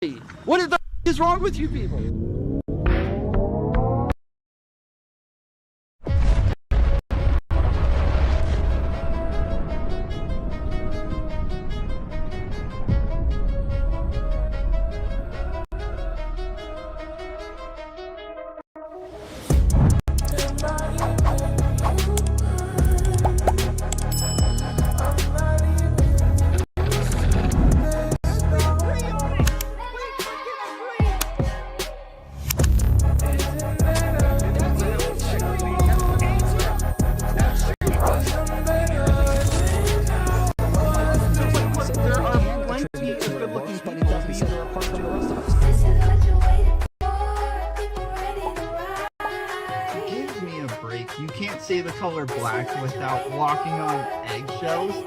What the is wrong with you people? You can't say the color black without walking on eggshells.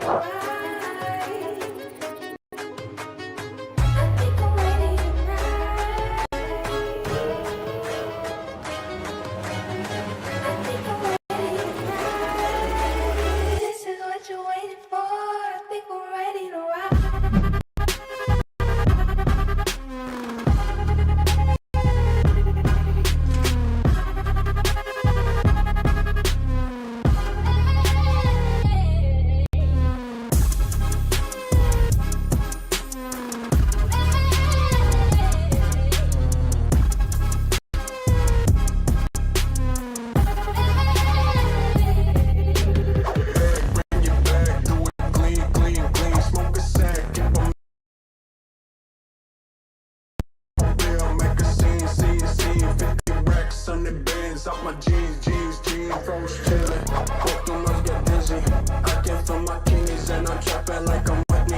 Off my jeans, froze chillin'. Both them must get dizzy. I came from my kidneys and I'm trapping like I'm Whitney.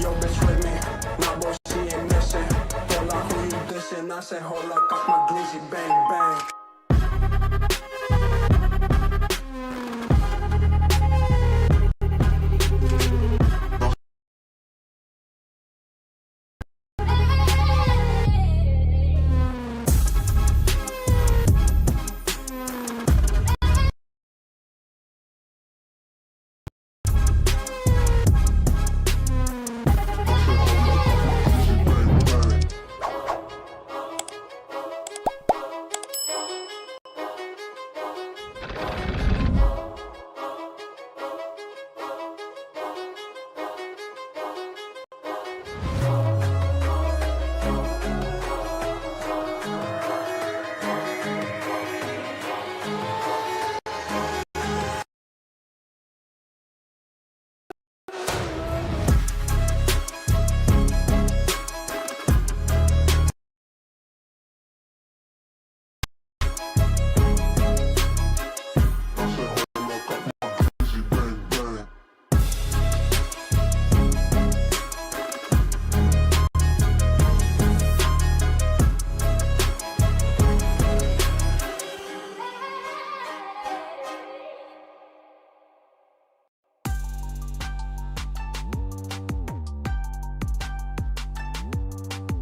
Yo, bitch with me, now boy she ain't missing. Hold up, who you dissing? I say hold up, cock my glizzy, bang bang.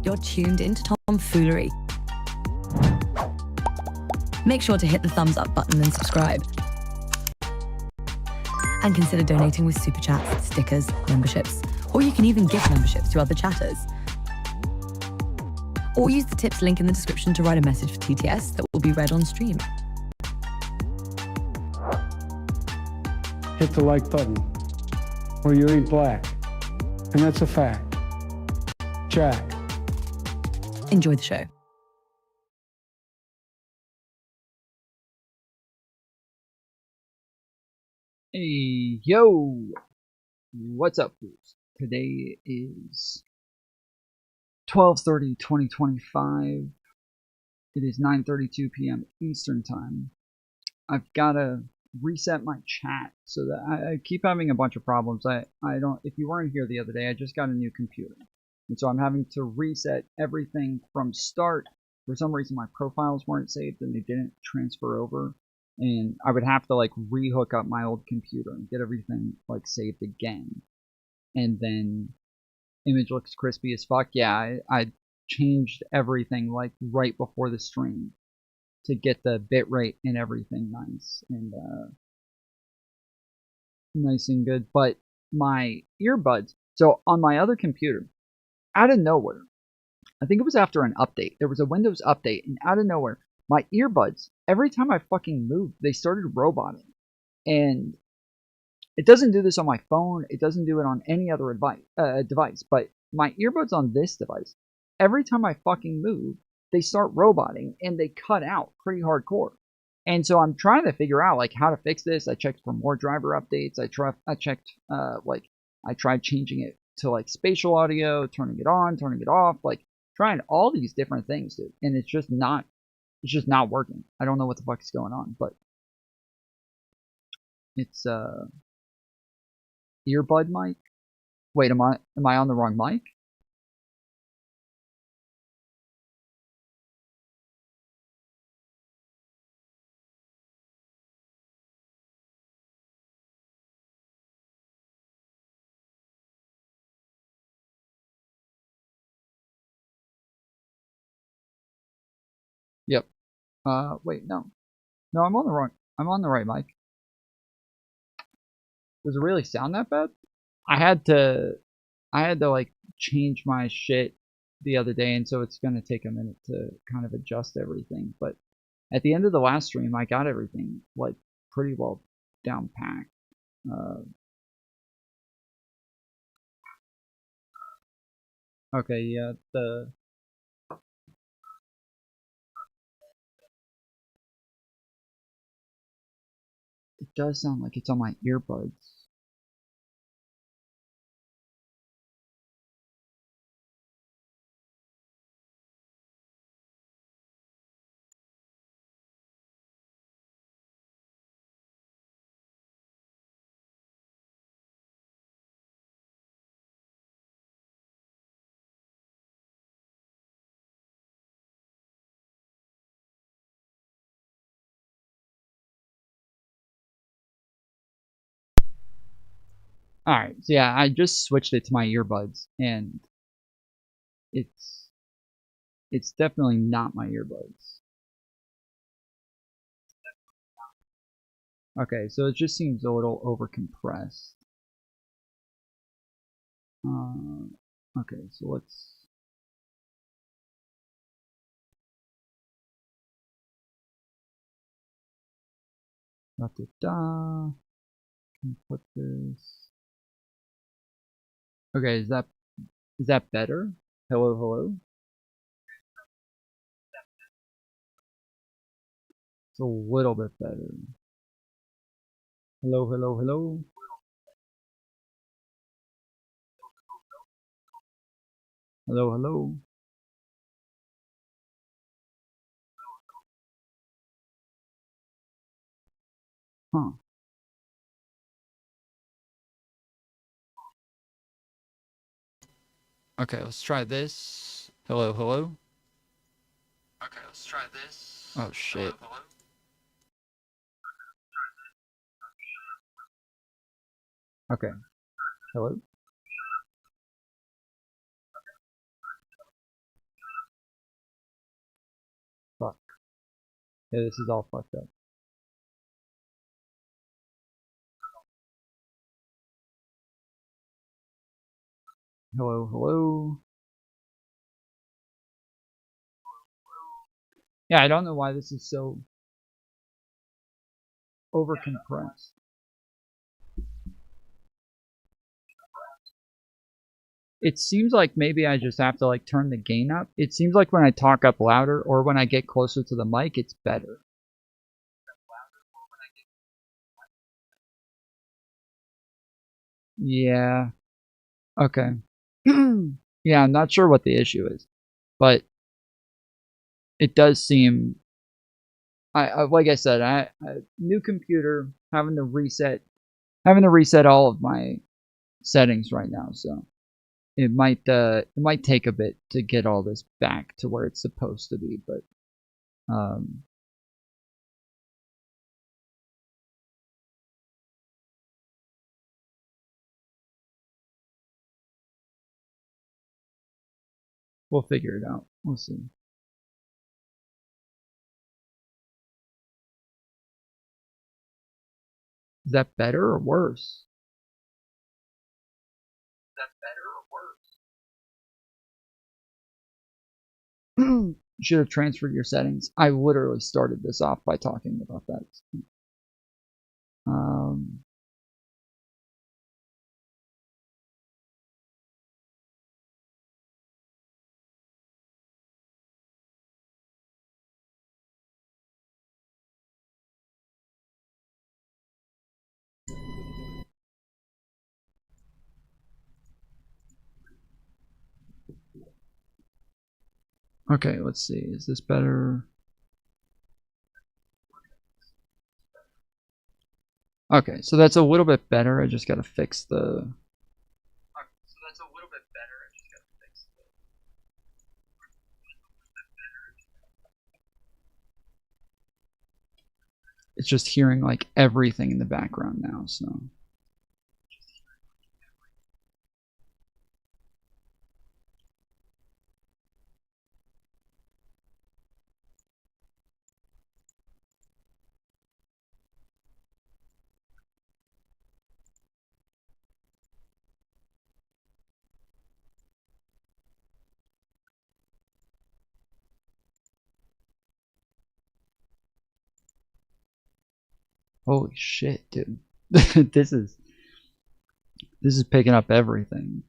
You're tuned into Foolery. Make sure to hit the thumbs up button and subscribe. And consider donating with super chats, stickers, memberships, or you can even gift memberships to other chatters. Or use the tips link in the description to write a message for TTS that will be read on stream. Hit the like button, or you ain't black. And that's a fact. Jack. Enjoy the show. Hey, yo! What's up, fools? Today is 12/30/2025. It is 9:32 p.m. Eastern Time. I've got to reset my chat so that I keep having a bunch of problems. I don't. If you weren't here the other day, I just got a new computer. And so I'm having to reset everything from start. For some reason my profiles weren't saved and they didn't transfer over. And I would have to like re-hook up my old computer and get everything like saved again. And then image looks crispy as fuck. Yeah, I changed everything like right before the stream to get the bitrate and everything nice and good. But my earbuds, so on my other computer, out of nowhere, I think it was after an update. There was a Windows update, and out of nowhere, my earbuds, every time I fucking moved, they started roboting. And it doesn't do this on my phone. It doesn't do it on any other device. But my earbuds on this device, every time I fucking move, they start roboting and they cut out pretty hardcore. And so I'm trying to figure out like how to fix this. I checked for more driver updates. I checked I tried changing it to like spatial audio, turning it on, turning it off, like trying all these different things, dude. And it's just not working. I don't know what the fuck is going on, but it's earbud mic. Wait, am I on the wrong mic? Yep. Wait, no. No, I'm on the right mic. Does it really sound that bad? I had to like change my shit the other day, and so it's gonna take a minute to kind of adjust everything. But at the end of the last stream, I got everything like pretty well down packed. Okay, yeah, it does sound like it's on my earbuds. Alright, so yeah, I just switched it to my earbuds, and it's definitely not my earbuds. Okay, so it just seems a little over-compressed. Okay, so let's... Da-da-da. Can put this... Okay, is that better? Hello, hello? It's a little bit better. Hello, hello, hello? Hello, hello? Huh. Okay, let's try this. Hello, hello? Okay, let's try this. Oh, shit. Hello, hello? Okay. Hello? Fuck. Yeah, this is all fucked up. Hello, hello? Yeah, I don't know why this is so over-compressed. It seems like maybe I just have to like turn the gain up. It seems like when I talk up louder or when I get closer to the mic, it's better. Yeah. Okay. Yeah, I'm not sure what the issue is, but it does seem. I like I said, I new computer, having to reset all of my settings right now, so it might take a bit to get all this back to where it's supposed to be, but we'll figure it out. We'll see. Is that better or worse? You should have transferred your settings. I literally started this off by talking about that. Okay, let's see. Is this better? Okay, so that's a little bit better. I just gotta fix the. It's just hearing like everything in the background now, so. Holy shit, dude. this is picking up everything.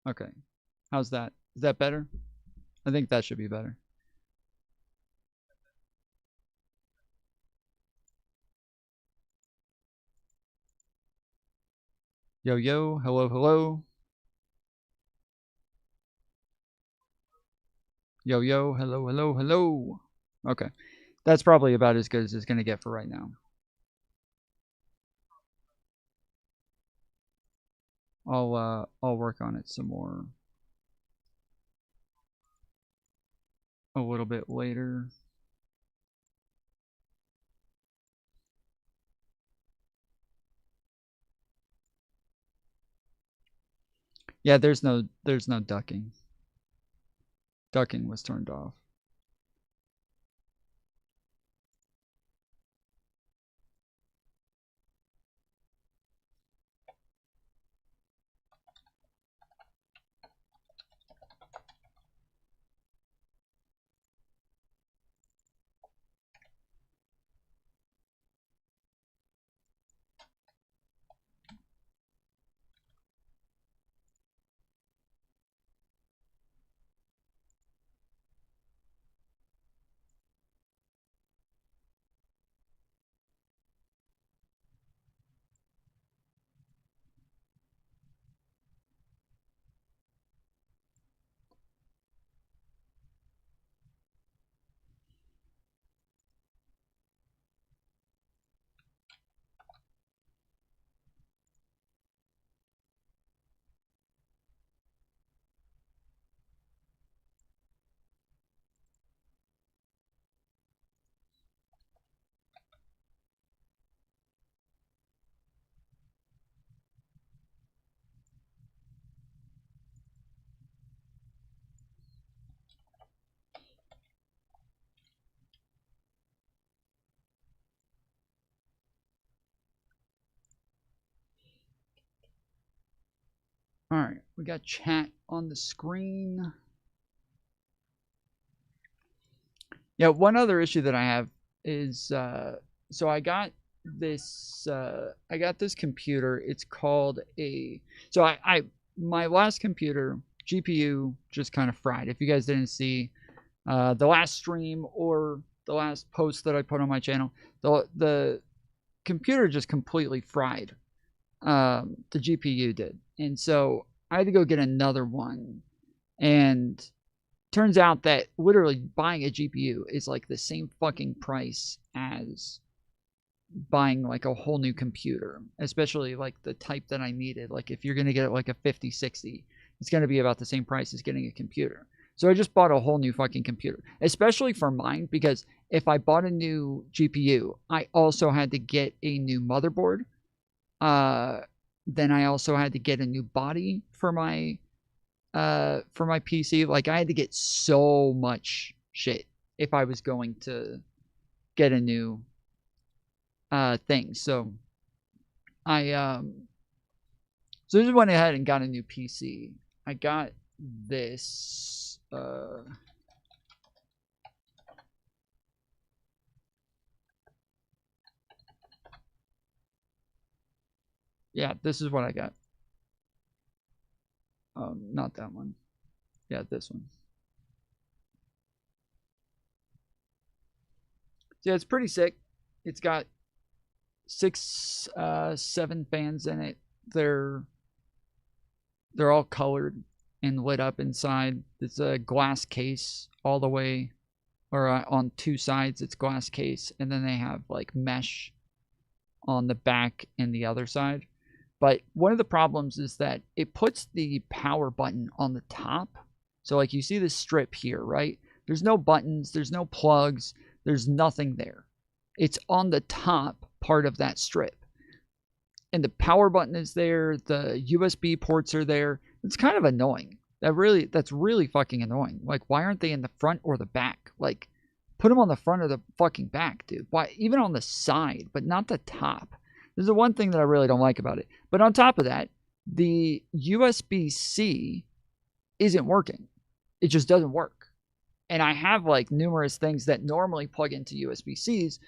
Okay. How's that? Is that better? I think that should be better. Yo, yo, hello, hello. Yo, yo, hello, hello, hello. Okay. That's probably about as good as it's going to get for right now. I'll work on it some more a little bit later. Yeah, there's no ducking. Ducking was turned off. All right, we got chat on the screen. Yeah, one other issue that I have is so I got this computer. It's called a my last computer GPU just kind of fried. If you guys didn't see the last stream or the last post that I put on my channel, the computer just completely fried. The GPU did, and so I had to go get another one. And turns out that literally buying a GPU is like the same fucking price as buying like a whole new computer, especially like the type that I needed. Like if you're going to get like a 5060, it's going to be about the same price as getting a computer. So I just bought a whole new fucking computer, especially for mine, because if I bought a new GPU, I also had to get a new motherboard. Then I also had to get a new body for my PC. Like I had to get so much shit if I was going to get a new So I just went ahead and got a new PC. I got this. Yeah, this is what I got. Not that one. Yeah, this one. So yeah, it's pretty sick. It's got 7 fans in it. They're all colored and lit up inside. It's a glass case all the way, or on 2 sides it's glass case, and then they have like mesh on the back and the other side. But one of the problems is that it puts the power button on the top. So like you see this strip here, right? There's no buttons, there's no plugs, there's nothing there. It's on the top part of that strip. And the power button is there, the USB ports are there. It's kind of annoying. That's really fucking annoying. Like, why aren't they in the front or the back? Like, put them on the front or the fucking back, dude. Why? Even on the side, but not the top. This is the one thing that I really don't like about it. But on top of that, the USB-C isn't working. It just doesn't work. And I have like numerous things that normally plug into USB-Cs,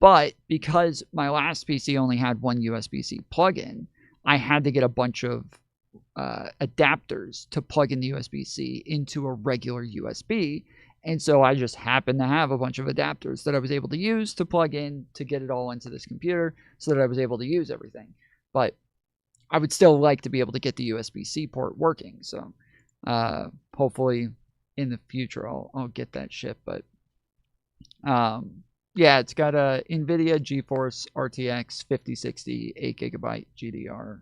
but because my last PC only had one USB-C plug-in, I had to get a bunch of adapters to plug in the USB-C into a regular USB. And so I just happened to have a bunch of adapters that I was able to use to plug in to get it all into this computer so that I was able to use everything. But I would still like to be able to get the USB-C port working. So hopefully in the future I'll get that shit. But yeah, it's got a NVIDIA GeForce RTX 5060 8GB GDR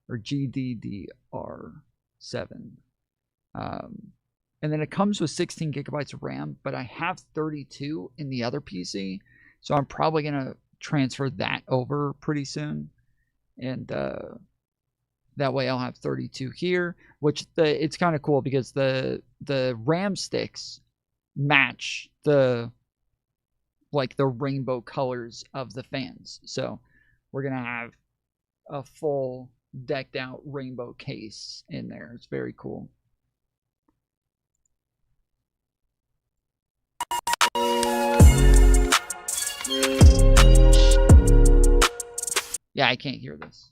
or GDDR7. And then it comes with 16 gigabytes of RAM, but I have 32 in the other PC. So I'm probably going to transfer that over pretty soon. And that way I'll have 32 here, which it's kind of cool because the RAM sticks match the rainbow colors of the fans. So we're going to have a full decked out rainbow case in there. It's very cool. Yeah, I can't hear this.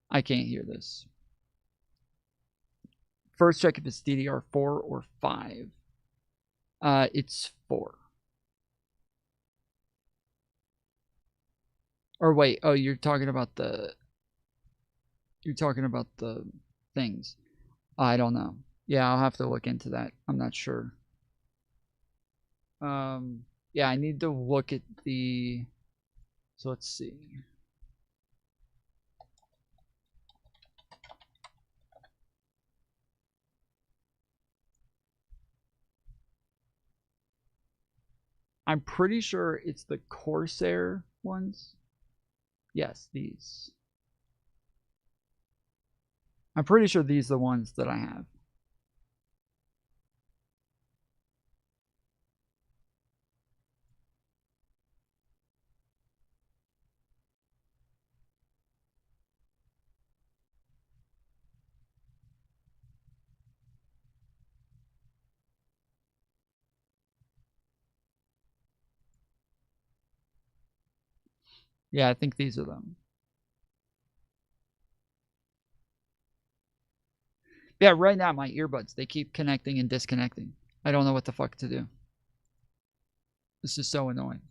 I can't hear this. First check if it's DDR4 or 5. It's 4. Or wait, oh, you're talking about the things. I don't know. Yeah, I'll have to look into that. I'm not sure. Yeah, I need to look at the... So let's see. I'm pretty sure it's the Corsair ones. Yes, these. I'm pretty sure these are the ones that I have. Yeah, I think these are them. Yeah, right now my earbuds, they keep connecting and disconnecting. I don't know what the fuck to do. This is so annoying.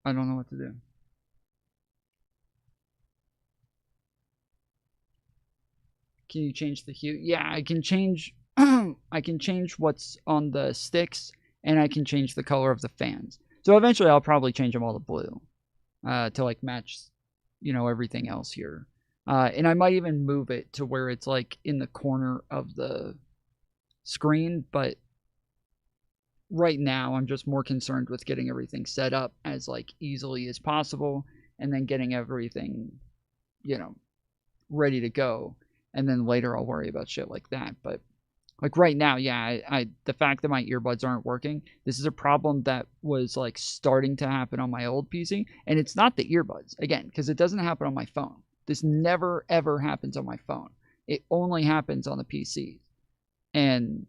I don't know what to do. Can you change the hue? Yeah, I can change I can change what's on the sticks, and I can change the color of the fans. So eventually I'll probably change them all to blue to like match, you know, everything else here. And I might even move it to where it's like in the corner of the screen, but right now I'm just more concerned with getting everything set up as like easily as possible and then getting everything, you know, ready to go. And then later I'll worry about shit like that. But Like right now, yeah, the fact that my earbuds aren't working, this is a problem that was like starting to happen on my old PC, and it's not the earbuds again, because it doesn't happen on my phone. This never ever happens on my phone. It only happens on the PC, and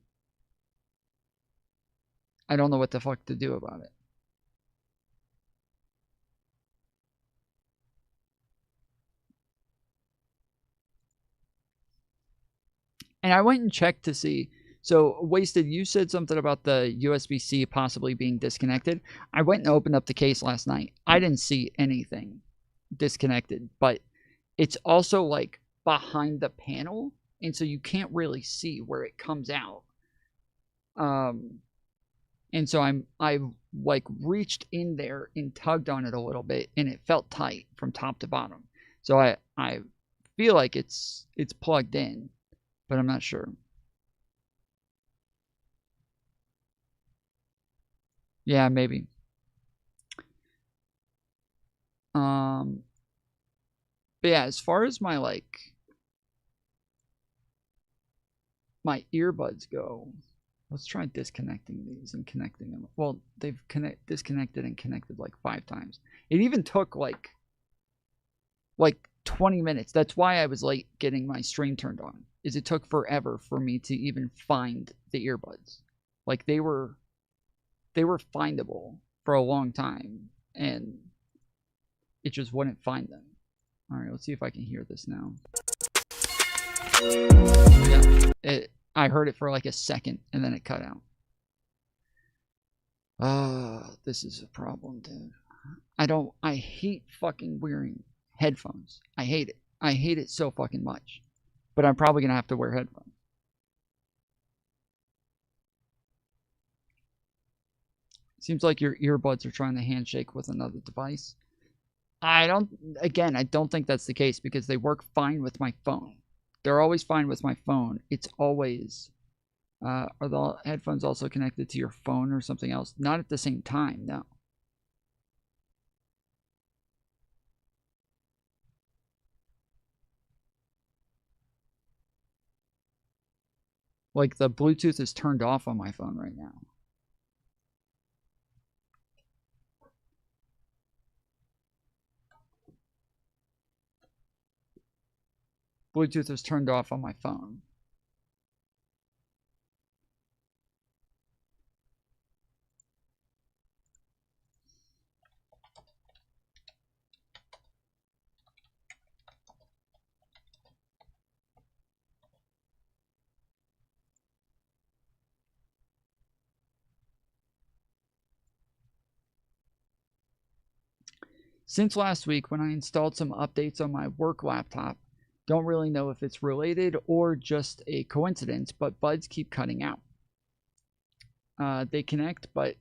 I don't know what the fuck to do about it. And I went and checked to see. So, Wasted, you said something about the USB-C possibly being disconnected. I went and opened up the case last night. I didn't see anything disconnected, but it's also like behind the panel, and so you can't really see where it comes out. And so I like reached in there and tugged on it a little bit, and it felt tight from top to bottom. So I feel like it's plugged in, but I'm not sure. Yeah, maybe. But yeah, as far as my my earbuds go, let's try disconnecting these and connecting them. Well, they've disconnected and connected like 5 times. It even took like 20 minutes. That's why I was late getting my stream turned on. Is it took forever for me to even find the earbuds. Like they were findable for a long time, and it just wouldn't find them. All right, let's see if I can hear this now. Yeah, I heard it for like a second, and then it cut out. This is a problem, dude. I hate fucking wearing headphones. I hate it. I hate it so fucking much. But I'm probably going to have to wear headphones. Seems like your earbuds are trying to handshake with another device. I don't think that's the case because they work fine with my phone. They're always fine with my phone. It's always, are the headphones also connected to your phone or something else? Not at the same time, no. Like the Bluetooth is turned off on my phone right now. Bluetooth is turned off on my phone. Since last week when I installed some updates on my work laptop, don't really know if it's related or just a coincidence, but buds keep cutting out. They connect, but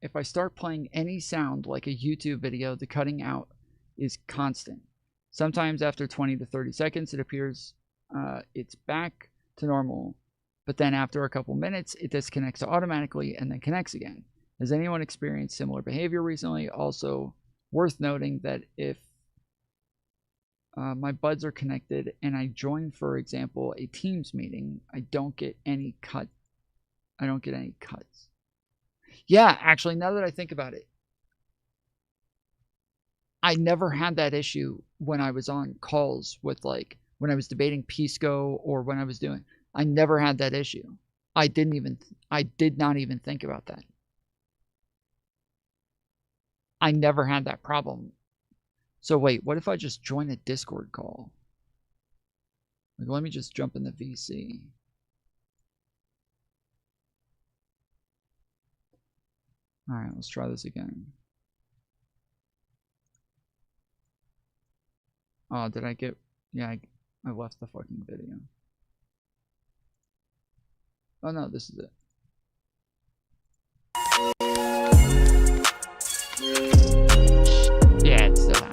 if I start playing any sound like a YouTube video, the cutting out is constant. Sometimes after 20 to 30 seconds, it appears it's back to normal, but then after a couple minutes, it disconnects automatically and then connects again. Has anyone experienced similar behavior recently? Also, worth noting that if my buds are connected and I join, for example, a Teams meeting, I don't get any cuts. Yeah, actually, now that I think about it, I never had that issue when I was on calls with, like, when I was debating Pisco or when I was doing, I never had that issue. I did not even think about that. I never had that problem. So wait, what if I just join a Discord call? Like, let me just jump in the VC. All right, let's try this again. Oh, did I get... Yeah, I left the fucking video. Oh no, this is it. Yeah, it's still happening.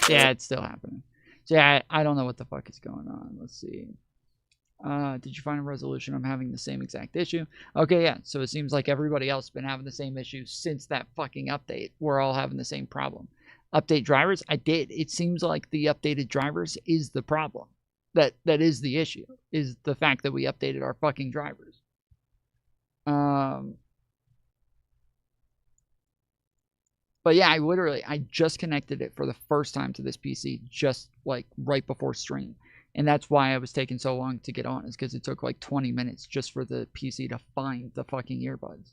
Yeah, it's still happening. So yeah, I don't know what the fuck is going on. Let's see. Did you find a resolution? I'm having the same exact issue. Okay, yeah. So it seems like everybody else has been having the same issue since that fucking update. We're all having the same problem. Update drivers? I did. It seems like the updated drivers is the problem. that is the issue, is the fact that we updated our fucking drivers. But yeah, I just connected it for the first time to this PC just like right before stream. And that's why I was taking so long to get on, is because it took like 20 minutes just for the PC to find the fucking earbuds.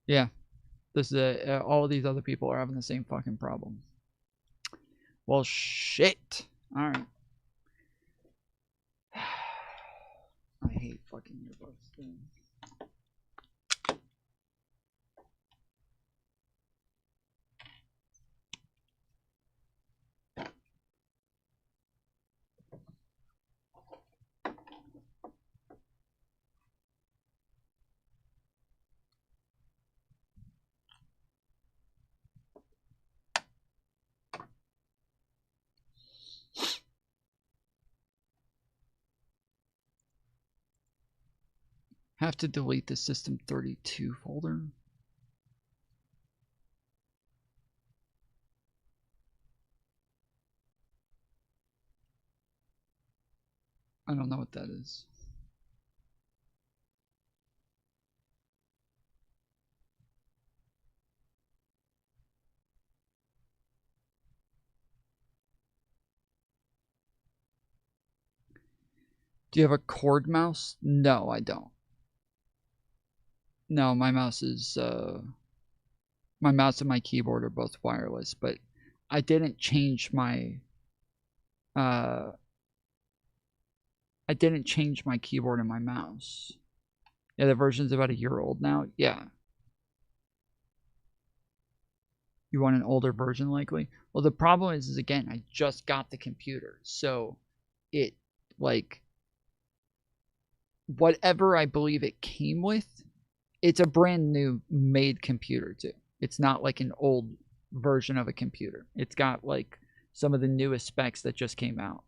Yeah, this is all of these other people are having the same fucking problem. Well, shit. All right. I hate fucking earbuds. Have to delete the system 32 folder. I don't know what that is. Do you have a cord mouse? No, I don't. No, my mouse is my mouse and my keyboard are both wireless, but I didn't change my keyboard and my mouse. Yeah, the version's about a year old now. Yeah. You want an older version likely? Well, the problem is again, I just got the computer. So it like whatever I believe it came with, it's a brand new made computer too. It's not like an old version of a computer. It's got like some of the newest specs that just came out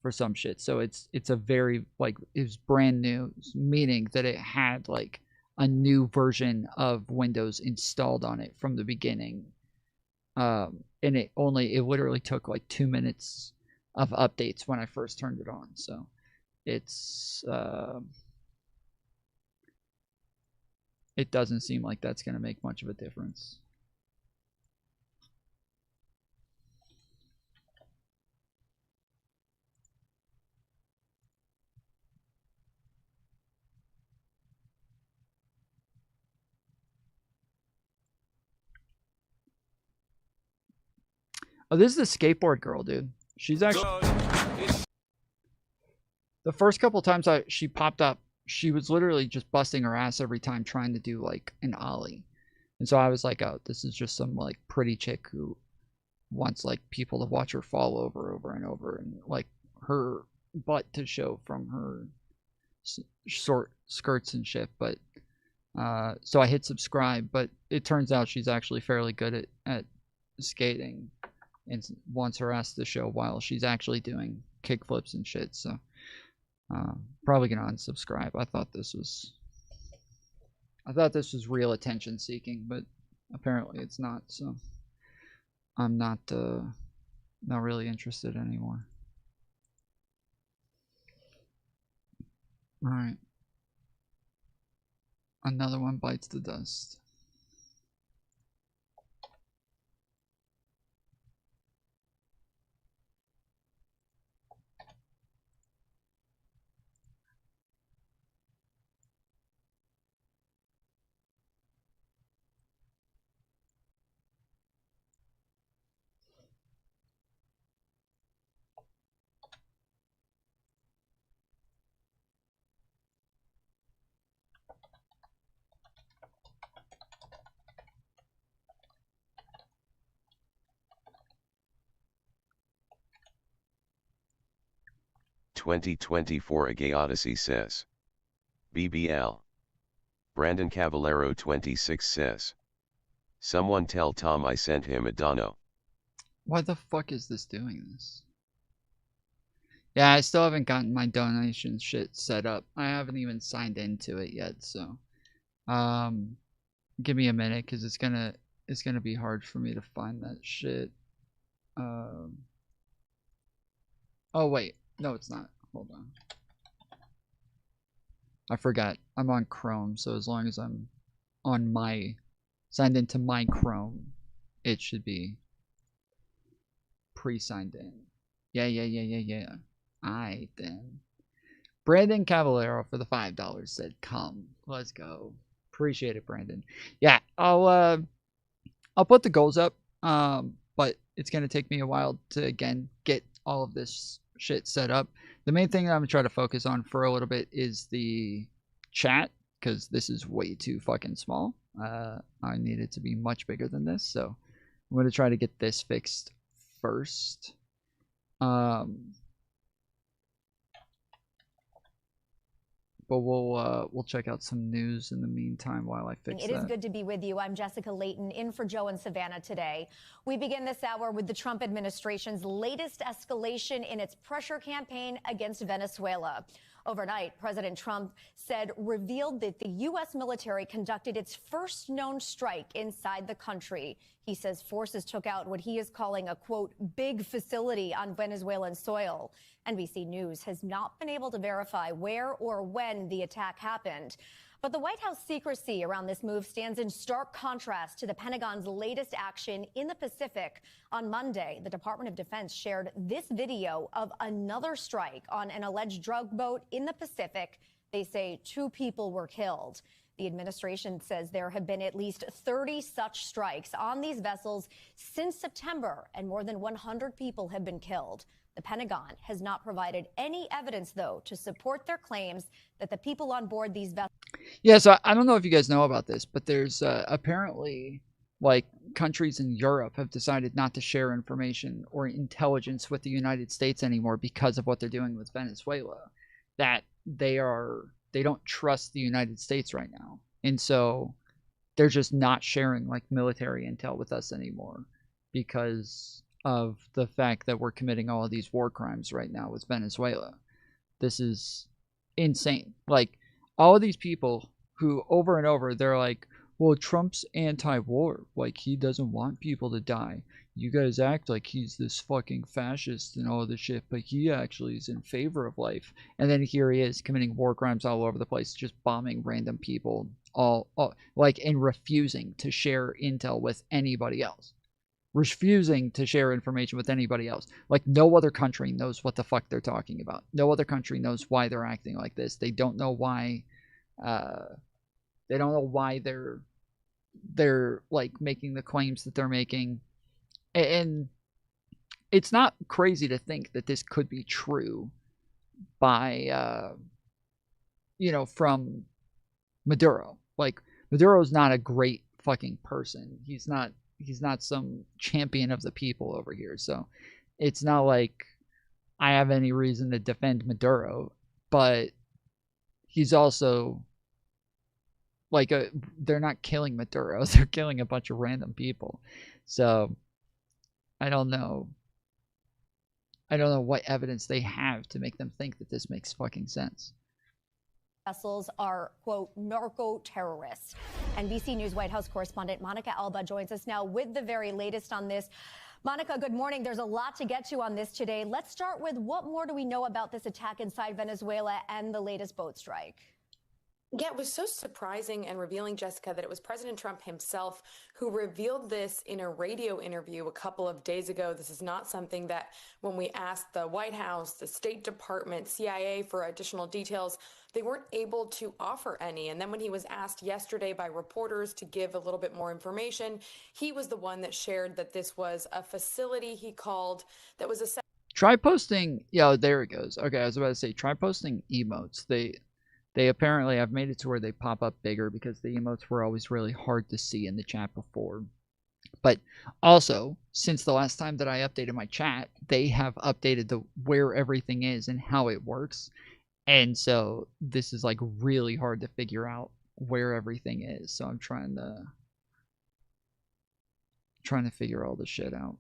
for some shit. So it's a very like, it was brand new, meaning that it had like a new version of Windows installed on it from the beginning. And it literally took like 2 minutes of updates when I first turned it on. So it's it doesn't seem like that's going to make much of a difference. Oh, this is the skateboard girl, dude. She's actually... The first couple times she popped up, she was literally just busting her ass every time trying to do like an ollie. And so I was like, oh, this is just some like pretty chick who wants like people to watch her fall over and over, and like her butt to show from her short skirts and shit. But so I hit subscribe, but it turns out she's actually fairly good at skating and wants her ass to show while she's actually doing kickflips and shit. So probably gonna unsubscribe. I thought this was real attention seeking, but apparently it's not. So I'm not really interested anymore. All right, another one bites the dust. "2024 A Gay Odyssey says, BBL. Brandon Cavallero 26 says. Someone tell Tom I sent him a dono. Why the fuck is this doing this? Yeah, I still haven't gotten my donation shit set up. I haven't even signed into it yet, so give me a minute, because it's gonna be hard for me to find that shit. Oh wait, no it's not. Hold on. I forgot. I'm on Chrome, so as long as I'm on my signed into my Chrome, it should be pre-signed in. Yeah. Alright then. Brandon Cavallero for the $5 said come. Let's go. Appreciate it, Brandon. Yeah, I'll put the goals up. But it's gonna take me a while to again get all of this shit set up. The main thing I'm gonna try to focus on for a little bit is the chat, because this is way too fucking small. I need it to be much bigger than this, so I'm gonna try to get this fixed first. But we'll check out some news in the meantime while I fix that. It is good to be with you. I'm Jessica Layton, in for Joe and Savannah today. We begin this hour with the Trump administration's latest escalation in its pressure campaign against Venezuela. Overnight, President Trump revealed that the U.S. military conducted its first known strike inside the country. He says forces took out what he is calling a, quote, big facility on Venezuelan soil. NBC News has not been able to verify where or when the attack happened. But the White House secrecy around this move stands in stark contrast to the Pentagon's latest action in the Pacific. On Monday, the Department of Defense shared this video of another strike on an alleged drug boat in the Pacific. They say 2 people were killed. The administration says there have been at least 30 such strikes on these vessels since September, and more than 100 people have been killed. The Pentagon has not provided any evidence, though, to support their claims that the people on board these vessels... Yeah, so I don't know if you guys know about this, but there's apparently, like, countries in Europe have decided not to share information or intelligence with the United States anymore because of what they're doing with Venezuela. That they don't trust the United States right now. And so they're just not sharing, like, military intel with us anymore because of the fact that we're committing all of these war crimes right now with Venezuela. This is insane. Like, all of these people who over and over, they're like, well, Trump's anti-war. Like, he doesn't want people to die. You guys act like he's this fucking fascist and all this shit, but he actually is in favor of life. And then here he is committing war crimes all over the place, just bombing random people, all like, and refusing to share intel with anybody else. Refusing to share information with anybody else. Like, no other country knows what the fuck they're talking about. No other country knows why they're acting like this. They don't know why. They don't know why they're like making the claims that they're making. And it's not crazy to think that this could be true by from Maduro. Like, Maduro's not a great fucking person. He's not some champion of the people over here. So it's not like I have any reason to defend Maduro, but he's also like they're not killing Maduro. They're killing a bunch of random people. So I don't know what evidence they have to make them think that this makes fucking sense. Vessels are, quote, narco-terrorists. NBC News White House correspondent Monica Alba joins us now with the very latest on this. Monica, good morning. There's a lot to get to on this today. Let's start with what more do we know about this attack inside Venezuela and the latest boat strike? Yeah, it was so surprising and revealing, Jessica, that it was President Trump himself who revealed this in a radio interview a couple of days ago. This is not something that when we asked the White House, the State Department, CIA for additional details, they weren't able to offer any. And then when he was asked yesterday by reporters to give a little bit more information, he was the one that shared that this was a facility he called that was a... Try posting... Yeah, there it goes. Okay, I was about to say, try posting emotes. They apparently have made it to where they pop up bigger because the emotes were always really hard to see in the chat before. But also, since the last time that I updated my chat, they have updated where everything is and how it works. And so this is like really hard to figure out where everything is. So I'm trying to figure all this shit out.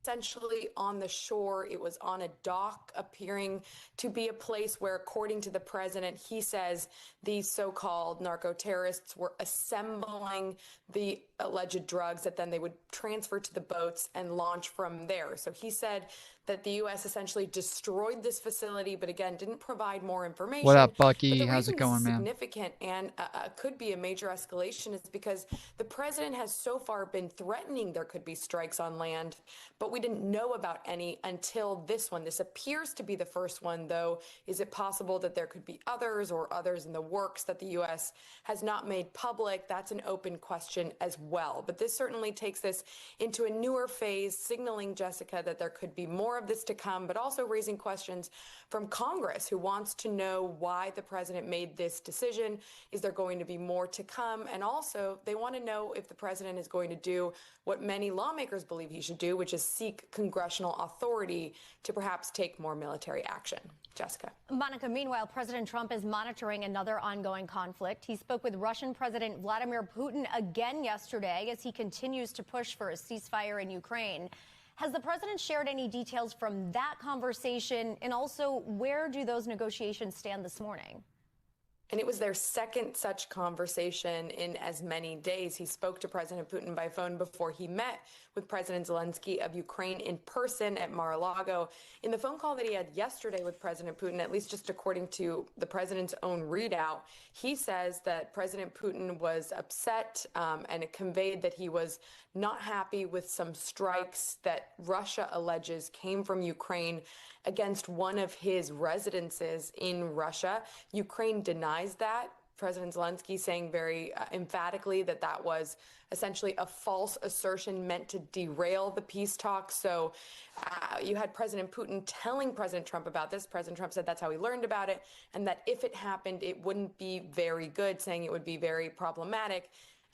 Essentially on the shore. It was on a dock, appearing to be a place where, according to the president, he says these so-called narco-terrorists were assembling the alleged drugs that then they would transfer to the boats and launch from there. So he said that the U.S. essentially destroyed this facility, but again, didn't provide more information. What up, But Bucky? the How's it reason going, this is man? significant and could be a major escalation is because the president has so far been threatening there could be strikes on land, but we didn't know about any until this one. This appears to be the first one, though. Is it possible that there could be others or others in the works that the U.S. has not made public? That's an open question as well. But this certainly takes this into a newer phase, signaling, Jessica, that there could be more of this to come, but also raising questions from Congress, who wants to know why the president made this decision. Is there going to be more to come? And also, they want to know if the president is going to do what many lawmakers believe he should do, which is seek congressional authority to perhaps take more military action. Jessica. Monica, meanwhile, President Trump is monitoring another ongoing conflict. He spoke with Russian President Vladimir Putin again yesterday as he continues to push for a ceasefire in Ukraine. Has the president shared any details from that conversation? And also, where do those negotiations stand this morning? And it was their second such conversation in as many days. He spoke to President Putin by phone before he met with President Zelensky of Ukraine in person at Mar-a-Lago. In the phone call that he had yesterday with President Putin, at least just according to the president's own readout, he says that President Putin was upset and it conveyed that he was not happy with some strikes that Russia alleges came from Ukraine against one of his residences in Russia. Ukraine denies that. President Zelensky saying very emphatically that that was essentially a false assertion meant to derail the peace talks. So you had President Putin telling President Trump about this. President Trump said that's how he learned about it, and that if it happened, it wouldn't be very good, saying it would be very problematic.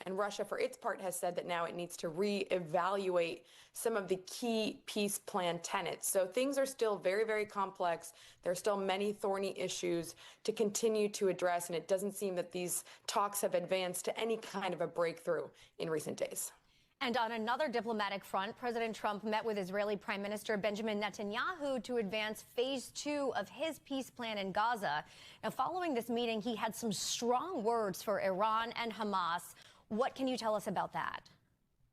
And Russia, for its part, has said that now it needs to reevaluate some of the key peace plan tenets. So things are still very, very complex. There are still many thorny issues to continue to address, and it doesn't seem that these talks have advanced to any kind of a breakthrough in recent days. And on another diplomatic front, President Trump met with Israeli Prime Minister Benjamin Netanyahu to advance phase 2 of his peace plan in Gaza. Now, following this meeting, he had some strong words for Iran and Hamas. What can you tell us about that?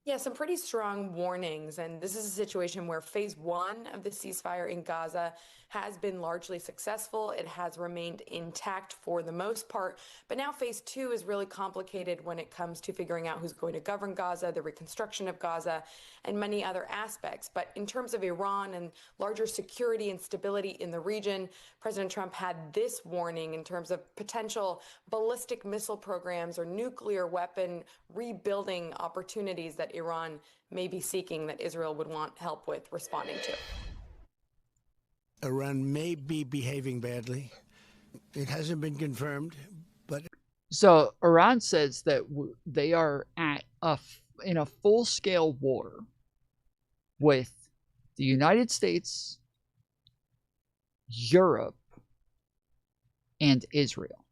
Yeah, some pretty strong warnings. And this is a situation where phase 1 of the ceasefire in Gaza has been largely successful. It has remained intact for the most part. But now phase 2 is really complicated when it comes to figuring out who's going to govern Gaza, the reconstruction of Gaza, and many other aspects. But in terms of Iran and larger security and stability in the region, President Trump had this warning in terms of potential ballistic missile programs or nuclear weapon rebuilding opportunities that Iran may be seeking, that Israel would want help with responding to. Iran may be behaving badly. It hasn't been confirmed, but... So Iran says that they are in a full-scale war with the United States, Europe, and Israel.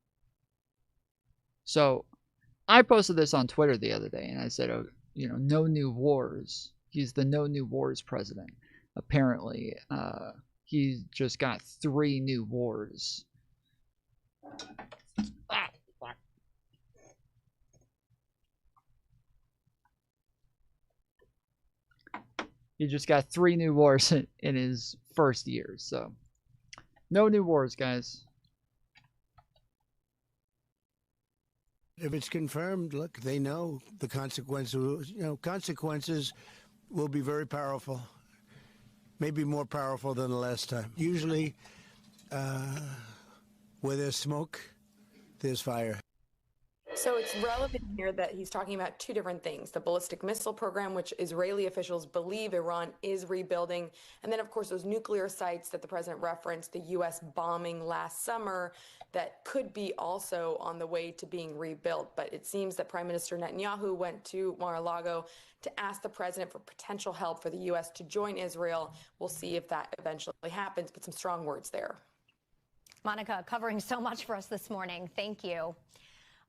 So I posted this on Twitter the other day, and I said, oh, you know, no new wars. He's the no new wars president. Apparently, he just got 3 new wars. He just got 3 new wars in his first year. So, no new wars, guys. If it's confirmed, look, they know the consequences. You know, consequences will be very powerful. Maybe more powerful than the last time. Usually, where there's smoke, there's fire. So it's relevant here that he's talking about 2 different things: the ballistic missile program, which Israeli officials believe Iran is rebuilding, and then, of course, those nuclear sites that the president referenced, the U.S. bombing last summer, that could be also on the way to being rebuilt. But it seems that Prime Minister Netanyahu went to Mar-a-Lago to ask the president for potential help for the U.S. to join Israel. We'll see if that eventually happens, but some strong words there. Monica, covering so much for us this morning. Thank you.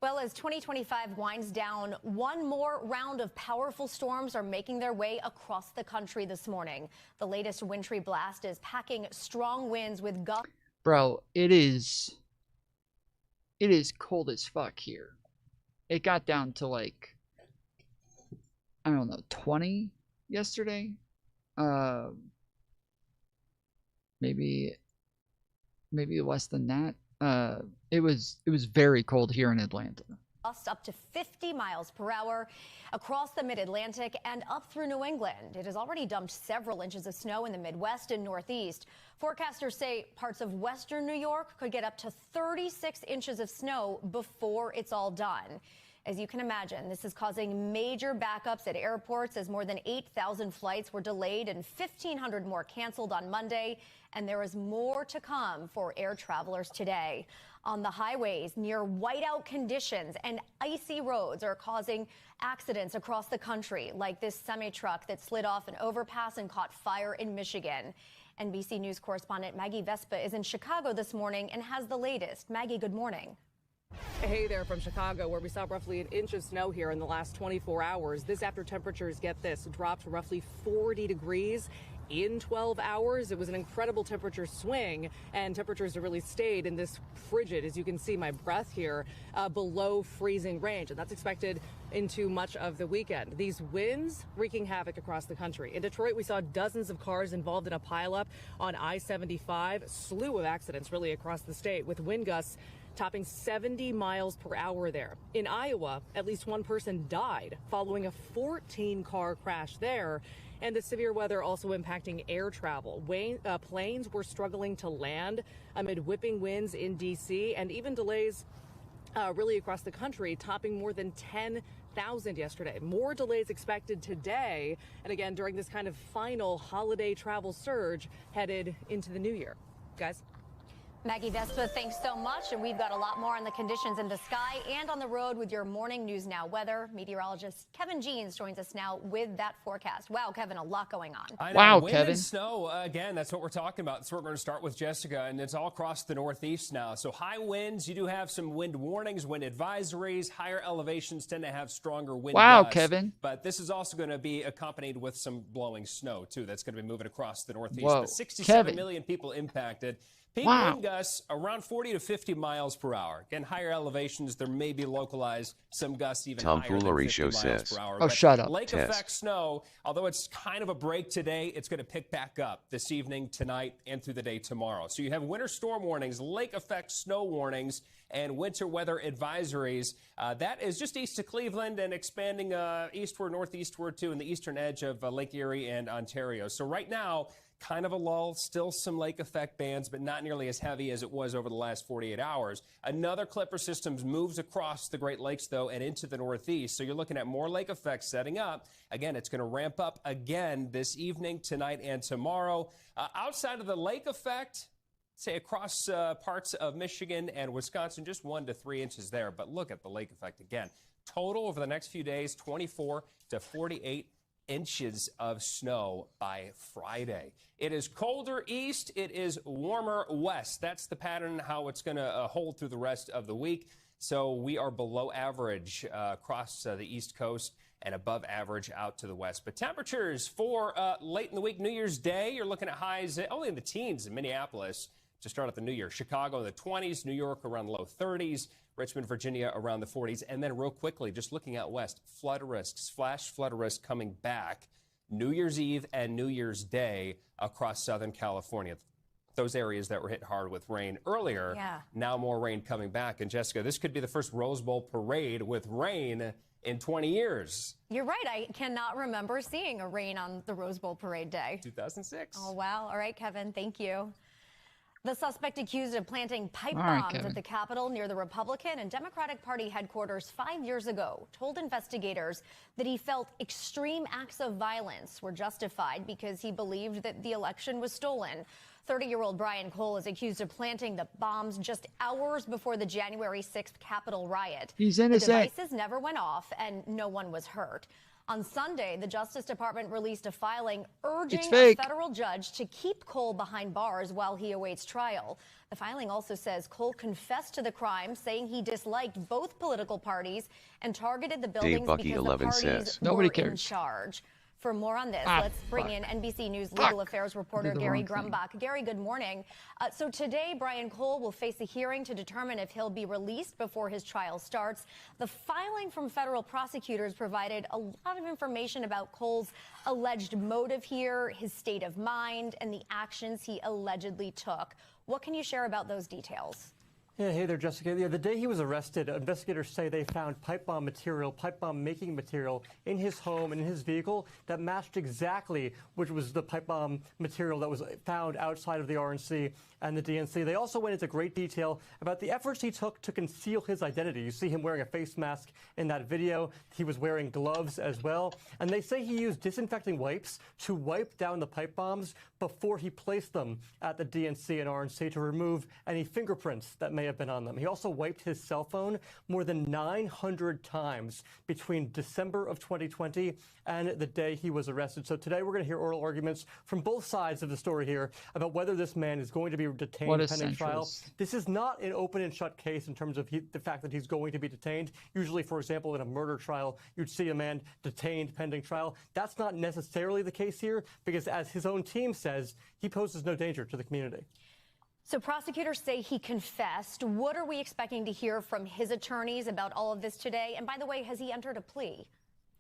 Well, as 2025 winds down, one more round of powerful storms are making their way across the country this morning. The latest wintry blast is packing strong winds with gusts. Bro, it is cold as fuck here. It got down to like, I don't know, 20 yesterday. Maybe less than that. It was very cold here in Atlanta. Up to 50 miles per hour across the mid-Atlantic and up through New England. It has already dumped several inches of snow in the Midwest and Northeast. Forecasters say parts of western New York could get up to 36 inches of snow before it's all done. As you can imagine, this is causing major backups at airports as more than 8,000 flights were delayed and 1,500 more canceled on Monday. And there is more to come for air travelers today. On the highways, near whiteout conditions and icy roads are causing accidents across the country, like this semi-truck that slid off an overpass and caught fire in Michigan. NBC News correspondent Maggie Vespa is in Chicago this morning and has the latest. Maggie, good morning. Hey there from Chicago, where we saw roughly an inch of snow here in the last 24 hours. This after temperatures, get this, dropped roughly 40 degrees in 12 hours. It was an incredible temperature swing, and temperatures have really stayed in this frigid, as you can see my breath here, below freezing range. And that's expected into much of the weekend. These winds wreaking havoc across the country. In Detroit, we saw dozens of cars involved in a pileup on I-75, slew of accidents really across the state, with wind gusts topping 70 miles per hour there. In Iowa, at least one person died following a 14-car crash there. And the severe weather also impacting air travel. Planes were struggling to land amid whipping winds in D.C. and even delays really across the country, topping more than 10,000 yesterday. More delays expected today. And again, during this kind of final holiday travel surge headed into the new year. Guys. Maggie Vespa, thanks so much. And we've got a lot more on the conditions in the sky and on the road with your morning News Now weather. Meteorologist Kevin Jeans joins us now with that forecast. Wow, Kevin, a lot going on. I know. Wow, Wind Kevin. And snow, again, that's what we're talking about. So we're going to start with Jessica, and it's all across the Northeast now. So high winds, you do have some wind warnings, wind advisories. Higher elevations tend to have stronger wind gusts. Kevin. But this is also going to be accompanied with some blowing snow, too. That's going to be moving across the Northeast. Whoa, But 67 Kevin. million people impacted. Peak Wow. wind gusts around 40 to 50 miles per hour. Again, higher elevations, there may be localized some gusts even Tom higher than Foolery 50 show miles says. per hour. Oh, But shut up. Lake Test. effect snow, although it's kind of a break today, it's going to pick back up this evening, tonight, and through the day tomorrow. So you have winter storm warnings, lake effect snow warnings, and winter weather advisories. That is just east of Cleveland and expanding eastward, northeastward, too, in the eastern edge of Lake Erie and Ontario. So right now, kind of a lull, still some lake effect bands, but not nearly as heavy as it was over the last 48 hours. Another Clipper system moves across the Great Lakes, though, and into the Northeast. So you're looking at more lake effects setting up. Again, it's going to ramp up again this evening, tonight, and tomorrow. Outside of the lake effect, say across parts of Michigan and Wisconsin, just 1 to 3 inches there. But look at the lake effect again. Total over the next few days, 24 to 48 inches of snow by Friday. It is colder east. It is warmer west. That's the pattern, how it's going to hold through the rest of the week. So we are below average across the East Coast and above average out to the west. But temperatures for late in the week, New Year's Day, you're looking at highs only in the teens in Minneapolis to start out the new year. Chicago in the 20s, New York around the low 30s, Richmond, Virginia around the 40s. And then real quickly, just looking out west, flood risks, flash flood risk coming back New Year's Eve and New Year's Day across Southern California. Those areas that were hit hard with rain earlier, now more rain coming back. And Jessica, this could be the first Rose Bowl parade with rain in 20 years. You're right. I cannot remember seeing a rain on the Rose Bowl parade day. 2006. Oh, wow. All right, Kevin. Thank you. The suspect accused of planting pipe All right, bombs Kevin. at the Capitol near the Republican and Democratic Party headquarters 5 years ago told investigators that he felt extreme acts of violence were justified because he believed that the election was stolen. 30-year-old Brian Cole is accused of planting the bombs just hours before the January 6th Capitol riot. He's innocent. The devices never went off and no one was hurt. On Sunday, the Justice Department released a filing urging a federal judge to keep Cole behind bars while he awaits trial. The filing also says Cole confessed to the crime, saying he disliked both political parties and targeted the buildings because the parties were in charge. For more on this, let's bring in NBC News legal affairs reporter Gary Grumbach. Gary, good morning. So today, Brian Cole will face a hearing to determine if he'll be released before his trial starts. The filing from federal prosecutors provided a lot of information about Cole's alleged motive here, his state of mind, and the actions he allegedly took. What can you share about those details? Yeah, hey there, Jessica. Yeah, the day he was arrested, investigators say they found pipe bomb making material in his home and in his vehicle that matched exactly which was the pipe bomb material that was found outside of the RNC and the DNC. They also went into great detail about the efforts he took to conceal his identity. You see him wearing a face mask in that video. He was wearing gloves as well. And they say he used disinfecting wipes to wipe down the pipe bombs before he placed them at the DNC and RNC to remove any fingerprints that may have been on them. He also wiped his cell phone more than 900 times between December of 2020 and the day he was arrested. So today we're going to hear oral arguments from both sides of the story here about whether this man is going to be detained pending trial. This is not an open and shut case in terms of the fact that he's going to be detained. Usually, for example, in a murder trial, you'd see a man detained pending trial. That's not necessarily the case here because, as his own team says, he poses no danger to the community. So prosecutors say he confessed. What are we expecting to hear from his attorneys about all of this today? And by the way, has he entered a plea?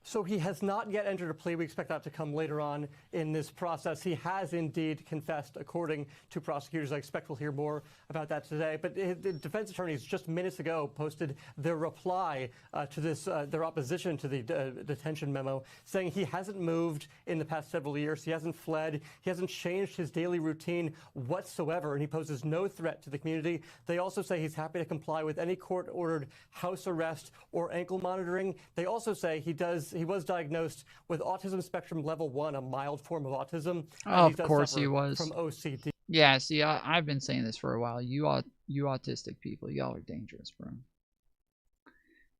So he has not yet entered a plea. We expect that to come later on in this process. He has indeed confessed, according to prosecutors. I expect we'll hear more about that today. But the defense attorneys just minutes ago posted their reply to this, their opposition to the detention memo, saying he hasn't moved in the past several years. He hasn't fled. He hasn't changed his daily routine whatsoever, and he poses no threat to the community. They also say he's happy to comply with any court-ordered house arrest or ankle monitoring. They also say he was diagnosed with autism spectrum level 1, a mild form of autism. Of course he was. From OCD. Yeah, see, I've been saying this for a while. You autistic people, y'all are dangerous, bro.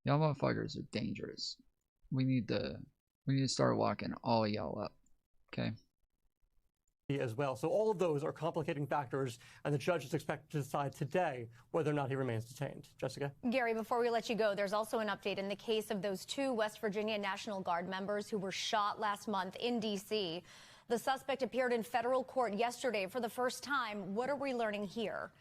Y'all motherfuckers are dangerous. We need to start locking all y'all up, okay? As well. So all of those are complicating factors, and the judge is expected to decide today whether or not he remains detained. Jessica? Gary, before we let you go, there's also an update in the case of those 2 West Virginia National Guard members who were shot last month in D.C. The suspect appeared in federal court yesterday for the first time. What are we learning here?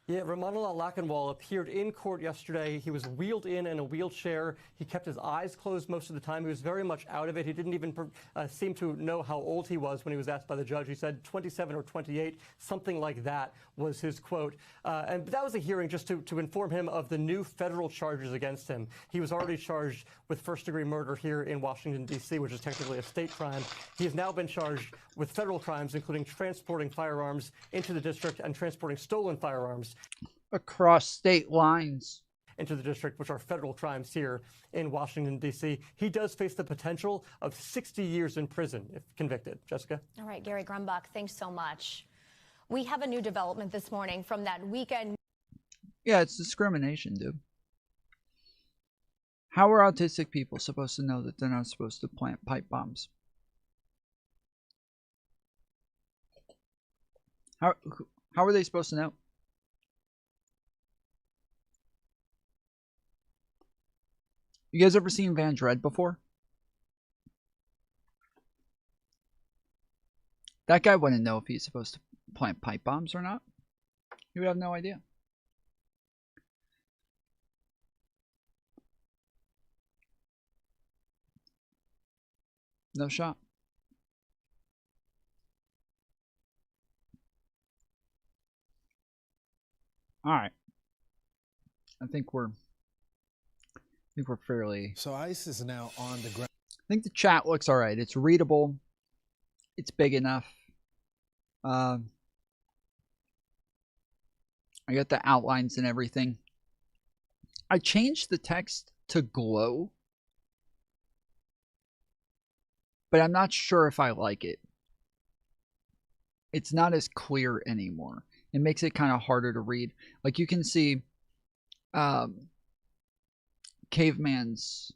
Yeah, Ramanullah Lachenwall appeared in court yesterday. He was wheeled in a wheelchair. He kept his eyes closed most of the time. He was very much out of it. He didn't even seem to know how old he was when he was asked by the judge. He said 27 or 28, something like that was his quote. And that was a hearing just to inform him of the new federal charges against him. He was already charged with first-degree murder here in Washington, D.C., which is technically a state crime. He has now been charged with federal crimes, including transporting firearms into the district and transporting stolen firearms across state lines into the district, which are federal crimes here in Washington, D.C. He does face the potential of 60 years in prison if convicted. Jessica? All right, Gary Grumbach, thanks so much. We have a new development this morning from that weekend. Yeah, it's discrimination, dude. How are autistic people supposed to know that they're not supposed to plant pipe bombs? How are they supposed to know? You guys ever seen Van Dredd before? That guy wouldn't know if he's supposed to plant pipe bombs or not. He would have no idea. No shot. All right. I think we're fairly. So ICE is now on the ground. I think the chat looks all right. It's readable. It's big enough. I got the outlines and everything. I changed the text to glow, but I'm not sure if I like it. it's not as clear anymore. It makes it kind of harder to read. Like you can see Caveman's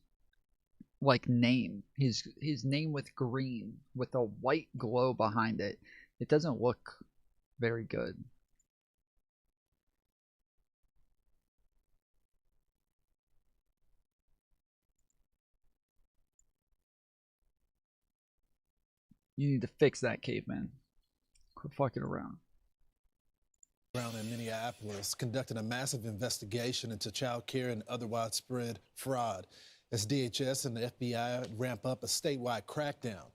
like name, his name with green with a white glow behind it. It doesn't look very good. You need to fix that, Caveman. Quit fucking around. Brown in Minneapolis conducted a massive investigation into child care and other widespread fraud as DHS and the FBI ramp up a statewide crackdown.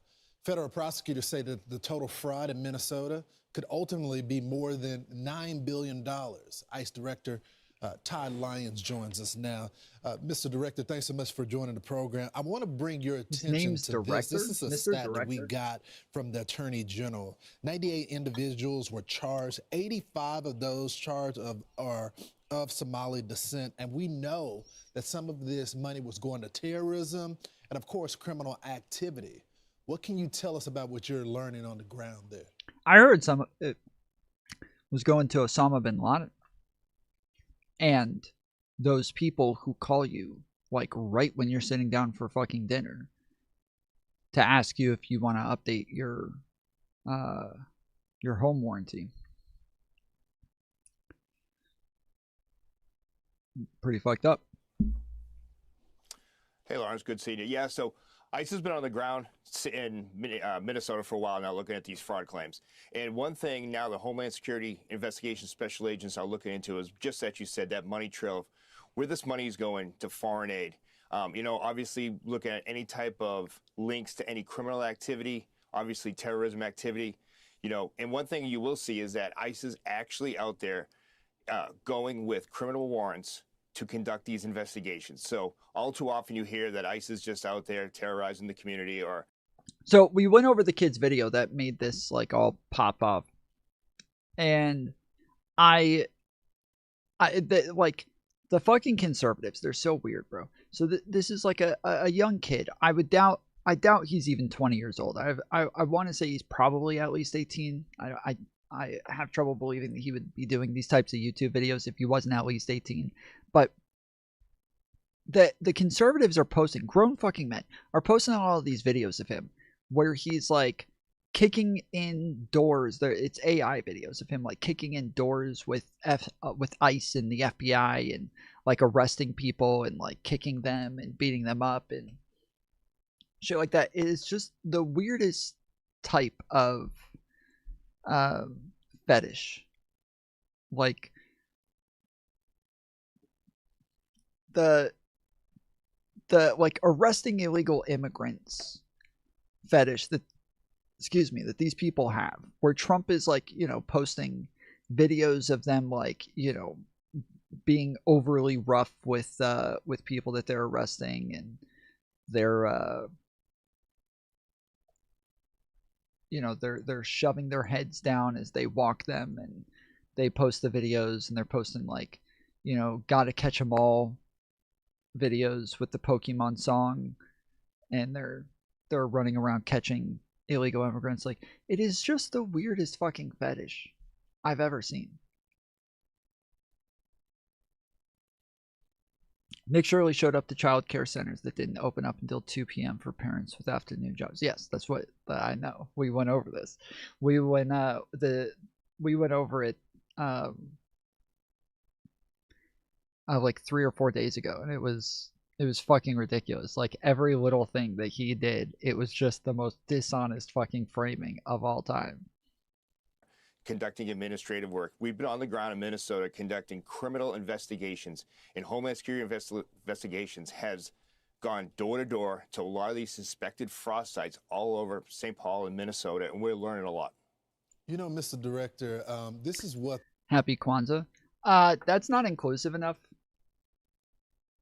Federal prosecutors say that the total fraud in Minnesota could ultimately be more than $9 billion. ICE Director Todd Lyons joins us now. Mr. Director, thanks so much for joining the program. I want to bring your attention to this. This is a stat that we got from the Attorney General. 98 individuals were charged. 85 of those charged are of Somali descent. And we know that some of this money was going to terrorism and, of course, criminal activity. What can you tell us about what you're learning on the ground there? I heard some of it was going to Osama bin Laden. And those people who call you, like, right when you're sitting down for fucking dinner to ask you if you want to update your home warranty. Pretty fucked up. Hey, Lawrence, good seeing you. Yeah, so ICE has been on the ground in Minnesota for a while now looking at these fraud claims. And one thing now the Homeland Security Investigation Special Agents are looking into is just that you said, that money trail of where this money is going to foreign aid. You know, obviously looking at any type of links to any criminal activity, obviously terrorism activity. You know, and one thing you will see is that ICE is actually out there going with criminal warrants to conduct these investigations. So all too often you hear that ICE is just out there terrorizing the community. Or so we went over the kid's video that made this like all pop up, and like the fucking conservatives, they're so weird, bro. So this is like a young kid. I doubt he's even 20 years old. I want to say he's probably at least 18. I have trouble believing that he would be doing these types of YouTube videos if he wasn't at least 18. But the conservatives are posting, grown fucking men are posting all of these videos of him where he's like kicking in doors. It's AI videos of him like kicking in doors with ICE and the FBI and like arresting people and like kicking them and beating them up and shit like that. It's just the weirdest type of fetish. Like the like arresting illegal immigrants fetish that these people have, where Trump is like, you know, posting videos of them like, you know, being overly rough with people that they're arresting, and they're you know, they're shoving their heads down as they walk them, and they post the videos, and they're posting like, you know, gotta catch 'em all videos with the Pokemon song, and they're running around catching illegal immigrants. Like, it is just the weirdest fucking fetish I've ever seen. Nick Shirley showed up to child care centers that didn't open up until 2 p.m. for parents with afternoon jobs. Yes, that's what I know. We went over this. We went over it like 3 or 4 days ago, and it was fucking ridiculous. Like, every little thing that he did, it was just the most dishonest fucking framing of all time. conducting administrative work. We've been on the ground in Minnesota conducting criminal investigations, and Homeland Security investigations has gone door to door to a lot of these suspected fraud sites all over St. Paul and Minnesota, and we're learning a lot. You know, Mr. Director, this is what... Happy Kwanzaa. That's not inclusive enough,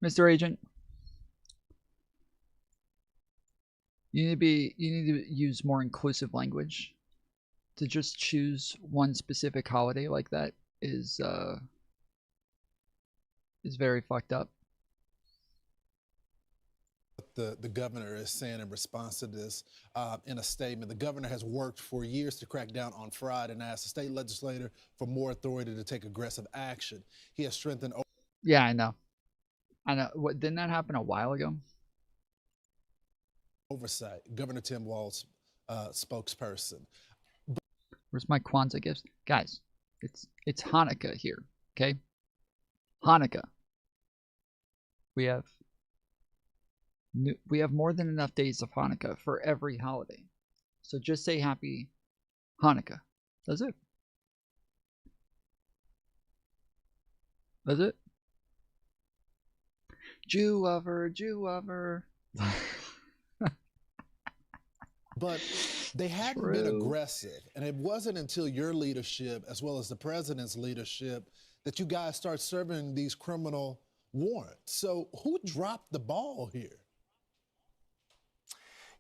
Mr. Agent. You need to use more inclusive language. To just choose one specific holiday like that is very fucked up. the governor is saying in response to this in a statement. The governor has worked for years to crack down on fraud and asked the state legislature for more authority to take aggressive action. He has strengthened. Yeah, I know. What, didn't that happen a while ago? Oversight. Governor Tim Walz, spokesperson. Where's my Kwanzaa gifts? Guys, it's Hanukkah here, okay? Hanukkah. We have more than enough days of Hanukkah for every holiday. So just say happy Hanukkah. That's it. That's it. Jew lover, Jew lover. But they hadn't been aggressive. And it wasn't until your leadership, as well as the president's leadership, that you guys start serving these criminal warrants. So who dropped the ball here?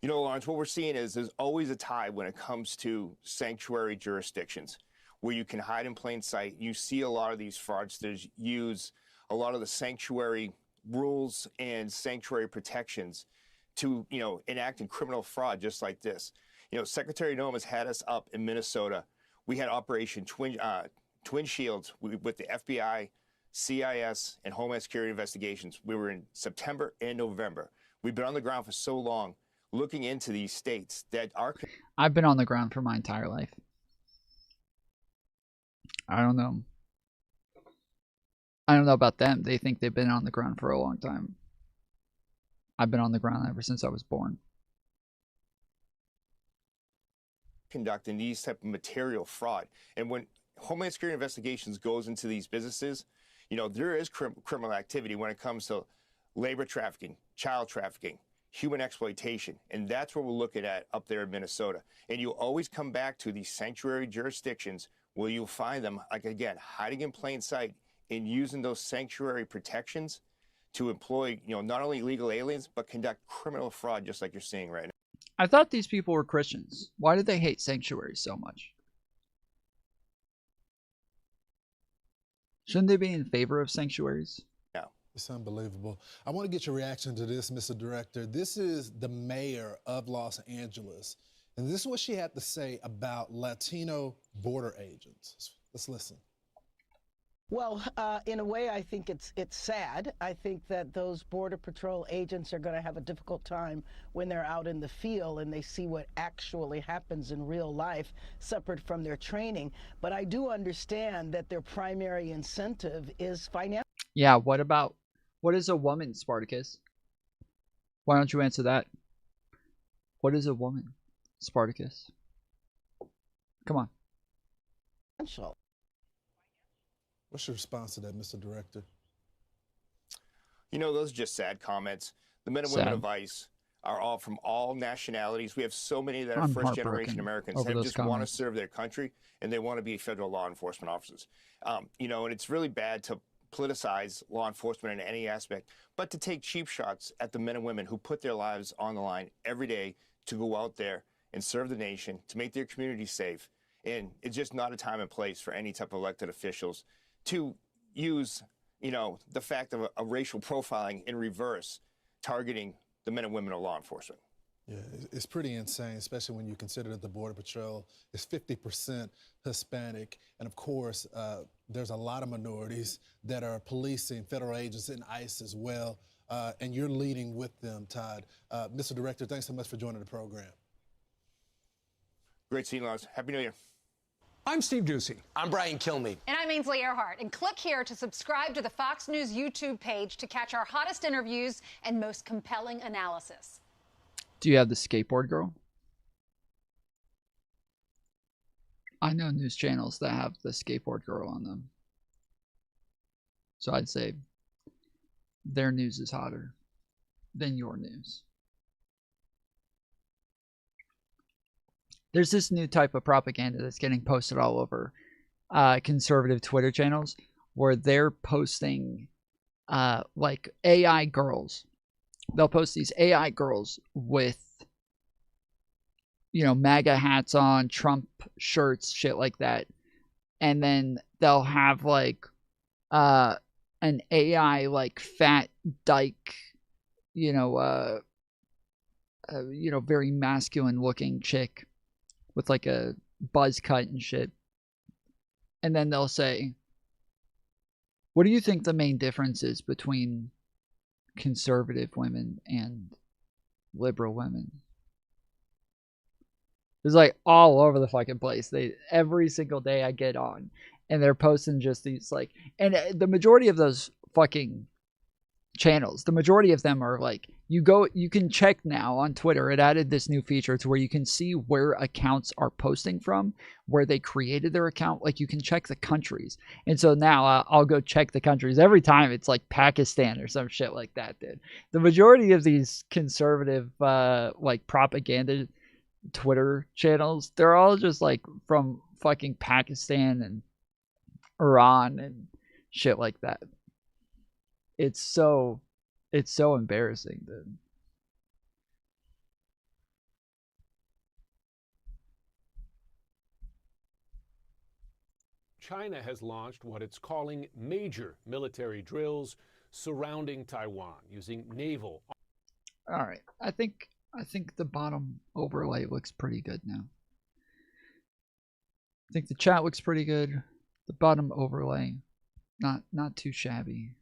You know, Lawrence, what we're seeing is there's always a tie when it comes to sanctuary jurisdictions where you can hide in plain sight. You see a lot of these fraudsters use a lot of the sanctuary rules and sanctuary protections to, you know, enacting criminal fraud just like this. You know, Secretary Noem has had us up in Minnesota. We had Operation Twin Shields with the FBI, CIS, and Homeland Security investigations. We were in September and November. We've been on the ground for so long looking into these states that are... I've been on the ground for my entire life. I don't know. I don't know about them. They think they've been on the ground for a long time. I've been on the ground ever since I was born. Conducting these type of material fraud. And when Homeland Security Investigations goes into these businesses, you know, there is criminal activity when it comes to labor trafficking, child trafficking, human exploitation. And that's what we're looking at up there in Minnesota. And you always come back to these sanctuary jurisdictions where you'll find them, like, again, hiding in plain sight and using those sanctuary protections to employ, you know, not only illegal aliens, but conduct criminal fraud just like you're seeing right now. I thought these people were Christians. Why did they hate sanctuaries so much? Shouldn't they be in favor of sanctuaries? No. It's unbelievable. I want to get your reaction to this, Mr. Director. This is the mayor of Los Angeles, and this is what she had to say about Latino border agents. Let's listen. Well, in a way, I think it's sad. I think that those Border Patrol agents are going to have a difficult time when they're out in the field and they see what actually happens in real life, separate from their training. But I do understand that their primary incentive is financial. Yeah, what is a woman, Spartacus? Why don't you answer that? What is a woman, Spartacus? Come on. Financial. What's your response to that, Mr. Director? You know, those are just sad comments. The men and women of ICE are all from all nationalities. We have so many that are first-generation Americans that just want to serve their country, and they want to be federal law enforcement officers. You know, and it's really bad to politicize law enforcement in any aspect, but to take cheap shots at the men and women who put their lives on the line every day to go out there and serve the nation, to make their community safe. And it's just not a time and place for any type of elected officials to use, you know, the fact of a racial profiling in reverse, targeting the men and women of law enforcement. Yeah, it's pretty insane, especially when you consider that the Border Patrol is 50% Hispanic. And of course, there's a lot of minorities that are policing federal agents and ICE as well. And you're leading with them, Todd. Mr. Director, thanks so much for joining the program. Great seeing you, Lars. Happy New Year. I'm Steve Ducey. I'm Brian Kilmeade. And I'm Ainsley Earhart. And click here to subscribe to the Fox News YouTube page to catch our hottest interviews and most compelling analysis. Do you have the skateboard girl? I know news channels that have the skateboard girl on them. So I'd say their news is hotter than your news. There's this new type of propaganda that's getting posted all over conservative Twitter channels where they're posting like AI girls. They'll post these AI girls with, you know, MAGA hats on, Trump shirts, shit like that. And then they'll have like an AI like fat dyke, you know, you know, very masculine looking chick with like a buzz cut and shit. And then they'll say, what do you think the main difference is between conservative women and liberal women? It's like all over the fucking place. Every single day I get on and they're posting just these like, and the majority of those fucking channels, the majority of them are like, you can check now on Twitter. It added this new feature to where you can see where accounts are posting from, where they created their account. Like you can check the countries. And so now I'll go check the countries. Every time it's like Pakistan or some shit like that, dude. The majority of these conservative like propaganda Twitter channels, they're all just like from fucking Pakistan and Iran and shit like that. It's so embarrassing, dude. China has launched what it's calling major military drills surrounding Taiwan using naval. All right. I think the bottom overlay looks pretty good now. I think the chat looks pretty good. The bottom overlay, not too shabby.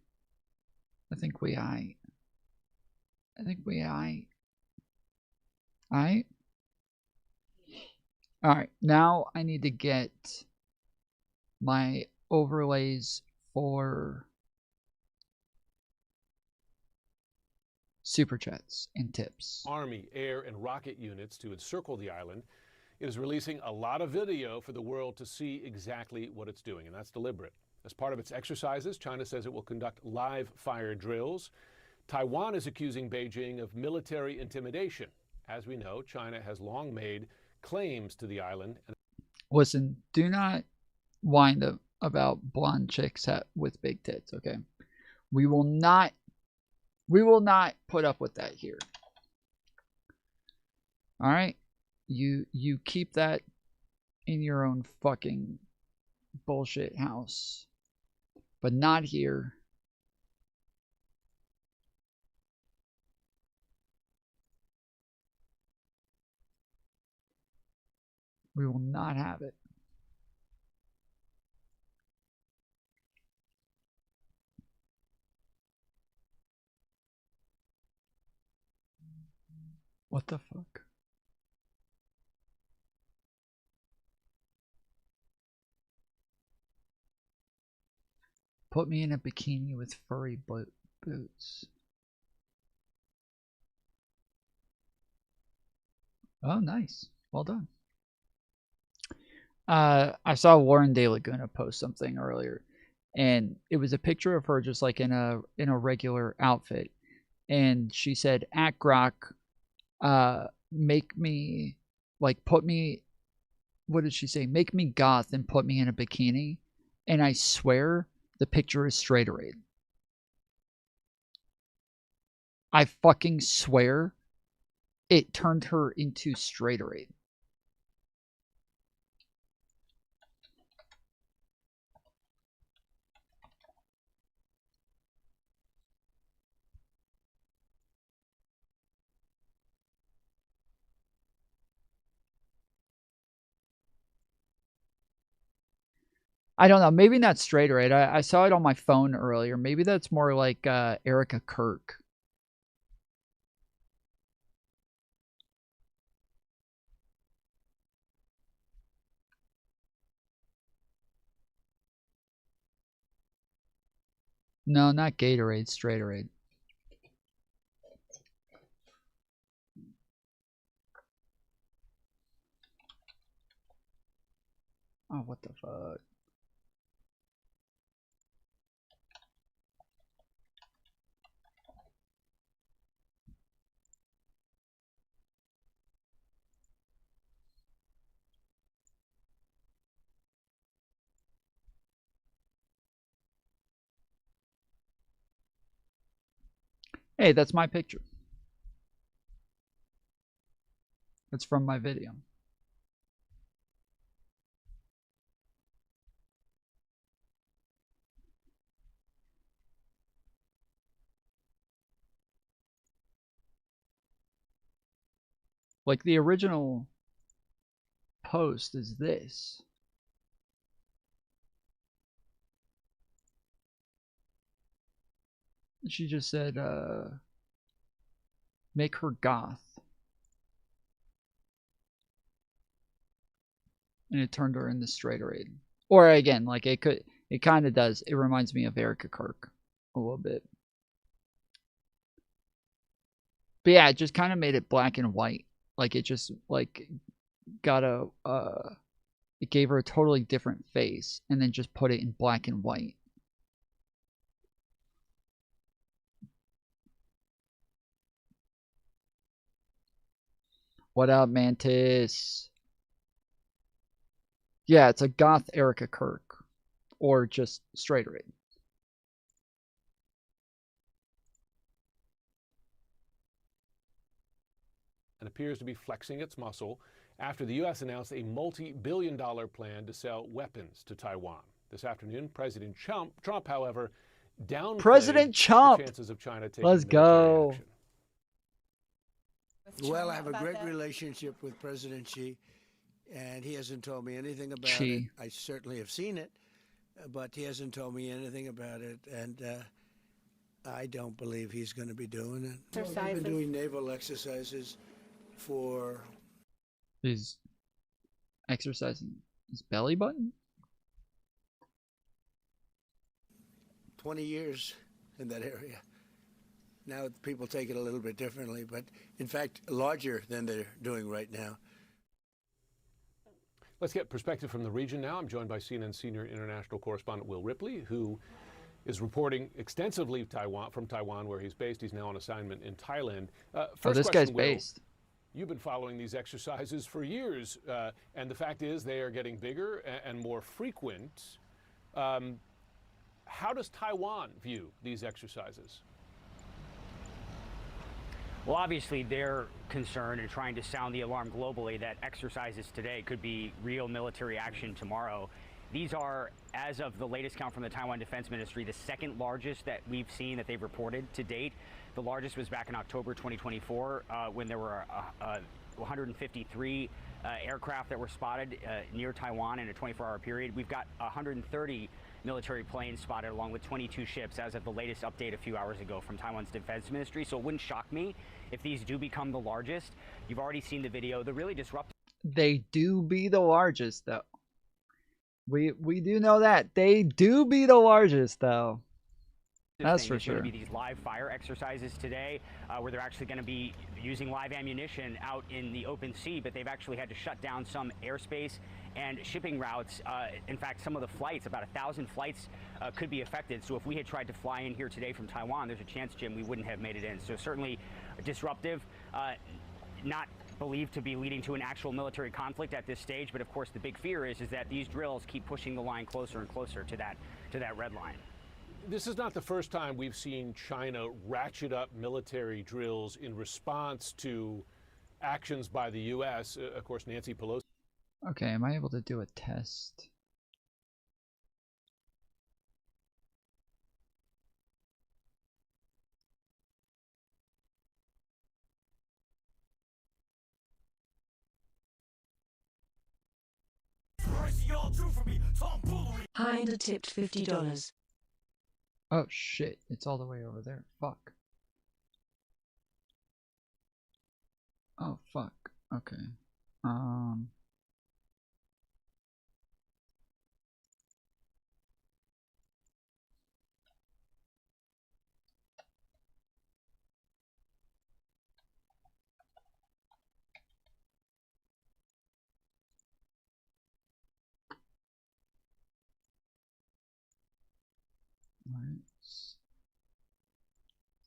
I think we aight. Alright. Alright, now I need to get my overlays for super chats and tips. Army, air, and rocket units to encircle the island. It is releasing a lot of video for the world to see exactly what it's doing, and that's deliberate. As part of its exercises, China says it will conduct live fire drills. Taiwan is accusing Beijing of military intimidation. As we know, China has long made claims to the island. Listen, do not whine about blonde chicks with big tits, okay? We will not put up with that here. All right? You keep that in your own fucking bullshit house. But not here. We will not have it. What the fuck? Put me in a bikini with furry boots. Oh, nice. Well done. I saw Lauren De Laguna post something earlier, and it was a picture of her just like in a regular outfit, and she said, "At Grok, make me like put me." What did she say? Make me goth and put me in a bikini, and I swear the picture is straighterade. I fucking swear it turned her into straighterade. I don't know. Maybe not straighterade. I saw it on my phone earlier. Maybe that's more like Erica Kirk. No, not Gatorade, straighterade. Oh, what the fuck? Hey, that's my picture. It's from my video. Like the original post is this. She just said, make her goth. And it turned her into straighterade. Or again, like it kind of does. It reminds me of Erica Kirk a little bit. But yeah, it just kind of made it black and white. Like it just like got it gave her a totally different face and then just put it in black and white. What up, Mantis? Yeah, it's a goth Erica Kirk. Or just straighterade. And appears to be flexing its muscle after the U.S. announced a multi-billion-dollar plan to sell weapons to Taiwan. This afternoon, President Trump however, downplayed the chances of China taking military action. Well, I have a great relationship with President Xi, and he hasn't told me anything about it. I certainly have seen it, but he hasn't told me anything about it, and I don't believe he's going to be doing it. We've been doing naval exercises for... He's exercising his belly button? 20 years in that area. Now people take it a little bit differently, but in fact, larger than they're doing right now. Let's get perspective from the region now. I'm joined by CNN senior international correspondent Will Ripley, who is reporting extensively from Taiwan, where he's based. He's now on assignment in Thailand. First this question, guy's Will, based. You've been following these exercises for years, and the fact is they are getting bigger and more frequent. How does Taiwan view these exercises? Well, obviously, they're concerned and trying to sound the alarm globally that exercises today could be real military action tomorrow. These are, as of the latest count from the Taiwan Defense Ministry, the second largest that we've seen that they've reported to date. The largest was back in October 2024 when there were 153 aircraft that were spotted near Taiwan in a 24-hour period. We've got 130 military planes spotted along with 22 ships as of the latest update a few hours ago from Taiwan's Defense Ministry. So it wouldn't shock me if these do become the largest. You've already seen the video. They're really disruptive. They do be the largest, though. We do know that. They do be the largest, though. That's for sure. There's going to be these live fire exercises today where they're actually going to be using live ammunition out in the open sea, but they've actually had to shut down some airspace and shipping routes. In fact, some of the flights, about 1,000 flights, could be affected. So if we had tried to fly in here today from Taiwan, there's a chance, Jim, we wouldn't have made it in. So certainly disruptive, not believed to be leading to an actual military conflict at this stage. But of course, the big fear is that these drills keep pushing the line closer and closer to that red line. This is not the first time we've seen China ratchet up military drills in response to actions by the U.S. Of course, Nancy Pelosi. Okay, am I able to do a test? Hinder tipped $50. Oh shit, it's all the way over there. Fuck. Oh fuck. Okay. Alright.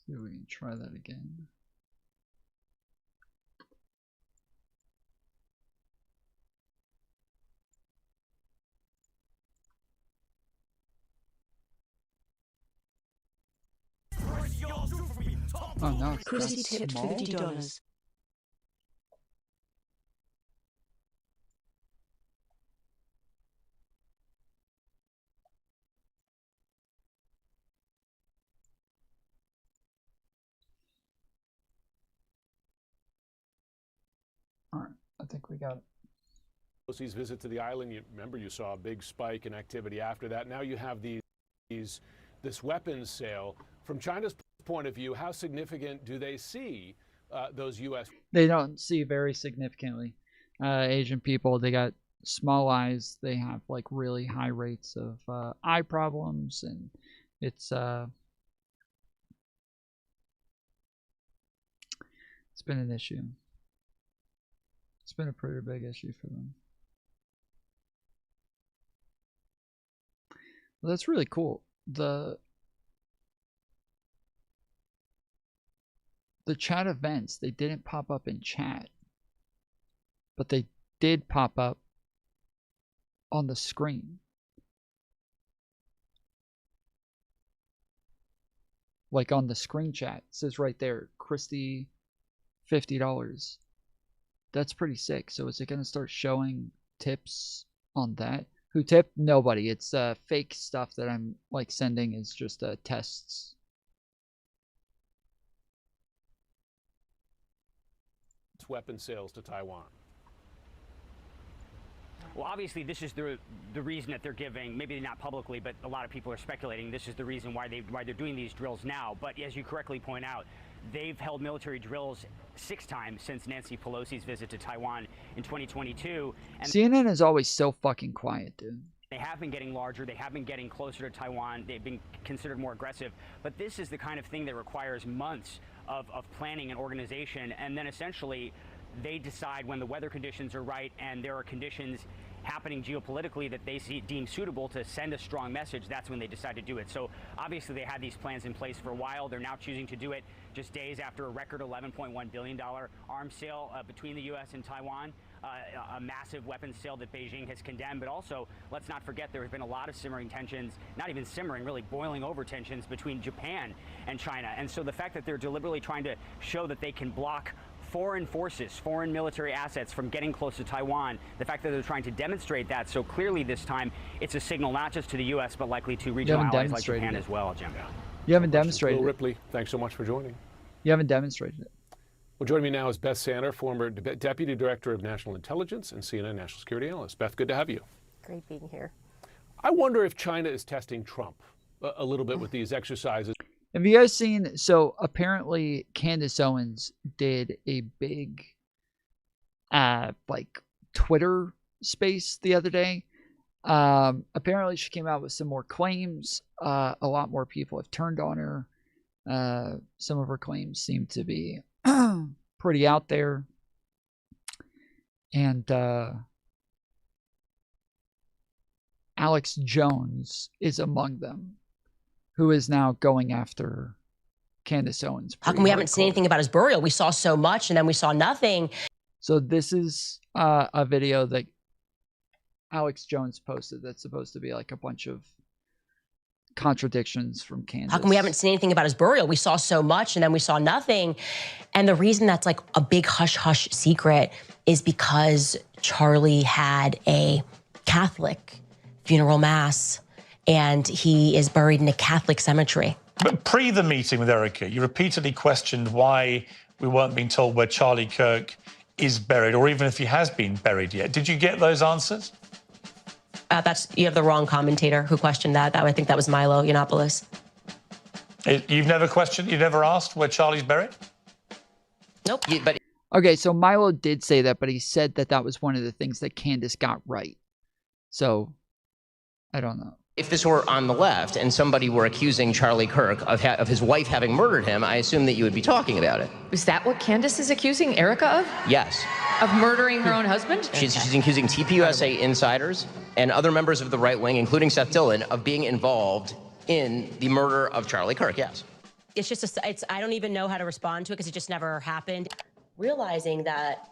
See if we can try that again. Oh no, it's Chrissy that tipped small? $50. I think we got it. Pelosi's visit to the island, you remember you saw a big spike in activity after that. Now you have this weapons sale. From China's point of view, how significant do they see those U.S.? They don't see very significantly. Asian people, they got small eyes. They have like really high rates of eye problems, and it's been an issue. It's been a pretty big issue for them. Well, that's really cool. The chat events, they didn't pop up in chat, but they did pop up on the screen. Like on the screen chat, it says right there, Christy, $50. That's pretty sick. So is it going to start showing tips on that? Who tipped? Nobody. It's fake stuff that I'm like sending is just tests. Weapon sales to Taiwan. Well, obviously, this is the reason that they're giving, maybe not publicly, but a lot of people are speculating this is the reason why they're doing these drills now. But as you correctly point out, they've held military drills 6 times since Nancy Pelosi's visit to Taiwan in 2022. And CNN is always so fucking quiet, dude. they have been getting larger. They have been getting closer to Taiwan. They've been considered more aggressive. But this is the kind of thing that requires months of planning and organization. And then essentially they decide when the weather conditions are right and there are conditions happening geopolitically that they deem suitable to send a strong message. That's when they decide to do it. So obviously they had these plans in place for a while. They're now choosing to do it just days after a record $11.1 billion arms sale between the U.S. and Taiwan. A massive weapons sale that Beijing has condemned. But also, let's not forget, there have been a lot of simmering tensions, not even simmering, really boiling over tensions between Japan and China. And so the fact that they're deliberately trying to show that they can block foreign forces, foreign military assets from getting close to Taiwan, the fact that they're trying to demonstrate that so clearly this time, it's a signal not just to the U.S., but likely to regional allies like Japan as well, Jim. You haven't demonstrated Will it. Ripley, thanks so much for joining. You haven't demonstrated it. Well, joining me now is Beth Sander, former Deputy Director of National Intelligence and CNN National Security Analyst. Beth, good to have you. Great being here. I wonder if China is testing Trump a little bit with these exercises. Have you guys seen, so apparently Candace Owens did a big like Twitter space the other day. Apparently she came out with some more claims. A lot more people have turned on her. Some of her claims seem to be pretty out there. And Alex Jones is among them, who is now going after Candace Owens. How come we haven't seen anything about his burial? We saw so much and then we saw nothing. So this is a video that Alex Jones posted that's supposed to be like a bunch of contradictions from Candace. How come we haven't seen anything about his burial? We saw so much and then we saw nothing. And the reason that's like a big hush-hush secret is because Charlie had a Catholic funeral mass and he is buried in a Catholic cemetery. But pre the meeting with Erica, you repeatedly questioned why we weren't being told where Charlie Kirk is buried, or even if he has been buried yet. Did you get those answers? You have the wrong commentator who questioned that. I think that was Milo Yiannopoulos. You've never questioned, you've never asked where Charlie's buried? Nope. Okay, so Milo did say that, but he said that that was one of the things that Candace got right. So, I don't know. If this were on the left and somebody were accusing Charlie Kirk of his wife having murdered him, I assume that you would be talking about it. Is that what Candace is accusing Erica of? Yes. Of murdering her own husband? She's accusing TPUSA insiders and other members of the right wing, including Seth Dillon, of being involved in the murder of Charlie Kirk, yes. It's just, I don't even know how to respond to it because it just never happened. Realizing that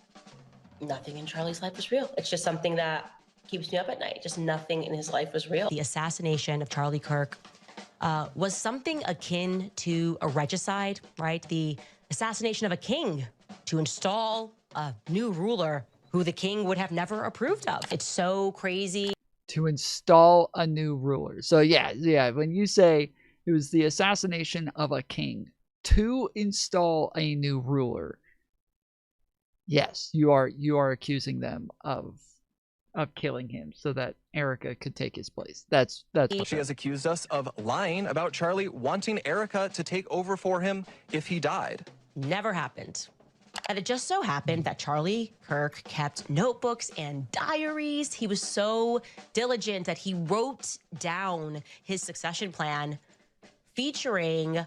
nothing in Charlie's life was real. It's just something that keeps me up at night. Just nothing in his life was real. The assassination of Charlie Kirk was something akin to a regicide, right? The assassination of a king to install a new ruler who the king would have never approved of. It's so crazy. To install a new ruler. So yeah, when you say it was the assassination of a king to install a new ruler, Yes, you are accusing them of killing him so that Erica could take his place. That's what She has accused us of lying about Charlie wanting Erica to take over for him if he died. Never happened. And it just so happened that Charlie Kirk kept notebooks and diaries. He was so diligent that he wrote down his succession plan featuring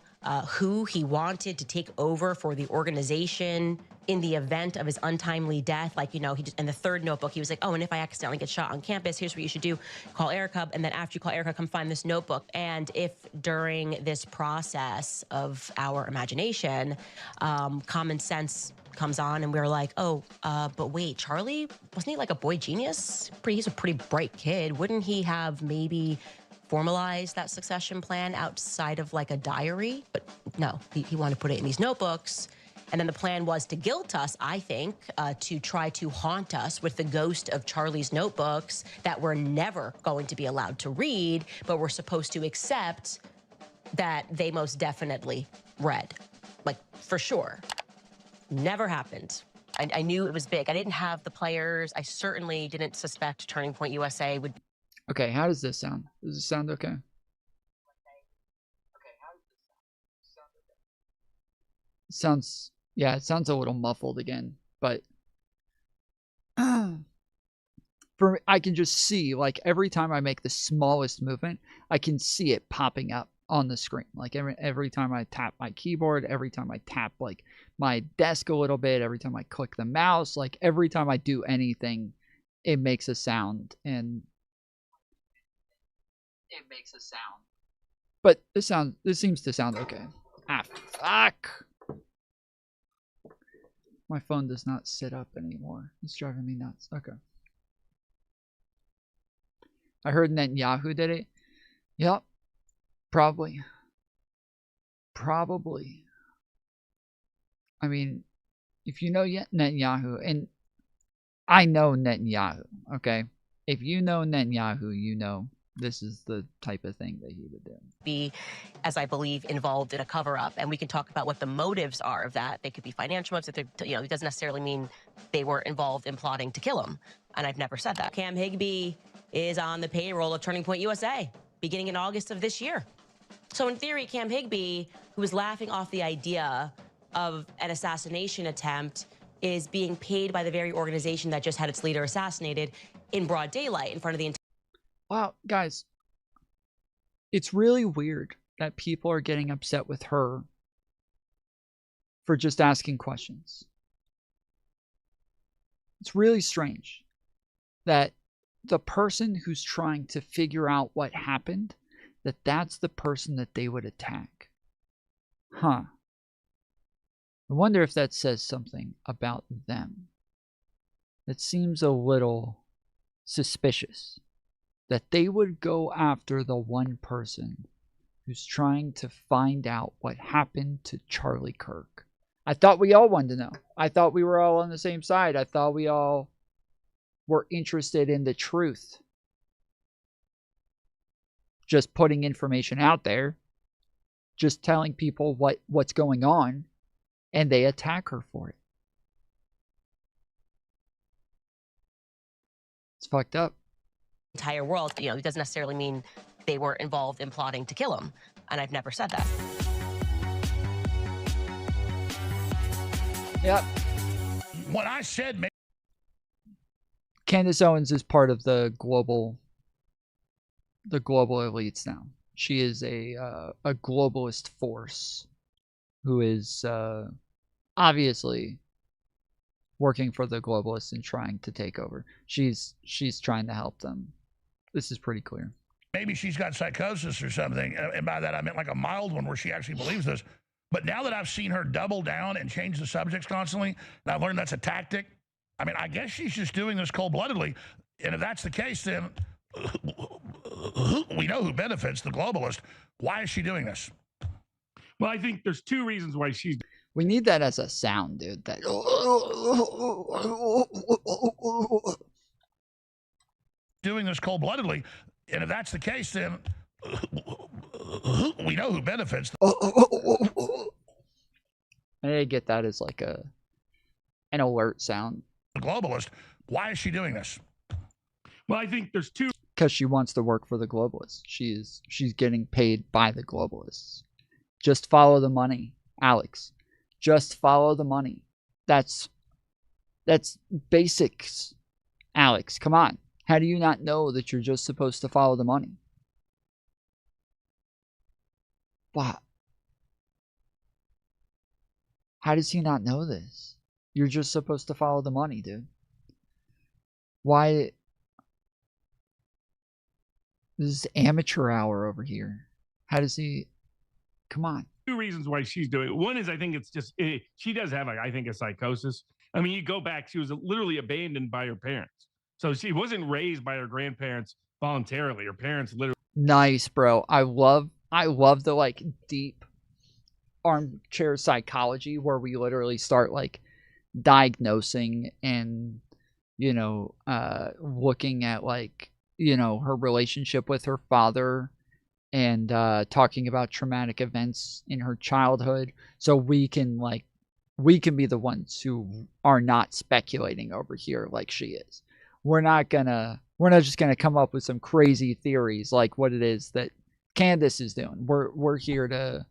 who he wanted to take over for the organization in the event of his untimely death. Like, you know, he just, in the third notebook, he was like, oh, and if I accidentally get shot on campus, here's what you should do. Call Erica, and then after you call Erica, come find this notebook. And if during this process of our imagination, common sense comes on and we're like, oh, but wait, Charlie, wasn't he like a boy genius? He's a pretty bright kid. Wouldn't he have maybe formalized that succession plan outside of like a diary? But no, he wanted to put it in these notebooks. And then the plan was to guilt us, I think, to try to haunt us with the ghost of Charlie's notebooks that we're never going to be allowed to read, but we're supposed to accept that they most definitely read. Like, for sure. Never happened. I knew it was big. I didn't have the players. I certainly didn't suspect Turning Point USA would. Okay, how does this sound? Does it sound okay? Sounds, yeah, it sounds a little muffled again, but for I can just see, like, every time I make the smallest movement, I can see it popping up on the screen. Like every time I tap my keyboard, every time I tap like my desk a little bit, every time I click the mouse, like every time I do anything, it makes a sound, and it makes a sound. But this seems to sound okay. Ah, fuck. My phone does not sit up anymore. It's driving me nuts. Okay. I heard Netanyahu did it. Yep. Probably. I mean, if you know Netanyahu, and I know Netanyahu, okay? If you know Netanyahu, you know this is the type of thing that he would do. Be, as I believe, involved in a cover-up, and we can talk about what the motives are of that. They could be financial motives. It doesn't necessarily mean they were involved in plotting to kill him, and I've never said that. Cam Higbee is on the payroll of Turning Point USA, beginning in August of this year. So in theory, Cam Higbee, who was laughing off the idea of an assassination attempt, is being paid by the very organization that just had its leader assassinated in broad daylight in front of the entire. Wow, guys, it's really weird that people are getting upset with her for just asking questions. It's really strange that the person who's trying to figure out what happened, that's the person that they would attack. Huh. I wonder if that says something about them. It seems a little suspicious that they would go after the one person who's trying to find out what happened to Charlie Kirk. I thought we all wanted to know. I thought we were all on the same side. I thought we all were interested in the truth. Just putting information out there, just telling people what's going on, and they attack her for it. It's fucked up. Entire world, it doesn't necessarily mean they were involved in plotting to kill him, and I've never said that. Yep. What I said. Candace Owens is part of the global elites now. She is a globalist force who is obviously working for the globalists and trying to take over. She's trying to help them. This is pretty clear. Maybe she's got psychosis or something, and by that I meant like a mild one where she actually believes this. But now that I've seen her double down and change the subjects constantly, and I've learned that's a tactic, I mean, I guess she's just doing this cold-bloodedly. And if that's the case, then we know who benefits, the globalist. Why is she doing this? Well, I think there's two reasons why she's... We need that as a sound, dude. That... Doing this cold-bloodedly. And if that's the case, then we know who benefits. I get that as like an alert sound. The globalist. Why is she doing this? Well, I think there's two. Because she wants to work for the globalists. She's getting paid by the globalists. Just follow the money, Alex. Just follow the money. That's basics, Alex. Come on. How do you not know that you're just supposed to follow the money? What? How does he not know this? You're just supposed to follow the money, dude. Why? This is amateur hour over here. How does he? Come on. Two reasons why she's doing it. One is I think it's just, she does have, I think, a psychosis. I mean, you go back, she was literally abandoned by her parents. So she wasn't raised by her grandparents voluntarily. Her parents literally. Nice, bro. I love the like deep armchair psychology where we literally start like diagnosing and, you know, looking at like, you know, her relationship with her father and talking about traumatic events in her childhood, so we can be the ones who are not speculating over here like she is. We're not just gonna come up with some crazy theories like what it is that Candace is doing. We're here to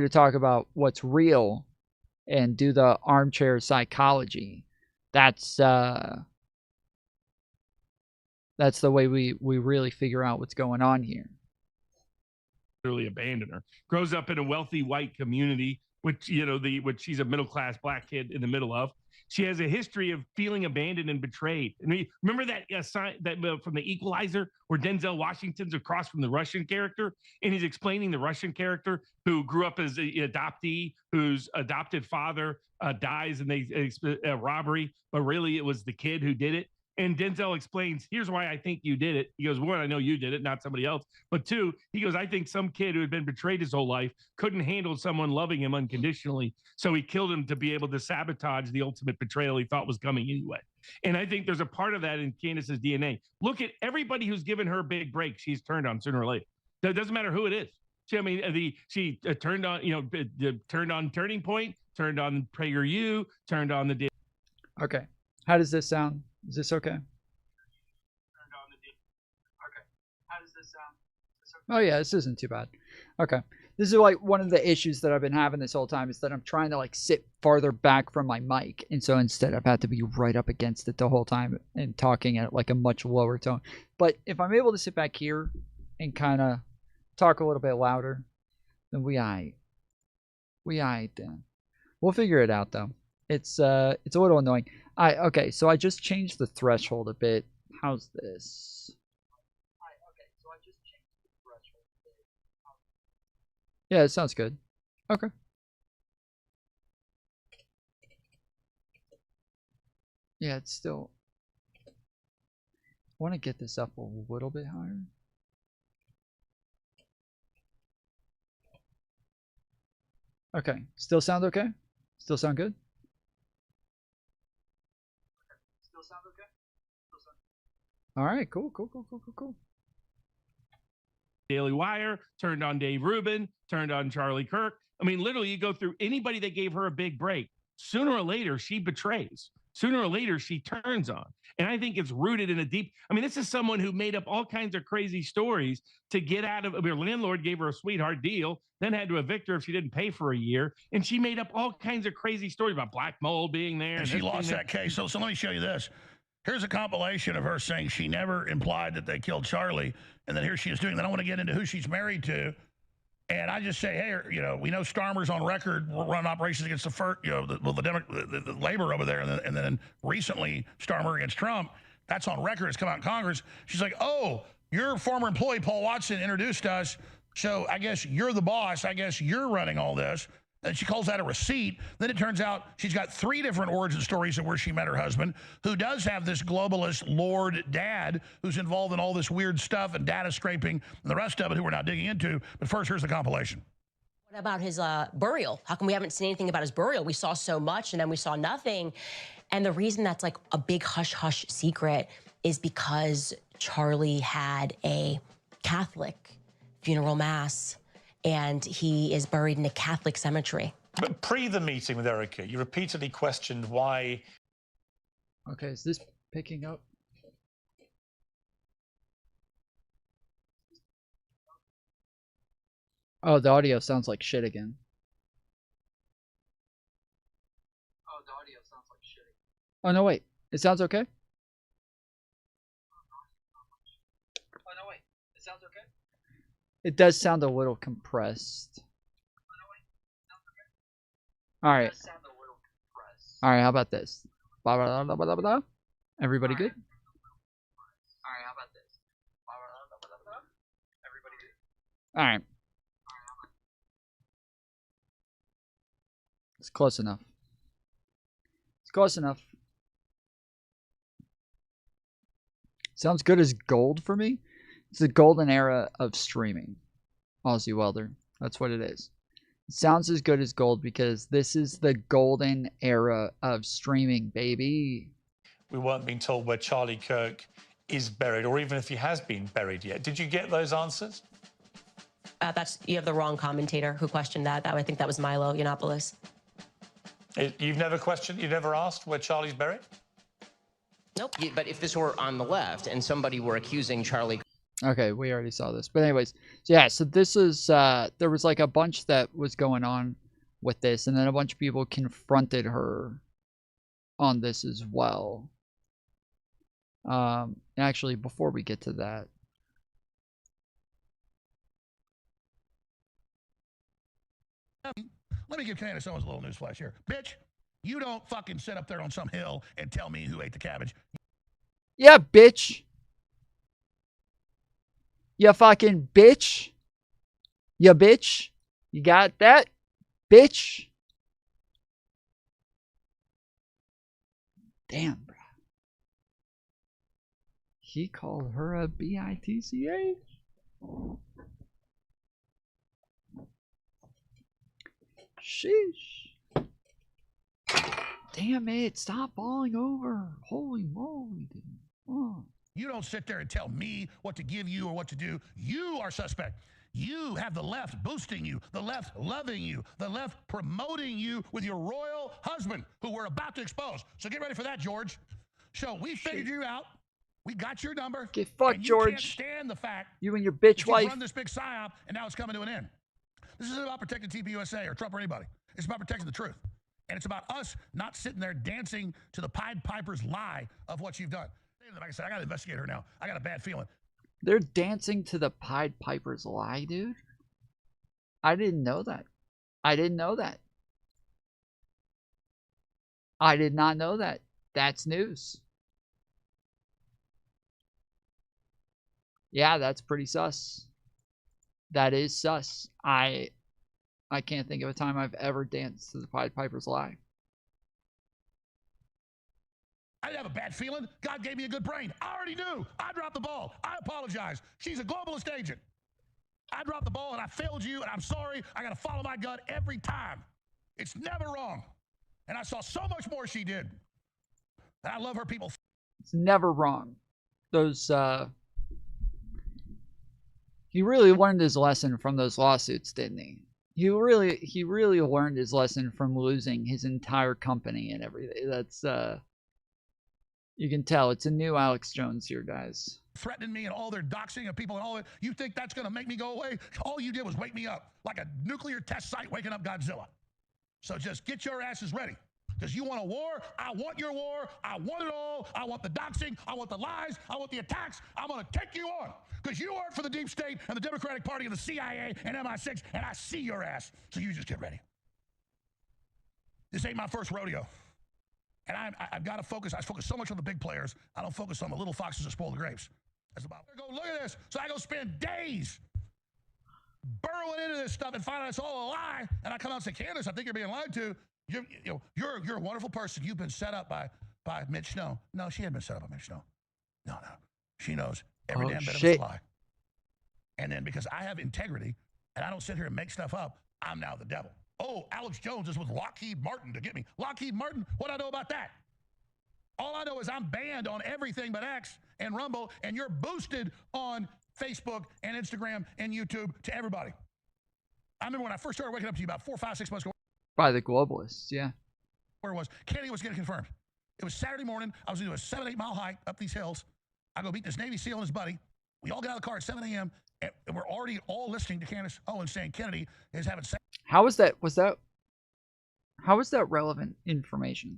talk about what's real and do the armchair psychology. That's the way we really figure out what's going on here. Literally abandoned her. Grows up in a wealthy white community, which, you know, which she's a middle-class black kid in the middle of. She has a history of feeling abandoned and betrayed. And remember that sign from The Equalizer where Denzel Washington's across from the Russian character, and he's explaining the Russian character who grew up as an adoptee, whose adopted father dies in a robbery, but really it was the kid who did it. And Denzel explains, here's why I think you did it. He goes, one, I know you did it, not somebody else. But two, he goes, I think some kid who had been betrayed his whole life couldn't handle someone loving him unconditionally. So he killed him to be able to sabotage the ultimate betrayal he thought was coming anyway. And I think there's a part of that in Candace's DNA. Look at everybody who's given her a big break. She's turned on sooner or later. It doesn't matter who it is. She turned on, you know, turned on Turning Point, turned on PragerU, turned on the. Okay. How does this sound? Is this okay? Oh yeah, this isn't too bad. Okay. This is like one of the issues that I've been having this whole time is that I'm trying to like sit farther back from my mic. And so instead I've had to be right up against it the whole time and talking at like a much lower tone. But if I'm able to sit back here and kind of talk a little bit louder, then we aight then. We'll figure it out though. It's a little annoying. Okay, so I just changed the threshold a bit. How's this? Yeah, it sounds good. Okay. Yeah, it's still. I want to get this up a little bit higher. Okay, still sound okay? Still sound good? All right, cool. Daily Wire, turned on Dave Rubin, turned on Charlie Kirk. I mean, literally, you go through anybody that gave her a big break. Sooner or later, she betrays. Sooner or later, she turns on. And I think it's rooted in a deep. I mean, this is someone who made up all kinds of crazy stories to get out of. Her landlord gave her a sweetheart deal, then had to evict her if she didn't pay for a year. And she made up all kinds of crazy stories about black mold being there. And she lost that case. So let me show you this. Here's a compilation of her saying she never implied that they killed Charlie. And then here she is doing that. I want to get into who she's married to. And I just say, hey, you know, we know Starmer's on record running operations against the labor over there. And then recently Starmer against Trump. That's on record. It's come out in Congress. She's like, oh, your former employee, Paul Watson, introduced us. So I guess you're the boss. I guess you're running all this. And she calls that a receipt. Then it turns out she's got 3 different origin stories of where she met her husband, who does have this globalist lord dad who's involved in all this weird stuff and data scraping and the rest of it, who we're not digging into. But first, here's the compilation. What about his burial? How come we haven't seen anything about his burial? We saw so much and then we saw nothing. And the reason that's like a big hush-hush secret is because Charlie had a Catholic funeral mass and he is buried in a Catholic cemetery. But pre the meeting with Erica, you repeatedly questioned why. Okay, is this picking up? Oh, the audio sounds like shit again. Oh, the audio sounds like shit again. Oh, no, wait. It sounds okay? Oh, no, wait. It sounds okay? It does sound a little compressed. Oh, no, wait. It sounds okay. All right. It does sound a little compressed. All right, how about this? Blah, blah, blah, blah, blah, blah. Everybody good? All right, how about this? Blah, blah, blah, blah, blah. Everybody good? All right. It's close enough. It's close enough. Sounds good as gold for me. It's the golden era of streaming. Aussie Welder. That's what it is. It sounds as good as gold because this is the golden era of streaming, baby. We weren't being told where Charlie Kirk is buried, or even if he has been buried yet. Did you get those answers? You have the wrong commentator who questioned that. I think that was Milo Yiannopoulos. You've never questioned, you've never asked where Charlie's buried? Nope. But if this were on the left and somebody were accusing Charlie... Okay, we already saw this. But anyways, so yeah, so this is, there was like a bunch that was going on with this, and then a bunch of people confronted her on this as well. Actually, before we get to that, let me give Candace Owens a little newsflash here. Bitch, you don't fucking sit up there on some hill and tell me who ate the cabbage. yeah, bitch. You fucking bitch. You bitch. You got that? Bitch. Damn, bro. He called her a bitch? Sheesh. Damn it. Stop falling over. Holy moly, dude. Oh. You don't sit there and tell me what to give you or what to do. You are suspect. You have the left boosting you, the left loving you, the left promoting you with your royal husband, who we're about to expose. So get ready for that, George. So we figured you out. We got your number. Get fucked, and you George. Can't stand the fact you and your bitch wife run this big psyop, and now it's coming to an end. This isn't about protecting TPUSA or Trump or anybody. It's about protecting the truth. And it's about us not sitting there dancing to the Pied Piper's lie of what you've done. Like I said, I got to investigate her now. I got a bad feeling. They're dancing to the Pied Piper's lie, dude. I didn't know that. I didn't know that. I did not know that. That's news. Yeah, that's pretty sus. That is sus. I can't think of a time I've ever danced to the Pied Piper's lie. I didn't have a bad feeling. God gave me a good brain. I already knew. I dropped the ball. I apologize. She's a globalist agent. I dropped the ball and I failed you, and I'm sorry. I got to follow my gut every time. It's never wrong. And I saw so much more she did. And I love her people. It's never wrong. Those, he really learned his lesson from those lawsuits, didn't he? He really learned his lesson from losing his entire company and everything. That's, you can tell it's a new Alex Jones here, guys. Threatening me and all their doxing of people and all that. You think that's going to make me go away? All you did was wake me up like a nuclear test site waking up Godzilla. So just get your asses ready. Because you want a war? I want your war. I want it all. I want the doxing. I want the lies. I want the attacks. I'm going to take you on. Because you work for the deep state and the Democratic Party and the CIA and MI6, and I see your ass. So you just get ready. This ain't my first rodeo. And I've got to focus. I focus so much on the big players. I don't focus on the little foxes that spoil the grapes. That's about it. Go look at this. So I go spend days burrowing into this stuff and find out it's all a lie. And I come out and say, Candace, I think you're being lied to. You're a wonderful person. You've been set up by Mitch Snow. No, she hadn't been set up by Mitch Snow. No. She knows every damn bit of it's a lie. And then because I have integrity and I don't sit here and make stuff up, I'm now the devil. Oh, Alex Jones is with Lockheed Martin to get me. Lockheed Martin? What do I know about that? All I know is I'm banned on everything but X and Rumble, and you're boosted on Facebook and Instagram and YouTube to everybody. I remember when I first started waking up to you about 4, 5, 6 months ago. By the globalists, yeah. Where it was, Kennedy was getting confirmed. It was Saturday morning. I was going to do a 7-8 mile hike up these hills. I go meet this Navy SEAL and his buddy. We all get out of the car at 7 a.m. and we're already all listening to Candace Owens saying Kennedy is having sex. How was that? How is that relevant information?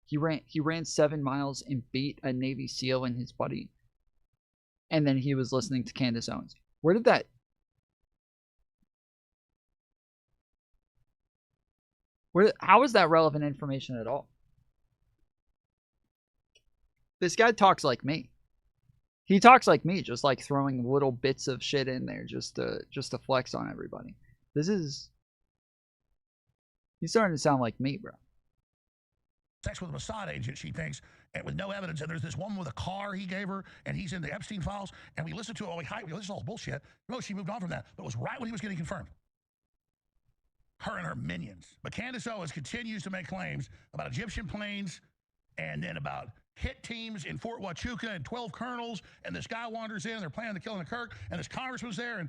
He ran 7 miles and beat a Navy SEAL and his buddy, and then he was listening to Candace Owens. Where did that? How is that relevant information at all? This guy talks like me. He talks like me, just like throwing little bits of shit in there just to flex on everybody. He's starting to sound like me, bro. Sex with a Mossad agent, she thinks, and with no evidence. And there's this woman with a car he gave her, and he's in the Epstein files. And we listened to it while we hiked. We go, this is all bullshit. No, she moved on from that. But it was right when he was getting confirmed. Her and her minions. But Candace Owens continues to make claims about Egyptian planes and then about hit teams in Fort Huachuca and 12 colonels. And this guy wanders in. They're planning the killing of Kirk. And this congressman's there. And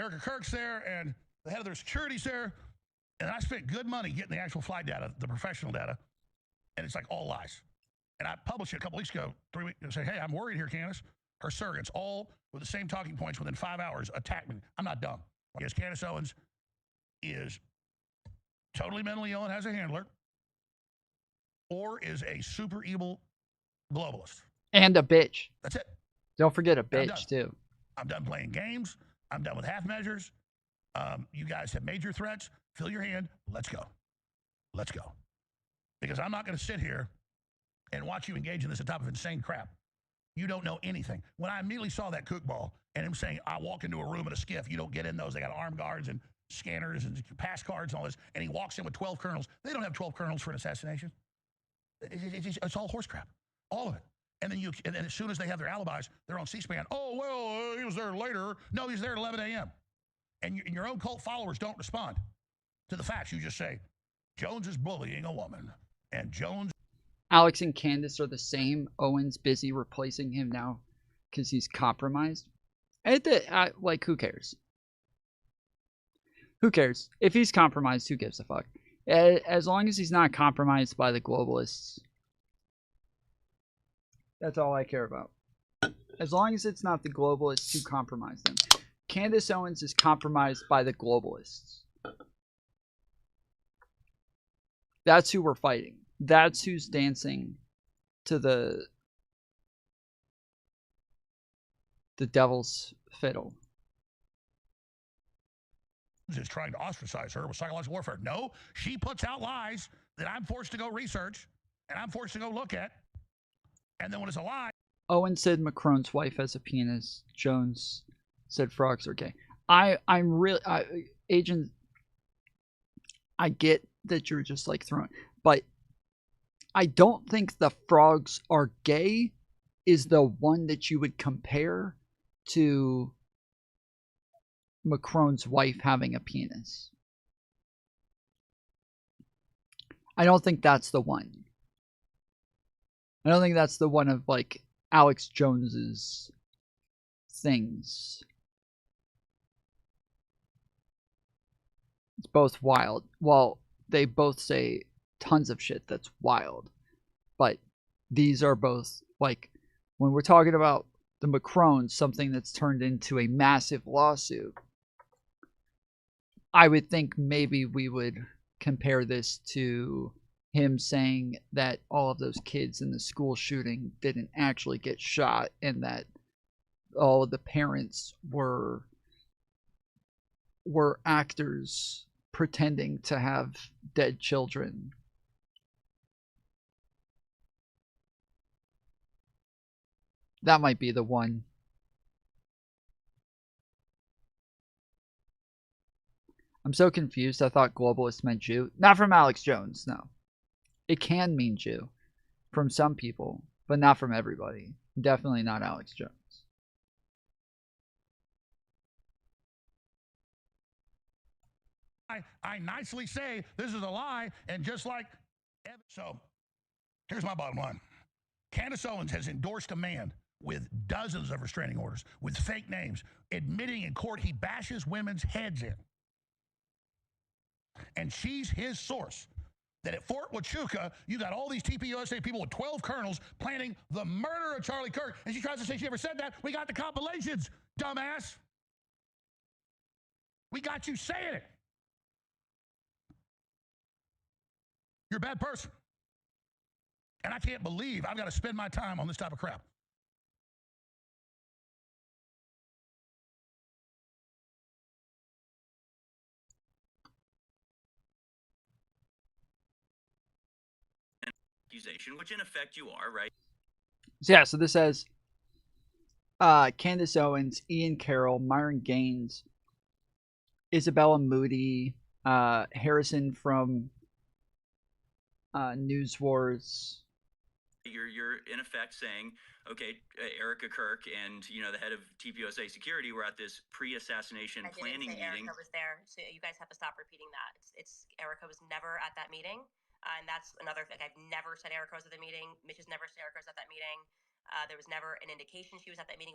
Erica Kirk's there. And the head of their security's there. And I spent good money getting the actual flight data, the professional data. And it's like all lies. And I published it a couple weeks ago, 3 weeks, and say, hey, I'm worried here, Candace. Her surrogates, all with the same talking points within 5 hours, attacked me. I'm not dumb. Because Candace Owens is totally mentally ill and has a handler, or is a super evil globalist. And a bitch. That's it. Don't forget a bitch, too. I'm done playing games. I'm done with half measures. You guys have major threats. Fill your hand. Let's go. Let's go. Because I'm not going to sit here and watch you engage in this type of insane crap. You don't know anything. When I immediately saw that kook ball and him saying, I walk into a room in a skiff, you don't get in those. They got armed guards and scanners and pass cards and all this. And he walks in with 12 colonels. They don't have 12 colonels for an assassination. It's all horse crap. All of it. And then as soon as they have their alibis, they're on C-SPAN. Oh, well, he was there later. No, he's there at 11 a.m. And your own cult followers don't respond to the facts. You just say, Jones is bullying a woman. And Jones... Alex and Candace are the same. Owen's busy replacing him now because he's compromised. Like, who cares? Who cares? If he's compromised, who gives a fuck? As long as he's not compromised by the globalists. That's all I care about. As long as it's not the globalists who compromise them. Candace Owens is compromised by the globalists. That's who we're fighting. That's who's dancing to the devil's fiddle. Is trying to ostracize her with psychological warfare. No, she puts out lies that I'm forced to go research and I'm forced to go look at. And then when it's a lie... Owen said Macron's wife has a penis. Jones said frogs are gay. Agent, I get that you're just like throwing, but I don't think the frogs are gay is the one that you would compare to Macron's wife having a penis. I don't think that's the one. I don't think that's the one of like Alex Jones's things. It's both wild. Well, they both say tons of shit that's wild. But these are both, like, when we're talking about the Macrons, something that's turned into a massive lawsuit, I would think maybe we would compare this to him saying that all of those kids in the school shooting didn't actually get shot and that all of the parents were actors pretending to have dead children. That might be the one. I'm so confused. I thought globalist meant Jew. Not from Alex Jones, no. It can mean Jew from some people, but not from everybody. Definitely not Alex Jones. I nicely say this is a lie, and just like... So, here's my bottom line. Candace Owens has endorsed a man with dozens of restraining orders, with fake names, admitting in court he bashes women's heads in. And she's his source. That at Fort Huachuca, you got all these TPUSA people with 12 colonels planning the murder of Charlie Kirk. And she tries to say she never said that. We got the compilations, dumbass. We got you saying it. You're a bad person. And I can't believe I've got to spend my time on this type of crap. Accusation, which in effect you are, right? So yeah, so this says Candace Owens, Ian Carroll, Myron Gaines, Isabella Moody, Harrison from News Wars. You're in effect saying, okay, Erica Kirk and the head of TPUSA security were at this pre-assassination planning meeting. Erica was there, so you guys have to stop repeating that. It's Erica was never at that meeting, and that's another thing. I've never said Erica was at the meeting. Mitch has never said Erica was at that meeting. There was never an indication she was at that meeting.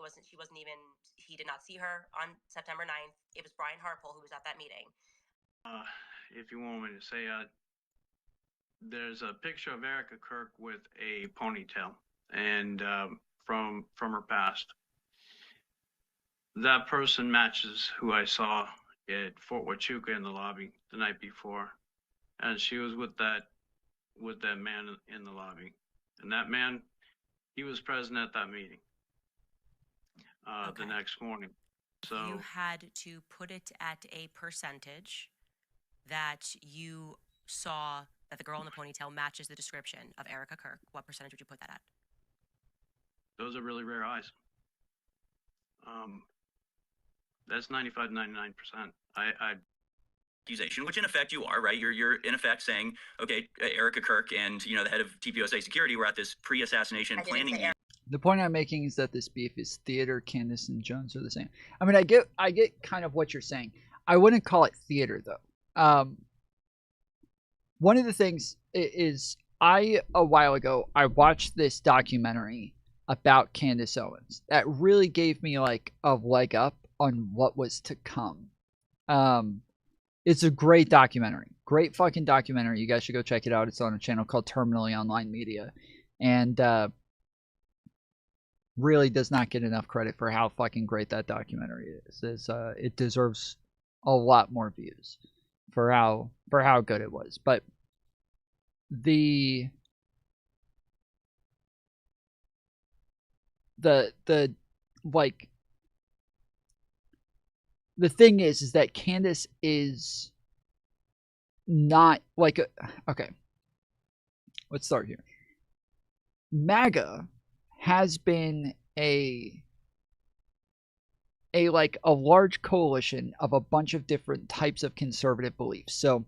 He did not see her on September 9th. It was Brian Harpole who was at that meeting. If you want me to say, there's a picture of Erica Kirk with a ponytail, and from her past. That person matches who I saw at Fort Huachuca in the lobby the night before, and she was with that man in the lobby, and that man, he was present at that meeting the next morning. So you had to put it at a percentage that you saw that the girl in the ponytail matches the description of Erica Kirk. What percentage would you put that at? those are really rare eyes. That's 95, 99%. Accusation, which in effect you are, right? You're in effect saying, okay, Erica Kirk and the head of TPUSA security were at this pre-assassination planning meeting. The point I'm making is that this beef is theater. Candace and Jones are the same. I mean, I get kind of what you're saying. I wouldn't call it theater though. One of the things is a while ago I watched this documentary about Candace Owens that really gave me like a leg up on what was to come. It's a great documentary. Great fucking documentary. You guys should go check it out. It's on a channel called Terminally Online Media. And really does not get enough credit for how fucking great that documentary is. It deserves a lot more views for how good it was. But the thing is that Candace is not like okay. Let's start here. MAGA has been a large coalition of a bunch of different types of conservative beliefs. So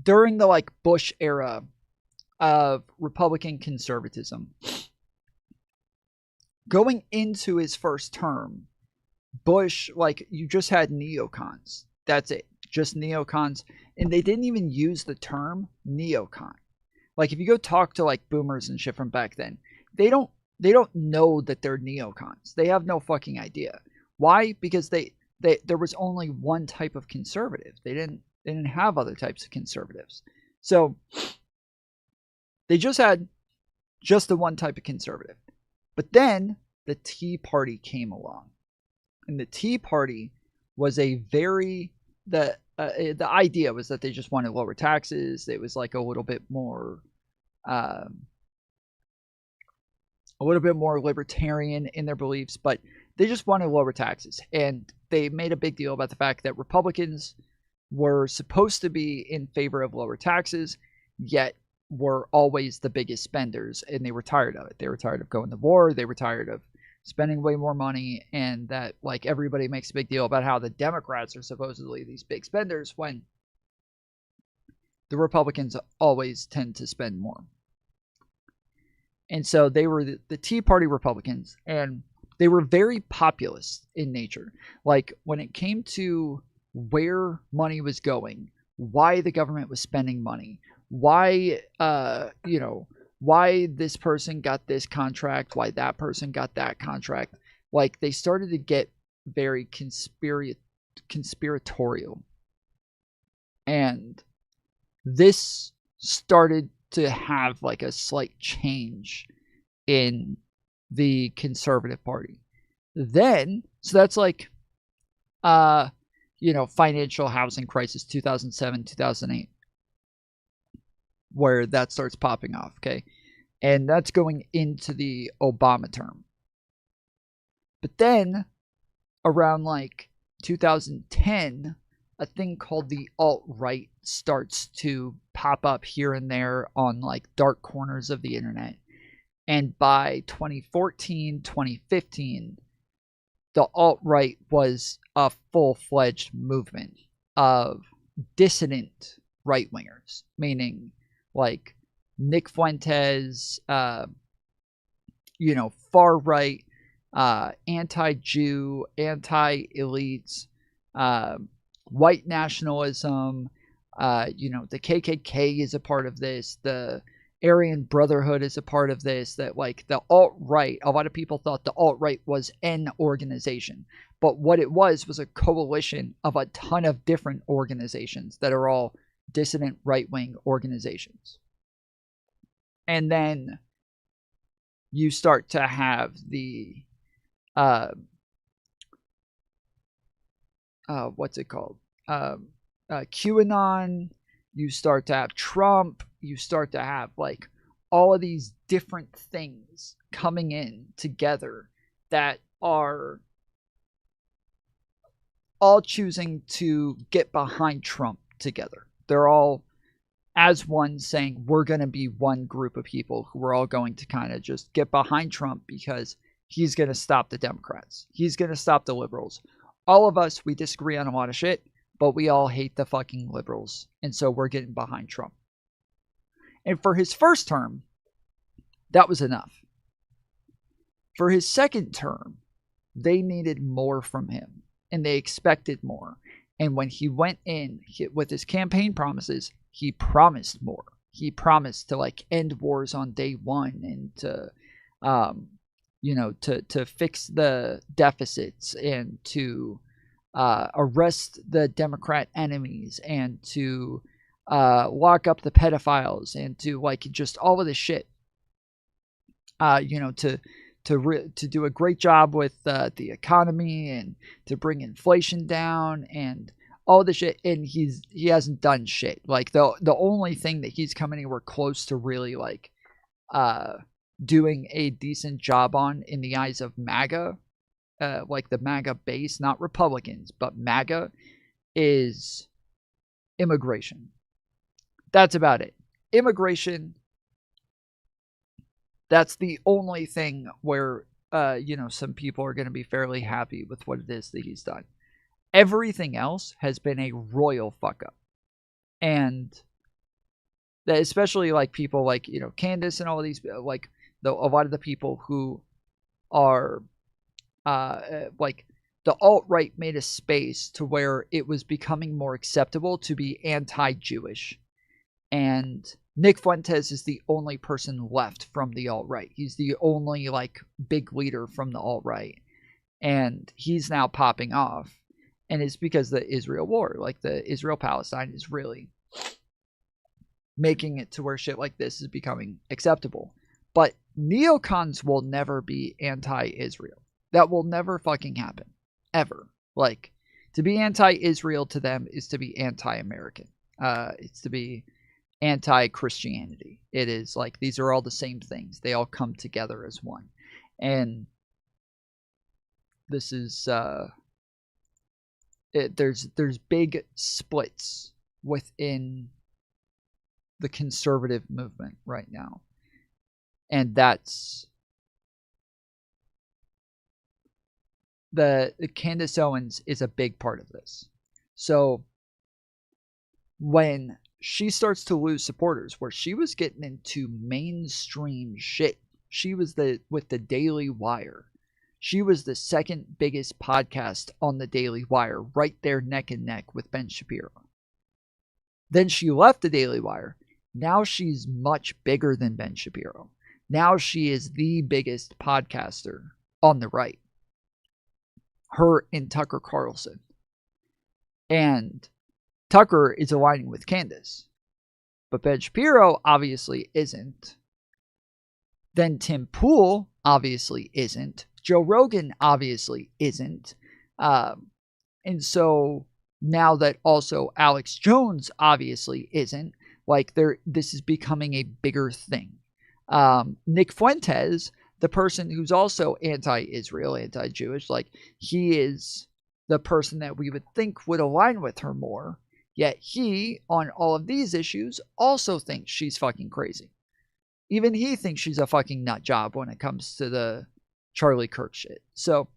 during the Bush era of Republican conservatism, going into his first term, Bush, you just had neocons. That's it. Just neocons. And they didn't even use the term neocon. If you go talk to boomers and shit from back then, they don't know that they're neocons. They have no fucking idea. Why? Because there was only one type of conservative. They didn't have other types of conservatives. So they just had the one type of conservative. But then the Tea Party came along. And the Tea Party was the idea was that they just wanted lower taxes. It was a little bit more libertarian in their beliefs, but they just wanted lower taxes. And they made a big deal about the fact that Republicans were supposed to be in favor of lower taxes, yet were always the biggest spenders, and they were tired of it. They were tired of going to war. They were tired of spending way more money, and that everybody makes a big deal about how the Democrats are supposedly these big spenders when the Republicans always tend to spend more. And so they were the Tea Party Republicans, and they were very populist in nature. When it came to where money was going, why the government was spending money, why why this person got this contract, why that person got that contract. They started to get very conspiratorial. And this started to have like a slight change in the Conservative Party. Then, so that's like, financial housing crisis, 2007, 2008, where that starts popping off, okay? And that's going into the Obama term. But then, around like 2010, a thing called the alt-right starts to pop up here and there on like dark corners of the internet. And by 2014, 2015, the alt-right was a full-fledged movement of dissident right-wingers, meaning like Nick Fuentes, far-right, anti-Jew, anti-elites, white nationalism, the KKK is a part of this, the Aryan Brotherhood is a part of this, that like the alt-right, a lot of people thought the alt-right was an organization, but what it was a coalition of a ton of different organizations that are all dissident right-wing organizations. And then you start to have the what's it called? QAnon. You start to have Trump. You start to have like all of these different things coming in together that are all choosing to get behind Trump together. They're all as one saying, we're going to be one group of people who are all going to kind of just get behind Trump because he's going to stop the Democrats. He's going to stop the liberals. All of us, we disagree on a lot of shit, but we all hate the fucking liberals. And so we're getting behind Trump. And for his first term, that was enough. For his second term, they needed more from him. And they expected more. And when he went in with his campaign promises, he promised more. He promised to like end wars on day one and to, to fix the deficits and to arrest the Democrat enemies and to lock up the pedophiles and to like just all of this shit. To do a great job with the economy and to bring inflation down and all this shit, and he hasn't done shit. Like the only thing that he's come anywhere close to really like doing a decent job on in the eyes of MAGA, like the MAGA base, not Republicans, but MAGA, is immigration. That's about it. Immigration. That's the only thing where, some people are going to be fairly happy with what it is that he's done. Everything else has been a royal fuck up. And that especially like people like, Candace and all of these, like a lot of the people who are like the alt-right made a space to where it was becoming more acceptable to be anti-Jewish. And Nick Fuentes is the only person left from the alt-right. He's the only like big leader from the alt-right. And he's now popping off. And it's because the Israel war, like the Israel-Palestine, is really making it to where shit like this is becoming acceptable. But neocons will never be anti-Israel. That will never fucking happen. Ever. Like, to be anti-Israel to them is to be anti-American. It's to be anti-Christianity. It is like, these are all the same things. They all come together as one. And this is, there's big splits within the conservative movement right now. And that's the Candace Owens is a big part of this. So when she starts to lose supporters, where she was getting into mainstream shit, she was with the Daily Wire. She was the second biggest podcast on the Daily Wire, right there neck and neck with Ben Shapiro. Then she left the Daily Wire. Now she's much bigger than Ben Shapiro. Now she is the biggest podcaster on the right. Her and Tucker Carlson. And Tucker is aligning with Candace. But Ben Shapiro obviously isn't. Then Tim Pool obviously isn't. Joe Rogan obviously isn't. And so now that also Alex Jones obviously isn't, like this is becoming a bigger thing. Nick Fuentes, the person who's also anti-Israel, anti-Jewish, like he is the person that we would think would align with her more. Yet he, on all of these issues, also thinks she's fucking crazy. Even he thinks she's a fucking nut job when it comes to the Charlie Kirk shit. So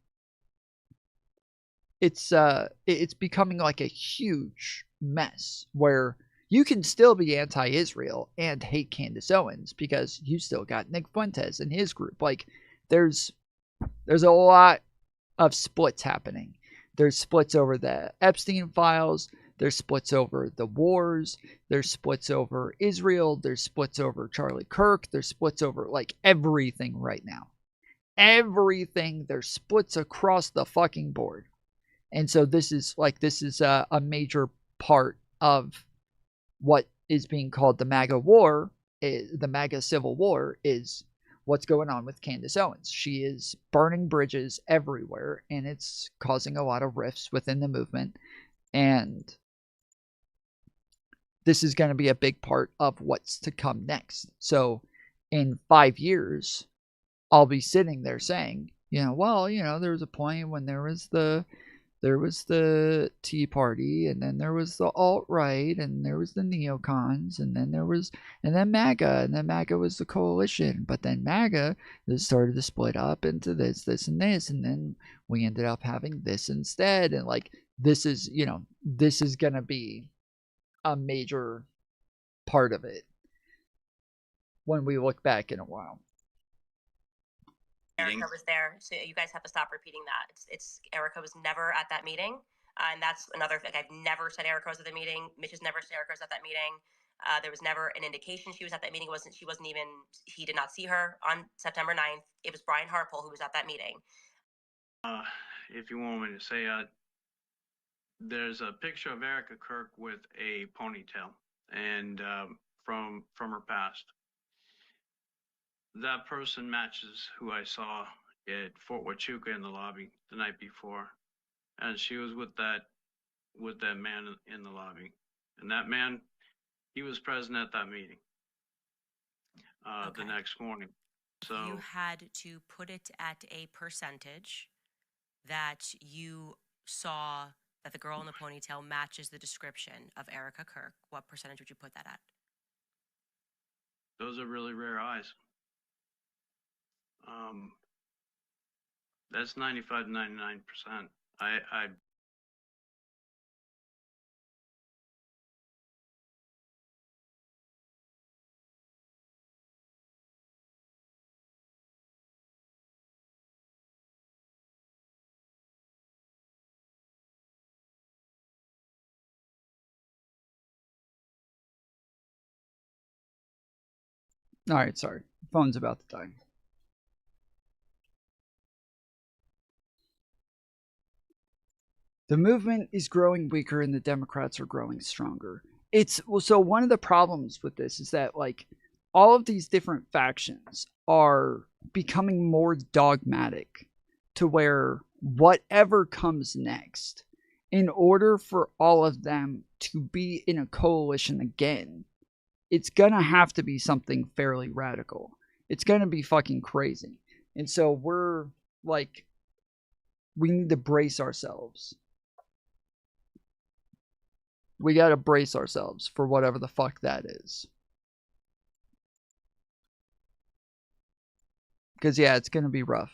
it's becoming like a huge mess where you can still be anti-Israel and hate Candace Owens because you still got Nick Fuentes and his group. Like there's a lot of splits happening. There's splits over the Epstein files. There's splits over the wars. There's splits over Israel. There's splits over Charlie Kirk. There's splits over like everything right now. Everything. There's splits across the fucking board. And so this is a major part of what is being called the MAGA war, the MAGA civil war, is what's going on with Candace Owens. She is burning bridges everywhere, and it's causing a lot of rifts within the movement. And this is going to be a big part of what's to come next. So in 5 years, I'll be sitting there saying, there was a point when there was the Tea Party, and then there was the alt-right, and there was the neocons, and then MAGA, and then MAGA was the coalition, but then MAGA started to split up into this, and this, and then we ended up having this instead, and like, this is going to be a major part of it when we look back in a while. Erica was there, so you guys have to stop repeating that. It's Erica was never at that meeting, and that's another thing. I've never said Erica was at the meeting. Mitch has never said Erica was at that meeting. There was never an indication she was at that meeting. He did not see her on September 9th. It was Brian Harpole who was at that meeting. If you want me to say, there's a picture of Erica Kirk with a ponytail, and from her past. That person matches who I saw at Fort Huachuca in the lobby the night before, and she was with that man in the lobby, and that man, he was present at that meeting the next morning. So you had to put it at a percentage that you saw that the girl in the ponytail matches the description of Erica Kirk. What percentage would you put that at? those are really rare eyes. That's 95 to 99%. I All right, sorry. Phone's about to die. The movement is growing weaker and the Democrats are growing stronger. So one of the problems with this is that like all of these different factions are becoming more dogmatic to where whatever comes next, in order for all of them to be in a coalition again, it's gonna have to be something fairly radical. It's gonna be fucking crazy. And so we're like, we need to brace ourselves. We gotta brace ourselves for whatever the fuck that is. Because yeah, it's gonna be rough.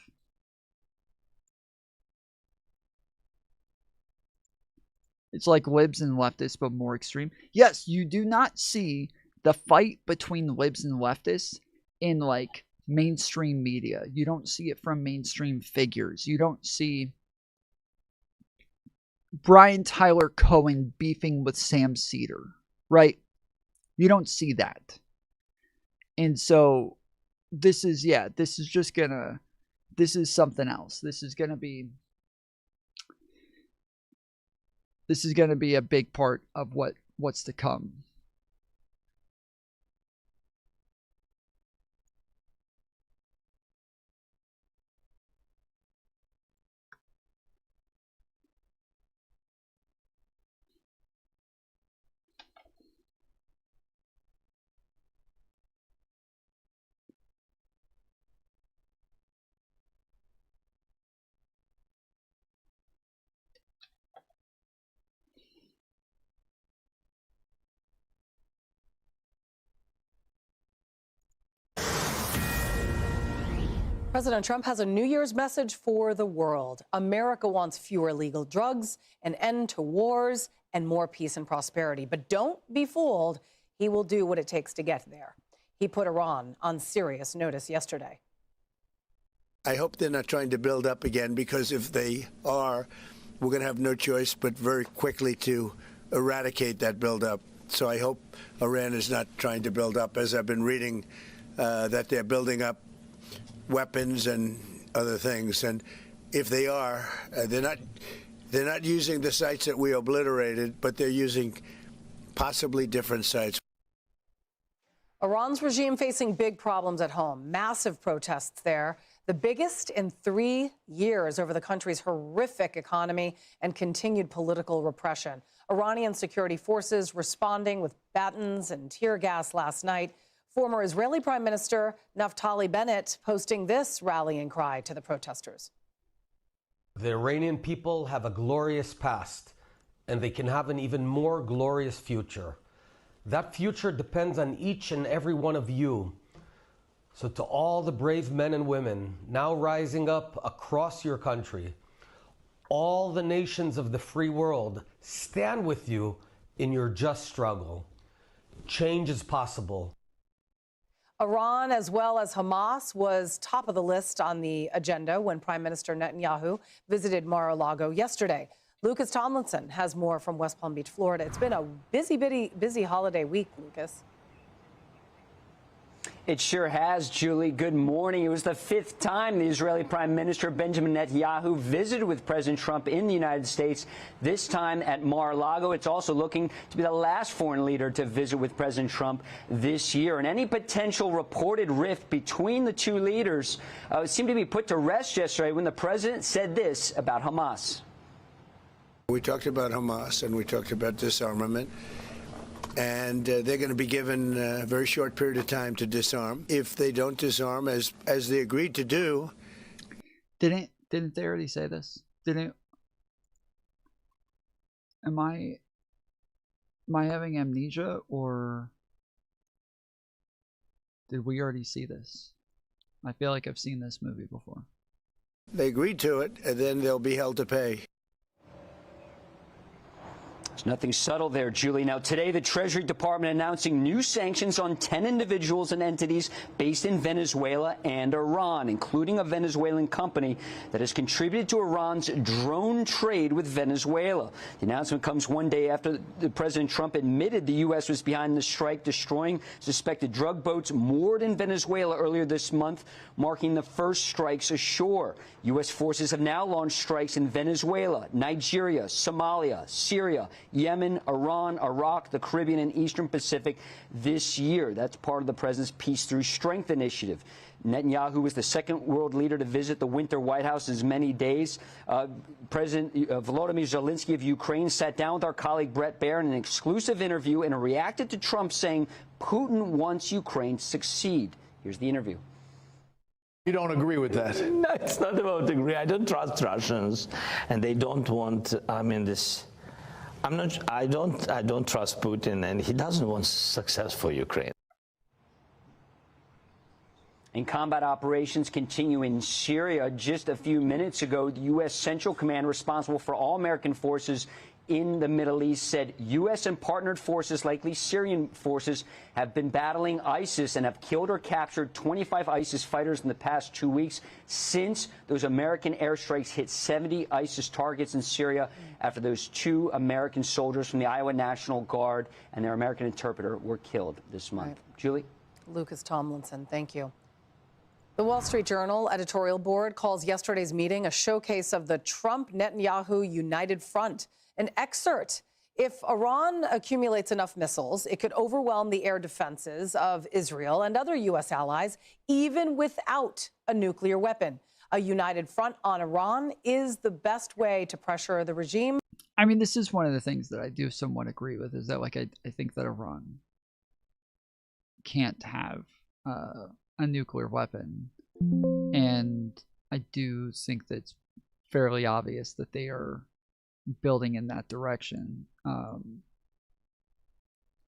It's like libs and leftists, but more extreme. Yes, you do not see the fight between libs and leftists in like mainstream media. You don't see it from mainstream figures. You don't see Brian Tyler Cohen beefing with Sam Cedar, right? You don't see that. And so this is something else. This is gonna be this is going to be a big part of what's to come. President Trump has a New Year's message for the world. America wants fewer illegal drugs, an end to wars, and more peace and prosperity. But don't be fooled. He will do what it takes to get there. He put Iran on serious notice yesterday. I hope they're not trying to build up again, because if they are, we're going to have no choice but very quickly to eradicate that buildup. So I hope Iran is not trying to build up, as I've been reading that they're building up weapons and other things. And if they are, they're not using the sites that we obliterated, but they're using possibly different sites. Iran's regime facing big problems at home, massive protests there, the biggest in 3 years over the country's horrific economy and continued political repression. Iranian security forces responding with batons and tear gas last night. Former Israeli Prime Minister Naftali Bennett posting this rallying cry to the protesters. The Iranian people have a glorious past, and they can have an even more glorious future. That future depends on each and every one of you. So to all the brave men and women now rising up across your country, all the nations of the free world stand with you in your just struggle. Change is possible. Iran, as well as Hamas, was top of the list on the agenda when Prime Minister Netanyahu visited Mar-a-Lago yesterday. Lucas Tomlinson has more from West Palm Beach, Florida. It's been a busy holiday week, Lucas. It sure has, Julie. Good morning. It was the 5th time the Israeli Prime Minister Benjamin Netanyahu visited with President Trump in the United States, this time at Mar-a-Lago. It's also looking to be the last foreign leader to visit with President Trump this year. And any potential reported rift between the two leaders seemed to be put to rest yesterday when the president said this about Hamas. We talked about Hamas and we talked about disarmament. And they're going to be given a very short period of time to disarm. If they don't disarm, as they agreed to do. Didn't they already say this? Am I having amnesia, or did we already see this? I feel like I've seen this movie before. They agreed to it, and then they'll be held to pay. There's nothing subtle there, Julie. Now, today, the Treasury Department announcing new sanctions on 10 individuals and entities based in Venezuela and Iran, including a Venezuelan company that has contributed to Iran's drone trade with Venezuela. The announcement comes one day after President Trump admitted the U.S. was behind the strike, destroying suspected drug boats moored in Venezuela earlier this month, marking the first strikes ashore. U.S. forces have now launched strikes in Venezuela, Nigeria, Somalia, Syria, Yemen, Iran, Iraq, the Caribbean, and Eastern Pacific this year. That's part of the president's Peace Through Strength initiative. Netanyahu was the second world leader to visit the winter White House in as many days. President Volodymyr Zelensky of Ukraine sat down with our colleague Brett Baer in an exclusive interview and reacted to Trump saying Putin wants Ukraine to succeed. Here's the interview. You don't agree with that? No, it's not about agree. I don't trust Russians, and they don't want. I don't trust Putin, and he doesn't want success for Ukraine. And combat operations continue in Syria. Just a few minutes ago, the U.S. Central Command, responsible for all American forces in the Middle East, said U.S. and partnered forces, likely Syrian forces, have been battling ISIS and have killed or captured 25 ISIS fighters in the past 2 weeks since those American airstrikes hit 70 ISIS targets in Syria after those 2 American soldiers from the Iowa National Guard and their American interpreter were killed this month. Right. Julie? Lucas Tomlinson, thank you. The Wall Street Journal editorial board calls yesterday's meeting a showcase of the Trump-Netanyahu united front An excerpt. If Iran accumulates enough missiles, it could overwhelm the air defenses of Israel and other U.S. allies, even without a nuclear weapon. A united front on Iran is the best way to pressure the regime. I mean, this is one of the things that I do somewhat agree with, is that, like, I think that Iran can't have a nuclear weapon. And I do think that it's fairly obvious that they are building in that direction,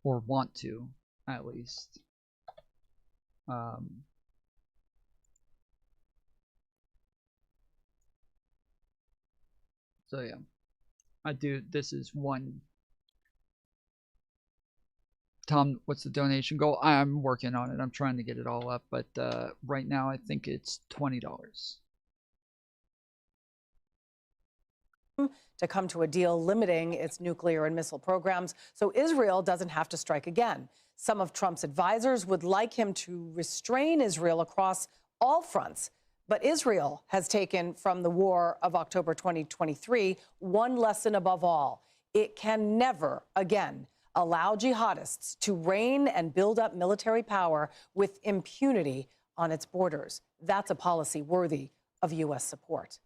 or want to, at least. So yeah, I do. This is one. Tom, what's the donation goal? I'm working on it. I'm trying to get it all up, but right now I think it's $20. To come to a deal limiting its nuclear and missile programs so Israel doesn't have to strike again. Some of Trump's advisors would like him to restrain Israel across all fronts. But Israel has taken from the war of October 2023 one lesson above all. It can never again allow jihadists to reign and build up military power with impunity on its borders. That's a policy worthy of U.S. support.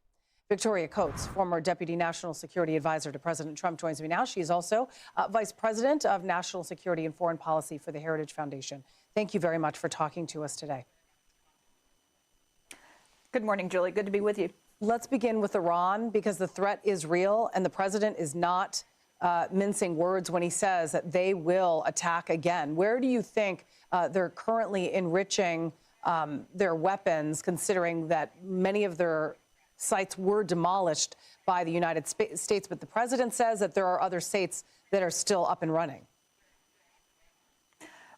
Victoria Coates, former Deputy National Security Advisor to President Trump, joins me now. She is also Vice President of National Security and Foreign Policy for the Heritage Foundation. Thank you very much for talking to us today. Good morning, Julie. Good to be with you. Let's begin with Iran, because the threat is real, and the president is not mincing words when he says that they will attack again. Where do you think they're currently enriching their weapons, considering that many of their sites were demolished by the United States, but the president says that there are other states that are still up and running?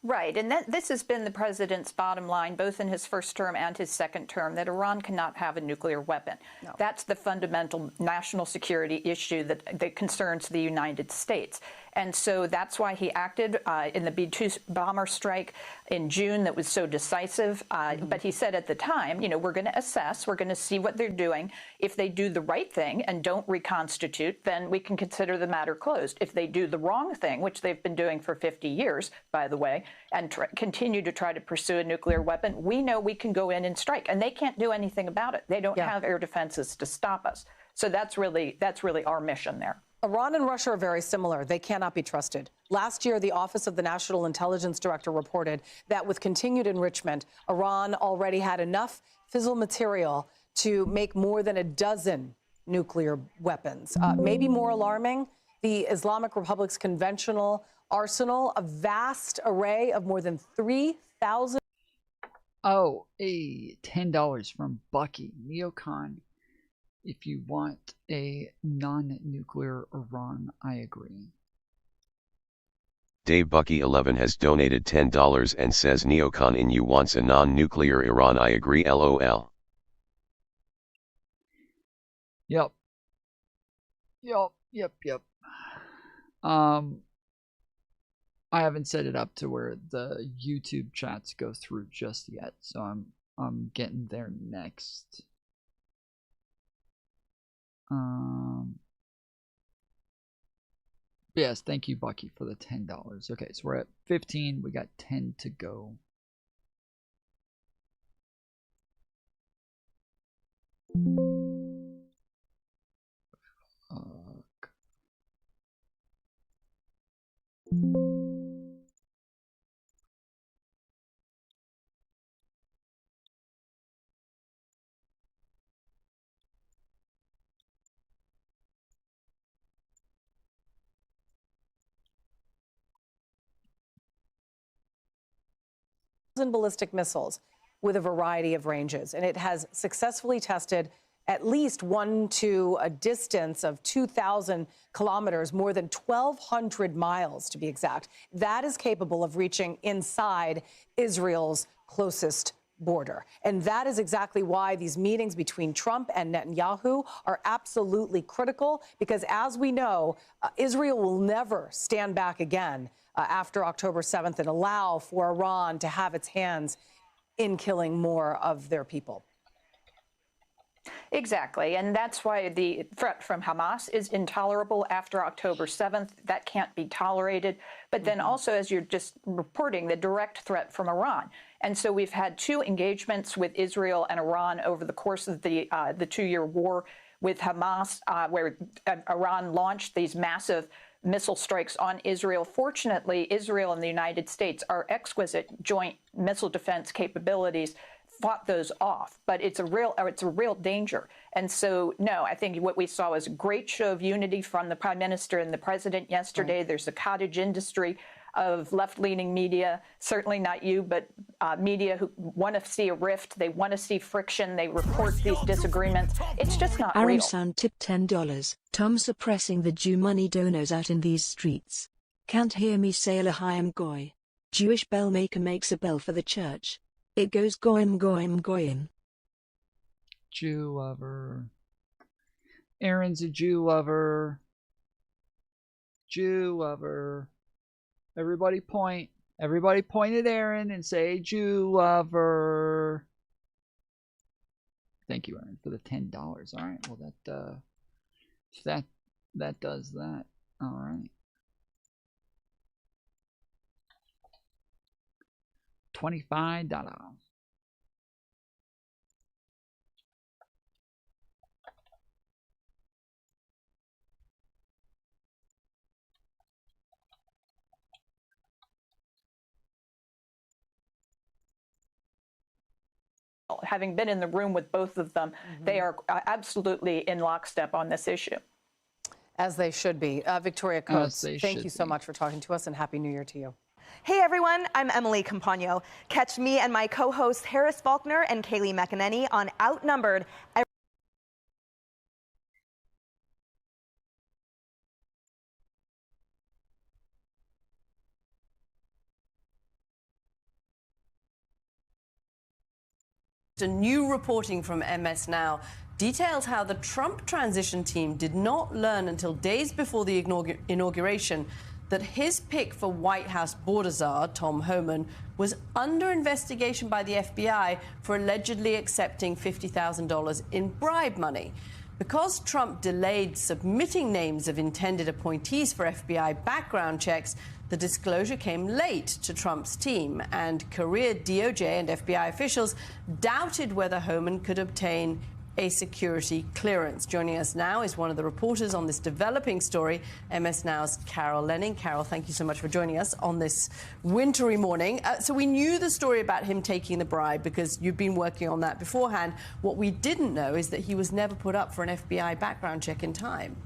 Right. And this has been the president's bottom line, both in his first term and his second term, that Iran cannot have a nuclear weapon. No. That's the fundamental national security issue that concerns the United States. And so that's why he acted in the B-2 bomber strike in June that was so decisive. But he said at the time, you know, we're going to assess, we're going to see what they're doing. If they do the right thing and don't reconstitute, then we can consider the matter closed. If they do the wrong thing, which they've been doing for 50 years, by the way, and continue to try to pursue a nuclear weapon, we know we can go in and strike. And they can't do anything about it. They don't have air defenses to stop us. So that's really our mission there. Iran and Russia are very similar. They cannot be trusted. Last year, the Office of the National Intelligence Director reported that with continued enrichment, Iran already had enough fissile material to make more than a dozen nuclear weapons. Maybe more alarming, the Islamic Republic's conventional arsenal, a vast array of more than 3,000. Oh, $10 from Bucky. Neocon. If you want a non-nuclear Iran, I agree. Dave Bucky 11 has donated $10 and says Neocon in you wants a non-nuclear Iran, I agree, LOL. Yep. I haven't set it up to where the YouTube chats go through just yet, so I'm getting there next. Yes, thank you, Bucky, for the $10. Okay, so we're at 15. We got 10 to go. Ballistic missiles with a variety of ranges, and it has successfully tested at least one to a distance of 2,000 kilometers, more than 1,200 miles to be exact. That is capable of reaching inside Israel's closest border. And that is exactly why these meetings between Trump and Netanyahu are absolutely critical, because as we know, Israel will never stand back again after October 7th and allow for Iran to have its hands in killing more of their people. Exactly, and that's why the threat from Hamas is intolerable after October 7th. That can't be tolerated. But then also, as you're just reporting, the direct threat from Iran. And so we've had 2 engagements with Israel and Iran over the course of the 2-year war with Hamas, where Iran launched these massive missile strikes on Israel. Fortunately, Israel and the United States, our exquisite joint missile defense capabilities, fought those off, but it's a real danger. And so, no, I think what we saw was a great show of unity from the Prime Minister and the President yesterday. Right. There's a cottage industry of left-leaning media, certainly not you, but media who want to see a rift. They want to see friction. They report these disagreements. It's just not Aaron real. Sound tipped $10. Tom suppressing the Jew money donors out in these streets. Can't hear me say L'chaim goy. Jewish bell maker makes a bell for the church. It goes goyim goyim goyim. Jew lover. Aaron's a Jew lover. Jew lover. Everybody point. Everybody point at Aaron and say Jew lover. Thank you, Aaron, for the $10. All right. Well, that does that. All right. $25. Having been in the room with both of them, they are absolutely in lockstep on this issue. As they should be. Victoria Coates, thank you so much for talking to us, and Happy New Year to you. Hey everyone, I'm Emily Campagno. Catch me and my co-hosts Harris Faulkner and Kaylee McEnany on Outnumbered. A new reporting from MS Now details how the Trump transition team did not learn until days before the inauguration that his pick for White House border czar, Tom Homan, was under investigation by the FBI for allegedly accepting $50,000 in bribe money. Because Trump delayed submitting names of intended appointees for FBI background checks, the disclosure came late to Trump's team, and career DOJ and FBI officials doubted whether Homan could obtain a security clearance. Joining us now is one of the reporters on this developing story, MS Now's Carol Lenning. Carol, thank you so much for joining us on this wintry morning. So we knew the story about him taking the bribe because you've been working on that beforehand. What we didn't know is that he was never put up for an FBI background check in time.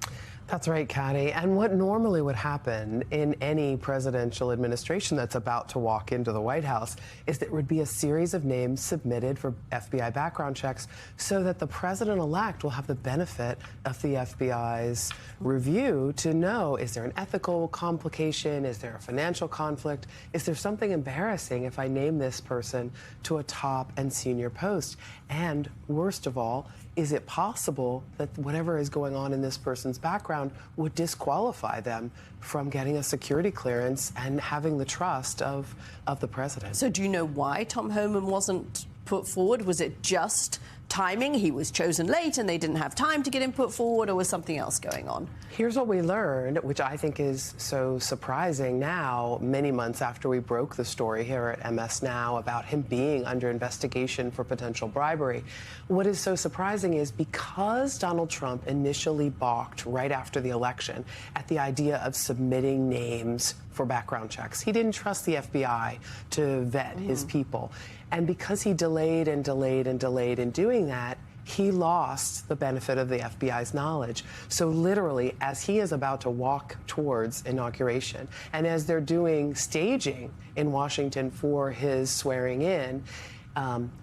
That's right, Katty. And what normally would happen in any presidential administration that's about to walk into the White House is there would be a series of names submitted for FBI background checks so that the president-elect will have the benefit of the FBI's review to know, is there an ethical complication? Is there a financial conflict? Is there something embarrassing if I name this person to a top and senior post? And worst of all, is it possible that whatever is going on in this person's background would disqualify them from getting a security clearance and having the trust of the president? So do you know why Tom Homan wasn't put forward? Was it just timing? He was chosen late and they didn't have time to get him put forward, or was something else going on? Here's what we learned, which I think is so surprising now, many months after we broke the story here at MS Now about him being under investigation for potential bribery. What is so surprising is because Donald Trump initially balked right after the election at the idea of submitting names for background checks. He didn't trust the FBI to vet his people. And because he delayed and delayed and delayed in doing that, he lost the benefit of the FBI's knowledge. So literally, as he is about to walk towards inauguration, and as they're doing staging in Washington for his swearing in,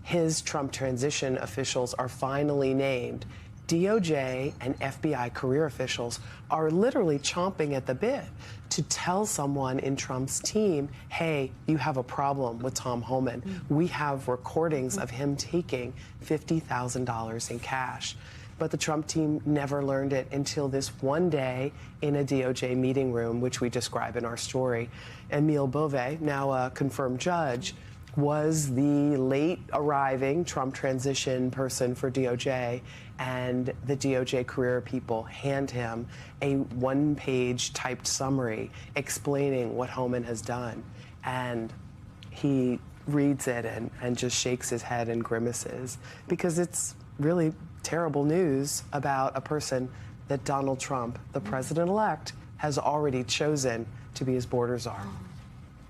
his Trump transition officials are finally named. DOJ and FBI career officials are literally chomping at the bit to tell someone in Trump's team, hey, you have a problem with Tom Homan. We have recordings of him taking $50,000 in cash. But the Trump team never learned it until this one day in a DOJ meeting room, which we describe in our story. Emile Beauvais, now a confirmed judge, was the late arriving Trump transition person for DOJ, and the DOJ career people hand him a one-page typed summary explaining what Homan has done. And he reads it and just shakes his head and grimaces, because it's really terrible news about a person that Donald Trump, the president-elect, has already chosen to be his border czar.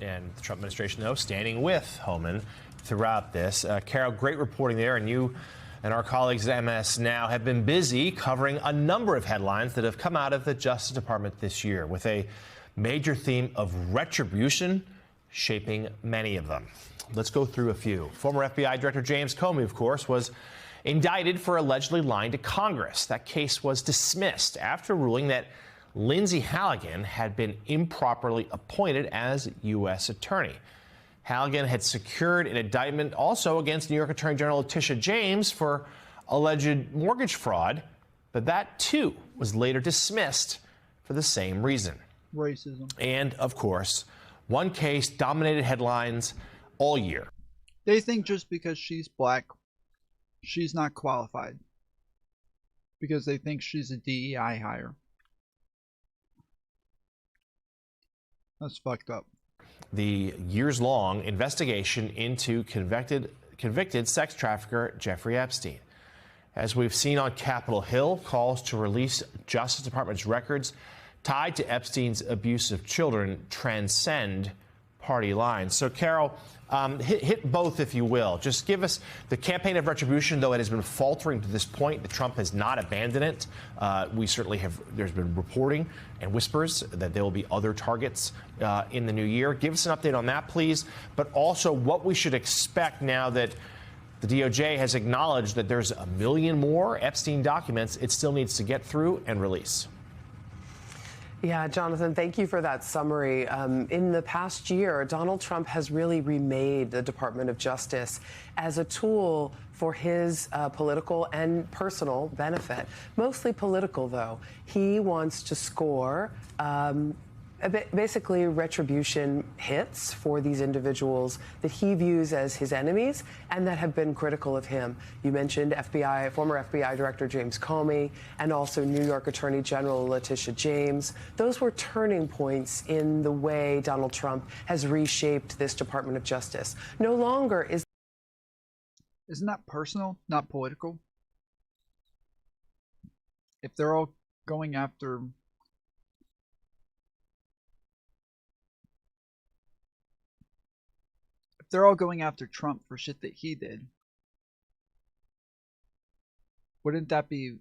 And the Trump administration, though, standing with Homan throughout this. Carol, great reporting there, and you and our colleagues at MS Now have been busy covering a number of headlines that have come out of the Justice Department this year, with a major theme of retribution shaping many of them. Let's go through a few. Former FBI Director James Comey, of course, was indicted for allegedly lying to Congress. That case was dismissed after ruling that Lindsay Halligan had been improperly appointed as U.S. Attorney. Halligan had secured an indictment also against New York Attorney General Letitia James for alleged mortgage fraud, but that too was later dismissed for the same reason. Racism. And, of course, one case dominated headlines all year. They think just because she's black, she's not qualified. Because they think she's a DEI hire. That's fucked up. The years-long investigation into convicted sex trafficker Jeffrey Epstein. As we've seen on Capitol Hill, calls to release Justice Department's records tied to Epstein's abuse of children transcend party lines. So, Carol, hit both, if you will. Just give us the campaign of retribution, though it has been faltering to this point. That Trump has not abandoned it. We certainly have. There's been reporting and whispers that there will be other targets in the new year. Give us an update on that, please. But also what we should expect now that the DOJ has acknowledged that there's a million more Epstein documents it still needs to get through and release. Yeah, Jonathan, thank you for that summary. In the past year, Donald Trump has really remade the Department of Justice as a tool for his political and personal benefit. Mostly political, though. He wants to score basically retribution hits for these individuals that he views as his enemies and that have been critical of him. You mentioned former FBI Director James Comey, and also New York Attorney General Letitia James. Those were turning points in the way Donald Trump has reshaped this Department of Justice. No longer is... Isn't that personal, not political? If they're all going after... They're all going after Trump for shit that he did. Wouldn't that be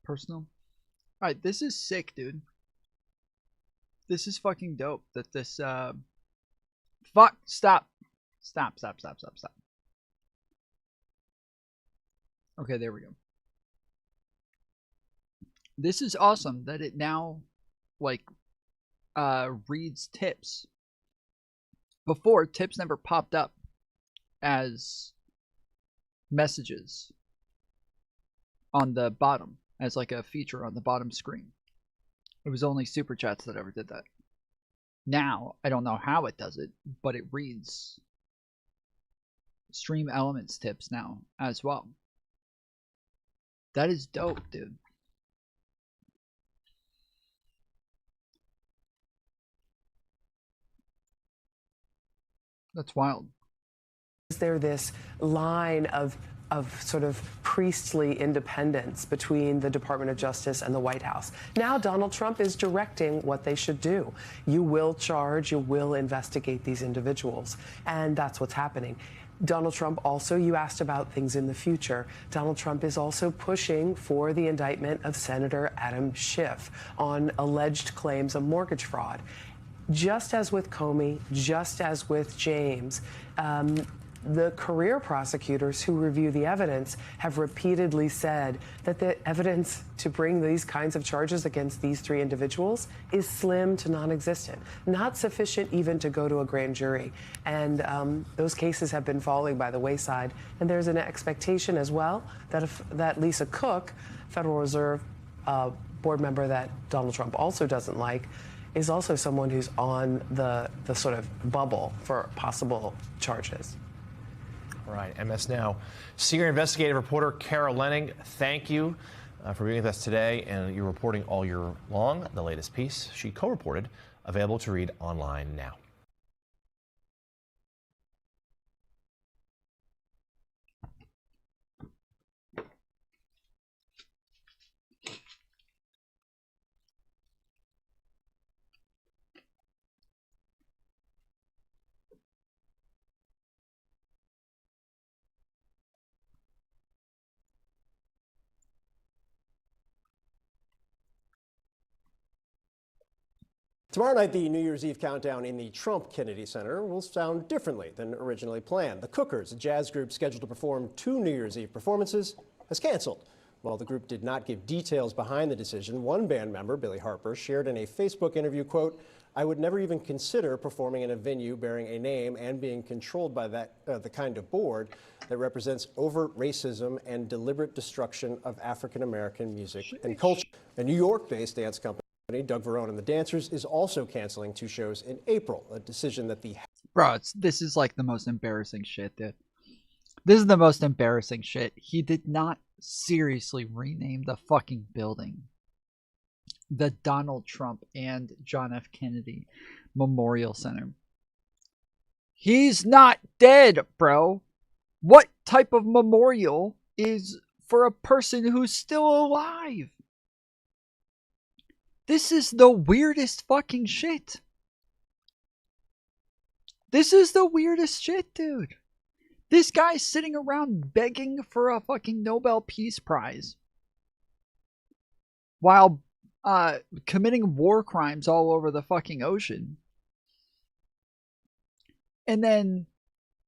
personal? Alright, this is sick, dude. This is fucking dope that this fuck, stop. Stop. Okay, there we go. This is awesome that it now, like, reads tips. Before, tips never popped up as messages on the bottom, as like a feature on the bottom screen. It was only Super Chats that ever did that. Now, I don't know how it does it, but it reads Stream Elements tips now as well. That is dope, dude. That's wild. Is there this line of sort of priestly independence between the Department of Justice and the White House? Now Donald Trump is directing what they should do. You will charge, you will investigate these individuals. And that's what's happening. Donald Trump also, you asked about things in the future. Donald Trump is also pushing for the indictment of Senator Adam Schiff on alleged claims of mortgage fraud. Just as with Comey, just as with James, the career prosecutors who review the evidence have repeatedly said that the evidence to bring these kinds of charges against these three individuals is slim to non-existent, not sufficient even to go to a grand jury. And those cases have been falling by the wayside. And there's an expectation as well that Lisa Cook, Federal Reserve a board member that Donald Trump also doesn't like is also someone who's on the sort of bubble for possible charges. All right, MS Now. Senior investigative reporter Kara Lenning, thank you for being with us today, and you're reporting all year long. The latest piece she co-reported, available to read online now. Tomorrow night, the New Year's Eve countdown in the Trump Kennedy Center will sound differently than originally planned. The Cookers, a jazz group scheduled to perform 2 New Year's Eve performances, has canceled. While the group did not give details behind the decision, one band member, Billy Harper, shared in a Facebook interview, quote, "I would never even consider performing in a venue bearing a name and being controlled by the kind of board that represents overt racism and deliberate destruction of African-American music and culture." A New York-based dance company, Doug Verone and the Dancers, is also canceling 2 shows in April, a decision that the... Bro, this is like the most embarrassing shit, dude. This is the most embarrassing shit. He did not seriously rename the fucking building the Donald Trump and John F. Kennedy Memorial Center. He's not dead, bro. What type of memorial is for a person who's still alive? This is the weirdest fucking shit. This is the weirdest shit, dude. This guy's sitting around begging for a fucking Nobel Peace Prize while committing war crimes all over the fucking ocean. And then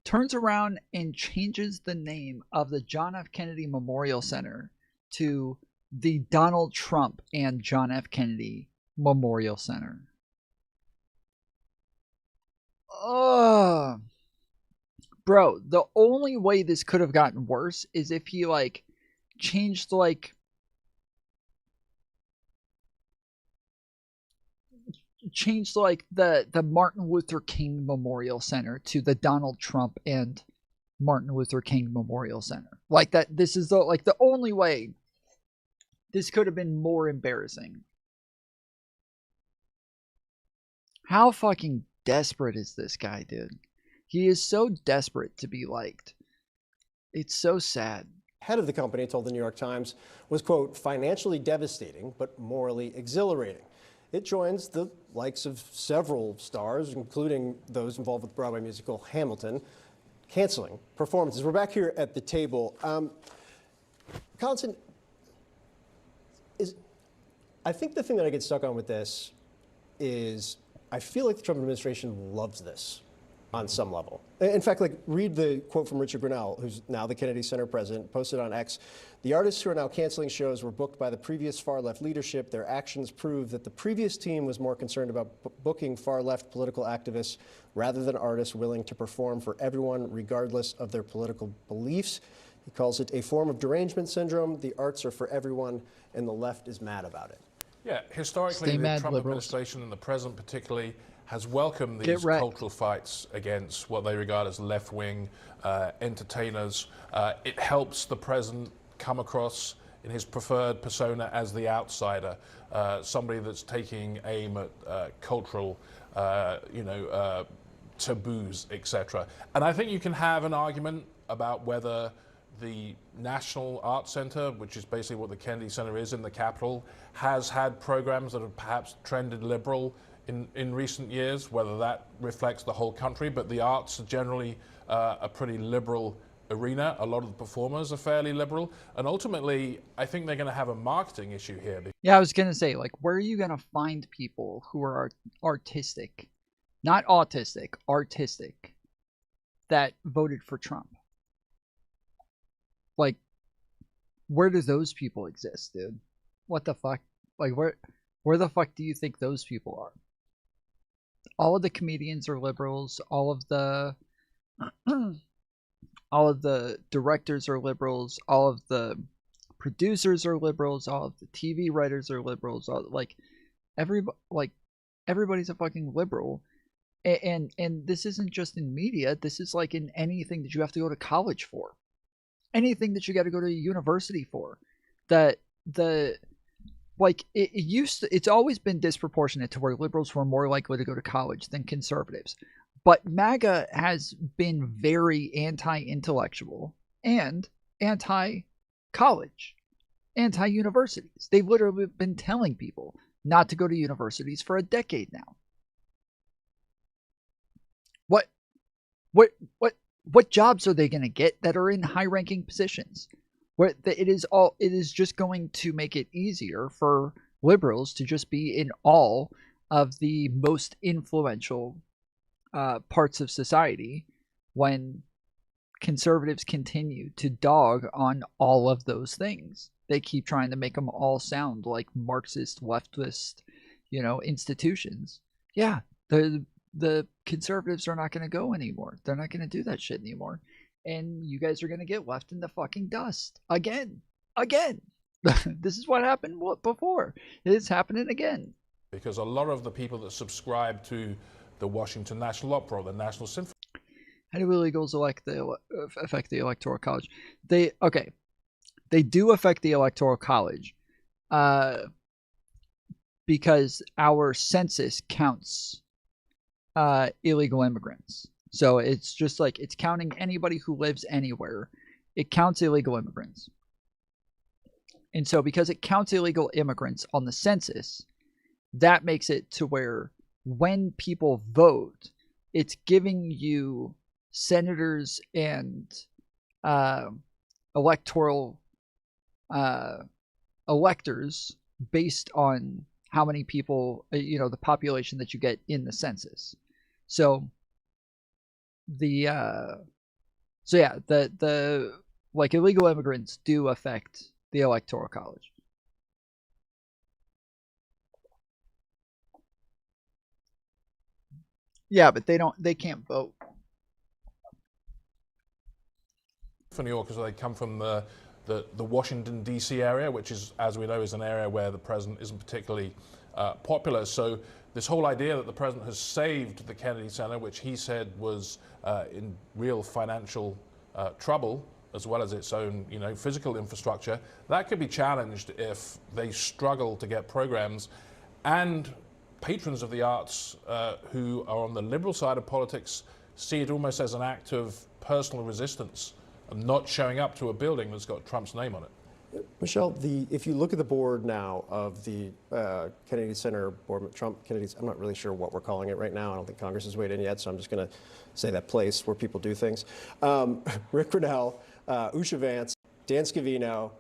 turns around and changes the name of the John F. Kennedy Memorial Center to the Donald Trump and John F. Kennedy Memorial Center. Bro, the only way this could have gotten worse is if he like changed like the Martin Luther King Memorial Center to the Donald Trump and Martin Luther King Memorial Center. Like that, this is the only way this could have been more embarrassing. How fucking desperate is this guy, dude? He is so desperate to be liked. It's so sad. Head of the company told the New York Times was, quote, "financially devastating, but morally exhilarating." It joins the likes of several stars, including those involved with the Broadway musical Hamilton, canceling performances. We're back here at the table. Collinson, I think the thing that I get stuck on with this is I feel like the Trump administration loves this on some level. In fact, like, read the quote from Richard Brunel, who's now the Kennedy Center president, posted on X. "The artists who are now canceling shows were booked by the previous far-left leadership. Their actions prove that the previous team was more concerned about booking far-left political activists rather than artists willing to perform for everyone regardless of their political beliefs." He calls it a form of derangement syndrome. The arts are for everyone, and the left is mad about it. Yeah, historically, the Trump administration and the president particularly has welcomed these cultural fights against what they regard as left-wing entertainers. It helps the president come across in his preferred persona as the outsider, somebody that's taking aim at cultural, taboos, etc. And I think you can have an argument about whether the National Arts Center, which is basically what the Kennedy Center is in the Capitol, has had programs that have perhaps trended liberal in recent years, whether that reflects the whole country, but the arts are generally a pretty liberal arena. A lot of the performers are fairly liberal, and ultimately, I think they're going to have a marketing issue here. Yeah, I was going to say, like, where are you going to find people who are artistic, not autistic, artistic, that voted for Trump? Like, where do those people exist, dude? What the fuck? Like, where the fuck do you think those people are? All of the comedians are liberals. All of the directors are liberals. All of the producers are liberals, all of the TV writers are liberals, everybody's a fucking liberal. And this isn't just in media, this is like in anything that you have to go to college for. Anything that you got to go to university for. It's always been disproportionate to where liberals were more likely to go to college than conservatives. But MAGA has been very anti-intellectual and anti-college, anti-universities. They've literally been telling people not to go to universities for a decade now. What jobs are they going to get that are in high-ranking positions? Where it is just going to make it easier for liberals to just be in all of the most influential parts of society when conservatives continue to dog on all of those things. They keep trying to make them all sound like Marxist, leftist, institutions. Yeah, the conservatives are not going to go anymore. They're not going to do that shit anymore. And you guys are going to get left in the fucking dust. Again. This is what happened before. It is happening again. Because a lot of the people that subscribe to the Washington National Opera, the National Symphony. How do illegals affect the Electoral College? They do affect the Electoral College because our census counts illegal immigrants. So it's just like it's counting anybody who lives anywhere. It counts illegal immigrants. And so because it counts illegal immigrants on the census, that makes it to where when people vote, it's giving you senators and electoral electors based on how many people, the population that you get in the census. So the illegal immigrants do affect the Electoral College. Yeah, but they can't vote. For New Yorkers, they come from the Washington, D.C. area, which is, as we know, is an area where the president isn't particularly popular. So this whole idea that the president has saved the Kennedy Center, which he said was in real financial trouble, as well as its own, physical infrastructure, that could be challenged if they struggle to get programs. And patrons of the arts who are on the liberal side of politics see it almost as an act of personal resistance and not showing up to a building that's got Trump's name on it. Michelle, if you look at the board now of the Kennedy Center board, Trump Kennedy's, I'm not really sure what we're calling it right now. I don't think Congress has weighed in yet, so I'm just going to say that place where people do things. Rick Grenell, Usha Vance, Dan Scavino,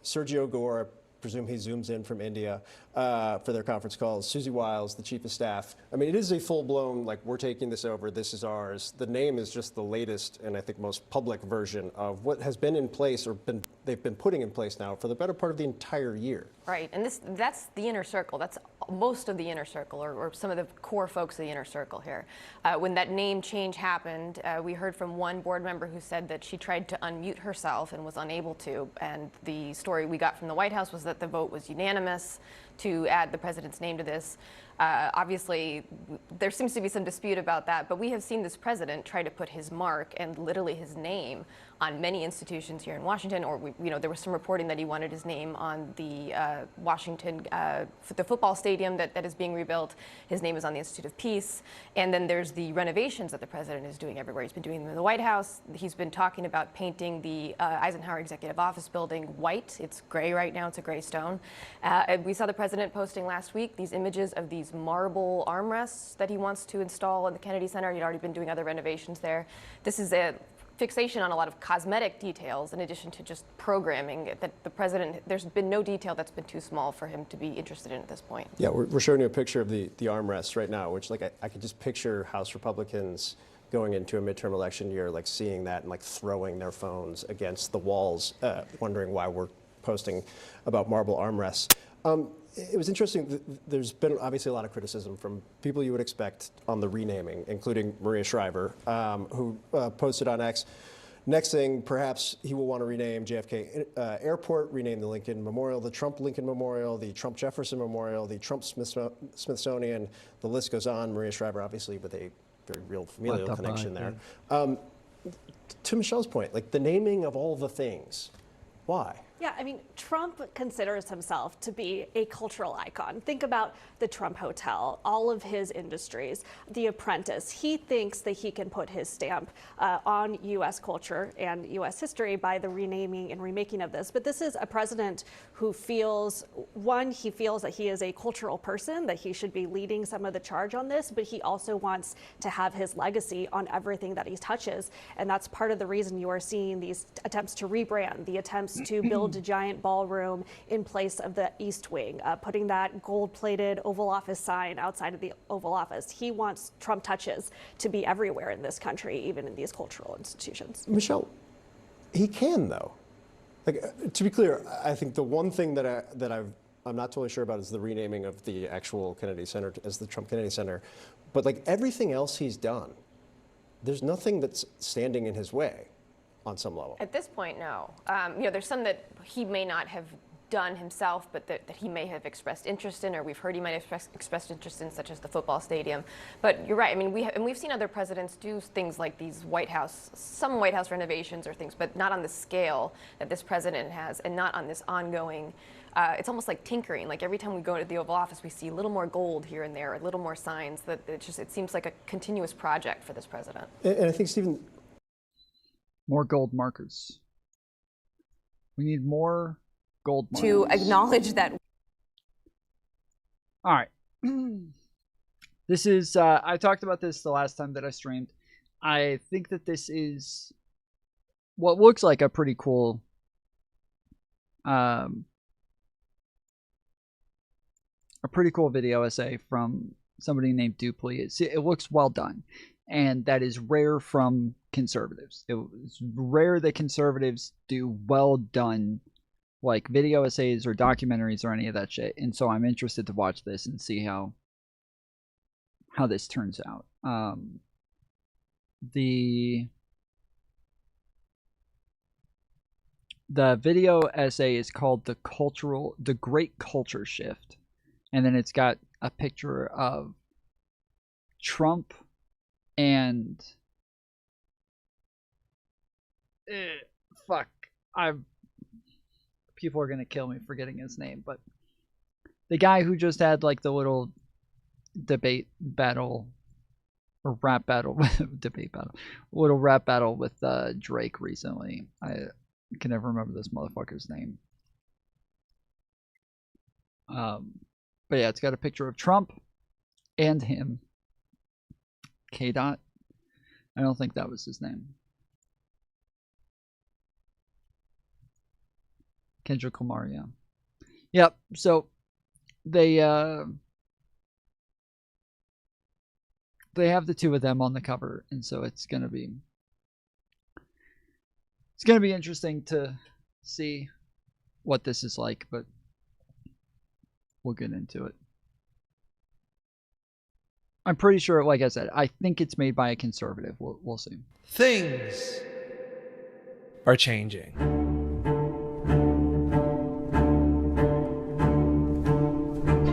Sergio Gore, I presume he zooms in from India for their conference calls, Susie Wiles, the chief of staff. I mean, it is a full-blown, we're taking this over, this is ours. The name is just the latest and I think most public version of what has been in place or they've been putting in place now for the better part of the entire year. Right, and that's the inner circle. That's most of the inner circle, or some of the core folks of the inner circle here. When that name change happened, we heard from one board member who said that she tried to unmute herself and was unable to, and the story we got from the White House was that the vote was unanimous to add the president's name to this. Obviously, there seems to be some dispute about that, but we have seen this president try to put his mark and literally his name on many institutions here in Washington, or there was some reporting that he wanted his name on the Washington, the football stadium that is being rebuilt. His name is on the Institute of Peace. And then there's the renovations that the president is doing everywhere. He's been doing them in the White House. He's been talking about painting the Eisenhower Executive Office building white. It's gray right now, it's a gray stone. And we saw the president posting last week these images of these marble armrests that he wants to install in the Kennedy Center. He'd already been doing other renovations there. This is a fixation on a lot of cosmetic details in addition to just programming that the president, there's been no detail that's been too small for him to be interested in at this point. Yeah, we're showing you a picture of the armrests right now, which I could just picture House Republicans going into a midterm election year, seeing that and throwing their phones against the walls, wondering why we're posting about marble armrests. It was interesting. There's been obviously a lot of criticism from people you would expect on the renaming, including Maria Shriver, who posted on X, Next thing, perhaps he will want to rename JFK Airport, rename the Lincoln Memorial, the Trump Lincoln Memorial, the Trump Jefferson Memorial, the Trump Smithsonian. The list goes on. Maria Shriver, obviously, with a very real familial connection there. To Michelle's point, like the naming of all the things, why? Yeah, I mean, Trump considers himself to be a cultural icon. Think about the Trump Hotel, all of his industries, The Apprentice. He thinks that he can put his stamp on U.S. culture and U.S. history by the renaming and remaking of this. But this is a president who feels, one, he feels that he is a cultural person, that he should be leading some of the charge on this, but he also wants to have his legacy on everything that he touches. And that's part of the reason you are seeing these attempts to rebrand, the attempts to build a giant ballroom in place of the East Wing, putting that gold-plated Oval Office sign outside of the Oval Office. He wants Trump touches to be everywhere in this country, even in these cultural institutions. Michelle, he can though. Like to be clear, I think the one thing that I'm not totally sure about is the renaming of the actual Kennedy Center as the Trump Kennedy Center, but like everything else he's done, there's nothing that's standing in his way. On some level. At this point, no. You know, there's some that he may not have done himself, but that he may have expressed interest in, or we've heard he might have expressed interest in, such as the football stadium. But you're right. I mean, we've seen other presidents do things like these some White House renovations or things, but not on the scale that this president has, and not on this ongoing. It's almost like tinkering. Like every time we go to the Oval Office, we see a little more gold here and there, a little more signs. That it seems like a continuous project for this president. And I think, Stephen. More gold markers. We need more gold markers. To acknowledge that. All right. This is, I talked about this the last time that I streamed. I think that this is what looks like a pretty cool video essay from somebody named Dupley. It looks well done. And that is rare from conservatives. It's rare that conservatives do well done like video essays or documentaries or any of that shit. And so I'm interested to watch this and see how this turns out. The video essay is called The Great Culture Shift. And then it's got a picture of Trump and people are gonna kill me for getting his name, but the guy who just had like the little debate battle or rap battle little rap battle with Drake recently. I can never remember this motherfucker's name. But yeah, it's got a picture of Trump and him. K. Dot. I don't think that was his name. Kendrick Lamar, yeah. Yep, so they have the two of them on the cover, and so it's gonna be interesting to see what this is like, but we'll get into it. I'm pretty sure, like I said, I think it's made by a conservative. We'll see. Things are changing.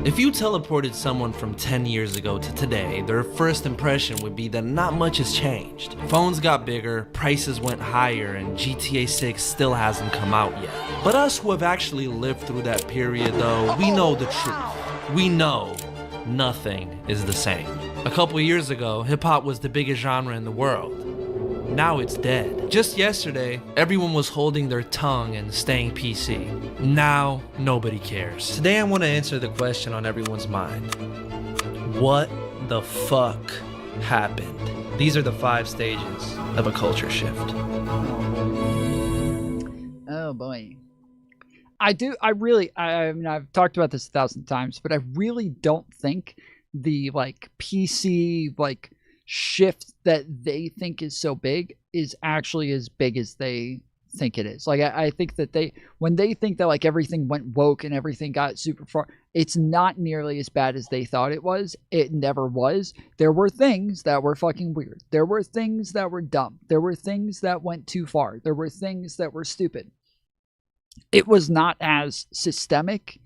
If you teleported someone from 10 years ago to today, their first impression would be that not much has changed. Phones got bigger, prices went higher, and GTA 6 still hasn't come out yet. But us who have actually lived through that period, though, we know the truth. We know nothing is the same. A couple years ago, hip-hop was the biggest genre in the world. Now it's dead. Just yesterday, everyone was holding their tongue and staying PC. Now, nobody cares. Today I want to answer the question on everyone's mind. What the fuck happened? These are the 5 stages of a culture shift. Oh boy. I mean, I've talked about this 1,000 times, but I really don't think the like PC like shift that they think is so big is actually as big as they think it is. Like I think that when they think that like everything went woke and everything got super far, It's not nearly as bad as they thought it was. It never was. There were things that were fucking weird. There were things that were dumb. There were things that went too far. There were things that were stupid. It was not as systemic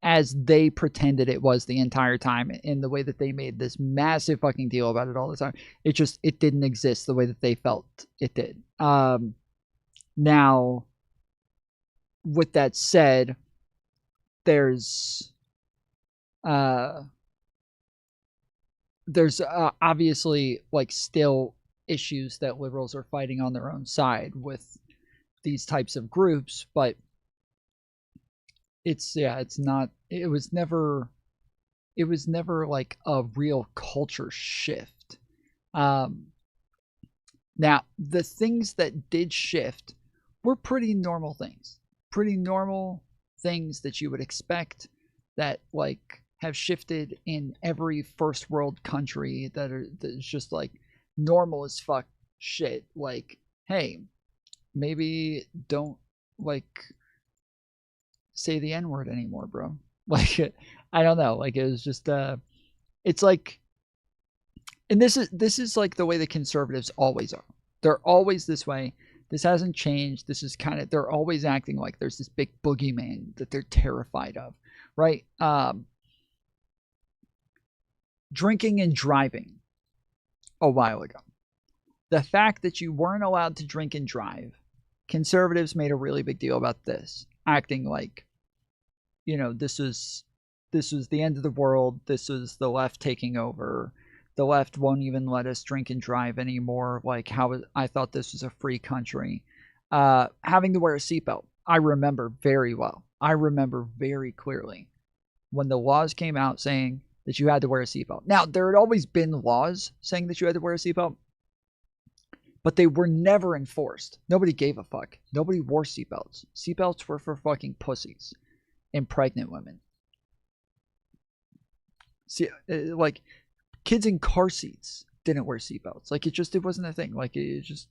as they pretended it was the entire time, in the way that they made this massive fucking deal about it all the time. It didn't exist the way that they felt it did. Now, with that said, there's obviously like still issues that liberals are fighting on their own side with these types of groups, but it was never like a real culture shift. Now the things that did shift were pretty normal things that you would expect, that like have shifted in every first world country, that's just like normal as fuck shit. Like, hey, maybe don't like say the N-word anymore, bro. Like, I don't know. Like, it was just it's like, and this is like the way the conservatives always are. They're always this way. This hasn't changed. This is kind of, they're always acting like there's this big boogeyman that they're terrified of, right? Drinking and driving a while ago. The fact that you weren't allowed to drink and drive, conservatives made a really big deal about this, acting like, you know, this was the end of the world. This was the left taking over. The left won't even let us drink and drive anymore. Like, I thought this was a free country. Having to wear a seatbelt. I remember very well. I remember very clearly when the laws came out saying that you had to wear a seatbelt. Now, there had always been laws saying that you had to wear a seatbelt, but they were never enforced. Nobody gave a fuck. Nobody wore seatbelts. Seatbelts were for fucking pussies and pregnant women. See, like, kids in car seats didn't wear seatbelts. Like, it wasn't a thing. Like, it just,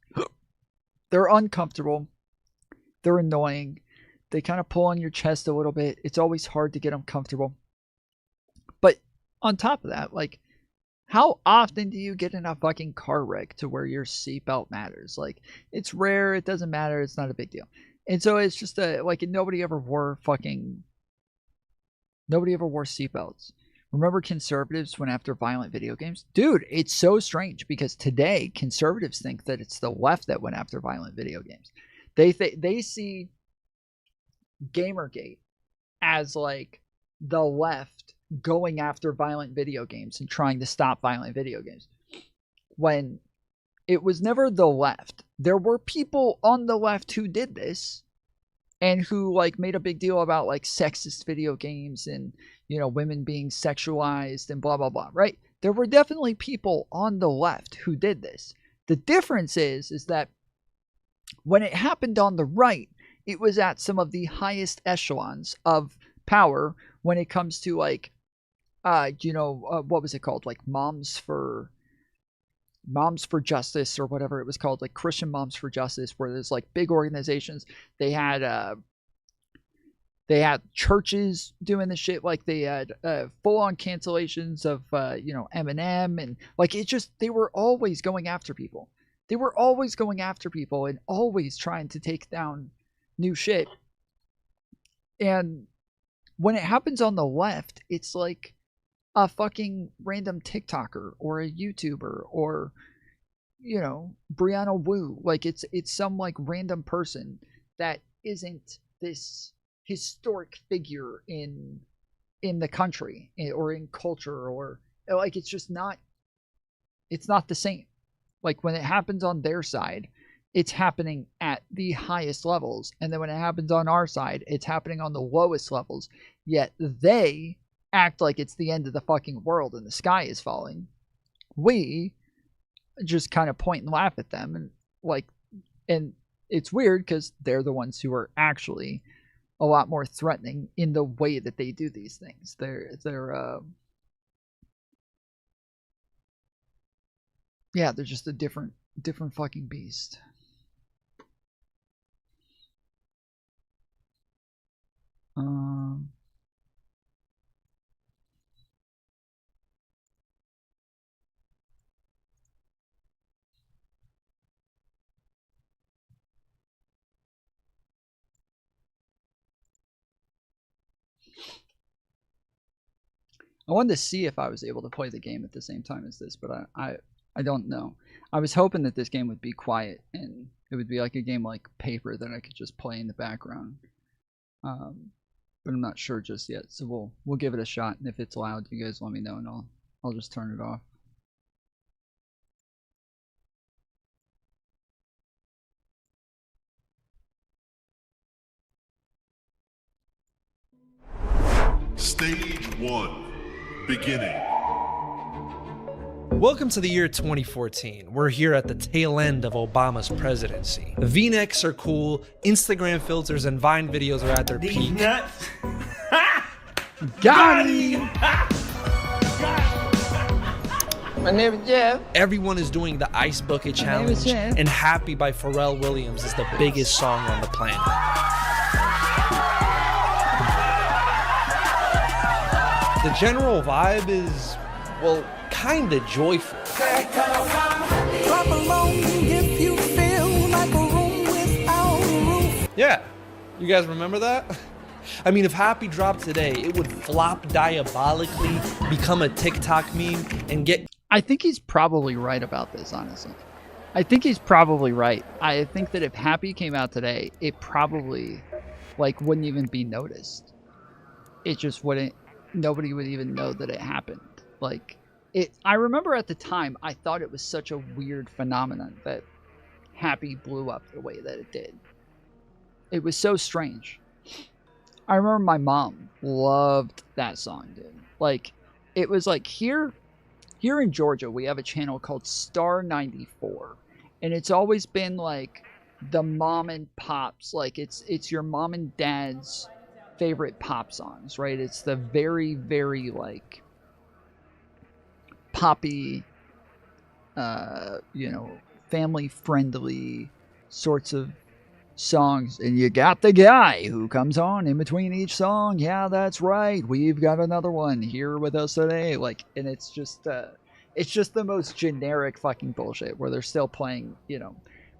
they're uncomfortable. They're annoying. They kind of pull on your chest a little bit. It's always hard to get them comfortable. But on top of that, like, how often do you get in a fucking car wreck to where your seatbelt matters? Like, it's rare. It doesn't matter. It's not a big deal. And so it's just like, nobody ever wore seatbelts. Remember conservatives went after violent video games? Dude, it's so strange because today conservatives think that it's the left that went after violent video games. They see Gamergate as like the left going after violent video games and trying to stop violent video games, when it was never the left. There were people on the left who did this and who like made a big deal about like sexist video games and, you know, women being sexualized and blah, blah, blah, right? There were definitely people on the left who did this. The difference is that when it happened on the right, it was at some of the highest echelons of power when it comes to like, what was it called? Like Moms for Justice or whatever it was called, like Christian Moms for Justice, where there's like big organizations. They had churches doing the shit. Like they had full-on cancellations of Eminem, and like it just, they were always going after people. They were always going after people and always trying to take down new shit. And when it happens on the left, it's like a fucking random TikToker or a YouTuber or, you know, Brianna Wu. Like it's some like random person that isn't this historic figure in the country or in culture, or like it's just not, it's not the same. Like when it happens on their side, it's happening at the highest levels, and then when it happens on our side, it's happening on the lowest levels. Yet they act like it's the end of the fucking world and the sky is falling. We just kind of point and laugh at them, and it's weird because they're the ones who are actually a lot more threatening in the way that they do these things. They're just a different fucking beast. I wanted to see if I was able to play the game at the same time as this, but I don't know. I was hoping that this game would be quiet and it would be like a game like Paper that I could just play in the background. But I'm not sure just yet, so we'll give it a shot, and if it's loud, you guys let me know, and I'll just turn it off. Stage 1, beginning. Welcome to the year 2014. We're here at the tail end of Obama's presidency. V-necks are cool, Instagram filters and Vine videos are at their peak. Nuts. Got him! My name is Jeff. Everyone is doing the Ice Bucket Challenge, and Happy by Pharrell Williams is the biggest song on the planet. The general vibe is, well, kinda joyful. Clap along if you feel like a room without a roof. Yeah, you guys remember that? I mean, if Happy dropped today, it would flop diabolically, become a TikTok meme, and get... I think he's probably right about this, honestly. I think he's probably right. I think that if Happy came out today, it probably, like, wouldn't even be noticed. It just wouldn't... Nobody would even know that it happened. Like, I remember at the time, I thought it was such a weird phenomenon that Happy blew up the way that it did. It was so strange. I remember my mom loved that song, dude. Like, it was like here in Georgia, we have a channel called Star 94. And it's always been like the mom and pops, like it's your mom and dad's favorite pop songs, right? It's the very, very like poppy, you know, family friendly sorts of songs. And you got the guy who comes on in between each song. Yeah, that's right. We've got another one here with us today. Like, and it's just the most generic fucking bullshit where they're still playing, you know,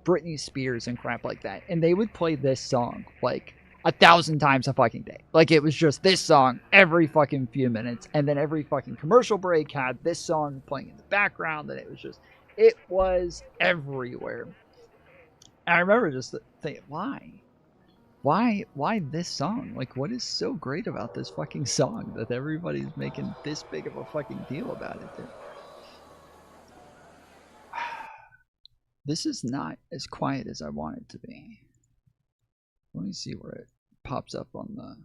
Britney Spears and crap like that. And they would play this song like 1,000 times a fucking day. Like, it was just this song every fucking few minutes, and then every fucking commercial break had this song playing in the background, and it was everywhere. And I remember just thinking, why this song? Like, what is so great about this fucking song that everybody's making this big of a fucking deal about it, dude? This is not as quiet as I want it to be. Let me see where it pops up on the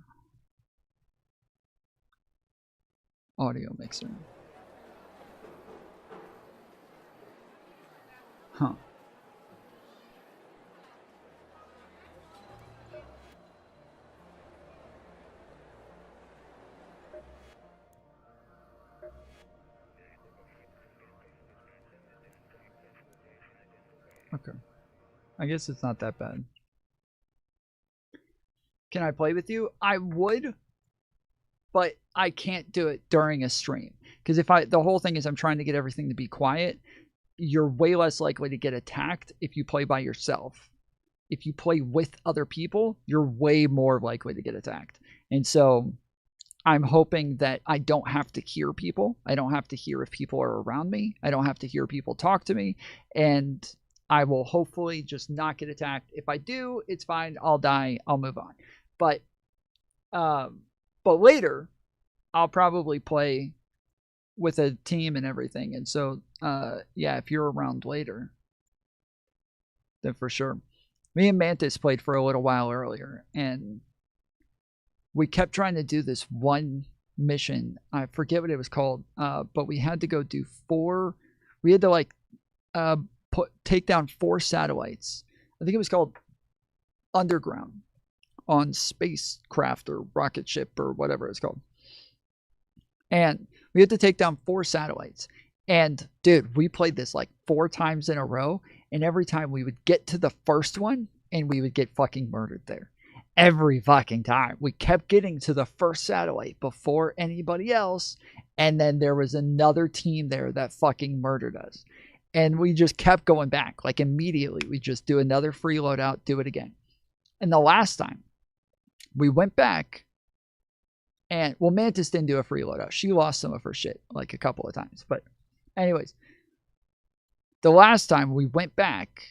audio mixer. Huh. Okay. I guess it's not that bad. Can I play with you? I would, but I can't do it during a stream. Because the whole thing is I'm trying to get everything to be quiet. You're way less likely to get attacked if you play by yourself. If you play with other people, you're way more likely to get attacked. And so I'm hoping that I don't have to hear people. I don't have to hear if people are around me. I don't have to hear people talk to me. And I will hopefully just not get attacked. If I do, it's fine. I'll die. I'll move on. But later, I'll probably play with a team and everything. And so, yeah, if you're around later, then for sure. Me and Mantis played for a little while earlier, and we kept trying to do this one mission. I forget what it was called, but we had to go do we had to like take down 4 satellites. I think it was called Underground on spacecraft or rocket ship or whatever it's called. And we had to take down 4 satellites. And dude, we played this like 4 times in a row. And every time we would get to the first one and we would get fucking murdered there. Every fucking time. We kept getting to the first satellite before anybody else. And then there was another team there that fucking murdered us. And we just kept going back. Like immediately, we just do another free loadout, do it again. And the last time, we went back And, well, Mantis didn't do a free loadout. She lost some of her shit, like, a couple of times. But anyways, the last time we went back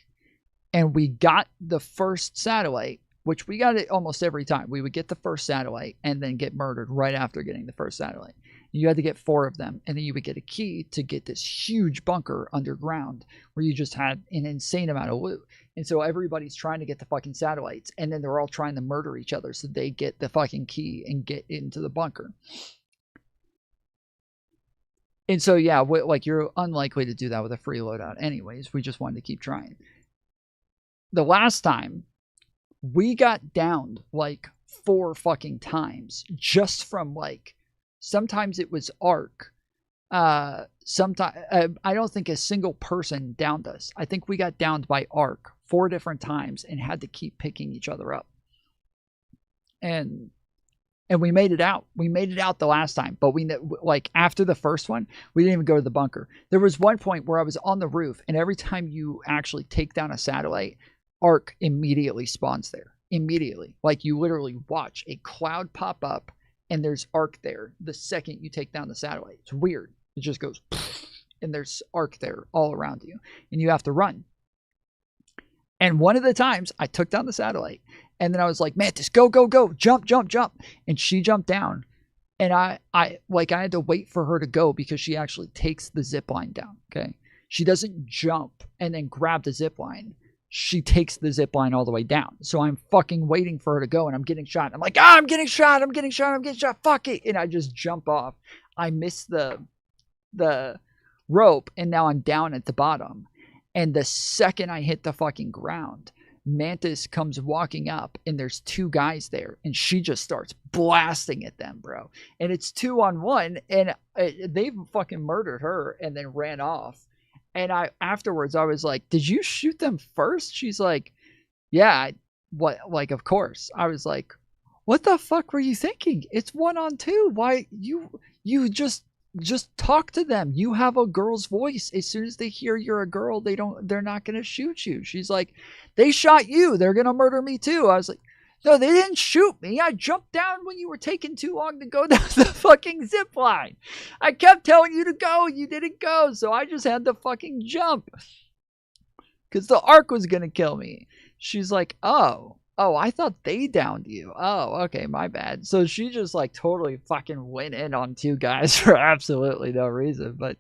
and we got the first satellite, which we got it almost every time. We would get the first satellite and then get murdered right after getting the first satellite. You had to get 4 of them, and then you would get a key to get this huge bunker underground where you just had an insane amount of loot. And so everybody's trying to get the fucking satellites, and then they're all trying to murder each other so they get the fucking key and get into the bunker. And so, yeah, like, you're unlikely to do that with a free loadout anyways. We just wanted to keep trying. The last time, we got downed, like, 4 fucking times just from, like, sometimes it was Ark. Sometimes I don't think a single person downed us. I think we got downed by Ark 4 different times and had to keep picking each other up. And we made it out. We made it out the last time, but we, like, after the first one, we didn't even go to the bunker. There was one point where I was on the roof, and every time you actually take down a satellite, Ark immediately spawns there. Immediately. Like, you literally watch a cloud pop up, and there's Ark there the second you take down the satellite. It's weird. It just goes, and there's Ark there all around you, and you have to run. And one of the times, I took down the satellite, and then I was like, Mantis, go, go, go, jump, jump, jump. And she jumped down, and I had to wait for her to go because she actually takes the zip line down, okay? She doesn't jump and then grab the zip line. She takes the zip line all the way down. So I'm fucking waiting for her to go, and I'm getting shot. I'm like, I'm getting shot, I'm getting shot, I'm getting shot, fuck it. And I just jump off. I miss the rope, and now I'm down at the bottom. And the second I hit the fucking ground, Mantis comes walking up, and there's 2 guys there, and she just starts blasting at them, bro. And it's 2-on-1, and they've fucking murdered her and then ran off. And afterwards, I was like, did you shoot them first? She's like, yeah, like, of course. I was like, what the fuck were you thinking? It's 1-on-2. Why you just talk to them. You have a girl's voice. As soon as they hear you're a girl, they're not going to shoot you. She's like, they shot you. They're going to murder me too. I was like, no, they didn't shoot me. I jumped down when you were taking too long to go down the fucking zip line. I kept telling you to go. You didn't go. So I just had to fucking jump. Because the Ark was going to kill me. She's like, oh, I thought they downed you. Oh, okay, my bad. So she just, like, totally fucking went in on 2 guys for absolutely no reason. But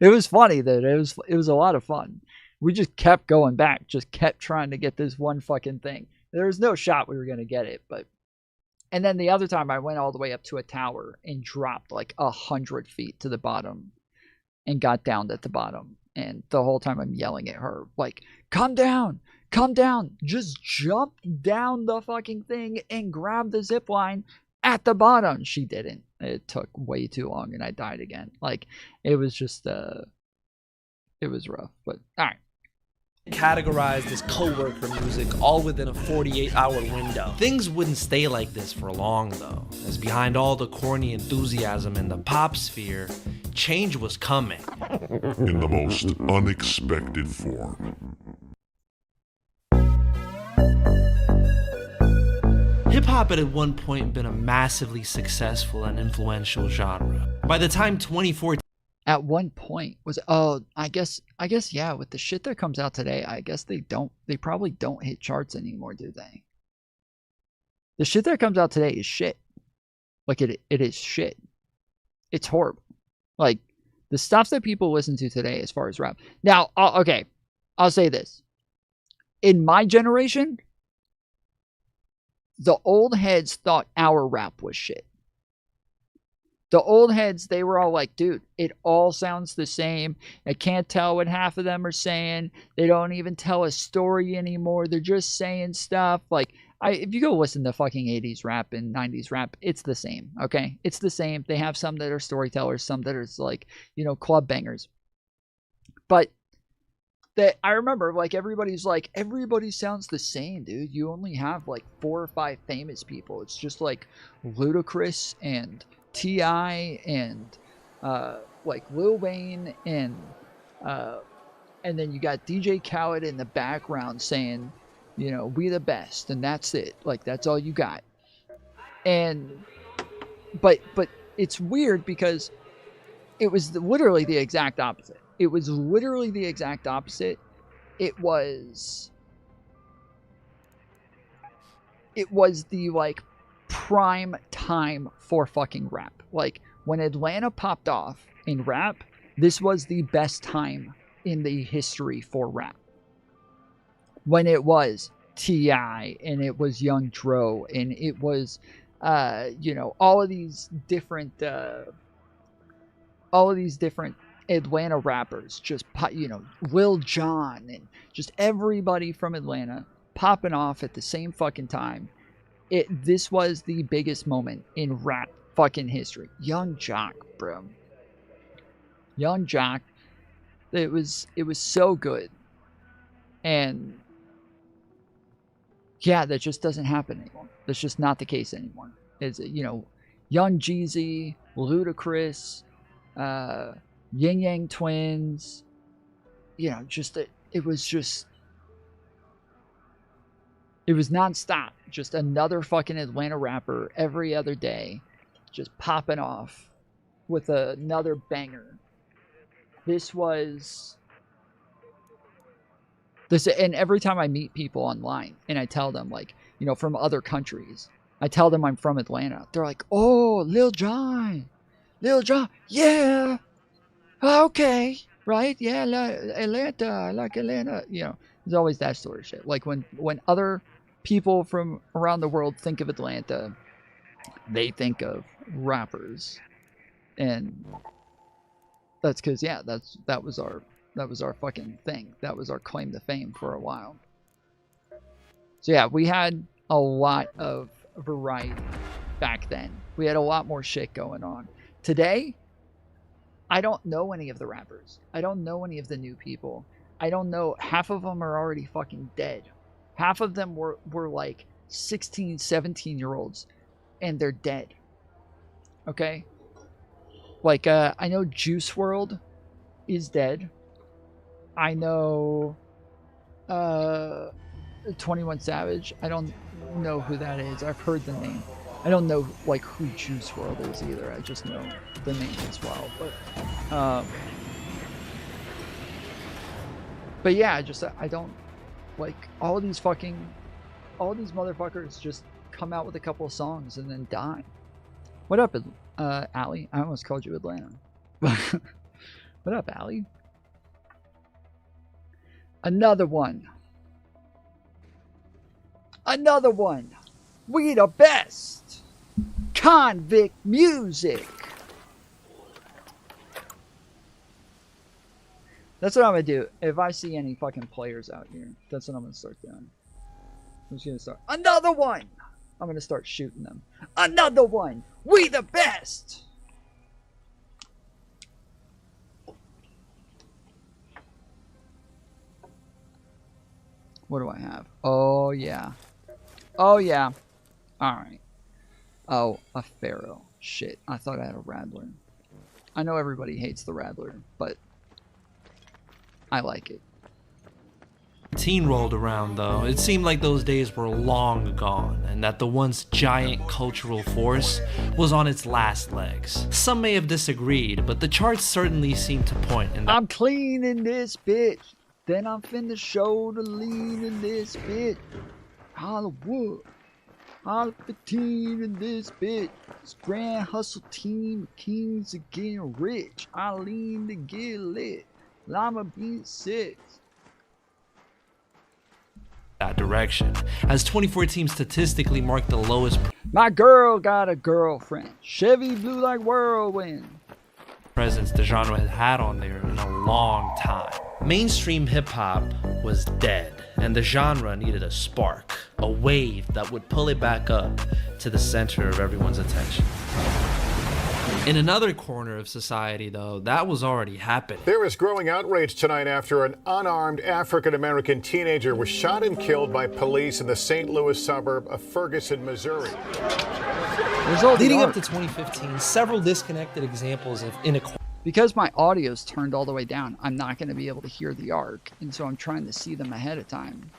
it was funny that it was a lot of fun. We just kept going back. Just kept trying to get this one fucking thing. There was no shot we were going to get it, but... And then the other time I went all the way up to a tower and dropped like 100 feet to the bottom and got downed at the bottom. And the whole time I'm yelling at her, like, come down, just jump down the fucking thing and grab the zip line at the bottom. She didn't. It took way too long and I died again. Like, it was just, it was rough, but all right. Categorized as co-worker music all within a 48-hour window. Things wouldn't stay like this for long though, as behind all the corny enthusiasm in the pop sphere, change was coming. In the most unexpected form. Hip-hop had at one point been a massively successful and influential genre. By the time 2014 at one point was, I guess yeah, with the shit that comes out today, I guess they probably don't hit charts anymore, do they? The shit that comes out today is shit. Like, it is shit. It's horrible. Like, the stuff that people listen to today as far as rap. Now, okay, I'll say this. In my generation, the old heads thought our rap was shit. The old heads, they were all like, dude, it all sounds the same. I can't tell what half of them are saying. They don't even tell a story anymore. They're just saying stuff. Like, if you go listen to fucking 80s rap and 90s rap, it's the same, okay? It's the same. They have some that are storytellers, some that are like, club bangers. But I remember, like, everybody sounds the same, dude. You only have, like, 4 or 5 famous people. It's just, like, Ludacris and T.I. and like Lil Wayne and then you got DJ Khaled in the background saying, we the best, and that's it. Like, that's all you got. And but it's weird because it was literally the exact opposite. It was literally the exact opposite. It was the like prime time for fucking rap. Like when Atlanta popped off in rap, this was the best time in the history for rap. When it was T.I. and it was Young Dro and it was you know, all of these different Atlanta rappers, just you know, Lil Jon and just everybody from Atlanta popping off at the same fucking time. This was the biggest moment in rap fucking history. Young Jock, bro. Young Jock. It was so good. And yeah, that just doesn't happen anymore. That's just not the case anymore. Is you know, Young Jeezy, Ludacris, Yin Yang Twins, you know, just it was nonstop. Just another fucking Atlanta rapper every other day, just popping off with another banger. And every time I meet people online and I tell them, like, you know, from other countries, I tell them I'm from Atlanta. They're like, oh, Lil Jon, yeah, okay, right, yeah, Atlanta, I like Atlanta. You know, there's always that sort of shit. Like when other people from around the world think of Atlanta, they think of rappers, and that's because, yeah, that was our fucking thing. That was our claim to fame for a while. So yeah, we had a lot of variety back then. We had a lot more shit going on. Today, I don't know any of the rappers. I don't know any of the new people. I don't know. Half of them are already fucking dead. Half of them were like 16, 17-year-olds, and they're dead. Okay? Like, I know Juice WRLD is dead. I know 21 Savage. I don't know who that is. I've heard the name. I don't know, like, who Juice WRLD is either. I just know the name as well. But yeah, I don't, like, all these motherfuckers just come out with a couple of songs and then die. What up, Allie? I almost called you Atlanta. What up, Allie? Another one. We the best. Convict music. That's what I'm gonna do. If I see any fucking players out here, that's what I'm gonna start doing. I'm just gonna start. Another one. I'm gonna start shooting them. Another one. We the best. What do I have? Oh, yeah. Oh, yeah. Alright. Oh, a Pharaoh. Shit. I thought I had a Rattler. I know everybody hates the Rattler, but I like it. Teen rolled around though, it seemed like those days were long gone and that the once giant cultural force was on its last legs. Some may have disagreed, but the charts certainly seem to point in that. I'm clean in this bitch. Then I'm finna show the lean in this bitch. Hollywood. Hollywood 15 in this bitch. This grand hustle team of kings are getting rich. I lean to get lit. Llama beat 6. That direction, as 2014 statistically marked the lowest. My girl got a girlfriend. Chevy blew like whirlwind. Presence the genre had had on there in a long time. Mainstream hip-hop was dead, and the genre needed a spark, a wave that would pull it back up to the center of everyone's attention. In another corner of society, though, that was already happening. There is growing outrage tonight after an unarmed African-American teenager was shot and killed by police in the St. Louis suburb of Ferguson, Missouri. Leading up to 2015, several disconnected examples of inequality. Because my audio's turned all the way down, I'm not going to be able to hear the arc, and so I'm trying to see them ahead of time.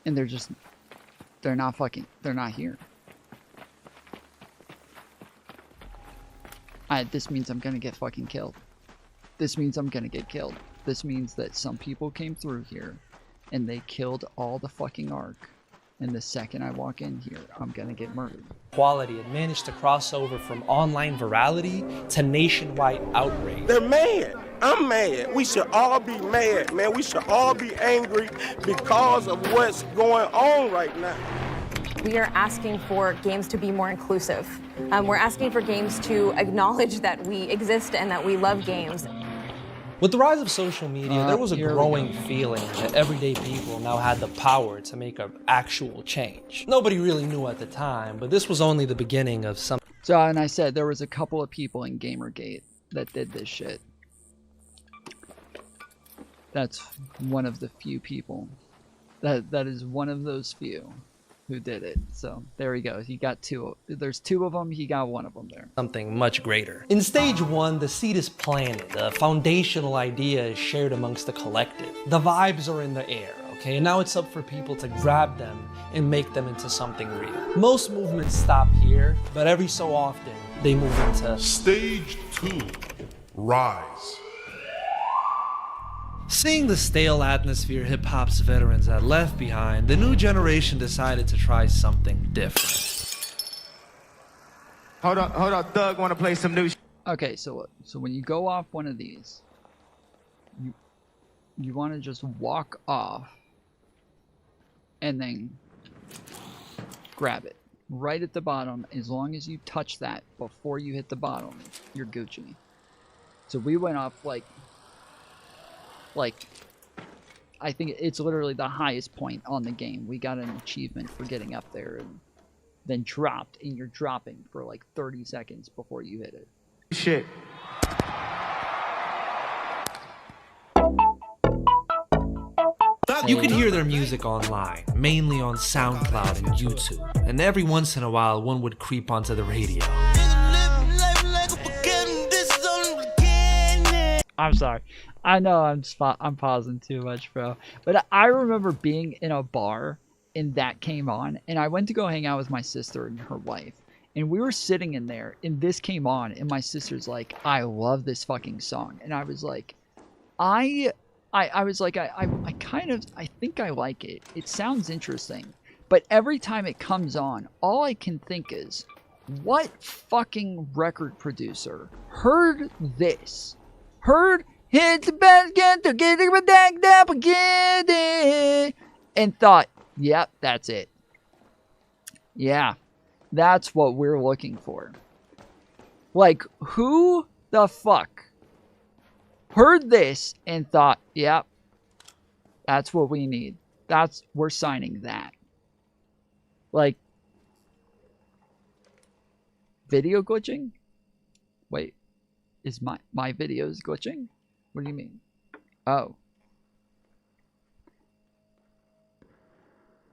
And they're not here. This means I'm gonna get fucking killed. This means I'm gonna get killed. This means that some people came through here and they killed all the fucking Ark. And the second I walk in here, I'm gonna get murdered. Quality had managed to cross over from online virality to nationwide outrage. They're mad. I'm mad. We should all be mad, man. We should all be angry because of what's going on right now. We are asking for games to be more inclusive. We're asking for games to acknowledge that we exist and that we love games. With the rise of social media, there was a growing feeling that everyday people now had the power to make an actual change. Nobody really knew at the time, but this was only the beginning of some. So, and I said there was a couple of people in Gamergate that did this shit. That's one of the few people. That is one of those few who did it. So there he goes. He got two. There's two of them. He got one of them there. Something much greater. In stage one, the seed is planted. The foundational idea is shared amongst the collective. The vibes are in the air, okay? And now it's up for people to grab them and make them into something real. Most movements stop here, but every so often they move into Stage 2, Rise. Seeing the stale atmosphere hip-hop's veterans had left behind, the new generation decided to try something different. Hold up, Thug wanna play some new Okay, so when you go off one of these, you want to just walk off and then grab it. Right at the bottom, as long as you touch that before you hit the bottom, you're Gucci. So we went off like I think it's literally the highest point on the game. We got an achievement for getting up there and then dropped, and you're dropping for like 30 seconds before you hit it. shit. You can hear their music online, mainly on SoundCloud and YouTube, and every once in a while one would creep onto the radio. I'm sorry. I know I'm pausing too much, bro. But I remember being in a bar and that came on, and I went to go hang out with my sister and her wife. And we were sitting in there, and this came on, and my sister's like, I love this fucking song. And I was like, I think I like it. It sounds interesting. But every time it comes on, all I can think is, what fucking record producer heard this? Heard hit the basket to get it and thought, yep, that's it. Yeah, that's what we're looking for. Like, who the fuck heard this and thought, yep, that's what we need. We're signing that. Like, video glitching? Wait, is my videos glitching? What do you mean? Oh.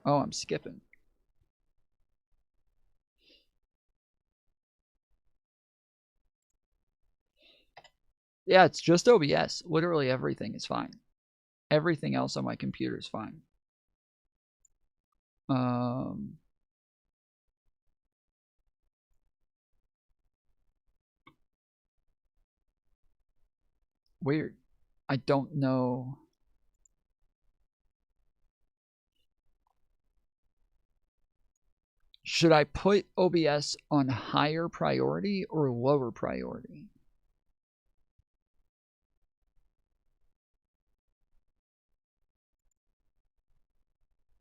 Oh, I'm skipping. Yeah, it's just OBS. Literally everything is fine. Everything else on my computer is fine. Weird. I don't know. Should I put OBS on higher priority or lower priority?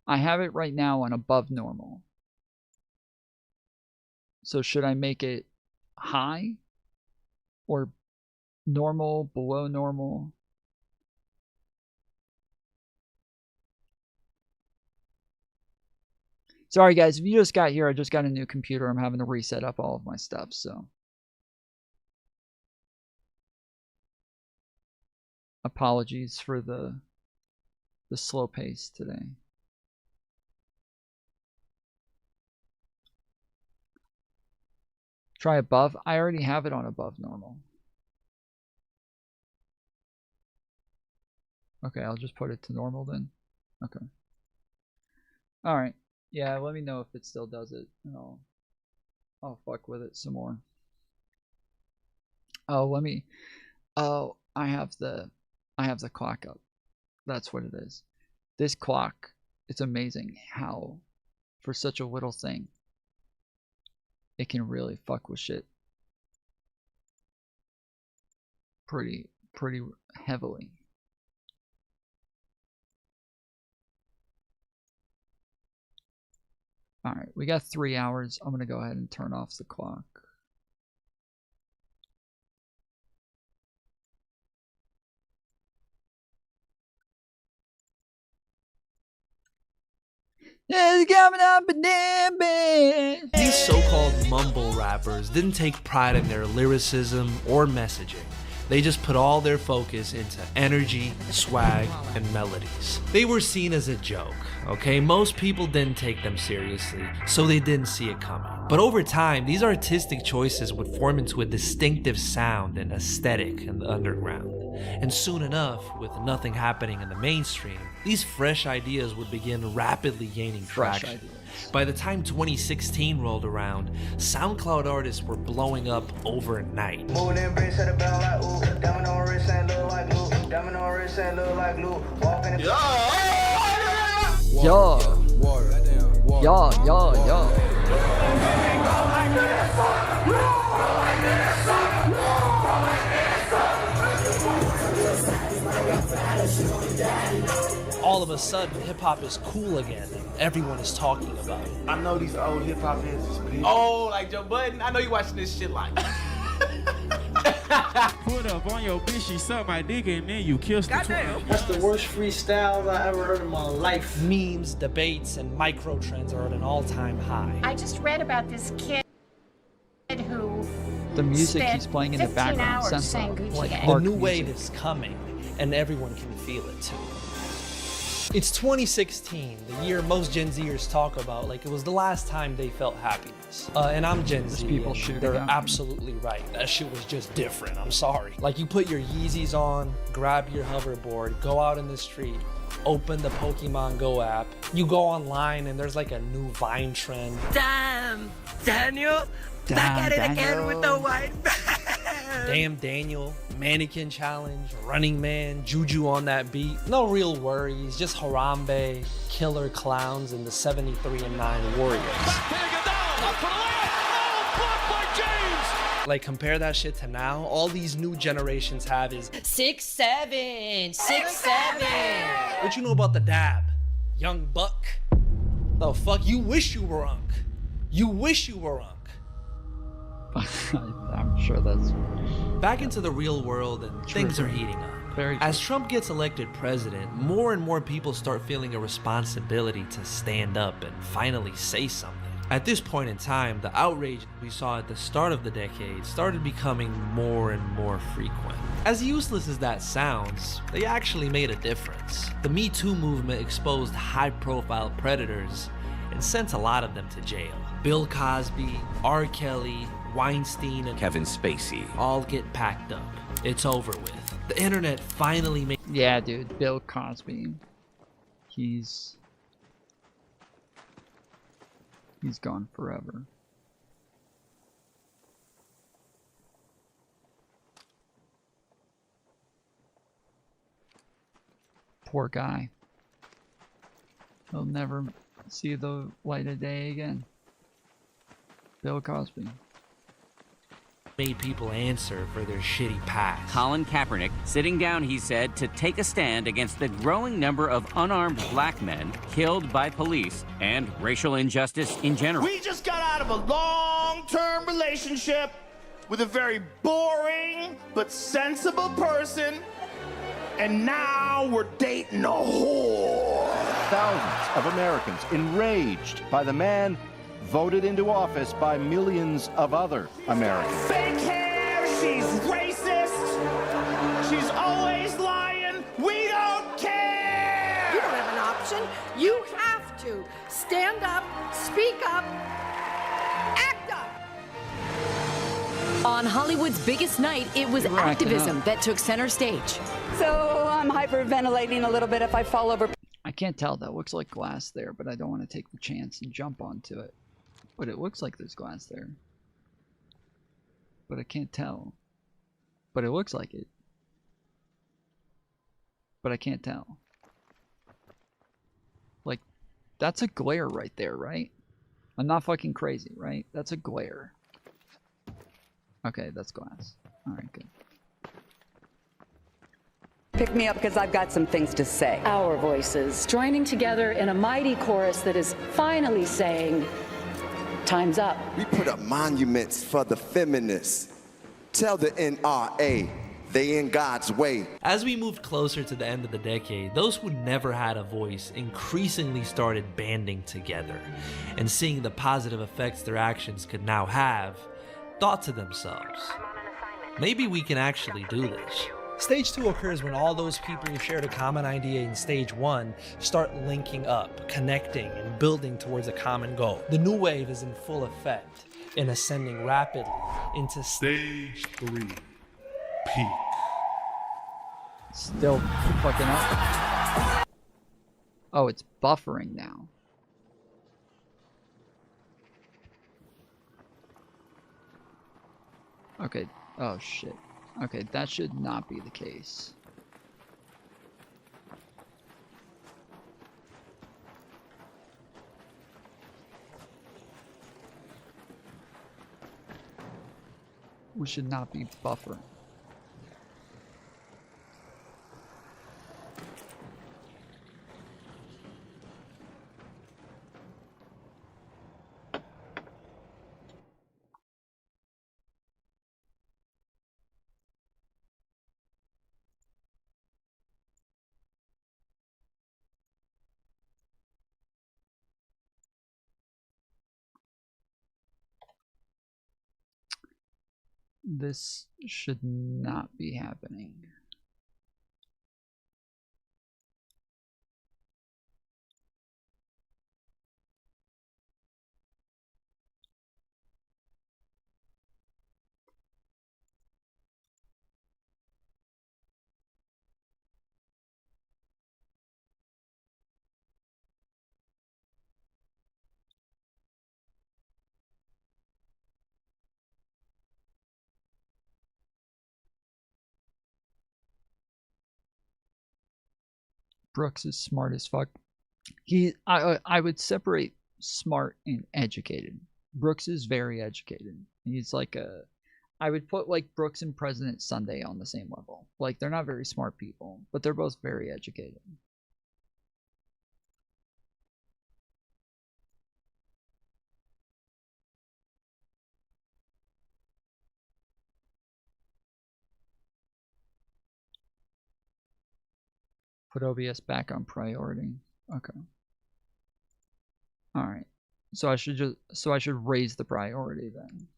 I have it right now on above normal. So should I make it high or normal, below normal? Sorry guys, if you just got here, I just got a new computer. I'm having to reset up all of my stuff, so. Apologies for the slow pace today. Try above. I already have it on above normal. Okay, I'll just put it to normal then. Okay. Alright. Yeah, let me know if it still does it, and I'll fuck with it some more. Oh, let me. Oh, I have the clock up. That's what it is. This clock, it's amazing how, for such a little thing, it can really fuck with shit pretty heavily. All right, we got 3 hours. I'm gonna go ahead and turn off the clock. It's coming up and down. These so-called mumble rappers didn't take pride in their lyricism or messaging. They just put all their focus into energy, swag, and melodies. They were seen as a joke, okay? Most people didn't take them seriously, so they didn't see it coming. But over time, these artistic choices would form into a distinctive sound and aesthetic in the underground. And soon enough, with nothing happening in the mainstream, these fresh ideas would begin rapidly gaining traction. By the time 2016 rolled around, SoundCloud artists were blowing up overnight. All of a sudden, hip-hop is cool again, and everyone is talking about it. I know these old hip-hop heads is big. Oh, like Joe Budden? I know you watching this shit like. Put up on your bitch, she sucked my dick, and then you kissed the twin. That's the worst freestyles I ever heard in my life. Memes, debates, and micro trends are at an all-time high. I just read about this kid who The music he's playing in the background sounds like the new wave is coming, and everyone can feel it too. It's 2016, the year most Gen Zers talk about like it was the last time they felt happiness. And I'm Gen Z, people and shooting they're at me. absolutely right. That shit was just different, I'm sorry. Like you put your Yeezys on, grab your hoverboard, go out in the street, open the Pokemon Go app, you go online and there's like a new Vine trend. Damn, Daniel, back at it again with the white bag. Damn Daniel, Mannequin Challenge, Running Man, Juju on that beat. No real worries, just Harambe, killer clowns, and the 73-9 Warriors. Like compare that shit to now, all these new generations have is 6'7", 6'7". What you know about the dab? Young Buck? The fuck? You wish you were Unk. You wish you were Unk. I'm sure that's... Back into the real world, and things are heating up. As Trump gets elected president, more and more people start feeling a responsibility to stand up and finally say something. At this point in time, the outrage we saw at the start of the decade started becoming more and more frequent. As useless as that sounds, they actually made a difference. The Me Too movement exposed high-profile predators and sent a lot of them to jail. Bill Cosby, R. Kelly, Weinstein, and Kevin Spacey all get packed up. It's over with. The internet finally made... Yeah, dude, Bill Cosby. He's gone forever. Poor guy. He'll never see the light of day again. Bill Cosby. Made people answer for their shitty past. Colin Kaepernick sitting down, he said, to take a stand against the growing number of unarmed black men killed by police and racial injustice in general. We just got out of a long-term relationship with a very boring but sensible person, and now we're dating a whore. Thousands of Americans enraged by the man voted into office by millions of other Americans. Fake hair, she's racist, she's always lying, we don't care! You don't have an option. You have to stand up, speak up, act up. On Hollywood's biggest night, it was activism that took center stage. So I'm hyperventilating a little bit if I fall over. I can't tell. That looks like glass there, but I don't want to take the chance and jump onto it. But it looks like there's glass there. But I can't tell. but it looks like it. But I can't tell. Like, that's a glare right there, right? I'm not fucking crazy, right? That's a glare. Okay, that's glass. Alright, good. Pick me up because I've got some things to say. Our voices joining together in a mighty chorus that is finally saying, time's up. We put up monuments for the feminists. Tell the NRA they in God's way. As we moved closer to the end of the decade, those who never had a voice increasingly started banding together, and seeing the positive effects their actions could now have, thought to themselves, maybe we can actually do this. Stage 2 occurs when all those people who shared a common idea in Stage 1 start linking up, connecting, and building towards a common goal. The new wave is in full effect and ascending rapidly into Stage 3. Peak. Still fucking up. Oh, it's buffering now. Okay. Oh, shit. Okay, that should not be the case. We should not be buffering. This should not be happening. Brooks is smart as fuck. I would separate smart and educated. Brooks is very educated. He's like a, I would put like Brooks and President Sunday on the same level. Like they're not very smart people, but they're both very educated. Put OBS back on priority. Okay. All right. So I should raise the priority then.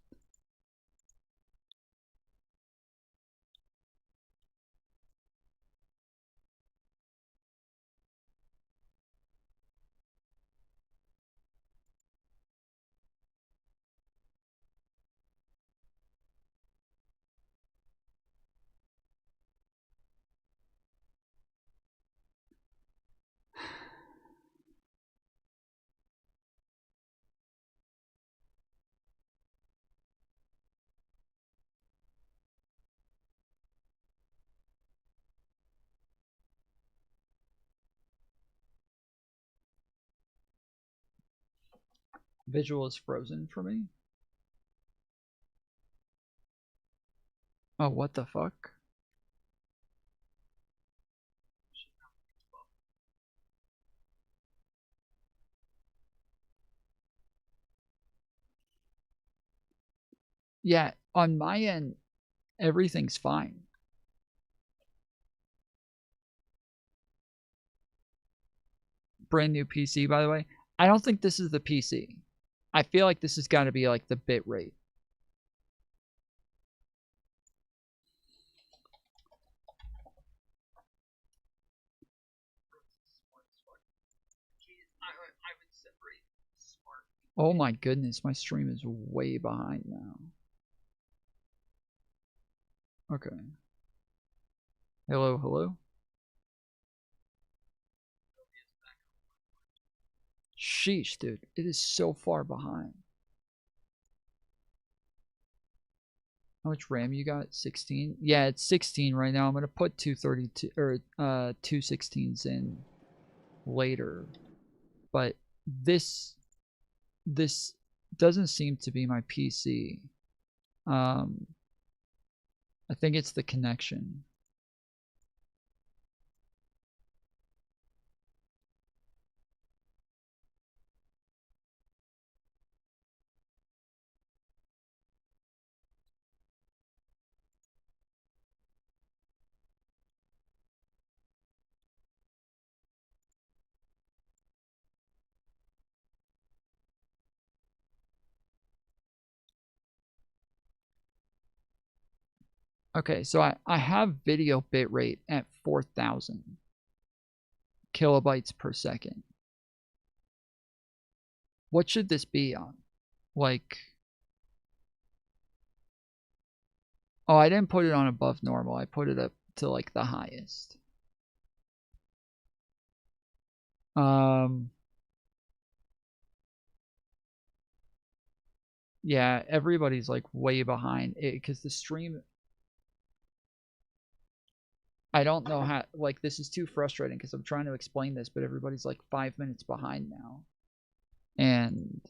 Visual is frozen for me. Oh, what the fuck? Yeah, on my end, everything's fine. Brand new PC, by the way. I don't think this is the PC. I feel like this has got to be like the bit rate. Oh my goodness, my stream is way behind now. Okay. Hello, hello. Sheesh, dude. It is so far behind. How much RAM you got? 16? Yeah, it's 16 right now. I'm gonna put 232 or 216s in later. But this doesn't seem to be my PC. I think it's the connection. Okay, so I have video bitrate at 4,000 kilobytes per second. What should this be on? Like, oh, I didn't put it on above normal. I put it up to like the highest. Yeah, everybody's like way behind it because the stream, I don't know how, like, this is too frustrating because I'm trying to explain this, but everybody's like 5 minutes behind now. And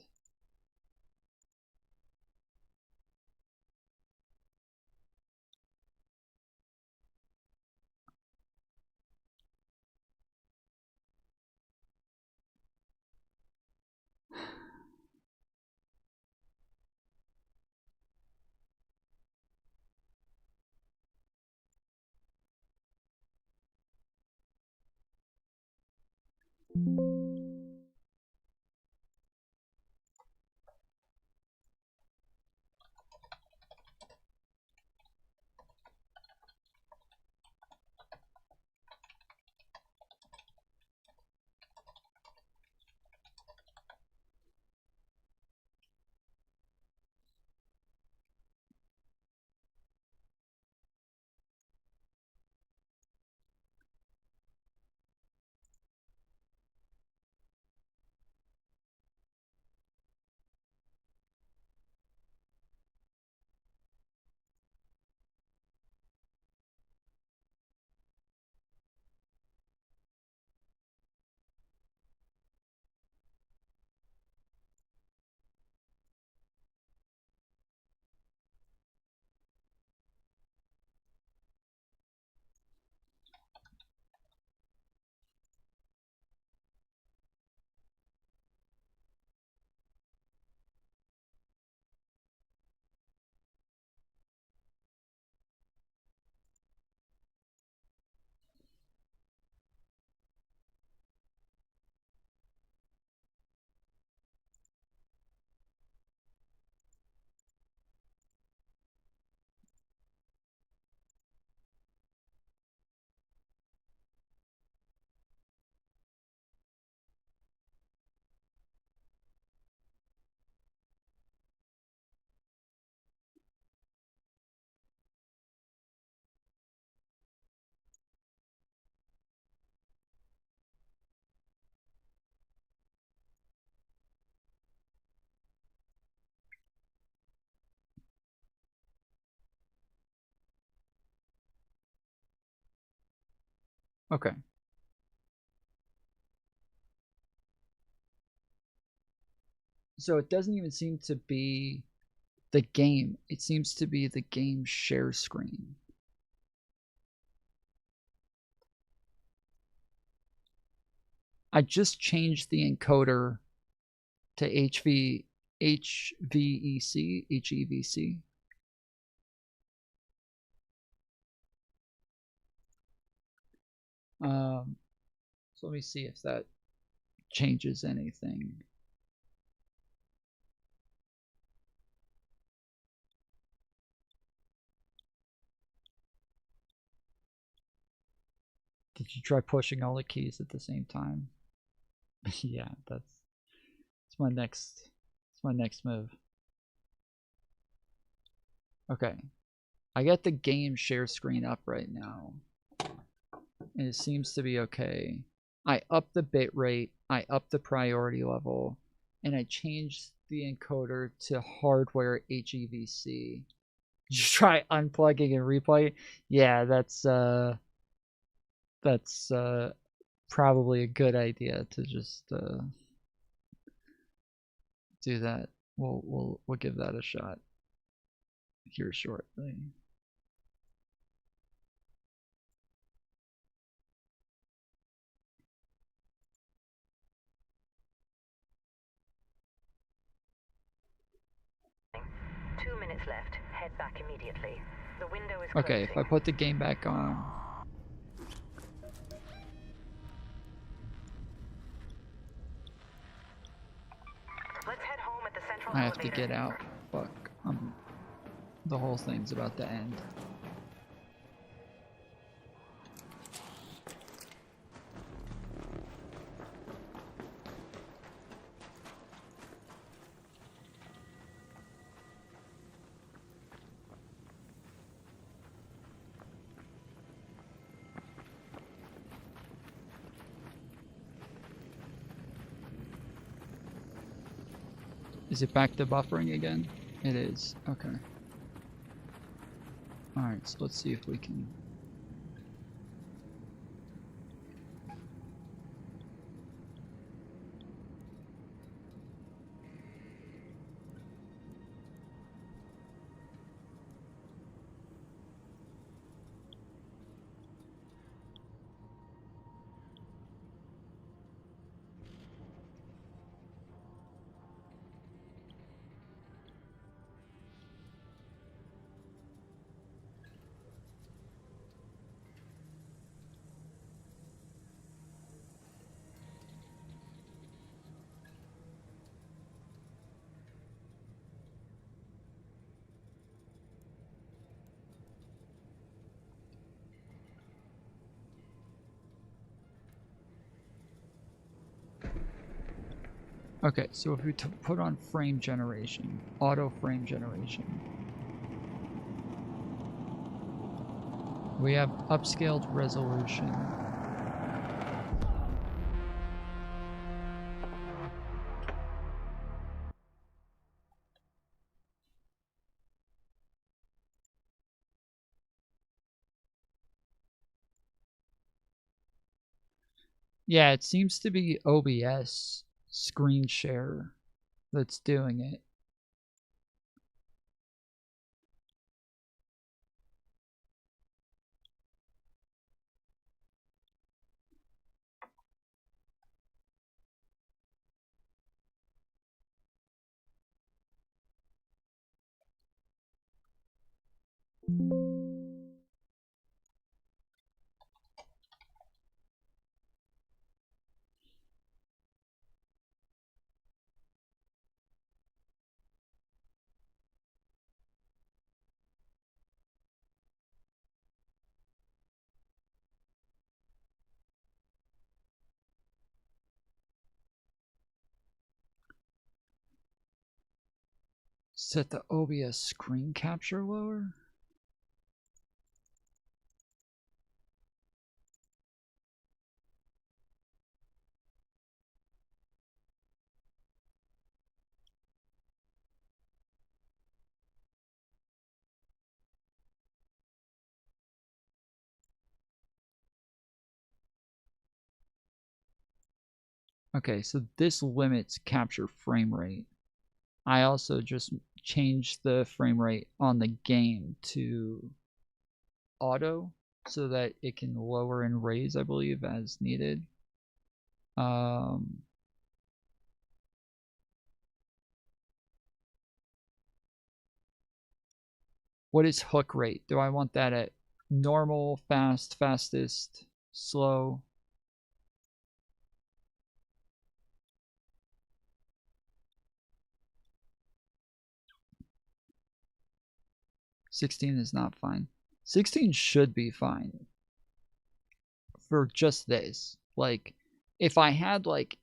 okay. So it doesn't even seem to be the game. It seems to be the game share screen. I just changed the encoder to HEVC. So let me see if that changes anything. Did you try pushing all the keys at the same time? Yeah, that's my next move. Okay. I got the game share screen up right now. And it seems to be okay. I upped the bit rate, I upped the priority level, and I changed the encoder to hardware HEVC. You try unplugging and replaying. Yeah, that's probably a good idea to just do that. We'll give that a shot here shortly. Left. Head back immediately. The window is closing. Okay, if I put the game back on. Let's head home at the central I have to elevator. get out. Fuck. The whole thing's about to end. Is it back to buffering again? It is. Okay. Alright, so let's see if we can... Okay, so if we put on frame generation, auto frame generation, we have upscaled resolution. Yeah, it seems to be OBS screen share that's doing it. Set the OBS screen capture lower. Okay, so this limits capture frame rate. I also just changed the frame rate on the game to auto so that it can lower and raise, I believe, as needed. What is hook rate? Do I want that at normal, fast, fastest, slow? $16 is not fine. 16 should be fine for just this. Like, if I had like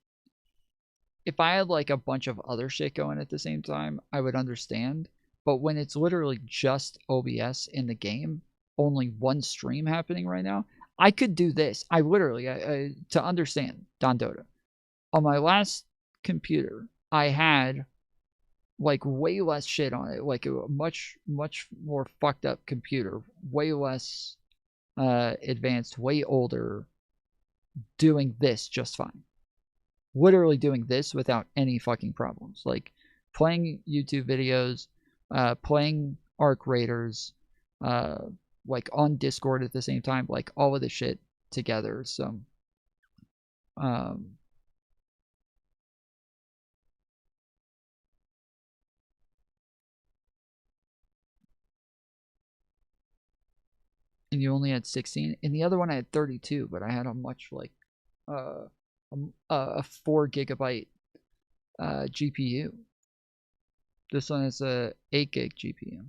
a bunch of other shit going at the same time, I would understand. But when it's literally just OBS in the game, only one stream happening right now, I could do this. I literally, to understand, Don Dota, on my last computer, I had like way less shit on it, like a much more fucked up computer, way less advanced, way older, doing this just fine. Literally doing this without any fucking problems. Like playing YouTube videos, playing Arc Raiders, like on Discord at the same time, like all of the shit together. So and you only had 16. In the other one I had 32, but I had a much like a 4 gigabyte GPU. This one is a 8 gig GPU.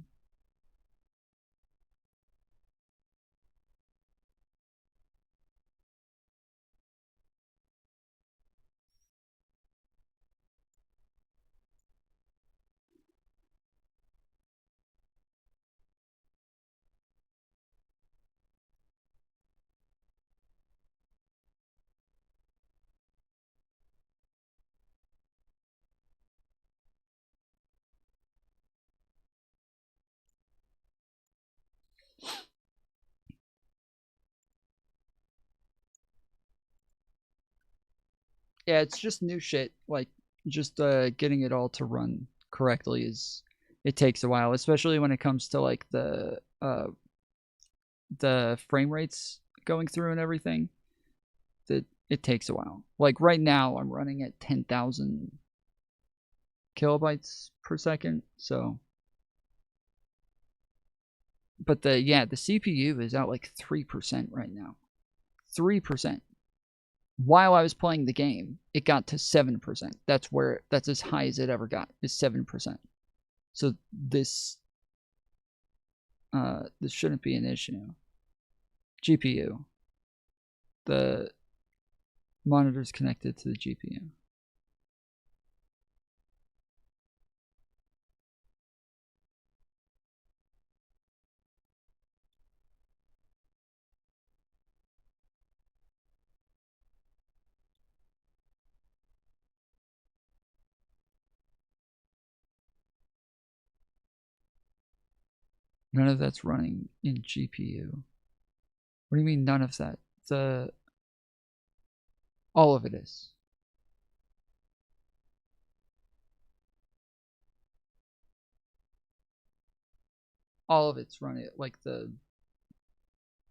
Yeah, it's just new shit. Like just getting it all to run correctly it takes a while, especially when it comes to like the frame rates going through and everything. That it takes a while. Like right now I'm running at 10,000 kilobytes per second, so but the CPU is out like 3% right now. 3%. While I was playing the game, it got to 7%. That's as high as it ever got, is 7%. So this shouldn't be an issue. GPU. The monitor's connected to the GPU. None of that's running in GPU. What do you mean none of that? All of it is. All of it's running like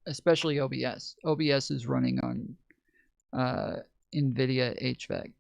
especially OBS. OBS is running on NVIDIA HVAC.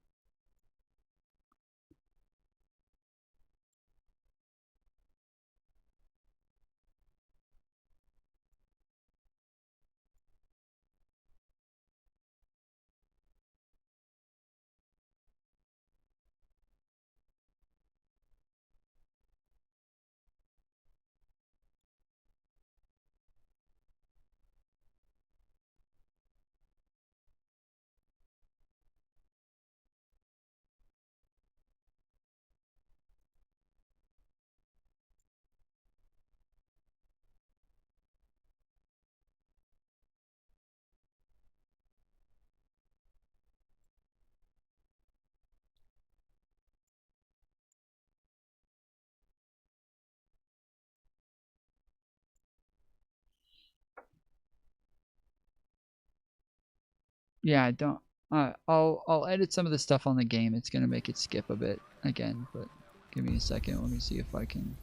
Yeah, I don't. I'll edit some of the stuff on the game. It's gonna make it skip a bit again, but give me a second. Let me see if I can.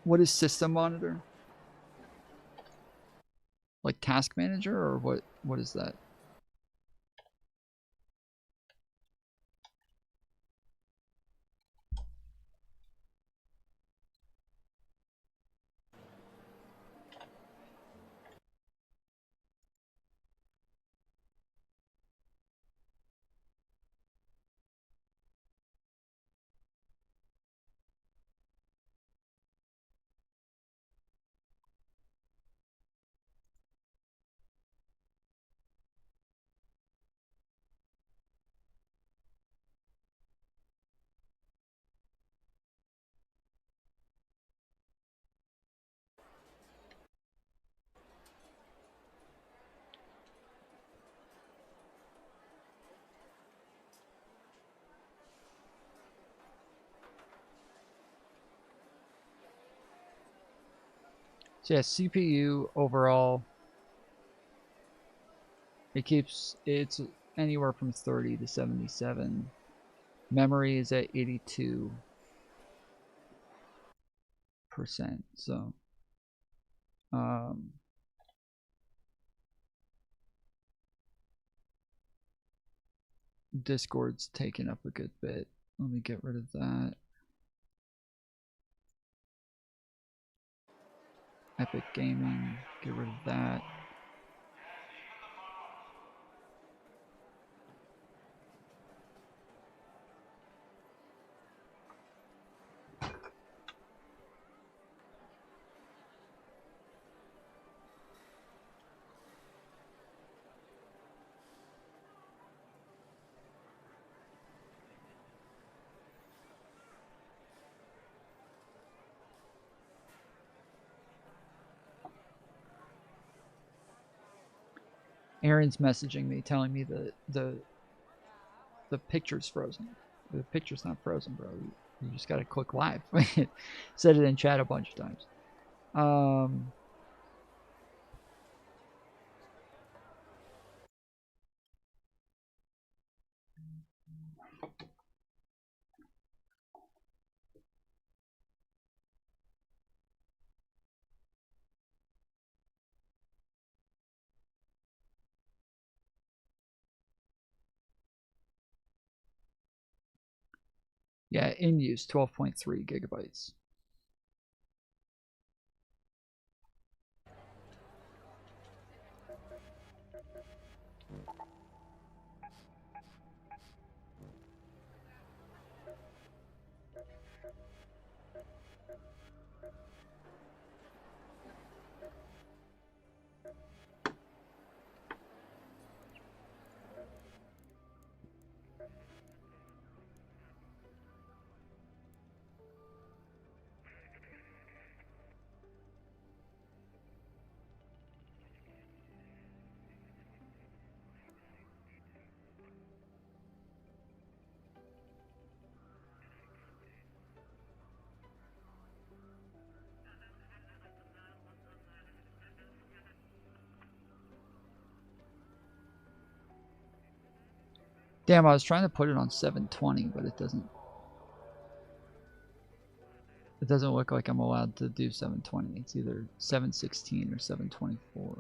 What is system monitor? Like task manager or what? What is that? So yeah, CPU overall, it's anywhere from 30 to 77. Memory is at 82%. So Discord's taken up a good bit. Let me get rid of that. Epic Gaming, get rid of that. Aaron's messaging me, telling me that the picture's frozen. The picture's not frozen, bro. You just gotta click live. Said it in chat a bunch of times. Yeah, in use, 12.3 gigabytes. Damn, I was trying to put it on 720, but it doesn't look like I'm allowed to do 720. It's either 716 or 724.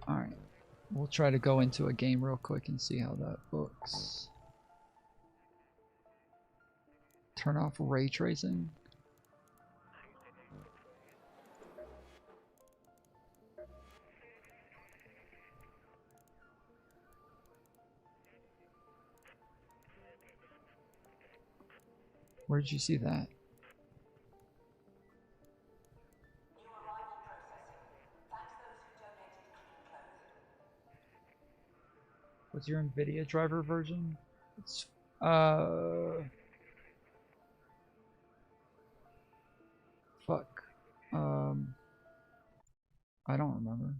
Alright, we'll try to go into a game real quick and see how that looks. Turn off ray tracing. Where did you see that? What's your NVIDIA driver version? It's fuck. I don't remember.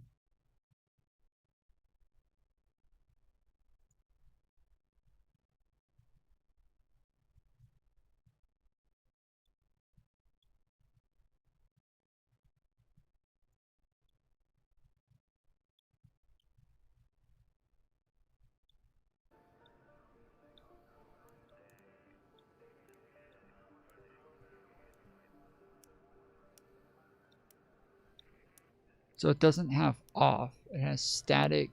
So it doesn't have off. It has static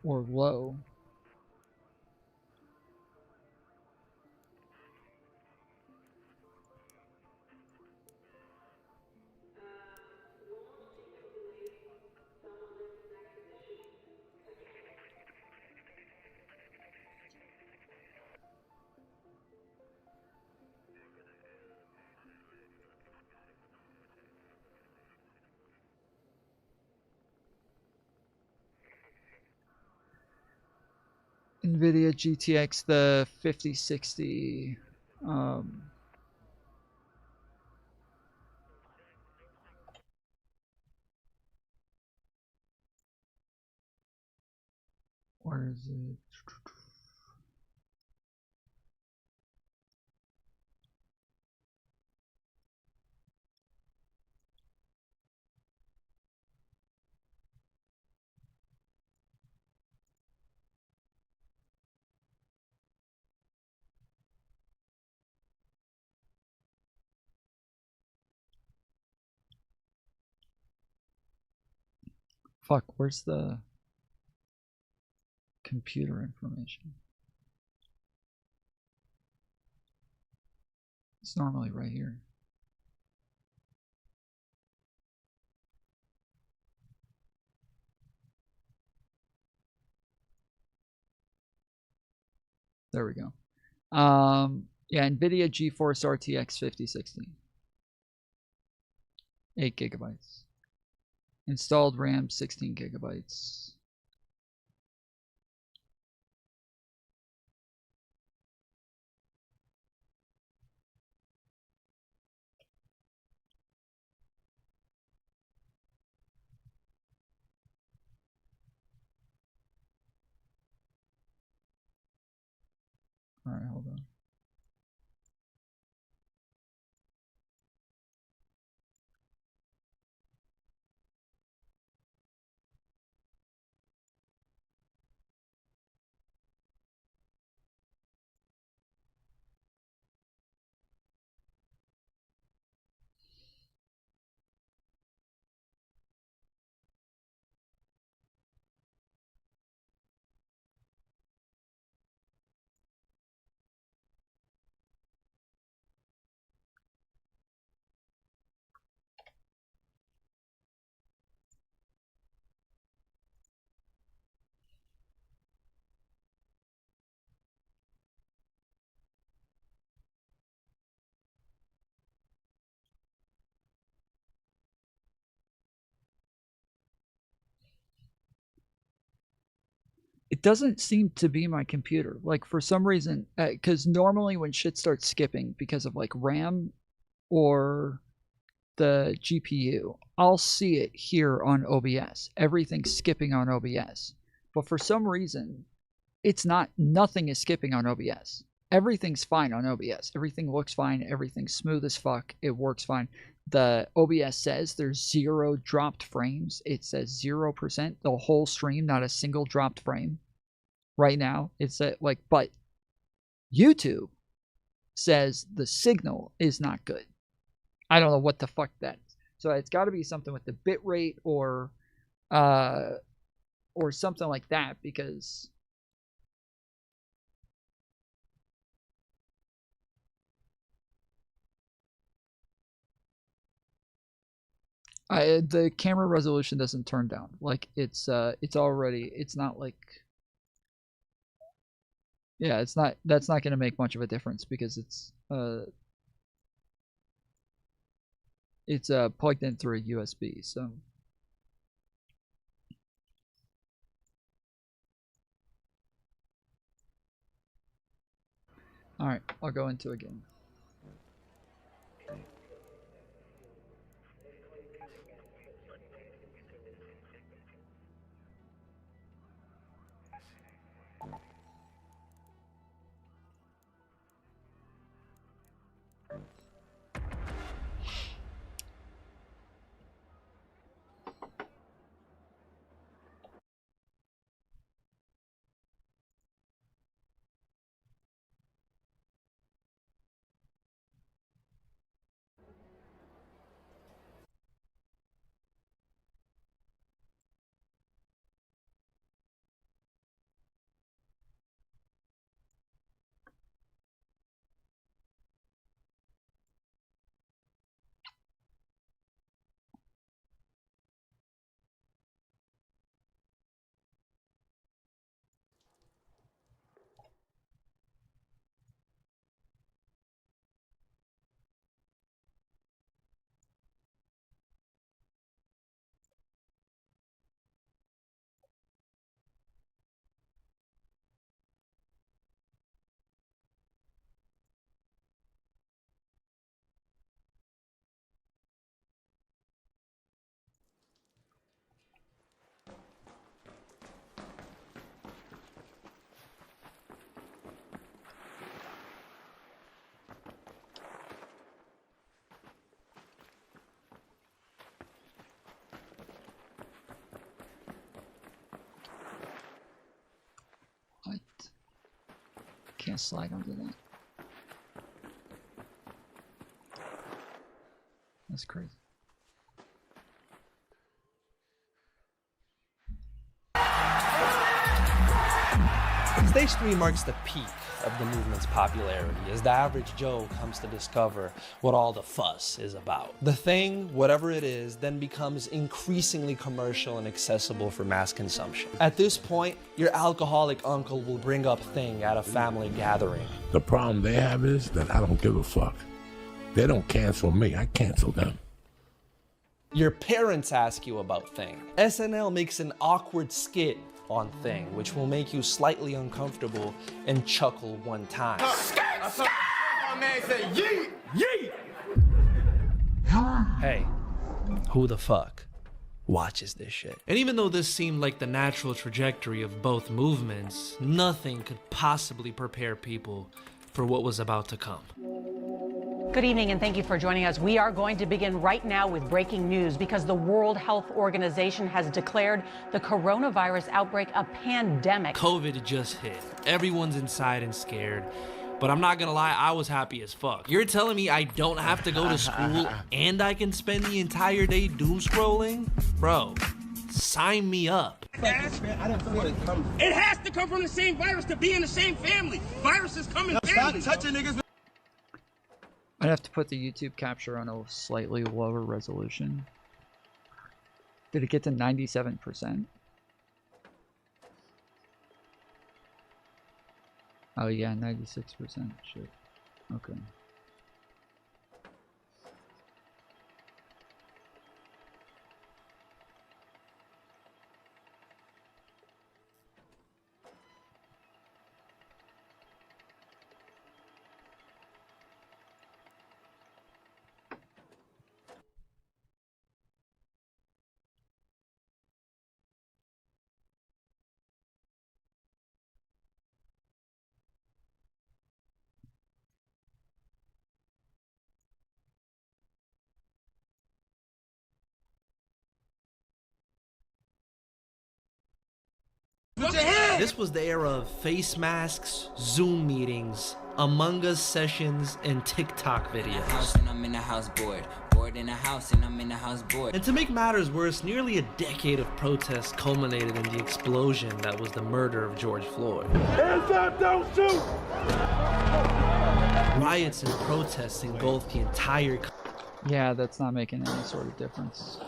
or low. NVIDIA GTX, the 5060. Where is it? Fuck, where's the computer information? It's normally right here. There we go. Yeah, NVIDIA GeForce RTX 5060. 8 gigabytes. Installed RAM 16 gigabytes. All right, hold on. It doesn't seem to be my computer. Like, for some reason, because normally when shit starts skipping because of like RAM or the GPU, I'll see it here on OBS. Everything's skipping on OBS. But for some reason, it's not, nothing is skipping on OBS. Everything's fine on OBS. Everything looks fine. Everything's smooth as fuck. It works fine. The OBS says there's 0 dropped frames. It says 0%. The whole stream, not a single dropped frame. Right now, it's like, but YouTube says the signal is not good. I don't know what the fuck that is. So it's got to be something with the bit rate or something like that, because the camera resolution doesn't turn down. Like, it's already, it's not like, yeah, it's not, that's not going to make much of a difference because it's plugged in through a USB. So all right, I'll go into a game. can't slide onto that. That's crazy. Stage 3 marks the peak of the movement's popularity as the average Joe comes to discover what all the fuss is about. The thing, whatever it is, then becomes increasingly commercial and accessible for mass consumption. At this point, your alcoholic uncle will bring up Thing at a family gathering. The problem they have is that I don't give a fuck. They don't cancel me, I cancel them. Your parents ask you about Thing. SNL makes an awkward skit on Thing, which will make you slightly uncomfortable and chuckle one time. Hey, who the fuck watches this shit? And even though this seemed like the natural trajectory of both movements, nothing could possibly prepare people for what was about to come. Good evening and thank you for joining us. We are going to begin right now with breaking news because the World Health Organization has declared the coronavirus outbreak a pandemic. COVID just hit. Everyone's inside and scared. But I'm not gonna lie, I was happy as fuck. You're telling me I don't have to go to school and I can spend the entire day doom scrolling? Bro, sign me up. It has to come from the same virus to be in the same family. Viruses come in families. Stop touching niggas. I'd have to put the YouTube capture on a slightly lower resolution. Did it get to 97%? Oh yeah, 96%. Shit. Okay. This was the era of face masks, Zoom meetings, Among Us sessions, and TikTok videos. I'm in a house bored in a house and I'm in a house bored. And to make matters worse, nearly a decade of protests culminated in the explosion that was the murder of George Floyd. Hands up, don't shoot! Riots and protests engulfed the entire Yeah, that's not making any sort of difference.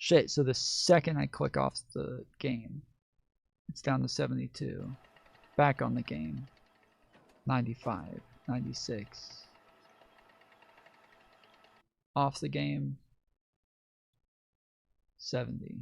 Shit, so the second I click off the game, it's down to 72. Back on the game, 95, 96. Off the game, 70.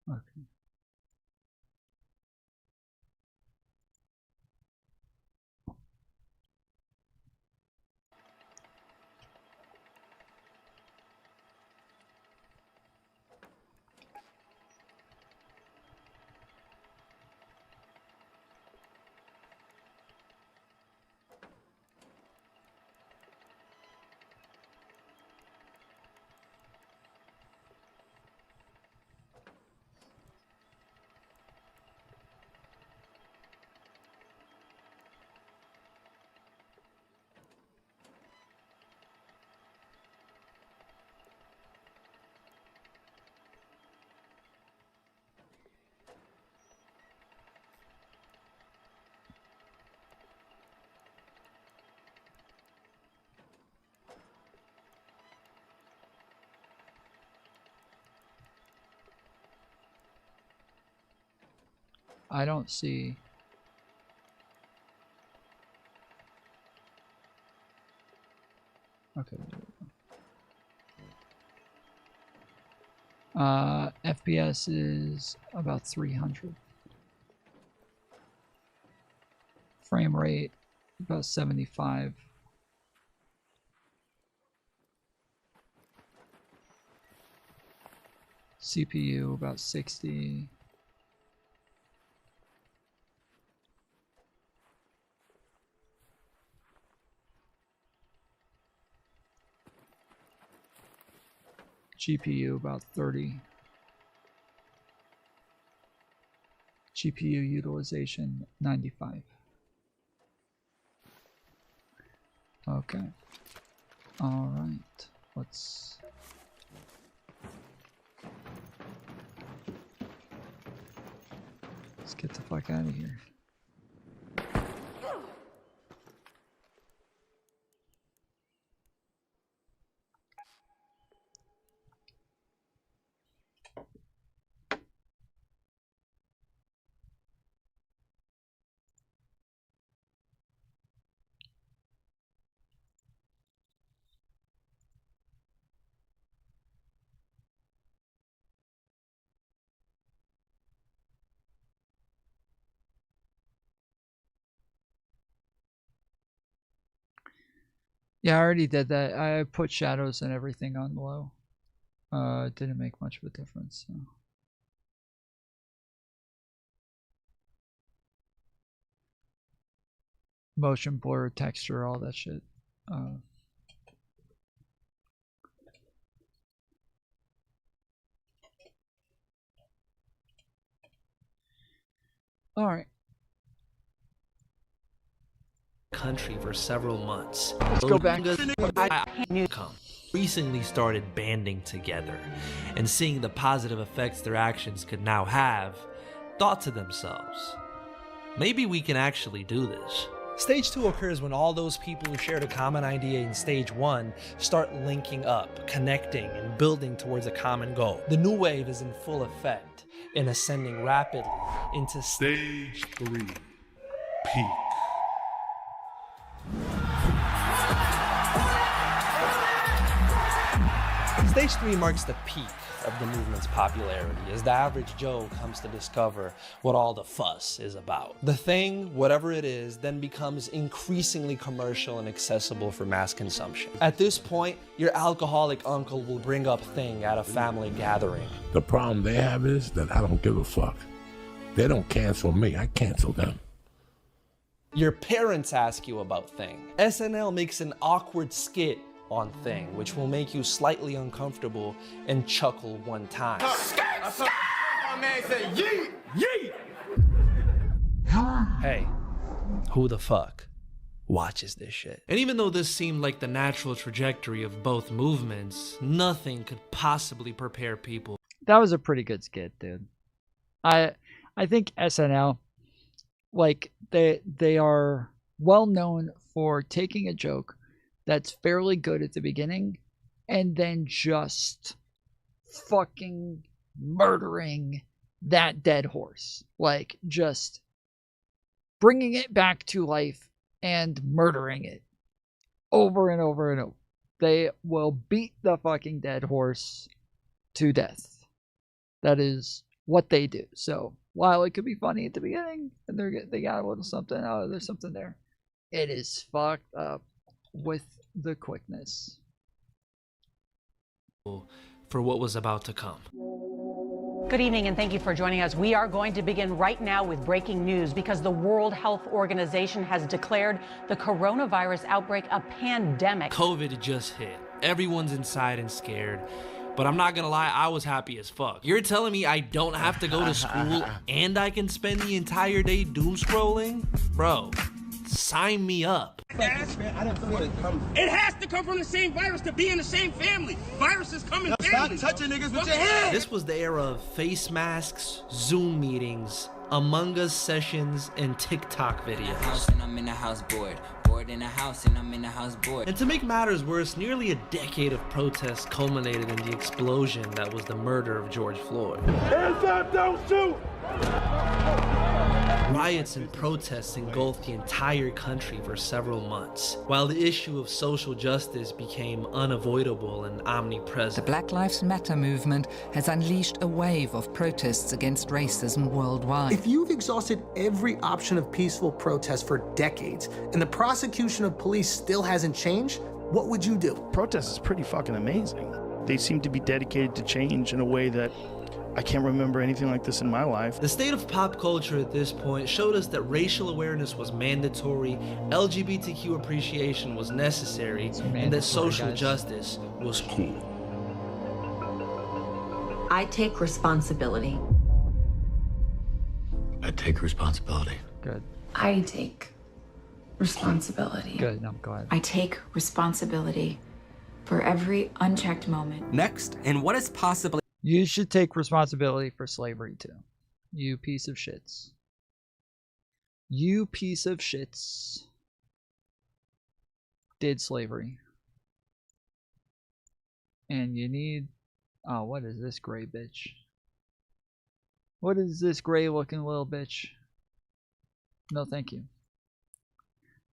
Okay. I don't see. Okay. FPS is about 300. Frame rate about 75. CPU about 60. GPU about 30. GPU utilization 95. Okay. All right. Let's get the fuck out of here. Yeah, I already did that. I put shadows and everything on low. It didn't make much of a difference. So. Motion blur, texture, all that shit. All right. Country for several months. Let's go back. Recently started banding together and seeing the positive effects their actions could now have, thought to themselves, maybe we can actually do this. Stage 2 occurs when all those people who shared a common idea in Stage 1 start linking up, connecting, and building towards a common goal. The new wave is in full effect and ascending rapidly into Stage 3, peak. Stage 3 marks the peak of the movement's popularity as the average Joe comes to discover what all the fuss is about. The thing, whatever it is, then becomes increasingly commercial and accessible for mass consumption. At this point, your alcoholic uncle will bring up Thing at a family gathering. The problem they have is that I don't give a fuck. They don't cancel me, I cancel them. Your parents ask you about Thing. SNL makes an awkward skit on Thing, which will make you slightly uncomfortable and chuckle one time. Hey, who the fuck watches this shit? And even though this seemed like the natural trajectory of both movements, nothing could possibly prepare people. That was a pretty good skit, dude. I think SNL, like, they are well known for taking a joke that's fairly good at the beginning and then just fucking murdering that dead horse. Like, just bringing it back to life and murdering it over and over and over. They will beat the fucking dead horse to death. That is what they do. So while it could be funny at the beginning and they got a little something, oh, there's something there, it is fucked up with the quickness for what was about to come. Good evening and thank you for joining us. We are going to begin right now with breaking news because the World Health Organization has declared the coronavirus outbreak a pandemic. COVID just hit. Everyone's inside and scared. But I'm not gonna lie, I was happy as fuck. You're telling me I don't have to go to school and I can spend the entire day doom scrolling? Bro, sign me up. It has to come from the same virus to be in the same family. Viruses come in families. Stop touching niggas with your hands. This was the era of face masks, Zoom meetings, Among Us sessions, and TikTok videos. I'm in the house bored in a house and I'm in the house bored. And to make matters worse, nearly a decade of protests culminated in the explosion that was the murder of George Floyd. Hands up, don't shoot! Riots and protests engulfed the entire country for several months, while the issue of social justice became unavoidable and omnipresent. The Black Lives Matter movement has unleashed a wave of protests against racism worldwide. If you've exhausted every option of peaceful protest for decades, and the prosecution of police still hasn't changed, what would you do? Protest is pretty fucking amazing. They seem to be dedicated to change in a way that I can't remember anything like this in my life. The state of pop culture at this point showed us that racial awareness was mandatory, LGBTQ appreciation was necessary, and that social justice was cool. I take responsibility. I take responsibility. Good. I take responsibility. Good, I'm glad. I take responsibility for every unchecked moment. Next, and what is possibly... You should take responsibility for slavery too. You piece of shits. You piece of shits. Did slavery. And you need... Oh, what is this gray bitch? What is this gray looking little bitch? No thank you.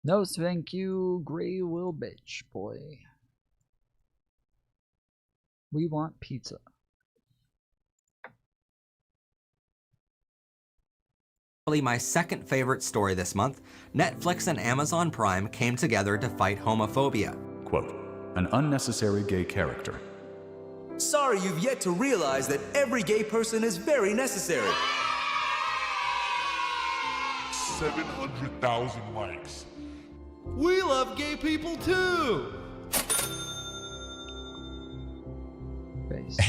No thank you, gray little bitch, boy. We want pizza. My second favorite story this month, Netflix and Amazon Prime came together to fight homophobia. Quote, an unnecessary gay character. Sorry you've yet to realize that every gay person is very necessary. 700,000 likes. We love gay people too!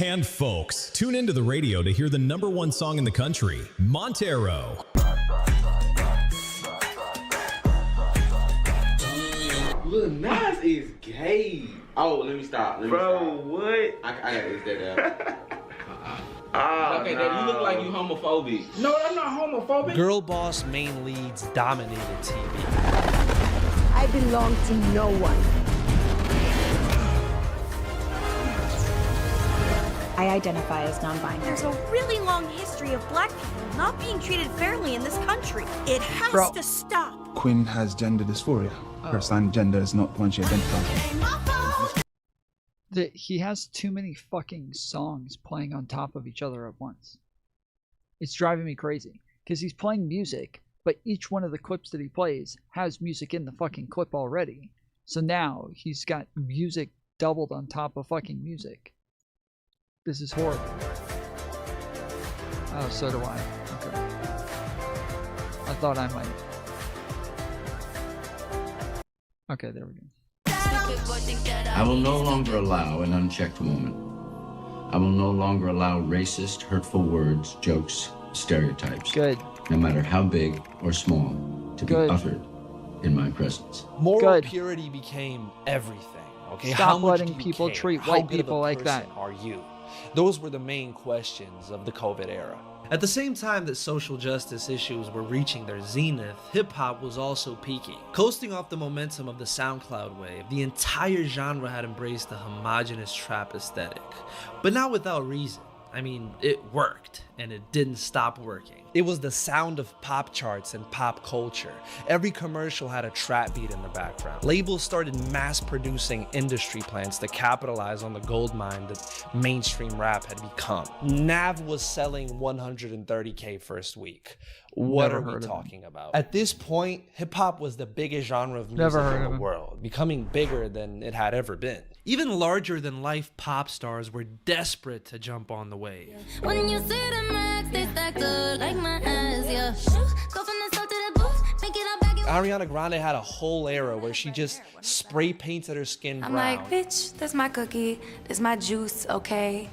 And folks, tune into the radio to hear the #1 song in the country, Montero. Lil Nas is gay. Oh, let me stop. Bro, what? I gotta edit that out. Okay, Dad, you look like you homophobic. No, I'm not homophobic. Girl boss main leads dominated TV. I belong to no one. I identify as non-binary. There's a really long history of black people not being treated fairly in this country. It has to stop. Quinn has gender dysphoria. Her son gender is not one she identifies with. He has too many fucking songs playing on top of each other at once. It's driving me crazy. Because he's playing music, but each one of the clips that he plays has music in the fucking clip already. So now he's got music doubled on top of fucking music. This is horrible. Oh, so do I. Okay. I thought I might. Okay, there we go. I will no longer allow an unchecked moment. I will no longer allow racist, hurtful words, jokes, stereotypes. Good. No matter how big or small, to be uttered in my presence. Moral purity became everything. Okay, Stop how much letting do you people care? treat How white good of a people like that. person are you? Those were the main questions of the COVID era. At the same time that social justice issues were reaching their zenith, hip-hop was also peaking. Coasting off the momentum of the SoundCloud wave, the entire genre had embraced the homogenous trap aesthetic. But not without reason. I mean, it worked, and it didn't stop working. It was the sound of pop charts and pop culture. Every commercial had a trap beat in the background. Labels started mass-producing industry plans to capitalize on the goldmine that mainstream rap had become. Nav was selling 130K first week. What Never are we heard of talking about? At this point, hip-hop was the biggest genre of music Never heard in of the him. world, becoming bigger than it had ever been. Even larger-than-life pop stars were desperate to jump on the wave. When you see the max, they stack up like my ass, yeah. Go from the south to the booth, make it all back in. Ariana Grande had a whole era where she just spray painted her skin brown. I'm like, bitch, that's my cookie, that's my juice, okay?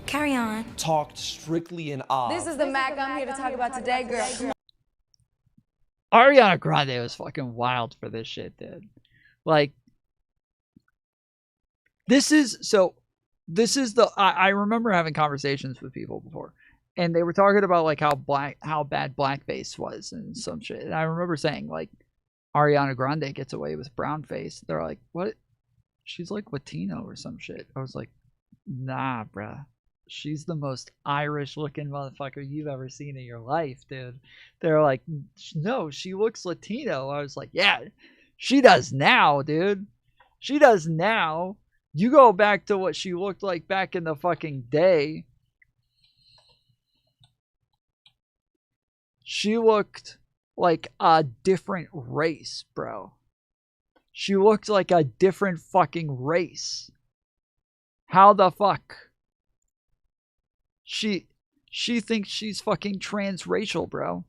Carry on. Talked strictly in awe. This is the Mac I'm here to talk about today, girl. Ariana Grande was fucking wild for this shit, dude. Like, this is the I remember having conversations with people before, and they were talking about like how bad blackface was and some shit. And I remember saying like, Ariana Grande gets away with brown face. They're like, what? She's like Latino or some shit. I was like, nah, bruh. she's the most Irish looking motherfucker you've ever seen in your life, dude. They're like, no, she looks Latino. I was like, yeah, she does now, dude. She does now. You go back to what she looked like back in the fucking day. She looked like a different race, bro. She looked like a different fucking race. How the fuck? She thinks she's fucking transracial, bro.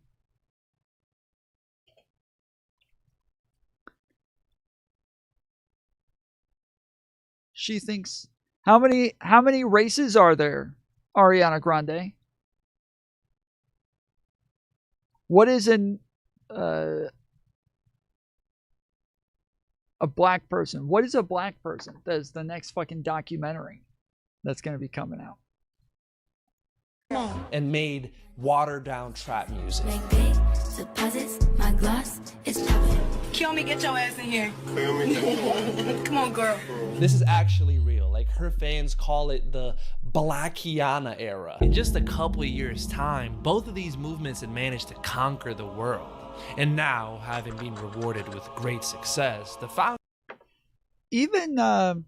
She thinks, how many races are there, Ariana Grande? What is a black person? What is a black person? That's the next fucking documentary that's going to be coming out. And made watered down trap music. Deposits, my gloss is chopping. Kill me, get your ass in here. Come on, girl. This is actually real. Like, her fans call it the Blackiana era. In just a couple of years' time, both of these movements had managed to conquer the world. And now, having been rewarded with great success, the found even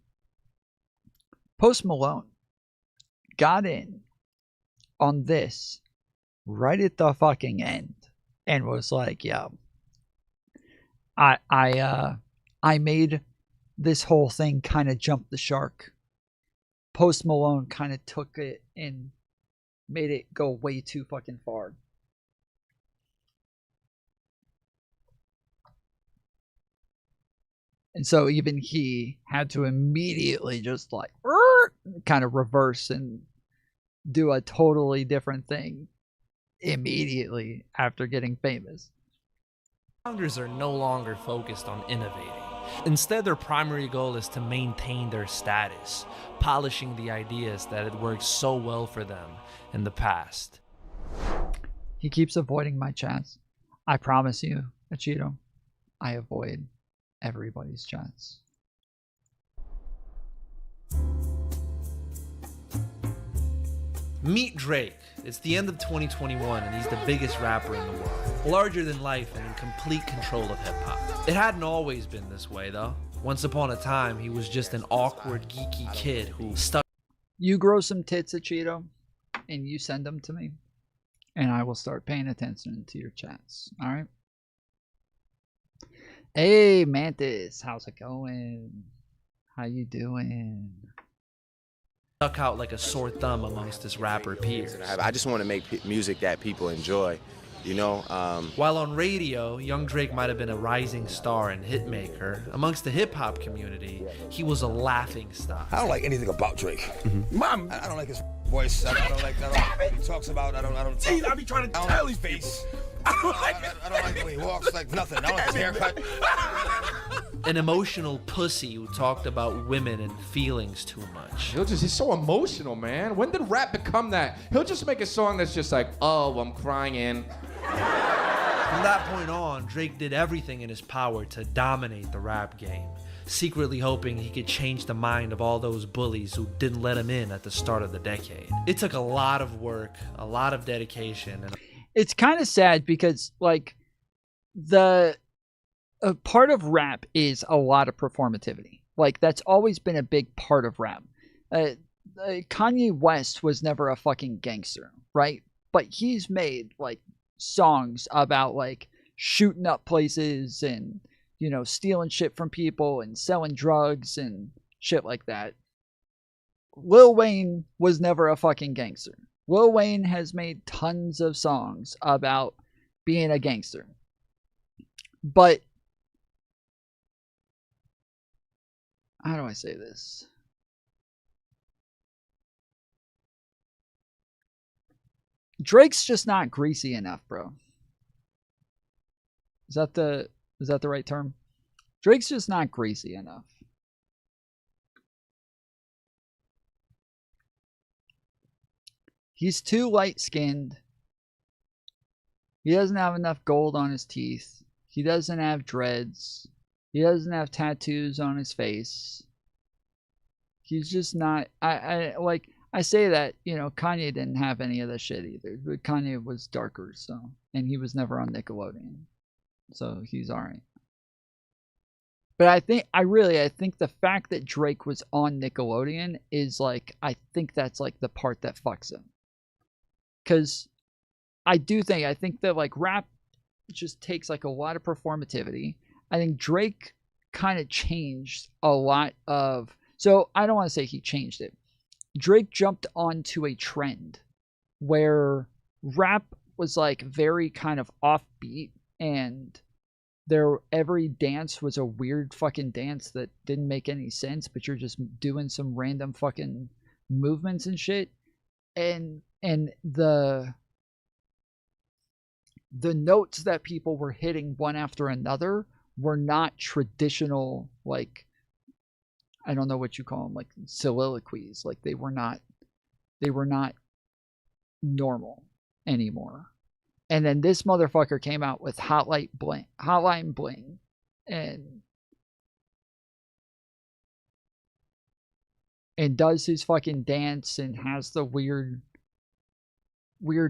Post Malone got in on this right at the fucking end and was like, yo, I made this whole thing kind of jump the shark. Post Malone kind of took it and made it go way too fucking far. And so even he had to immediately just like kind of reverse and do a totally different thing immediately after getting famous. founders are no longer focused on innovating. Instead, their primary goal is to maintain their status, polishing the ideas that had worked so well for them in the past. He keeps avoiding my chats. I promise you, Achito, I avoid everybody's chats. Meet Drake. It's the end of 2021 and he's the biggest rapper in the world. Larger than life and in complete control of hip-hop. It hadn't always been this way though. Once upon a time, he was just an awkward, geeky kid who stuck. You grow some tits, Achito, and you send them to me, and I will start paying attention to your chats. All right? Hey, Mantis, how's it going? How you doing? Stuck out like a sore thumb amongst his rapper peers. I just want to make music that people enjoy, you know? While on radio, young Drake might have been a rising star and hitmaker, amongst the hip-hop community, he was a laughing stock. I don't like anything about Drake. Mom, I don't like his voice. I don't like that. He talks about, I don't. Gee, I be trying to tell his face. I don't like the way he walks, like nothing. I don't like his haircut. An emotional pussy who talked about women and feelings too much. He's so emotional, man. When did rap become that? He'll just make a song that's just like, oh, I'm crying. From that point on, Drake did everything in his power to dominate the rap game, secretly hoping he could change the mind of all those bullies who didn't let him in at the start of the decade. It took a lot of work, a lot of dedication, and it's kind of sad because, like, a part of rap is a lot of performativity. Like, that's always been a big part of rap. Kanye West was never a fucking gangster, right? But he's made, like, songs about, like, shooting up places and, you know, stealing shit from people and selling drugs and shit like that. Lil Wayne was never a fucking gangster. Lil Wayne has made tons of songs about being a gangster. But how do I say this? Drake's just not greasy enough, bro. Is that the right term? Drake's just not greasy enough. He's too light-skinned. He doesn't have enough gold on his teeth. He doesn't have dreads. He doesn't have tattoos on his face. He's just not... I say that, you know, Kanye didn't have any of that shit either. But Kanye was darker, so, and he was never on Nickelodeon, so he's alright. But I think the fact that Drake was on Nickelodeon is like, I think that's like the part that fucks him. Because I think that like rap just takes like a lot of performativity. I think Drake kind of changed a lot of, so I don't want to say he changed it. Drake jumped onto a trend where rap was like very kind of offbeat, and every dance was a weird fucking dance that didn't make any sense, but you're just doing some random fucking movements and shit. And the notes that people were hitting one after another were not traditional, like, I don't know what you call them, like soliloquies. Like they were not normal anymore. And then this motherfucker came out with Hotline Bling, and does his fucking dance and has the weird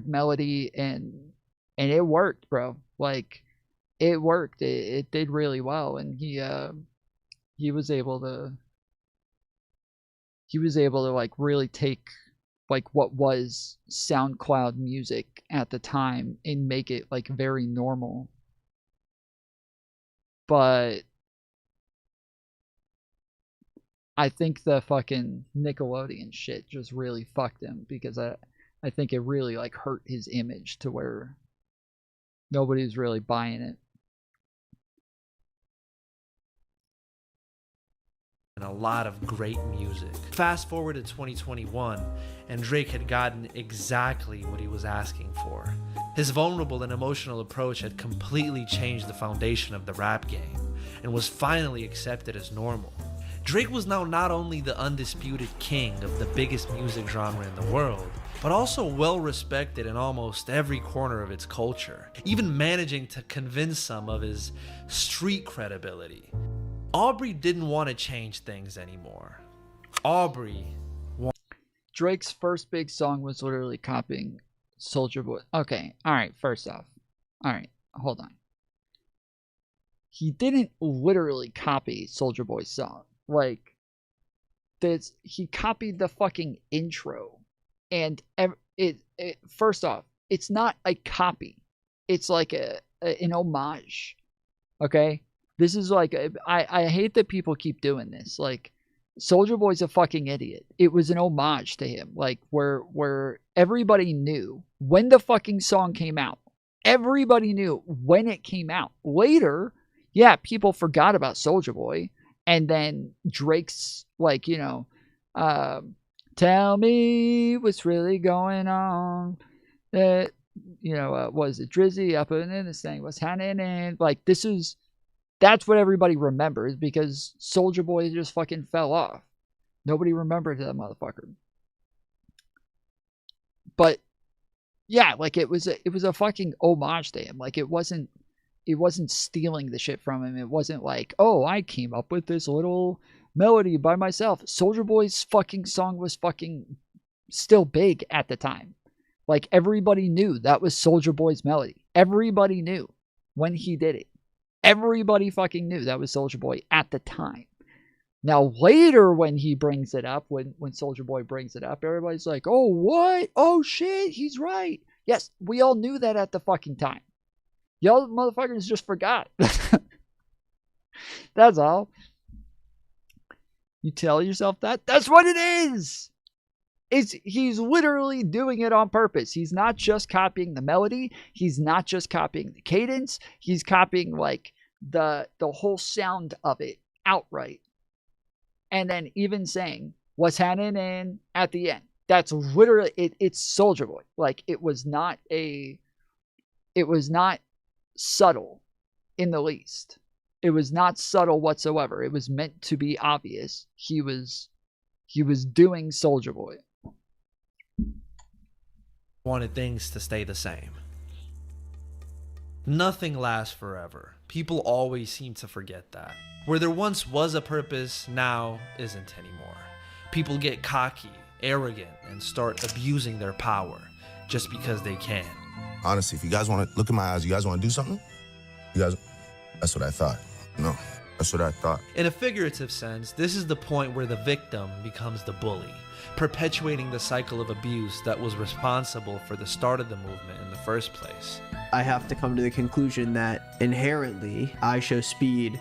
melody, and it worked, bro. Like it worked. It did really well, and he was able to like really take like what was SoundCloud music at the time and make it like very normal. But I think the fucking Nickelodeon shit just really fucked him, because I think it really like hurt his image to where nobody's really buying it. And a lot of great music. Fast forward to 2021, and Drake had gotten exactly what he was asking for. His vulnerable and emotional approach had completely changed the foundation of the rap game, and was finally accepted as normal. Drake was now not only the undisputed king of the biggest music genre in the world, but also well respected in almost every corner of its culture, even managing to convince some of his street credibility. Aubrey didn't want to change things anymore. Drake's first big song was literally copying Soulja Boy. Okay, alright, first off. Alright, hold on. He didn't literally copy Soulja Boy's song. Like, he copied the fucking intro. And first off, it's not a copy. It's like an homage. Okay? This is like, I hate that people keep doing this. Like, Soulja Boy's a fucking idiot. It was an homage to him. Like, where everybody knew when the fucking song came out. Everybody knew when it came out. Later, yeah, people forgot about Soulja Boy. And then Drake's like, you know, tell me what's really going on. You know, was it Drizzy up in this thing? What's happening? Like, that's what everybody remembers, because Soulja Boy just fucking fell off. Nobody remembered that motherfucker. But yeah, like it was a fucking homage to him. Like it wasn't stealing the shit from him. It wasn't like, oh, I came up with this little melody by myself. Soulja Boy's fucking song was fucking still big at the time. Like everybody knew that was Soulja Boy's melody. Everybody knew when he did it. Everybody fucking knew that was Soulja Boy at the time. Now later when he brings it up, when Soulja Boy brings it up, everybody's like, oh, what? Oh shit, he's right. Yes, we all knew that at the fucking time. Y'all motherfuckers just forgot. That's all. You tell yourself that? That's what it is! He's literally doing it on purpose. He's not just copying the melody. He's not just copying the cadence. He's copying like the whole sound of it outright. And then even saying what's happening at the end. That's literally it's Soulja Boy. Like it was not subtle in the least. It was not subtle whatsoever. It was meant to be obvious. He was doing Soulja Boy. Wanted things to stay the same. Nothing lasts forever. People always seem to forget that. Where there once was a purpose, now isn't anymore. People get cocky, arrogant, and start abusing their power just because they can. Honestly, if you guys want to look in my eyes, you guys want to do something? You guys, that's what I thought. No, that's what I thought. In a figurative sense, this is the point where the victim becomes the bully, perpetuating the cycle of abuse that was responsible for the start of the movement in the first place. I have to come to the conclusion that inherently, I Show Speed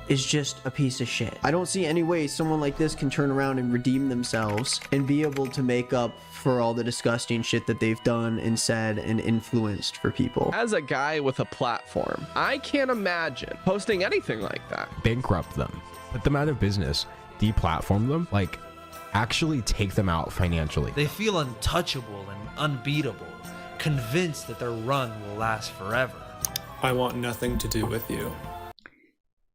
is just a piece of shit. I don't see any way someone like this can turn around and redeem themselves and be able to make up for all the disgusting shit that they've done and said and influenced for people. As a guy with a platform, I can't imagine posting anything like that. Bankrupt them, put them out of business, deplatform them, like actually take them out financially. They feel untouchable and unbeatable, convinced that their run will last forever. I want nothing to do with you.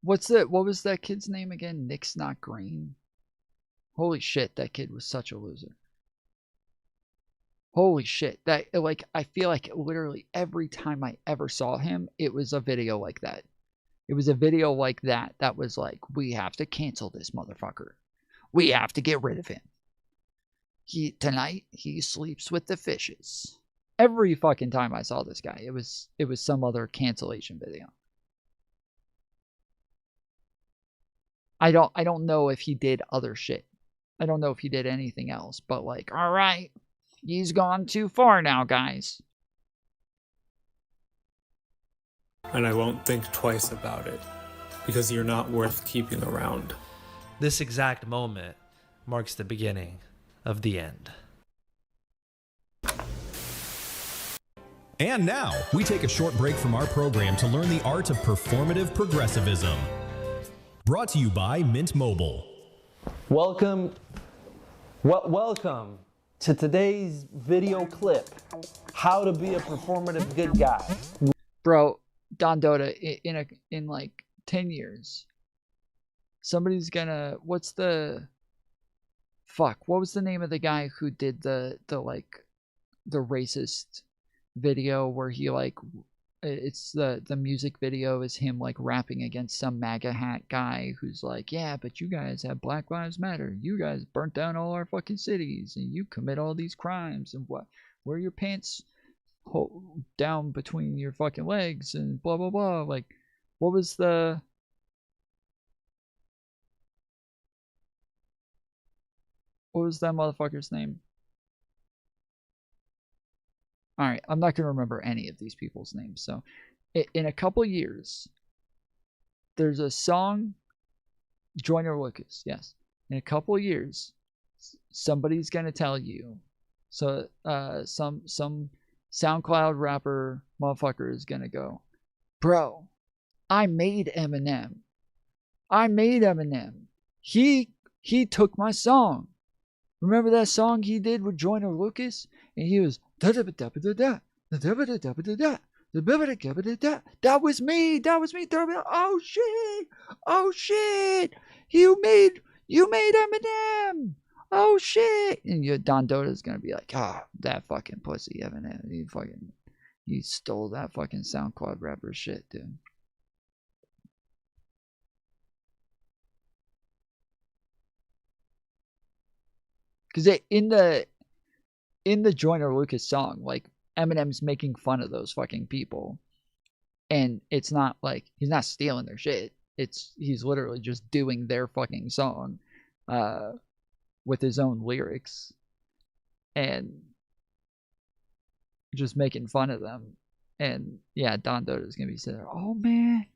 What was that kid's name again? Nick's Not Green. Holy shit, that kid was such a loser. Holy shit. That, like, I feel like literally every time I ever saw him, it was a video like that. It was a video like that that was like, we have to cancel this motherfucker. We have to get rid of him. Tonight he sleeps with the fishes. Every fucking time I saw this guy, it was some other cancellation video. I don't know if he did other shit. I don't know if he did anything else, but like, all right, he's gone too far now, guys. And I won't think twice about it, because you're not worth keeping around. This exact moment marks the beginning of the end. And now, we take a short break from our program to learn the art of performative progressivism. Brought to you by Mint Mobile. Welcome to today's video clip, how to be a performative good guy. Bro, Don Dota, in like 10 years, somebody's gonna, what was the name of the guy who did the racist video where he like, it's the music video is him like rapping against some MAGA hat guy who's like, yeah, but you guys have Black Lives Matter. You guys burnt down all our fucking cities and you commit all these crimes and wear your pants down between your fucking legs and blah, blah, blah. Like, what was that motherfucker's name? All right, I'm not going to remember any of these people's names. So, in a couple years, there's a song, Joyner Lucas, yes. In a couple years, somebody's going to tell you, so some SoundCloud rapper motherfucker is going to go, bro, I made Eminem. He took my song. Remember that song he did with Joyner Lucas? And he was that was me. Oh shit. You made Eminem. Oh shit. And Don Dota's gonna be like, that fucking pussy Eminem. You stole that fucking SoundCloud rapper shit, dude. Because in the Joyner Lucas song, like, Eminem's making fun of those fucking people. And it's not like, he's not stealing their shit. He's literally just doing their fucking song with his own lyrics. And just making fun of them. And yeah, Don Dota's gonna be sitting there, oh man,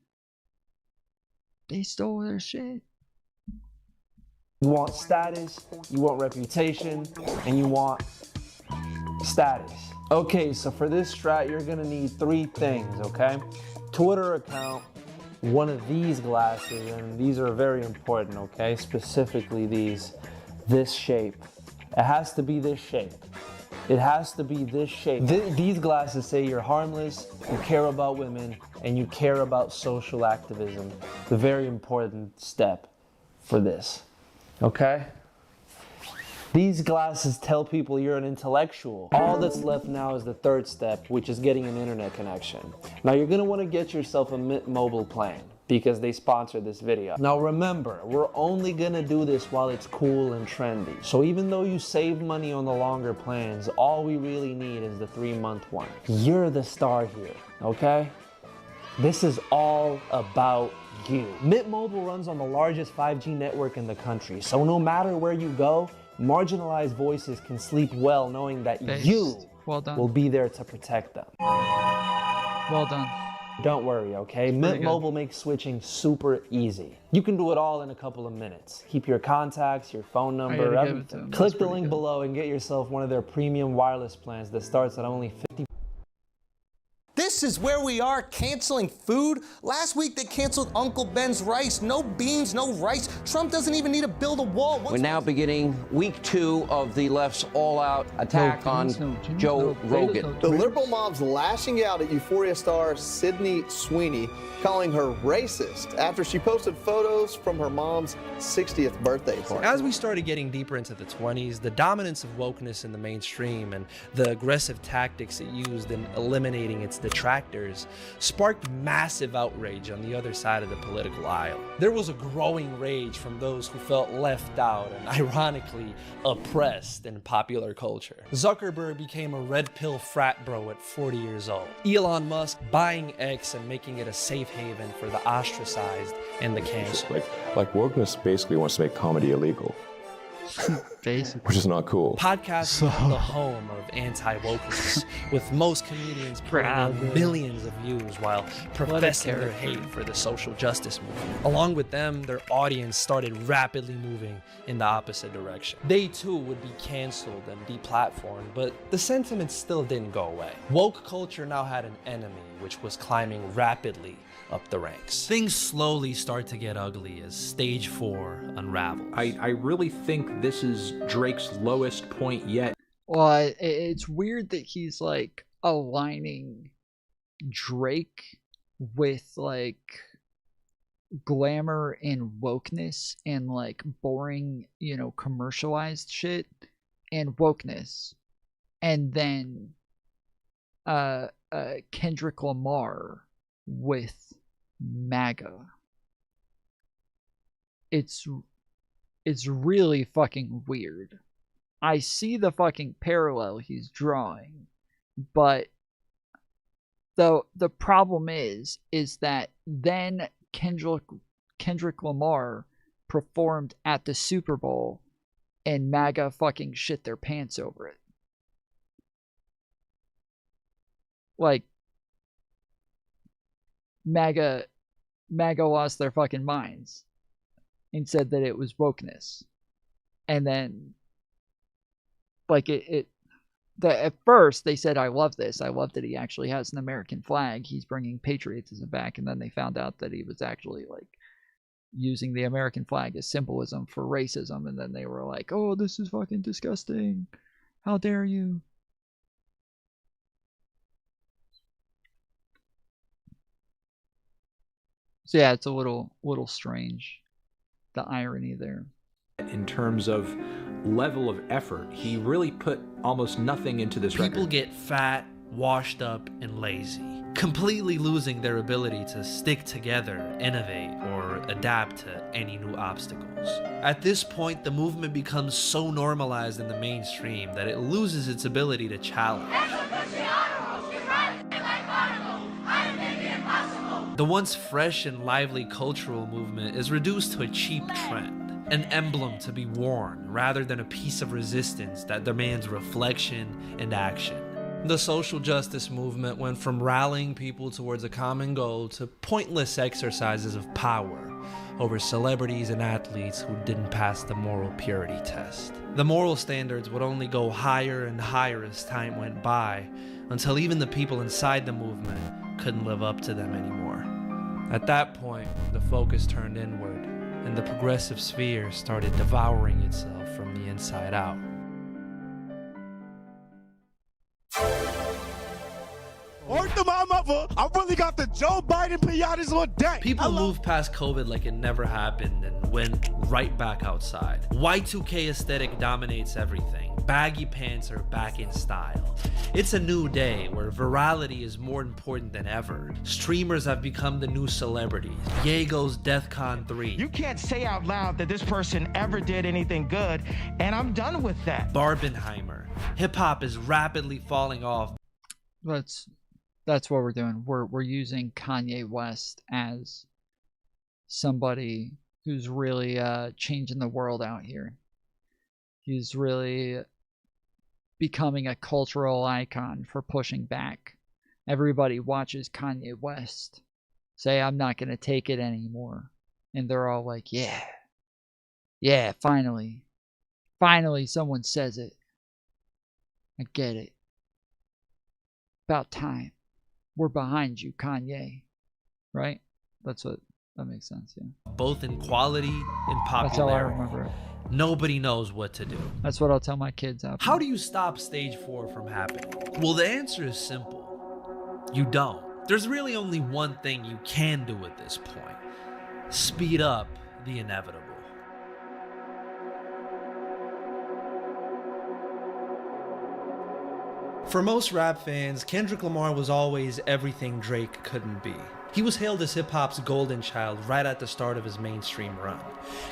they stole their shit. You want status, you want reputation, and you want status. Okay, so for this strat, you're gonna need 3 things, okay? Twitter account, one of these glasses, and these are very important, okay? Specifically this shape. It has to be this shape. These glasses say you're harmless, you care about women, and you care about social activism. The very important step for this. Okay? These glasses tell people you're an intellectual. All that's left now is the 3rd step, which is getting an internet connection. Now you're gonna wanna get yourself a Mint Mobile plan. because they sponsored this video. Now remember, we're only gonna do this while it's cool and trendy. So even though you save money on the longer plans, all we really need is the 3-month one. You're the star here, okay? This is all about you. Mint Mobile runs on the largest 5G network in the country, so no matter where you go, marginalized voices can sleep well knowing that you will be there to protect them. Well done. Don't worry, okay? Mint Mobile makes switching super easy. You can do it all in a couple of minutes. Keep your contacts, your phone number, everything. Click the link below and get yourself one of their premium wireless plans that starts at only $50. This is where we are, canceling food. Last week they canceled Uncle Ben's rice. No beans, no rice. Trump doesn't even need to build a wall. We're now beginning week 2 of the left's all-out attack on Joe Rogan. The liberal mob's lashing out at Euphoria star Sydney Sweeney, calling her racist after she posted photos from her mom's 60th birthday party. As we started getting deeper into the 20s, the dominance of wokeness in the mainstream and the aggressive tactics it used in eliminating its detractors sparked massive outrage on the other side of the political aisle. There was a growing rage from those who felt left out and ironically oppressed in popular culture. Zuckerberg became a red pill frat bro at 40 years old. Elon Musk buying X and making it a safe haven for the ostracized and the canceled. Like wokeness basically wants to make comedy illegal. Which is not cool. Podcasts are the home of anti-wokeness, with most comedians putting in millions of views while professing their hate for the social justice movement. Along with them, their audience started rapidly moving in the opposite direction. They too would be canceled and deplatformed, but the sentiment still didn't go away. Woke culture now had an enemy, which was climbing rapidly up the ranks. Things slowly start to get ugly as stage 4 unravels. I really think this is Drake's lowest point yet. Well, it's weird that he's like aligning Drake with like glamour and wokeness and like boring, you know, commercialized shit and wokeness, and then Kendrick Lamar with MAGA. It's really fucking weird. I see the fucking parallel he's drawing, but the problem is that then Kendrick Lamar performed at the Super Bowl and MAGA fucking shit their pants over it. Like, MAGA lost their fucking minds and said that it was wokeness. And then, like, at first they said, I love this. I love that he actually has an American flag. He's bringing patriotism back. And then they found out that he was actually, like, using the American flag as symbolism for racism. And then they were like, oh, this is fucking disgusting. How dare you? So yeah, it's a little strange, the irony there. In terms of level of effort, he really put almost nothing into this record. People get fat, washed up, and lazy, completely losing their ability to stick together, innovate, or adapt to any new obstacles. At this point, the movement becomes so normalized in the mainstream that it loses its ability to challenge. The once fresh and lively cultural movement is reduced to a cheap trend, an emblem to be worn rather than a piece of resistance that demands reflection and action. The social justice movement went from rallying people towards a common goal to pointless exercises of power over celebrities and athletes who didn't pass the moral purity test. The moral standards would only go higher and higher as time went by, until even the people inside the movement couldn't live up to them anymore. At that point, the focus turned inward, and the progressive sphere started devouring itself from the inside out. Word to my mother, I really got the Joe Biden pinatas on deck. People moved past COVID like it never happened and went right back outside. Y2K aesthetic dominates everything. Baggy pants are back in style. It's a new day where virality is more important than ever. Streamers have become the new celebrities. Ye goes DEFCON 3. You can't say out loud that this person ever did anything good, and I'm done with that. Barbenheimer. Hip-hop is rapidly falling off. That's what we're doing. We're using Kanye West as somebody who's really changing the world out here. He's really becoming a cultural icon for pushing back. Everybody watches Kanye West say, I'm not going to take it anymore. And they're all like, yeah, finally someone says it. I get it. About time. We're behind you, Kanye. Right? That makes sense, yeah. Both in quality and popularity. That's how I remember it. Nobody knows what to do. That's what I'll tell my kids. How do you stop stage 4 from happening? Well, the answer is simple. You don't. There's really only one thing you can do at this point. Speed up the inevitable. For most rap fans, Kendrick Lamar was always everything Drake couldn't be. He was hailed as hip-hop's golden child right at the start of his mainstream run,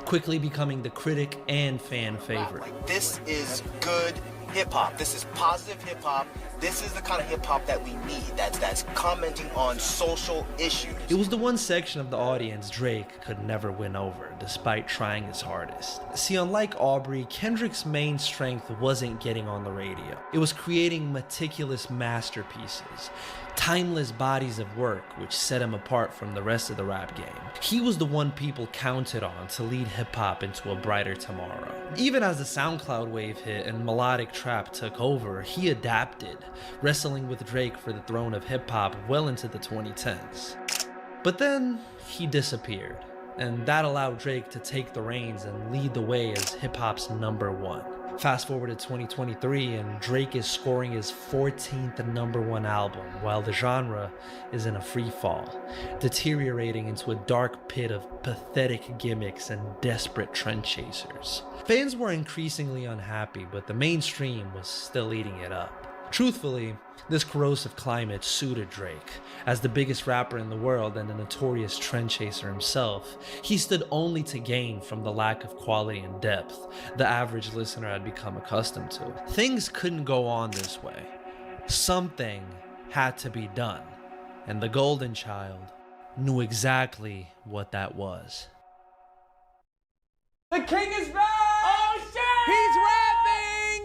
quickly becoming the critic and fan favorite. This is good hip-hop. This is positive hip-hop. This is the kind of hip-hop that we need, that's commenting on social issues. It was the one section of the audience Drake could never win over, despite trying his hardest. See, unlike Aubrey, Kendrick's main strength wasn't getting on the radio. It was creating meticulous masterpieces, timeless bodies of work which set him apart from the rest of the rap game. He was the one people counted on to lead hip-hop into a brighter tomorrow. Even as the SoundCloud wave hit and melodic trap took over, he adapted, wrestling with Drake for the throne of hip-hop well into the 2010s. But then he disappeared, and that allowed Drake to take the reins and lead the way as hip-hop's #1. Fast forward to 2023 and Drake is scoring his 14th #1 album while the genre is in a free fall, deteriorating into a dark pit of pathetic gimmicks and desperate trend chasers. Fans were increasingly unhappy, but the mainstream was still eating it up. Truthfully, this corrosive climate suited Drake. As the biggest rapper in the world and a notorious trend chaser himself, he stood only to gain from the lack of quality and depth the average listener had become accustomed to. Things couldn't go on this way. Something had to be done, and the Golden Child knew exactly what that was. The king is back! Oh shit! He's rapping!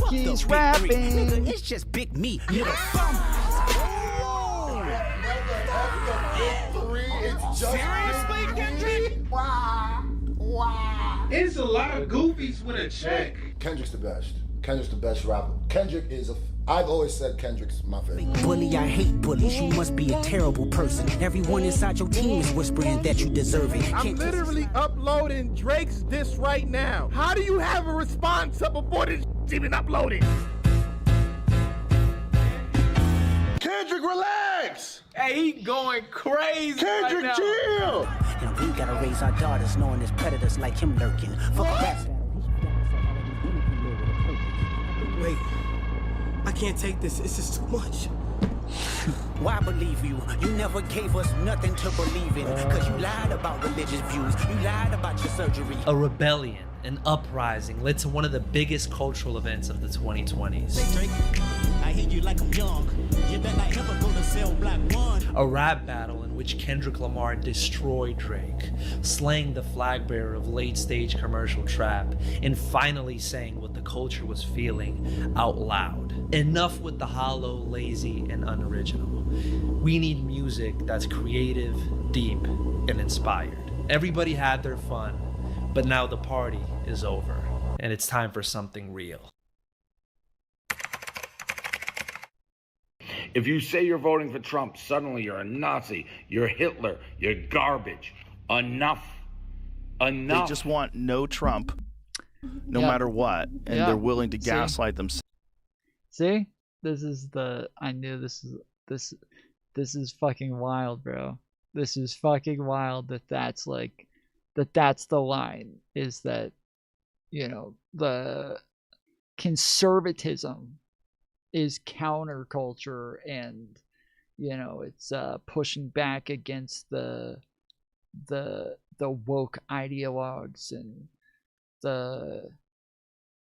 He's rapping! Nigga, it's just big meat. Seriously, Kendrick? Wow. It's a lot of goofies with a check. Kendrick's the best. Kendrick's the best rapper. Kendrick is I've always said Kendrick's my favorite. Bully, I hate bullies. You must be a terrible person. Everyone inside your team is whispering that you deserve it. I'm literally uploading Drake's diss right now. How do you have a response up before this even uploaded? Kendrick, relax! Hey, he going crazy. Kendrick, right chill! And we gotta raise our daughters knowing there's predators like him lurking. Fuck that. Wait, I can't take this. It's just too much. Why believe you? You never gave us nothing to believe in. Cause you lied about religious views. You lied about your surgery. A rebellion, an uprising led to one of the biggest cultural events of the 2020s. Hey Drake, I hear you like I'm young. You better not ever go to Cell Block 1. A rap battle in which Kendrick Lamar destroyed Drake, slaying the flag bearer of late-stage commercial trap, and finally saying what the culture was feeling out loud. Enough with the hollow, lazy, and unoriginal. We need music that's creative, deep, and inspired. Everybody had their fun, but now the party is over, and it's time for something real. If you say you're voting for Trump, suddenly you're a Nazi, you're Hitler, you're garbage. Enough. They just want no Trump, no matter what, and they're willing to gaslight themselves. See? I knew this is fucking wild, bro. This is fucking wild that's the line, is that, you know, the conservatism is counterculture, and, you know, it's pushing back against the woke ideologues and the,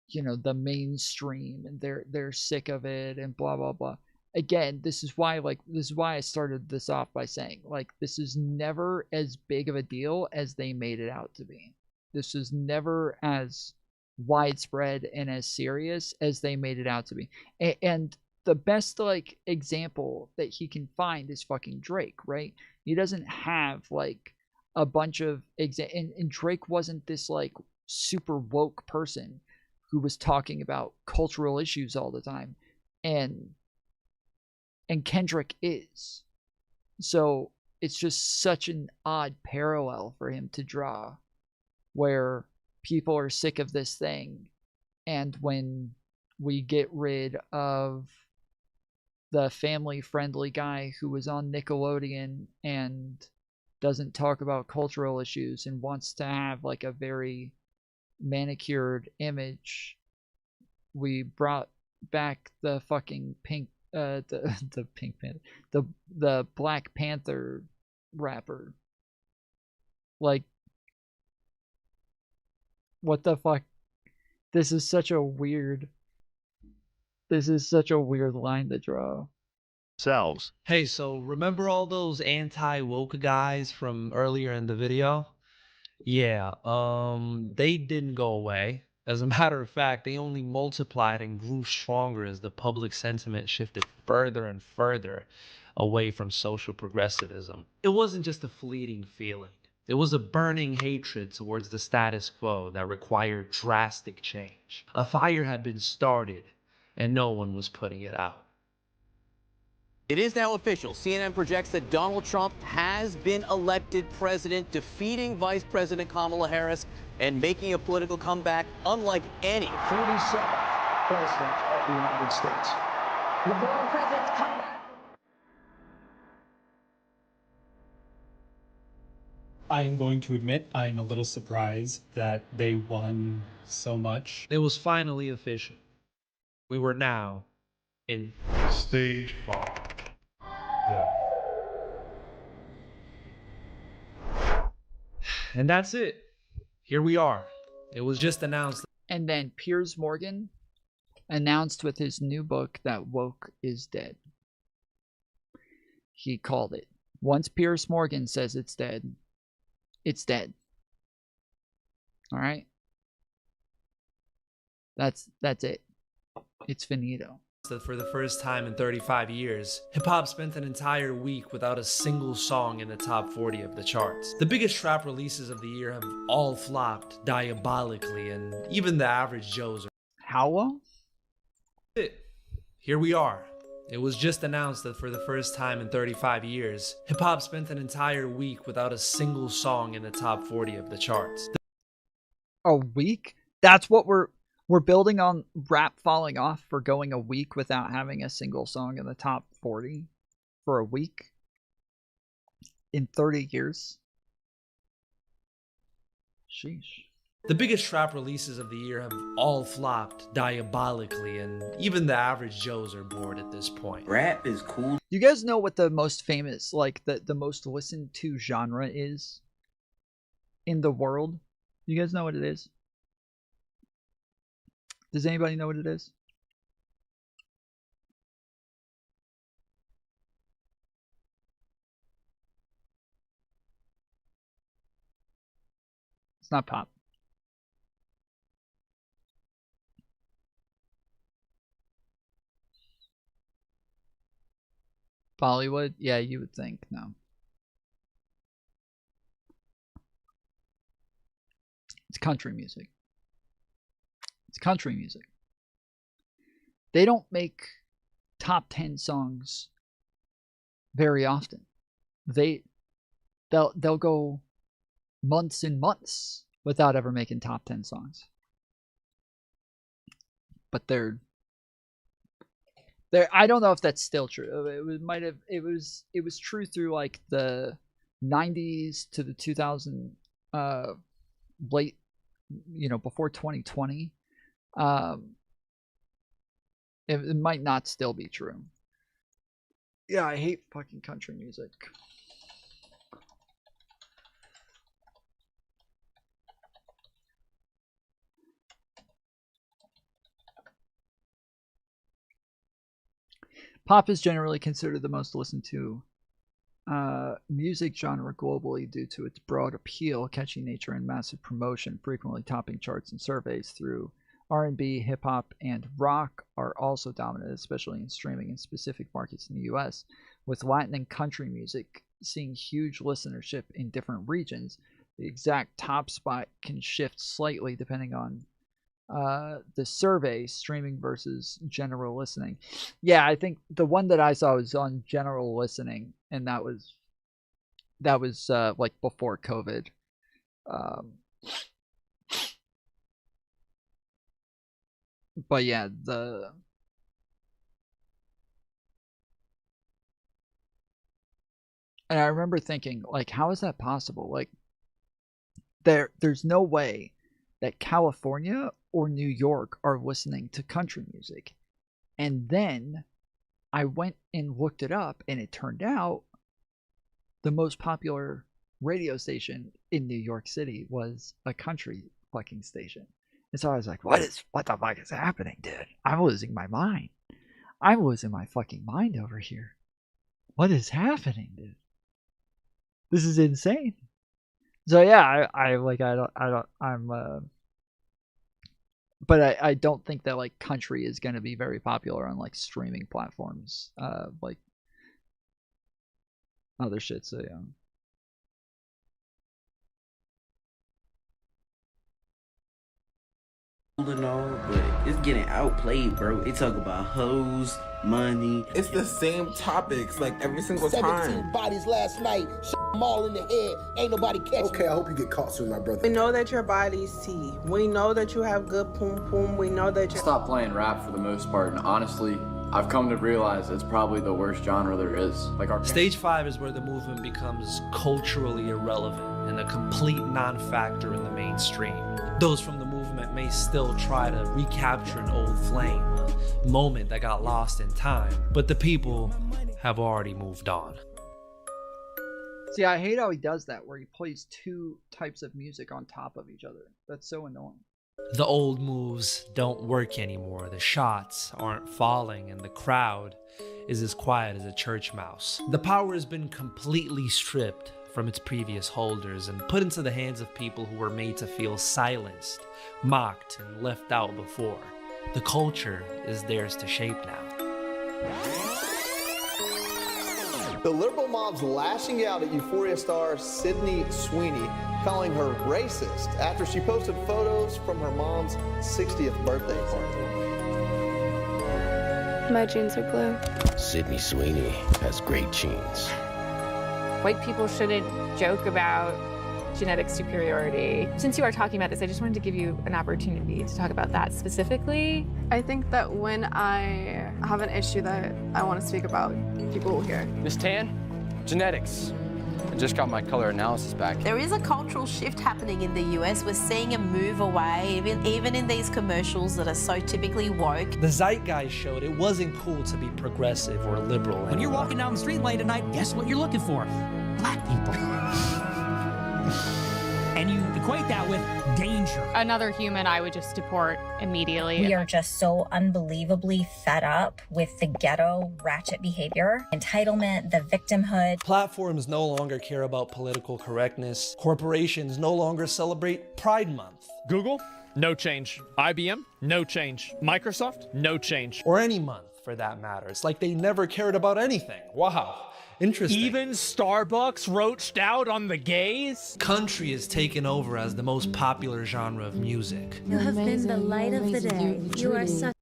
you know, the mainstream, and they're sick of it and blah blah blah. Again, this is why I started this off by saying, like, this is never as big of a deal as they made it out to be. This is never as widespread and as serious as they made it out to be. And the best, like, example that he can find is fucking Drake, right? He doesn't have, like, a bunch of and Drake wasn't this, like, super woke person who was talking about cultural issues all the time, and Kendrick is. So it's just such an odd parallel for him to draw, where people are sick of this thing, and when we get rid of the family-friendly guy who was on Nickelodeon and doesn't talk about cultural issues and wants to have, like, a very manicured image, we brought back the fucking pink the Pink Panther, the Black Panther rapper. Like, what the fuck? This is such a weird line to draw. Selves. Hey, so remember all those anti-woke guys from earlier in the video? Yeah, they didn't go away. As a matter of fact, they only multiplied and grew stronger as the public sentiment shifted further and further away from social progressivism. It wasn't just a fleeting feeling. It was a burning hatred towards the status quo that required drastic change. A fire had been started, and no one was putting it out. It is now official. CNN projects that Donald Trump has been elected president, defeating Vice President Kamala Harris and making a political comeback unlike any. 47th President of the United States. The former president's comeback. I'm going to admit I'm a little surprised that they won so much. It was finally official. We were now in Stage 5. Yeah. And that's it. Here we are. It was just announced. And then Piers Morgan announced with his new book that woke is dead. He called it. Once Piers Morgan says it's dead, it's dead. All right? That's it. It's finito. That for the first time in 35 years, hip-hop spent an entire week without a single song in the top 40 of the charts. The biggest trap releases of the year have all flopped diabolically, and even the average Joes are... How long? Here we are. It was just announced that for the first time in 35 years, hip-hop spent an entire week without a single song in the top 40 of the charts. A week? That's what we're building on rap falling off for going a week without having a single song in the top 40 for a week in 30 years. Sheesh. The biggest trap releases of the year have all flopped diabolically, and even the average Joes are bored at this point. Rap is cool. You guys know what the most famous, like the most listened to genre is in the world? You guys know what it is? Does anybody know what it is? It's not pop. Bollywood? Yeah, you would think. No. It's country music. It's country music. They don't make top 10 songs very often. They'll go months and months without ever making top 10 songs. But they're There, I don't know if that's still true. It was true through like the 90s to the 2000 late, before 2020. It might not still be true. Yeah, I hate fucking country music. Pop is generally considered the most listened to music genre globally due to its broad appeal, catchy nature, and massive promotion, frequently topping charts and surveys. Through R&B, hip-hop, and rock are also dominant, especially in streaming in specific markets in the US, with Latin and country music seeing huge listenership in different regions. The exact top spot can shift slightly depending on the survey, streaming versus general listening. Yeah, I think the one that I saw was on general listening, and that was like before COVID. But yeah, and I remember thinking, like, how is that possible? Like, there's no way that California or New York are listening to country music. And then I went and looked it up, and it turned out the most popular radio station in New York City was a country fucking station. And so I was like, what the fuck is happening, dude? I'm losing my mind. I'm losing my fucking mind over here. What is happening, dude? This is insane. So yeah, but I don't think that like country is going to be very popular on like streaming platforms, like other shit. So yeah. And all, but it's getting outplayed, bro. They talk about hoes, money. It's the same topics like every single time. 17 bodies last night, them all in the head. Ain't nobody catching. Okay, I hope you get caught soon, my brother. We know that your body's T. We know that you have good poom poom. We know that you stop playing rap for the most part, and honestly, I've come to realize it's probably the worst genre there is. Like our Stage 5 is where the movement becomes culturally irrelevant and a complete non-factor in the mainstream. Those from the movement may still try to recapture an old flame, a moment that got lost in time, but the people have already moved on. See, I hate how he does that, where he plays two types of music on top of each other. That's so annoying. The old moves don't work anymore, the shots aren't falling, and the crowd is as quiet as a church mouse. The power has been completely stripped from its previous holders and put into the hands of people who were made to feel silenced, mocked, and left out before. The culture is theirs to shape now. The liberal mob's lashing out at Euphoria star Sydney Sweeney, calling her racist after she posted photos from her mom's 60th birthday party. My jeans are blue. Sydney Sweeney has great genes. White people shouldn't joke about genetic superiority. Since you are talking about this, I just wanted to give you an opportunity to talk about that specifically. I think that when I have an issue that I want to speak about, people will hear. Miss Tan, genetics. I just got my color analysis back. There is a cultural shift happening in the US. We're seeing a move away, even in these commercials that are so typically woke. The zeitgeist showed it wasn't cool to be progressive or liberal. When you're walking down the street late at night, guess what you're looking for? Black people. And you equate that with danger. Another human I would just deport immediately. We are just so unbelievably fed up with the ghetto ratchet behavior, entitlement, the victimhood. Platforms no longer care about political correctness. Corporations no longer celebrate Pride Month. Google, no change. IBM, no change. Microsoft, no change. Or any month for that matter. It's like they never cared about anything. Wow. Interesting. Even Starbucks roached out on the gays? Country is taken over as the most popular genre of music. You have been the light of the day. You are such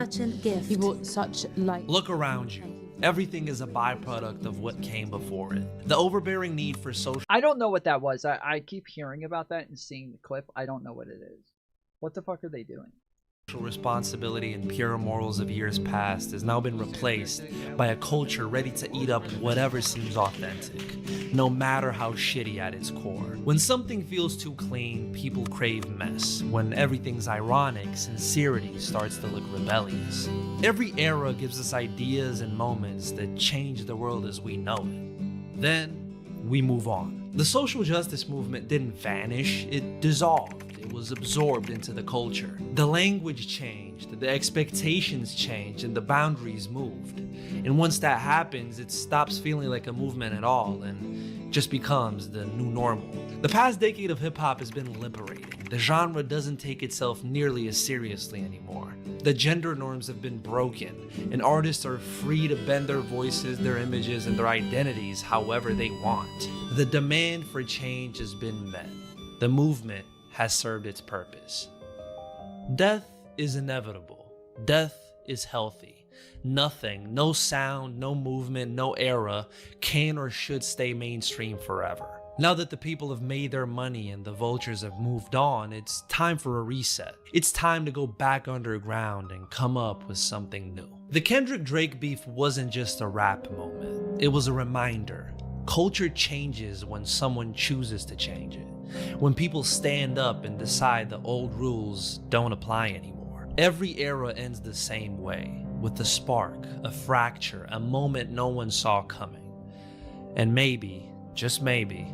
Such a gift. He brought such light. Look around you. Everything is a byproduct of what came before it. The overbearing need for social... I don't know what that was. I keep hearing about that and seeing the clip. I don't know what it is. What the fuck are they doing? responsibility and pure morals of years past has now been replaced by a culture ready to eat up whatever seems authentic, no matter how shitty at its core. When something feels too clean, people crave mess. When everything's ironic, sincerity starts to look rebellious. Every era gives us ideas and moments that change the world as we know it. Then, we move on. The social justice movement didn't vanish, it dissolved. It was absorbed into the culture. The language changed, the expectations changed, and the boundaries moved. And once that happens, it stops feeling like a movement at all and just becomes the new normal. The past decade of hip-hop has been liberating. The genre doesn't take itself nearly as seriously anymore. The gender norms have been broken, and artists are free to bend their voices, their images, and their identities however they want. The demand for change has been met. The movement has served its purpose. Death is inevitable. Death is healthy. Nothing, no sound, no movement, no era can or should stay mainstream forever. Now that the people have made their money and the vultures have moved on, it's time for a reset. It's time to go back underground and come up with something new. The Kendrick-Drake beef wasn't just a rap moment. It was a reminder. Culture changes when someone chooses to change it. When people stand up and decide the old rules don't apply anymore. Every era ends the same way, with a spark, a fracture, a moment no one saw coming. And maybe, just maybe,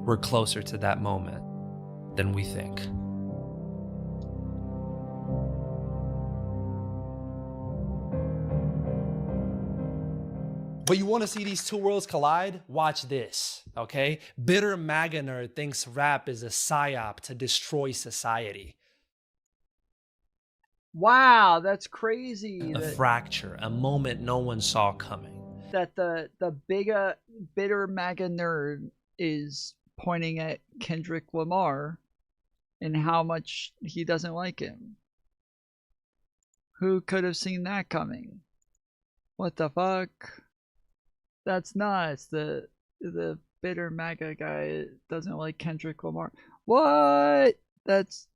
we're closer to that moment than we think. But you want to see these two worlds collide? Watch this, okay? Bitter MAGA nerd thinks rap is a psyop to destroy society. Wow, that's crazy. A fracture, a moment no one saw coming. That the bitter MAGA nerd is pointing at Kendrick Lamar and how much he doesn't like him. Who could have seen that coming? What the fuck? That's nuts. The bitter MAGA guy doesn't like Kendrick Lamar. What? That's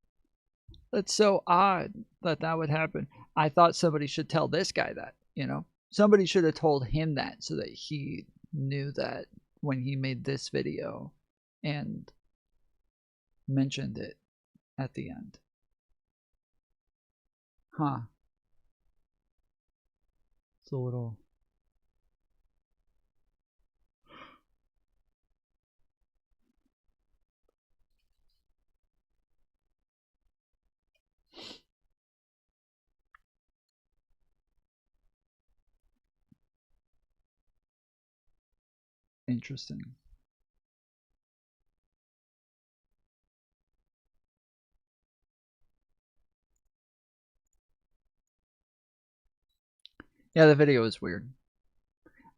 so odd that would happen. I thought somebody should tell this guy that, you know? Somebody should have told him that so that he knew that when he made this video and mentioned it at the end. Huh. It's a little... interesting. Yeah, the video was weird.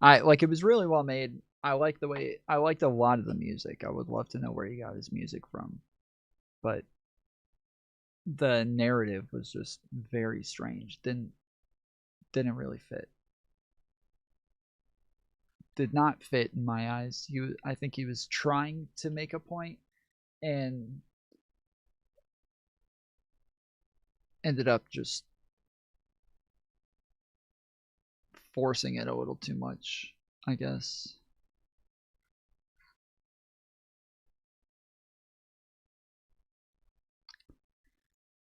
It was really well made. I liked a lot of the music. I would love to know where he got his music from. But the narrative was just very strange. Didn't really fit. Did not fit in my eyes. I think he was trying to make a point and ended up just forcing it a little too much, I guess.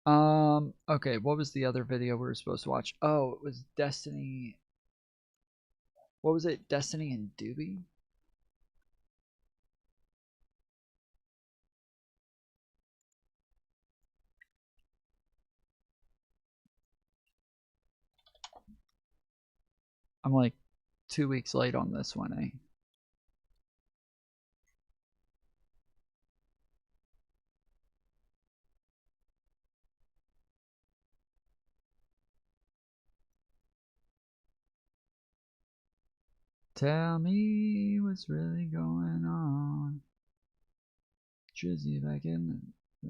Okay, what was the other video we were supposed to watch? Oh, it was Destiny. What was it? Destiny and Doobie? I'm like 2 weeks late on this one, eh? Tell me what's really going on. Drizzy back in the...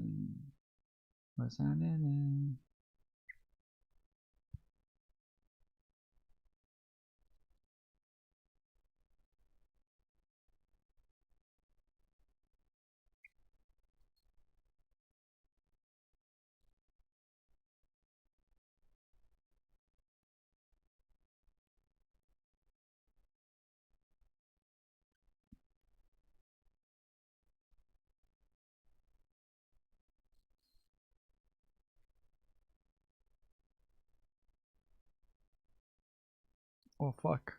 What's happening? Oh fuck.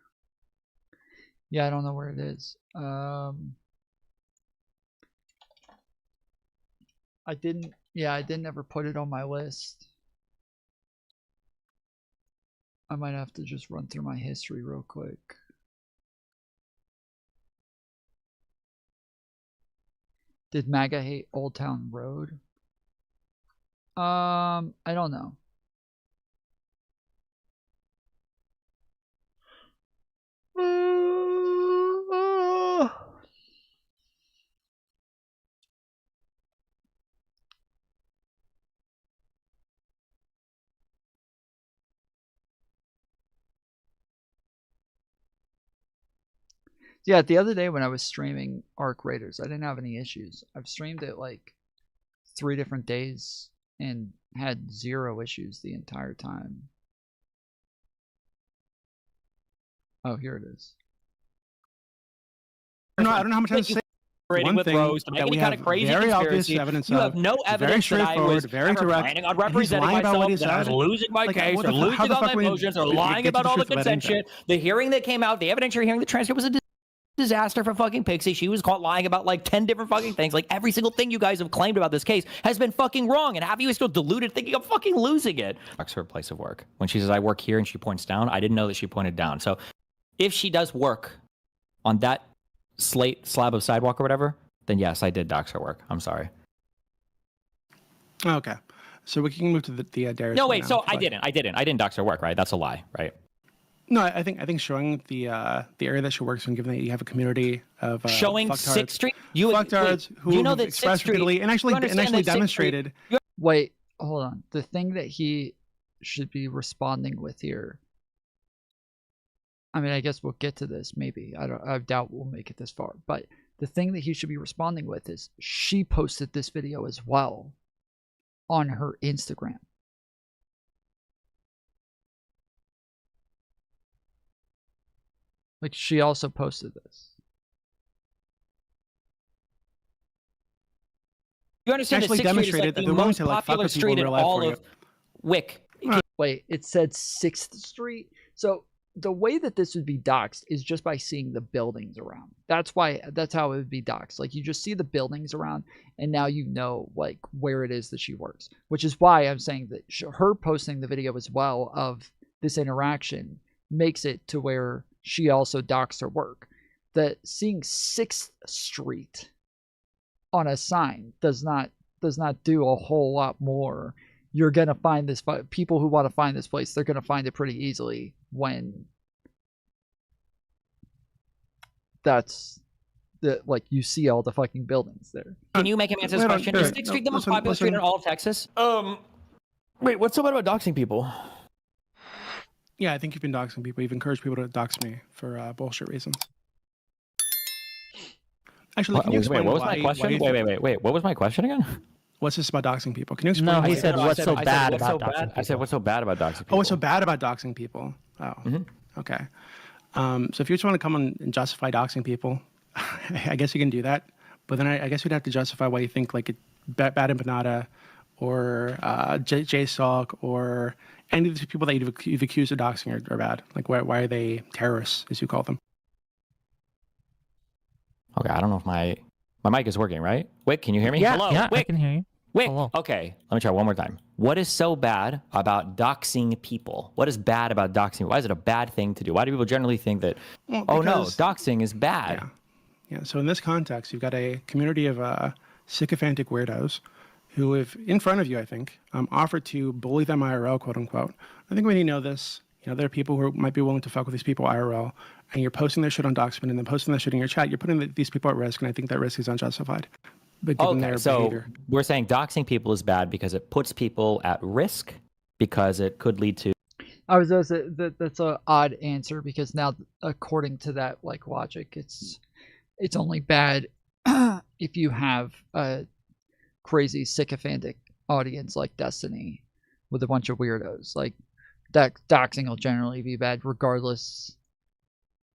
Yeah, I don't know where it is. I didn't ever put it on my list. I might have to just run through my history real quick. Did MAGA hate Old Town Road? I don't know. Yeah, the other day when I was streaming Arc Raiders, I didn't have any issues. I've streamed it like 3 different days and had 0 issues the entire time. Oh, here it is. No, I don't know how much I have to say. One with Rose to make any kind of crazy very obvious conspiracy. evidence You of. have no It's evidence very that I was straightforward, very ever direct, planning on and he's representing lying about what myself, he that I was said. losing my Like, case, what or the fuck- how losing the on fuck my would he motions, or get lying the about all the truth about consent anything? shit. The hearing that came out, the evidentiary hearing, the transcript was a disaster for fucking Pixie. She was caught lying about like 10 different fucking things. Like every single thing you guys have claimed about this case has been fucking wrong. And have you still deluded thinking I'm fucking losing it? That's her place of work. When she says I work here and she points down, I didn't know that she pointed down. So if she does work on that slab of sidewalk or whatever, then yes, I did dox her work. I'm sorry. Okay, so we can move to the Darius. No, one wait. now, So if you I didn't dox her work, right? That's a lie, right? No, I think showing the area that she works in, given that you have a community of showing fucktards, 6th Street, fucktards who you know have that expressed 6th Street, repeatedly and actually demonstrated. Wait, hold on. The thing that he should be responding with here. I mean, I guess we'll get to this. Maybe I doubt we'll make it this far. But the thing that he should be responding with is she posted this video as well on her Instagram. Like, she also posted this. You understand Actually that 6th Street is like demonstrated that the they're willing most to, like, fuck popular with people street in in real life all for of Wick. Wait, it said 6th Street? So the way that this would be doxed is just by seeing the buildings around. That's how it would be doxed. Like, you just see the buildings around, and now you know, like, where it is that she works. Which is why I'm saying that her posting the video as well of this interaction makes it to where she also doxed her work. That seeing 6th Street on a sign does not do a whole lot more. You're gonna find this, people who want to find this place, they're gonna find it pretty easily when that's the, like, you see all the fucking buildings there. Can you make him answer this question? Is 6th Street the most popular street in all of Texas? Wait, what's so bad about doxing people? Yeah, I think you've been doxing people. You've encouraged people to dox me for bullshit reasons. Actually, can you explain what was my question? Wait. What was my question again? What's this about doxing people? Can you explain? No, he said, what's so bad about doxing people? I said, what's so bad about doxing people? Oh, what's so bad about doxing people? Oh, okay. So if you just want to come on and justify doxing people, I guess you can do that. But then I guess you'd have to justify why you think like Bad Empanada or JSOC or any of these people that you've accused of doxing are bad. Like, why are they terrorists, as you call them? Okay, I don't know if my mic is working, right? Wick, can you hear me? Yeah, Hello, yeah, Wick. I can hear you. Wick, Hello. okay, let me try one more time. What is so bad about doxing people? What is bad about doxing? Why is it a bad thing to do? Why do people generally think that, Well, oh no, because- doxing is bad? Yeah, so in this context, you've got a community of sycophantic weirdos who have, in front of you, I think, offered to bully them IRL, quote unquote. I think when you know this, you know, there are people who might be willing to fuck with these people IRL, and you're posting their shit on Doxman and then posting their shit in your chat, you're putting these people at risk, and I think that risk is unjustified. But given Okay, their so behavior. we're saying doxing people is bad because it puts people at risk, because it could lead to... I was gonna say that's an odd answer, because now, according to that like logic, it's only bad if you have a crazy sycophantic audience like Destiny with a bunch of weirdos. Like, doxing will generally be bad regardless.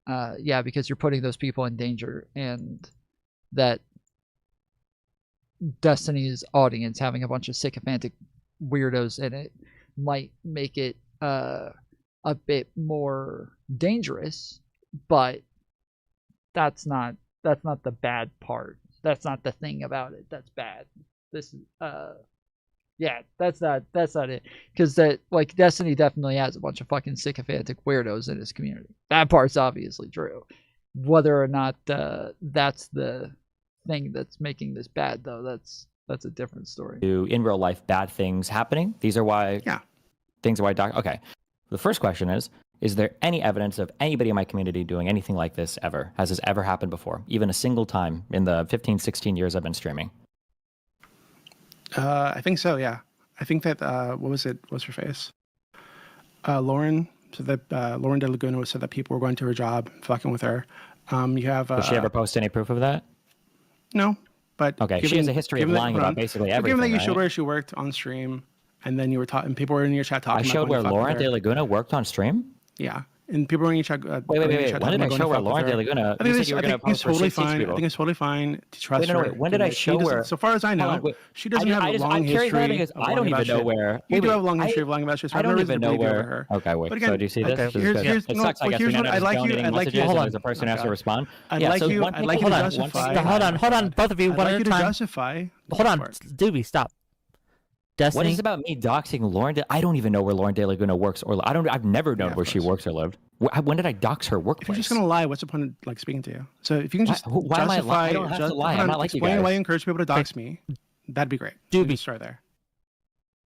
Yeah, because you're putting those people in danger, and that Destiny's audience having a bunch of sycophantic weirdos in it might make it a bit more dangerous, but that's not the bad part. That's not the thing about it that's bad. This is yeah, that's not it. Because that, like, Destiny definitely has a bunch of fucking sycophantic weirdos in his community. That part's obviously true. Whether or not that's the thing that's making this bad, though, that's a different story. In real life, bad things happening. These are why. Yeah. Things are why. Okay. The first question is there any evidence of anybody in my community doing anything like this ever? Has this ever happened before? Even a single time in the 15, 16 years I've been streaming? I think so, yeah. I think that, what was it? What's her face? Lauren. So that Lauren De Laguna said that people were going to her job, fucking with her. You have. Did she ever post any proof of that? No, but okay. She has a history of lying about basically everything. Given that you right? showed where she worked on stream, and then you were talking, people were in your chat talking. I showed where Lauren De Laguna worked on stream. Yeah. And people were in your chat. Wait. When did I show where Lauren De Laguna? I think it's totally fine. I think it's totally fine to trust her. Wait. When did I show where? So far as I know, she doesn't have a long history. I don't even know where. You do have a long history of lying about shit. I don't even know where. Okay, wait. So do you see this? It sucks. I guess we now have donating messages and there's a person who has to respond. I'd like you to justify. Hold on, both of you. I'd like you to justify. Hold on, Doobie, stop. Destiny? What is about me doxing Lauren? I don't even know where Lauren De Laguna works, or I've never known where she works or lived. When did I dox her workplace? If you're just gonna lie, what's the point of like speaking to you? So if you can just why justify, am I lying? I don't have to lie. I'm not like you guys. Explain why you encourage people to dox me. That'd be great. Doobie, start there.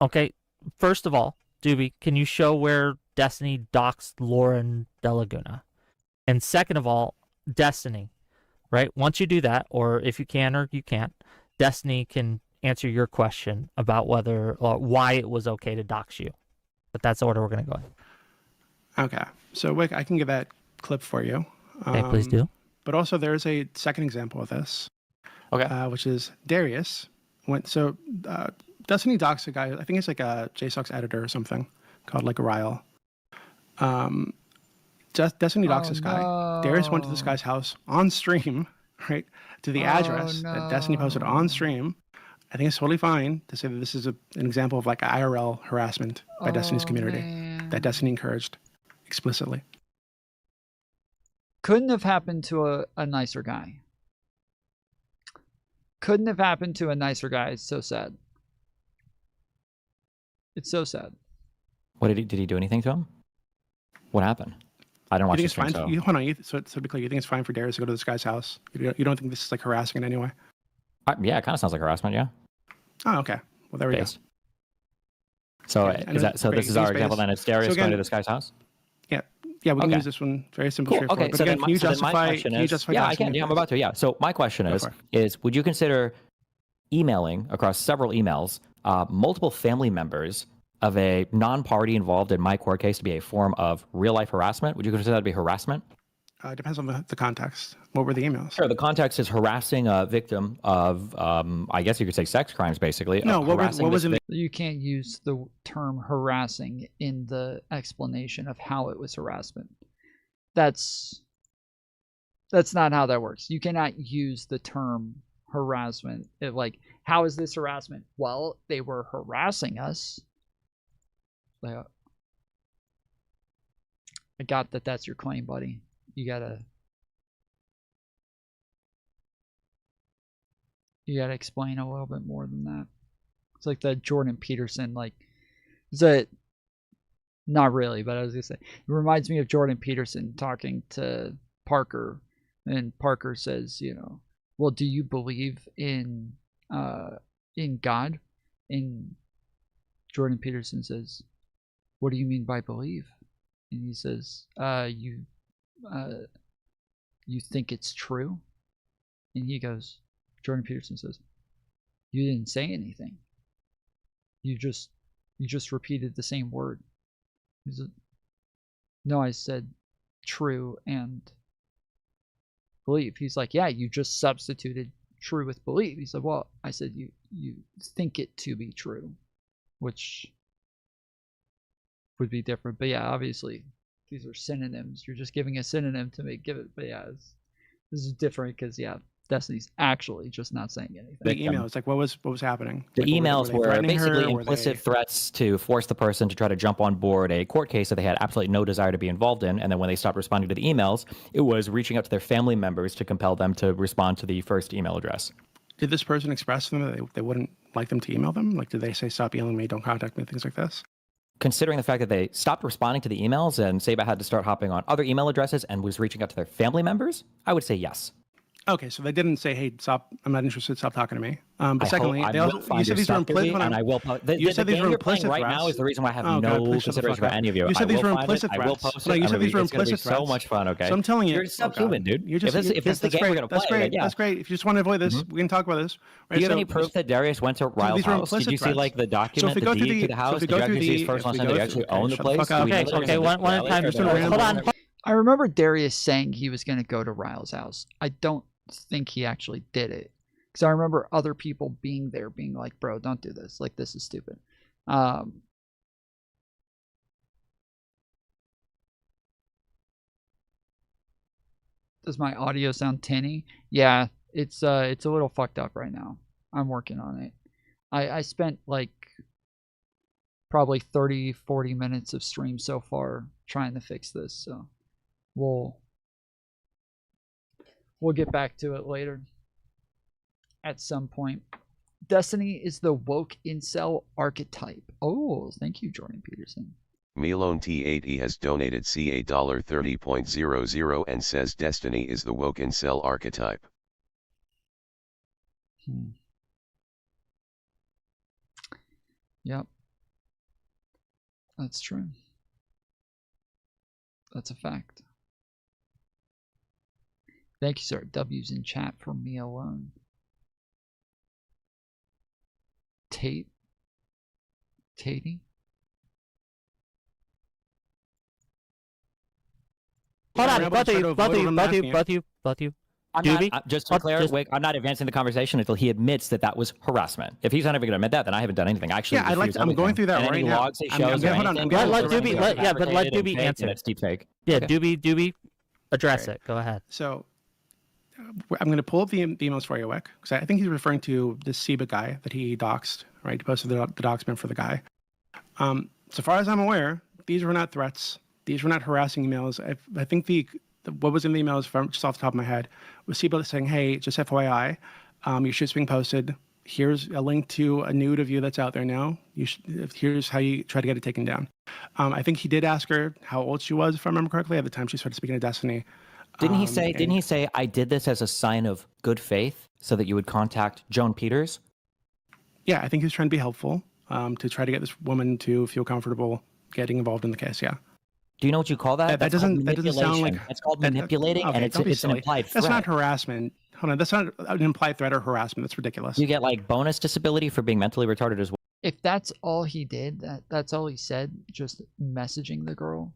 Okay, first of all, Doobie, can you show where Destiny doxed Lauren De Laguna? And second of all, Destiny, right? Once you do that, or if you can or you can't, Destiny can answer your question about whether or why it was okay to dox you. But that's the order we're going to go in. Okay. So, Wick, I can give that clip for you. Okay, please do. But also, there's a second example of this. Okay. Which is Darius. Destiny doxed a guy, I think it's like a JSOX editor or something, called like a Ryle. Destiny doxed this guy. Darius went to this guy's house on stream, right, to the address that Destiny posted on stream. I think it's totally fine to say that this is an example of like IRL harassment by Destiny's community that Destiny encouraged explicitly. Couldn't have happened to a nicer guy. Couldn't have happened to a nicer guy. It's so sad. It's so sad. What did he do anything to him? What happened? I don't watch the stream. Hold on. So to be clear, you think it's fine for Darius to go to this guy's house? You don't think this is like harassing in any way? Yeah, it kind of sounds like harassment. Yeah. Oh, okay. Well, there we go. So this is our example then. It's Darius going to this guy's house? Yeah, we can use this one. Very simple, straightforward. Okay, But so again, can you my question is, yeah, I can. Yeah, I'm about to. Yeah. So my question is would you consider emailing across several emails multiple family members of a non-party involved in my court case to be a form of real-life harassment? Would you consider that to be harassment? Depends on the context. What were the emails? Sure, the context is harassing a victim of, I guess you could say sex crimes, basically. No, what was it? You can't use the term harassing in the explanation of how it was harassment. That's not how that works. You cannot use the term harassment. How is this harassment? Well, they were harassing us. I got that that's your claim, buddy. You gotta explain a little bit more than that. It's like the Jordan Peterson, not really, but I was gonna say, it reminds me of Jordan Peterson talking to Parker, and Parker says, well, do you believe in God? And Jordan Peterson says, what do you mean by believe? And he says, you think it's true? And he goes, Jordan Peterson says, you didn't say anything. You just repeated the same word. He said, no, I said true and believe. He's like, yeah, you just substituted true with believe. He said, well, I said you think it to be true, which would be different. But yeah, obviously these are synonyms. You're just giving a synonym to give it. But yeah, this is different because, yeah, Destiny's actually just not saying anything. The emails, like what was happening? The Like, emails they were threatening her, basically or were implicit they- threats to force the person to try to jump on board a court case that they had absolutely no desire to be involved in. And then when they stopped responding to the emails, it was reaching out to their family members to compel them to respond to the first email address. Did this person express to them that they wouldn't like them to email them? Like, did they say, stop emailing me, don't contact me, things like this? Considering the fact that they stopped responding to the emails and Saba had to start hopping on other email addresses and was reaching out to their family members, I would say yes. Okay, so they didn't say, "Hey, stop! I'm not interested. Stop talking to me." But I secondly, hope they I also will find you said your these were stuff, Dewey, implicit. and I will. You said these game were you're playing implicit right threats. now is the reason why I have Oh, no God, please shut the consideration fuck for up. any of you. You said I these will were find implicit it. I will threats. post No, it. you said these were It's gonna be implicit so threats. much fun. Okay. So I'm telling you, Stop oh, God. human, dude. You're just, if this is the that's game we're great. gonna That's play, great. then yeah. That's great. If you just want to avoid this, we can talk about this. Right? Do you have So any proof that Darius went to Ryle's these were house? Did implicit you see threats. like the So document, if we the go deed through to the- the so house? if we Did go you through actually see his the- first if one we saying go they through- actually okay, own the shut the place? fuck up. Do we know Okay, that okay, he's one at a time. Hold on. I remember Darius saying he was going to go to Ryle's house. I don't think he actually did it. Because I remember other people being there being like, bro, don't do this. Like, this is stupid. Does my audio sound tinny? Yeah, it's a little fucked up right now. I'm working on it. I spent like probably 30-40 minutes of stream so far trying to fix this, so we'll get back to it later at some point. Destiny is the woke incel archetype. Oh, thank you, Jordan Peterson. Milone T80 has donated CA $30.00 and says Destiny is the woke incel archetype. Yep. That's true. That's a fact. Thank you, sir. W's in chat for me alone. Tatey? Hold on, both of you. I'm not, just to clear, Wick, I'm not advancing the conversation until he admits that that was harassment. If he's not even going to admit that, then I haven't done anything. Actually, Yeah, I'm going through that and right any now. logs he shows or anything, Let Doobie answer. It's deep fake. Yeah, Okay. Doobie, address it. Go ahead. So I'm going to pull up the emails for you, Wick, because I think he's referring to this Seba guy that he doxed, right? He posted the doxment for the guy. So far as I'm aware, these were not threats. These were not harassing emails. I think what was in the emails, from just off the top of my head, was Seba saying, hey, just FYI, your shit's being posted. Here's a link to a nude of you that's out there now. Here's how you try to get it taken down. I think he did ask her how old she was, if I remember correctly, at the time she started speaking to Destiny. Didn't he say, I did this as a sign of good faith so that you would contact Joan Peters? Yeah, I think he was trying to be helpful, to try to get this woman to feel comfortable getting involved in the case, yeah. Do you know what you call that? That doesn't sound like... It's called manipulating, okay, and it's an implied threat. That's not harassment. Hold on, that's not an implied threat or harassment. That's ridiculous. You get like bonus disability for being mentally retarded as well. If that's all he did, that's all he said, just messaging the girl,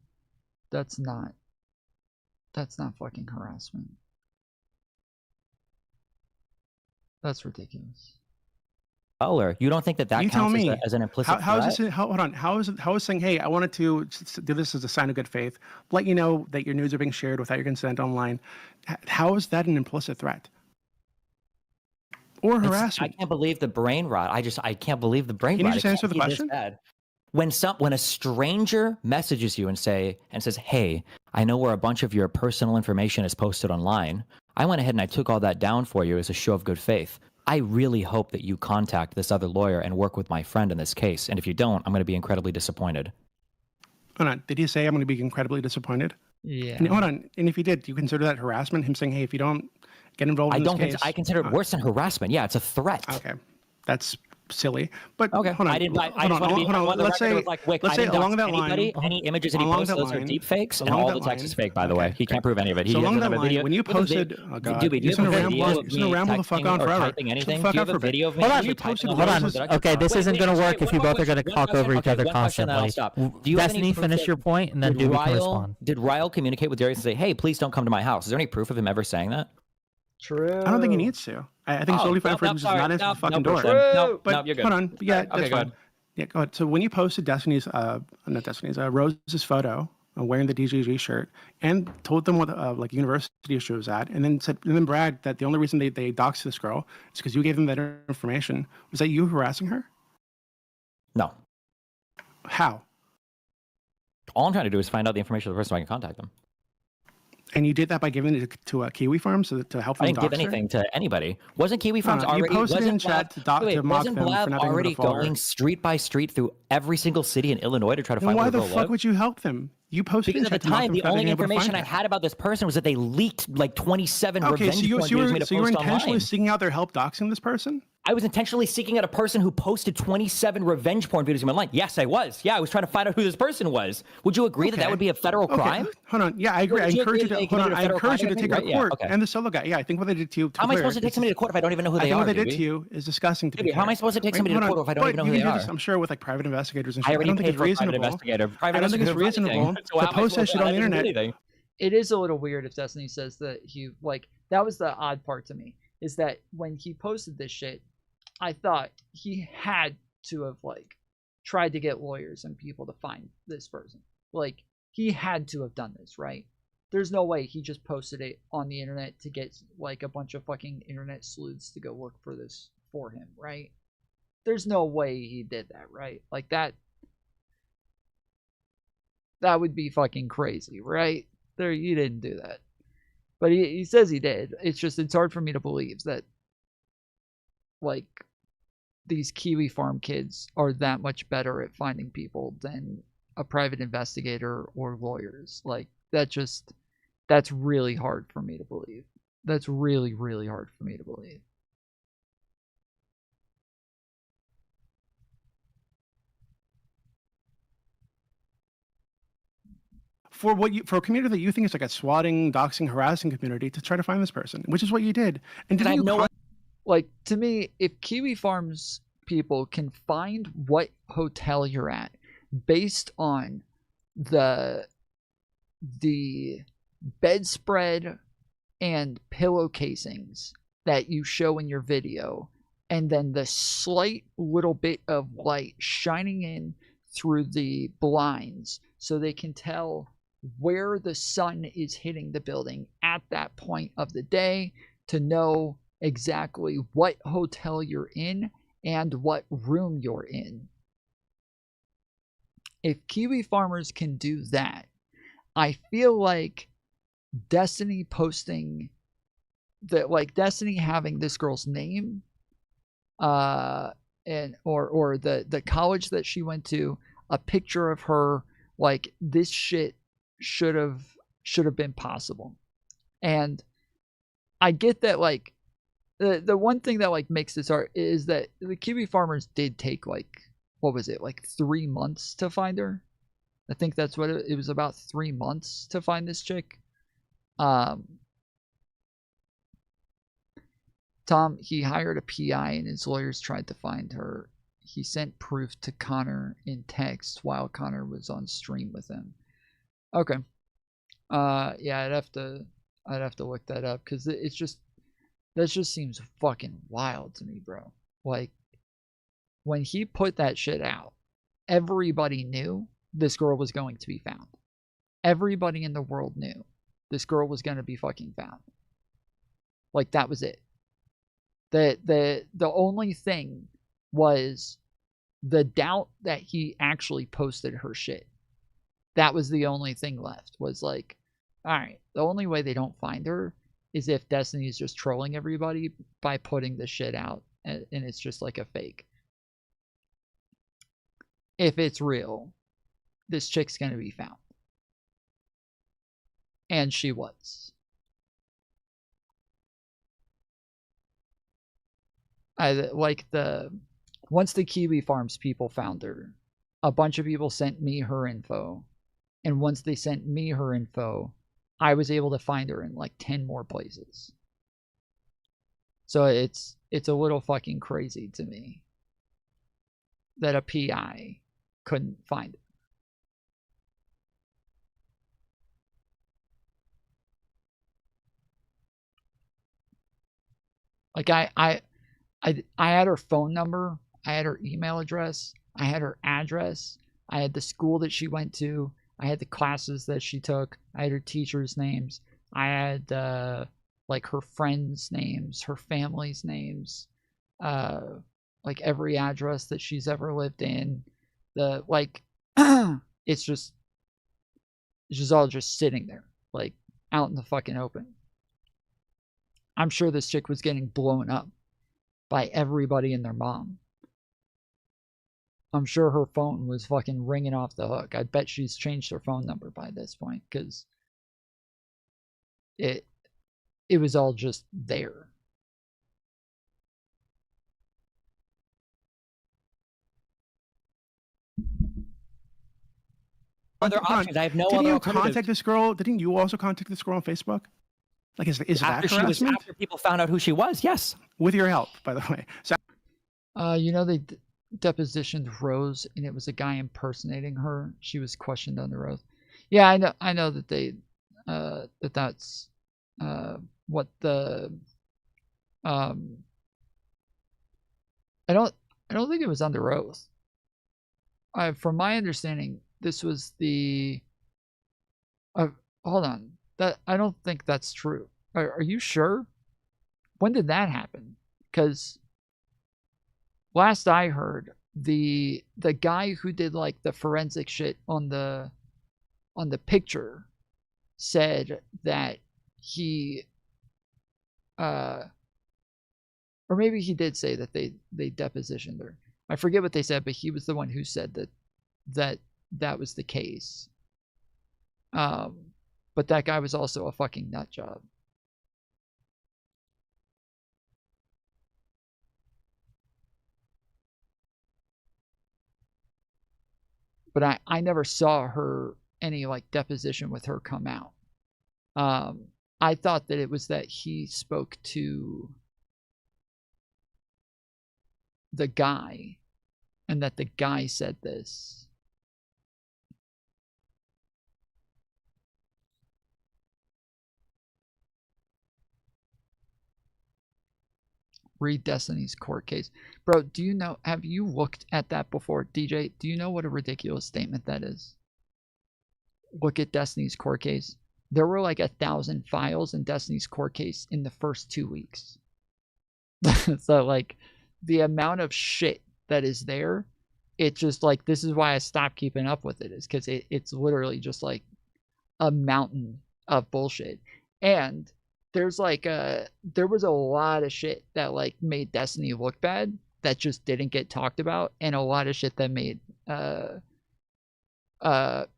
that's not fucking harassment. That's ridiculous. You don't think that counts as an implicit how threat? is this? Hold on. How is saying, hey, I wanted to do this as a sign of good faith, let you know that your nudes are being shared without your consent online? How is that an implicit threat or harassment? I can't believe the brain rot. I can't believe the brain Can rot. you just answer the question? When a stranger messages you and says, hey, I know where a bunch of your personal information is posted online. I went ahead and I took all that down for you as a show of good faith. I really hope that you contact this other lawyer and work with my friend in this case. And if you don't, I'm going to be incredibly disappointed. Hold on. Did he say I'm going to be incredibly disappointed? Yeah. And hold on. And if he did, do you consider that harassment? Him saying, hey, if you don't get involved in this case... I consider it worse than harassment. Yeah, it's a threat. Okay. That's silly. But okay. Hold on. Let's say along that line... Any images that he posts, those are deep fakes, and all the text is fake, by the way. He can't prove any of it. So along that line, when you posted... Oh, God. He's going to ramble the fuck on forever. Do you have a video of me? Hold on. Okay, this isn't going to work if you both are going to talk over each other constantly. Destiny, finish your point, and then Doobie can respond. Did Ryle communicate with Darius and say, hey, please don't come to my house? Is there any proof of him ever saying that? True. I don't think he needs to. I think it's totally fine for him to just not answer the fucking door. But you're good. Hold on. Yeah, that's fine. Yeah, go ahead. So when you posted Rose's photo wearing the DGG shirt, and told them what like university she was at, and then bragged that the only reason they doxed this girl is because you gave them that information. Was that you harassing her? No. How? All I'm trying to do is find out the information of the person so I can contact them. And you did that by giving it to Kiwi Farm to help them. I didn't give anything to anybody. Wasn't Kiwi Farms already? You posted in chat to mock wasn't them Blab for not being already able to going street by street through every single city in Illinois to try to find where the girl the fuck would you help them? You posted because in at chat the time the only information I had had about this person was that they leaked like 27 revenge so you porn videos made to you were post intentionally online. seeking out their help doxing this person? I was intentionally seeking out a person who posted 27 revenge porn videos online. Yes, I was. Yeah, I was trying to find out who this person was. Would you agree that that would be a federal crime? Hold on. Yeah, I agree. I encourage you to hold on. I encourage you to take her to court. Yeah, okay. And the solo guy. Yeah, I think what they did to you. How am I supposed to take somebody to court if I don't even know who they are? What they did to you is disgusting to me. How am I supposed to take somebody to court if I don't even know who they are? I'm sure with like private investigators and I shit. already paid for a private reasonable. investigator. I don't think it's reasonable to post that shit on the internet. It is a little weird if Destiny says that he like that was the odd part to me is that when he posted this shit, I thought he had to have like tried to get lawyers and people to find this person. Like he had to have done this, right? There's no way he just posted it on the internet to get like a bunch of fucking internet sleuths to go look for this for him, right? There's no way he did that, right? Like that would be fucking crazy, right? There, you didn't do that. But he says he did. It's just, it's hard for me to believe that like these Kiwi Farm kids are that much better at finding people than a private investigator or lawyers. Like that's really hard for me to believe. That's really, really hard for me to believe. For a community that you think is like a swatting, doxing, harassing community to try to find this person, which is what you did. And did you know? Like, to me, if Kiwi Farms people can find what hotel you're at based on the bedspread and pillow casings that you show in your video, and then the slight little bit of light shining in through the blinds so they can tell where the sun is hitting the building at that point of the day to know exactly what hotel you're in and what room you're in. If Kiwi Farmers can do that, I feel like Destiny posting that, like Destiny having this girl's name, and or the college that she went to, a picture of her, like this shit should have been possible. And I get that, like the one thing that like makes this art is that the Kiwi Farmers did take like, what was it, like 3 months to find her. I think that's what it was, about 3 months to find this chick. Tom, he hired a PI and his lawyers tried to find her. He sent proof to Connor in text while Connor was on stream with him. Okay. Yeah, I'd have to look that up, because it's just, that just seems fucking wild to me, bro. Like, when he put that shit out, everybody knew this girl was going to be found. Everybody in the world knew this girl was going to be fucking found. Like, that was it. The only thing was the doubt that he actually posted her shit. That was the only thing left, was like, all right, the only way they don't find her is if Destiny is just trolling everybody by putting the shit out and it's just like a fake. If it's real, this chick's gonna be found. And she was. Once the Kiwi Farms people found her, a bunch of people sent me her info. And once they sent me her info, I was able to find her in like 10 more places. So it's a little fucking crazy to me that a PI couldn't find it. Like I had her phone number, I had her email address, I had her address, I had the school that she went to, I had the classes that she took. I had her teachers' names. I had like her friends' names, her family's names, like every address that she's ever lived in. The like, it's just all just sitting there, like out in the fucking open. I'm sure this chick was getting blown up by everybody and their mom. I'm sure her phone was fucking ringing off the hook. I bet she's changed her phone number by this point, because it was all just there. Other options. I have no Didn't other you alternatives. contact this girl? Didn't you also contact this girl on Facebook? Like, is that harassment? After people found out who she was, yes. With your help, by the way. So, you know, they depositioned Rose, and it was a guy impersonating her. She was questioned under oath. Yeah, I know that they that's what the I don't think it was under oath. From my understanding, this was the hold on. That I don't think that's true. Are you sure? When did that happen? Because last I heard, the guy who did like the forensic shit on the picture said that he or maybe he did say that they depositioned her. I forget what they said, but he was the one who said that was the case. But that guy was also a fucking nut job. But I never saw her, any like deposition with her come out. I thought that it was that he spoke to the guy and that the guy said this. Read Destiny's court case. Bro, do you know, have you looked at that before? DJ, do you know what a ridiculous statement that is? Look at Destiny's court case. There were like 1,000 files in Destiny's court case in the first 2 weeks. So like the amount of shit that is there, it's just like, this is why I stopped keeping up with it, is because it's literally just like a mountain of bullshit. And there's like there was a lot of shit that like made Destiny look bad that just didn't get talked about, and a lot of shit that made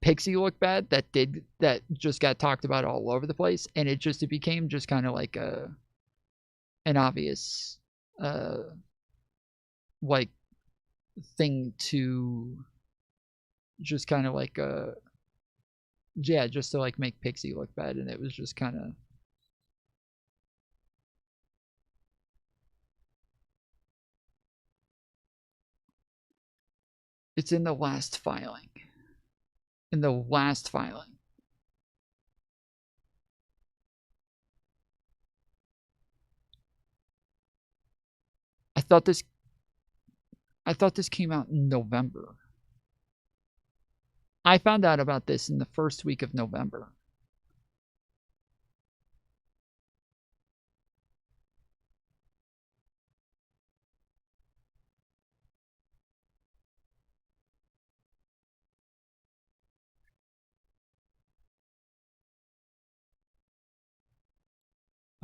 Pixie look bad that just got talked about all over the place, and it became just kind of like an obvious like thing to just kind of like yeah, just to like make Pixie look bad, and it was just kind of. It's in the last filing. In the last filing. I thought this came out in November. I found out about this in the first week of November.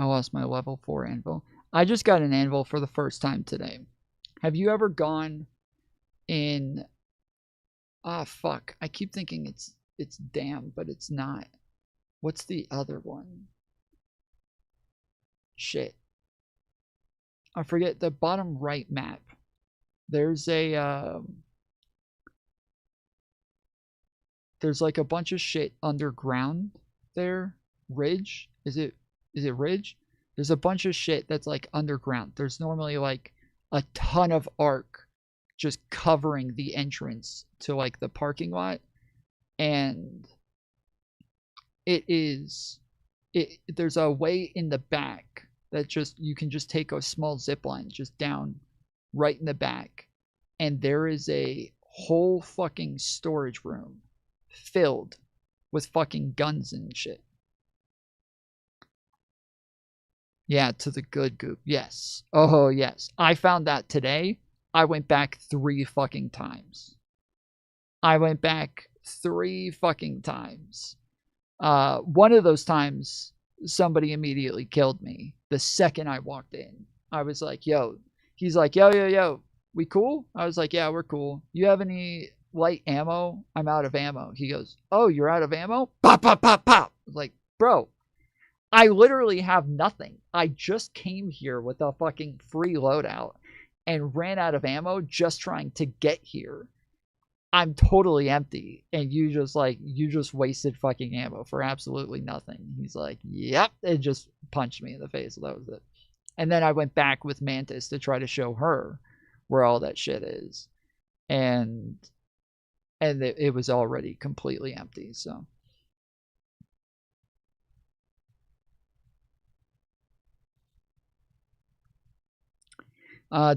I lost my level 4 anvil. I just got an anvil for the first time today. Have you ever gone in... Ah, fuck. I keep thinking it's damn, but it's not. What's the other one? Shit. I forget the bottom right map. There's a... there's like a bunch of shit underground there. Ridge? Is it Ridge? There's a bunch of shit that's like underground. There's normally like a ton of arc just covering the entrance to like the parking lot, and there's a way in the back that you can just take a small zip line just down right in the back, and there is a whole fucking storage room filled with fucking guns and shit. Yeah, to the good goop. Yes. Oh, yes. I found that today. I went back 3 fucking times. I went back 3 fucking times. One of those times, somebody immediately killed me. The second I walked in, I was like, yo. He's like, yo. We cool? I was like, yeah, we're cool. You have any light ammo? I'm out of ammo. He goes, oh, you're out of ammo? Pop, pop, pop, pop. I was like, bro, I literally have nothing. I just came here with a fucking free loadout and ran out of ammo just trying to get here. I'm totally empty. And you just wasted fucking ammo for absolutely nothing. He's like, yep. And just punched me in the face. That was it. And then I went back with Mantis to try to show her where all that shit is. And it was already completely empty, so.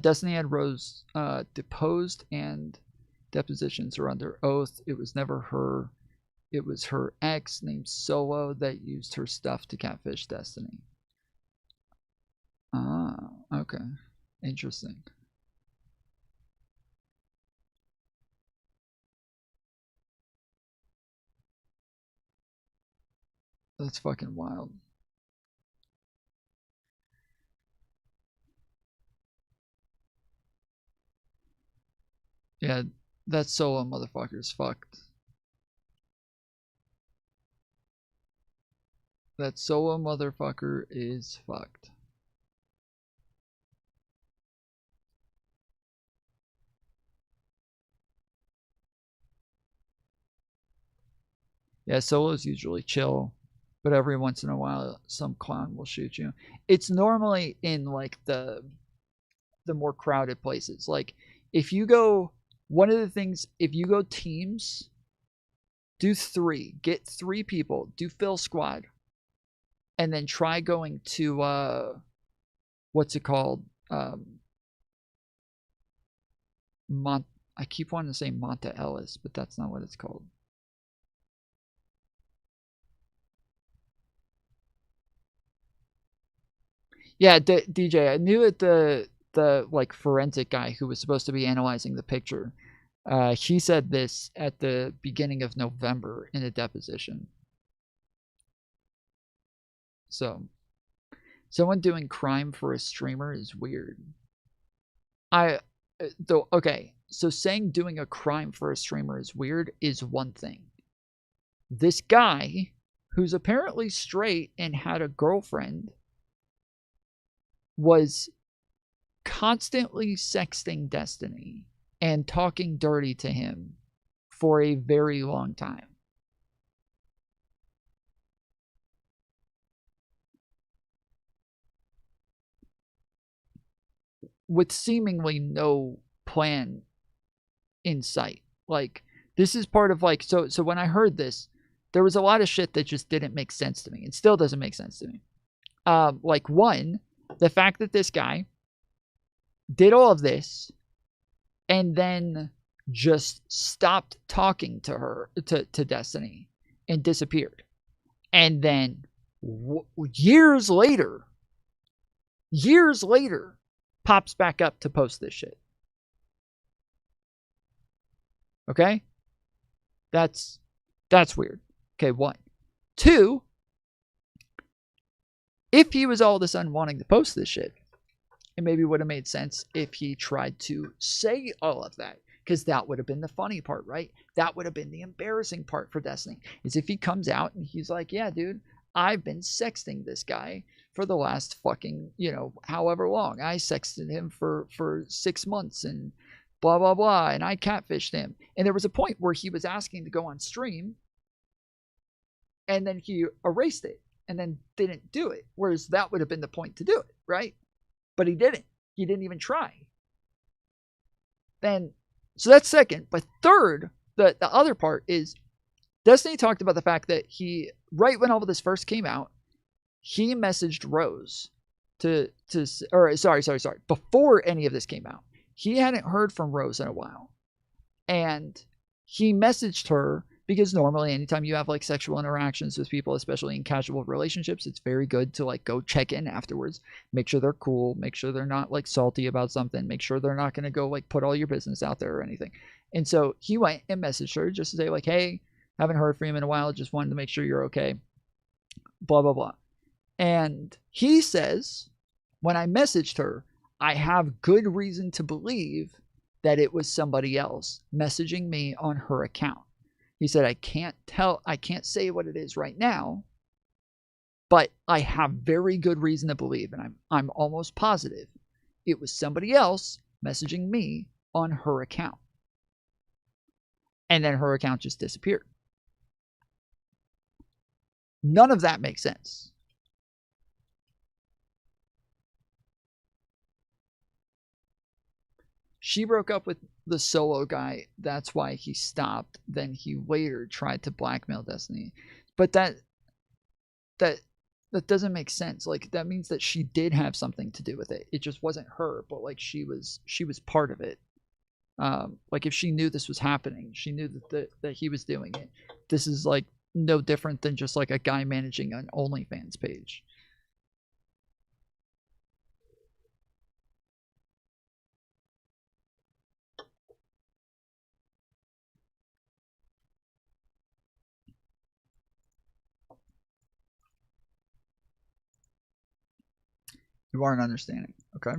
Destiny had Rose deposed, and depositions are under oath. It was never her. It was her ex named Solo that used her stuff to catfish Destiny. Ah, okay. Interesting. That's fucking wild. Yeah, that Solo motherfucker's fucked. That Solo motherfucker is fucked. Yeah, Solo's usually chill, but every once in a while some clown will shoot you. It's normally in like the more crowded places. Like if you go, one of the things, if you go teams, do 3, get 3 people, do fill squad, and then try going to what's it called? I keep wanting to say Monta Ellis, but that's not what it's called. Yeah, DJ, I knew it. The like forensic guy who was supposed to be analyzing the picture, he said this at the beginning of November in a deposition. So, someone doing crime for a streamer is weird. Okay, so saying doing a crime for a streamer is weird is one thing. This guy, who's apparently straight and had a girlfriend, was constantly sexting Destiny and talking dirty to him for a very long time. With seemingly no plan in sight. Like, this is part of like, so when I heard this, there was a lot of shit that just didn't make sense to me. It still doesn't make sense to me. Like, one, the fact that this guy did all of this and then just stopped talking to her, to Destiny, and disappeared. And then years later, pops back up to post this shit. Okay? That's weird. Okay, 1. 2, if he was all of a sudden wanting to post this shit, it maybe would have made sense if he tried to say all of that. Because that would have been the funny part, right? That would have been the embarrassing part for Destiny. Is if he comes out and he's like, yeah, dude, I've been sexting this guy for the last fucking, however long. I sexted him for 6 months and blah, blah, blah. And I catfished him. And there was a point where he was asking to go on stream. And then he erased it. And then didn't do it. Whereas that would have been the point to do it, right? But he didn't. He didn't even try. So that's second. But third, the other part is Destiny talked about the fact that he, right when all of this first came out, he messaged Rose before any of this came out. He hadn't heard from Rose in a while. And he messaged her Because normally anytime you have like sexual interactions with people, especially in casual relationships, it's very good to like go check in afterwards, make sure they're cool, make sure they're not like salty about something, make sure they're not going to go like put all your business out there or anything. And so he went and messaged her just to say like, hey, haven't heard from you in a while, just wanted to make sure you're okay, blah blah blah. And he says, when I messaged her, I have good reason to believe that it was somebody else messaging me on her account. He said, I can't say what it is right now, but I have very good reason to believe, and I'm almost positive it was somebody else messaging me on her account. And then her account just disappeared. None of that makes sense. She broke up with the solo guy. That's why he stopped. Then he later tried to blackmail Destiny. But that doesn't make sense. Like, that means that she did have something to do with it. It just wasn't her, but like she was part of it. Like if she knew this was happening, she knew that he was doing it. This is like no different than just like a guy managing an OnlyFans page. You aren't understanding, okay?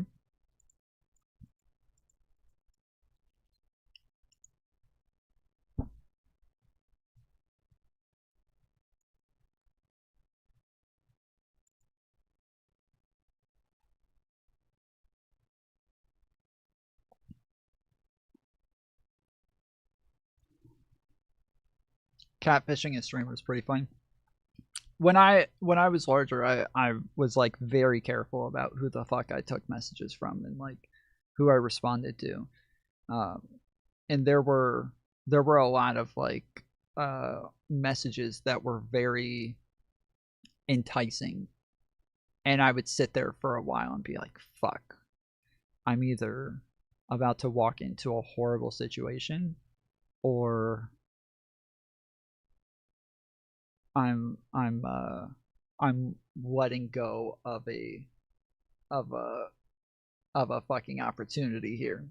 Catfishing a streamer is pretty fun. When I was larger, I was like very careful about who the fuck I took messages from and like who I responded to. And there were a lot of like messages that were very enticing, and I would sit there for a while and be like, fuck, I'm either about to walk into a horrible situation or I'm letting go of a fucking opportunity here.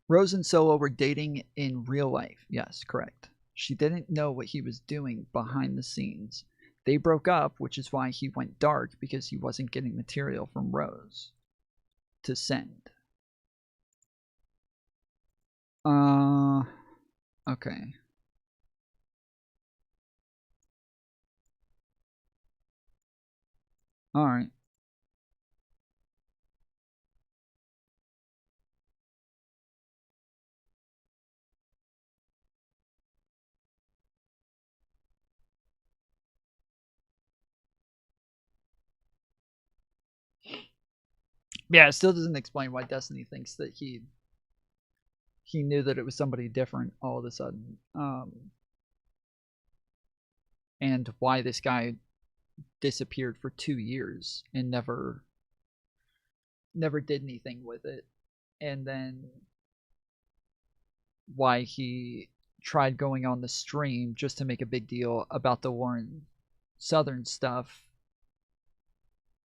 Rose and Solo were dating in real life. Yes, correct. She didn't know what he was doing behind the scenes. They broke up, which is why he went dark, because he wasn't getting material from Rose to send. Okay. All right. Yeah, it still doesn't explain why Destiny thinks that he knew that it was somebody different all of a sudden. And why this guy disappeared for 2 years and never did anything with it. And then why he tried going on the stream just to make a big deal about the Warren Southern stuff,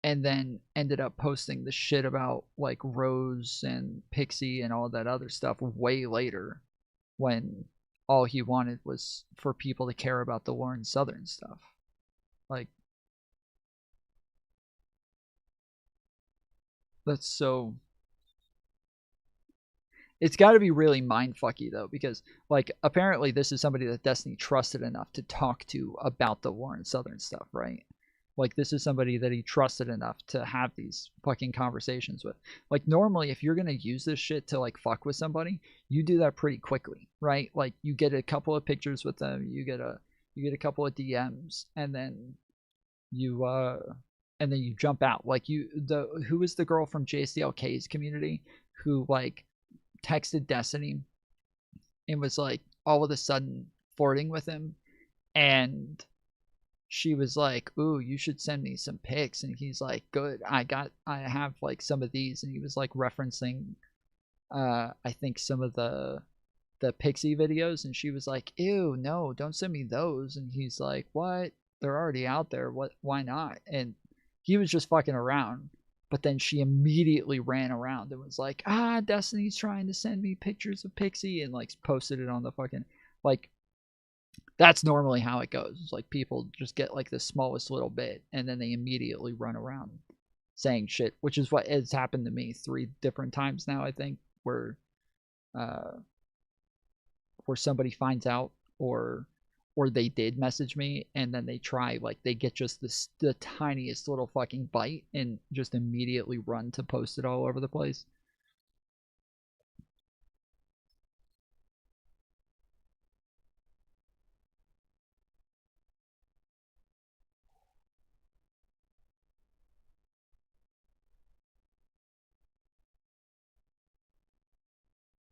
and then ended up posting the shit about like Rose and Pixie and all that other stuff way later, when all he wanted was for people to care about the Warren Southern stuff. Like, that's so... It's got to be really mindfucky though, because like apparently this is somebody that Destiny trusted enough to talk to about the Warren Southern stuff, right? Like, this is somebody that he trusted enough to have these fucking conversations with. Like, normally if you're gonna use this shit to like fuck with somebody, you do that pretty quickly, right? Like, you get a couple of pictures with them, you get a couple of DMs, and then you jump out. Like, who was the girl from JSDLK's community who like texted Destiny and was like all of a sudden flirting with him, and she was like, ooh, you should send me some pics, and he's like, good, I have like some of these, and he was like referencing I think some of the the Pixie videos, and she was like, ew, no, don't send me those. And he's like, what? They're already out there. What? Why not? And he was just fucking around. But then she immediately ran around and was like, Destiny's trying to send me pictures of Pixie, and like posted it on the fucking, like, that's normally how it goes. It's like people just get like the smallest little bit and then they immediately run around saying shit, which is what has happened to me 3 different times now, I think, where somebody finds out or they did message me, and then they try, like, they get just the tiniest little fucking bite and just immediately run to post it all over the place.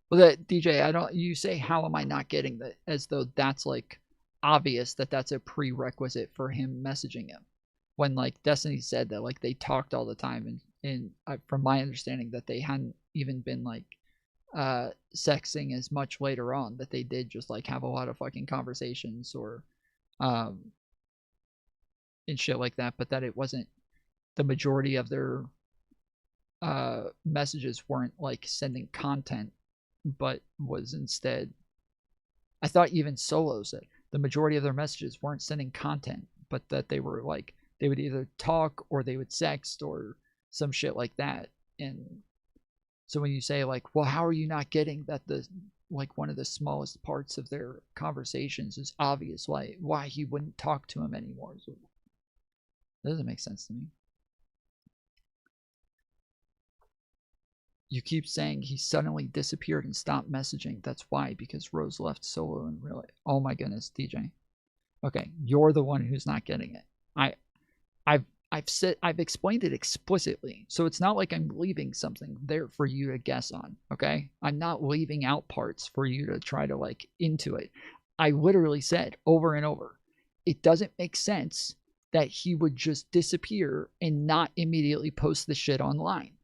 Well, that DJ, you say, how am I not getting that? As though that's like obvious that that's a prerequisite for him messaging him. When like Destiny said that like they talked all the time, and from my understanding that they hadn't even been like sexing as much later on, that they did just like have a lot of fucking conversations or and shit like that, but that it wasn't the majority of their messages weren't like sending content, but was instead, I thought even Solo said the majority of their messages weren't sending content, but that they were like, they would either talk or they would sext or some shit like that. And so when you say like, well, how are you not getting that the like one of the smallest parts of their conversations is obvious why he wouldn't talk to him anymore? So that doesn't make sense to me. You keep saying he suddenly disappeared and stopped messaging. That's why, because Rose left Solo and really. Oh my goodness, DJ. Okay, you're the one who's not getting it. I've explained it explicitly, so it's not like I'm leaving something there for you to guess on. Okay, I'm not leaving out parts for you to try to like into it. I literally said over and over, it doesn't make sense that he would just disappear and not immediately post the shit online.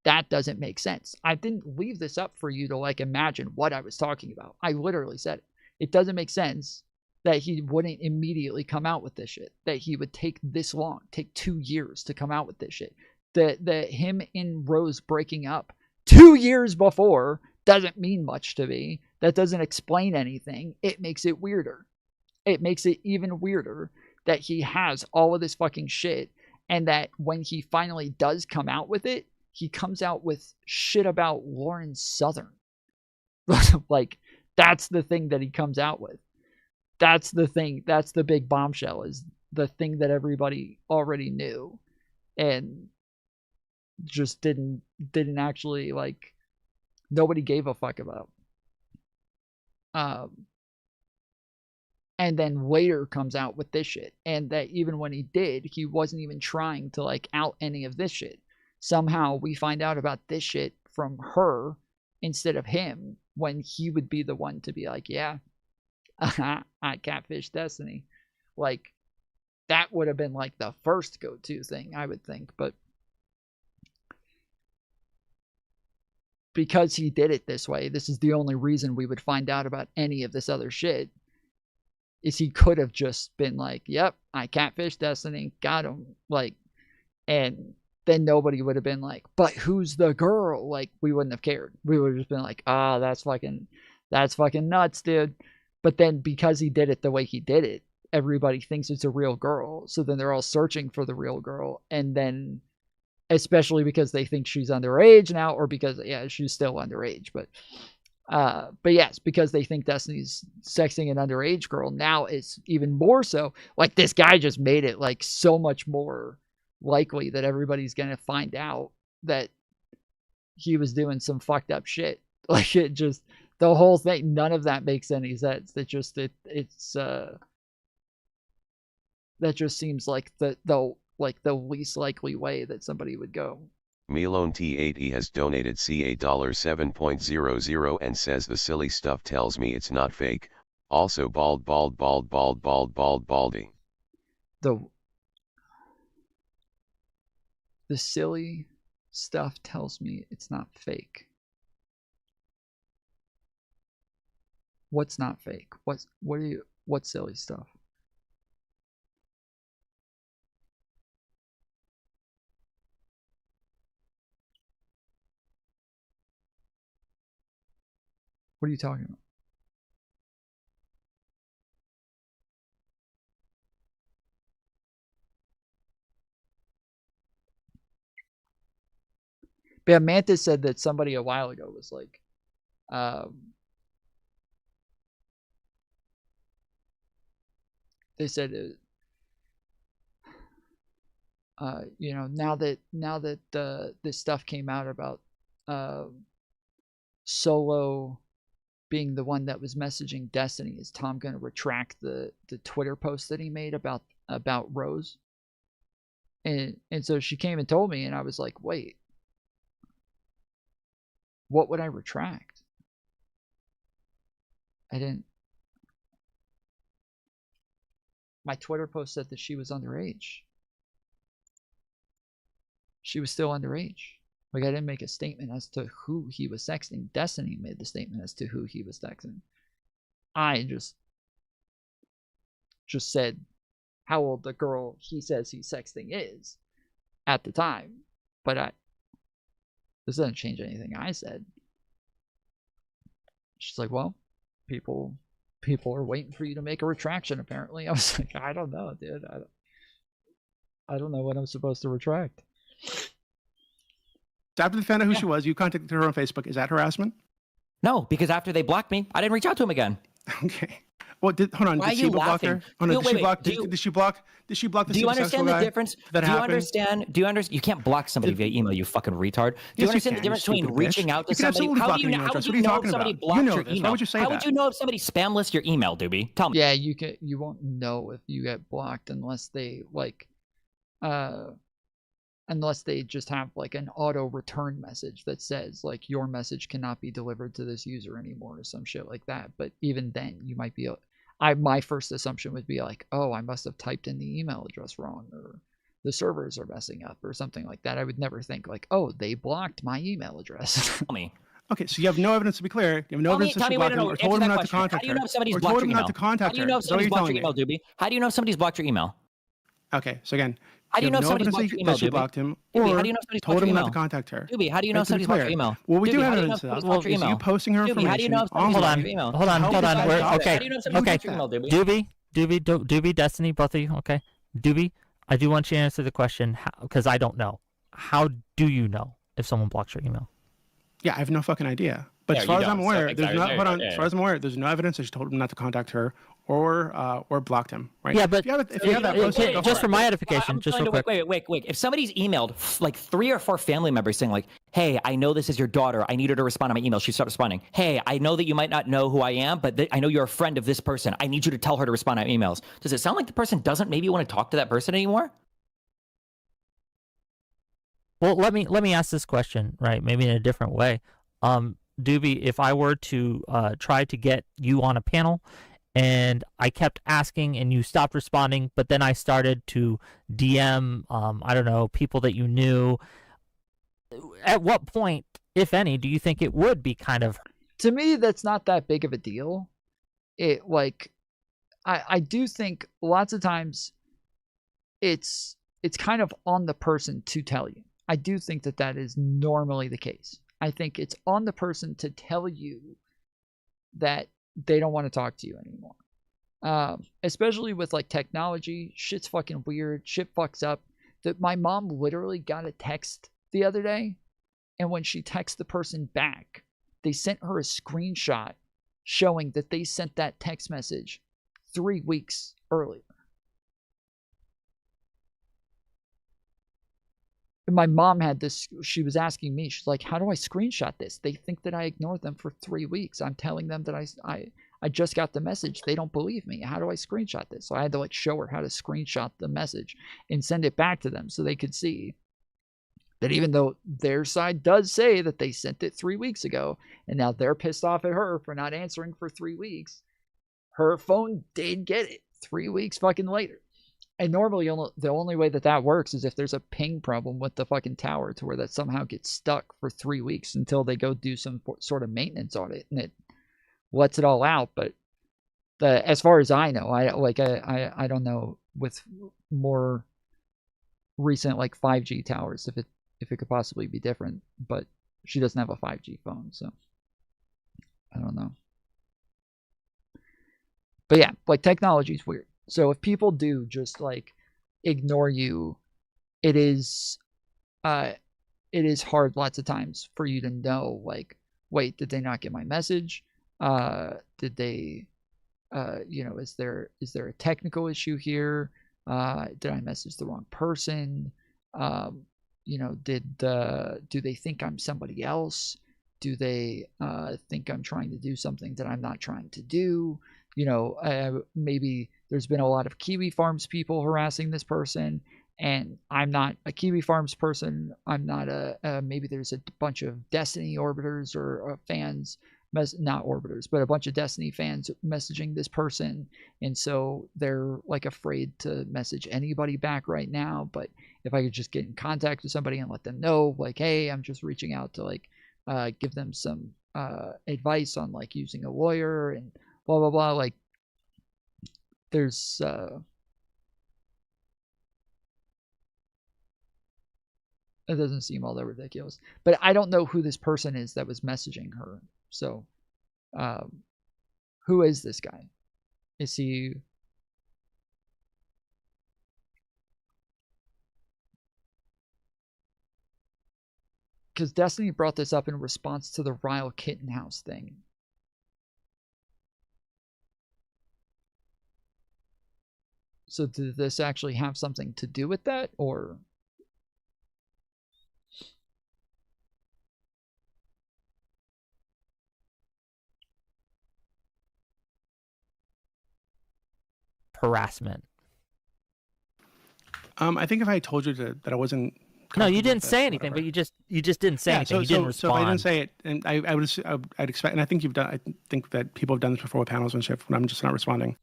That doesn't make sense. I didn't leave this up for you to like imagine what I was talking about. I literally said it. It doesn't make sense that he wouldn't immediately come out with this shit. That he would take this long, take 2 years to come out with this shit. That him and Rose breaking up 2 years before doesn't mean much to me. That doesn't explain anything. It makes it weirder. It makes it even weirder that he has all of this fucking shit, and that when he finally does come out with it, he comes out with shit about Lauren Southern. Like, that's the thing that he comes out with. That's the thing. That's the big bombshell, is the thing that everybody already knew and just didn't actually, like, nobody gave a fuck about. And then later comes out with this shit. And that even when he did, he wasn't even trying to, like, out any of this shit. Somehow we find out about this shit from her instead of him, when he would be the one to be like, yeah, I catfish Destiny. Like, that would have been like the first go-to thing, I would think. But because he did it this way, this is the only reason we would find out about any of this other shit, is he could have just been like, yep, I catfish Destiny, got him. Like, and then nobody would have been like, but who's the girl? Like, we wouldn't have cared. We would have just been like, that's fucking nuts, dude. But then because he did it the way he did it, everybody thinks it's a real girl. So then they're all searching for the real girl. And then, especially because they think she's underage now, or because, yeah, she's still underage. But yes, because they think Destiny's sexing an underage girl, now it's even more so. Like, this guy just made it like so much more likely that everybody's gonna find out that he was doing some fucked up shit. Like, it just, the whole thing, none of that makes any sense. That just it's that just seems like the least likely way that somebody would go. Milone T80 has donated CA $7.00 and says the silly stuff tells me it's not fake. Also baldy. The silly stuff tells me it's not fake. What's not fake? What silly stuff? What are you talking about? Yeah, Mantis said that somebody a while ago was like, they said, you know, now that this stuff came out about Solo being the one that was messaging Destiny, is Tom going to retract the Twitter post that he made about Rose? And so she came and told me, and I was like, wait. What would I retract? I didn't. My Twitter post said that she was underage. She was still underage. Like, I didn't make a statement as to who he was sexting. Destiny made the statement as to who he was texting. I just said how old the girl he says he's sexting is at the time. But this doesn't change anything I said. She's like, well, people are waiting for you to make a retraction, apparently. I was like, I don't know, dude. I don't know what I'm supposed to retract. After they found out who she was, you contacted her on Facebook. Is that harassment? No, because after they blocked me, I didn't reach out to him again. Okay. Well, hold on. Why did are you block laughing? her? Oh, no, Did you block the Do you understand the difference? That do you happened? understand? Do you understand? You can't block somebody via email, you fucking retard. Do you understand the difference between reaching out to somebody? How do you know? How would you know if somebody blocked your email? Why would you say How that? would you know if somebody spam lists your email, Doobie? Tell me. Yeah, you won't know if you get blocked unless they unless they just have like an auto return message that says like your message cannot be delivered to this user anymore or some shit like that. But even then, you might be my first assumption would be like, oh, I must have typed in the email address wrong, or the servers are messing up, or something like that. I would never think like, oh, they blocked my email address. Tell me. Okay, so you have no evidence, to be clear. You have no evidence that she blocked him, or told him not to contact her. How do you know if somebody's or blocked told your him email? not to contact How do you her. know if Is that what somebody's you're blocked telling your email, me? Doobie? How do you know if somebody's blocked your email? Okay, so again, how do you know if somebody's blocked your email, that she Doobie? blocked him, Doobie, or how do you know if somebody's told blocked your him not email? to contact her? Doobie, how do you know if To be somebody's blocked your clear. email? Well, we do Doobie, have how do you know evidence if of that. somebody's blocked your Is you email? posting her Doobie, information how do you know if online. somebody's blocked your email? Hold on. Okay. Okay. How do you know if somebody's blocked your email, Doobie? Doobie, Destiny, both of you. Okay. Doobie, I do want you to answer the question because I don't know. How do you know if someone blocks your email? Yeah, I have no fucking idea. But Yeah, as far you as I'm don't, aware, so there's exactly, no. Hold on. yeah, As far as I'm aware, there's no evidence that she told him not to contact her, or blocked him. Right? Yeah, but if you have that posted, go just for for my edification, just real quick. Wait. If somebody's emailed like 3 or 4 family members saying like, "Hey, I know this is your daughter. I need her to respond to my email." She stopped responding. "Hey, I know that you might not know who I am, but I know you're a friend of this person. I need you to tell her to respond to my emails." Does it sound like the person doesn't maybe want to talk to that person anymore? Well, let me ask this question, right? Maybe in a different way. Doobie, if I were to try to get you on a panel and I kept asking and you stopped responding, but then I started to DM, I don't know, people that you knew, at what point, if any, do you think it would be kind of... To me, that's not that big of a deal. It like, I do think lots of times it's kind of on the person to tell you. I do think that is normally the case. I think it's on the person to tell you that they don't want to talk to you anymore. Especially with like technology, shit's fucking weird. Shit fucks up. That my mom literally got a text the other day, and when she texted the person back, they sent her a screenshot showing that they sent that text message 3 weeks earlier. My mom had this, she was asking me, she's like, how do I screenshot this? They think that I ignored them for 3 weeks. I'm telling them that I just got the message. They don't believe me. How do I screenshot this? So I had to like show her how to screenshot the message and send it back to them so they could see that even though their side does say that they sent it 3 weeks ago and now they're pissed off at her for not answering for 3 weeks, her phone did get it 3 weeks fucking later. And normally, the only way that works is if there's a ping problem with the fucking tower to where that somehow gets stuck for 3 weeks until they go do some sort of maintenance on it. And it lets it all out. But as far as I know, I don't know with more recent like 5G towers if it could possibly be different. But she doesn't have a 5G phone, so I don't know. But yeah, like technology is weird. So if people do just like ignore you, it is hard lots of times for you to know, like, wait, did they not get my message? Did they, is there a technical issue here? Did I message the wrong person? Do they think I'm somebody else? Do they think I'm trying to do something that I'm not trying to do? Maybe there's been a lot of Kiwi Farms people harassing this person, and I'm not a Kiwi Farms person. I'm not maybe there's a bunch of Destiny orbiters or fans, not orbiters, but a bunch of Destiny fans messaging this person, and so they're like afraid to message anybody back right now. But if I could just get in contact with somebody and let them know, like, hey, I'm just reaching out to like give them some advice on like using a lawyer and blah blah blah, like there's it doesn't seem all that ridiculous. But I don't know who this person is that was messaging her. So who is this guy? Is he... Because Destiny brought this up in response to the Ryle Kittenhouse thing. So did this actually have something to do with that, or... harassment? I think if I told you that I wasn't... No, you didn't say anything, but you just didn't say anything. You didn't respond. So if I didn't say it, and I'd expect, and I think I think that people have done this before with panels and shit, when I'm just not responding,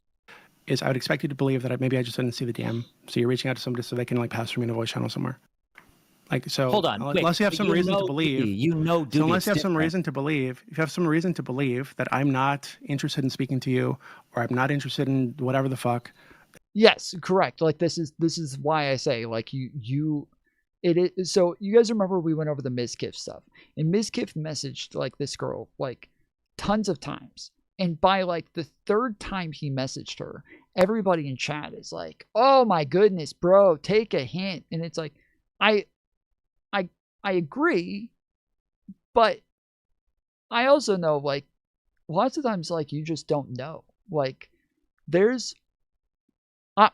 is I would expect you to believe that maybe I just didn't see the DM. So you're reaching out to somebody so they can like pass through me in a voice channel somewhere. Like, so hold on, unless you have some reason to believe, so unless you have some reason to believe, if you have some reason to believe that I'm not interested in speaking to you, or I'm not interested in whatever the fuck. Yes, correct. Like this is why I say like it is. So you guys remember we went over the Ms. Kiff stuff, and Ms. Kiff messaged like this girl like tons of times, and by like the third time he messaged her, everybody in chat is like, "Oh my goodness, bro, take a hint." And it's like, I agree, but I also know like lots of times like you just don't know. Like I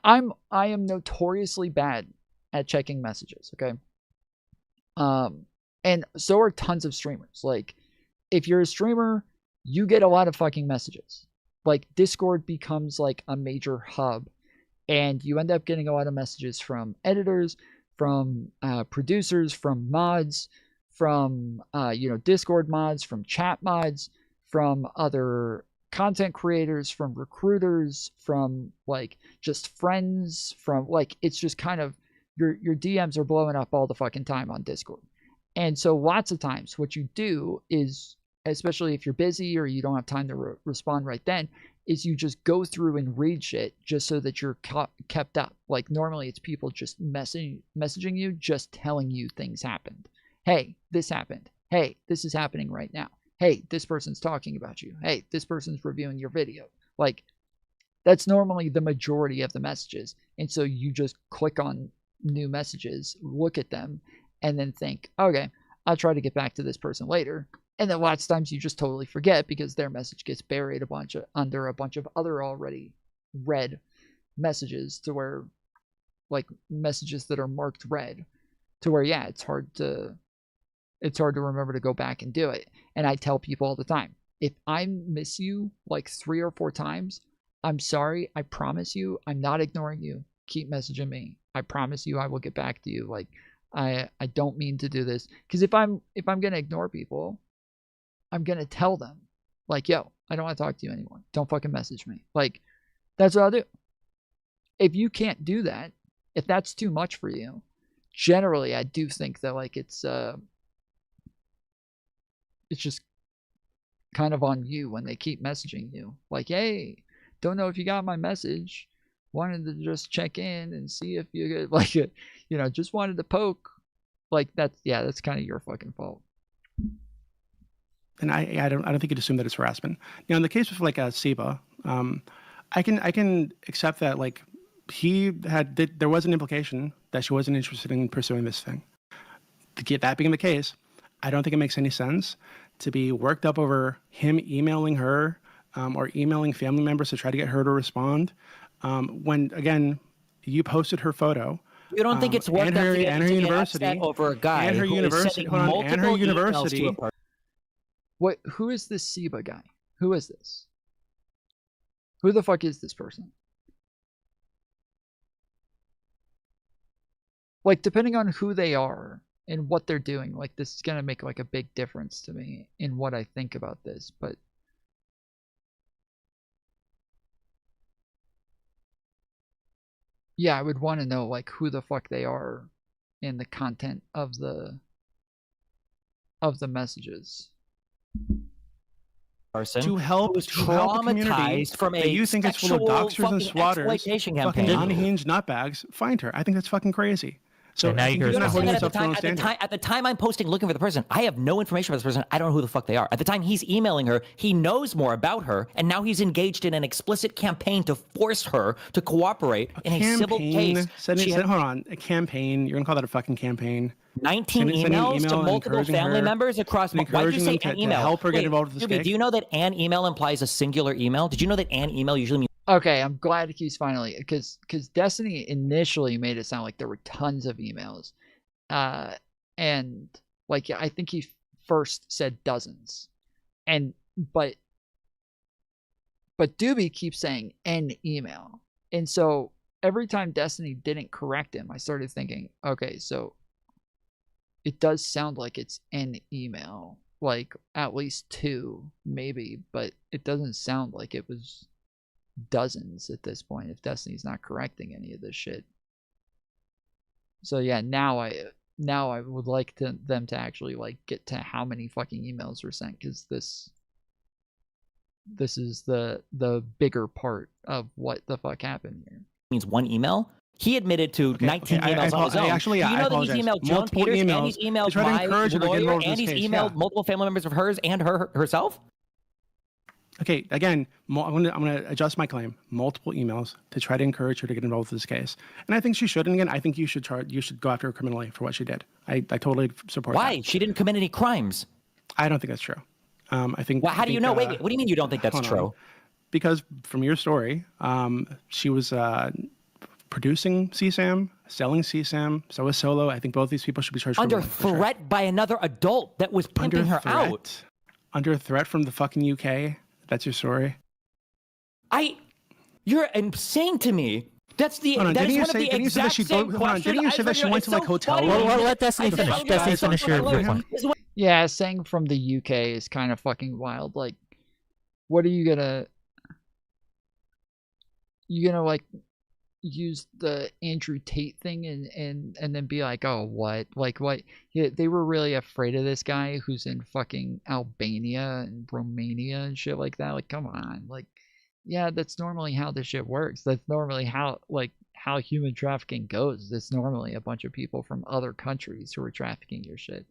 am notoriously bad at checking messages, okay? And so are tons of streamers. Like, if you're a streamer, you get a lot of fucking messages. Like, Discord becomes like a major hub, and you end up getting a lot of messages from editors, from producers, from mods, from Discord mods, from chat mods, from other content creators, from recruiters, from like just friends, from like it's just kind of your DMs are blowing up all the fucking time on Discord. And so lots of times what you do is, especially if you're busy or you don't have time to respond right then, is you just go through and read shit just so that you're kept up. Like normally it's people just messaging you, just telling you things happened. Hey, this happened. Hey, this is happening right now. Hey, this person's talking about you. Hey, this person's reviewing your video. Like, that's normally the majority of the messages. And so you just click on new messages, look at them, and then think, okay, I'll try to get back to this person later. And then lots of times you just totally forget because their message gets buried under a bunch of other already read messages, to where, like, messages that are marked red, to where, yeah, it's hard to remember to go back and do it. And I tell people all the time, if I miss you like 3 or 4 times, I'm sorry. I promise you, I'm not ignoring you. Keep messaging me. I promise you I will get back to you. Like, I don't mean to do this. Because if I'm going to ignore people, I'm going to tell them, like, yo, I don't want to talk to you anymore. Don't fucking message me. Like, that's what I'll do. If you can't do that, if that's too much for you, generally I do think that, like, it's just kind of on you when they keep messaging you. Like, hey, don't know if you got my message. Wanted to just check in and see if you get, like, you know, just wanted to poke. Like, that's kind of your fucking fault. And I don't think you'd assume that it's harassment. Now, in the case with like Seba, I can accept that like there was an implication that she wasn't interested in pursuing this thing. To get that being the case, I don't think it makes any sense to be worked up over him emailing her or emailing family members to try to get her to respond. When again, you posted her photo. You don't think it's worth and her university over a guy and her who university, is sending and her multiple emails university. to a person? What? Who is this Seba guy? Who is this? Who the fuck is this person? Like, depending on who they are and what they're doing, like, this is gonna make like a big difference to me in what I think about this. But yeah, I would want to know like who the fuck they are and the content of the messages. Person to help who's the community traumatized from a that you think it's full of doxers and swatters, exploitation fucking campaign. unhinged nutbags, find her. I think that's fucking crazy. So now I think you're you're not holding at the yourself to your own standard. at the time I'm posting looking for the person, I have no information about this person. I don't know who the fuck they are. At the time he's emailing her, he knows more about her, and now he's engaged in an explicit campaign to force her to cooperate in a civil case. Hold on, a campaign. You're gonna call that a fucking campaign? 19 emails to multiple family members across. Why did you say an email? To help her get involved with this case. Do you know that an email implies a singular email? Did you know that an email usually means? Okay, I'm glad he's finally, because Destiny initially made it sound like there were tons of emails, and like I think he first said dozens, but Doobie keeps saying an email, and so every time Destiny didn't correct him, I started thinking, okay, so it does sound like it's an email, like at least 2 maybe, but it doesn't sound like it was dozens at this point if Destiny's not correcting any of this shit. So yeah, now I would like them to actually like get to how many fucking emails were sent, because this is the bigger part of what the fuck happened here. Means one email. He admitted to 19 emails on his own. Actually, Do you know that he's emailed Joan Peters and he's emailed my lawyer and he's emailed multiple family members of hers and herself? Okay, again, I'm gonna adjust my claim. Multiple emails to try to encourage her to get involved with this case, and I think she should. And again, I think you should go after her criminally for what she did. I totally support. Why? That. She didn't commit any crimes. I don't think that's true. I think. Well, how do you know? Wait, what do you mean you don't think that's true? Because from your story, she was producing CSAM, selling CSAM. So was Solo. I think both these people should be charged under threat by another adult that was pimping her out. Under threat from the fucking UK. That's your story. You're saying to me that's the that is one of the exact same questions. Didn't you say that she went to like hotels? Well, let Destiny finish. Destiny finish your point. Yeah, saying from the UK is kind of fucking wild. Like, what are you gonna like use the Andrew Tate thing and then be like, oh, what? Like, what? Yeah, they were really afraid of this guy who's in fucking Albania and Romania and shit like that. Like, come on. Like, yeah, that's normally how this shit works. That's normally how human trafficking goes. It's normally a bunch of people from other countries who are trafficking your shit.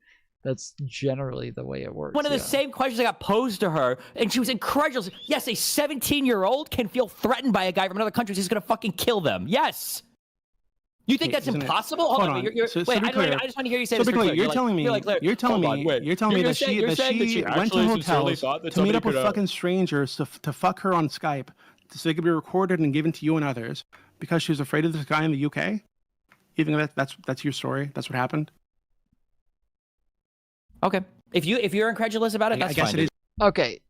That's generally the way it works. One of the same questions I got posed to her, and she was incredulous. Yes, a 17-year-old can feel threatened by a guy from another country who's going to fucking kill them. Yes. You think that's impossible? Hold on. Wait, I just want to hear you say this. You're telling me that she went to hotels to meet up with fucking strangers to fuck her on Skype so they could be recorded and given to you and others because she was afraid of this guy in the UK? You think that's your story? That's what happened? Okay. If you're incredulous about it, that's fine. I guess it is. Okay.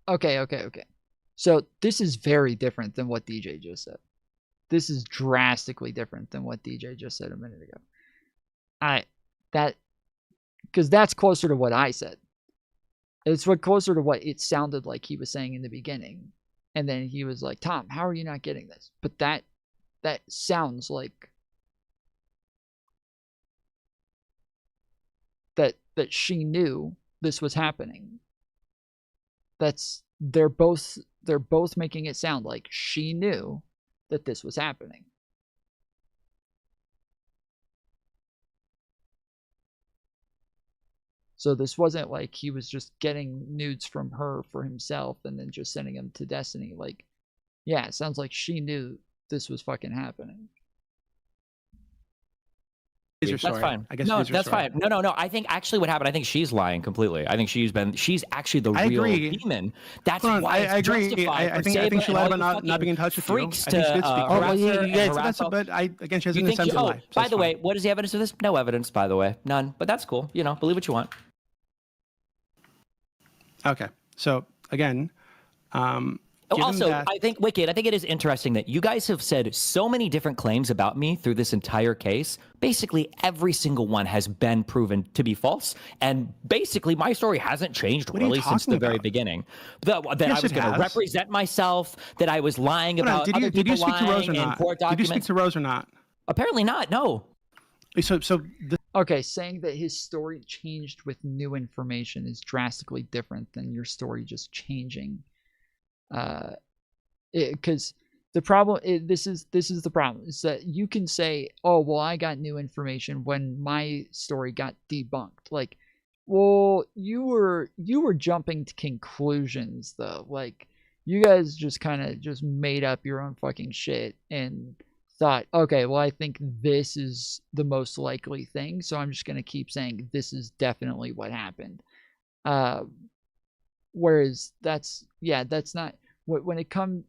So this is very different than what DJ just said. This is drastically different than what DJ just said a minute ago. Because that's closer to what I said. It's closer to what it sounded like he was saying in the beginning. And then he was like, Tom, how are you not getting this? But that sounds like that she knew this was happening. they're both making it sound like she knew that this was happening. So this wasn't like he was just getting nudes from her for himself and then just sending them to Destiny. Like, yeah, it sounds like she knew this was fucking happening. That's fine. No, that's fine. No. I think actually what happened, I think she's lying completely. I think she's actually the real demon. That's why I agree. justified. I think she lied about not being in touch with you. I think she did speak. But again, she has an incentive to lie. By the way, what is the evidence of this? No evidence, by the way. None. But that's cool. You know, believe what you want. Okay. So again, also, I think, Wicked, I think it is interesting that you guys have said so many different claims about me through this entire case. Basically, every single one has been proven to be false. And basically, my story hasn't changed really since the very beginning. That I was going to represent myself, that I was lying about other people lying in court documents. Did you speak to Rose or not? Apparently not, no. Okay, saying that his story changed with new information is drastically different than your story just changing. Because the problem this is the problem is that you can say, oh well, I got new information when my story got debunked. Like, well, you were jumping to conclusions though. Like, you guys just kind of just made up your own fucking shit and thought, okay, well, I think this is the most likely thing, so I'm just gonna keep saying this is definitely what happened. Whereas that's not when it came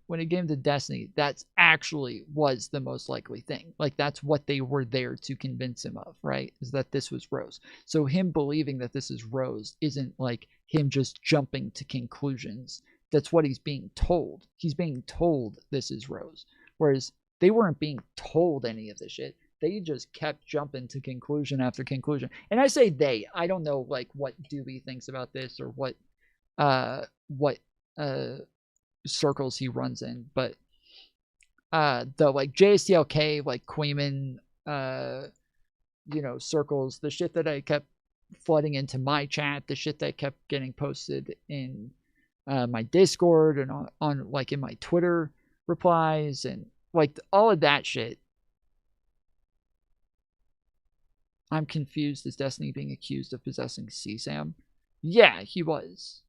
to Destiny, that's actually was the most likely thing. Like, that's what they were there to convince him of, right? Is that this was Rose. So him believing that this is Rose isn't like him just jumping to conclusions. That's what he's being told. He's being told this is Rose. Whereas they weren't being told any of this shit. They just kept jumping to conclusion after conclusion. And I say they. I don't know like what Doobie thinks about this or what circles he runs in, but the like JSTLK, like Queeman, circles, the shit that I kept flooding into my chat, the shit that kept getting posted in my Discord and on like in my Twitter replies and like all of that shit. I'm confused. Is Destiny being accused of possessing CSAM? Yeah, he was.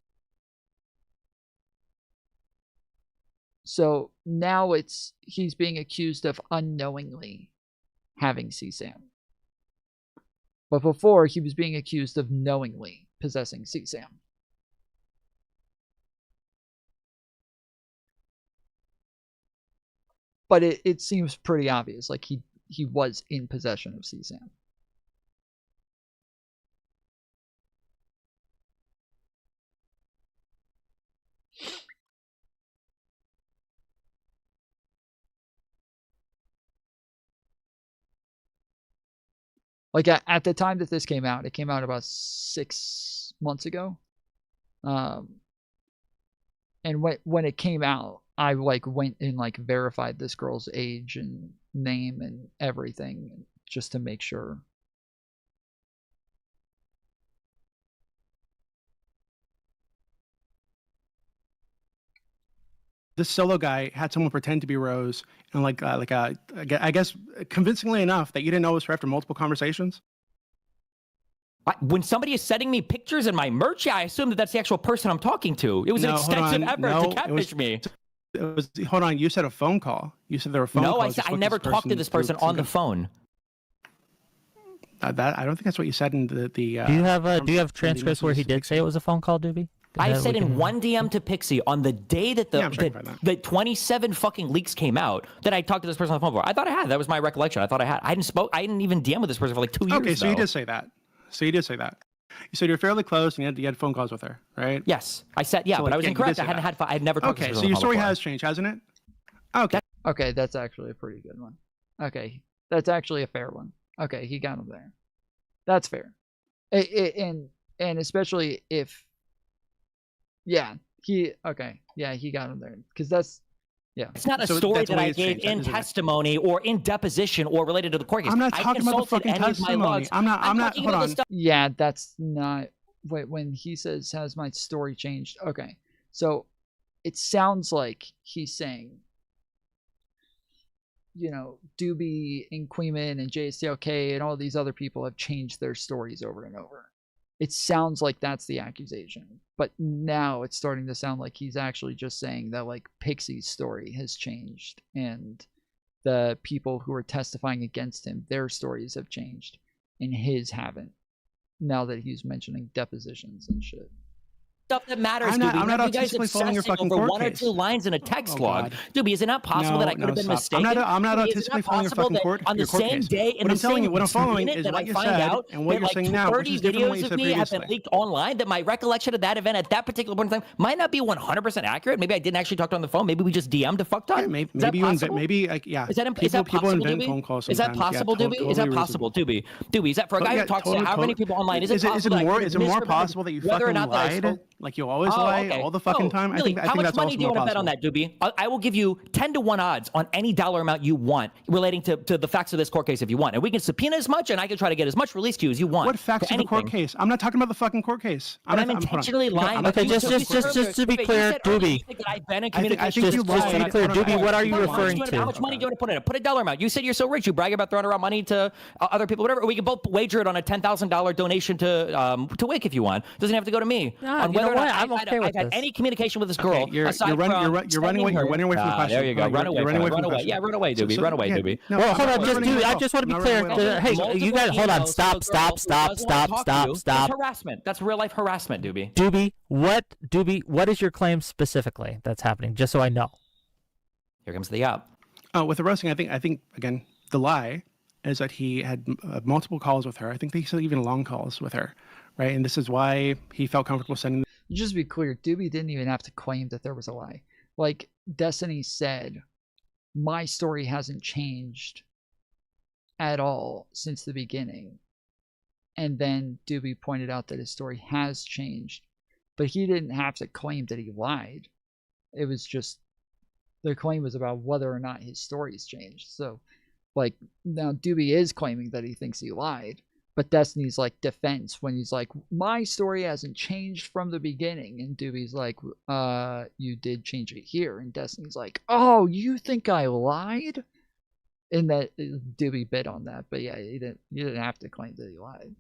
So now he's being accused of unknowingly having CSAM. But before, he was being accused of knowingly possessing CSAM. But it seems pretty obvious, like he was in possession of CSAM. Like at the time that this came out, it came out about 6 months ago. And when it came out, I like went and like verified this girl's age and name and everything just to make sure. This solo guy had someone pretend to be Rose and I guess convincingly enough that you didn't know it was her after multiple conversations. When somebody is sending me pictures in my merch, I assume that that's the actual person I'm talking to. It was an extensive effort to catfish me. Hold on, you said a phone call. You said there were phone calls. No, I never talked to this person on the phone. I don't think that's what you said in the. Do you have transcripts where he did say it was a phone call, Doobie? I said in one DM to Pixie on the day that the 27 fucking leaks came out that I talked to this person on the phone before. I thought I had. That was my recollection. I thought I had. I didn't even DM with this person for like 2 years. Okay, so you did say that. You said you're fairly close and you had phone calls with her, right? Yes, I said but I was incorrect. I had never talked to this person. Okay, so your story has changed, hasn't it? Okay. Okay, that's actually a pretty good one. Okay, that's actually a fair one. Okay, he got him there. That's fair. And especially if. Yeah, he got him there because that's. Yeah. It's not a story that I gave in testimony or in deposition or related to the court case. I'm not talking about the fucking testimony. I'm not. Hold on. Yeah, that's not. Wait, when he says, "Has my story changed?" Okay, So it sounds like he's saying, Doobie and Queeman and JSTLK and all these other people have changed their stories over and over. It sounds like that's the accusation. But now it's starting to sound like he's actually just saying that, like, Pixie's story has changed and the people who are testifying against him, their stories have changed and his haven't, now that he's mentioning depositions and shit. Stuff that matters, I'm not you guys autistically following your obsessing fucking over court one or case. two lines in a text Oh, log. God. Doobie, is it not possible that I could have been stop. mistaken? I'm not Doobie, is it autistically following your possible fucking that court on the court same case. day, in What the I'm telling same you, what I'm following minute is that what I you find said out and what that you're like saying now, which 30 is different than what videos you of said me have previously. been leaked online, that my recollection of that event at that particular point in time might not be 100% accurate. Maybe I didn't actually talk to on the phone. Maybe we just DM'd a fuck ton. Yeah, maybe Is that you invent, possible? maybe like, yeah. Is that people possible, invent Doobie? phone calls Is that sometimes. possible, Yeah, Doobie? totally Is that reasonable. possible, Doobie? Doobie, is that for a guy who talks to how many people online? Is it possible? Is it that I more? could Is have it more misrepresented possible that you whether or fucking not that I lied? spoke? Like you always lie okay. all the fucking time. Really? I How think much that's money also do you more want to bet on possible. that, Doobie? I will give you 10 to 1 odds on any dollar amount you want relating to the facts of this court case if you want. And we can subpoena as much, and I can try to get as much released to you as you want. What facts of the court case? I'm not talking about the fucking court case. I'm intentionally lying. Okay, just to be clear, Doobie. I've been in I think you Just lied. to be clear, Doobie, what are you referring to? How much money do you want to put in it? Put a dollar amount. You said you're so rich. You brag about throwing around money to other people, whatever. Or we can both wager it on a $10,000 donation to Wick if you want. Doesn't have to go to me. On whether or not I've had any communication with this girl. You're running away from the question. There you go. Run away. Run away. Yeah, run away, Doobie. Run away, Doobie. Well, hold on, I just want to be clear. Hey, you guys, hold on. Stop. That's harassment. That's real life harassment, Doobie. Doobie, what is your claim specifically that's happening? Just so I know. Here comes the out. With the roasting, I think again, the lie is that he had multiple calls with her. I think he said even long calls with her, right? And this is why he felt comfortable sending. Just to be clear, Doobie didn't even have to claim that there was a lie. Like Destiny said, my story hasn't changed at all since the beginning. And then Doobie pointed out that his story has changed, but he didn't have to claim that he lied. It was just, the claim was about whether or not his story's changed. So, like, now Doobie is claiming that he thinks he lied, but Destiny's, like, defense when he's like, my story hasn't changed from the beginning. And Doobie's like, you did change it here. And Destiny's like, oh, you think I lied? And that Doobie bit on that. But yeah, you didn't have to claim that he lied.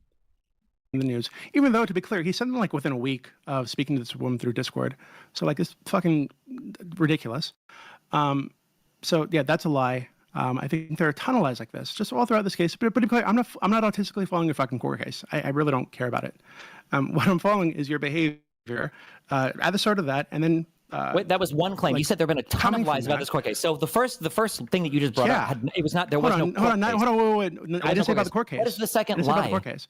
In the news, even though, to be clear, he said them like within a week of speaking to this woman through Discord. So like it's fucking ridiculous. So yeah, that's a lie. I think there are a ton of lies like this, just all throughout this case. But to be clear, I'm not autistically following your fucking court case. I really don't care about it. What I'm following is your behavior at the start of that, and then. Wait, that was one claim. You said there have been a ton of lies about this court case. So the first thing that you just brought up, it was not. There was no. Hold on. Wait. I didn't say about the court case. What is the second lie? About the court case.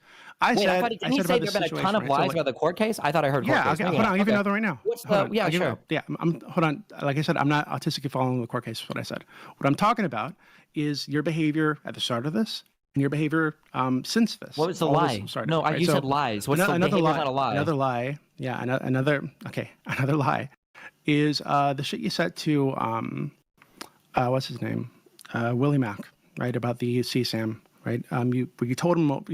Didn't he say there have been a ton of lies about the court case? I thought I heard. Yeah. Okay. Hold on. I'll give you another right now. What's the? Yeah. Sure. Yeah. Hold on. Like I said, I'm not autistically following the court case. Is what I said. What I'm talking about is your behavior at the start of this and your behavior since this. What was the lie? No, you said lies. What's the behavior? Not a lie. Another lie. Yeah. Another lie. Is the shit you said to what's his name, Willie Mack, right, about the CSAM, right? You told him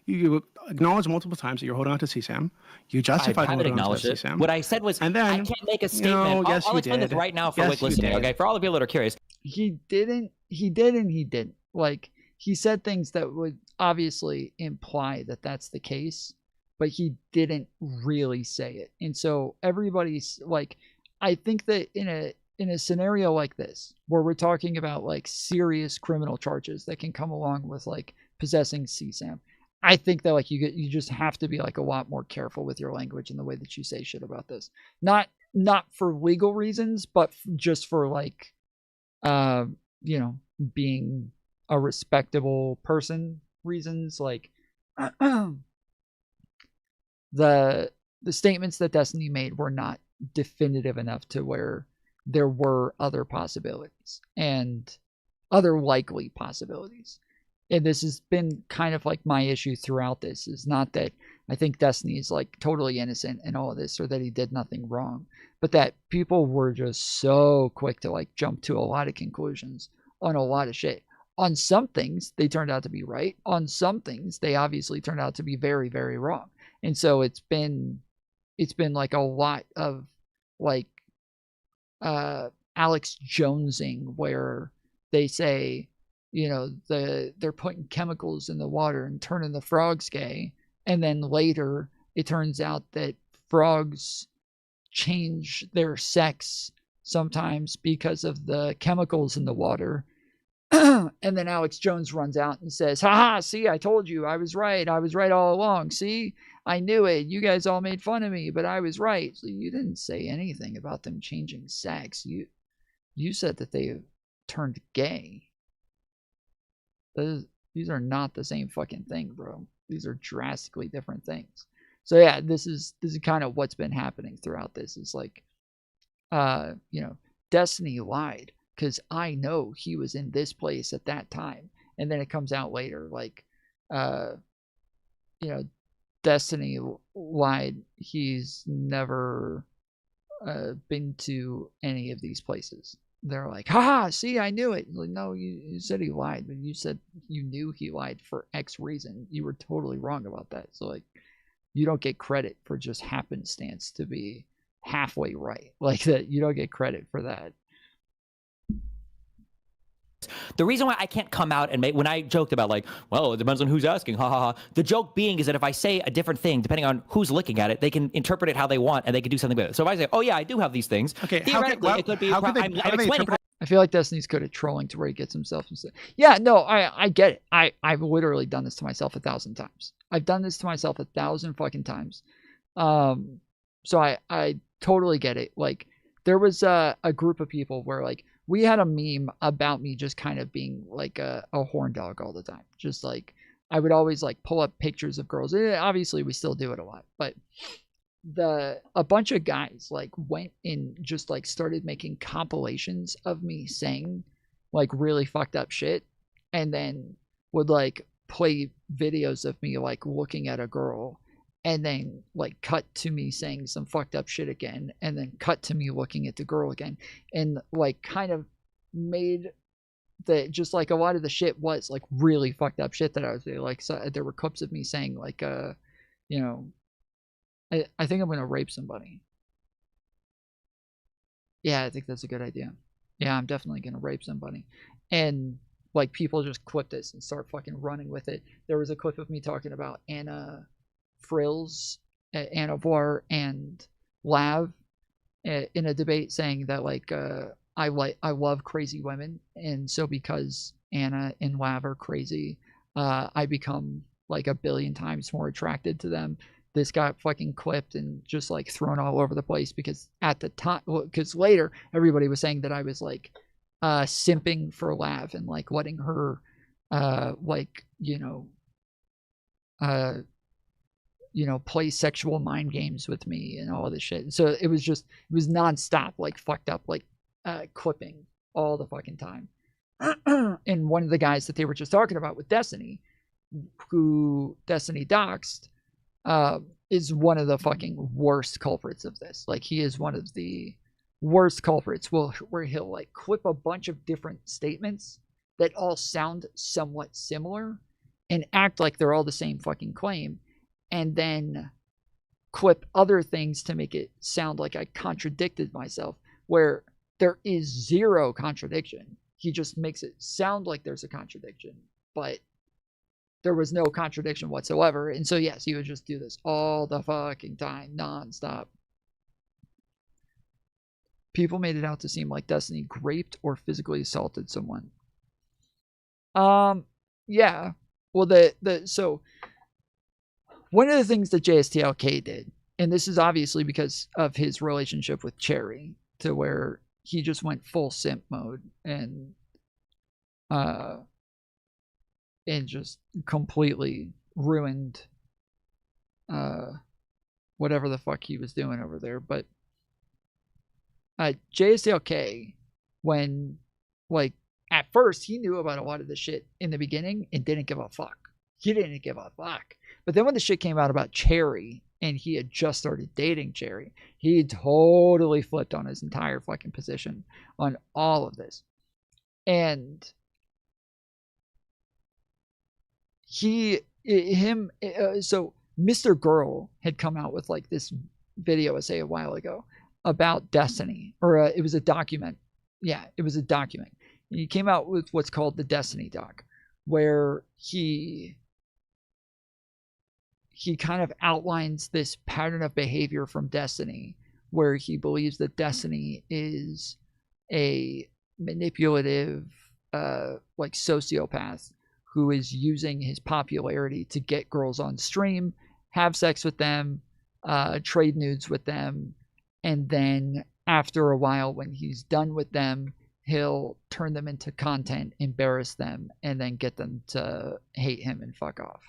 you acknowledged multiple times that you're holding on to CSAM. You justified holding on to CSAM. What I said was, and then, I can't make a statement. No, yes, I'll explain this right now for listening. Okay, for all the people that are curious. He did and he didn't. Like, he said things that would obviously imply that that's the case, but he didn't really say it. And so everybody's like, I think that in a scenario like this, where we're talking about like serious criminal charges that can come along with like possessing CSAM, I think that like you just have to be like a lot more careful with your language and the way that you say shit about this. Not for legal reasons, but just for like, being a respectable person reasons. Like, the statements that Destiny made were not definitive enough to where there were other possibilities and other likely possibilities. And this has been kind of like my issue throughout this, is not that I think Destiny is like totally innocent in all of this or that he did nothing wrong, but that people were just so quick to like jump to a lot of conclusions on a lot of shit. On some things, they turned out to be right. On some things, they obviously turned out to be very, very wrong. And so it's been like a lot of like Alex Jonesing, where they say, you know, they're putting chemicals in the water and turning the frogs gay, and then later it turns out that frogs change their sex sometimes because of the chemicals in the water. And then Alex Jones runs out and says, haha, see, I told you, I was right all along. See, I knew it. You guys all made fun of me, but I was right. So you didn't say anything about them changing sex. You said that they turned gay. These are not the same fucking thing, bro. These are drastically different things. So yeah, this is kind of what's been happening throughout this. Is like, you know, Destiny lied because I know he was in this place at that time, and then it comes out later, like, you know, Destiny lied. He's never been to any of these places. They're like, haha, see, I knew it. Like, no, you said he lied, but you said you knew he lied for X reason. You were totally wrong about that. So, like, you don't get credit for just happenstance to be halfway right. Like that, you don't get credit for that. The reason why I can't come out and make, when I joked about like, well, it depends on who's asking, ha ha ha. The joke being is that if I say a different thing, depending on who's looking at it, they can interpret it how they want and they can do something with it. So if I say, oh yeah, I do have these things, okay, theoretically it could be, I'm explaining. I feel like Destiny's good at trolling to where he gets himself. Yeah, no, I get it. I've literally done this to myself 1,000 times. I've done this to myself 1,000 fucking times. So I totally get it. Like, there was a group of people where, like, we had a meme about me just kind of being like a horn dog all the time. Just like, I would always like pull up pictures of girls. Obviously, we still do it a lot, but a bunch of guys like went and just like started making compilations of me saying like really fucked up shit, and then would like play videos of me like looking at a girl, and then like cut to me saying some fucked up shit again, and then cut to me looking at the girl again, and like kind of made the, just like a lot of the shit was like really fucked up shit that I was doing. Like, so there were clips of me saying like, you know, I think I'm gonna rape somebody. Yeah, I think that's a good idea. Yeah, I'm definitely gonna rape somebody. And like, people just clip this and start fucking running with it. There was a clip of me talking about Anna Frills, Anna Voir, and Lav in a debate, saying that like, I love crazy women, and so because Anna and Lav are crazy, I become like 1 billion times more attracted to them. This got fucking clipped and just like thrown all over the place because at the time, because later everybody was saying that I was like simping for Lav and like letting her like, you know, play sexual mind games with me and all of this shit. And so it was nonstop, like fucked up, like clipping all the fucking time. And one of the guys that they were just talking about with Destiny, who Destiny doxed, is one of the fucking worst culprits of this. Like, he is one of the worst culprits. Where he'll like clip a bunch of different statements that all sound somewhat similar and act like they're all the same fucking claim, and then clip other things to make it sound like I contradicted myself, where there is zero contradiction. He just makes it sound like there's a contradiction, but there was no contradiction whatsoever. And so, yes, he would just do this all the fucking time, nonstop. People made it out to seem like Destiny raped or physically assaulted someone. Yeah. Well, so one of the things that JSTLK did, and this is obviously because of his relationship with Cherry, to where he just went full simp mode and just completely ruined whatever the fuck he was doing over there. But JSLK, when, like, at first he knew about a lot of the shit in the beginning and didn't give a fuck. He didn't give a fuck. But then when the shit came out about Cherry and he had just started dating Cherry, he totally flipped on his entire fucking position on all of this. And so Mr. Girl had come out with like this video essay a while ago about Destiny, or it was a document. Yeah, it was a document. He came out with what's called the Destiny doc, where he kind of outlines this pattern of behavior from Destiny, where he believes that Destiny is a manipulative, like sociopath who is using his popularity to get girls on stream, have sex with them, trade nudes with them, and then after a while, when he's done with them, he'll turn them into content, embarrass them, and then get them to hate him and fuck off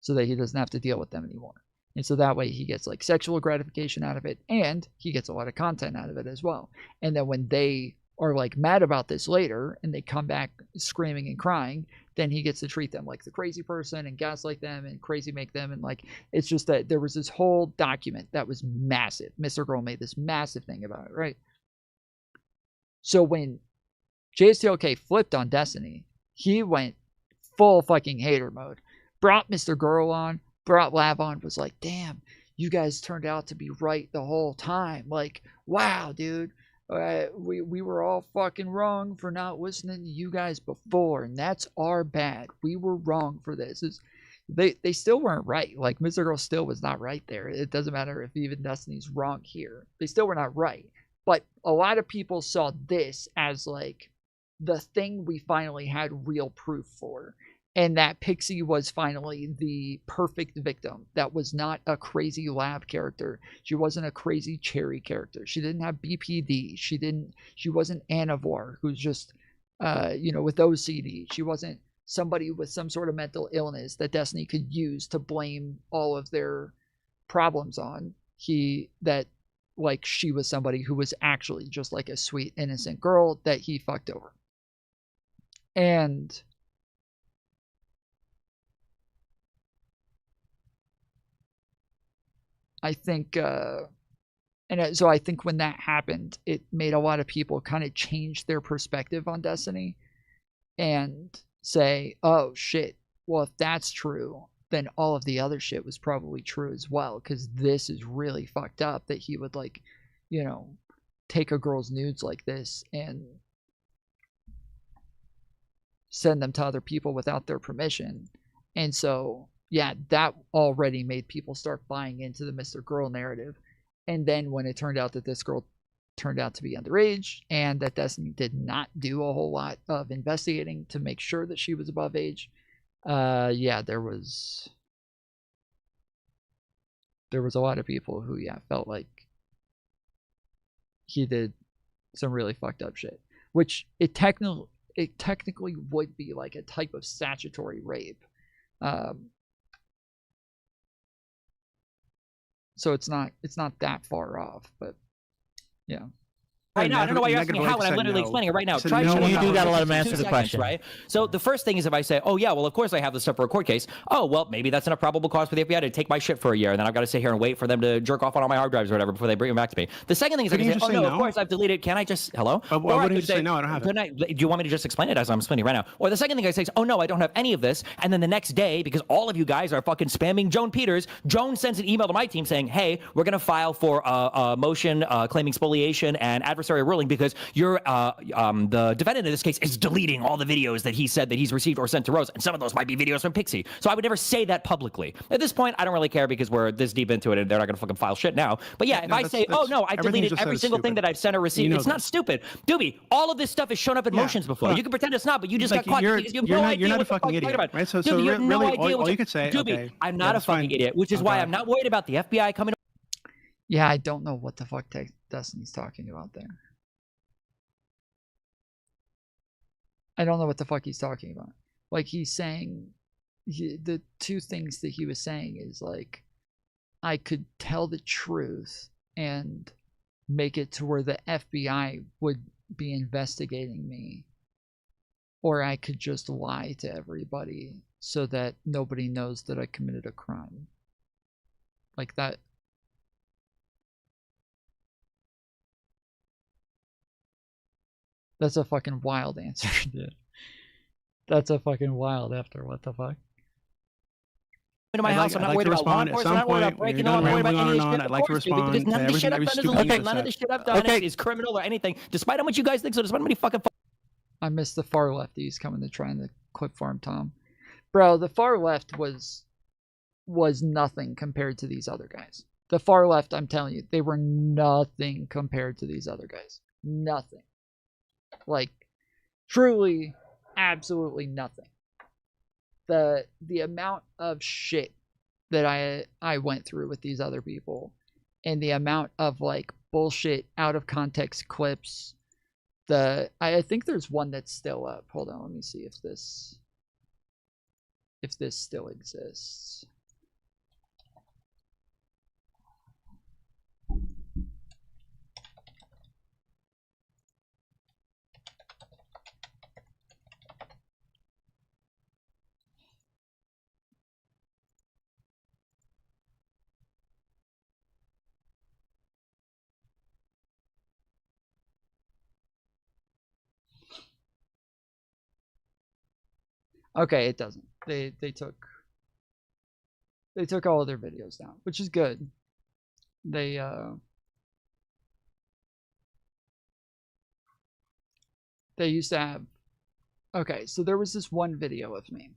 so that he doesn't have to deal with them anymore. And so that way he gets like sexual gratification out of it, and he gets a lot of content out of it as well. And then when they are like mad about this later and they come back screaming and crying, then he gets to treat them like the crazy person and gaslight them and crazy make them. And like, it's just that there was this whole document that was massive. Mr. Girl made this massive thing about it, right? So when JSTLK flipped on Destiny, he went full fucking hater mode. Brought Mr. Girl on, brought Lav on, was like, damn, you guys turned out to be right the whole time. Like, wow, dude. We were all fucking wrong for not listening to you guys before, and that's our bad. We were wrong for this. They still weren't right. Like, Mr. Girl still was not right there. It doesn't matter if even Destiny's wrong here. They still were not right. But a lot of people saw this as like the thing we finally had real proof for. And that Pixie was finally the perfect victim. That was not a crazy lab character. She wasn't a crazy Cherry character. She didn't have BPD. She wasn't Anivore, who's just, with OCD. She wasn't somebody with some sort of mental illness that Destiny could use to blame all of their problems on. She was somebody who was actually just like a sweet, innocent girl that he fucked over. And I think, so I think when that happened, it made a lot of people kind of change their perspective on Destiny and say, oh shit, well, if that's true, then all of the other shit was probably true as well, because this is really fucked up that he would take a girl's nudes like this and send them to other people without their permission. And so yeah, that already made people start buying into the Mr. Girl narrative. And then when it turned out that this girl turned out to be underage and that Destiny did not do a whole lot of investigating to make sure that she was above age, there was a lot of people who, felt like he did some really fucked up shit, which it technically would be like a type of statutory rape. So it's not that far off, but yeah. Right now, I don't know why you're asking me how, when I'm literally explaining it right now. Try no, you do gotta let him 2 answer the seconds, question. Right? So the first thing is if I say, oh yeah, well, of course I have this stuff for a court case. Oh, well, maybe that's enough probable cause for the FBI to take my shit for a year, and then I've got to sit here and wait for them to jerk off on all my hard drives or whatever before they bring them back to me. The second thing is I can say, oh no, of course I've deleted. Can I just, hello? Why wouldn't you say, no, I don't have it? Do you want me to just explain it as I'm explaining right now? Or the second thing I say is, oh no, I don't have any of this. And then the next day, because all of you guys are fucking spamming Joan Peters, Joan sends an email to my team saying, hey, we're going to file for a motion claiming spoliation and adversarial ruling because you're the defendant in this case is deleting all the videos that he said that he's received or sent to Rose, and some of those might be videos from Pixie. So I would never say that publicly. At this point, I don't really care because we're this deep into it and they're not going to fucking file shit now. But yeah, if I say, oh no, I deleted every single thing that I've sent or received, it's not stupid. Doobie, all of this stuff has shown up in motions before. You can pretend it's not, but you just got caught because you have no idea what the fuck you're talking about. Right? So Doobie, you have no really, idea all you could say, Doobie, I'm not a fucking idiot, which is why I'm not worried about the FBI coming. Yeah, I don't know what the fuck Destiny's talking about there. I don't know what the fuck he's talking about. Like, he's saying, the two things that he was saying is like, I could tell the truth and make it to where the FBI would be investigating me, or I could just lie to everybody so that nobody knows that I committed a crime. Like that. That's a fucking wild answer, dude. That's a fucking wild after. What the fuck? into my house. I'm not worried about law enforcement. I'm not worried about breaking law. I'm not worried about any of this shit. I'd like to respond because none of the shit I've done is illegal. None of the shit I've done is criminal or anything. Despite how much you guys think so, despite how many fucking. I miss the far lefties coming to trying to clip farm Tom. Bro, the far left was nothing compared to these other guys. The far left, I'm telling you, they were nothing compared to these other guys. Nothing. Like, truly, absolutely nothing. The amount of shit that I went through with these other people, and the amount of like bullshit out of context clips. I think there's one that's still up. Hold on, let me see if this still exists. Okay, it doesn't. They took all of their videos down, which is good. They used to have. Okay, so there was this one video of me.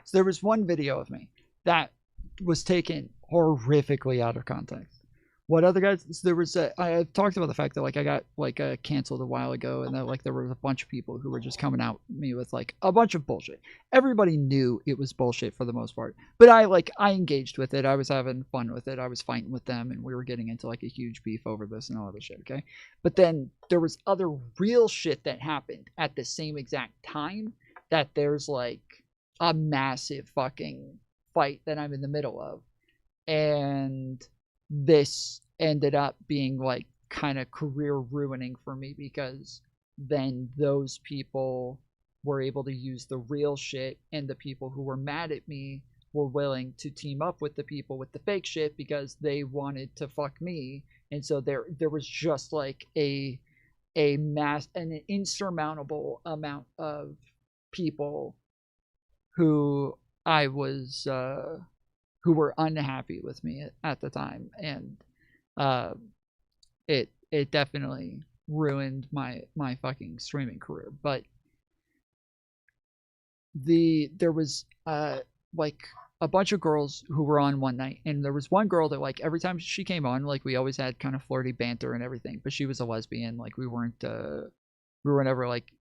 So there was one video of me that was taken horrifically out of context. What other guys? So there was I talked about the fact that like I got like canceled a while ago, and that like there were a bunch of people who were just coming at me with like a bunch of bullshit. Everybody knew it was bullshit for the most part, but I engaged with it. I was having fun with it. I was fighting with them, and we were getting into like a huge beef over this and all this shit. Okay, but then there was other real shit that happened at the same exact time that there's like a massive fucking fight that I'm in the middle of, and this ended up being like kind of career ruining for me, because then those people were able to use the real shit, and the people who were mad at me were willing to team up with the people with the fake shit because they wanted to fuck me. And so there was just like an insurmountable amount of people who I was who were unhappy with me at the time, and it definitely ruined my fucking streaming career. But there was like a bunch of girls who were on one night, and there was one girl that like every time she came on, like we always had kind of flirty banter and everything, but she was a lesbian. Like we weren't ever like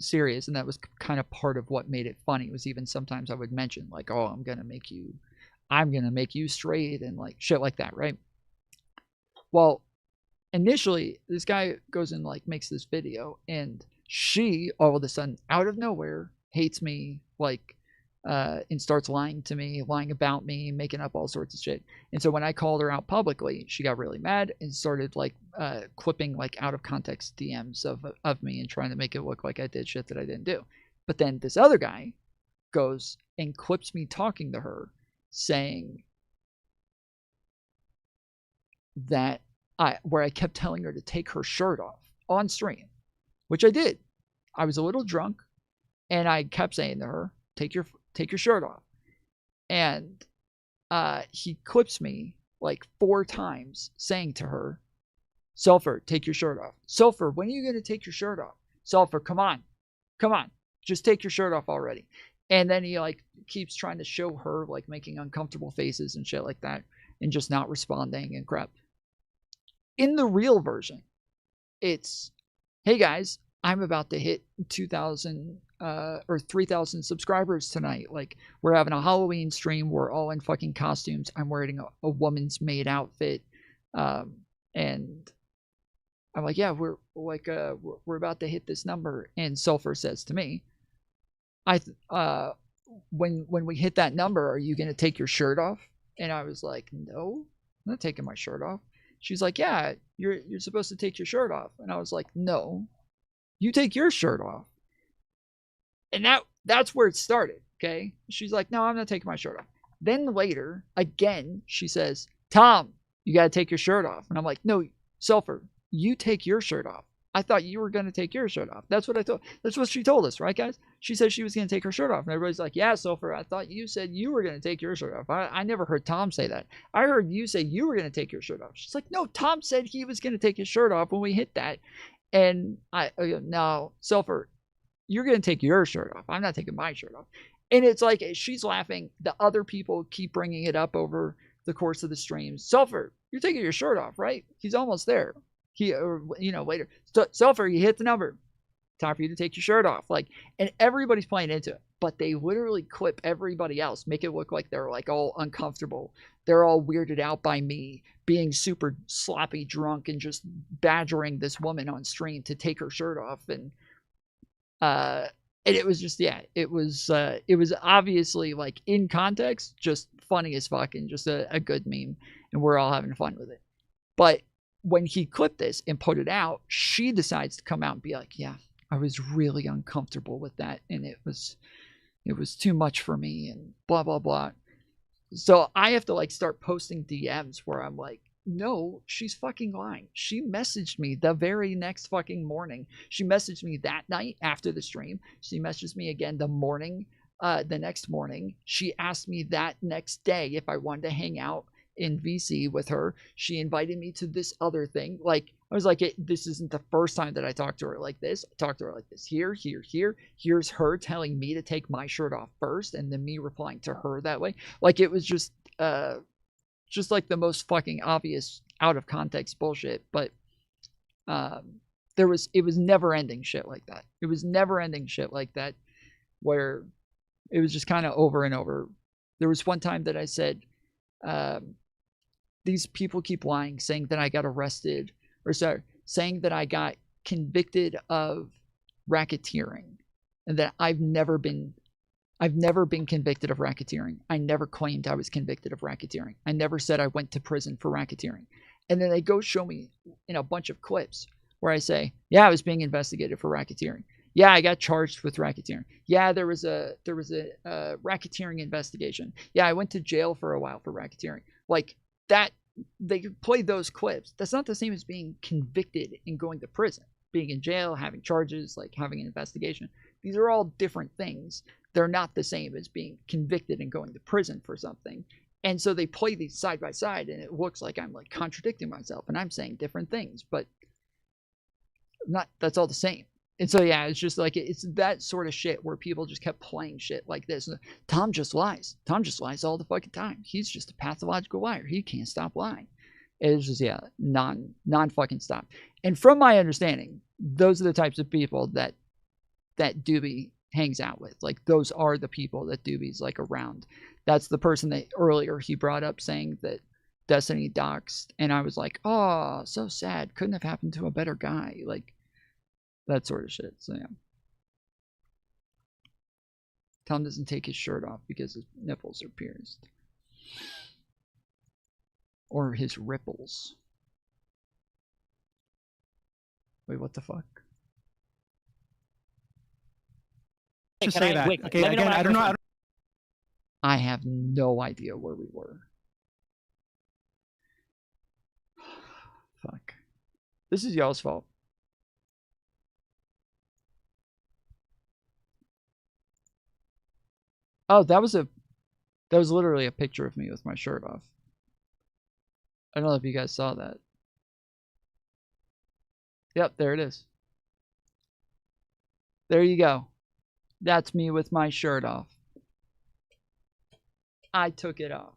serious, and that was kind of part of what made it funny. Was even sometimes I would mention like, oh, I'm gonna make you straight, and like shit like that, right? Well, initially this guy goes and like makes this video, and she all of a sudden out of nowhere hates me, like and starts lying to me, lying about me, making up all sorts of shit. And so when I called her out publicly, she got really mad and started like clipping like out of context DMs of me and trying to make it look like I did shit that I didn't do. But then this other guy goes and clips me talking to her, saying that where I kept telling her to take her shirt off on stream, which I did. I was a little drunk, and I kept saying to her, take your shirt off. And he clips me like 4 times saying to her, Sulfur, take your shirt off. Sulfur, when are you going to take your shirt off? Sulfur, come on, just take your shirt off already. And then he like keeps trying to show her like making uncomfortable faces and shit like that, and just not responding and crap. In the real version, it's, hey guys, I'm about to hit 2,000 or 3,000 subscribers tonight. Like, we're having a Halloween stream. We're all in fucking costumes. I'm wearing a woman's maid outfit. And I'm like, yeah, we're about to hit this number. And Sulfur says to me, when we hit that number, are you going to take your shirt off? And I was like, no, I'm not taking my shirt off. She's like, yeah, you're supposed to take your shirt off. And I was like, no, you take your shirt off. And that's where it started, okay? She's like, no, I'm not taking my shirt off. Then later, again, she says, Tom, you got to take your shirt off. And I'm like, no, Sulfur, you take your shirt off. I thought you were going to take your shirt off. That's what I thought. That's what she told us, right, guys? She said she was going to take her shirt off. And everybody's like, yeah, Sulfur, I thought you said you were going to take your shirt off. I never heard Tom say that. I heard you say you were going to take your shirt off. She's like, no, Tom said he was going to take his shirt off when we hit that. And I go, no, Sulfur, you're going to take your shirt off. I'm not taking my shirt off. And it's like, she's laughing. The other people keep bringing it up over the course of the streams. Sulfur, you're taking your shirt off, right? He's almost there. Later. Sulfur, you hit the number. Time for you to take your shirt off. Like, and everybody's playing into it. But they literally clip everybody else, make it look like they're like all uncomfortable. They're all weirded out by me being super sloppy drunk and just badgering this woman on stream to take her shirt off. And it was just, yeah, it was obviously, like, in context, just funny as fuck and just a good meme. And we're all having fun with it. But when he clipped this and put it out, she decides to come out and be like, yeah, I was really uncomfortable with that. And it was too much for me and blah, blah, blah. So I have to, like, start posting DMs where I'm like, no, she's fucking lying. She messaged me the very next fucking morning. She messaged me that night after the stream. She messaged me again the next morning. She asked me that next day if I wanted to hang out in VC with her. She invited me to this other thing. Like, I was like, this isn't the first time that I talked to her like this. I talked to her like this here. Here's her telling me to take my shirt off first, and then me replying to her that way. Like, it was just like the most fucking obvious out of context bullshit. But it was never ending shit like that. It was never ending shit like that where it was just kind of over and over. There was one time that I said, these people keep lying, saying that I got arrested, or sorry, saying that I got convicted of racketeering, and that I've never been convicted of racketeering. I never claimed I was convicted of racketeering. I never said I went to prison for racketeering. And then they go show me in a bunch of clips where I say, yeah, I was being investigated for racketeering. Yeah, I got charged with racketeering. Yeah, there was a racketeering investigation. Yeah, I went to jail for a while for racketeering. Like, that, they play those clips. That's not the same as being convicted and going to prison. Being in jail, having charges, like having an investigation. These are all different things. They're not the same as being convicted and going to prison for something. And so they play these side by side, and it looks like I'm, like, contradicting myself, and I'm saying different things, but that's all the same. And so, yeah, it's just like, it's that sort of shit where people just kept playing shit like this. Tom just lies. Tom just lies all the fucking time. He's just a pathological liar. He can't stop lying. It's just, yeah, non fucking stop. And from my understanding, those are the types of people that Doobie hangs out with. Like, those are the people that Doobie's, like, around. That's the person that earlier he brought up saying that Destiny doxed. And I was like, oh, so sad. Couldn't have happened to a better guy. Like, that sort of shit. So, yeah. Tom doesn't take his shirt off because his nipples are pierced. Or his ripples. Wait, what the fuck? Just say that. Okay, again, I don't know. I have no idea where we were. Fuck. This is y'all's fault. Oh, that was literally a picture of me with my shirt off. I don't know if you guys saw that. Yep, there it is. There you go. That's me with my shirt off. I took it off.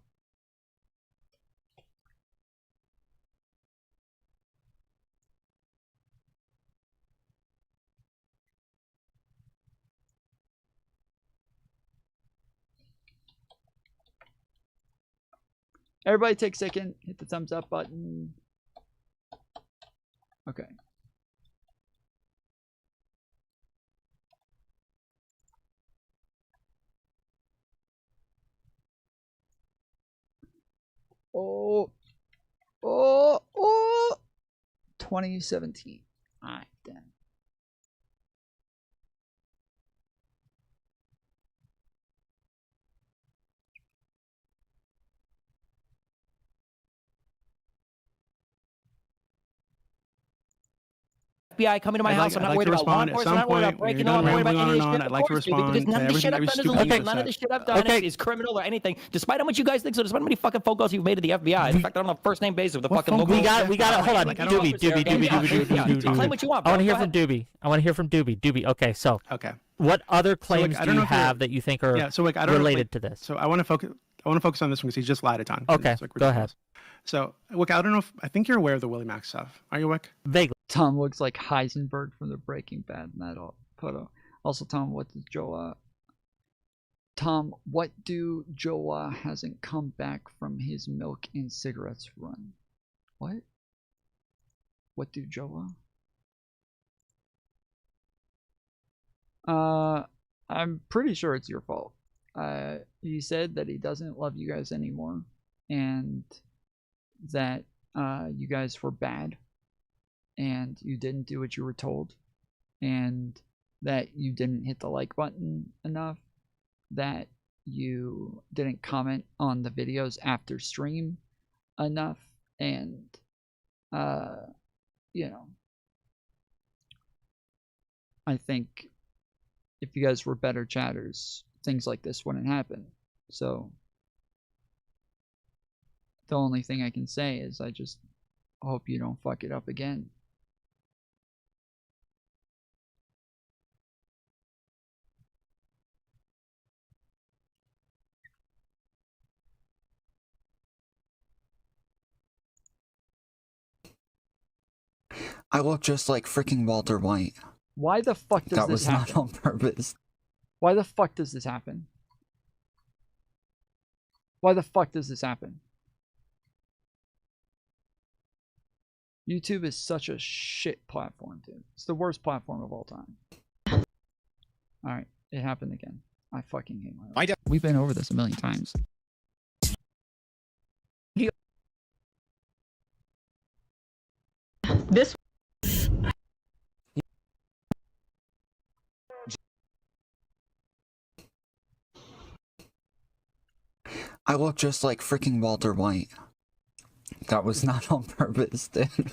Everybody take a second. Hit the thumbs up button. Okay. Oh. 2017. Alright, then. FBI coming to my house. I'm not worried about law enforcement. I'm not worried about breaking the law. I'm not worried about any of this shit. I'd like to respond because none of the shit I've done is illegal. None of the shit I've done is criminal or anything. Despite how much you guys think so, despite how many fucking phone calls you've made to the FBI. In fact, I'm on a first name basis with the fucking local. We got it. Hold on. Doobie. Claim what you want. I want to hear from Doobie. Doobie. Okay, so. Okay. What other claims do you have that you think are related to this? So I want to focus on this one because he just lied a ton. Okay, go ahead. So, Wick, I don't know if I think you're aware of the Willie Mack stuff. Are you, Wick? Vaguely. Tom looks like Heisenberg from the Breaking Bad in that photo. Also, Tom, what does what do Joa hasn't come back from his milk and cigarettes run? What? What do Joa? I'm pretty sure it's your fault. He said that he doesn't love you guys anymore, and that you guys were bad, and you didn't do what you were told, and that you didn't hit the like button enough, that you didn't comment on the videos after stream enough, and you know, I think if you guys were better chatters, things like this wouldn't happen. So the only thing I can say is I just hope you don't fuck it up again. I look just like freaking Walter White. Why the fuck does this happen? That was not on purpose. Why the fuck does this happen? Why the fuck does this happen? YouTube is such a shit platform, dude. It's the worst platform of all time. Alright, it happened again. I fucking hate my life. We've been over this a million times. This I look just like freaking Walter White. That was not on purpose, dude.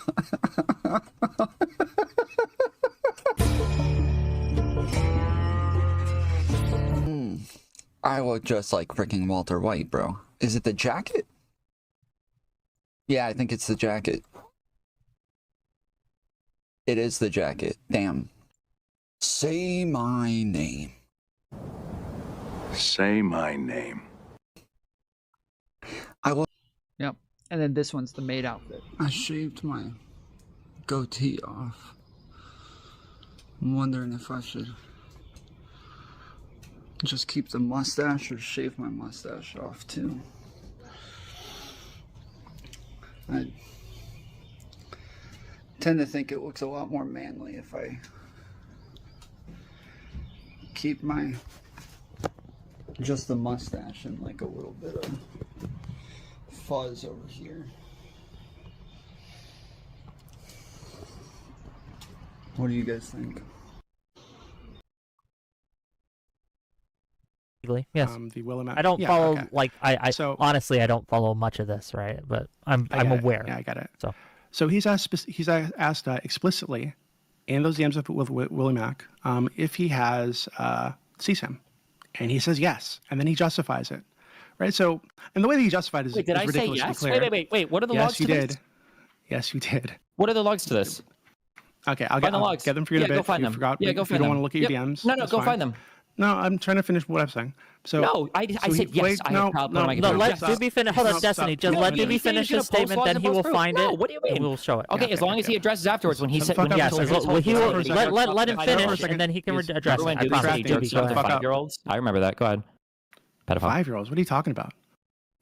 I look just like freaking Walter White, bro. Is it the jacket? Yeah, I think it's the jacket. It is the jacket. Damn. Say my name. Say my name. I will. Yep. And then this one's the maid outfit. I shaved my goatee off. I'm wondering if I should just keep the mustache or shave my mustache off too. I tend to think it looks a lot more manly if I keep my just the mustache and like a little bit of fuzz over here. What do you guys think? Yes. The Willamette. I don't follow I so, honestly I don't follow much of this, right? But I'm aware. Yeah, I got it. So he's asked explicitly in those DMs with Willie Mack if he has sees him, and he says yes, and then he justifies it, right? So, and the way that he justified is did I say yes? Clear. Wait. What are the logs to this? Yes, you did. Yes, you did. What are the logs to this? Okay, I'll get them for you in a bit. Go find them. Forgot, yeah, go if find you don't them. want to look at your DMs. No, go find them. No, I'm trying to finish what I'm saying. So no, I said yes. I have problem on my let Doobie finish. Hold on, Destiny. Just let Doobie finish his statement, then he will find it. What do you mean? And we'll show it. Okay, as long as he addresses afterwards when he said yes. He will let him finish, and then he can address it. I promise. Doobie, 5-year-olds. I remember that. Go ahead. Pedophile. 5-year-olds. What are you talking about?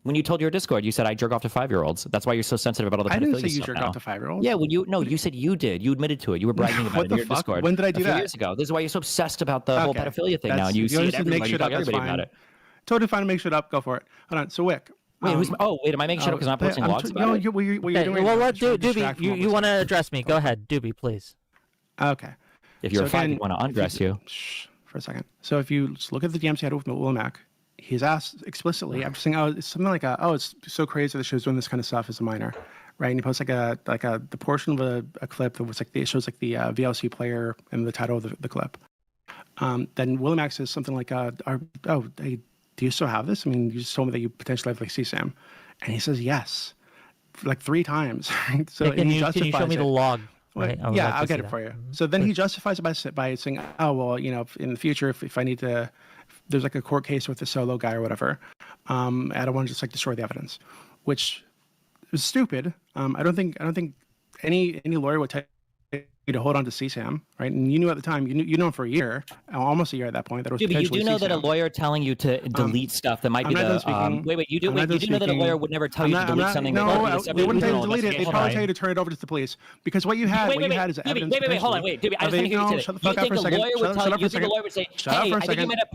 When you told your Discord, you said I jerk off to 5-year-olds. That's why you're so sensitive about all the pedophilia I didn't say you stuff jerk now. off to 5-year-olds. Yeah, you said you did. You admitted to it. You were bragging about What it the in your fuck? Discord. When did I do a few that? years ago. This is why you're so obsessed about the whole Okay. pedophilia thing now. That's- And you see want it to everywhere. make You shit talk up, to that's everybody about fine. it. Totally fine to make shit up. Go for it. Hold on. So Wick. Wait, am I making shit up because I'm not posting logs about it? What you're Okay, doing well, now what, is trying to Doobie, distract from what you we're want to saying. address me? Go ahead, Doobie, please. Okay. If you're So a 5, again, you want to undress you. Shh, for a second. So if you just look at the DMs he had with Will Mac, he's asked explicitly after saying, "Oh, it's something like it's so crazy that she was doing this kind of stuff as a minor," right? And he posts the portion of a clip that was it shows like the VLC player and the title of the clip. Then Will Mac says something like, hey, do you still have this? I mean, you just told me that you potentially have like CSAM, and he says yes, like 3 times. So Can you show me the log? Right? Yeah, I'll get it for you. So then he justifies it by saying, "Oh well, you know, in the future, if I need to, if there's like a court case with the solo guy or whatever, I don't want to just like destroy the evidence," which is stupid. I don't think any lawyer would tell you to hold on to CSAM, right? And you knew at the time, you know for a year, almost a year at that point, that it was Dude, but you potentially do know that a CSAM. lawyer telling you to delete stuff that might be wait, you do know that a lawyer would never tell you to delete something that could be the subject they of wouldn't tell you criminal to delete it. They'd investigation. probably tell you to turn it over to the police because what you had is evidence. Hold on, wait, Dude, I just want to hear you say Shut the that. fuck up for a second. You think a lawyer would say, hey, I think you might have...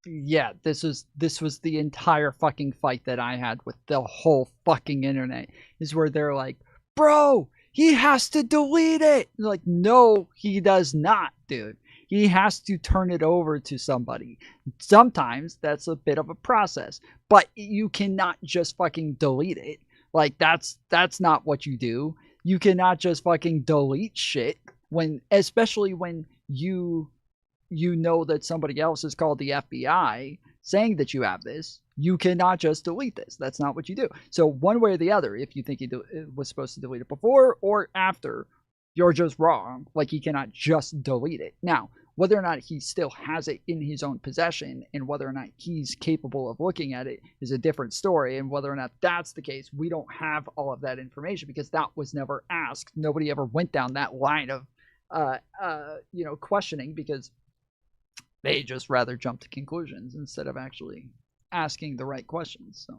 Yeah, this was the entire fucking fight that I had with the whole fucking internet, is where they're like, bro, he has to delete it. Like, no, he does not, dude. He has to turn it over to somebody. Sometimes that's a bit of a process, but you cannot just fucking delete it. Like, that's not what you do. You cannot just fucking delete shit especially when you know that somebody else has called the FBI saying that you have this. You cannot just delete this. That's not what you do. So one way or the other, if you think he was supposed to delete it before or after, you're just wrong. Like, he cannot just delete it. Now, whether or not he still has it in his own possession and whether or not he's capable of looking at it is a different story. And whether or not that's the case, we don't have all of that information because that was never asked. Nobody ever went down that line of questioning because they just rather jump to conclusions instead of actually asking the right questions. So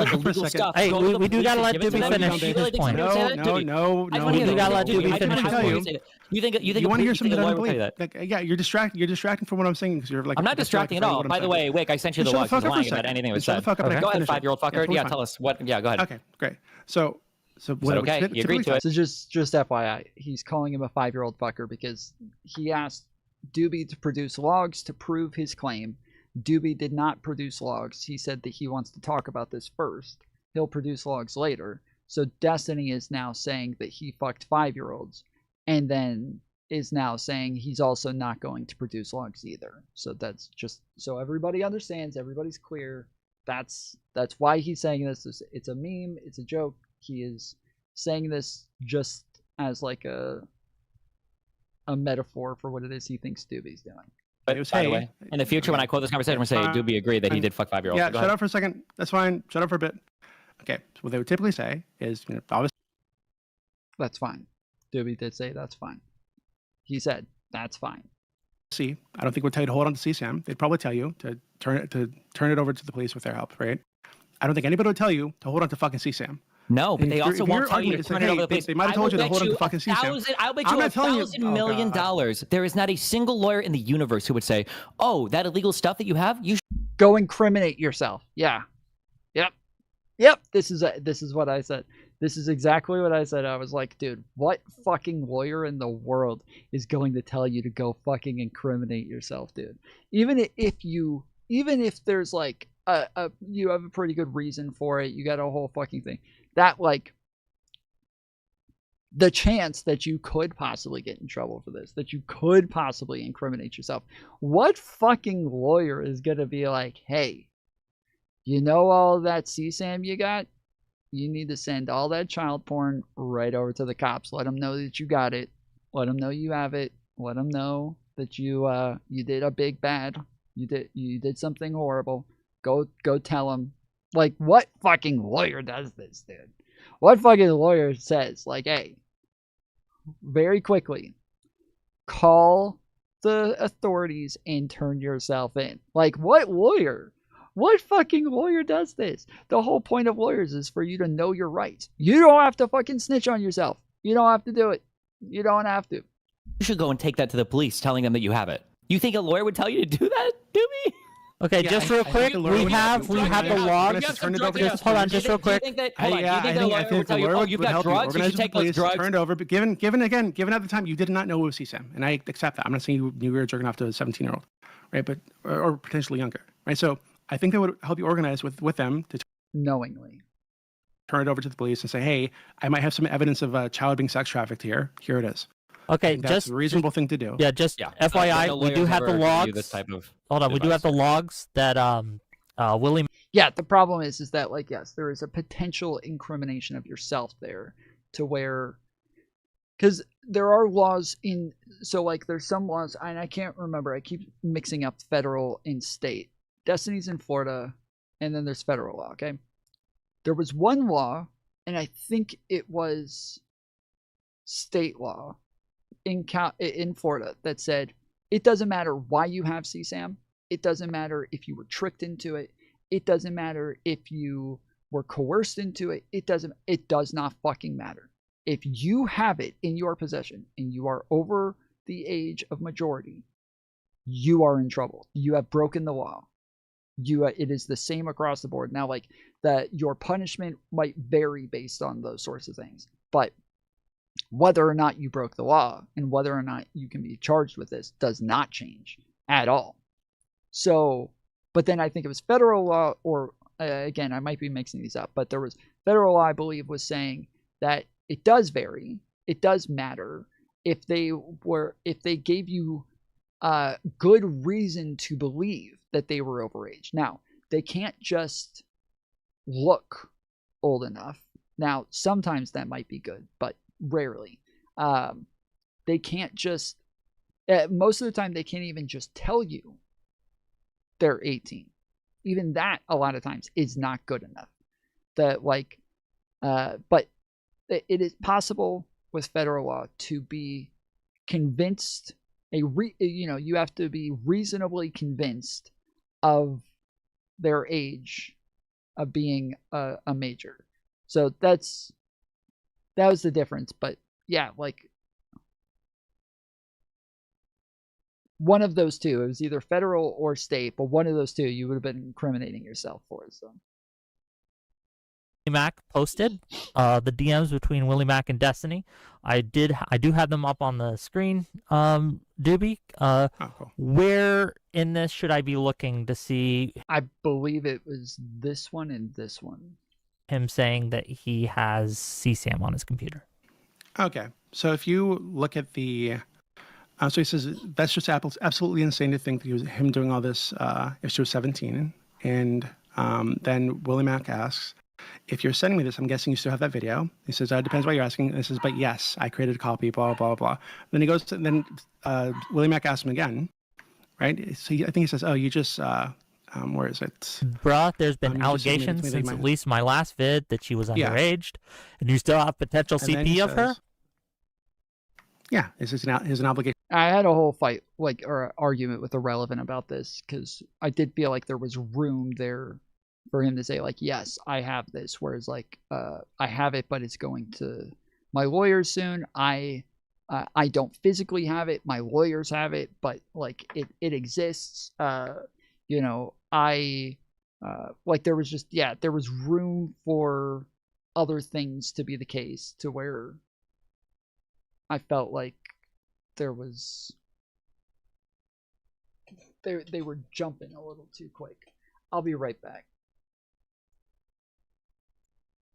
illegal stuff. Hey, we do gotta let Doobie finish at this point. No. We do gotta let Doobie finish. You think you want to hear something a that I lawyer would tell you believe? that? Like, yeah, you're distracting from what I'm saying because you're like. I'm not distracting at all. By the way, Wick, I sent you the log. He's lying about anything that was said. Go ahead, 5-year-old fucker. Yeah, tell us what. Yeah, go ahead. Okay, great. So what? Okay, you agreed to it. So just FYI, he's calling him a 5-year-old fucker because he asked Doobie to produce logs to prove his claim. Doobie did not produce logs. He said that he wants to talk about this first. He'll produce logs later. So Destiny is now saying that he fucked 5-year-olds and then is now saying he's also not going to produce logs either. So that's just so everybody understands, everybody's clear. That's why he's saying this. It's a meme, it's a joke. He is saying this just as like a metaphor for what it is he thinks Doobie's doing. But by the way, in the future, when I quote this conversation, I'm going to say Doobie agreed that he did fuck 5-year-olds. Yeah, shut up for a second. That's fine. Shut up for a bit. Okay, so what they would typically say is, obviously. That's fine. Doobie did say that's fine. He said that's fine. See, I don't think we'd tell you to hold on to CSAM. They'd probably tell you to turn it over to the police with their help, right? I don't think anybody would tell you to hold on to fucking CSAM. No, but they also won't tell you to turn it over to the police. They might have told you to hold on to fucking CSAM. I'll bet you $1,000 million. There is not a single lawyer in the universe who would say, "Oh, that illegal stuff that you have, you should go incriminate yourself." Yeah. Yep. This is what I said. This is exactly what I said. I was like, dude, what fucking lawyer in the world is going to tell you to go fucking incriminate yourself, dude? Even if there's like you have a pretty good reason for it, you got a whole fucking thing. That like the chance that you could possibly get in trouble for this, that you could possibly incriminate yourself. What fucking lawyer is going to be like, hey, you know all that CSAM you got? You need to send all that child porn right over to the cops. Let them know that you got it. Let them know you have it. Let them know that you did a big bad. You did something horrible. Go tell them. Like, what fucking lawyer does this, dude? What fucking lawyer says, like, hey, very quickly, call the authorities and turn yourself in? Like, what lawyer What fucking lawyer does this? The whole point of lawyers is for you to know your rights. You don't have to fucking snitch on yourself. You don't have to do it. You don't have to. You should go and take that to the police, telling them that you have it. You think a lawyer would tell you to do that, Doobie? Okay, just real quick, we have the logs. Just hold on, just real quick. I think the lawyer would tell you, oh, you've got drugs, you should take those drugs. Turned over, but given at the time, you did not know it was CSAM, and I accept that. I'm not saying you were jerking off to a 17-year-old, right? But or potentially younger, right? So I think that would help you organize with them to knowingly turn it over to the police and say, hey, I might have some evidence of a child being sex trafficked here. Here it is. Okay, that's a reasonable thing to do. Yeah, just FYI, we do have the logs. Hold on, we do have the logs that Willie. Yeah, the problem is that, like, yes, there is a potential incrimination of yourself there, to where, because there are laws in, so like there's some laws, and I can't remember. I keep mixing up federal and state. Destiny's in Florida, and then there's federal law. Okay, there was one law, and I think it was state law in Florida that said it doesn't matter why you have CSAM. It doesn't matter if you were tricked into it. It doesn't matter if you were coerced into it. It does not fucking matter. If you have it in your possession and you are over the age of majority, you are in trouble. You have broken the law. It is the same across the board. Now, like, that your punishment might vary based on those sorts of things, but whether or not you broke the law and whether or not you can be charged with this does not change at all. So, but then I think it was federal law, or again, I might be mixing these up, but there was federal law, I believe, was saying that it does vary. It does matter if they gave you good reason to believe that they were overage. Now, they can't just look old enough. Now, sometimes that might be good, but rarely. They can't just, most of the time, they can't even just tell you they're 18. Even that, a lot of times, is not good enough. But it is possible with federal law to be convinced, you have to be reasonably convinced of their age of being a major. So that was the difference. But yeah, like, one of those two, it was either federal or state, but one of those two you would have been incriminating yourself for. So Mac posted the DMs between Willie Mac and Destiny. I do have them up on the screen. Doobie, cool. Where in this should I be looking to see? I believe it was this one and this one. Him saying that he has CSAM on his computer. Okay, so if you look at the, so he says that's just absolutely insane to think that he was him doing all this if she was 17, and then Willie Mac asks, if you're sending me this, I'm guessing you still have that video. He says, depends why you're asking. And he says, but yes, I created a copy, blah, blah, blah. Then he goes to, then Willie Mac asks him again, right? So I think he says, oh, you just, where is it? Bruh, there's been allegations since at least my last vid that she was underaged, and you still have potential CP of her? Yeah, this is an obligation. I had a whole fight, or argument with Irrelevant about this, because I did feel like there was room there for him to say, like, yes, I have this, whereas, like, I have it, but it's going to my lawyers soon. I don't physically have it. My lawyers have it, but, like, it exists. Like, there was just, there was room for other things to be the case, to where I felt like there was, they were jumping a little too quick. I'll be right back.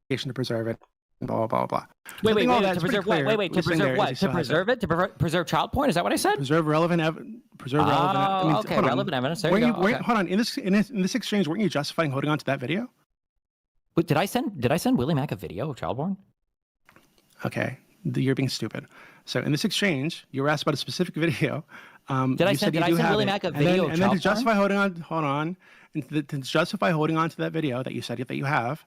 To preserve it, blah, blah, blah. Wait, to preserve what? To preserve what? To preserve it? To preserve child porn? Is that what I said? Preserve relevant evidence. Okay, relevant evidence. There you go. Hold on. In this exchange, weren't you justifying holding on to that video? Wait, did I send Willie Mac a video of child porn? Okay, you're being stupid. So in this exchange, you were asked about a specific video. Did I send Willie Mac a video of child porn? And then to justify holding on, and to justify holding on to that video that you said that you have.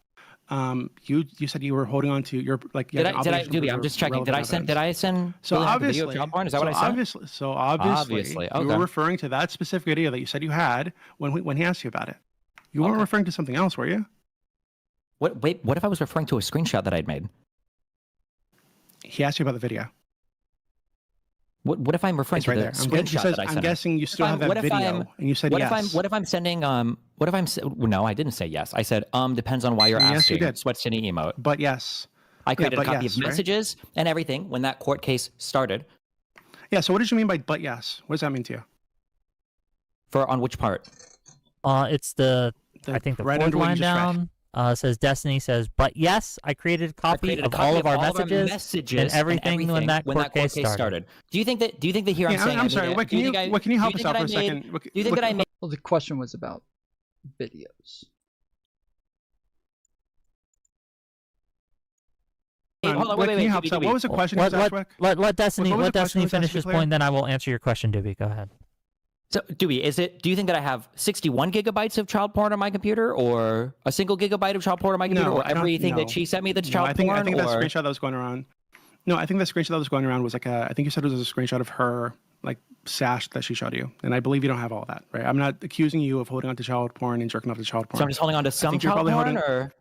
You said you were holding on to your, like, did I do the, I'm just checking. Did I send so obviously video of child porn? Is that what I said? Obviously, okay. You were referring to that specific video that you said you had when he asked you about it. You weren't referring to something else, were you? What? Wait, what if I was referring to a screenshot that I'd made? He asked you about the video. What if I'm referring to the screenshot that I sent? I'm guessing you still have that video, and you said yes. What if I'm sending? What if I'm? No, I didn't say yes. I said depends on why you're asking. Yes, you did. Sweat City emote. But yes. I created a copy of messages and everything when that court case started. Yeah. So what did you mean by "but yes"? What does that mean to you? On which part? It's I think the fourth line down. Says Destiny says, but yes, I created a copy of all of our messages and everything when that court case started. Do you think that here I'm saying? I'm sorry. What can you help us out for a second? Do you think that I made? Well, the question was about videos. Hold on, wait. Can you help us out? What was the question? Let Destiny finish his point, then I will answer your question, Doobie. Go ahead. So, Doobie, do you think that I have 61 gigabytes of child porn on my computer, or a single gigabyte of child porn on my computer, or everything that she sent me that's child porn? I think that screenshot that was going around. No, I think the screenshot that was going around was like I think you said it was a screenshot of her like sash that she showed you, and I believe you don't have all that, right? I'm not accusing you of holding on to child porn and jerking off to child porn. So I'm just holding on to some child porn, or?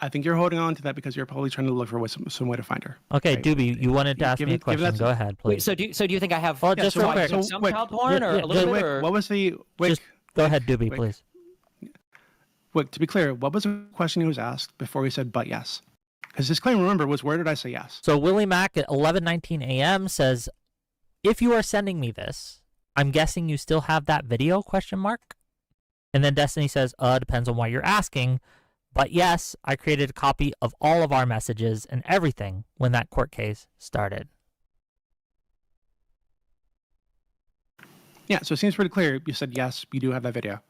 I think you're holding on to that because you're probably trying to look for some way to find her. Okay, right? Doobie, you wanted to ask me a question. Go ahead, please. So do you think I have just real quick. Some child porn or a little bit? Or? What was the? Just go ahead, Doobie, please. Wait, to be clear, what was the question he was asked before he said "but yes"? Because his claim, remember, was where did I say yes? So Willie Mack at 11:19 a.m. says, "If you are sending me this, I'm guessing you still have that video?" And then Destiny says, depends on why you're asking. But yes, I created a copy of all of our messages and everything when that court case started. Yeah, so it seems pretty clear. You said yes, you do have that video,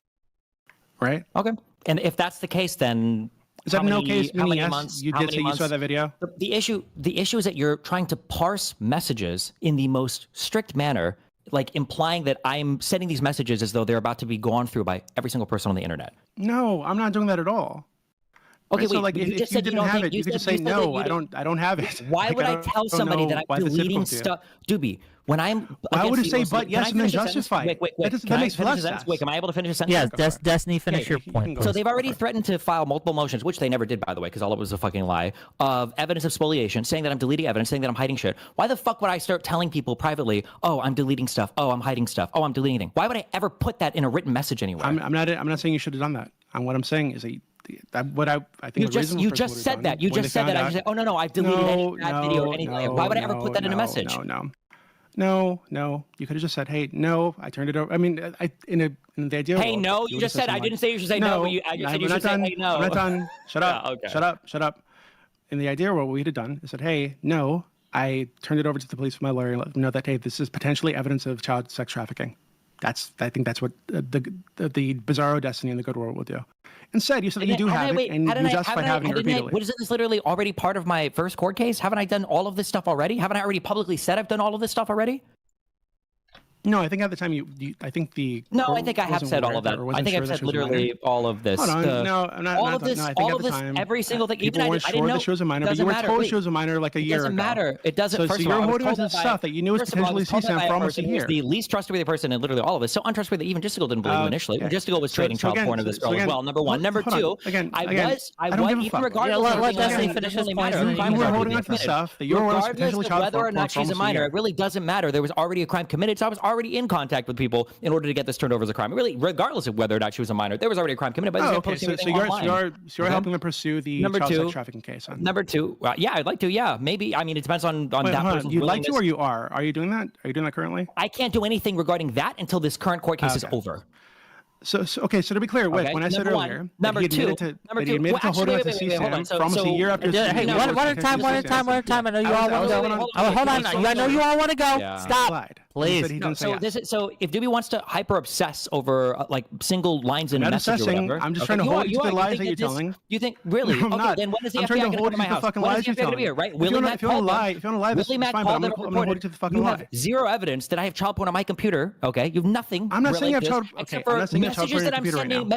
right? Okay. And if that's the case, then is that no case? How many yes, months? You did say you saw that video. The issue is that you're trying to parse messages in the most strict manner, like implying that I'm sending these messages as though they're about to be gone through by every single person on the internet. No, I'm not doing that at all. Okay, right, so wait, like if you didn't have it, you could just say no. I don't have it. Why would I tell somebody that I'm deleting stuff, Doobie? When I'm why would it say but yes and then justify? Wait. That makes less sense. Wait, am I able to finish a sentence? Yes, Destiny, finish your point. So they've already threatened to file multiple motions, which they never did, by the way, because all of it was a fucking lie, of evidence of spoliation, saying that I'm deleting evidence, saying that I'm hiding shit. Why the fuck would I start telling people privately, oh, I'm deleting stuff, oh, I'm hiding stuff, oh, I'm deleting things? Why would I ever put that in a written message anywhere? I'm not saying you should have done that. And what I'm saying is that I think you just said that. You just said that. I just said, oh no, I've deleted any bad video or anything. Why would I ever put that in a message? No. You could have just said, "Hey, no, I turned it over." I mean, in the idea. Hey, no, you just said. I didn't say you should say no. But you said you should say hey, no. I'm not done. Shut up. Okay. Shut up. In the idea, what we'd have done is said, "Hey, no, I turned it over to the police with my lawyer and let them know that hey, this is potentially evidence of child sex trafficking." I think that's what the Bizarro Destiny in the good world will do. Instead, you said that you do have it, and you justify having it repeatedly. Isn't this literally already part of my first court case? Haven't I done all of this stuff already? Haven't I already publicly said I've done all of this stuff already? No, I think at the time I think I have said all of that. I think I've said literally all of this. Hold on, no, I'm not. All of this, every single thing. Even I didn't know she was a minor, but you were told she was a minor like a year ago. It doesn't matter. It doesn't. So you're holding on to stuff that you knew was potentially CSAM for almost a year. The least trustworthy person in literally all of this. So untrustworthy that even Justical didn't believe him initially. Justical was trading child porn to this girl as well. Number one. Number two. I was even regardless. Let Destiny finish his point. You were holding on to stuff that you were potentially child whether or not she's a minor, it really doesn't matter. There was already a crime committed, so I was already in contact with people in order to get this turned over as a crime. Really, regardless of whether or not she was a minor, there was already a crime committed. But you're helping to pursue the child sex trafficking case. Number two, yeah, I'd like to. Yeah, maybe. I mean, it depends on that person's You'd like to, or you are? Are you doing that? Are you doing that currently? I can't do anything regarding that until this current court case is over. So to be clear, when I said earlier, number two, he admitted to holding on to CSAM for almost a year after. Hey, one at a time. I know you all want to go. Hold on. I know you all want to go. Stop, please. So if Doobie wants to hyper obsess over like single lines in a message or whatever, I'm just trying to hold you to the lies that you're telling. You think really? Okay, then when is the FBI going to come to my house? When is the FBI going to be here? Right? Willie Matt called them. You have zero evidence that I have child porn on my computer. Okay, you have nothing. I'm not saying you have child. Except for messages that I'm sending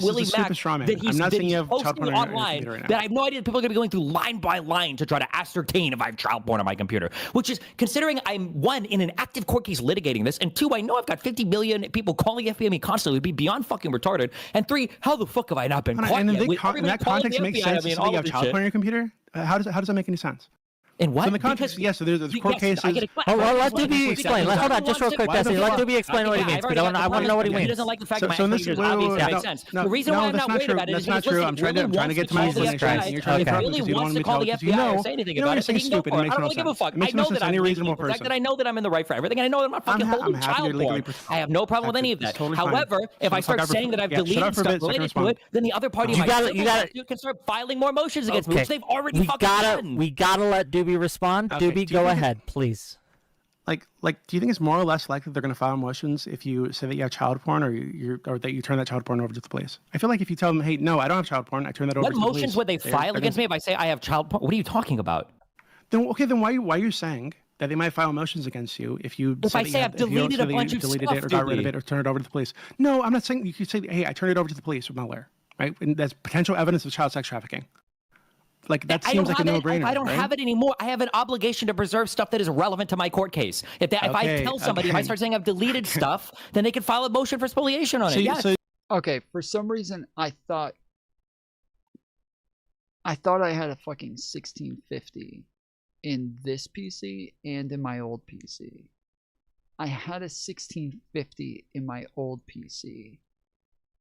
Willie Mack that he's posting online that I have no idea people are going to be going through line by line to try to ascertain if I have child porn on my computer, which is considering I'm in an active court court case litigating this. And 2, I know I've got 50 million people calling the FBI on me constantly. It'd be beyond fucking retarded. And 3, how the fuck have I not been caught and yet? in that context, it makes sense to say you have child porn on your computer. How does that make any sense? In what? So in the context, yes. So there's court cases. Let Doobie explain. Hold on, just real quick, Destiny. Let Doobie explain what he means, because I want to know what he means. He doesn't like the fact that my explanation is obvious and makes sense. The reason why I'm not worried about it is because I'm trying to get to my explanation. You're trying to really wants to call the FBI or say anything about it. He can go for it. I don't really give a fuck. I know that I'm reasonable. The fact that I know that I'm in the right for everything, and I know that I'm not fucking holding child porn. I have no problem with any of that. However, if I start saying that I've deleted stuff related to it, then the other party can start filing more motions against me, which they've already fucking done. We gotta let Doobie respond. Doobie, go ahead, please. Like, do you think it's more or less likely they're going to file motions if you say that you have child porn, or that you turn that child porn over to the police? I feel like if you tell them, hey, no, I don't have child porn, I turn that over to the police. What motions would they file against me if I say I have child porn? What are you talking about? Then why are you saying that they might file motions against you if I say I've deleted a bunch of stuff, it or got rid of it or turned it over to the police? No, I'm not saying you could say, hey, I turned it over to the police with my lawyer, right? And that's potential evidence of child sex trafficking. Like, that seems like a no-brainer. I don't have it anymore. I have an obligation to preserve stuff that is relevant to my court case. If I tell somebody, if I start saying I've deleted stuff, then they can file a motion for spoliation on it. Yes. Okay, for some reason, I thought I had a fucking 1650 in this PC and in my old PC. I had a 1650 in my old PC.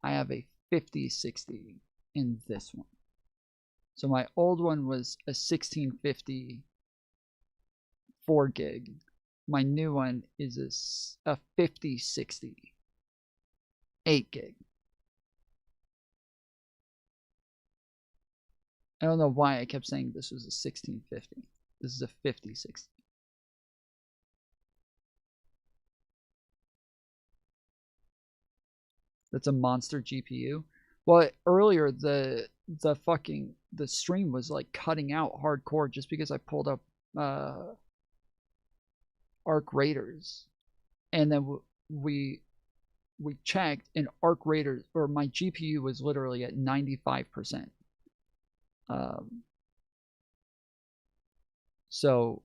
I have a 5060 in this one. So my old one was a 1650 4 gig. My new one is a 5060 8 gig. I don't know why I kept saying this was a 1650. This is a 5060. That's a monster GPU. Well, earlier the stream was like cutting out hardcore just because I pulled up Arc Raiders, and then we checked, and Arc Raiders, or my GPU was literally at 95%. So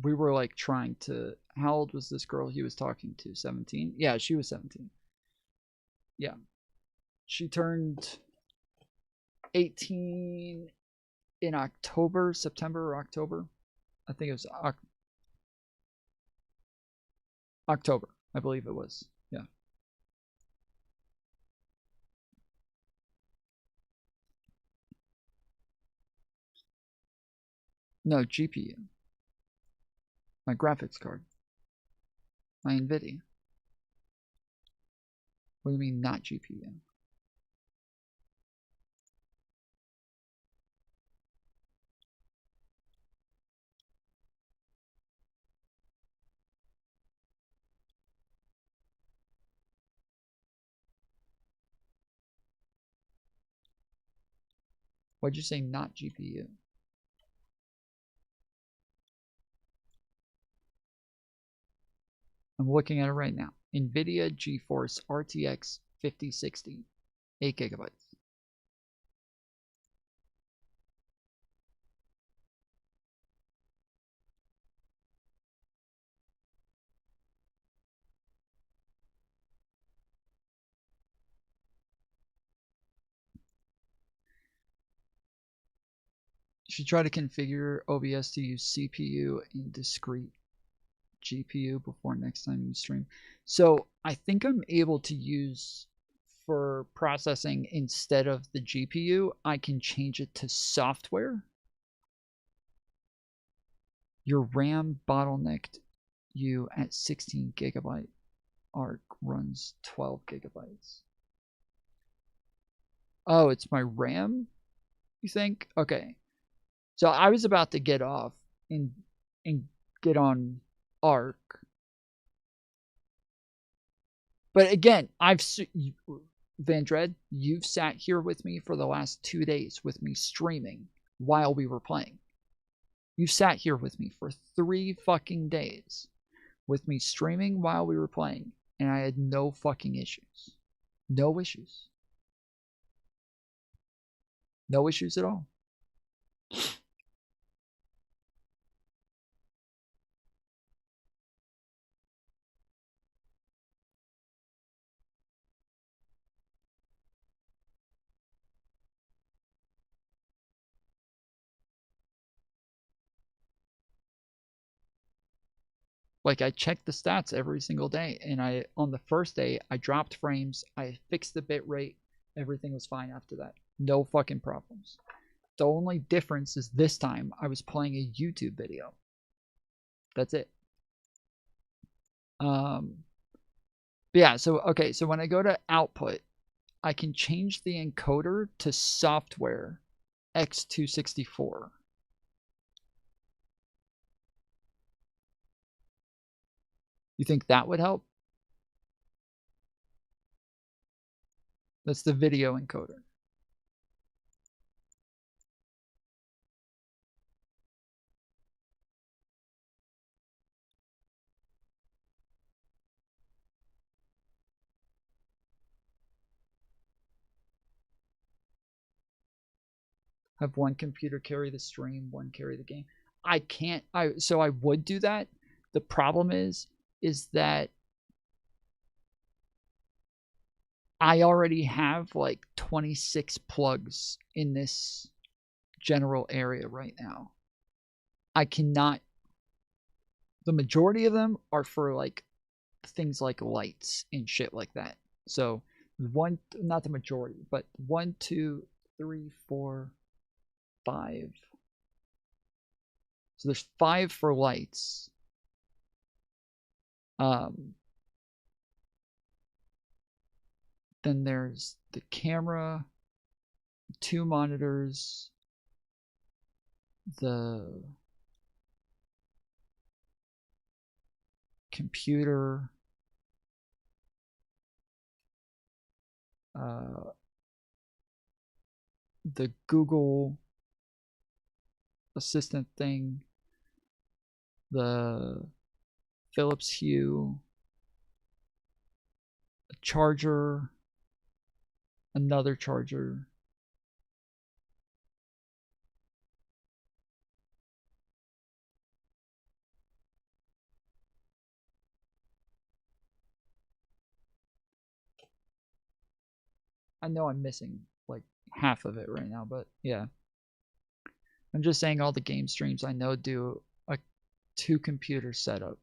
we were like trying to, how old was this girl he was talking to? 17? Yeah, she was 17. Yeah. She turned 18 in October, September or October. I think it was October, I believe it was. Yeah. No, GPU. My graphics card. My NVIDIA. What do you mean not GPU? Why'd you say not GPU? I'm looking at it right now. NVIDIA GeForce RTX 5060, 8 gigabytes. You should try to configure OBS to use CPU in discrete GPU before next time you stream. So I think I'm able to use, for processing instead of the GPU, I can change it to software. Your RAM bottlenecked you at 16 gigabyte. Arc runs 12 gigabytes. Oh, it's my RAM, you think? Okay. So I was about to get off and get on Arc. But again, Van Dred, you've sat here with me for the last 2 days with me streaming while we were playing. You sat here with me for 3 fucking days with me streaming while we were playing, and I had no fucking issues. No issues. No issues at all. Like, I check the stats every single day, and on the first day, I dropped frames, I fixed the bit rate, everything was fine after that. No fucking problems. The only difference is this time I was playing a YouTube video. That's it. Yeah, so, okay, so when I go to output, I can change the encoder to software X264. You think that would help? That's the video encoder. Have one computer carry the stream, one carry the game. I can't. So I would do that. The problem is that I already have like 26 plugs in this general area right now. I cannot. The majority of them are for like things like lights and shit like that. So not the majority, but 1, 2, 3, 4, 5. So there's 5 for lights. Then there's the camera, 2 monitors, the computer, the Google Assistant thing, the Philips Hue, a charger, another charger, I know I'm missing like half of it right now, but yeah. I'm just saying all the game streams I know do a 2-computer setup.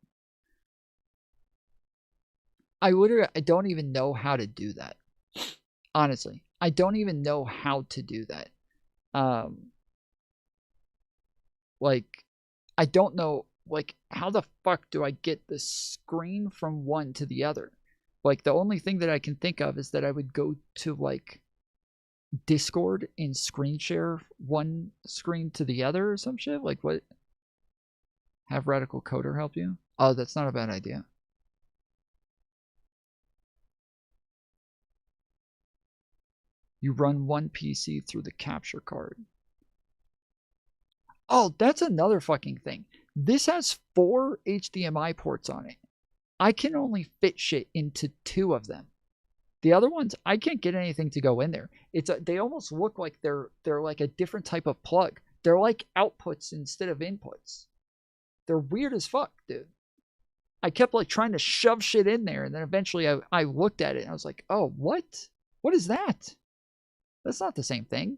I don't even know how to do that. Honestly, I don't even know how to do that. Like, I don't know, like, how the fuck do I get the screen from one to the other? Like, the only thing that I can think of is that I would go to, like, Discord and screen share one screen to the other or some shit. Like, what? Have Radical Coder help you? Oh, that's not a bad idea. You run one PC through the capture card. Oh, that's another fucking thing. This has 4 HDMI ports on it. I can only fit shit into 2 of them. The other ones, I can't get anything to go in there. They almost look like they're like a different type of plug. They're like outputs instead of inputs. They're weird as fuck, dude. I kept like trying to shove shit in there, and then eventually I looked at it and I was like, oh, what? What is that? That's not the same thing.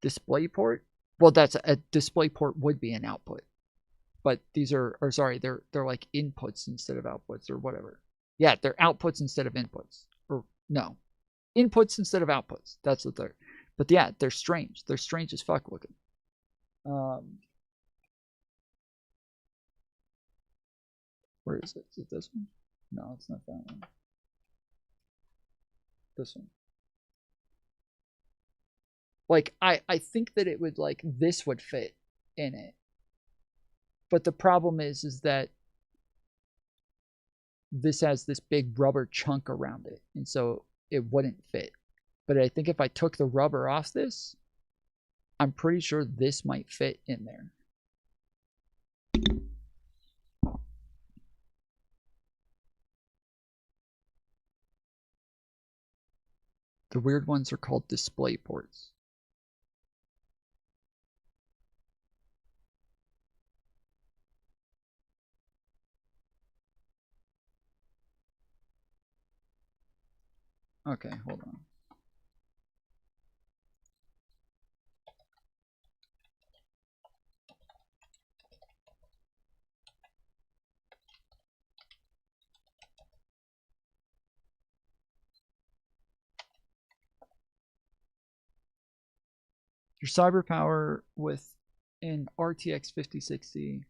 Display port? Well, that's a display port would be an output. But these are, or sorry, they're like inputs instead of outputs or whatever. Yeah, they're outputs instead of inputs. Or no, inputs instead of outputs. That's what they're. But yeah, they're strange. They're strange as fuck looking. Where is it? Is it this one? No, it's not that one. This one. Like, I think that it would, like, this would fit in it. But the problem is that this has this big rubber chunk around it, and so it wouldn't fit. But I think if I took the rubber off this, I'm pretty sure this might fit in there. The weird ones are called display ports. Okay, hold on. Your cyber power with an RTX 5060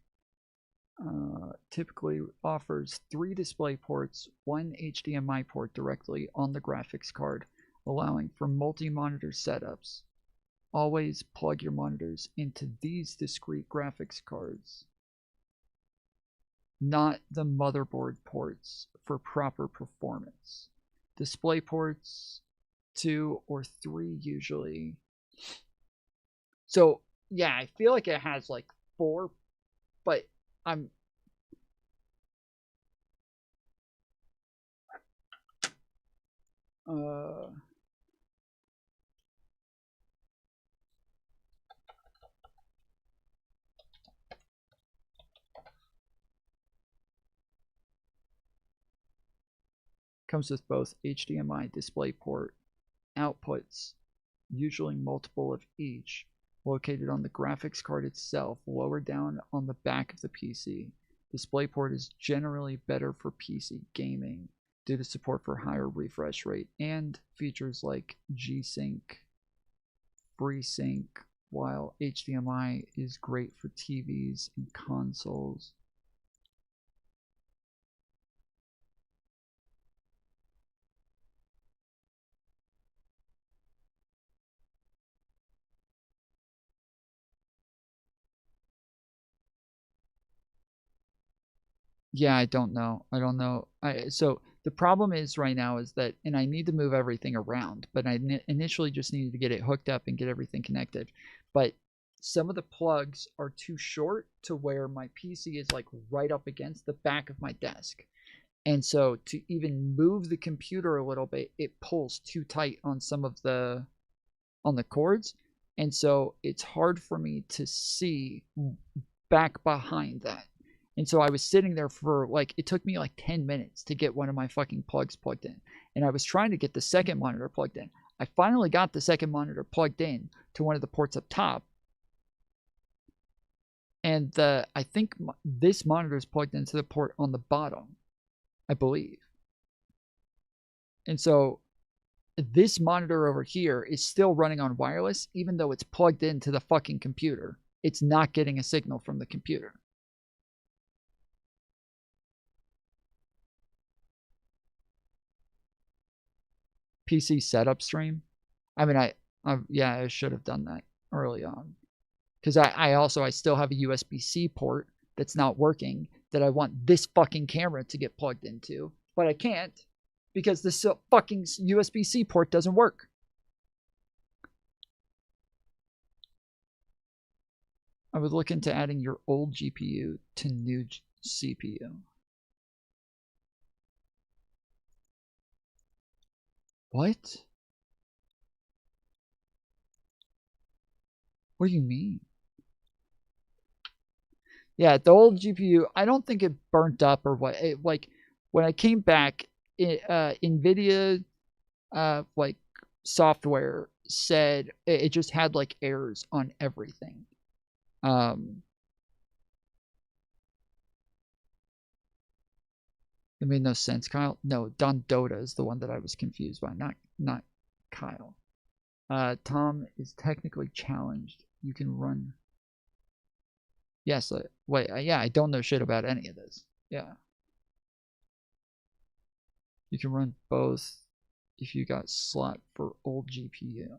typically offers 3 display ports, 1 HDMI port directly on the graphics card, allowing for multi-monitor setups. Always plug your monitors into these discrete graphics cards, not the motherboard ports, for proper performance. Display ports 2 or 3 usually. So yeah, I feel like it has like 4, but I'm comes with both HDMI DisplayPort outputs, usually multiple of each, located on the graphics card itself, lower down on the back of the PC. DisplayPort is generally better for PC gaming due to support for higher refresh rate and features like G-Sync, FreeSync, while HDMI is great for TVs and consoles. Yeah, I don't know. I don't know. So the problem is right now is that, and I need to move everything around, but I initially just needed to get it hooked up and get everything connected. But some of the plugs are too short to where my PC is like right up against the back of my desk. And so to even move the computer a little bit, it pulls too tight on some of the cords. And so it's hard for me to see back behind that. And so I was sitting there for like, it took me like 10 minutes to get one of my fucking plugs plugged in. And I was trying to get the second monitor plugged in. I finally got the second monitor plugged in to one of the ports up top. And I think this monitor is plugged into the port on the bottom, I believe. And so this monitor over here is still running on wireless, even though it's plugged into the fucking computer. It's not getting a signal from the computer. PC setup stream. I mean, yeah, I should have done that early on, because I still have a USB-C port that's not working that I want this fucking camera to get plugged into, but I can't because this fucking USB-C port doesn't work. I would look into adding your old GPU to new CPU. What? What do you mean? Yeah, the old GPU, I don't think it burnt up or what. Like, when I came back, NVIDIA, like, software said it just had, like, errors on everything. It made no sense, Kyle. No, Don Dota is the one that I was confused by, not Kyle. Tom is technically challenged. You can run. Yes, wait, yeah, I don't know shit about any of this. Yeah. You can run both if you got slot for old GPU.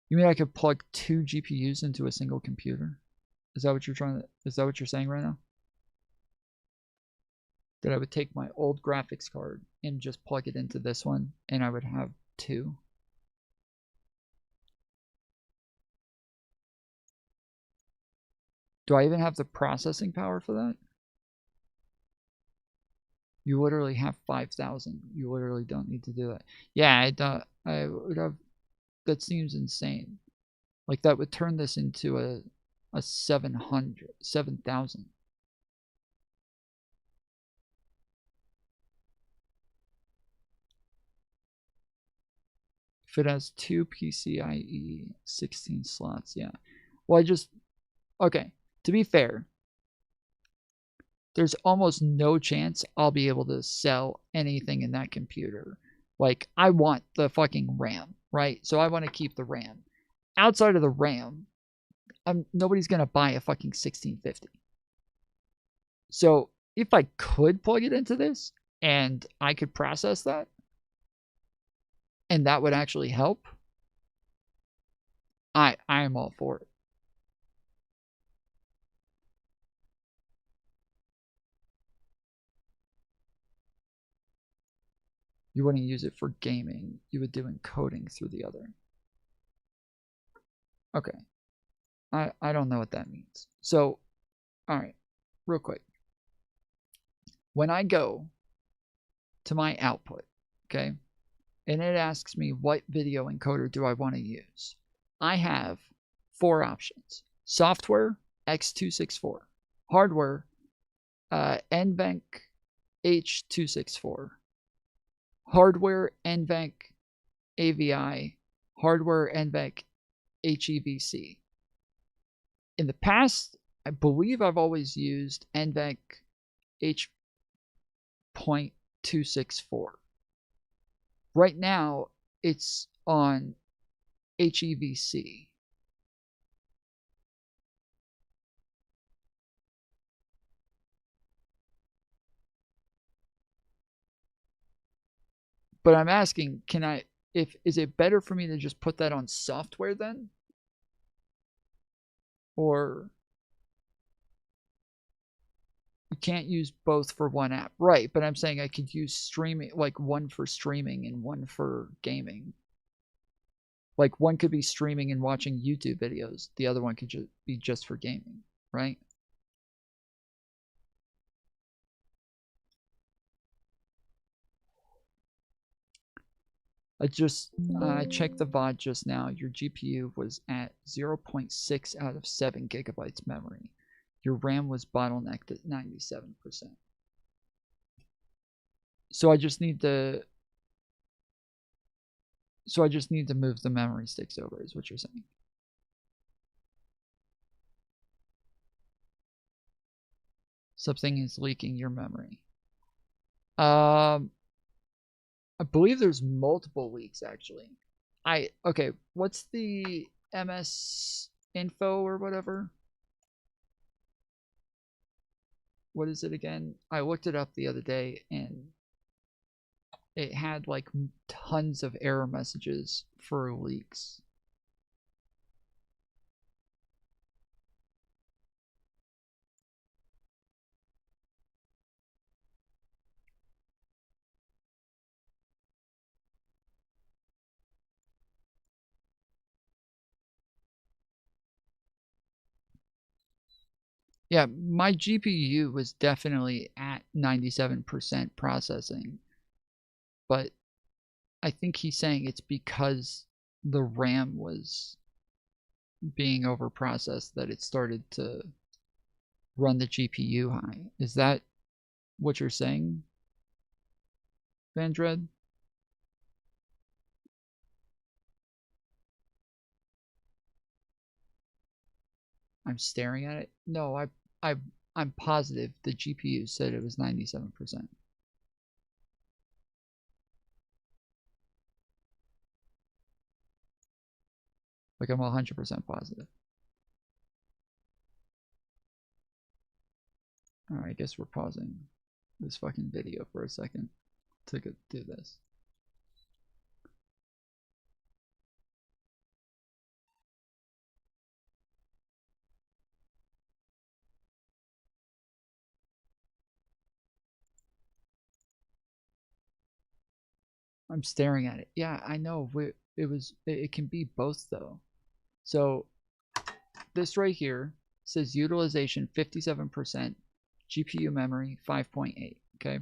You mean I could plug 2 GPUs into a single computer? Is that what you're saying right now? That I would take my old graphics card and just plug it into this one and I would have 2? Do I even have the processing power for that? You literally have 5,000. You literally don't need to do that. Yeah, I would have. That seems insane. Like, that would turn this into a 7,000. If it has 2 PCIe 16 slots, yeah. Well, okay, to be fair, there's almost no chance I'll be able to sell anything in that computer Like, I want the fucking RAM, right? So I want to keep the RAM. Outside of the RAM, nobody's going to buy a fucking 1650. So if I could plug it into this and I could process that, and that would actually help, I am all for it. You wouldn't use it for gaming. You would do encoding through the other. Okay. I don't know what that means. So, all right, real quick. When I go to my output, okay, and it asks me what video encoder do I want to use, I have 4 options. Software, X264. Hardware, NVENC H264. Hardware, NVENC AVI. Hardware, NVENC HEVC. In the past, I believe I've always used NVENC H.264. Right now, it's on HEVC. But I'm asking, is it better for me to just put that on software then? Or you can't use both for one app. Right, but I'm saying I could use streaming, like one for streaming and one for gaming. Like one could be streaming and watching YouTube videos. The other one could be just for gaming, right? I checked the VOD just now. Your GPU was at 0.6 out of 7 gigabytes memory. Your RAM was bottlenecked at 97%. So I just need to move the memory sticks over, is what you're saying. Something is leaking your memory. I believe there's multiple leaks actually. Okay, what's the MS info or whatever? What is it again? I looked it up the other day and it had like tons of error messages for leaks. Yeah, my GPU was definitely at 97% processing, but I think he's saying it's because the RAM was being overprocessed that it started to run the GPU high. Is that what you're saying, Vandred? I'm staring at it. No, I'm positive the GPU said it was 97%. Like I'm 100% positive. Alright, I guess we're pausing this fucking video for a second to do this. I'm staring at it. Yeah, I know. It can be both though. So this right here says utilization 57%, GPU memory 5.8. Okay.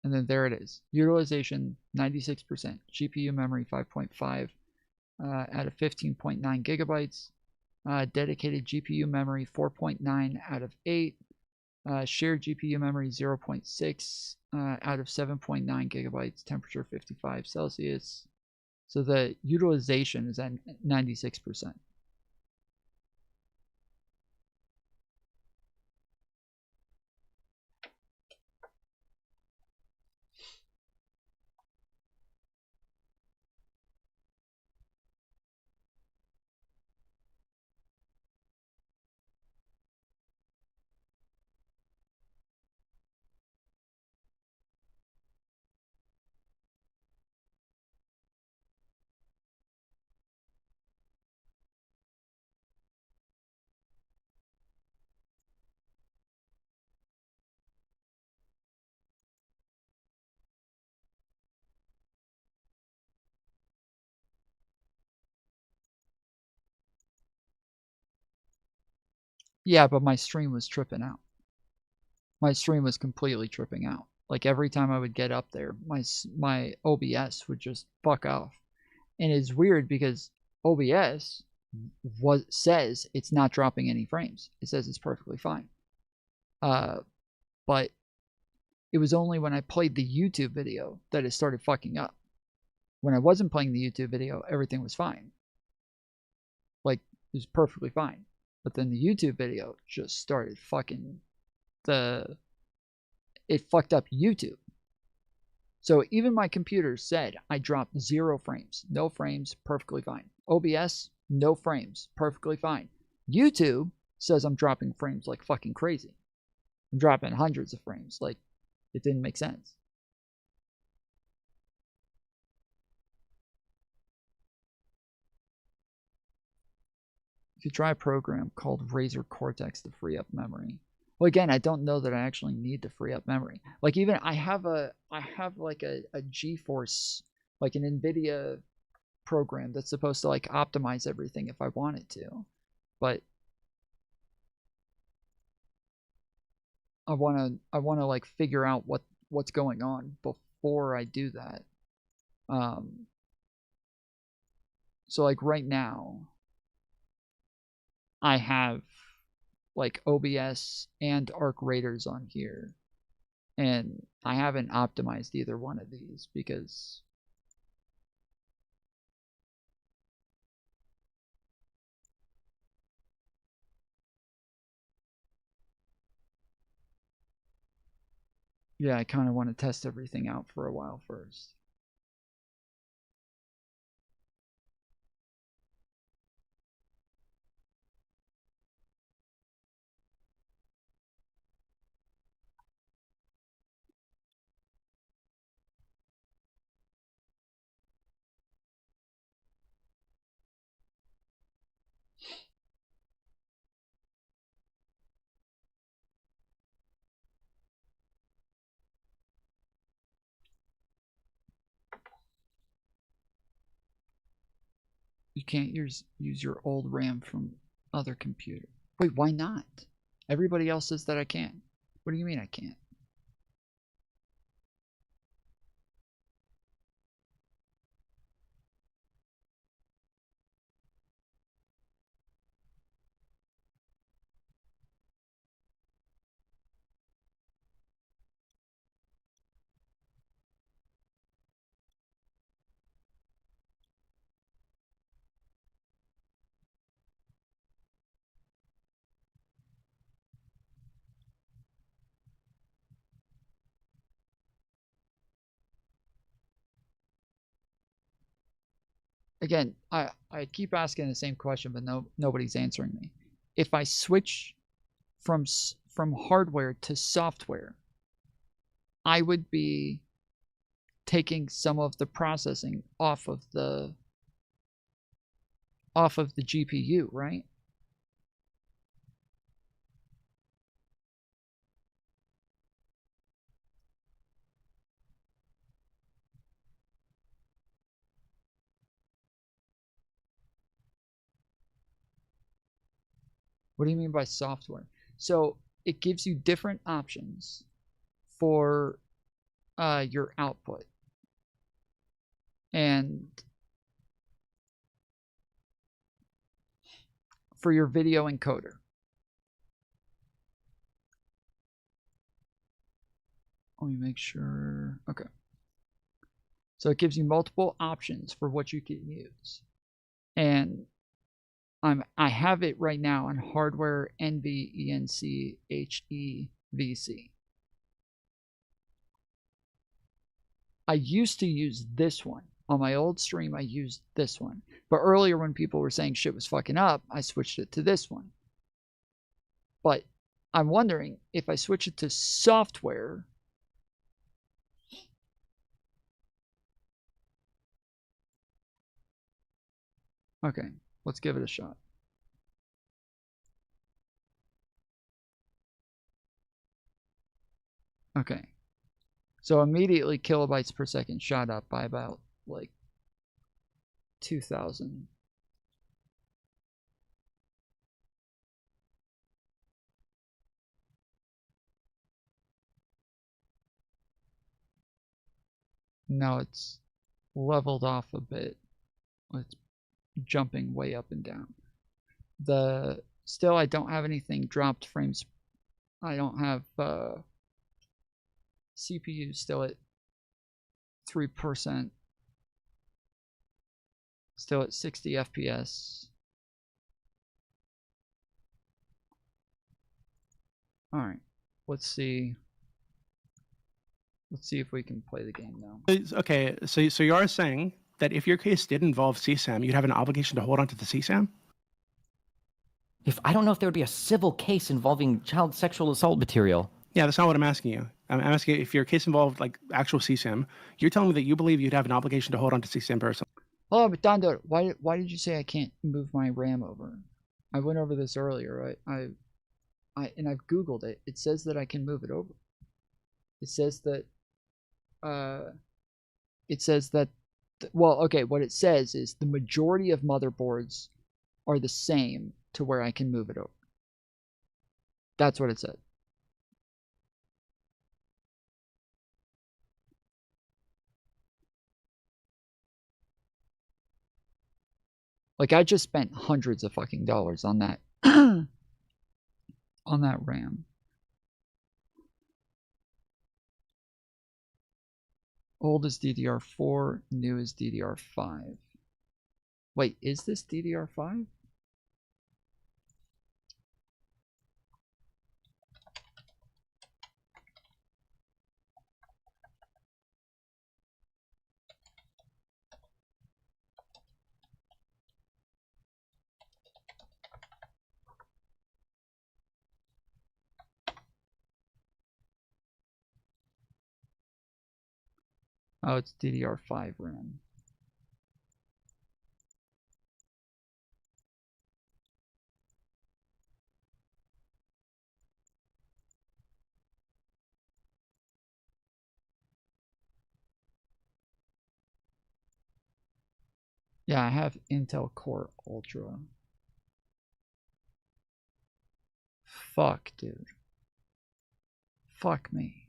And then there it is. Utilization 96%, GPU memory 5.5 out of 15.9 gigabytes. Dedicated GPU memory 4.9 out of 8. Shared GPU memory 0.6 out of 7.9 gigabytes. Temperature 55 Celsius. So the utilization is at 96%. Yeah, but my stream was tripping out. My stream was completely tripping out. Like every time I would get up there, my OBS would just fuck off. And it's weird because OBS says it's not dropping any frames. It says it's perfectly fine. But it was only when I played the YouTube video that it started fucking up. When I wasn't playing the YouTube video, everything was fine. Like, it was perfectly fine. But then the YouTube video just started fucking it fucked up YouTube. So even my computer said I dropped 0 frames. No frames, perfectly fine. OBS, no frames, perfectly fine. YouTube says I'm dropping frames like fucking crazy. I'm dropping hundreds of frames. Like, it didn't make sense. You could try a program called Razer Cortex to free up memory. Well, again, I don't know that I actually need to free up memory. Like, even I have like a GeForce, like an NVIDIA program that's supposed to like optimize everything if I wanted to, but I wanna like figure out what's going on before I do that. So like right now, I have like OBS and Arc Raiders on here, and I haven't optimized either one of these because yeah, I kind of want to test everything out for a while first. You can't use your old RAM from other computer. Wait, why not? Everybody else says that I can. What do you mean I can't? Again, I keep asking the same question, but nobody's answering me. If I switch from hardware to software, I would be taking some of the processing off of the GPU, right? What do you mean by software? So it gives you different options for your output. And for your video encoder. Let me make sure. Okay. So it gives you multiple options for what you can use. And I have it right now on hardware NVENC HEVC. I used to use this one. On my old stream, I used this one. But earlier when people were saying shit was fucking up, I switched it to this one. But I'm wondering if I switch it to software, okay, let's give it a shot. Okay. So immediately kilobytes per second shot up by about like 2,000. Now it's leveled off a bit. It's jumping way up and down. Still I don't have anything dropped frames. I don't have CPU still at 3%. Still at 60 FPS. Alright. Let's see. Let's see if we can play the game now. Okay, so you are saying that if your case did involve CSAM, you'd have an obligation to hold on to the CSAM? I don't know if there would be a civil case involving child sexual assault material. Yeah, that's not what I'm asking you. I'm asking if your case involved like actual CSAM, you're telling me that you believe you'd have an obligation to hold on to CSAM personally. Oh, but Dondo, why did you say I can't move my RAM over? I went over this earlier. And I've Googled it. It says that I can move it over. It says that well, okay, what it says is the majority of motherboards are the same to where I can move it over. That's what it said. Like, I just spent hundreds of fucking dollars on that on that RAM. Old is DDR4, new is DDR5. Wait, is this DDR5? Oh, it's DDR5 RAM. Yeah, I have Intel Core Ultra. Fuck, dude. Fuck me.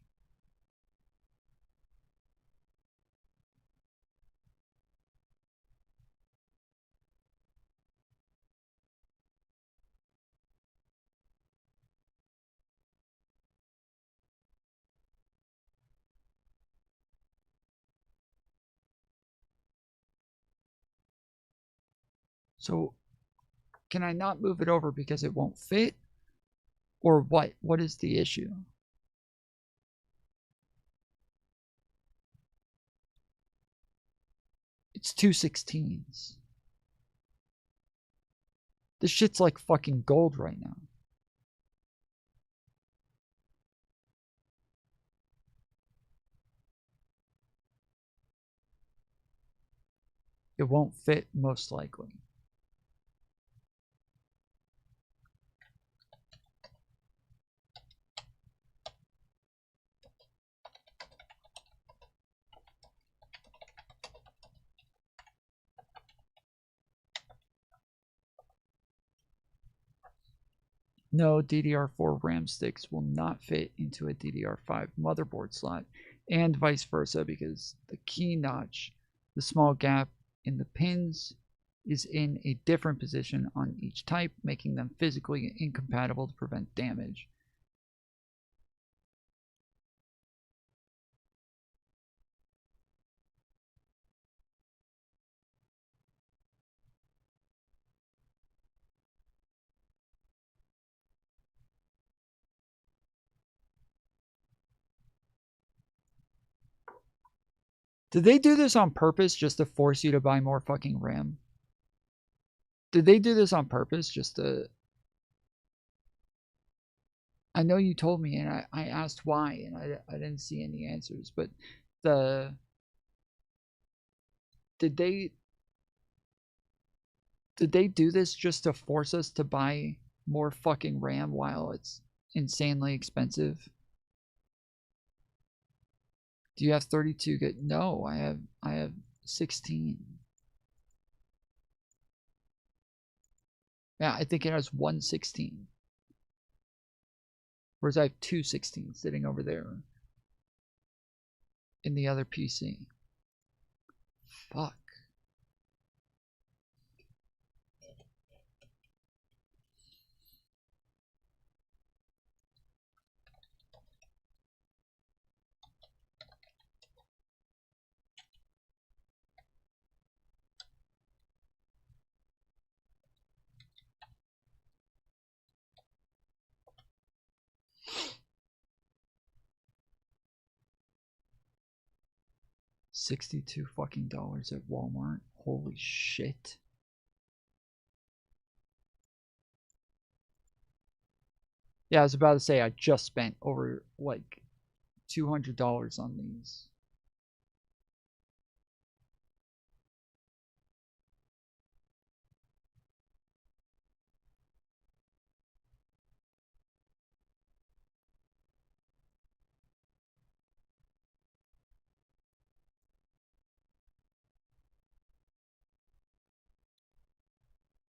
So, can I not move it over because it won't fit? Or what? What is the issue? It's 216s. This shit's like fucking gold right now. It won't fit, most likely. No, DDR4 RAM sticks will not fit into a DDR5 motherboard slot, and vice versa, because the key notch, the small gap in the pins, is in a different position on each type, making them physically incompatible to prevent damage. Did they do this on purpose just to force you to buy more fucking RAM? Did they do this on purpose just to... I know you told me, and I asked why, and I didn't see any answers, but the... Did they do this just to force us to buy more fucking RAM while it's insanely expensive? Do you have 32 gig? No, I have 16. Yeah, I think it has 116. Whereas I have 216 sitting over there in the other PC. Fuck. $62 fucking dollars at Walmart. Holy shit. Yeah, I was about to say I just spent over like $200 on these.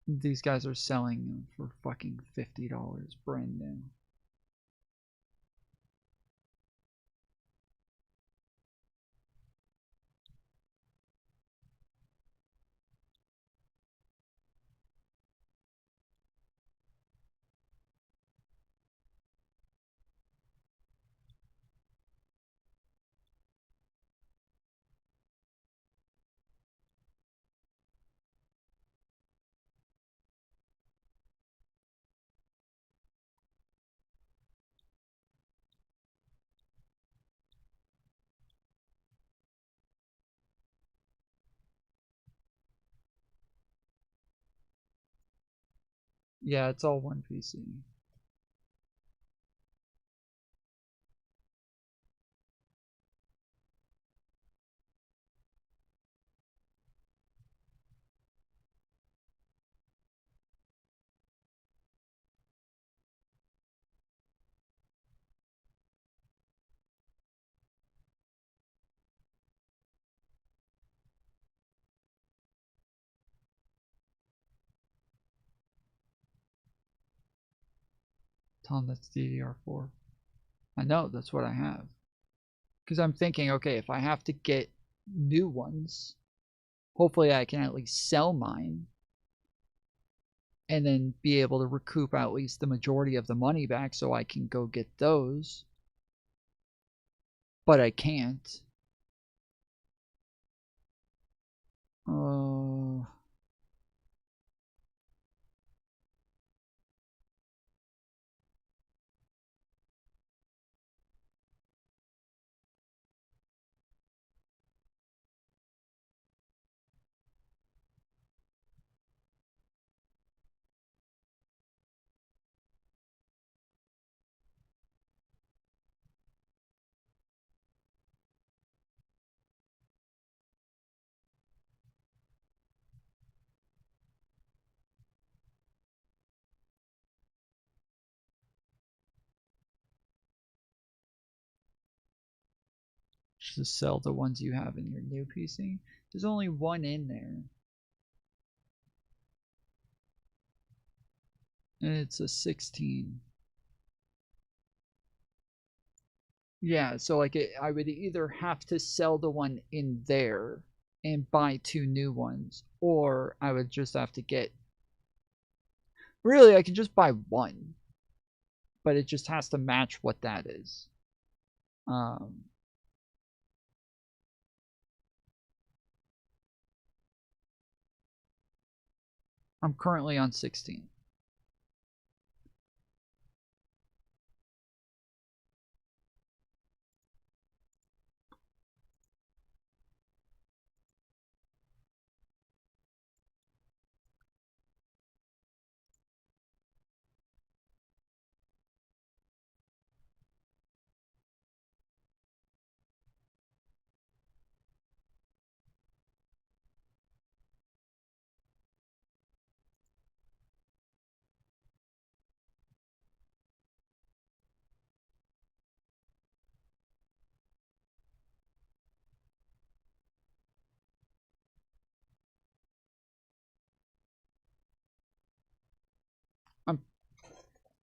These guys are selling them for fucking $50 brand new. Yeah, it's all one PC. Tom, that's DDR4. I know, that's what I have. Because I'm thinking, okay, if I have to get new ones, hopefully I can at least sell mine and then be able to recoup at least the majority of the money back so I can go get those. But I can't. Just sell the ones you have in your new PC. There's only one in there. And it's a 16. Yeah, so like I would either have to sell the one in there and buy 2 new ones, or I would just have to get... Really, I could just buy one. But it just has to match what that is. I'm currently on 16.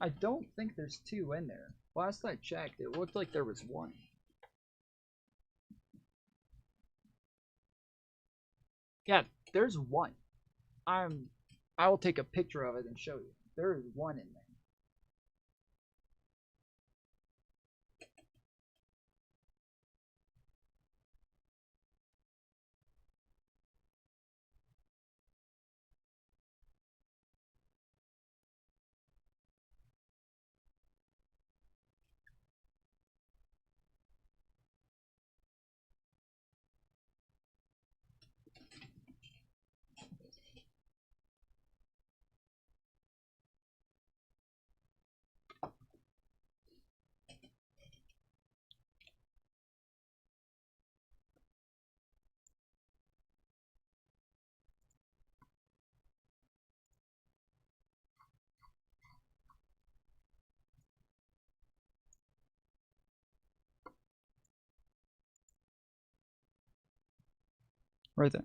I don't think there's 2 in there. Last I checked, it looked like there was 1. Yeah, there's 1. I will take a picture of it and show you. There is 1 in there. Right there.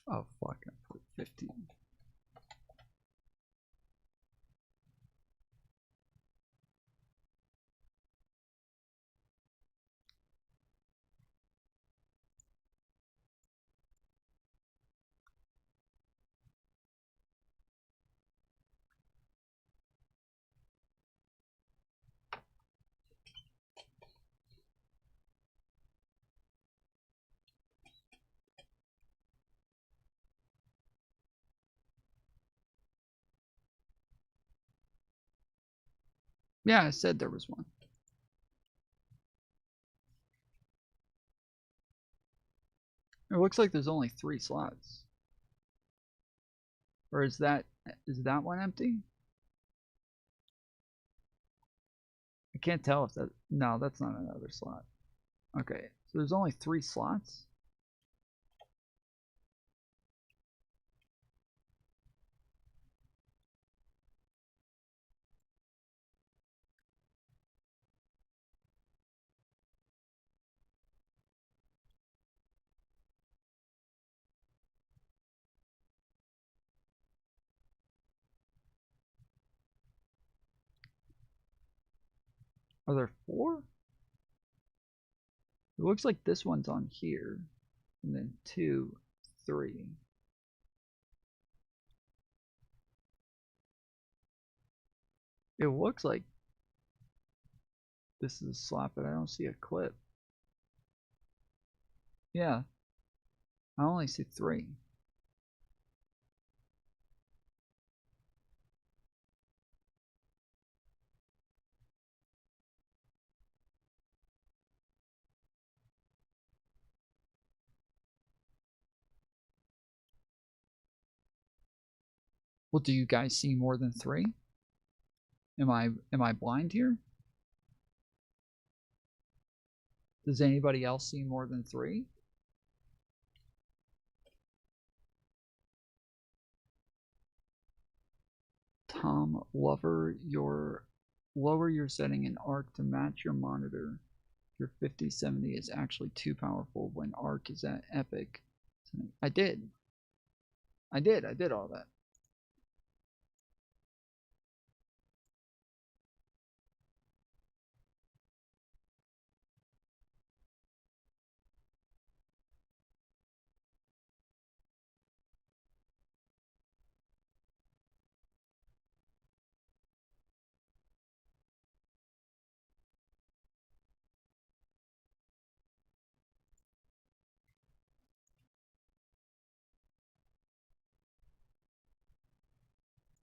Oh fuck, I put 15. Yeah, I said there was 1. It looks like there's only 3 slots. Or is that one empty? I can't tell if that, no, that's not another slot. Okay, so there's only 3 slots? Are there 4? It looks like this one's on here, and then 2, 3. It looks like this is a slot, but I don't see a clip. Yeah, I only see 3. Well, do you guys see more than 3? Am I blind here? Does anybody else see more than 3? Tom, lower your setting in ARC to match your monitor. Your 5070 is actually too powerful when ARC is at epic. I did all that.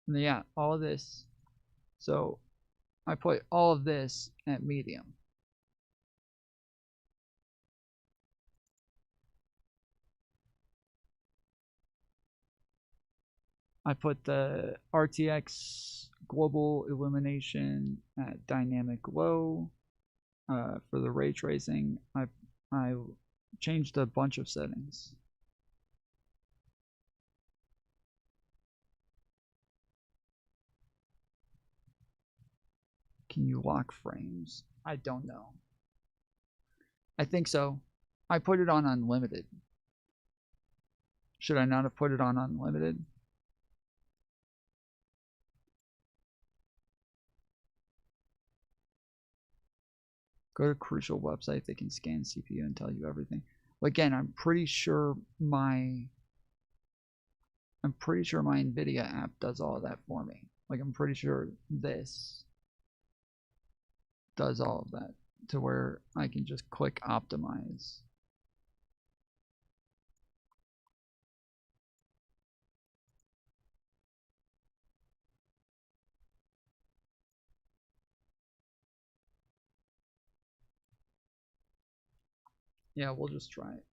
And yeah, all of this. So I put all of this at medium. I put the RTX global illumination at dynamic low. For the ray tracing, I changed a bunch of settings. Can you lock frames? I don't know. I think so. I put it on unlimited. Should I not have put it on unlimited? Go to Crucial website. They can scan CPU and tell you everything. But again, I'm pretty sure my NVIDIA app does all of that for me. Like, I'm pretty sure this does all of that to where I can just click optimize. Yeah, we'll just try it.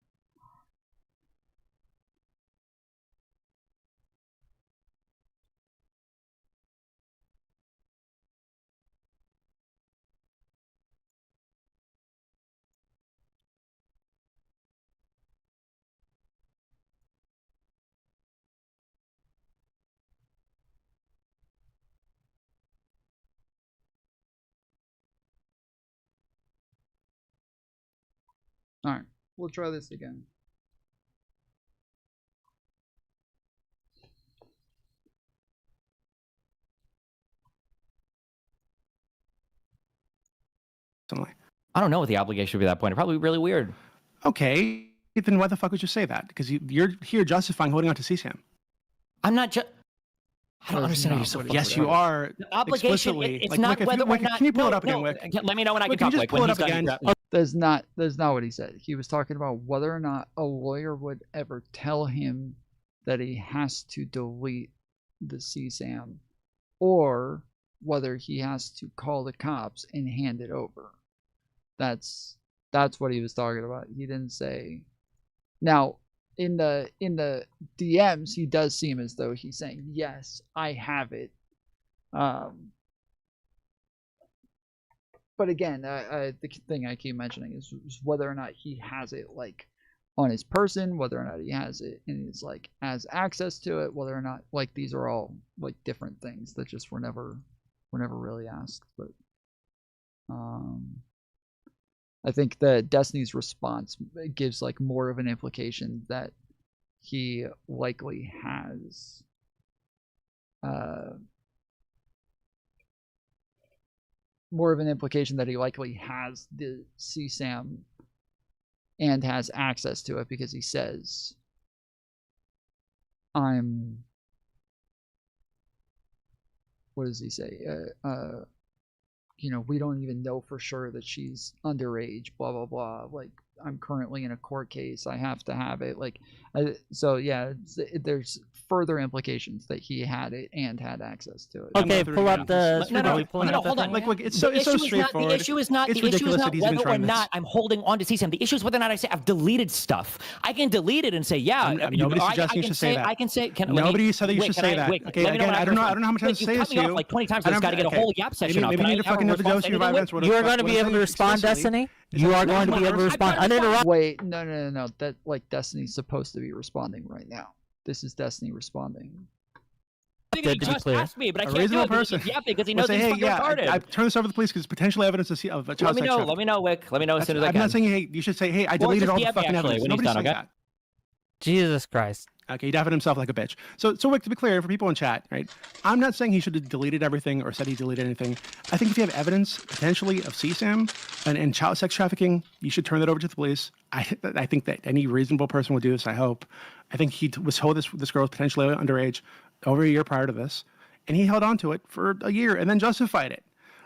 All right, we'll try this again. I don't know what the obligation would be at that point. It'd probably be really weird. Okay, then why the fuck would you say that? Because you're here justifying holding on to CSAM. I'm not just. I don't understand how you're so. Yes, you are. The obligation. It's like, not whether or not. Can you pull it up no, again, Wick? Let me know when I can Can talk. you just pull it up again? That's not what he said. He was talking about whether or not a lawyer would ever tell him that he has to delete the CSAM, or whether he has to call the cops and hand it over. That's what he was talking about. He didn't say. Now, in the DMs, he does seem as though he's saying, yes, I have it. But again, the thing I keep mentioning is whether or not he has it, like, on his person, whether or not he has it and he's, like, has access to it, whether or not, like, these are all, like, different things that just were never really asked. But I think that Destiny's response gives, like, more of an implication that he likely has more of an implication that he likely has the CSAM and has access to it, because he says, what does he say? You know, we don't even know for sure that she's underage, blah, blah, blah. Like, I'm currently in a court case. I have to have it. Like, so yeah, there's further implications that he had it and had access to it. Okay, pull up the. Hold on. Like, it's so straightforward. The issue is not whether or not I'm holding on to CSAM. The issue is whether or not I say I've deleted stuff. I can delete it and say, yeah. Nobody's suggesting you should say that. I can say. Nobody said that you should say that. Okay, again, I don't know how much time to say this to you. Like 20 times. I've got to get a whole yap session up. Maybe you need to fucking know the dose of your violence. You are going to be able to respond, Destiny. You are going to be able to respond uninterrupted. Wait, no. That, like, Destiny's supposed to be responding right now. This is Destiny responding. He just asked me, but I can't do it person. because he knows he's fucking retarded. I've turned this over to the police because potential evidence of child sex trafficking. Let me know, Wick. Let me know as soon as I can. I'm not saying, hey, you should say, hey, I deleted all the fucking evidence. Nobody says that. Jesus Christ. Okay, he deafened himself like a bitch. So Wick, to be clear, for people in chat, right? I'm not saying he should have deleted everything or said he deleted anything. I think if you have evidence, potentially, of CSAM and child sex trafficking, you should turn that over to the police. I think that any reasonable person would do this, I hope. I think he was told this girl was potentially underage over a year prior to this, and he held on to it for a year and then justified it.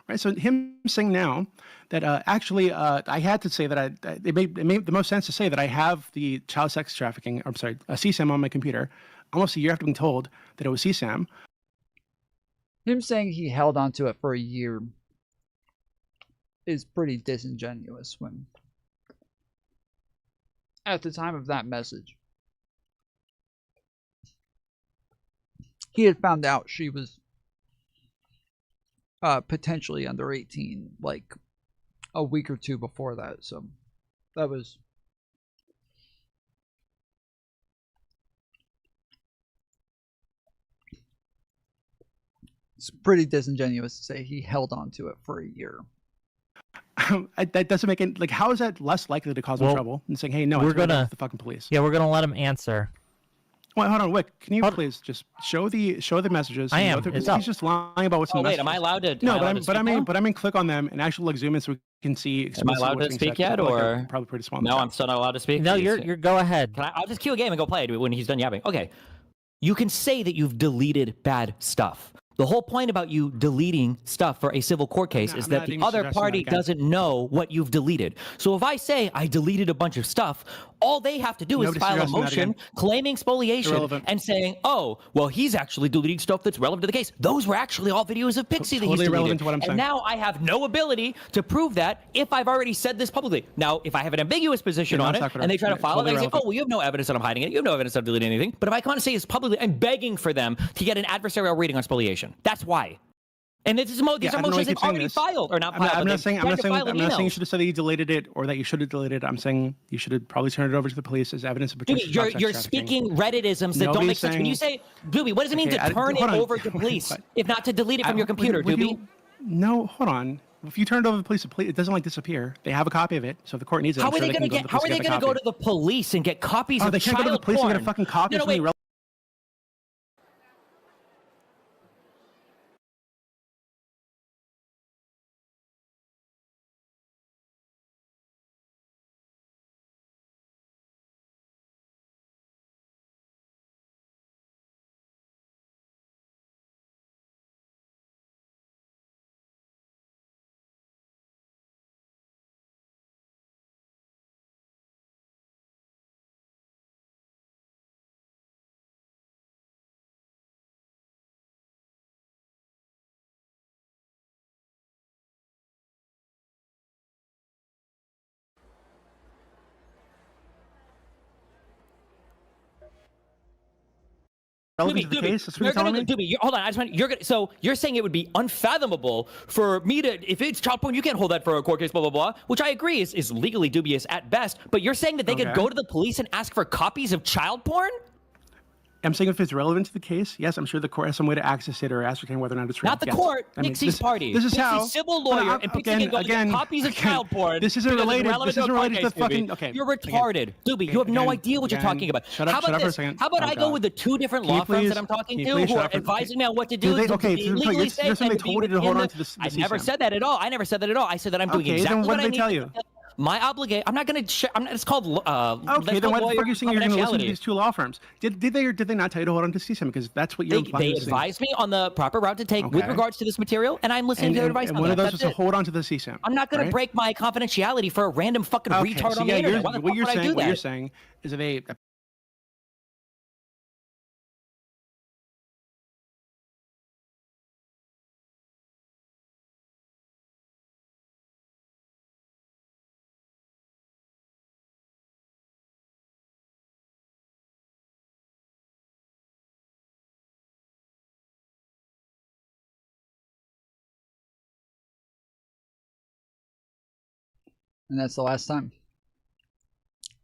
Right, so him saying now that actually I had to say that it made the most sense to say that I have the child sex trafficking, a CSAM on my computer, almost a year after being told that it was CSAM. Him saying he held on to it for a year is pretty disingenuous when, at the time of that message, he had found out she was potentially under 18 like a week or two before that. So that was it's pretty disingenuous to say he held on to it for a year. That doesn't make any, like, how is that less likely to cause him trouble than saying, hey, no, we're gonna the fucking police? Yeah, we're gonna let him answer. Wait, hold on, Wick. Can you please just show the messages? I am. He's just lying about what's in the wait, messages. am I allowed to? No, but I mean, click on them and actually zoom in so we can see. Am I allowed to speak yet, or probably pretty small? No, I'm still not allowed to speak. No, you're go ahead. I'll just cue a game and go play it when he's done yapping. Okay, you can say that you've deleted bad stuff. The whole point about you deleting stuff for a civil court case is that the other party doesn't know what you've deleted. So if I say I deleted a bunch of stuff, all they have to do is file a motion claiming spoliation and saying, oh, well, he's actually deleting stuff that's relevant to the case. Those were actually all videos of Pixie that he's deleted. Relevant to what I'm saying. And now I have no ability to prove that if I've already said this publicly. Now, if I have an ambiguous position on it and they try to file it, I say, oh, well, you have no evidence that I'm hiding it. You have no evidence that I'm deleting anything. But if I come and say this publicly, I'm begging for them to get an adversarial reading on spoliation. That's why. And these are motions they've already filed or not filed. I'm not saying you should have said that you deleted it or that you should have deleted it. I'm saying you should have probably turned it over to the police as evidence of potential child sex You're trafficking. speaking Redditisms that don't make sense. When you say, Doobie, what does it mean to turn it over to police if not to delete it from your computer, Doobie? No, hold on. If you turn it over to the police, it doesn't like disappear. They have a copy of it, so if the court needs it, how are they going to go to the police and get copies of they can't child go to the police porn? and get a fucking copy of wait. Relevant to the case? That's what you're telling me? Doobie, hold on. So you're saying it would be unfathomable for me to, if it's child porn, you can't hold that for a court case, blah, blah, blah, which I agree is legally dubious at best. But you're saying that they could go to the police and ask for copies of child porn? I'm saying if it's relevant to the case, yes, I'm sure the court has some way to access it or ascertain whether or not it's relevant. Not the court, Pixie's party. This is how civil lawyer, and Pixie can go get copies of child porn. This isn't related. This isn't related to the fucking. Okay, you're retarded, Doobie. You have no idea what you're talking about. Shut up for a second. How about I go with the two different law firms that I'm talking to who are advising me on what to do? Okay, you're saying they told you to hold on to this. I never said that at all. I said that I'm doing exactly what I need. What did they tell you? My obligation. I'm not going to share. It's called. Okay, then why the fuck are you saying you're going to listen to these two law firms? Did they or did they not tell you to hold on to CSIM? Because that's what you're implying. They advised me on the proper route to take with regards to this material, and I'm listening to their advice. And one of those was to hold on to the CSIM. I'm not going to break my confidentiality for a random fucking retard on the internet. What you're saying is that they. And that's the last time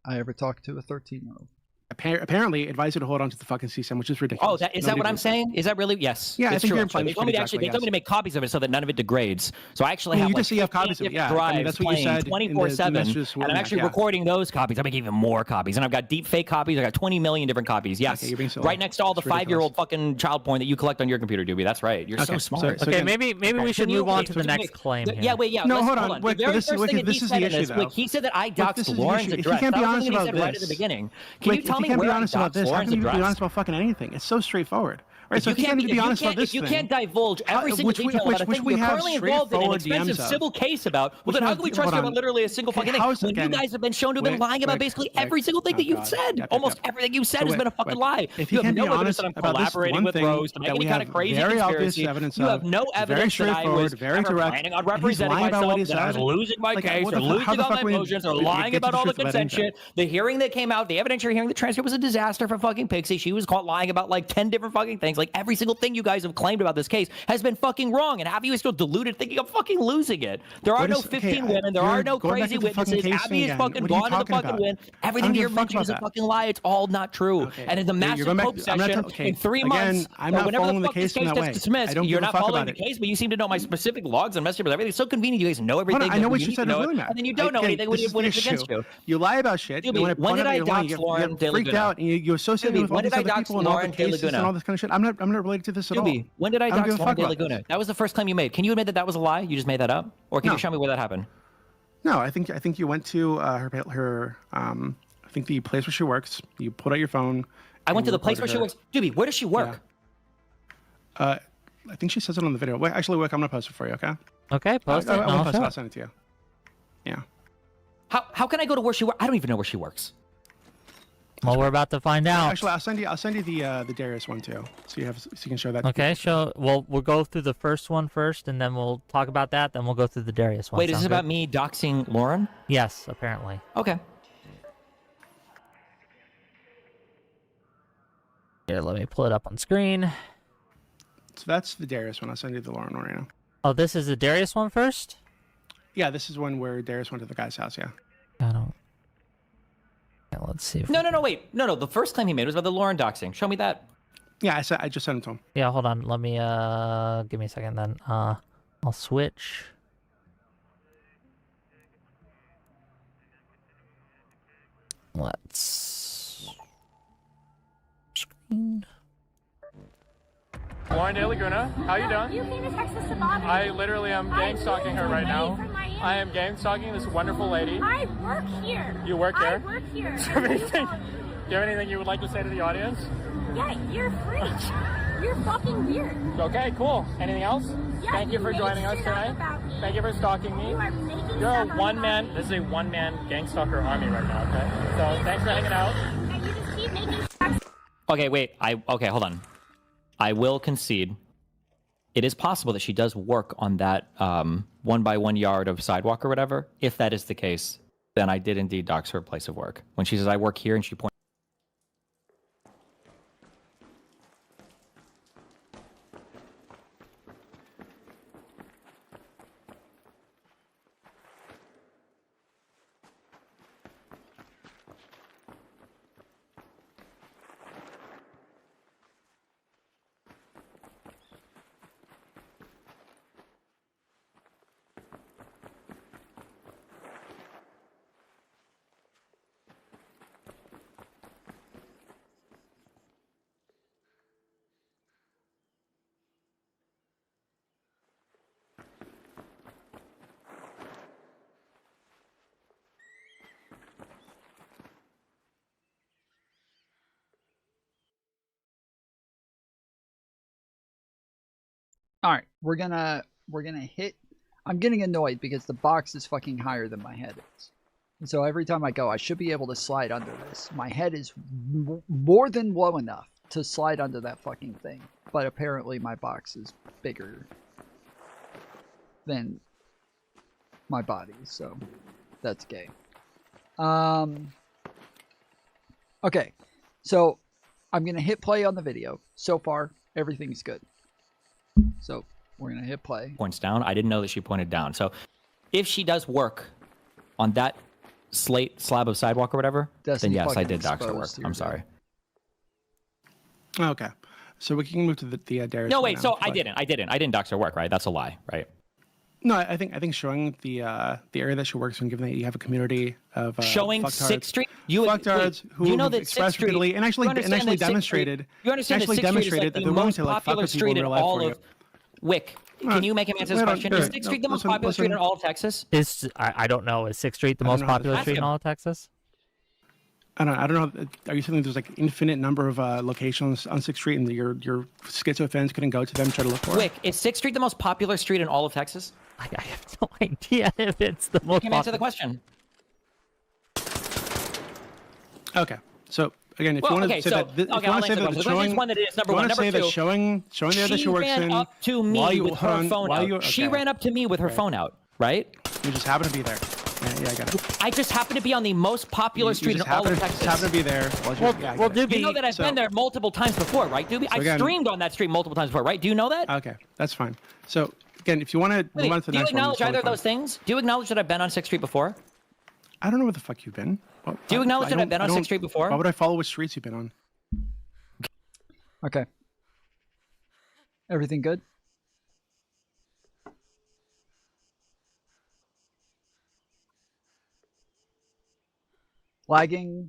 I ever talked to a 13-year-old. Apparently advised you to hold on to the fucking CSIM, which is ridiculous. Oh, is that what I'm saying? Is that really? Yes. Yeah, I think you're implying. They told me to make copies of it so that none of it degrades. So I actually have. You just say you have copies of it. Yeah, I mean, that's what you said. 24/7, and I'm actually recording those copies. I'm making even more copies, and I've got deep fake copies. I got 20 million different copies. Yes, right next to all the 5-year-old fucking child porn that you collect on your computer, Doobie. That's right. You're so smart. Okay, maybe we should move on to the next claim. Yeah, wait, yeah. No, hold on. Wait, this is the issue, though. He said that I doxed Lauren's address. He can't be honest about this. Right at the beginning. Can you tell me where I doxed Lauren's address? Be honest address? about fucking anything. It's so straightforward. Right, so you can't be honest about this. You can't divulge every single detail about a thing you're currently involved in an expensive civil case about. Well, then how can we trust you about literally a single fucking thing? When you guys have been shown to have been lying about basically every single thing that you've said. Almost everything you've said has been a fucking lie. You have no evidence that I'm collaborating with Rose to make any kind of crazy conspiracy. You have no evidence that I was ever planning on representing myself, that I was losing my case, or losing all my motions, or lying about all the consent shit. The hearing that came out, the evidentiary hearing, the transcript was a disaster for fucking Pixie. She was caught lying about like 10 different fucking things. things. Like every single thing you guys have claimed about this case has been fucking wrong, and half of you are still deluded thinking I'm fucking losing it. There are no 15 women. There are no crazy witnesses. Abby is fucking gone to the fucking win. Everything you're mentioning is a fucking lie. It's all not true. And in the massive Pope session in 3 months, I'm not whenever following the fuck the this case in case that gets way. dismissed, you're not following the case, but you seem to know my specific logs and messages. Everything's so convenient. You guys know everything. I know what you said is really mad. And then you don't know anything when it's against you. You lie about shit. When did I dox Lauren De freaked out and you associate with all these other people and all the cases and all this kind of shit. I'm not related to this at all. When did I dox Lauren De Laguna? That was the first claim you made. Can you admit that that was a lie? You just made that up, or can you show me where that happened? No, I think you went to her I think the place where she works. You pulled out your phone. I went to the place where she works. Doobie, where does she work? I think she says it on the video. Wait, actually, I'm gonna post it for you. Okay. Okay, post it. I'll send it to you. Yeah. How can I go to where she works? I don't even know where she works. Well, we're about to find out. Actually, I'll send you the Darius one too, so you can show that. Okay, we'll go through the first one first, and then we'll talk about that. Then we'll go through the Darius one. Wait, is this about me doxing Lauren? Yes, apparently. Okay. Here, let me pull it up on screen. So that's the Darius one. I'll send you the Lauren one right now. Oh, this is the Darius one first? Yeah, this is one where Darius went to the guy's house. Yeah. I don't. Yeah, let's see. No, wait. No. The first claim he made was about the Lauren doxing. Show me that. Yeah, I just sent it to him. Yeah, hold on. Let me give me a second then. I'll switch. Let's screen. Lauren De Laguna, how you doing? You came to Texas to Bobby. I literally am gang stalking her right now. I am gang stalking this wonderful lady. I work here. You work here? I work here. Do you have anything you would like to say to the audience? Yeah, you're a freak. You're fucking weird. Okay, cool. Anything else? Yeah, Thank you for joining us tonight. Thank you for stalking me. You are making You're a stuff one-man, this is a one-man gang stalker army right now, okay? So thanks for hanging out. And you just keep making stuff. Okay, wait. Okay, hold on. I will concede. It is possible that she does work on that 1 by 1 yard of sidewalk or whatever. If that is the case, then I did indeed dox her place of work. When she says I work here and she points. All right, we're gonna hit. I'm getting annoyed because the box is fucking higher than my head is. And so every time I go, I should be able to slide under this. My head is more than low enough to slide under that fucking thing. But apparently my box is bigger than my body, so that's gay. Okay, so I'm gonna hit play on the video. So far, everything's good. So we're going to hit play. Points down. I didn't know that she pointed down. So if she does work on that slab of sidewalk or whatever, then yes, I did dox her work. I'm sorry. Okay. So we can move to the Darius. No, wait. So I didn't dox her work, right? That's a lie, right? No, I think showing the area that she works in, given that you have a community of showing 6th Street, fucktards who you know that expressed 6th Street, repeatedly and actually demonstrated. You understand that 6th Street is like the most popular street in all of Wick. Can you make him answer this question? Is 6th Street the most popular street in all of Texas? I don't know. Is 6th Street the most popular street in all of Texas? I don't know. Are you saying there's like infinite number of locations on 6th Street and your schizo fans couldn't go to them to try to look for it? Wick, is 6th Street the most popular street in all of Texas? I have no idea if it's the most popular. You can answer the question. Okay. So again, if you want to say that, if you want to say that showing, one that is number one. Number two, showing the area that she works in. She ran up to me with her phone out. She ran up to me with her phone out, right? You just happen to be there. Yeah, I got it. I just happen to be on the most popular street in all of Texas. Just happen to be there. You know that I've been there multiple times before, right, Doobie? I've streamed on that street multiple times before, right? Do you know that? Okay, that's fine. So again, if you want to move on to the do you next one, acknowledge either of those things? Do you acknowledge that I've been on 6th Street before? I don't know where the fuck you've been. Well, do you acknowledge that I've been on 6th Street before? Why would I follow which streets you've been on? Okay. Everything good? Lagging?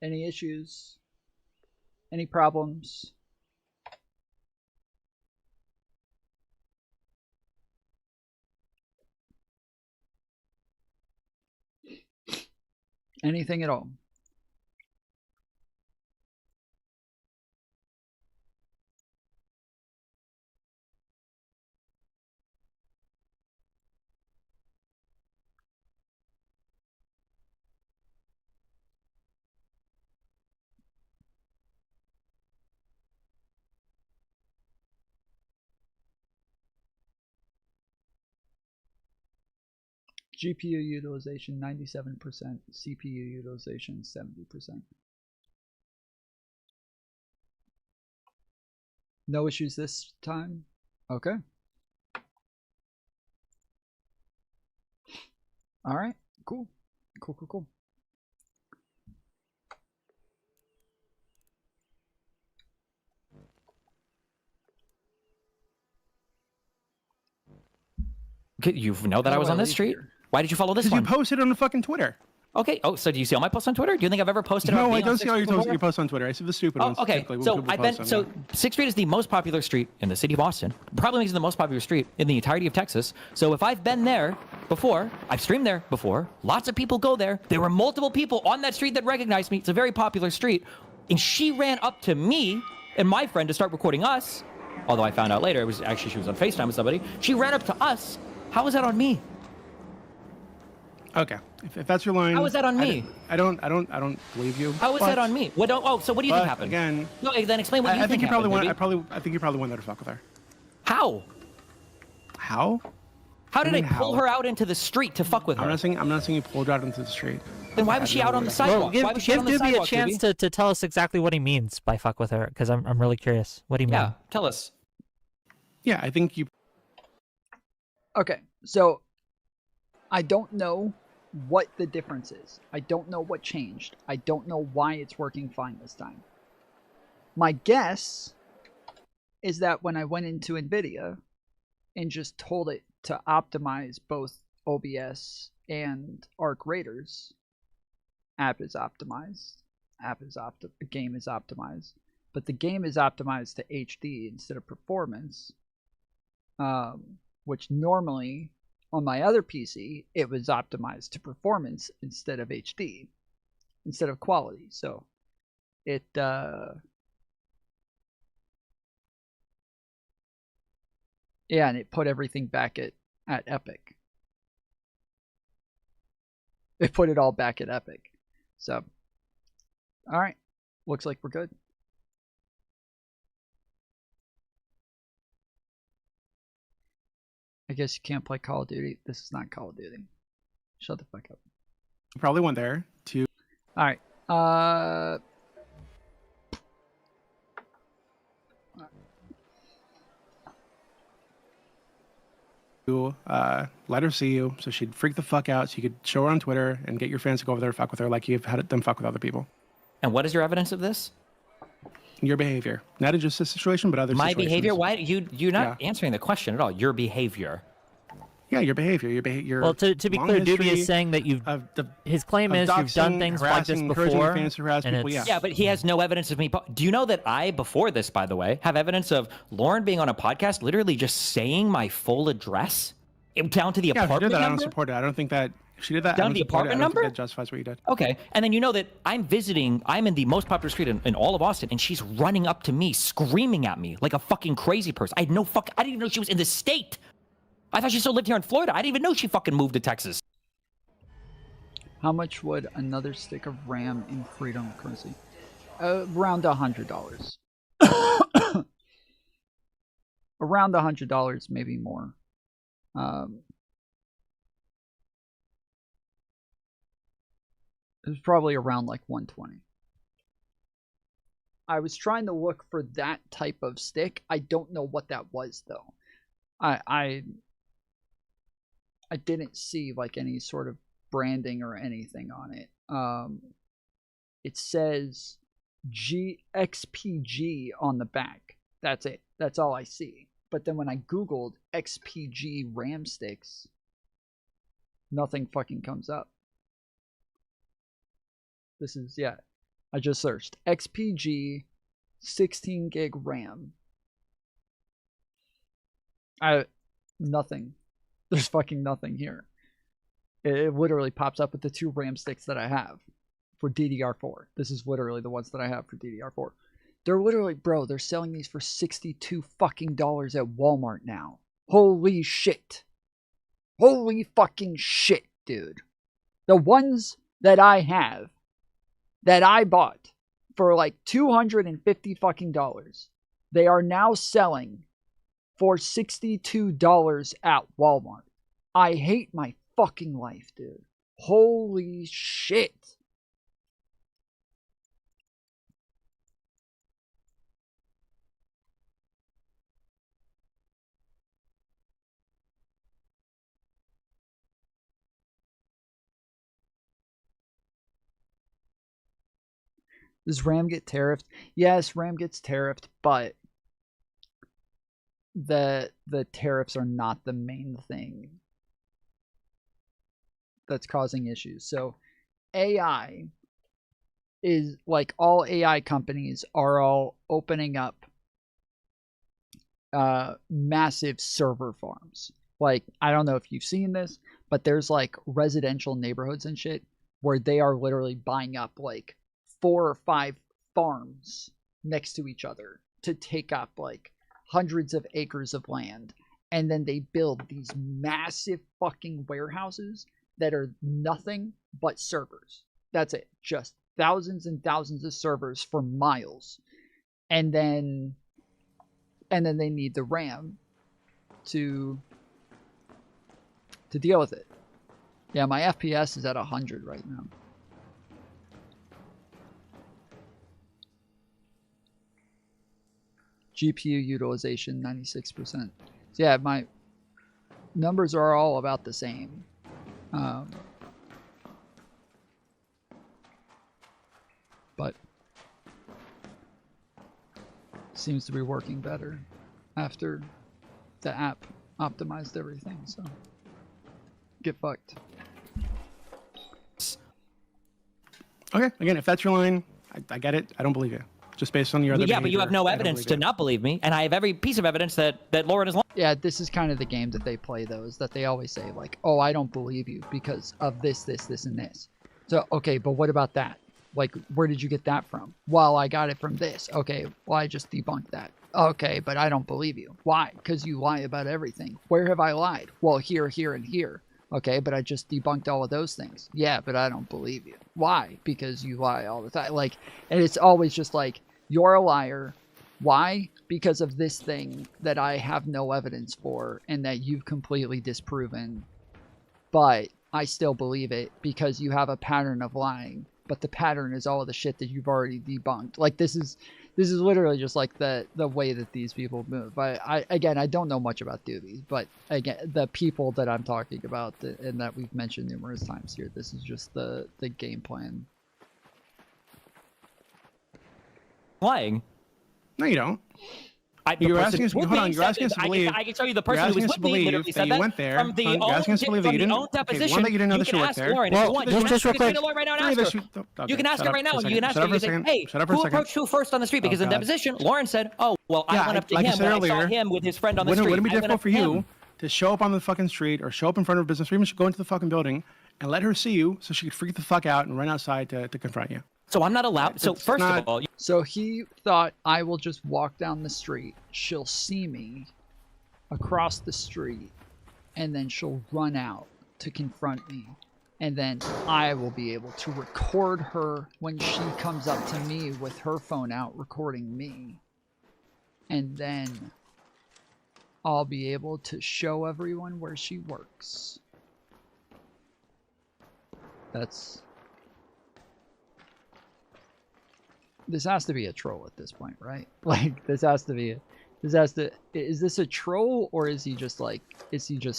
Any issues? Any problems? Anything at all? GPU utilization 97%, CPU utilization 70%. No issues this time? Okay. All right, cool. Cool. You know that I was on this street? Why did you follow this one? Because you posted on the fucking Twitter. Okay. Oh, so do you see all my posts on Twitter? Do you think I've ever posted? No, I don't see all your posts on Twitter. I see the stupid ones. Okay. So I've been. So 6th Street is the most popular street in the city of Austin. Probably makes it the most popular street in the entirety of Texas. So if I've been there before, I've streamed there before. Lots of people go there. There were multiple people on that street that recognized me. It's a very popular street, and she ran up to me and my friend to start recording us. Although I found out later it was actually she was on FaceTime with somebody. She ran up to us. How was that on me? Okay, if that's your line. How is that on me? I don't believe you. How is that on me? What? Oh, so what do you think happened? Again, no. Then explain what you think you probably happened. I think you probably went there to fuck with her. How? How? How did I pull her out into the street to fuck with her? I'm not saying you pulled her out into the street. Then why was she out on the sidewalk? Well, give Doobie a chance to tell us exactly what he means by fuck with her, because I'm really curious. What do you mean? Yeah, tell us. Yeah, I think you. Okay, so I don't know what the difference is. I don't know what changed. I don't know why it's working fine this time. My guess is that when I went into NVIDIA and just told it to optimize both OBS and Arc Raiders, app is optimized. Game is optimized. But the game is optimized to HD instead of performance. Which normally on my other PC, it was optimized to performance instead of HD, instead of quality. So it, yeah, and it put everything back at Epic. It put it all back at Epic. So, all right, looks like we're good. I guess you can't play Call of Duty. This is not Call of Duty. Shut the fuck up. Probably went there to. All right. Let her see you, so she'd freak the fuck out, so you could show her on Twitter and get your fans to go over there and fuck with her like you've had them fuck with other people. And what is your evidence of this? Your behavior, not in just this situation, but other My situations. behavior? Why you're not answering the question at all? Your behavior. Yeah, your behavior. Your behavior. Well, to be clear, Doobie is saying that his claim is you've done things like this before. Yeah, but he has no evidence of me. Do you know that I, before this, by the way, have evidence of Lauren being on a podcast, literally just saying my full address down to the apartment if she did that, number? I don't support it. I don't think that if she did that. Down to the apartment number? I don't think that justifies what you did. Okay, and then you know that I'm in the most popular street in all of Austin, and she's running up to me, screaming at me like a fucking crazy person. I didn't even know she was in the state. I thought she still lived here in Florida. I didn't even know she fucking moved to Texas. How much would another stick of RAM in Freedom currency? Around $100. Around $100, maybe more. It was probably around like 120. I was trying to look for that type of stick. I don't know what that was though. I didn't see like any sort of branding or anything on it. It says XPG on the back. That's it. That's all I see. But then when I Googled XPG RAM sticks, nothing fucking comes up. This is, yeah. I just searched XPG 16 gig RAM. Nothing. There's fucking nothing here. It literally pops up with the 2 RAM sticks that I have for DDR4. This is literally the ones that I have for DDR4. They're literally, bro, they're selling these for $62 fucking dollars at Walmart now. Holy shit. Holy fucking shit, dude. The ones that I have, that I bought for like $250 fucking dollars, they are now selling for $62 at Walmart. I hate my fucking life, dude. Holy shit. Does RAM get tariffed? Yes, RAM gets tariffed, but the tariffs are not the main thing that's causing issues. So AI is, like all AI companies are all opening up massive server farms. Like, I don't know if you've seen this, but there's like residential neighborhoods and shit where they are literally buying up like 4 or 5 farms next to each other to take up like hundreds of acres of land, and then they build these massive fucking warehouses that are nothing but servers. That's it. Just thousands and thousands of servers for miles. And then they need the RAM to deal with it. Yeah, my FPS is at 100 right now. GPU utilization 96%. So yeah, my numbers are all about the same. But seems to be working better after the app optimized everything. So get fucked. Okay, again, if that's your line, I get it. I don't believe you. Just based on your other Yeah, but you have no behavior, evidence to not believe me, and I have every piece of evidence that Lauren is lying. Yeah, this is kind of the game that they play, though, is that they always say, like, oh, I don't believe you because of this, this, this, and this. So, okay, but what about that? Like, where did you get that from? Well, I got it from this. Okay, well, I just debunked that. Okay, but I don't believe you. Why? Because you lie about everything. Where have I lied? Well, here, here, and here. Okay, but I just debunked all of those things. Yeah, but I don't believe you. Why? Because you lie all the time. Like, and it's always just like, you're a liar. Why? Because of this thing that I have no evidence for and that you've completely disproven. But I still believe it because you have a pattern of lying. But the pattern is all of the shit that you've already debunked. Like, this is literally just like the way that these people move. I don't know much about doobies, but again, the people that I'm talking about and that we've mentioned numerous times here, this is just the game plan. Lying. No, you don't. You're asking us. Hold on. You're asking us to believe. I can tell you the person who was with me literally said that you went there. You're asking us to believe that you didn't. Okay, one, that you didn't know that you worked there. Well, just real quick. You can ask her right now, and you can ask her. You can say, "Hey, who approached who first on the street?" Because in deposition, Lauren said, "Oh, well, I went up to him when I saw him with his friend on the street." Wouldn't it be difficult for you to show up on the fucking street or show up in front of a business, or even go into the fucking building and let her see you, so she could freak the fuck out and run outside to confront you? So I'm not allowed. So first of all, so he thought, I will just walk down the street. She'll see me across the street, and then she'll run out to confront me. And then I will be able to record her when she comes up to me with her phone out recording me. And then I'll be able to show everyone where she works. That's this has to be a troll at this point, right? Like this has to is this a troll, or is he just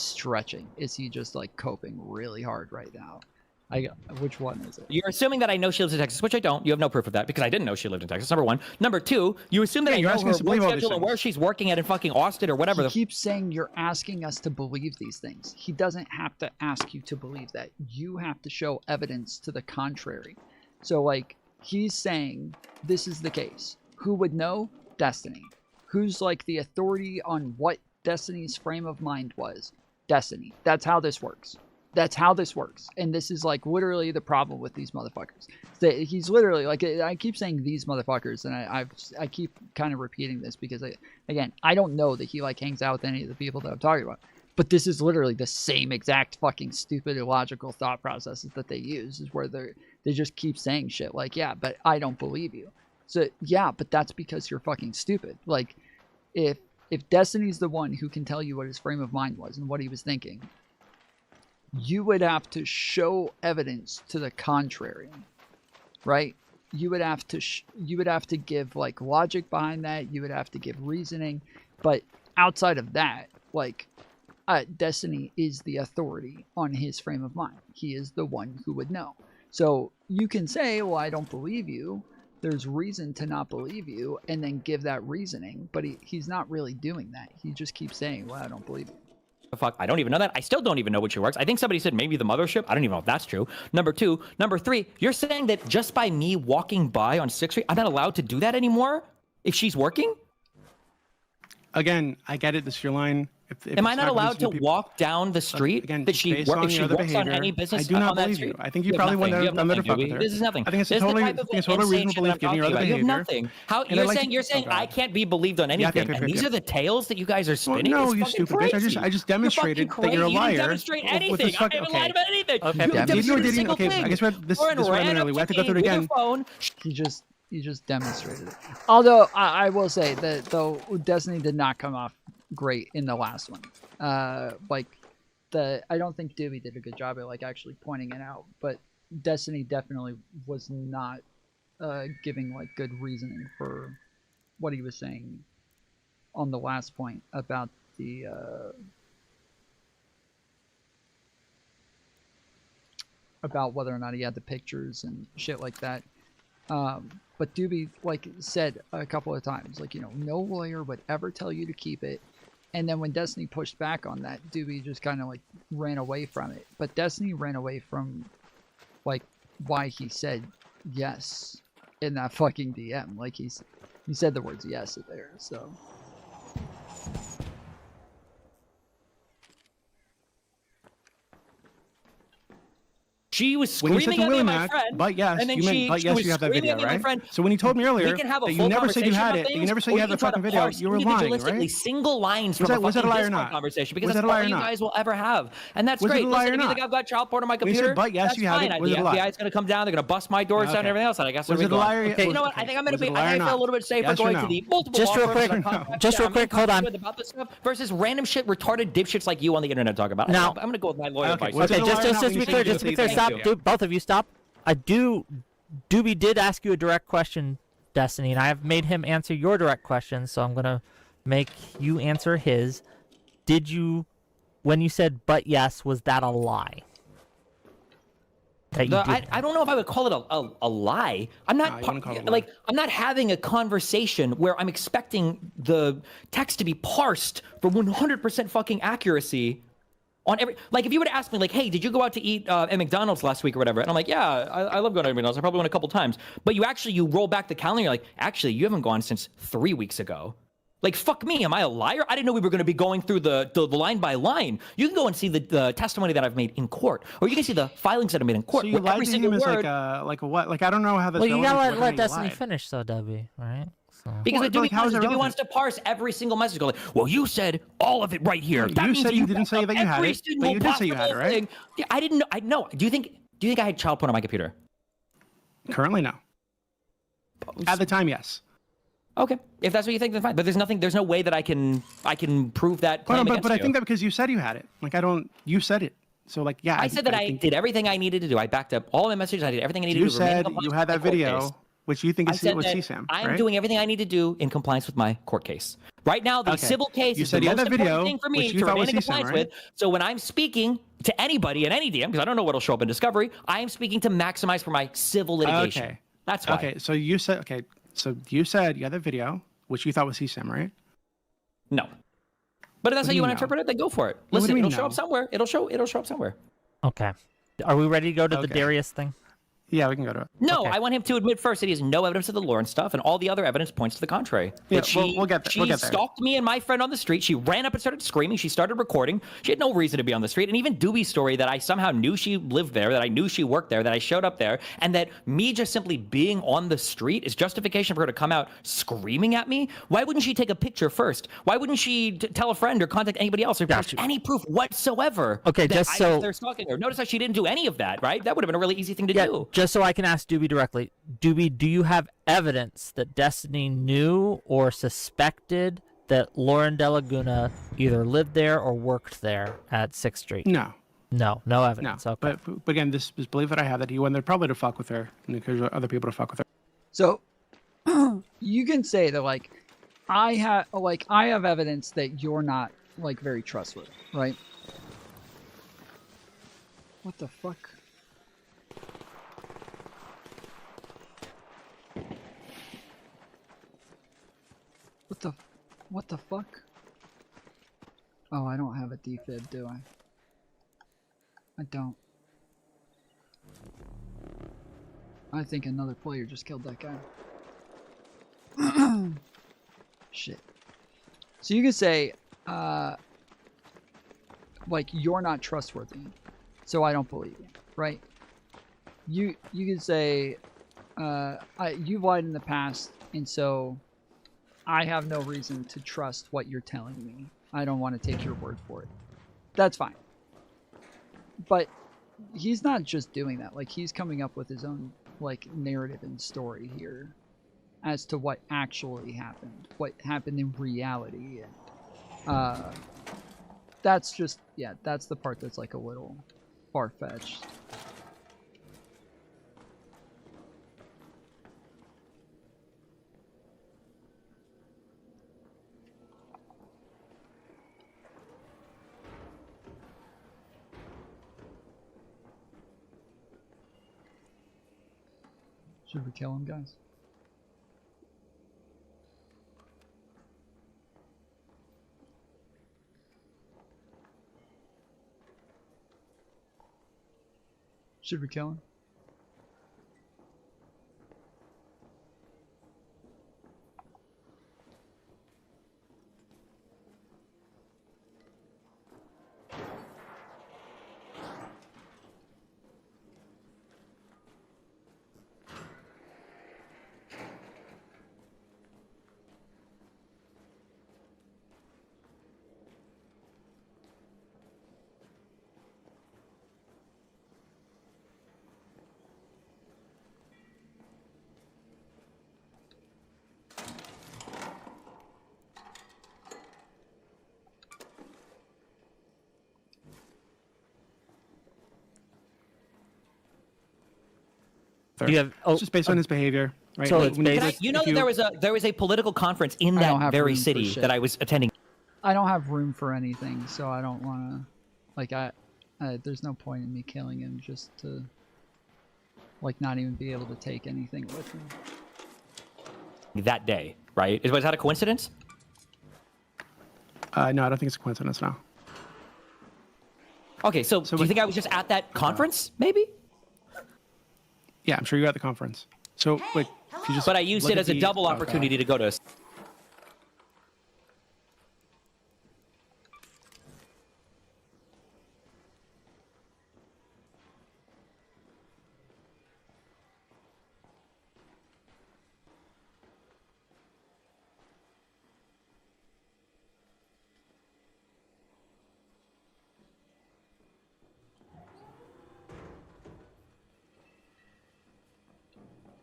stretching? Is he just like coping really hard right now? Which one is it? You're assuming that I know she lives in Texas, which I don't. You have no proof of that because I didn't know she lived in Texas, number one. Number two, you assume that I know her work schedule and where she's working at in fucking Austin or whatever. He keeps saying you're asking us to believe these things. He doesn't have to ask you to believe that. You have to show evidence to the contrary. So, like, he's saying this is the case. Who would know? Destiny. Who's, like, the authority on what Destiny's frame of mind was? Destiny. That's how this works. That's how this works. And this is like literally the problem with these motherfuckers. He's literally like, I keep saying these motherfuckers, and I keep kind of repeating this because I don't know that he like hangs out with any of the people that I'm talking about, but this is literally the same exact fucking stupid illogical thought processes that they use, is where they just keep saying shit like, yeah, but I don't believe you. So yeah, but that's because you're fucking stupid. Like if Destiny's the one who can tell you what his frame of mind was and what he was thinking, you would have to show evidence to the contrary, right? You would have to give like logic behind that. You would have to give reasoning, but outside of that, like Destiny is the authority on his frame of mind. He is the one who would know. So you can say, well, I don't believe you. There's reason to not believe you, and then give that reasoning, but he's not really doing that. He just keeps saying, well, I don't believe you. Fuck, I don't even know that. I still don't even know which she works. I think somebody said maybe the mothership. I don't even know if that's true. Number two. Number three, you're saying that just by me walking by on 6th Street, I'm not allowed to do that anymore if she's working? Again, I get it. This is your line. Am I not allowed to walk down the street that she works on any business? I do not believe you. I think you probably went under the fuck with her. This is nothing. I think it's a totally reasonable belief given your other behavior. You have nothing. How you're saying I can't be believed on anything, and these are the tales that you guys are spinning? No, you stupid bitch. I just demonstrated that you're a liar. You didn't demonstrate anything. I haven't lied about anything. Okay, I guess this is randomly. We have to go through it again. He just demonstrated it. Although I will say that though Destiny did not come off great in the last one. I don't think Doobie did a good job at like actually pointing it out, but Destiny definitely was not giving like good reasoning for what he was saying on the last point about the about whether or not he had the pictures and shit like that. But Doobie like said a couple of times, like, you know, no lawyer would ever tell you to keep it. And then when Destiny pushed back on that, Doobie just kind of like ran away from it. But Destiny ran away from like why he said yes in that fucking DM. Like he said the words yes there, so. She was screaming at me, my friend. But yes, and then you have that video, right? So when you told me earlier that you never said you had it, you never said you had the fucking video, you were lying, right? Single lines from a fucking Discord conversation, because that's all you guys will ever have, and that's great. Listen, if you think I've got child porn on my computer, but yes, you had it. Was it a lie? The FBI's gonna come down, they're gonna bust my doors down and everything else, and I guess was it a liar? Okay, you know what? I think I'm gonna feel a little bit safer going to the multiple. Just real quick, hold on. About this stuff versus random shit, retarded dipshits like you on the internet talk about. Now, I'm gonna go with my lawyer advice. Okay, just to be clear, stop, both of you. Stop. Doobie did ask you a direct question, Destiny, and I have made him answer your direct question, so I'm gonna make you answer his. Did you, when you said but yes, was that a lie? I don't know if I would call it a lie. I'm not I'm not having a conversation where I'm expecting the text to be parsed for 100% fucking accuracy. On every, like, if you were to ask me, like, hey, did you go out to eat at McDonald's last week or whatever? And I'm like, yeah, I love going to McDonald's. I probably went a couple times. But you roll back the calendar, you're like, actually, you haven't gone since 3 weeks ago. Like, fuck me, am I a liar? I didn't know we were going to be going through the line by line. You can go and see the testimony that I've made in court, or you can see the filings that I made in court. So you lied every to single him word. As like a what? Like, I don't know how this. Well, you gotta let Destiny finish, though, Debbie, right? So. Because Doobie wants to parse every single message. Go like, well, you said all of it right here. You said you didn't say that you had it, but you did say you had it, right? Yeah, I didn't know. I know. Do you think I had child porn on my computer? Currently, no. At the time, yes. Okay, if that's what you think, then fine. But there's no way that I can prove that claim against you. But I think that because you said you had it. Like, you said it. So, like, yeah. I said that I did everything I needed to do. I backed up all my messages. I did everything I needed to do. You said you had that video. which you think I is said was that CSAM, I am right? doing everything I need to do in compliance with my court case. Right now, the Okay. civil case You is said the you had most that important video, thing for me which you to thought remain was in CSAM, compliance right? with. So when I'm speaking to anybody in any DM, because I don't know what'll show up in discovery, I am speaking to maximize for my civil litigation. Okay. That's why. Okay, so you said you had the video, which you thought was CSAM, right? No. But if that's how you want to know? interpret it, then go for it. What do Listen, you it'll mean show up no? somewhere. It'll show up somewhere. Okay. Are we ready to go to the Okay. Darius thing? Yeah, we can go to it. No, Okay. I want him to admit first that he has no evidence of the Lawrence stuff, and all the other evidence points to the contrary. Yeah, That we'll get there. She We'll get there. stalked me and my friend on the street. She ran up and started screaming. She started recording. She had no reason to be on the street. And even Doobie's story that I somehow knew she lived there, that I knew she worked there, that I showed up there, and that me just simply being on the street is justification for her to come out screaming at me. Why wouldn't she take a picture first? Why wouldn't she tell a friend or contact anybody else or post any proof whatsoever? Okay, that just I so- was there stalking her. Notice how she didn't do any of that, right? That would have been a really easy thing to do. Just so I can ask Doobie directly. Doobie, do you have evidence that Destiny knew or suspected that Lauren De Laguna either lived there or worked there at 6th Street? No. No evidence. No. Okay. But again, this is belief that I have that he went there probably to fuck with her and encourage other people to fuck with her. So you can say that like I have evidence that you're not like very trustworthy, right? What the fuck? What the fuck? Oh, I don't have a defib, do I? I don't. I think another player just killed that guy. Shit. So you could say, like, you're not trustworthy, so I don't believe you, right? You could say, you've lied in the past, and so I have no reason to trust what you're telling me. I don't want to take your word for it. That's fine. But he's not just doing that. Like, he's coming up with his own, like, narrative and story here as to what actually happened. What happened in reality. And, that's just, yeah, that's the part that's, like, a little far-fetched. Should we kill him, guys? Should we kill him? Do you have, It's just based on his behavior, right? So Like, it's when based- You know that there was a political conference in I don't that have very room for city shit. that I was attending. I don't have room for anything, so I don't want to, like, there's no point in me killing him just to, like, not even be able to take anything with me. That day, right? Was that a coincidence? No, I don't think it's a coincidence now. Okay, so do you think I was just at that conference, maybe? Yeah, I'm sure you were at the conference. So, wait, if you just But I used look it at as a the- double okay. opportunity to go to.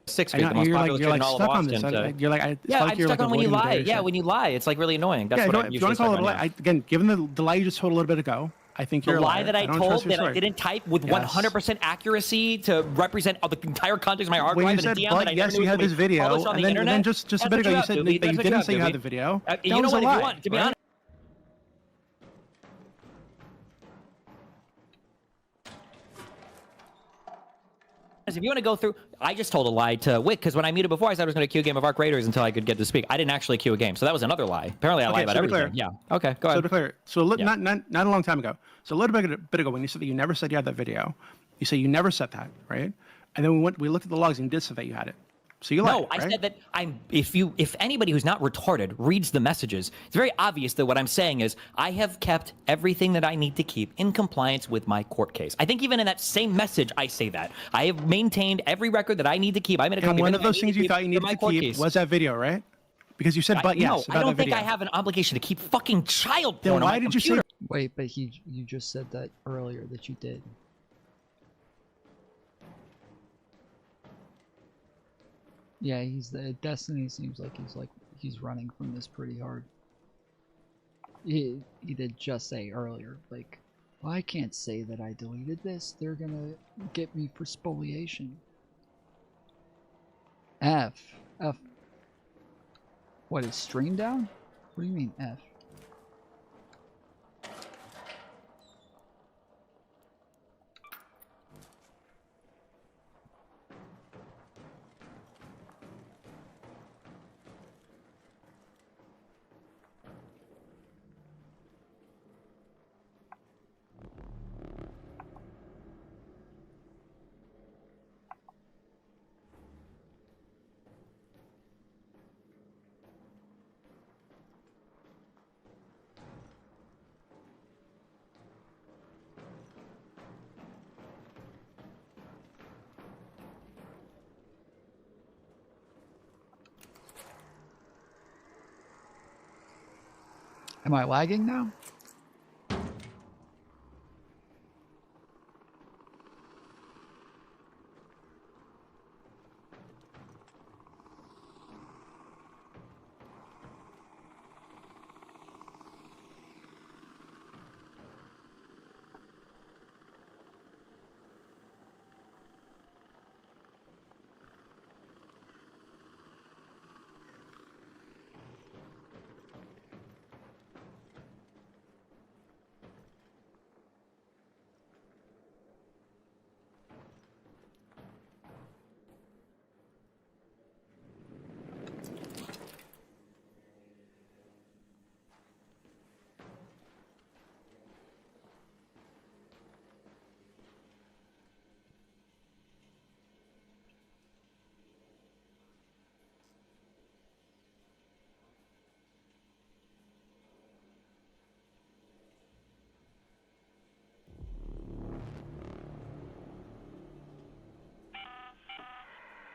Sixth I Street, know, the most you're popular like, you're street like in all of stuck on Boston. this. So. You're like, it's Yeah, like I'm you're stuck like on when you avoiding the lie. Darius Yeah, shit. when you lie, it's like really annoying. That's Yeah, what if you want to call it a lie, again, given the lie you just told a little bit ago, I think The you're a lie liar. that I don't told trust your that I story. didn't type with Yes. 100% accuracy to represent the entire context of my hard When drive you in a said, DM but that I yes, never knew you had was this video, published on and the then internet. just a That's bit what ago you you have, said Doobie. that you That's what didn't say you Doobie. had the video. You That know was what? a lie, If you want, to be right? honest. If you want to go through, I just told a lie to Wick because when I muted before, I said I was going to queue a game of Arc Raiders until I could get to speak. I didn't actually queue a game, so that was another lie. Apparently, I lie about so to be everything. clear, Yeah. Okay. Go ahead. So to be clear, so not a long time ago. So a little bit ago, when you said that you never said you had that video, you say you never said that, right? And then we looked at the logs and you did say that you had it. So you lied, No, I right? said that if anybody who's not retarded reads the messages, it's very obvious that what I'm saying is I have kept everything that I need to keep in compliance with my court case. I think even in that same message, I say that. I have maintained every record that I need to keep. I made a copy And one of everything I those need things to you keep thought you for needed my to court keep case. was that video, right? Because you said, but yes, No, about I don't that think I video. have an obligation to keep fucking child Then porn on why my did you say? computer. Wait, but you just said that earlier that you did. Yeah, Destiny seems like he's running from this pretty hard. He did just say earlier, like, well, I can't say that I deleted this. They're gonna get me for spoliation. F. What, is stream down? What do you mean F? Am I lagging now?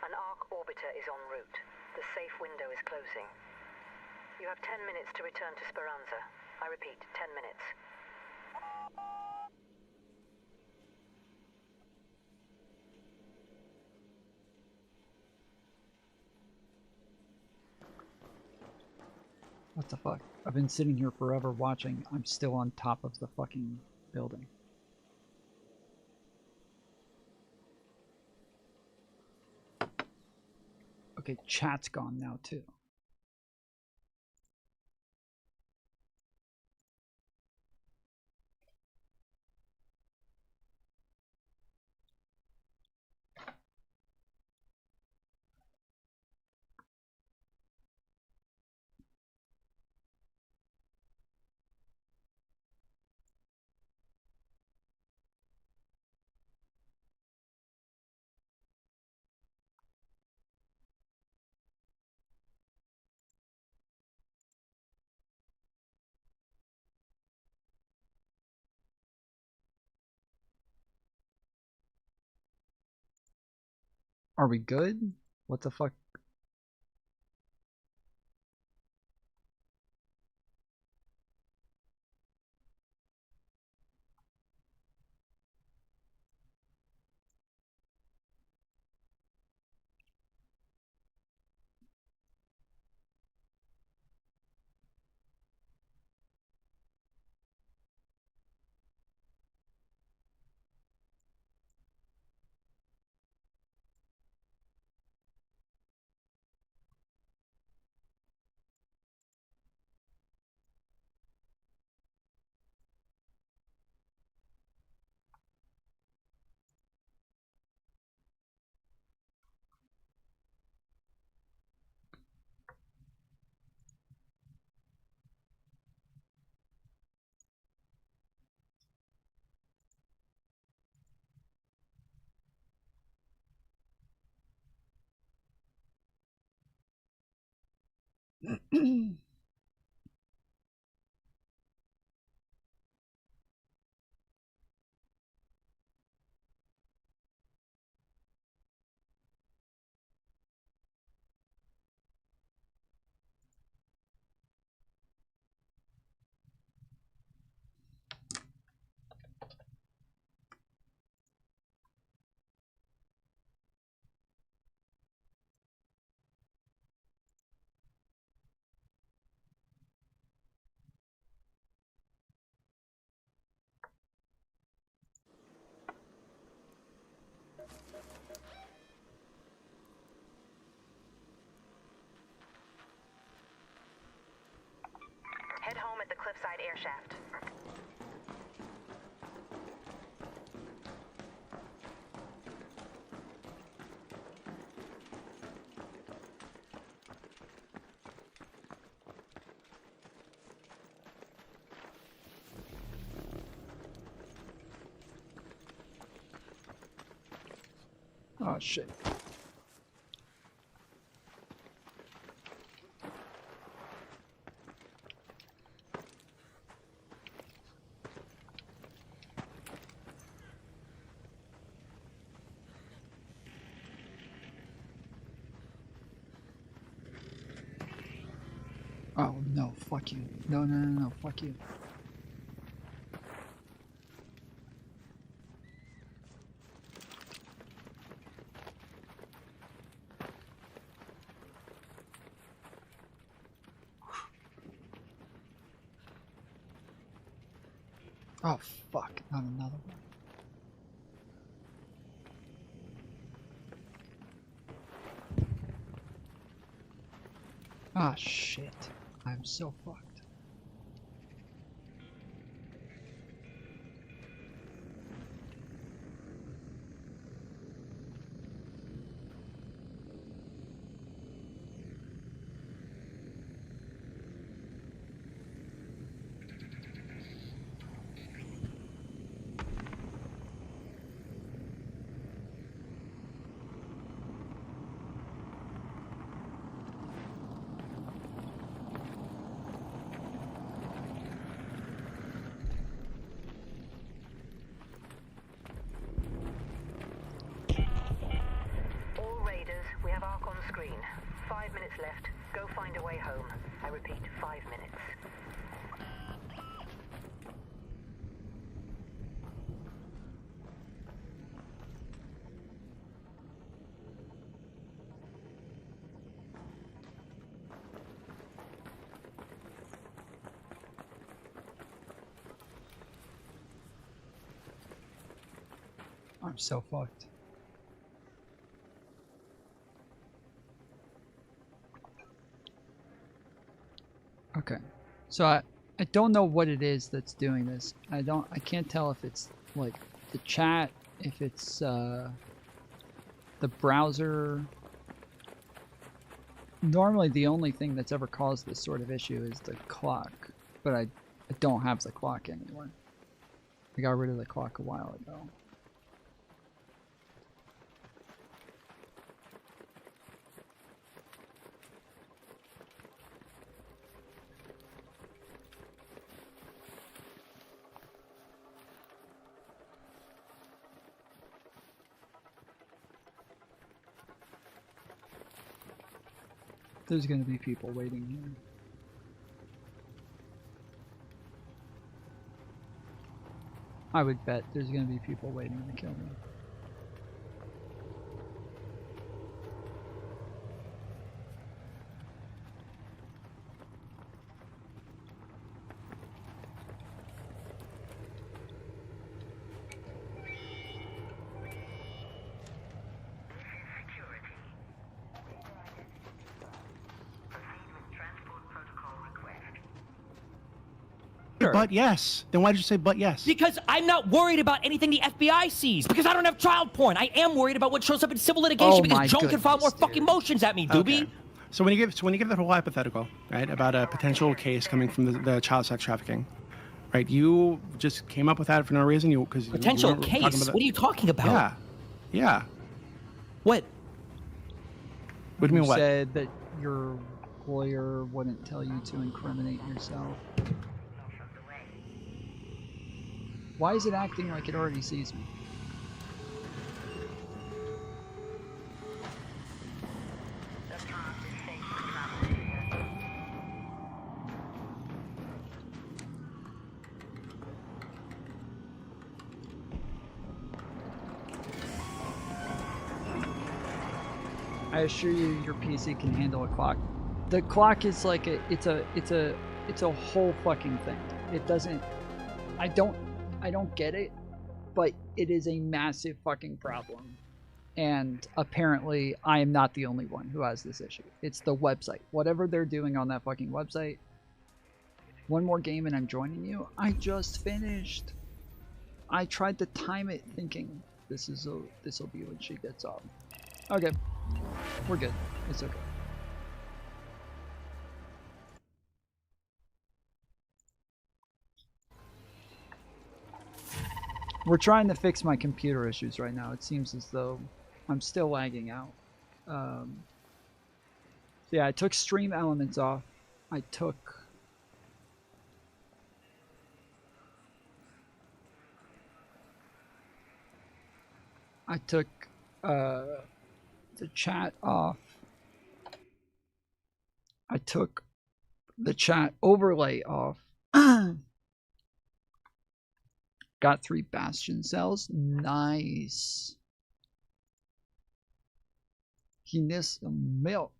An Arc orbiter is en route. The safe window is closing. You have 10 minutes to return to Speranza. I repeat, 10 minutes. What the fuck? I've been sitting here forever watching. I'm still on top of the fucking building. Okay, chat's gone now too. Are we good? What the fuck? Head home at the cliffside air shaft. Oh shit. Oh no, fuck you. No, no, no, no, fuck you. Oh fuck, not another one. Ah shit. I'm so fucked. All raiders, we have Ark on screen. 5 minutes left. Go find a way home. I repeat, 5 minutes. I'm so fucked. Okay. So I don't know what it is that's doing this. I can't tell if it's like the chat, if it's the browser. Normally the only thing that's ever caused this sort of issue is the clock, but I don't have the clock anymore. I got rid of the clock a while ago. There's gonna be people waiting here. I would bet there's gonna be people waiting to kill me. But yes. Then why did you say but yes? Because I'm not worried about anything the FBI sees. Because I don't have child porn. I am worried about what shows up in civil litigation because Joan can file more fucking motions at me, doobie. Okay. So when you give that whole hypothetical, right, about a potential case coming from the child sex trafficking, right? You just came up with that for no reason. Potential case? What are you talking about? Yeah. Yeah. What? What do you mean what? You said that your employer wouldn't tell you to incriminate yourself. Why is it acting like it already sees me? I assure you, your PC can handle a clock. The clock is like it's a whole fucking thing. It doesn't. I don't get it, but it is a massive fucking problem. And apparently, I am not the only one who has this issue. It's the website. Whatever they're doing on that fucking website. One more game and I'm joining you. I just finished. I tried to time it, thinking this will be when she gets off. Okay. We're good. It's okay. We're trying to fix my computer issues right now. It seems as though I'm still lagging out. So yeah, I took stream elements off. I took... the chat off. I took the chat overlay off. Got 3 bastion cells. Nice. He needs some milk.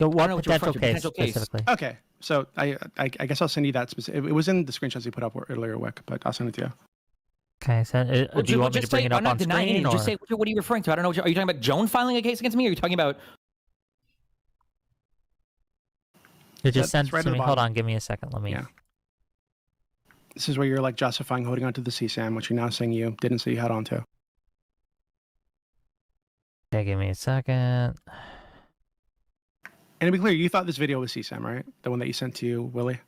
So what potential case specifically? Okay, so I guess I'll send you that specific. It was in the screenshots you put up earlier, Wick, but I'll send it to you. Okay, so do you want me to bring it up on screen? Or? Just say, what are you referring to? I don't know. Are you talking about Joan filing a case against me, or are you talking about... You just sent it to me. Hold on, give me a second. Let me... Yeah. This is where you're like justifying holding onto the CSAM, which you're now saying you didn't say you had onto. Okay, give me a second. And to be clear, you thought this video was CSAM, right? The one that you sent to Willie?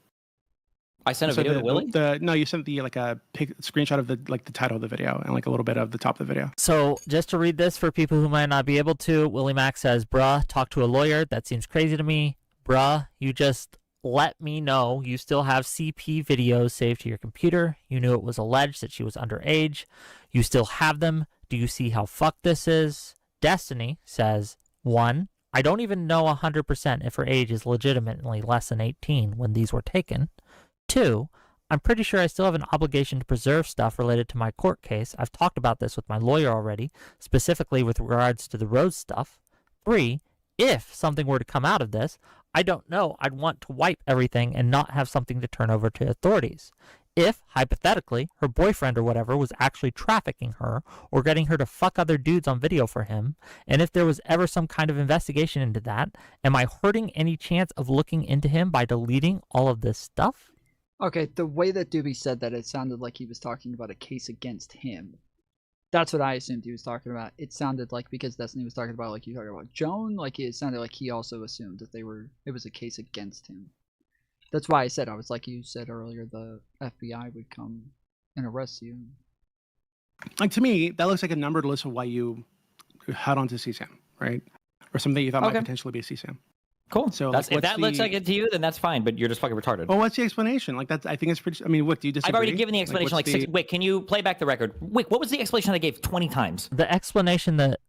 I sent a video to Willie? No, you sent the like a screenshot of the title of the video and like a little bit of the top of the video. So just to read this for people who might not be able to, Willie Mack says, bruh, talk to a lawyer. That seems crazy to me. Bruh, you just let me know you still have CP videos saved to your computer. You knew it was alleged that she was underage. You still have them. Do you see how fucked this is? Destiny says, 1, I don't even know 100% if her age is legitimately less than 18 when these were taken. 2, I'm pretty sure I still have an obligation to preserve stuff related to my court case. I've talked about this with my lawyer already, specifically with regards to the Rose stuff. 3, if something were to come out of this, I don't know. I'd want to wipe everything and not have something to turn over to authorities. If, hypothetically, her boyfriend or whatever was actually trafficking her or getting her to fuck other dudes on video for him, and if there was ever some kind of investigation into that, am I hurting any chance of looking into him by deleting all of this stuff? Okay, the way that Doobie said that, it sounded like he was talking about a case against him. That's what I assumed he was talking about. It sounded like, because Destiny was talking about, like you talking about Joan, like it sounded like he also assumed that it was a case against him. That's why I said, I was like you said earlier, the FBI would come and arrest you. Like, to me, that looks like a numbered list of why you had onto CSAM, right? Or something you thought might potentially be a CSAM. Cool. So if that looks like it to you, then that's fine, but you're just fucking retarded. Well, what's the explanation? Like, I think it's pretty... I mean, Wick, do you disagree? I've already given the explanation Wick, can you play back the record? Wick, what was the explanation I gave 20 times? The explanation that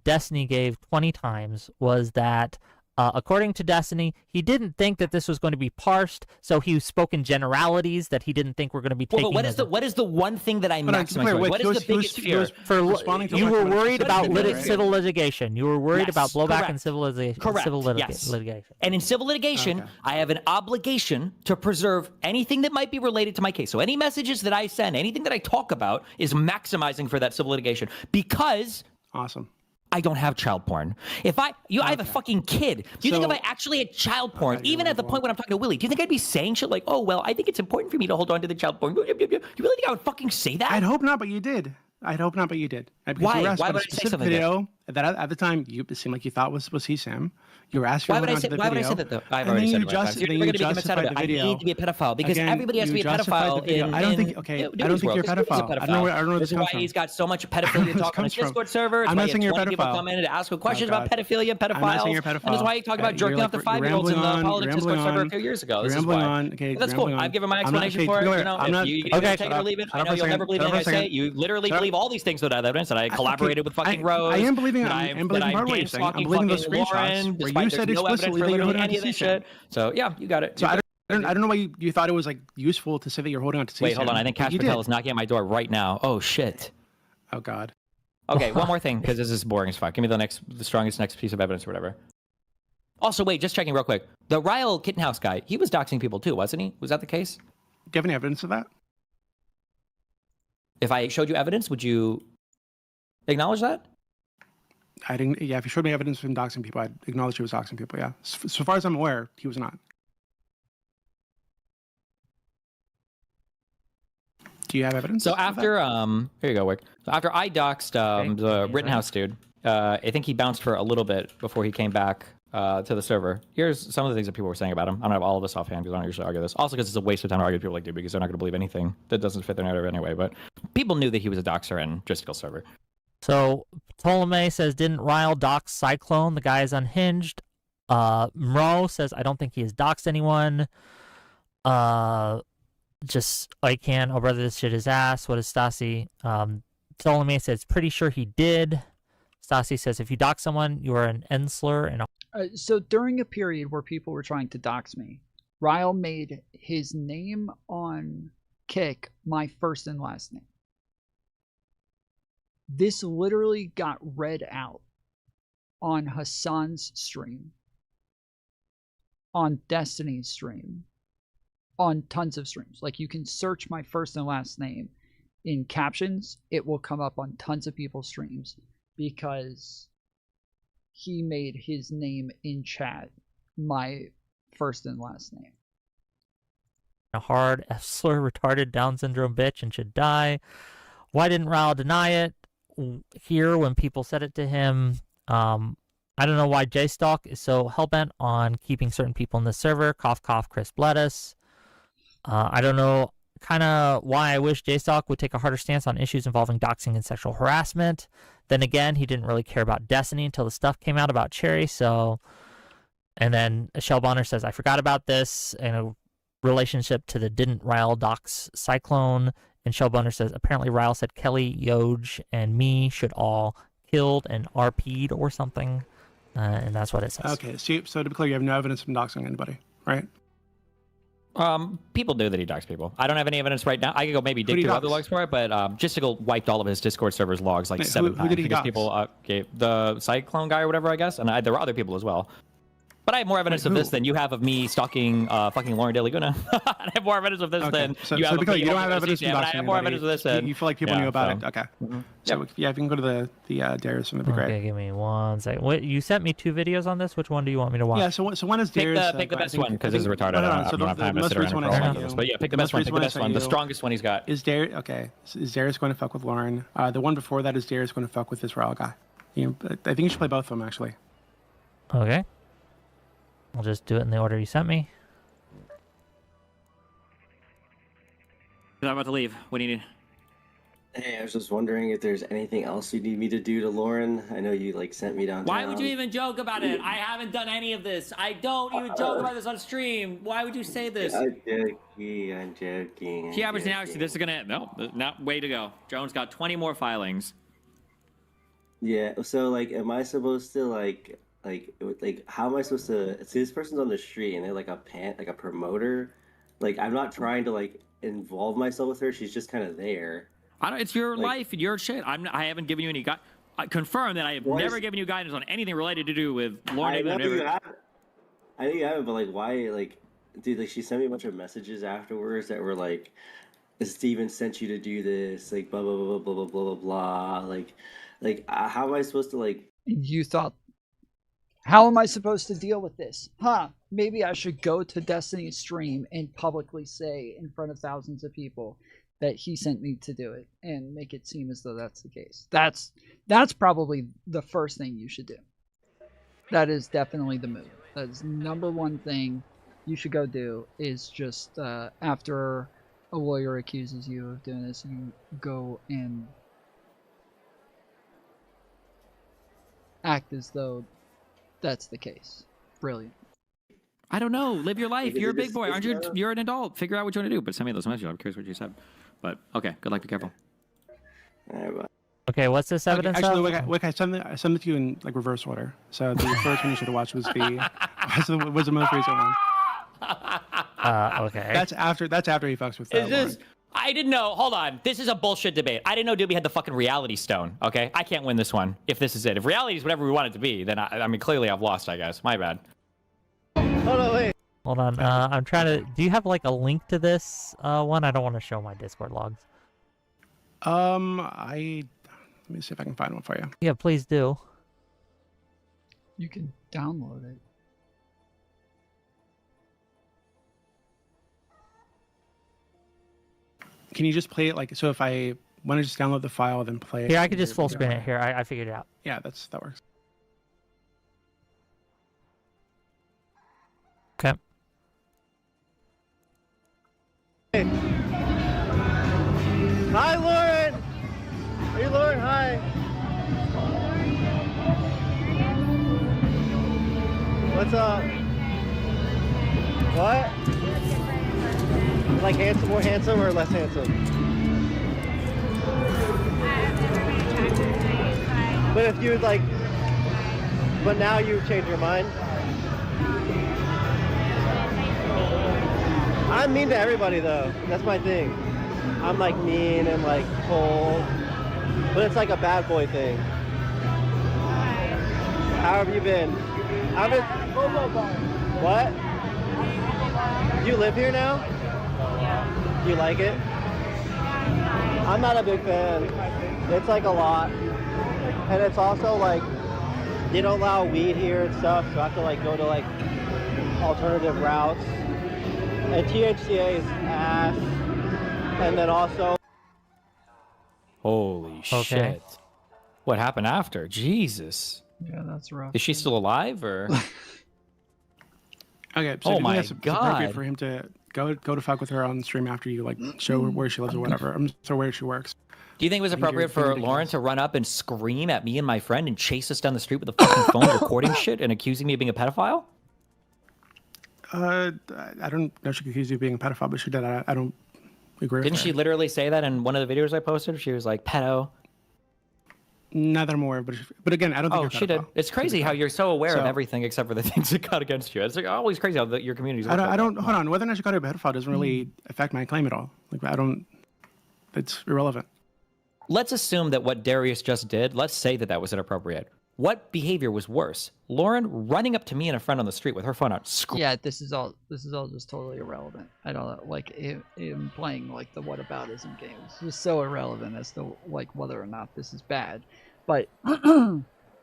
Destiny gave 20 times was that according to Destiny, he didn't think that this was going to be parsed, so he spoke in generalities that he didn't think were going to be taken. Well, what is the one thing that I maximized? What is the biggest fear? You were worried about civil litigation. You were worried about blowback in civil litigation. Litigation. And in civil litigation, I have an obligation to preserve anything that might be related to my case. So any messages that I send, anything that I talk about is maximizing for that civil litigation. Because... Awesome. I don't have child porn. I have a fucking kid. Do you think if I actually had child porn, even at the point when I'm talking to Willie, do you think I'd be saying shit like, oh, well, I think it's important for me to hold on to the child porn? You really think I would fucking say that? I'd hope not, but you did. I'd hope not, but you did. Because Why? You were asked Why about would a I say specific something video that at the time it seemed like you thought was he Sam. You were asked Why to would I say? the Why would I video, say that though? I've and already then said you it. Right, just you're then going you to become justified the I video. need to be a pedophile because Again, everybody has to you be a justified pedophile. the video. I don't think. Okay, I don't think you're a pedophile. I don't know where this is comes why from. he's got so much pedophilia talk on his Discord server. It's I'm why not saying you're a 20 people pedophile. come in to ask him questions about pedophilia and pedophiles. I'm not saying you're a pedophile. And that's why you talk about jerking off to 5-year-olds in the politics Discord server a few years ago. This is why. That's cool. I've given my explanation for it. You know, if you take it or leave it, I know you'll never believe anything I say. You literally believe all these things without evidence that I collaborated with fucking Rose. I am believing part of what you're saying. I'm believing those screenshots where you said explicitly that you're holding on to C-SAM. So yeah, you got it. So I don't know why you thought it was like useful to say that you're holding on to C-SAM. Wait, hold on. I think Cash Patel is knocking at my door right now. Oh shit. Oh god. Okay, one more thing because this is boring as fuck. Give me the strongest next piece of evidence or whatever. Also, wait, just checking real quick. The Ryle Kittenhouse guy, he was doxing people too, wasn't he? Was that the case? Do you have any evidence of that? If I showed you evidence, would you acknowledge that? I didn't. Yeah, if you showed me evidence of him doxing people, I'd acknowledge he was doxing people. Yeah, so far as I'm aware, he was not. Do you have evidence? So after here you go, Wick. So after I doxed the Rittenhouse dude, I think he bounced for a little bit before he came back to the server. Here's some of the things that people were saying about him. I don't have all of this offhand because I don't usually argue this. Also because it's a waste of time to argue with people like dude because they're not going to believe anything that doesn't fit their narrative anyway. But people knew that he was a doxer and just kill server. So Ptolemy says, didn't Ryle dox Cyclone? The guy is unhinged. Mro says, I don't think he has doxed anyone. Just I can. Oh, brother, this shit is ass. What is Stasi? Ptolemy says, pretty sure he did. Stasi says, if you dox someone, you are an Ensler. And so during a period where people were trying to dox me, Ryle made his name on Kick my first and last name. This literally got read out on Hassan's stream, on Destiny's stream, on tons of streams. Like, you can search my first and last name in captions. It will come up on tons of people's streams because he made his name in chat my first and last name. A hard F-slur, retarded, Down syndrome bitch, and should die. Why didn't Ryle deny it here when people said it to him? I don't know why JStalk is so hellbent on keeping certain people in the server. Cough, cough, Chris Bledis. I don't know kind of why I wish JStalk would take a harder stance on issues involving doxing and sexual harassment. Then again, he didn't really care about Destiny until the stuff came out about Cherry. So, and then Shell Bonner says, I forgot about this in a relationship to the didn't Ryle dox Cyclone. And Shell Bonner says, apparently Ryle said Kelly, Yoj, and me should all killed and RP'd or something. And that's what it says. Okay, so to be clear, you have no evidence from doxing anybody, right? People knew that he doxed people. I don't have any evidence right now. I could go maybe dig through other logs for it, but Justical wiped all of his Discord server's logs like 7 times. Who did he because dox? people gave the Cyclone guy or whatever, I guess, and there were other people as well. But I have more evidence of this than you have of me stalking fucking Lauren De Laguna. I have more evidence of this than you have of me. You don't have evidence from doxing I have more evidence of this than... You feel like people knew about it. Okay. So if you can go to the Darius, that'd be great. Okay, give me 1 second. What, you sent me 2 videos on this? Which one do you want me to watch? Yeah, so one is Darius. Pick the best one, because this is retarded. I don't have time to sit around and scroll this. But yeah, pick the best one. Pick the best one. The strongest one he's got. Is Darius going to fuck with Lauren? The one before that is Darius going to fuck with this Ryle guy. I think you should play both of them, actually. Okay. I'll just do it in the order you sent me. I'm about to leave. What do you need? Hey, I was just wondering if there's anything else you need me to do to Lauren. I know you sent me downtown. Why would you even joke about it? I haven't done any of this. I don't even joke about this on stream. Why would you say this? I'm joking. She averaged an hour. This is gonna way to go. Jones got 20 more filings. Yeah. So am I supposed to how am I supposed to see this person's on the street and they're like a promoter? I'm not trying to involve myself with her. She's just kind of there. It's your life and your shit. I haven't given you any I confirm that I have never given you guidance on anything related to do with Lauren. I know you haven't, but why? Dude, she sent me a bunch of messages afterwards that were like, "Steven sent you to do this," blah blah blah blah blah blah blah blah. How am I supposed to You thought, how am I supposed to deal with this? Maybe I should go to Destiny's stream and publicly say in front of thousands of people that he sent me to do it and make it seem as though that's the case. That's probably the first thing you should do. That is definitely the move. That is number one thing you should go do, is just after a lawyer accuses you of doing this, you go and act as though that's the case. Brilliant. I don't know. Live your life. You're a big boy. Aren't you? You're an adult. Figure out what you want to do. But send me those messages. I'm curious what you said. But okay, good luck. Be careful. Okay, what's this evidence Actually, of? Wick, I sent it to you in like reverse order. So the first one you should have watched was the most recent one. Okay. That's after he fucks with that. I didn't know. Hold on. This is a bullshit debate. I didn't know Doobie had the fucking reality stone. Okay, I can't win this one if this is it. If reality is whatever we want it to be, then I mean clearly I've lost. I guess. My bad. Hold on, wait. Hold on. I'm trying to. Do you have like a link to this one? I don't want to show my Discord logs. Let me see if I can find one for you. Yeah, please do. You can download it. Can you just play it like, so if I want to just download the file, then play it? Here, I could just full screen it. Here, I figured it out. Yeah, that works. Okay. Hi, Lauren. Hey, Lauren. Hi. What's up? What? Like more handsome or less handsome? But if you like, but now you change your mind. I'm mean to everybody though. That's my thing. I'm like mean and like cold, but it's like a bad boy thing. How have you been? I've been. What? You live here now? Do you like it? I'm not a big fan. It's like a lot. And it's also like, they don't allow weed here and stuff, so I have to like go to like alternative routes. And THCA is ass. And then also... Holy shit. What happened after? Jesus. Yeah, that's rough. Is she still alive or? Okay, so oh do you think my it's appropriate god. for him to go to fuck with her on the stream after you like show her where she lives or whatever, or where she works? Do you think it was appropriate for Lauren to run up and scream at me and my friend and chase us down the street with a fucking phone recording shit and accusing me of being a pedophile? I don't know if she could accuse you of being a pedophile, but she did. I don't agree with Didn't her. she literally say that in one of the videos I posted? She was like, pedo. Neither more, but again, I don't think Oh, you're she did. It's crazy how you're so aware of everything except for the things that got against you. It's like always crazy how your community's. I don't hold on. Whether or not she got her a pedophile doesn't really affect my claim at all. Like I don't. It's irrelevant. Let's assume that what Darius just did, let's say that that was inappropriate. What behavior was worse? Lauren running up to me and a friend on the street with her phone out. Yeah, this is all just totally irrelevant. I don't like him playing like the whataboutism game. It's just so irrelevant as to like whether or not this is bad. But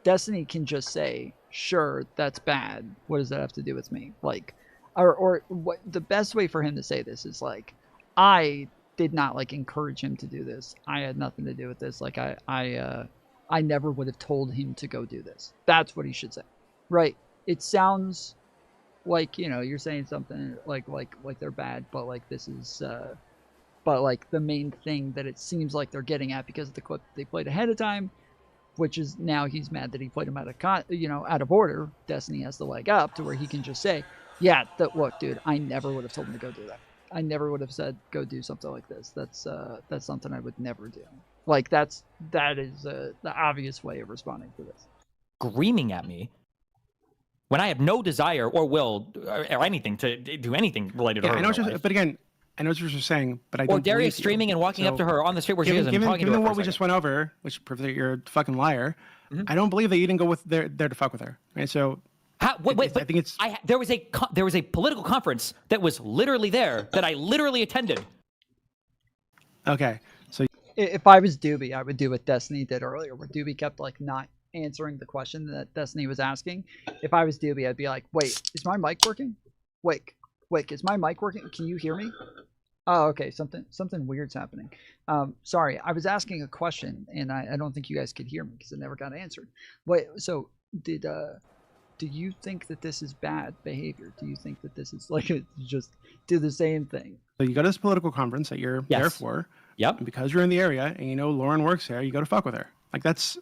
Destiny can just say, "Sure, that's bad. What does that have to do with me?" Like, or what the best way for him to say this is like, "I did not like encourage him to do this. I had nothing to do with this. Like I never would have told him to go do this." That's what he should say, right? It sounds like, you know, you're saying something like they're bad, but like this is, but like the main thing that it seems like they're getting at because of the clip they played ahead of time, which is now he's mad that he played him out of order. Destiny has the leg up to where he can just say, "Yeah, look, dude, I never would have told him to go do that. I never would have said go do something like this. That's something I would never do." Like that is the obvious way of responding to this. Screaming at me when I have no desire or will or anything to do anything related to her. I know, but again, I know what you're saying, but I don't. Or Darius streaming and walking up to her on the street where she is and talking to her. Given what we just went over, which proves that you're a fucking liar, I don't believe that you didn't go there to fuck with her. Right? So. Wait, I think it's. There was a political conference that was literally there that I literally attended. Okay, so if I was Doobie, I would do what Destiny did earlier, where Doobie kept like not answering the question that Destiny was asking. If I was Doobie, I'd be like, wait, is my mic working? Wait, is my mic working? Can you hear me? Oh, okay, something weird's happening. Sorry, I was asking a question, and I don't think you guys could hear me because it never got answered. Wait, so do you think that this is bad behavior? Do you think that this is like just do the same thing? So you go to this political conference that you're there for. Yep. And because you're in the area and you know Lauren works there, you go to fuck with her. Like this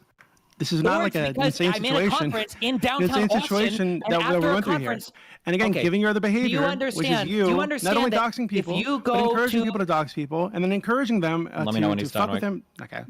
is not like an insane situation. I'm in a conference in downtown insane situation Austin, that we went through here. And again, giving her the behavior, which is not only doxing people, but encouraging people to dox people, and then encouraging them to fuck with them. Okay.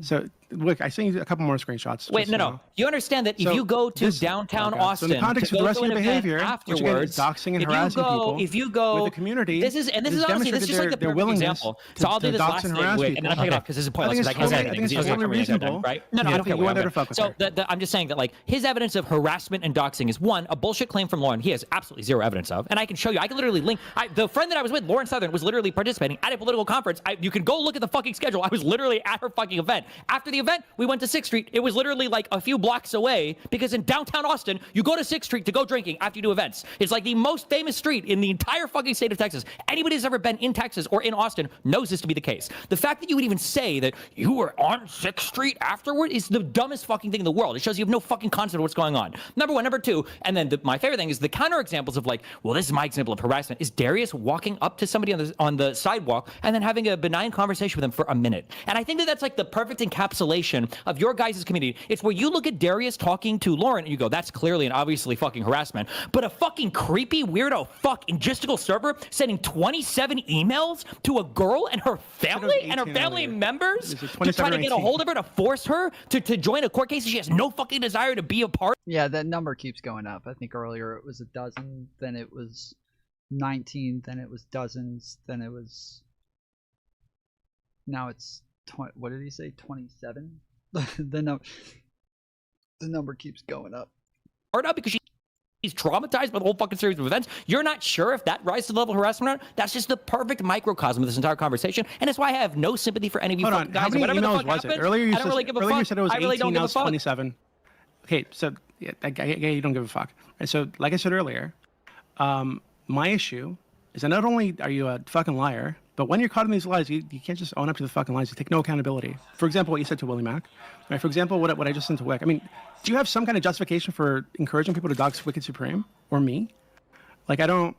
So, look, I sent you a couple more screenshots. Wait, no. You understand that if you go to downtown Austin, so in the context of the rest of your behavior, afterwards, doxing and harassing people, if you go with the community, this is honestly, this is just like the perfect example. So I'll do this last thing, and then I'll take it off because this is pointless. I can't say anything. It's totally reasonable, right? No, I don't care. So I'm just saying that like his evidence of harassment and doxing is one, a bullshit claim from Lauren. He has absolutely zero evidence of, and I can show you. I can literally link. The friend that I was with, Lauren Southern, was literally participating at a political conference. You can go look at the fucking schedule. I was literally at her fucking event. After the event, we went to 6th Street. It was literally like a few blocks away because in downtown Austin, you go to 6th Street to go drinking after you do events. It's like the most famous street in the entire fucking state of Texas. Anybody who's ever been in Texas or in Austin knows this to be the case. The fact that you would even say that you were on 6th Street afterward is the dumbest fucking thing in the world. It shows you have no fucking concept of what's going on. Number one. Number two, and then my favorite thing is the counter examples of like, well, this is my example of harassment, is Darius walking up to somebody on the sidewalk and then having a benign conversation with them for a minute. And I think that that's like the perfect encapsulation of your guys' community. It's where you look at Darius talking to Lauren and you go, that's clearly and obviously fucking harassment. But a fucking creepy, weirdo, logistical server sending 27 emails to a girl and her family and her family members to try to get a hold of her to force her to join a court case she has no fucking desire to be a part. Yeah, that number keeps going up. I think earlier it was a dozen, then it was 19, then it was dozens, then it was... Now it's... What did he say? 27? The number keeps going up. Because she's traumatized by the whole fucking series of events. You're not sure if that rises to the level of harassment or not. That's just the perfect microcosm of this entire conversation, and it's why I have no sympathy for any of you fucking guys. How many Whatever emails the fuck was happens, it? Earlier you said it was 18, now it's 27. Okay, so yeah, you don't give a fuck. And so, like I said earlier, my issue is that not only are you a fucking liar, but when you're caught in these lies, you can't just own up to the fucking lies. You take no accountability. For example, what you said to Willie Mack. Right? For example, what I just sent to Wick. I mean, do you have some kind of justification for encouraging people to dox Wicked Supreme or me? Like, I don't...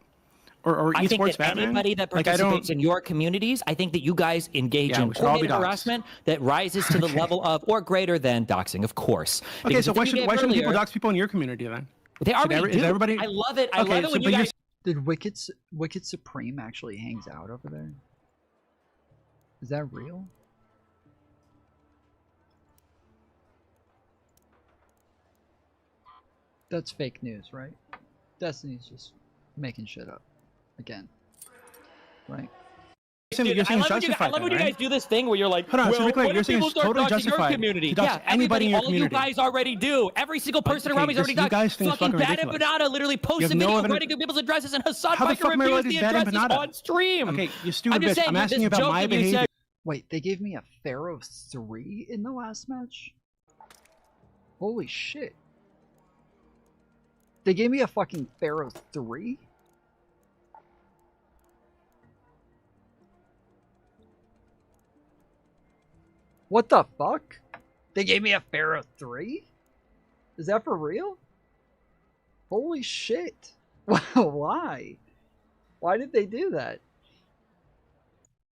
Or I think esports that Batman? anybody that participates in your communities, I think that you guys engage in coordinated harassment that rises to the level of or greater than doxing, of course. Okay, Because so the why thing you shouldn't gave people earlier- dox people in your community then? They already do. Is everybody... I love it. I Okay, love it when so you guys... Did Wicked Supreme actually hangs out over there? Is that real? That's fake news, right? Destiny's just making shit up again, right? Dude, I love when you guys do this thing where you're like, Hold on, well, so what you're if saying people it's start totally doxing your justified community? to dox Yeah, anybody in your all community. you guys already do. Every single person Okay, around me is already you guys doxed. think it's Fucking fucking Bad ridiculous. Empanada literally posted You have no video evidence- writing people's addresses, and Hassan How the Biker fuck am I reveals related the to Bad addresses Empanada? on stream. Okay, you stupid I'm just bitch. saying I'm that asking this you about joke my that you said- behavior. Wait, they gave me a Pharaoh 3 in the last match? Holy shit. They gave me a fucking Pharaoh 3? What the fuck? They gave me a Pharaoh 3? Is that for real? Holy shit. Why? Why did they do that?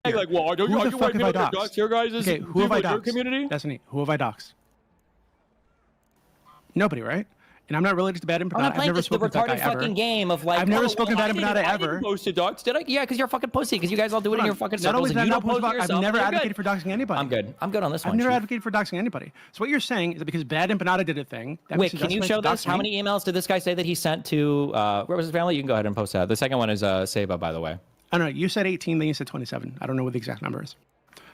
Like, well, don't Who you the white fuck have people I that doxed? dox your guys? Okay, who have I your doxed? community? Destiny, who have I doxed? Nobody, right? And I'm not related to Bad I'm Empanada. not I've playing never this the spoken to that retarded guy ever. fucking game of like. I've never oh, spoken well, to Bad Empanada I ever. didn't post to dox, did I? Yeah, because you're a fucking pussy. Because you guys all do it in your fucking Not only circles, is that and you not don't post possible, to I've yourself. never You're advocated good. for doxing anybody. I'm good. I'm good on this one. I've never Chief. advocated for doxing anybody. So what you're saying is that because Bad Empanada did a thing. That Wait, makes it can you justified show to this? dox How me? many emails did this guy say that he sent to? Where was his family? You can go ahead and post that. The second one is Seba, by the way. I don't know. You said 18, then you said 27. I don't know what the exact number is.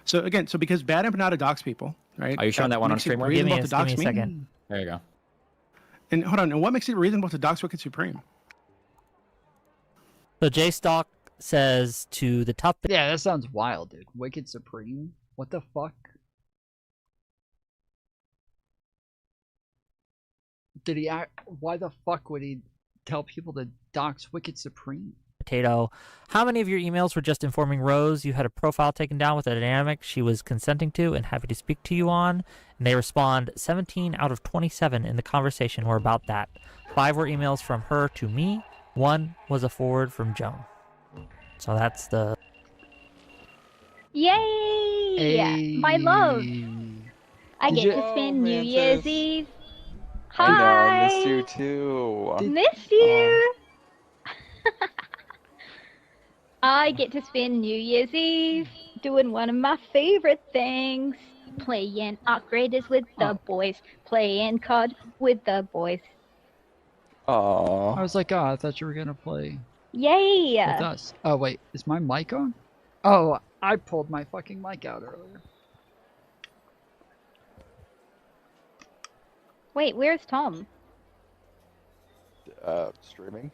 So again, because Bad Empanada dox people, right? Are you showing that one on makes it stream? Give reasonable me to dox a me? second. There you go. And hold on, and what makes it reasonable to dox Wicked Supreme? So J-Stock says to the top... Yeah, that sounds wild, dude. Wicked Supreme? What the fuck? Did he act? Why the fuck would he tell people to dox Wicked Supreme? Potato. How many of your emails were just informing Rose you had a profile taken down with a dynamic she was consenting to and happy to speak to you on? And they respond, 17 out of 27 in the conversation were about that. 5 were emails from her to me. 1 was a forward from Joan. So that's the... Yay! My love. I get to spend New Year's Eve. Hi. I know, I missed you too. Missed you. I get to spend New Year's Eve doing one of my favorite things. Playing upgraders with the boys. Playing COD with the boys. Aww. I was like, oh, I thought you were gonna play Yay! with us. Oh wait, is my mic on? Oh, I pulled my fucking mic out earlier. Wait, where's Tom? Streaming.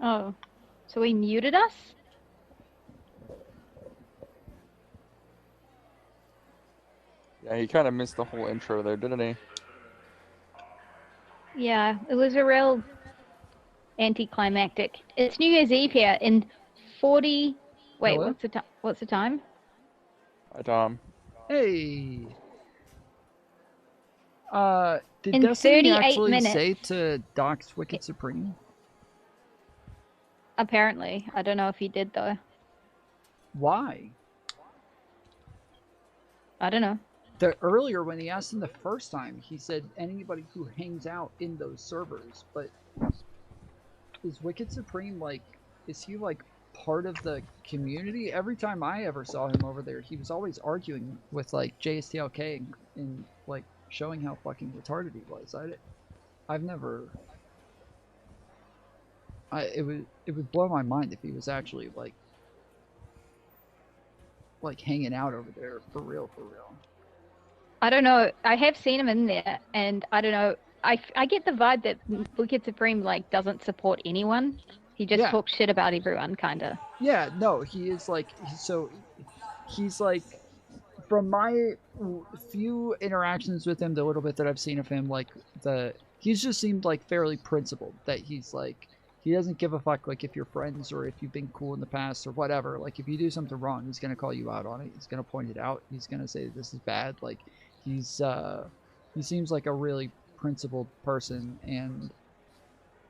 Oh, so he muted us? Yeah, he kind of missed the whole intro there, didn't he? Yeah, it was a real anticlimactic. It's New Year's Eve here in 40... Wait, Hello? what's the time? Hi, Tom. Hey. Did In Destiny 38 actually minutes. say to dox Wicked Supreme? Apparently. I don't know if he did, though. Why? I don't know. Earlier, when he asked him the first time, he said anybody who hangs out in those servers. But is Wicked Supreme, like, is he, like, part of the community? Every time I ever saw him over there, he was always arguing with, like, JSTLK and like, showing how fucking retarded he was. I've never... it would blow my mind if he was actually, like hanging out over there for real. I don't know. I have seen him in there, and I don't know. I get the vibe that Wicked Supreme, like, doesn't support anyone. He just talks shit about everyone, kinda. Yeah, no, he is, like... So, he's, like... From my few interactions with him, the little bit that I've seen of him, like, he's just seemed, like, fairly principled. That he's, like... He doesn't give a fuck, like, if you're friends or if you've been cool in the past or whatever. Like, if you do something wrong, he's gonna call you out on it. He's gonna point it out. He's gonna say this is bad. Like, he seems like a really principled person, and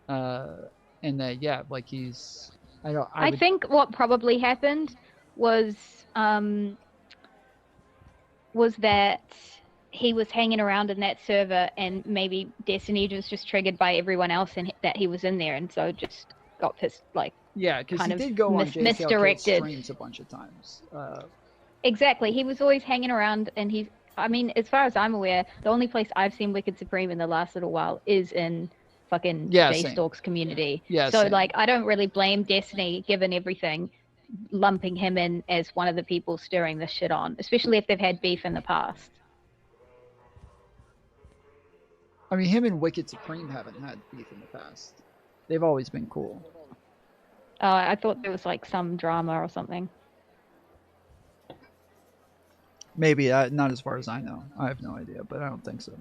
that, yeah, like, he's... I think what probably happened was that he was hanging around in that server, and maybe Destiny was just triggered by everyone else and that he was in there, and so just got pissed, like, yeah, because kind he of did go on misdirected. streams a bunch of times. Exactly, he was always hanging around, and I mean, as far as I'm aware, the only place I've seen Wicked Supreme in the last little while is in fucking J-Stalk's community. Yeah, so, same. like, I don't really blame Destiny, given everything, lumping him in as one of the people stirring this shit on, especially if they've had beef in the past. I mean, him and Wicked Supreme haven't had beef in the past. They've always been cool. I thought there was, like, some drama or something. Maybe, not as far as I know. I have no idea, but I don't think so.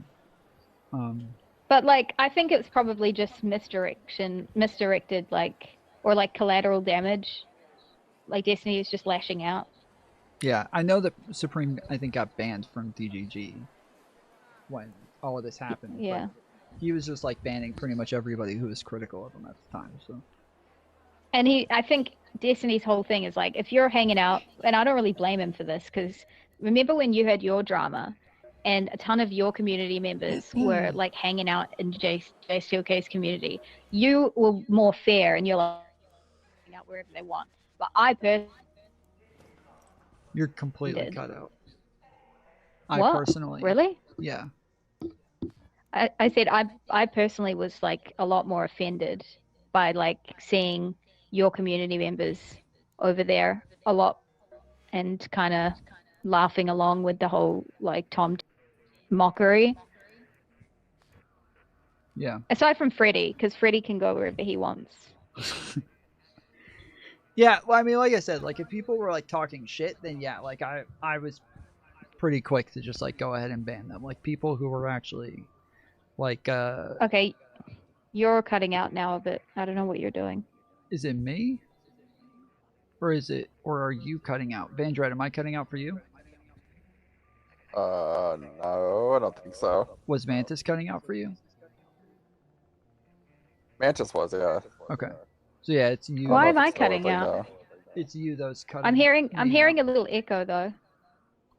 But, like, I think it's probably just misdirected, like, or, like, collateral damage. Like, Destiny is just lashing out. Yeah, I know that Supreme, I think, got banned from DGG when all of this happened. Yeah. But he was just, like, banning pretty much everybody who was critical of him at the time, so... And I think Destiny's whole thing is, like, if you're hanging out, and I don't really blame him for this, because remember when you had your drama, and a ton of your community members were, like, hanging out in JSTLK's community, you were more fair, and you're, like, hanging out wherever they want. But I personally... You're completely cut out. What? I personally... Really? Yeah. I said I personally was, like, a lot more offended by, like, seeing your community members over there a lot and kind of laughing along with the whole, like, Tom mockery. Yeah. Aside from Freddy, because Freddy can go wherever he wants. Yeah, well, I mean, like I said, like, if people were, like, talking shit, then yeah, like, I was pretty quick to just, like, go ahead and ban them. Like, people who were actually, Like, Okay, you're cutting out now a bit. I don't know what you're doing. is it me? Or are you cutting out? Vandred, am I cutting out for you? No, I don't think so. Was Mantis cutting out for you? Mantis was, yeah. Okay. So yeah, it's you. Why am I cutting out? It's you that's cutting. I'm hearing me a little echo though.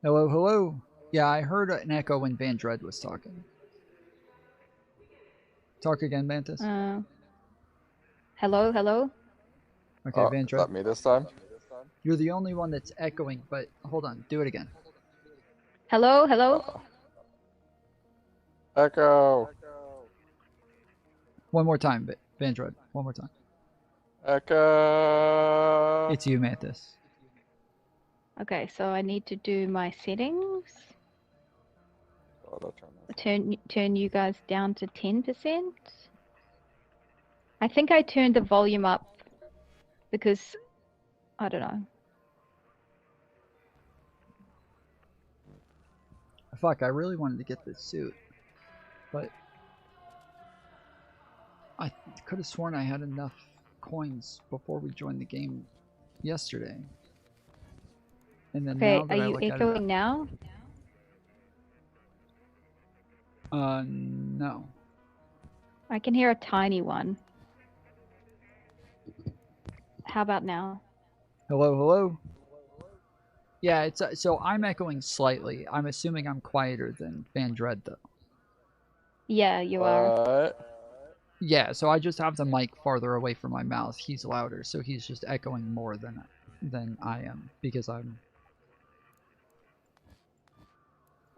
Hello, hello. Yeah, I heard an echo when Vandred was talking. Talk again, Mantis. Hello, hello. Okay, Vandred. Is that me this time? You're the only one that's echoing, but hold on, do it again. Hello, hello. Echo. One more time, Vandred. One more time. Echo. It's you, Mantis. Okay, so I need to do my settings. Turn you guys down to 10%. I think I turned the volume up because I don't know. Fuck, I really wanted to get this suit, but I could have sworn I had enough coins before we joined the game yesterday. And then Okay, now that are you echoing now? No. I can hear a tiny one. How about now? Hello, hello. Yeah, it's so I'm echoing slightly. I'm assuming I'm quieter than Vandred though. Yeah, you are. Yeah, so I just have the mic farther away from my mouth. He's louder, so he's just echoing more than I am because I'm.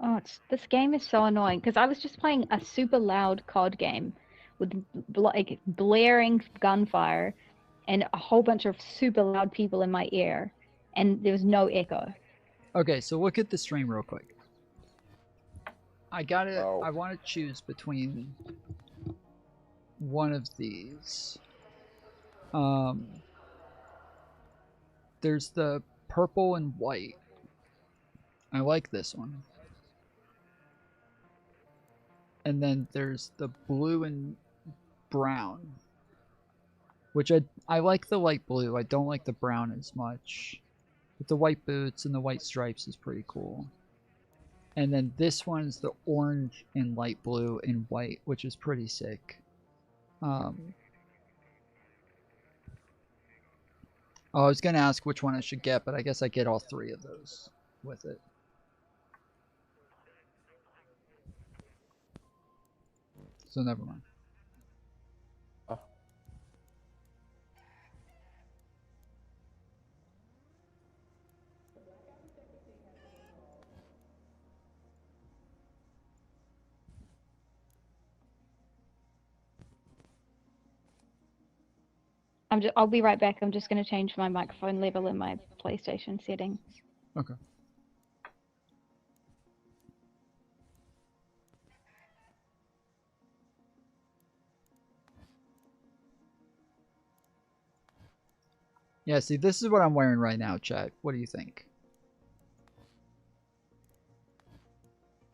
Oh, this game is so annoying because I was just playing a super loud COD game with like blaring gunfire and a whole bunch of super loud people in my ear, and there was no echo. Okay, so look at the stream real quick. I want to choose between one of these. There's the purple and white. I like this one. And then there's the blue and brown, which I like the light blue. I don't like the brown as much. But the white boots and the white stripes is pretty cool. And then this one's the orange and light blue and white, which is pretty sick. I was going to ask which one I should get, but I guess I get all three of those with it. So never mind. I'll be right back. I'm just going to change my microphone level in my PlayStation settings. Okay. Yeah, see, this is what I'm wearing right now, chat. What do you think?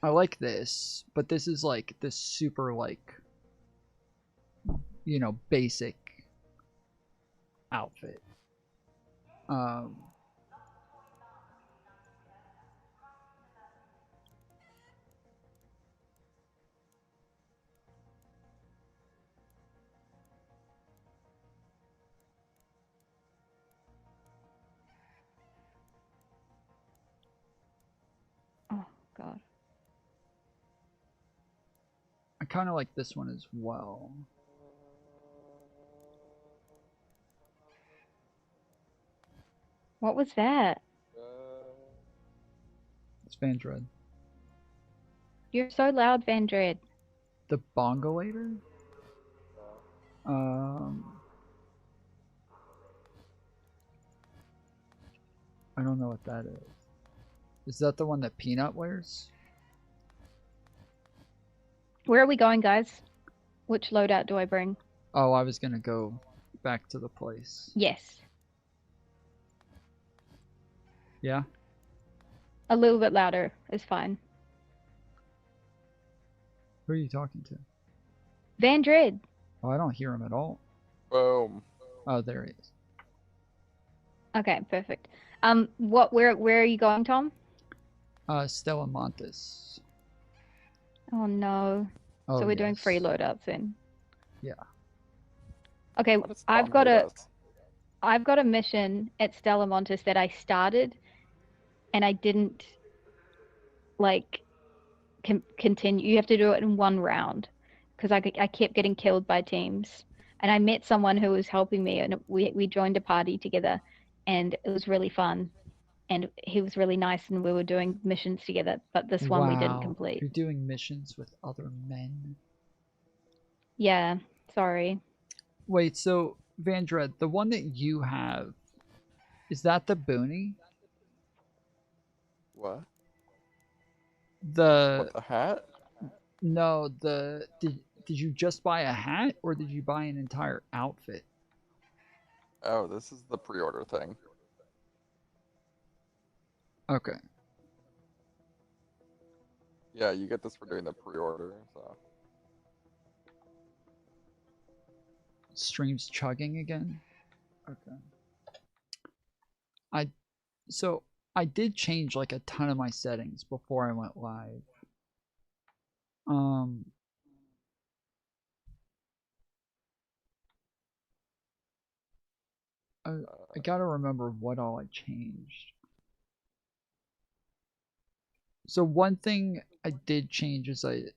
I like this, but this is like this super like, you know, basic outfit. Oh God. I kind of like this one as well. What was that? It's Vandred. You're so loud, Vandred. The Bongolator? I don't know what that is. Is that the one that Peanut wears? Where are we going, guys? Which loadout do I bring? Oh, I was gonna go back to the place. Yes. Yeah? A little bit louder is fine. Who are you talking to? Van Dread. Oh, I don't hear him at all. Boom. Oh, there he is. Okay, perfect. Where are you going, Tom? Stella Montes. Oh no. Oh, So we're doing yes. free loadouts then. Yeah. Okay, What does I've Tom got hate a us? mission at Stella Montes that I started, and I didn't like continue. You have to do it in one round, because I kept getting killed by teams, and I met someone who was helping me, and we joined a party together, and it was really fun, and he was really nice, and we were doing missions together. But this one we didn't complete. You're doing missions with other men. Yeah, sorry. Wait, so Vandred, the one that you have, is that the boonie? What? The hat? No, did you just buy a hat or did you buy an entire outfit? Oh, this is the pre-order thing. Okay. Yeah, you get this for doing the pre-order, so. Stream's chugging again? Okay. So I did change like a ton of my settings before I went live. I gotta remember what all I changed. So one thing I did change is I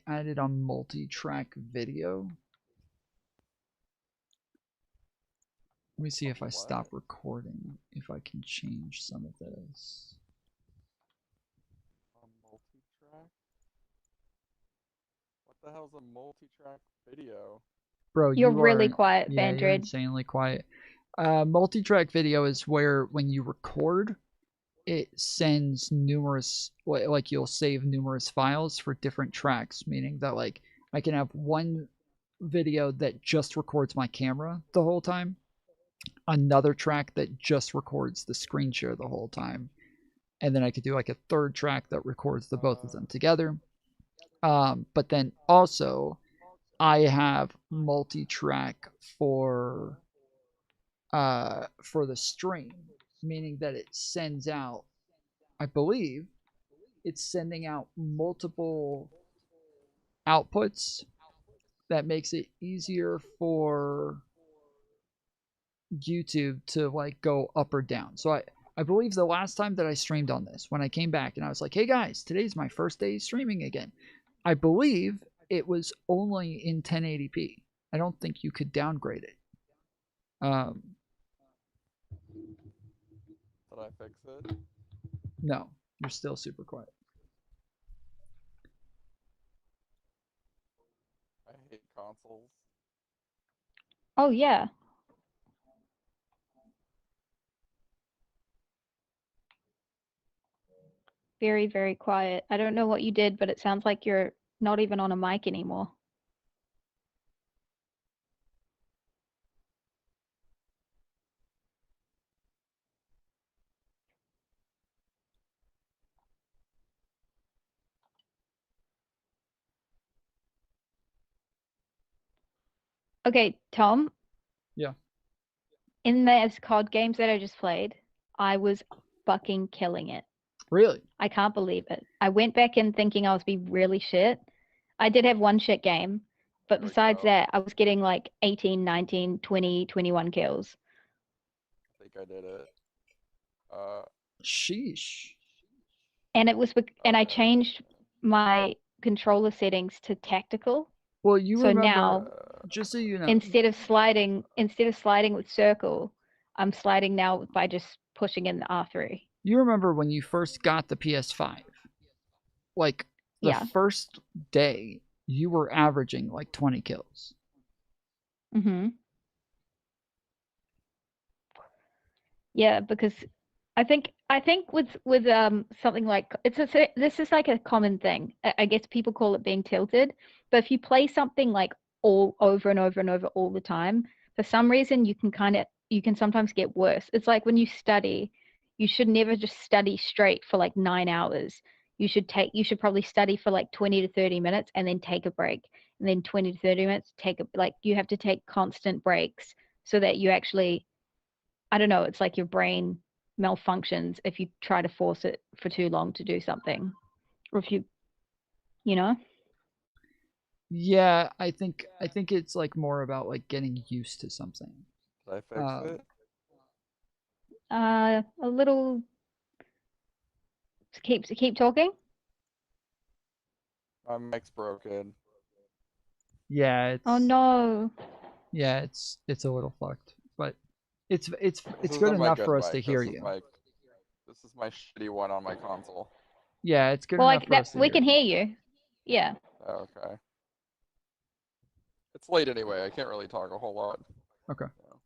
added a multi-track video. Let me see if I stop recording, if I can change some of this. A multi-track? What the hell's a multi-track video? Bro, You're you really are, quiet, yeah, you're Vandred. insanely quiet. Multi-track video is where when you record, it sends numerous, like you'll save numerous files for different tracks, meaning that like I can have one video that just records my camera the whole time, another track that just records the screen share the whole time, and then I could do like a third track that records the both of them together. But then also I have multi-track for the stream, meaning that it sends out, I believe it's sending out multiple outputs that makes it easier for YouTube to like go up or down. So I believe the last time that I streamed on this, when I came back and I was like, hey guys, today's my first day streaming again, I believe it was only in 1080p. I don't think you could downgrade it. Did I fix it? No, you're still super quiet. I hate consoles. Oh yeah. Very, very quiet. I don't know what you did, but it sounds like you're not even on a mic anymore. Okay, Tom. Yeah. In the COD games that I just played, I was fucking killing it. Really? I can't believe it. I went back in thinking I was being really shit. I did have one shit game, but besides that, I was getting like 18, 19, 20, 21 kills. I think I did it. Sheesh. And it was, and I changed my controller settings to tactical. Well, you so remember, now, just so you know, instead of sliding with circle, I'm sliding now by just pushing in the R3. You remember when you first got the PS5? Like the first day, you were averaging like 20 kills. Mm-hmm. Yeah, because I think with something like this is like a common thing. I guess people call it being tilted, but if you play something like all over and over and over all the time, for some reason you can sometimes get worse. It's like when you study, you should never just study straight for like 9 hours. You should probably study for like 20 to 30 minutes and then take a break. and then 20 to 30 minutes, you have to take constant breaks so that you actually, I don't know, it's like your brain malfunctions if you try to force it for too long to do something. Or if you know? Yeah, I think it's like more about like getting used to something. Did I fix it? A little. Keep talking. My mic's broken. Yeah, it's. Oh no. Yeah, it's a little fucked, but it's This good isn't my enough good for us to mic. hear This is you. this is my shitty one on my console. Yeah, it's good Well, enough for us to we hear can you. hear you. Yeah. Okay. It's late anyway. I can't really talk a whole lot. Okay. So,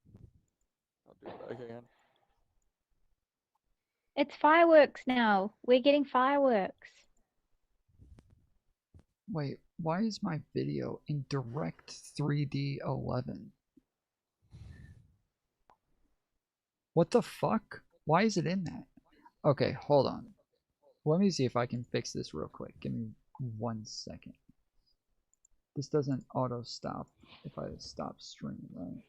I'll do it back again. It's fireworks now. We're getting fireworks. Wait, why is my video in Direct 3D 11? What the fuck? Why is it in that? Okay, hold on. Let me see if I can fix this real quick. Give me 1 second. This doesn't auto stop if I stop streaming, right?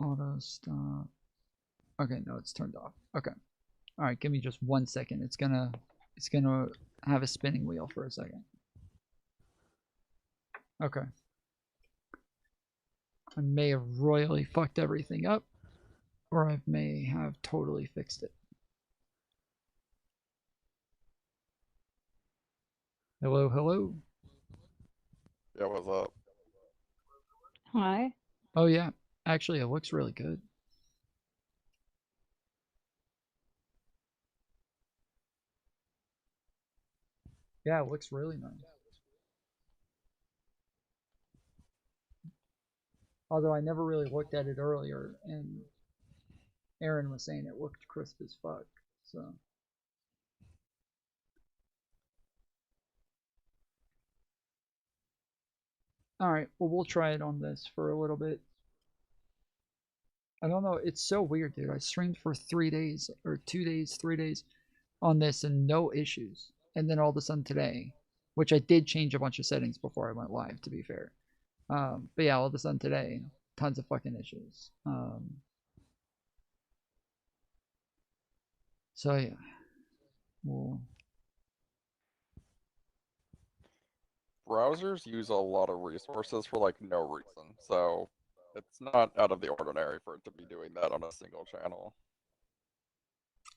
Auto stop. Okay, no, it's turned off. Okay. All right, give me just 1 second. It's gonna have a spinning wheel for a second. Okay. I may have royally fucked everything up, or I may have totally fixed it. Hello, hello. Yeah, what's up? Hi. Oh yeah, actually it looks really good. Yeah, it looks really nice. Although I never really looked at it earlier, and Aaron was saying it looked crisp as fuck, so. Alright, well we'll try it on this for a little bit. I don't know, it's so weird, dude. I streamed for 3 days, or 2 days, 3 days on this and no issues. And then all of a sudden today, which I did change a bunch of settings before I went live, to be fair. But yeah, all of a sudden today, tons of fucking issues. So yeah, well, Browsers use a lot of resources for like no reason, so it's not out of the ordinary for it to be doing that on a single channel.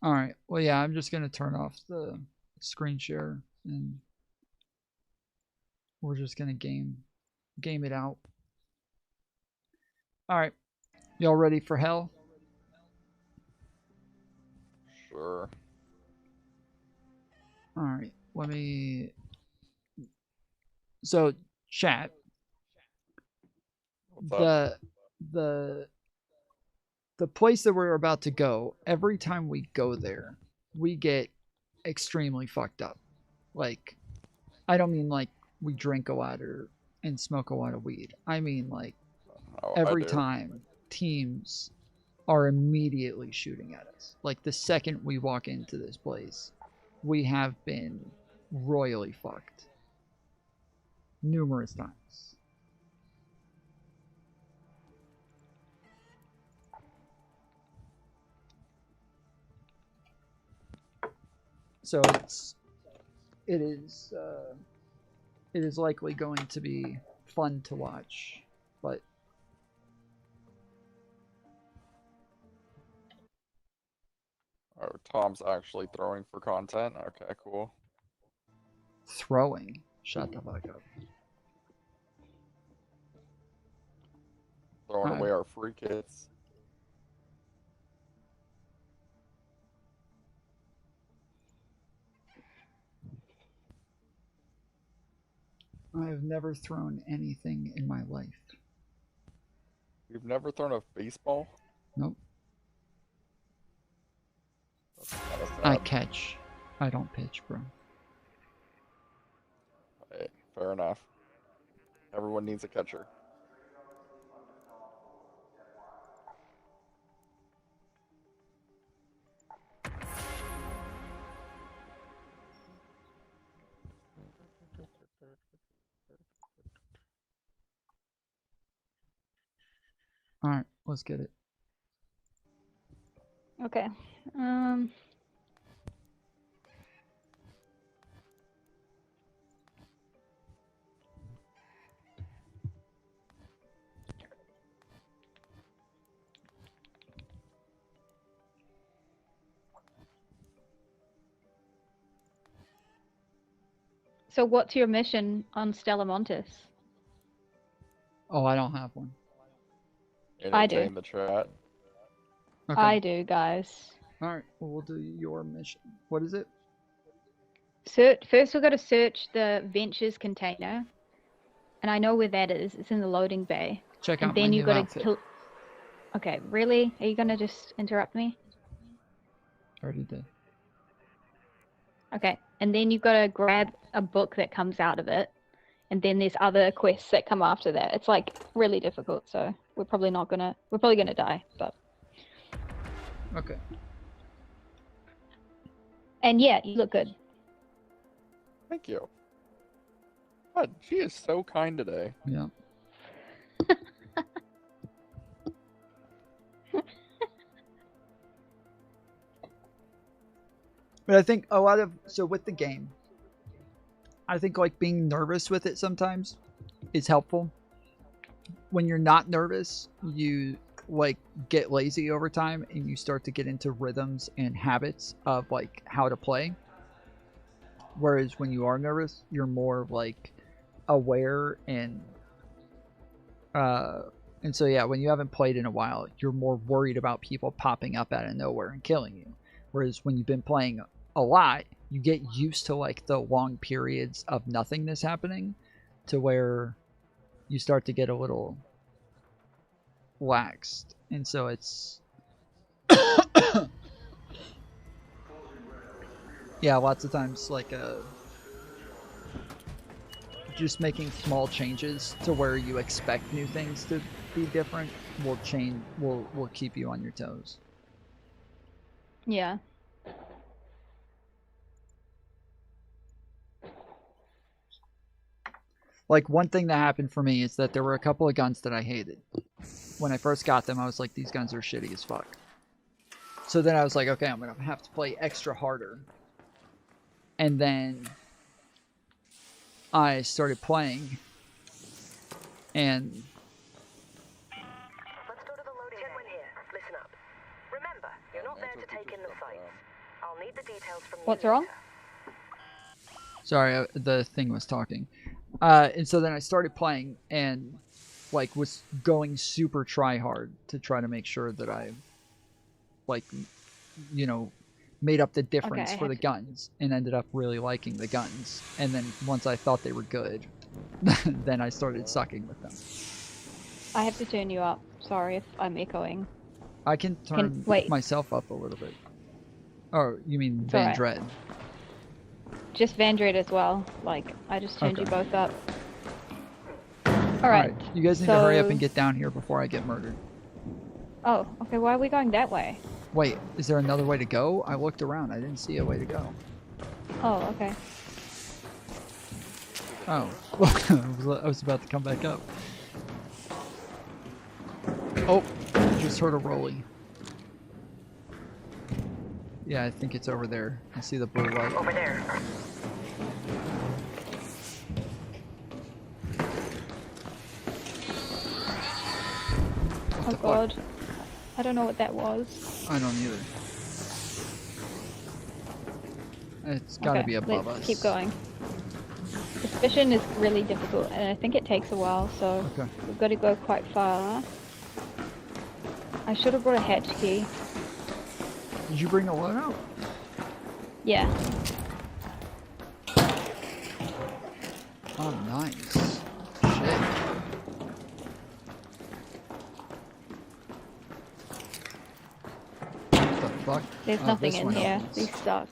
all right. Well, yeah, I'm just gonna turn off the screen share and we're just gonna game it out. All right, y'all ready for hell? Sure. All right, let me. So, chat. The place that we're about to go. Every time we go there, we get extremely fucked up. Like, I don't mean like we drink a lot and smoke a lot of weed. I mean like every time teams are immediately shooting at us. Like the second we walk into this place, we have been royally fucked numerous times. So it is likely going to be fun to watch, but Oh, Tom's actually throwing for content? Okay, cool. throwing. Shut the fuck up. Throwing away our free kits. I have never thrown anything in my life. You've never thrown a baseball? Nope. That's I catch. I don't pitch, bro. Hey, fair enough. Everyone needs a catcher. Alright, let's get it. Okay. So what's your mission on Stella Montis? Oh, I don't have one. I do. Entertain the chat. Okay. I do, guys. Alright, well, we'll do your mission. What is it? First, we've got to search the Ventures container. And I know where that is. It's in the loading bay. Check and out then my you've new got outfit. to kill. Okay, really? Are you gonna just interrupt me? Already did. Okay, and then you've got to grab a book that comes out of it, and then there's other quests that come after that. It's like really difficult, so we're probably gonna die, but. Okay. And yeah, you look good. Thank you. God, she is so kind today. Yeah. But I think a lot of, so with the game, I think like being nervous with it sometimes is helpful. When you're not nervous, you like get lazy over time and you start to get into rhythms and habits of like how to play. Whereas when you are nervous, you're more like aware and so yeah, when you haven't played in a while, you're more worried about people popping up out of nowhere and killing you. Whereas when you've been playing a lot, you get used to like the long periods of nothingness happening to where you start to get a little laxed. And so it's yeah, lots of times like just making small changes to where you expect new things to be different will keep you on your toes. Yeah. Like one thing that happened for me is that there were a couple of guns that I hated. When I first got them, I was like, these guns are shitty as fuck. So then I was like, okay, I'm gonna have to play extra harder. And then I started playing, and let's go to the loading bay. Here, listen up. Remember, you're not there to take in the sights. I'll need the details from you. What's wrong? sorry, the thing was talking. And so then I started playing and like was going super try hard to try to make sure that I like, you know, made up the difference for the guns and ended up really liking the guns. And then once I thought they were good, then I started sucking with them. I have to turn you up. Sorry if I'm echoing. I can turn myself up a little bit. Oh, you mean It's Van alright. Dread? Just Vandred as well. Like, I just turned you Okay. both up. Alright. Alright, you guys need to hurry up and get down here before I get murdered. Oh, okay, why are we going that way? Wait, is there another way to go? I looked around, I didn't see a way to go. Oh, okay. Oh, I was about to come back up. Oh, I just heard a rolly. Yeah, I think it's over there. I see the blue light. Over there. Oh god. I don't know what that was. I don't either. It's gotta Okay, be above let's us. keep going. This mission is really difficult, and I think it takes a while, so Okay. we've got to go quite far. I should have brought a hatch key. Did you bring a loadout? Yeah. Oh, nice. Shit. What the fuck? There's Oh, nothing this in one here. opens. These suck.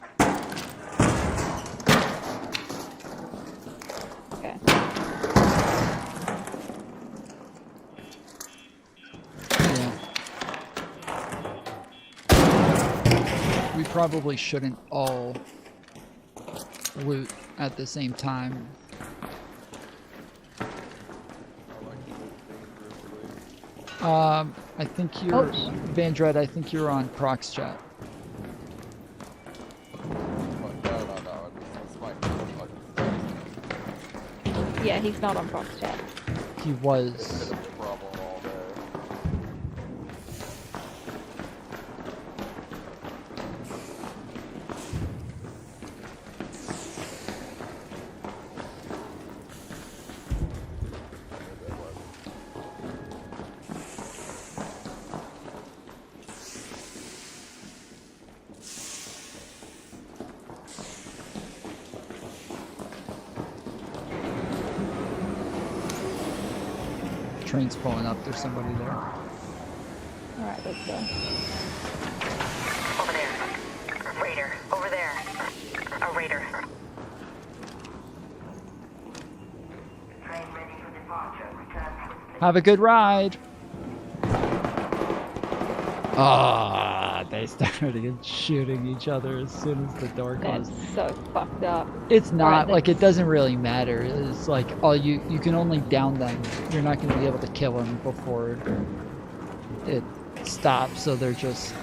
Okay. Yeah. We probably shouldn't all loot at the same time. I think you're Van Dredd. I think you're on Prox chat. Yeah, he's not on Prox chat. He was. Train's pulling up. There's somebody there. Alright, let's go. Over there. Raider. Over there. A raider. Train ready for departure. Return swiftly. Have a good ride. Ah, they started shooting each other as soon as the door closed. That's so fucked up. It's not Alright, like it doesn't really matter. It's like you can only down them. You're not going to be able to kill them before it stops. So they're just.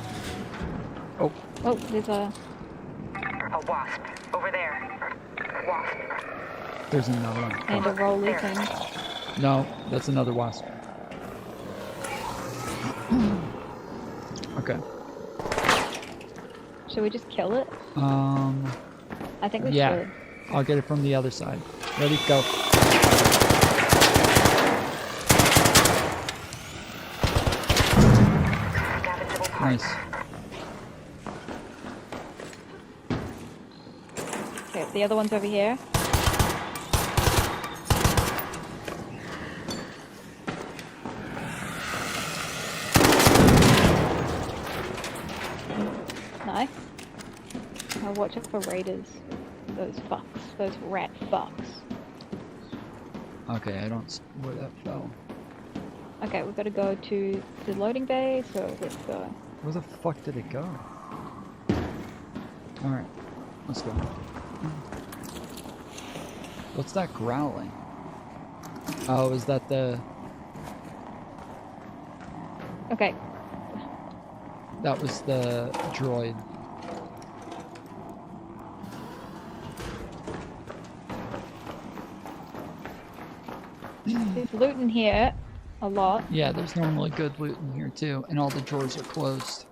Oh. Oh, there's a wasp. Over there. Wasp. There's another one. and a rolly thing. No, that's another wasp. Okay. Should we just kill it? I think we Yeah. should. I'll get it from the other side. Ready, go. Nice. Okay, the other one's over here. Nice. Now watch out for raiders. Those fucks. Those rat fucks. Okay, I don't see where that fell. Okay, we've got to go to the loading bay, so let's go. Where the fuck did it go? Alright, let's go. What's that growling? Oh, is that the... Okay. That was the droid. There's loot in here. A lot. Yeah, there's normally good loot in here too, and all the drawers are closed.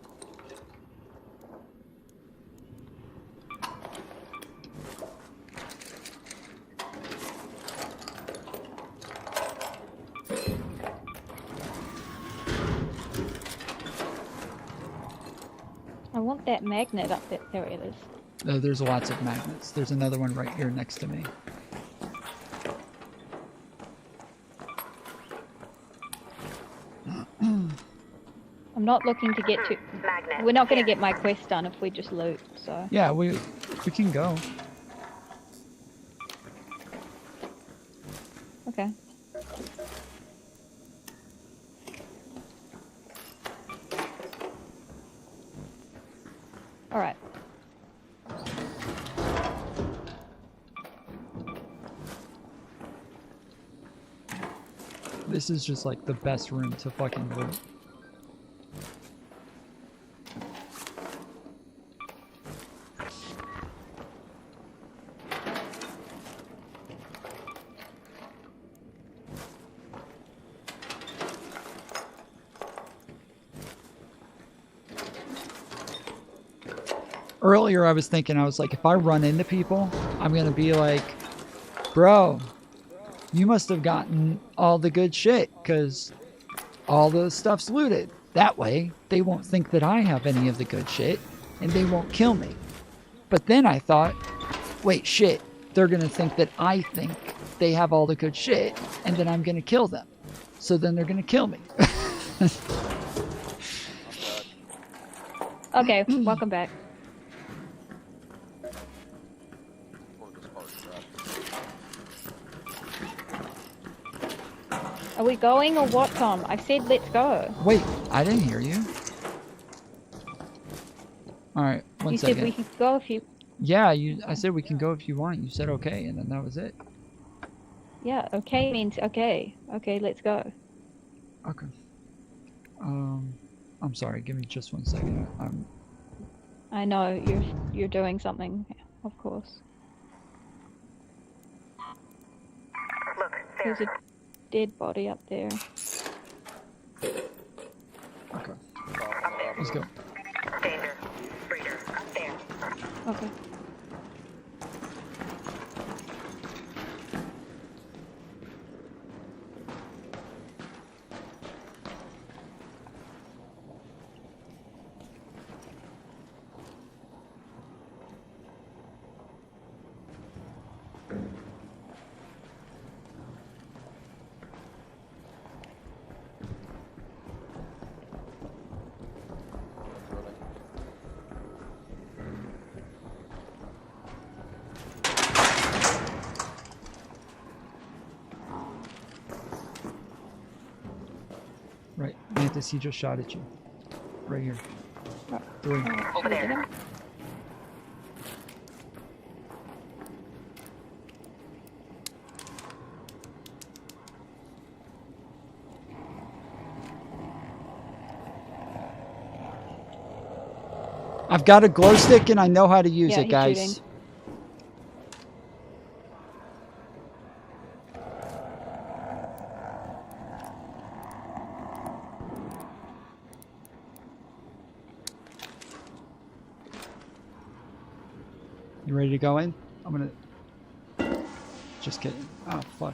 I want that magnet up there. There it is. There's lots of magnets. There's another one right here next to me. I'm not looking to get to. We're not going to get my quest done if we just loot. So. Yeah, we can go. Okay. All right. This is just like the best room to fucking loot. Earlier I was thinking, I was like, if I run into people, I'm gonna be like, bro, you must have gotten all the good shit, because all the stuff's looted. That way, they won't think that I have any of the good shit, and they won't kill me. But then I thought, wait, shit, they're gonna think that I think they have all the good shit, and then I'm gonna kill them. So then they're gonna kill me. Okay, welcome back. Are we going or what, Tom? I said let's go. Wait, I didn't hear you. Alright, one second. You said we could go if you... Yeah, I said we can go if you want. You said okay, and then that was it. Yeah, okay means okay. Okay, let's go. Okay. I'm sorry. Give me just 1 second. I know you're doing something, of course. Look, There's a dead body up there. Okay. Let's go. Danger. Breeder. Up there. Okay. Right. Mantis, he just shot at you. Right here. 3. Over there. I've got a glow stick and I know how to use it, guys. Shooting. You ready to go in? I'm gonna... Just kidding. Oh, fuck.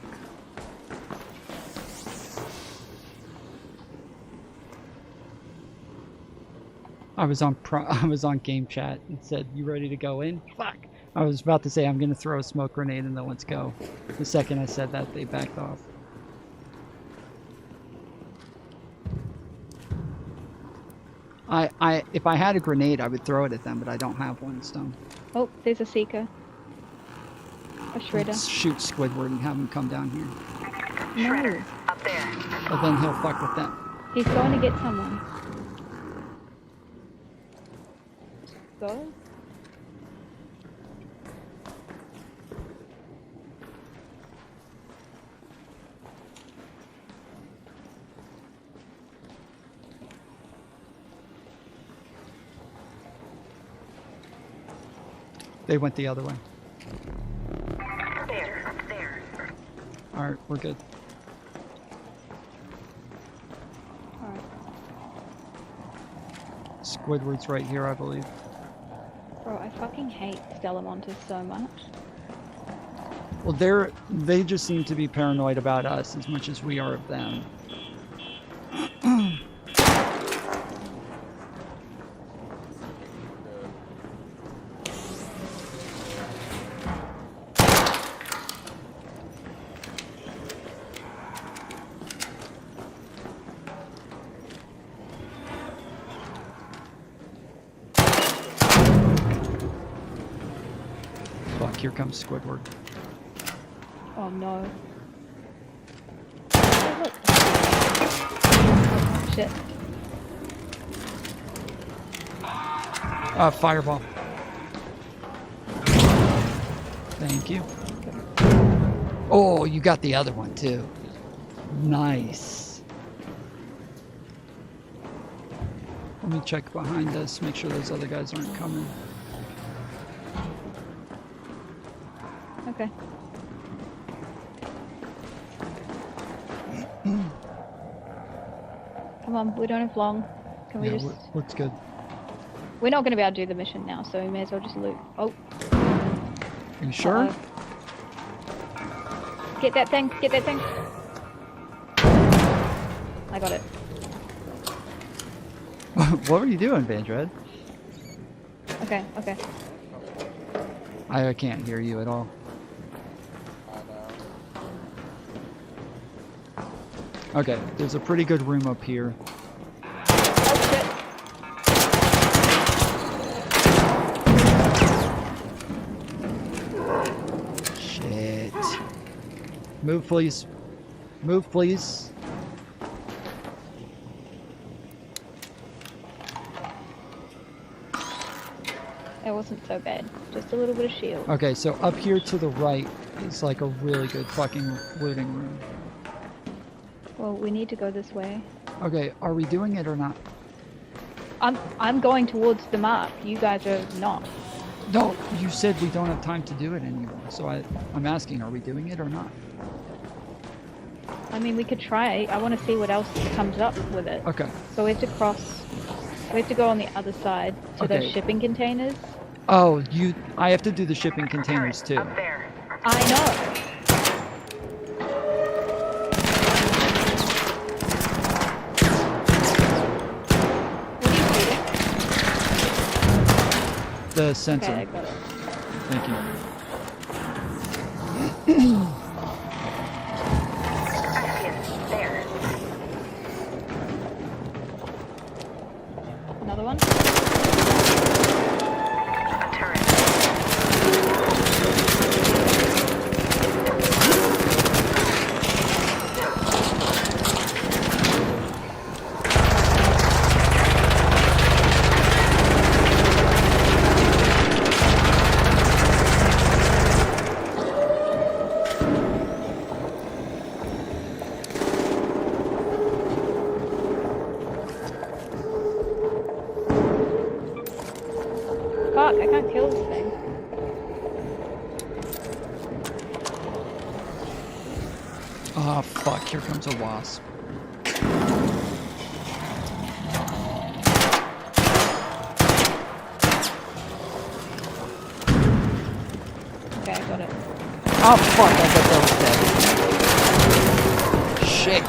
I was on game chat. It said, "You ready to go in?" Fuck. I was about to say I'm gonna throw a smoke grenade and then let's go. The second I said that, they backed off. If I had a grenade, I would throw it at them, but I don't have one, so. Oh, there's a seeker. A shredder. Let's shoot Squidward and have him come down here. No. Up there. But then he'll fuck with them. He's going to get someone. Go. They went the other way. There. Alright, we're good. Alright. Squidward's right here, I believe. Bro, I fucking hate Stellamontes so much. Well, they just seem to be paranoid about us as much as we are of them. Fuck, here comes Squidward. Oh no. Oh, look. Oh, shit. Fireball. Thank you. Oh, you got the other one too. Nice. Let me check behind us, make sure those other guys aren't coming. Okay. Come on, we don't have long. Can we just... Looks good. We're not going to be able to do the mission now, so we may as well just loot. Oh. Are you sure? Get that thing, get that thing. I got it. What were you doing, Vandred? Okay, okay. I can't hear you at all. Okay, there's a pretty good room up here. Shit. Move, please. Move, please. That wasn't so bad. Just a little bit of shield. Okay, so up here to the right is like a really good fucking looting room. Well, we need to go this way. Okay, are we doing it or not? I'm going towards the mark. You guys are not. No, you said we don't have time to do it anymore. So I'm asking, are we doing it or not? I mean, we could try. I want to see what else comes up with it. Okay. So we have to cross. We have to go on the other side to those shipping containers. Oh, I have to do the shipping containers too. I know. The sensor. Okay, I got it. Thank you. Another one? Fuck, I can't kill this thing. Oh fuck, here comes a wasp. Okay, I got it. Oh fuck, I thought that was dead. Shit.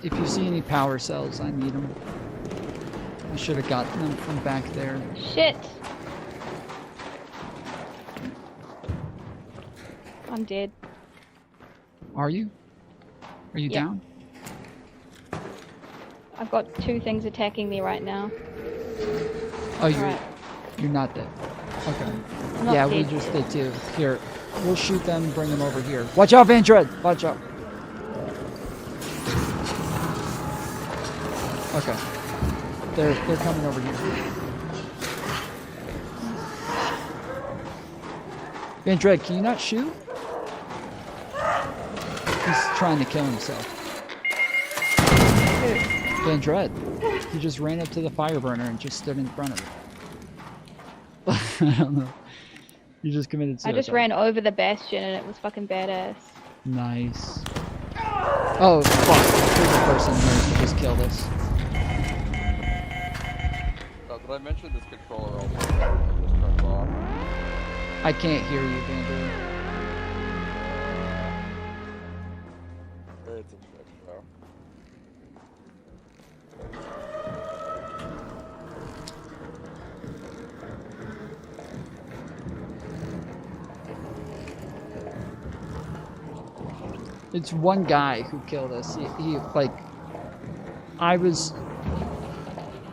If you see any power cells, I need them. I should have gotten them from back there. Shit! I'm dead. Are you? Are you Yeah. down? I've got 2 things attacking me right now. Oh, you're Alright. you're not dead. Okay. I'm not Yeah, we dead just yet. did too. Here, we'll shoot them. Bring them over here. Watch out, Van Dread. Watch out. Okay. They're coming over here. Van Dread, can you not shoot? He's trying to kill himself. Van Dread. He just ran up to the fire burner and just stood in front of it. I don't know. You just committed suicide. I just ran over the bastion and it was fucking badass. Nice. Oh, fuck. There's a person here. You just killed us. Did I mention this controller also just turns off? I can't hear you, Vander. It's a fix, though. It's one guy who killed us. He like,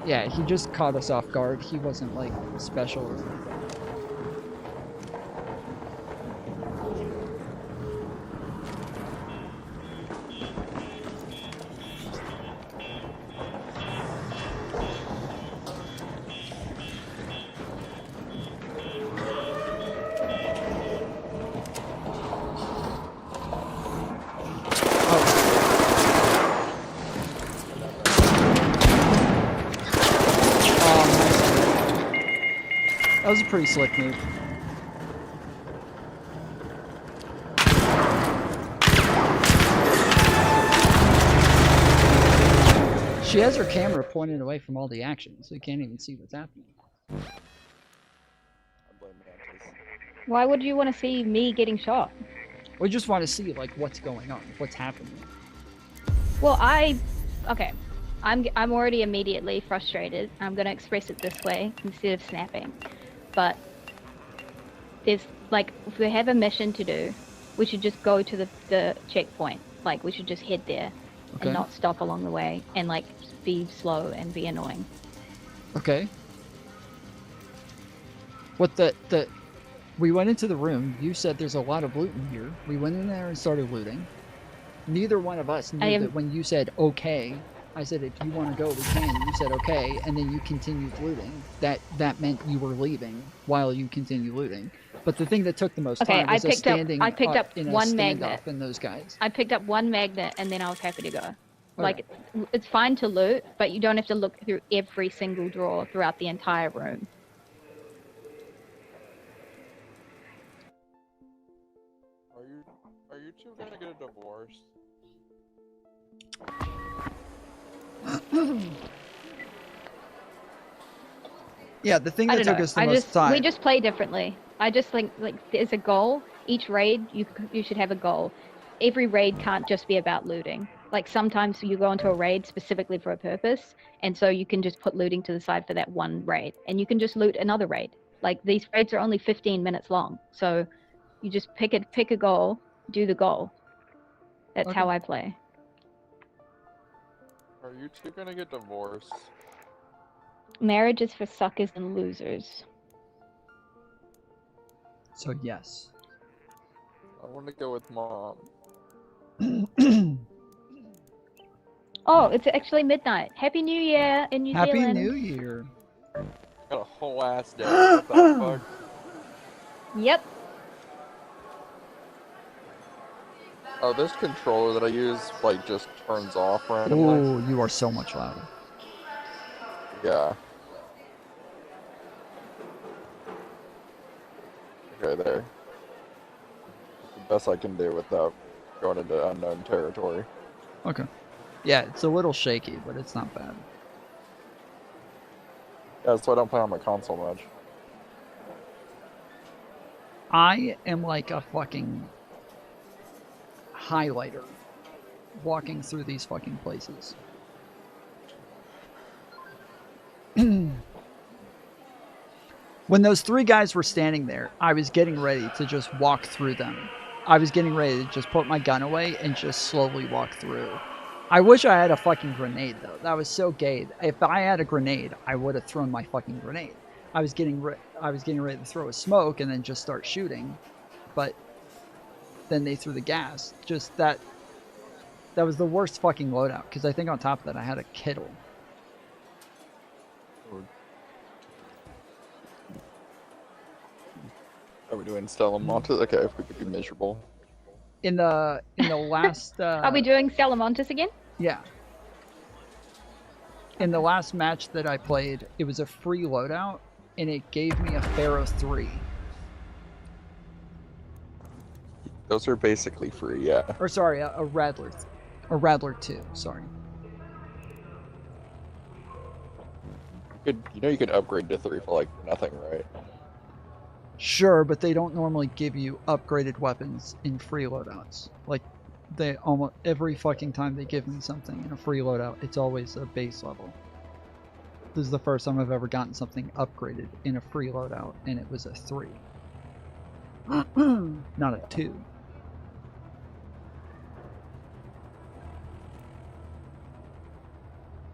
yeah, he just caught us off guard. He wasn't like special. That was a pretty slick move. She has her camera pointed away from all the action, so you can't even see what's happening. Why would you want to see me getting shot? We just want to see like what's going on, what's happening. Well, okay. I'm already immediately frustrated. I'm gonna express it this way instead of snapping. But there's like, if we have a mission to do, we should just go to the checkpoint. Like, we should just head there and not stop along the way and like be slow and be annoying. Okay. What we went into the room. You said there's a lot of loot in here. We went in there and started looting. Neither one of us knew that when you said okay, I said, if you want to go, we can. You said, okay, and then you continued looting. That meant you were leaving while you continued looting. But the thing that took the most time was standing I picked up in a one magnet. standoff in those guys. I picked up one magnet, and then I was happy to go. Like, it's fine to loot, but you don't have to look through every single drawer throughout the entire room. Are you two gonna get a divorce? Yeah, the thing that took us the most time. We just play differently. I just think, like, there's a goal. Each raid, you should have a goal. Every raid can't just be about looting. Like, sometimes you go into a raid specifically for a purpose, and so you can just put looting to the side for that one raid, and you can just loot another raid. Like, these raids are only 15 minutes long, so you just pick a goal, do the goal. That's how I play. Are you two gonna get divorced? Marriage is for suckers and losers. So yes. I want to go with Mom. Oh, it's actually midnight. Happy New Year in New Zealand. Happy New Year. Got a whole ass day. What the fuck? Yep. Oh, this controller that I use, like, just turns off randomly. Oh, you are so much louder. Yeah. Okay, there. The best I can do without going into unknown territory. Okay. Yeah, it's a little shaky, but it's not bad. Yeah, so I don't play on my console much. I am like a fucking highlighter walking through these fucking places. When those three guys were standing there, I was getting ready to just walk through them. I was getting ready to just put my gun away and just slowly walk through. I wish I had a fucking grenade, though. That was so gay. If I had a grenade, I would have thrown my fucking grenade. I was getting ready to throw a smoke and then just start shooting, but then they threw the gas. Just that was the worst fucking loadout, because I think on top of that I had a Kittle. Are we doing Stella Montes? Okay, if we could be miserable. In the last Are we doing Salamontis again? Yeah. In the last match that I played, it was a free loadout, and it gave me a Pharaoh 3. Those are basically free, yeah. Or sorry, a Rattler. A Rattler 2, sorry. You could upgrade to 3 for like nothing, right? Sure, but they don't normally give you upgraded weapons in free loadouts. Like, they almost every fucking time they give me something in a free loadout, it's always a base level. This is the first time I've ever gotten something upgraded in a free loadout, and it was a 3. Not a 2.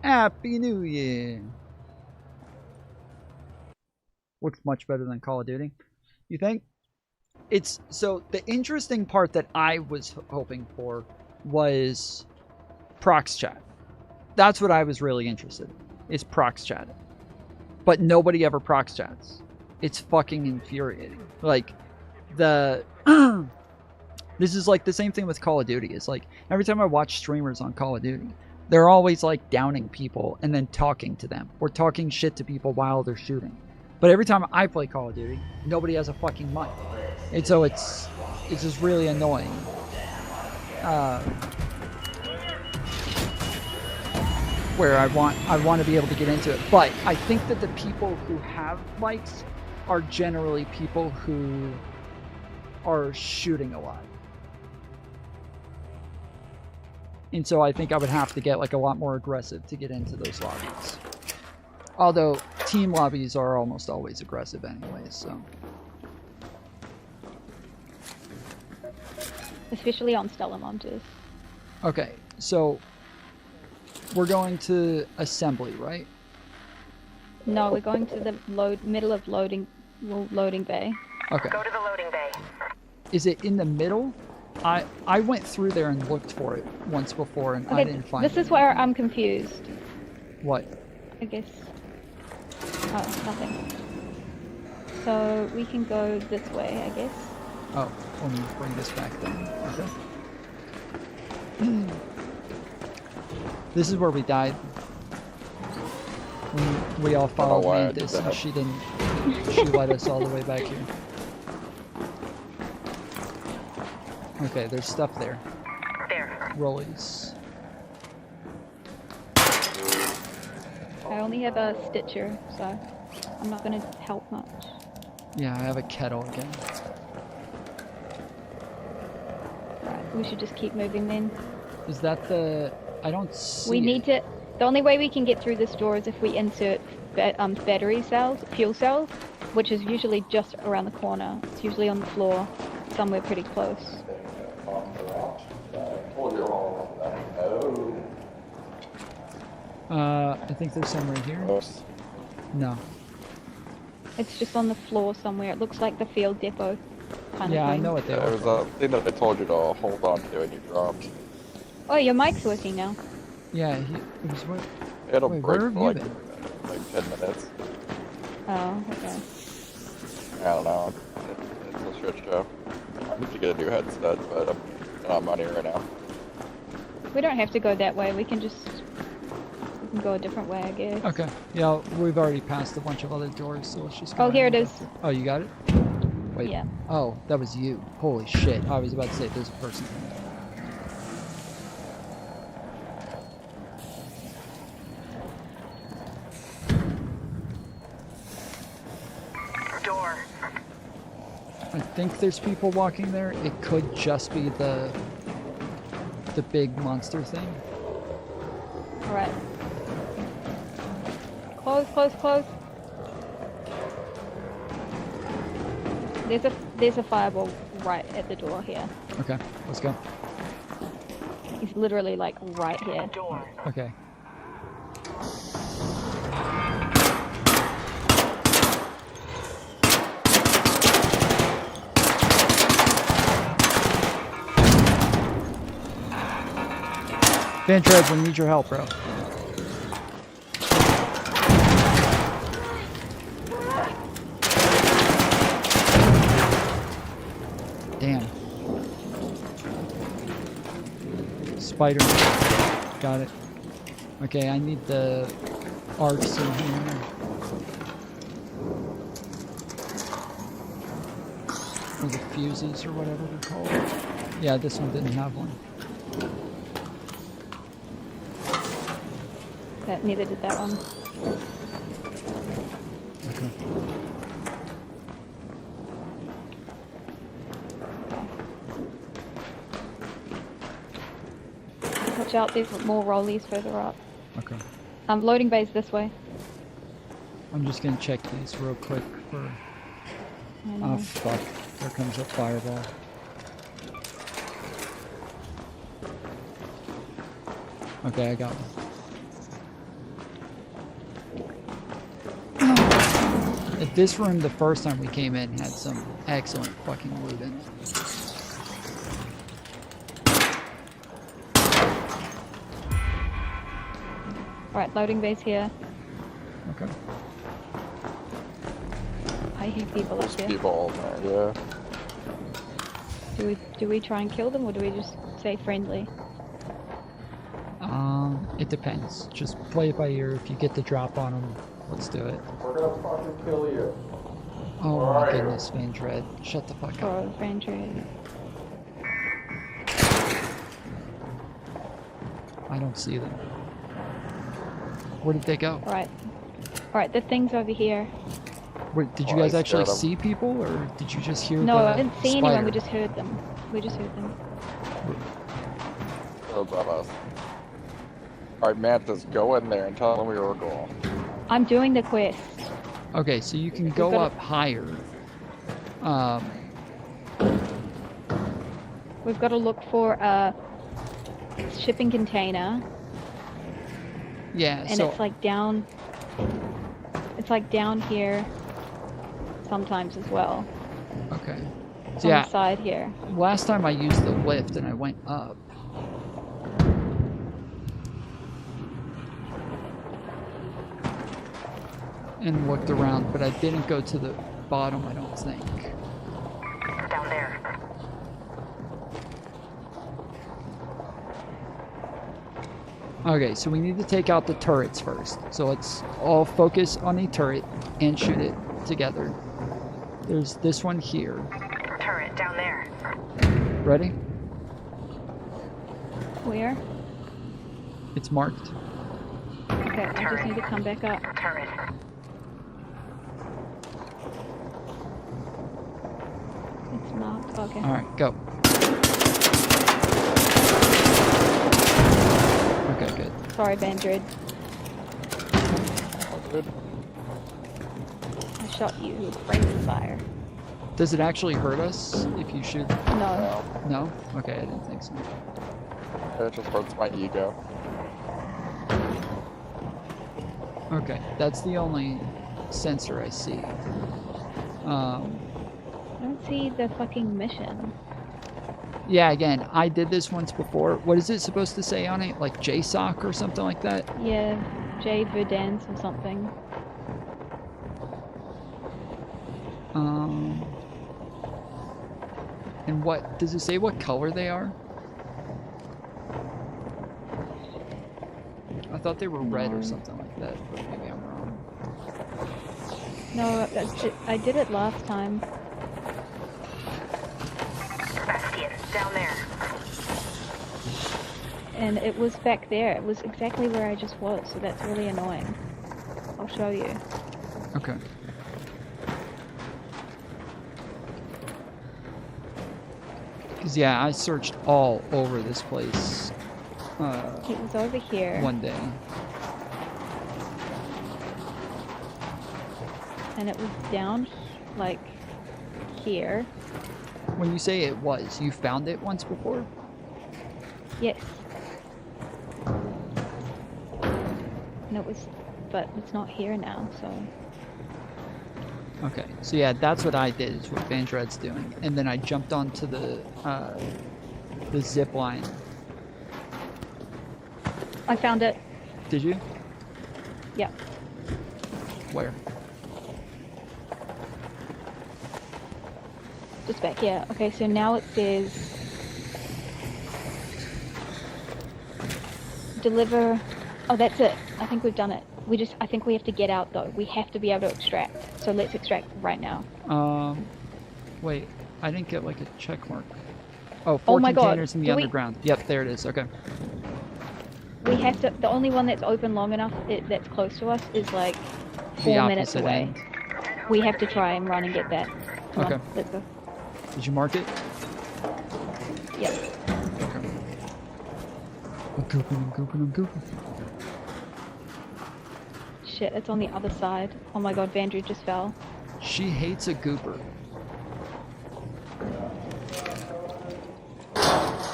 Happy New Year! Looks much better than Call of Duty. You think? It's so the interesting part that I was hoping for was prox chat. That's what I was really interested in, is prox chat. But nobody ever prox chats. It's fucking infuriating. Like, this is like the same thing with Call of Duty. It's like every time I watch streamers on Call of Duty, they're always like downing people and then talking to them or talking shit to people while they're shooting. But every time I play Call of Duty, nobody has a fucking mic. And so it's just really annoying. Where I want to be able to get into it. But I think that the people who have mics are generally people who are shooting a lot. And so I think I would have to get like a lot more aggressive to get into those lobbies. Although team lobbies are almost always aggressive anyways, so. Especially on Stella Montes. Okay, so we're going to assembly, right? No, we're going to the middle of loading bay. Okay. Go to the loading bay. Is it in the middle? I went through there and looked for it once before, and I didn't find it. This is where I'm confused. What? I guess. Oh, nothing. So we can go this way, I guess. Oh, let me bring this back then. Okay. This is where we died. When we all followed Mantis, and she didn't. She led us all the way back here. Okay, there's stuff there. There. Rollies. I only have a Stitcher, so I'm not gonna help much. Yeah, I have a kettle again. Right, we should just keep moving then. Is that the... I don't see We need to... The only way we can get through this door is if we insert battery cells, fuel cells, which is usually just around the corner. It's usually on the floor, somewhere pretty close. I think there's some right here. No. It's just on the floor somewhere. It looks like the field depot kind of thing. I know what they are. It was a thing that I told you to hold on to and you dropped. Oh, your mic's working now. Yeah, it was what? It'll Wait, break where have for you like, been? like 10 minutes. Oh, okay. I don't know. It's a shit show. I need to get a new headset, but I'm not money right now. We don't have to go that way. We can just... We can go a different way, I guess. Okay. Yeah, we've already passed a bunch of other doors, so let's just go. Oh, here it is. Oh, you got it? Wait. Yeah. Oh, that was you. Holy shit. I was about to say there's a person. Door. I think there's people walking there. It could just be the big monster thing. Alright. Close, close, close. There's a fireball right at the door here. Okay, let's go. He's literally like right here. Okay. Van Tread, we need your help, bro. Damn. Spider. Got it. Okay, I need the arcs in here. Or the fuses or whatever they're called. Yeah, this one didn't have one. Neither did that one. Okay. Watch out, there's more rollies further up. Okay. Loading bays this way. I'm just gonna check these real quick for... Oh fuck, there comes a fireball. Okay, I got one. This room, the first time we came in, had some excellent fucking loot in it. Alright, loading base here. Okay. I hear people up here. People, yeah. Do we try and kill them, or do we just say friendly? It depends. Just play it by ear. If you get the drop on them, let's do it. We're gonna fucking kill you. Oh my goodness, Van Dread. Shut the fuck up. Oh, Van Dread. I don't see them. Where did they go? Alright, the thing's over here. Wait, did you guys actually see people, or did you just hear No, the I didn't see spider? anyone, we just heard them. We just heard them. Oh, about us. Alright, Mantis, go in there and tell them we were going. I'm doing the quest. Okay, so you can go up higher. We've got to look for a shipping container. Yeah, and so... it's like down... It's like down here sometimes as well. Okay. It's on the side here. Last time I used the lift and I went up. And looked around, but I didn't go to the bottom, I don't think. Down there. Okay, so we need to take out the turrets first. So let's all focus on a turret and shoot it together. There's this one here. Turret down there. Ready? Where? It's marked. Okay, I just need to come back up. Turret. It's marked. Okay. Alright, go. Okay, good. Sorry, Bandred. Good. I shot you with flaming fire. Does it actually hurt us if you shoot? No. No? Okay, I didn't think so. It just hurts my ego. Okay, that's the only sensor I see. I don't see the fucking mission. Yeah, again, I did this once before. What is it supposed to say on it? Like JSOC or something like that? Yeah, J Verdance or something. And what does it say? What color they are? I thought they were red or something like that, but maybe I'm wrong. No, I did it last time. Bastion, down there. And it was back there. It was exactly where I just was, so that's really annoying. I'll show you. Okay. Because, yeah, I searched all over this place. It was over here. One day. And it was down, like, here. When you say it was, you found it once before? Yes. And it was, but it's not here now, so. Okay, so yeah, that's what I did, is what Vandred's doing. And then I jumped onto the zip line. I found it. Did you? Yeah. Where? Just back here. Okay, so now it says deliver. Oh, that's it. I think we've done it. I think we have to get out though. We have to be able to extract. So let's extract right now. Wait, I didn't get like a check mark. Oh, 4 containers in the underground. Yep, there it is. Okay. We have to. The only one that's open long enough that's close to us is like 4 minutes away. End. We have to try and run and get that. Come Okay. on, let's go. Did you mark it? Yep. Okay. I'm gooping. Shit, it's on the other side. Oh my god, Vandrew just fell. She hates a gooper.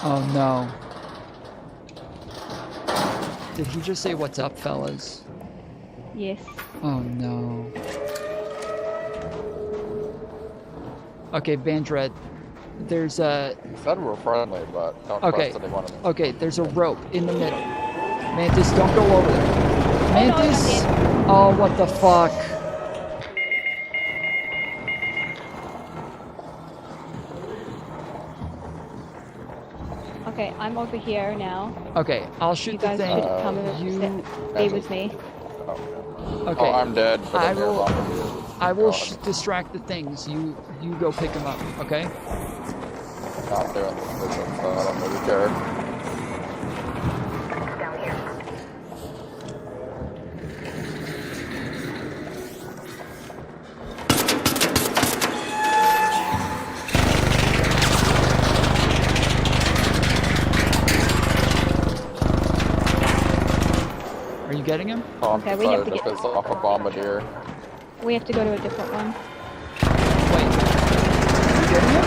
Oh no. Did he just say what's up, fellas? Yes. Oh no. Okay, Vandred, there's a... You said we were friendly, but don't trust anyone. Okay, there's a rope in the middle. Mantis, don't go over there. Mantis? Oh, what the fuck? Okay, I'm over here now. Okay, I'll shoot the thing. You guys should come and stay with me. Okay. Oh, I'm dead. But I will distract the things. You go pick them up, okay? Not doing this mission, so I don't really care. Down here. Are you getting him? Oh, I'm Okay, we have to if get- it's off a bombardier. We have to go to a different one. Wait. Are you getting him?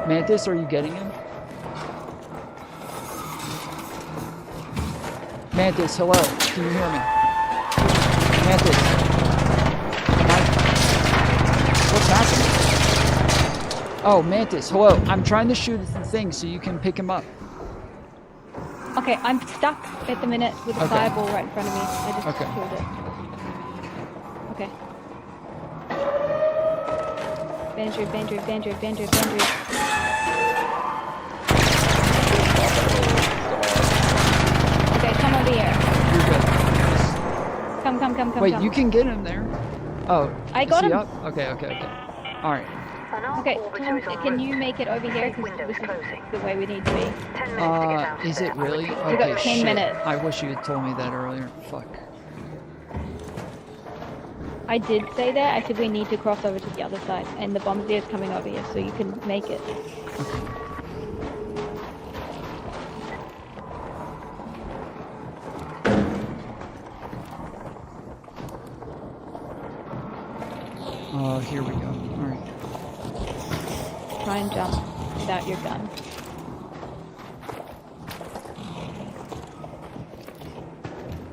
Mantis, are you getting him? Mantis, hello. Can you hear me? Mantis. Oh, Mantis, hello. I'm trying to shoot the thing so you can pick him up. Okay, I'm stuck at the minute with a Okay. fireball right in front of me. I just Okay. killed it. Okay. Bandrew. Okay, come over here. You're good. Come. Wait, you can get him there. Oh, I is got he him. up? Okay. All right. Okay, Tom, can you make it over here? Because this is the way we need to be. Is it really? We Okay, got 10 shit. minutes. I wish you had told me that earlier. Fuck. I did say that. I said we need to cross over to the other side, and the bombardier's coming over here, so you can make it. Here we go. All right. Try and jump without your gun.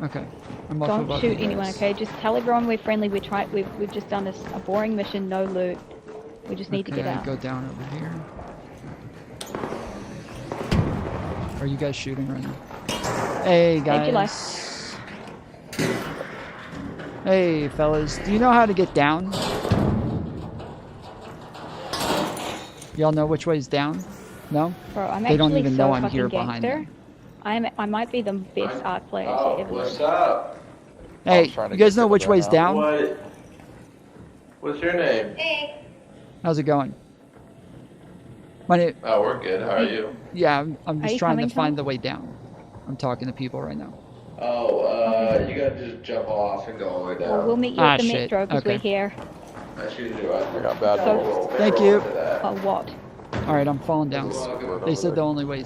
Okay. I'm off Don't above shoot you anyone, guys. okay? Just tell everyone we're friendly. We've just done a boring mission, no loot. We just need to get out. Go down over here. Are you guys shooting right now? Hey Save your guys. Hey fellas, do you know how to get down? Y'all know which way's down? No? Bro, I'm they don't actually even so know I'm fucking here behind gangster. them. I might be the best art player to ever live. up? Hey, you guys know which way's down? What's your name? Hey. How's it going? My name. Oh, we're good. How are you? Yeah, I'm Are just you trying to coming, find Tom? the way down. I'm talking to people right now. Oh, you gotta just jump off and go all the way down. Well, we'll meet you at the metro because we're here. That's usually what I got bad So- Thank you. Oh, what? All right, I'm falling down. They said the only way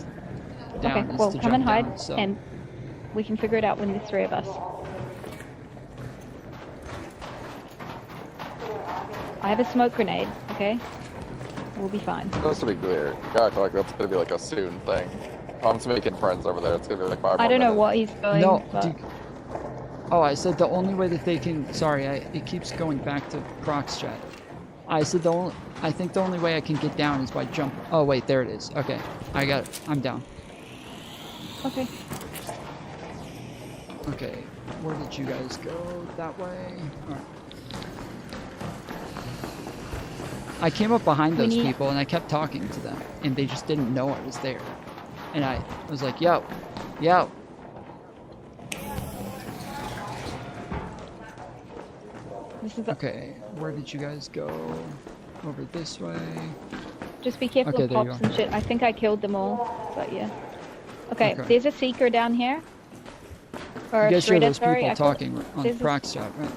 down Okay, is well, to come jump and hide, down. So. and we can figure it out when there's 3 of us. I have a smoke grenade, okay? We'll be fine. Just to be clear, you act like that's gonna be like a soon thing. Tom's making friends over there. It's gonna be like 5 I don't know minutes. what he's doing. No, but... Oh, I said the only way that they can. Sorry, it keeps going back to Croc's chat. I said I think the only way I can get down is by jumping. Oh wait, there it is. Okay, I got it. I'm down. Okay. Okay, where did you guys go? That way. All right. I came up behind those people and I kept talking to them, and they just didn't know I was there. And I was like, "Yo, yo." Okay, where did you guys go? Over this way. Just be careful Okay, of there you pops go. and shit. I think I killed them all, but yeah. Okay, Okay. there's a seeker down here. Or You a guys hear shredder, those sorry. people I call- talking on there's a- Croc's chat, right?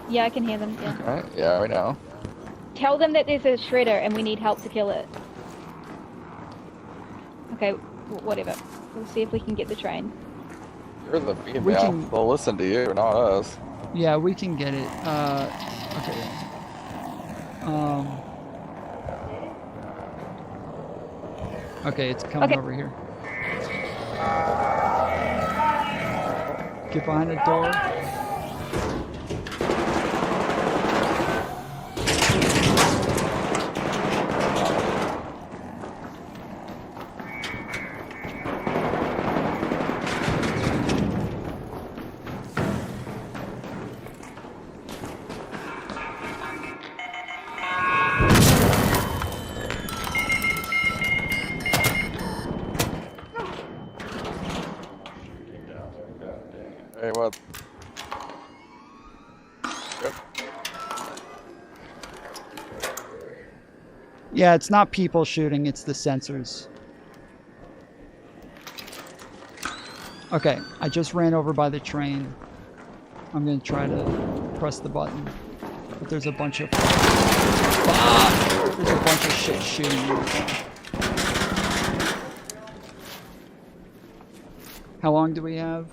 Yeah, I can hear them. Yeah. Alright, yeah, we know. Tell them that there's a shredder and we need help to kill it. Okay, whatever. We'll see if we can get the train. You're the We female. can- They'll listen to you, not us. Yeah, we can get it. Okay. Okay, it's coming over here. Get behind the door. Hey, what? Yeah, it's not people shooting, it's the sensors. Okay, I just ran over by the train. I'm gonna try to press the button. But there's a bunch of... Fuck! There's a bunch of shit shooting me. How long do we have?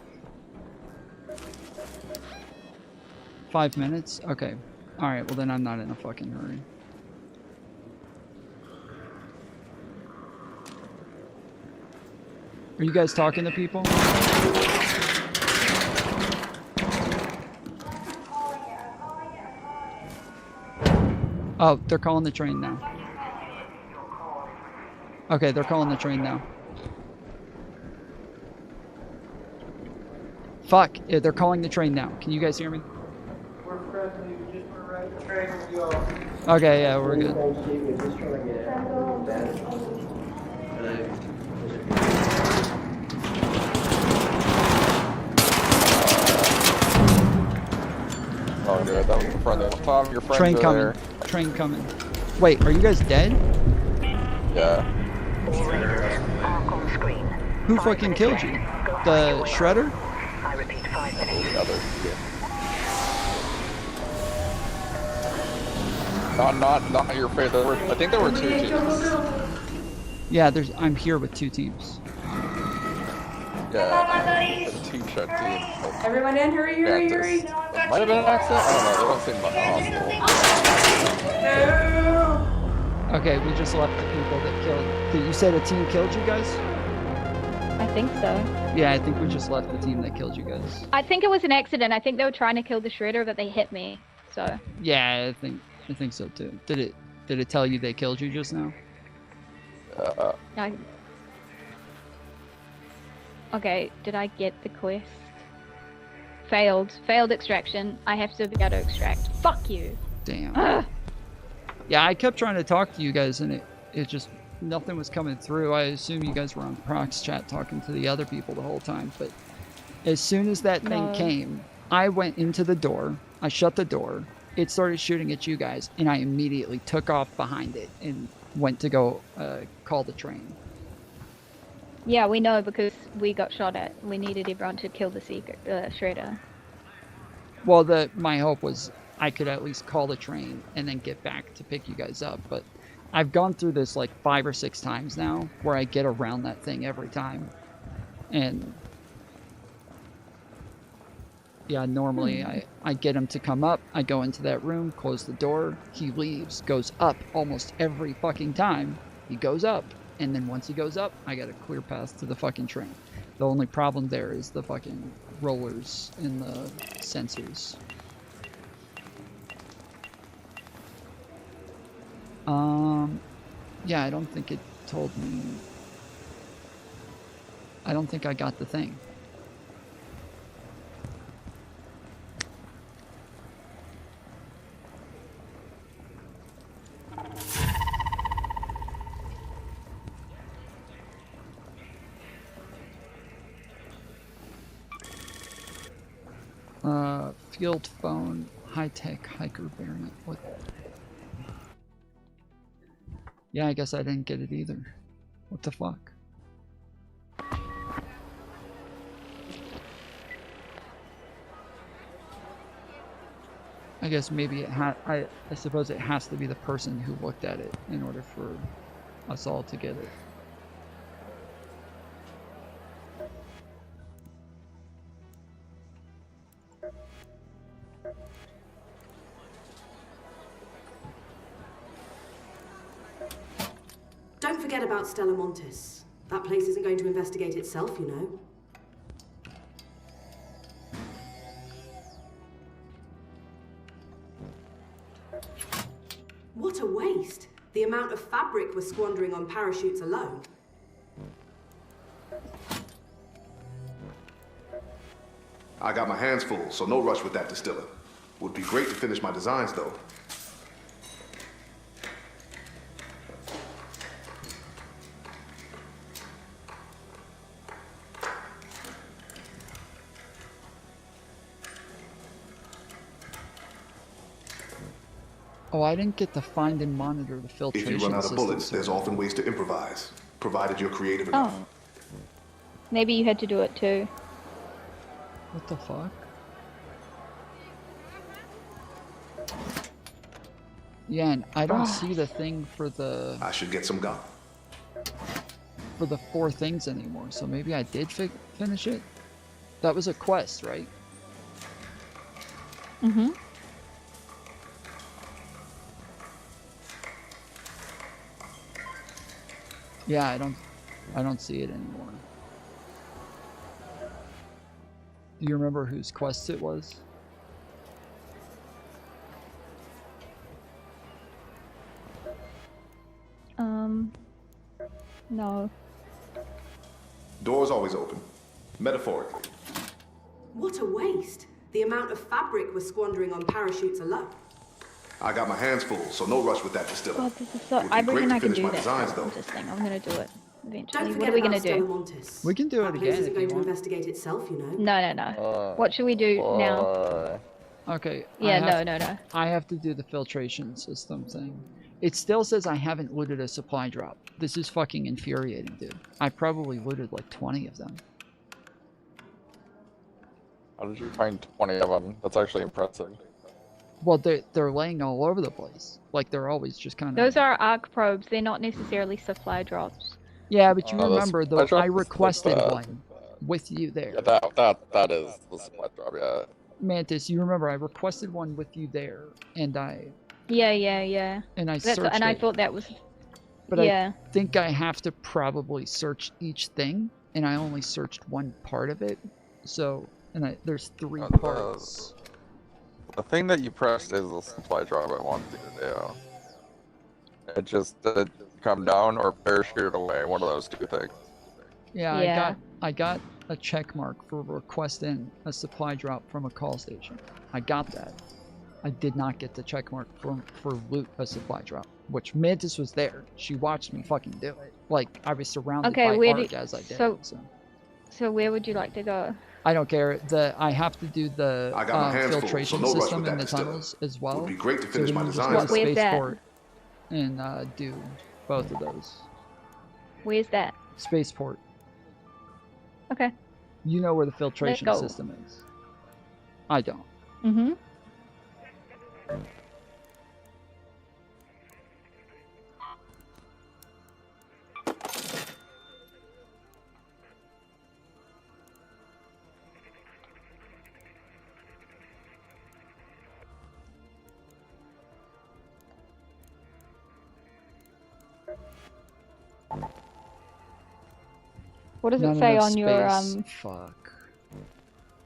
5 minutes? Okay. Alright, well then I'm not in a fucking hurry. Are you guys talking to people? Oh, they're calling the train now. Okay, they're calling the train now. Fuck, yeah, they're calling the train now. Can you guys hear me? We're friendly. We just want to ride the train with y'all. Okay, yeah, we're good. Oh, good. That was the friend. Tom, your friends Train are coming. there. Train coming. Wait, are you guys dead? Yeah. Who fucking killed you? The shredder? I repeat, 5 minutes. Not your face. I think there were 2 teams. Yeah, I'm here with 2 teams. Yeah, the T-shirt team. Everyone in, hurry, hurry, hurry. It might have been an accident. I don't know. They don't seem like hospital. Okay, we just left the people that killed. Did you say the team killed you guys? I think so. Yeah, I think we just left the team that killed you guys. I think it was an accident. I think they were trying to kill the shredder, but they hit me. So. Yeah, I think so too. Did it tell you they killed you just now? Okay, did I get the quest? Failed extraction. I have to be able to extract. Fuck you. Damn. Ugh. Yeah, I kept trying to talk to you guys and it just, nothing was coming through. I assume you guys were on Prox chat talking to the other people the whole time, but as soon as that thing came, I went into the door, I shut the door, it started shooting at you guys, and I immediately took off behind it and went to go call the train. Yeah, we know because we got shot at. We needed everyone to kill the shredder. Well, my hope was I could at least call the train and then get back to pick you guys up, but I've gone through this like 5 or 6 times now where I get around that thing every time. And yeah, normally I get him to come up, I go into that room, close the door, he leaves, goes up almost every fucking time. He goes up, and then once he goes up, I got a clear path to the fucking train. The only problem there is the fucking rollers and the sensors. Yeah, I don't think it told me. I don't think I got the thing. Field phone, high-tech hiker variant. What? Yeah, I guess I didn't get it either. What the fuck? I guess maybe it I suppose it has to be the person who looked at it in order for us all to get it. Don't forget about Stella Montis. That place isn't going to investigate itself, you know. What a waste! The amount of fabric we're squandering on parachutes alone. I got my hands full, so no rush with that distiller. Would be great to finish my designs, though. Oh, I didn't get to find and monitor the filtration If you run out of systems. bullets, there's often ways to improvise, provided you're creative enough. Oh. Maybe you had to do it too. What the fuck? Yeah, and I don't see the thing for the... I should get some gum. For the 4 things anymore, so maybe I did finish it? That was a quest, right? Mm-hmm. Yeah, I don't see it anymore. Do you remember whose quest it was? No. Doors always open. Metaphorically. What a waste. The amount of fabric we're squandering on parachutes alone. I got my hands full, so no rush with that distiller. God, this is so. Would be I great reckon to I can finish do my that. designs, though. This thing. I'm gonna do it eventually. Don't What forget are we about gonna Stella do? Montes. We can do it That place again isn't if going you to want. investigate itself, you know. No. What should we do now? Okay. Yeah, no. I have to do the filtration system thing. It still says I haven't looted a supply drop. This is fucking infuriating, dude. I probably looted like 20 of them. How did you find 20 of them? That's actually impressive. Well, they're laying all over the place. Like they're always just kind of. Those are arc probes. They're not necessarily supply drops. Yeah, but you Oh, remember supply though, drop I is like requested that. one with you there. Yeah, that is the supply drop. Yeah. Mantis, you remember I requested one with you there, and I. Yeah. And I That's searched and I it. thought that was. But yeah. I think I have to probably search each thing, and I only searched one part of it. So, there's 3 parts. The thing that you pressed is the supply drop I wanted you to do. It just did come down or parachute away, one of those 2 things. Yeah, I got a check mark for requesting a supply drop from a call station. I got that. I did not get the check mark for loot a supply drop, which Mantis was there. She watched me fucking do it. Like, I was surrounded by ARC as I did. So where would you like to go? I don't care. I have to do the I got my hands full, filtration so no rush system with in that the tunnels as well. Would be great to finish so my we just designs. go to Where's that? Spaceport and do both of those. Where's that? Spaceport. Okay. You know where the filtration Let's go. system is. I don't. Mm-hmm. What does it say on your Fuck.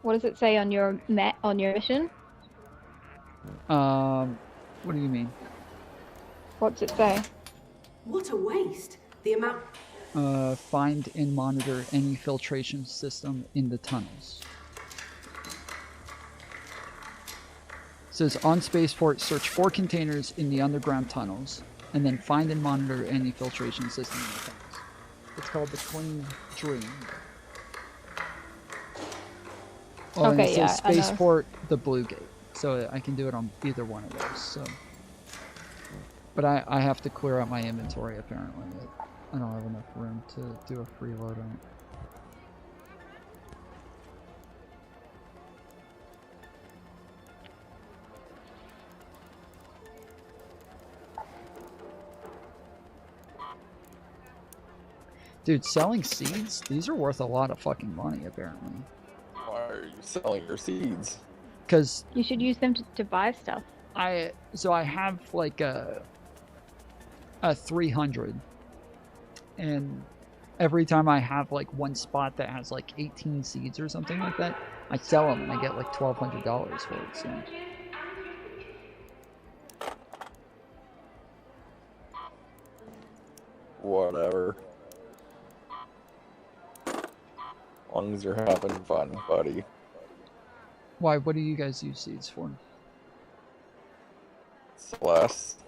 What does it say on your mission? What do you mean? What's it say? What a waste. The amount. Find and monitor any filtration system in the tunnels. It says on Spaceport, search 4 containers in the underground tunnels, and then find and monitor any filtration system in the tunnels. It's called the Clean Dream. Oh, and it says Spaceport, the Blue Gate. So I can do it on either one of those. So, but I have to clear out my inventory apparently. I don't have enough room to do a freeload on it. Dude, selling seeds? These are worth a lot of fucking money, apparently. Why are you selling your seeds? Because you should use them to buy stuff. So I have like a 300, and every time I have like one spot that has like 18 seeds or something like that, I sell them and I get like $1,200 for it. So. Whatever. As long as you're having fun, buddy. Why? What do you guys use seeds for? Celeste.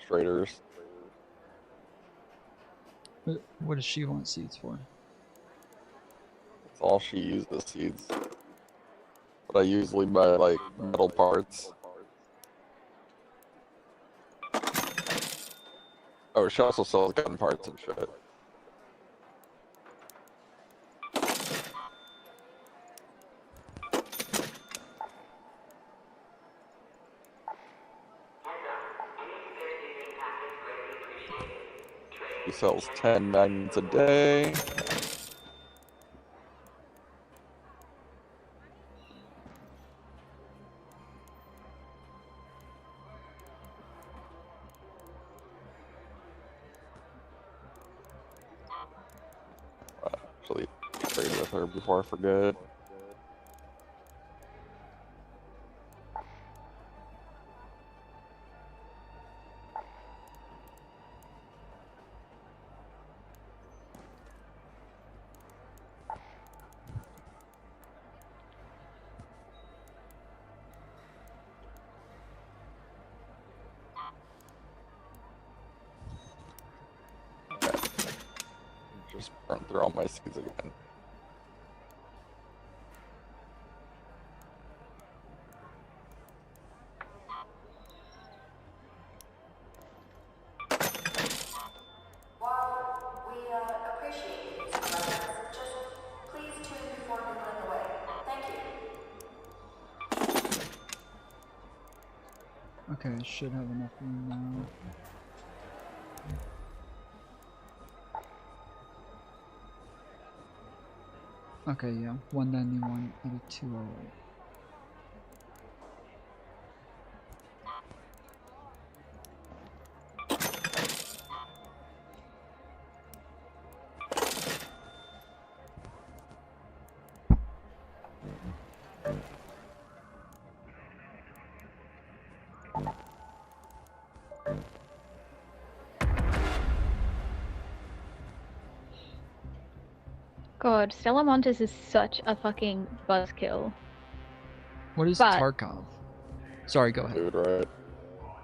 Traders. What does she want seeds for? That's all she uses seeds. But I usually buy like metal parts. Oh, she also sells gun parts and shit. He sells 10 magnets a day. Actually, trade with her before I forget. just burn through all my seeds again. Okay, I should have enough room now. Okay, yeah, 191 out of 208. God, Stella Montes is such a fucking buzzkill. What is But- Tarkov? Sorry, go ahead. Dude, right?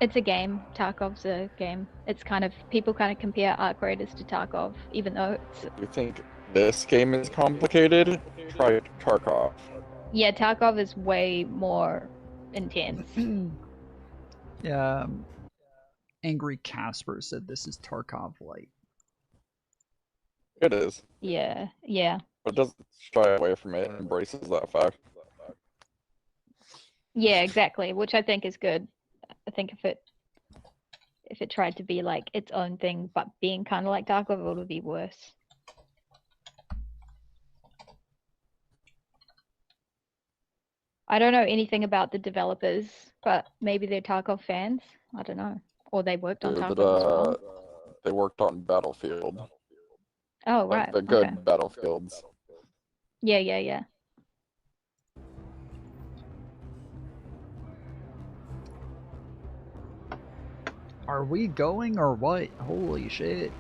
It's a game. Tarkov's a game. It's kind of, people kind of compare Arc Raiders to Tarkov, even though it's... You think this game is complicated? Try Tarkov. Yeah, Tarkov is way more intense. Yeah, Angry Casper said this is Tarkov Light. It is. Yeah, yeah. But it doesn't shy away from it and embraces that fact. Yeah, exactly, which I think is good. I think if it tried to be like its own thing, but being kind of like Tarkov, it would be worse. I don't know anything about the developers, but maybe they're Tarkov fans. I don't know. Or they worked on Dude, Tarkov as well. they worked on Battlefield. Oh, Like right. the good Okay. Battlefields. Yeah, yeah, yeah. Are we going or what? Holy shit.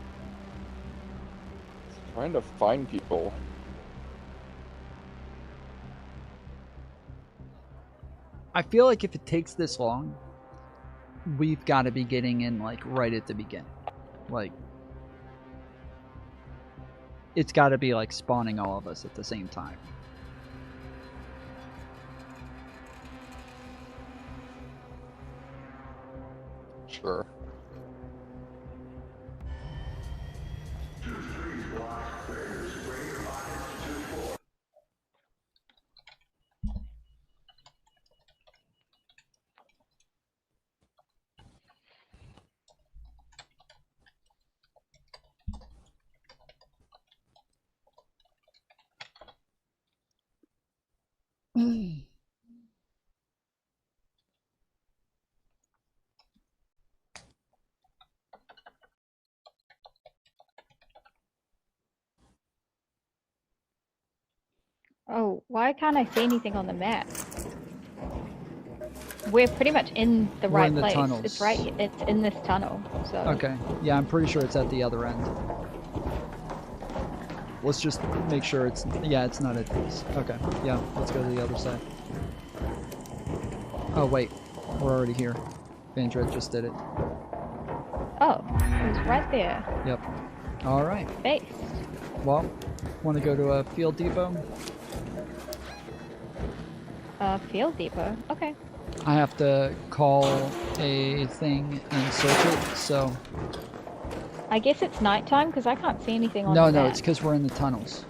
Trying to find people. I feel like if it takes this long, we've got to be getting in like right at the beginning. Like, it's got to be like spawning all of us at the same time. Sure. Oh, why can't I see anything on the map? We're pretty much in the We're right in the place. tunnels. It's right. It's in this tunnel. So. Okay. Yeah, I'm pretty sure it's at the other end. Let's just make sure it's... Yeah, it's not at this. Okay. Yeah, let's go to the other side. Oh, wait. We're already here. Vandred just did it. Oh, it was right there. Yep. Alright. Base. Well, want to go to a field depot? Field depot. Okay. I have to call a thing and search it, so... I guess it's nighttime because I can't see anything on No, the no, map. it's because we're in the tunnels.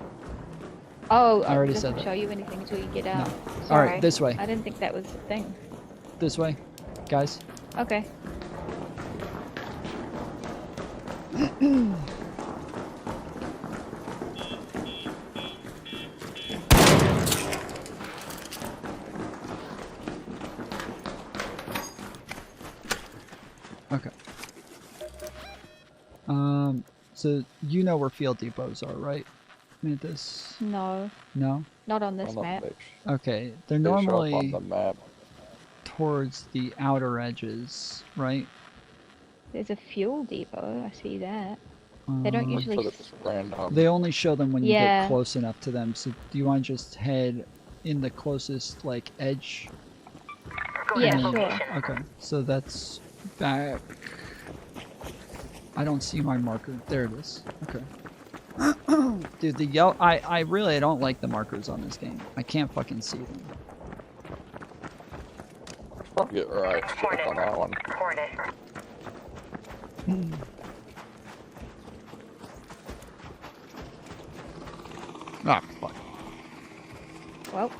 Oh, I already it said doesn't that. show you anything until you get out. No. Sorry. Alright, this way. I didn't think that was a thing. This way, guys. Okay. Okay. So you know where field depots are, right, Mantis? No. No? Not on this map. Okay, they're They show up normally on the map. towards the outer edges, right? There's a fuel depot. I see that. They don't usually. So it's random. They only show them when you Yeah. get close enough to them. So do you want to just head in the closest like edge? Yeah, And then- sure. Okay, so that's back. I don't see my marker. There it is. Okay. Dude, the yellow. I really don't like the markers on this game. I can't fucking see them. Get right on that one. Ah, fuck. Well,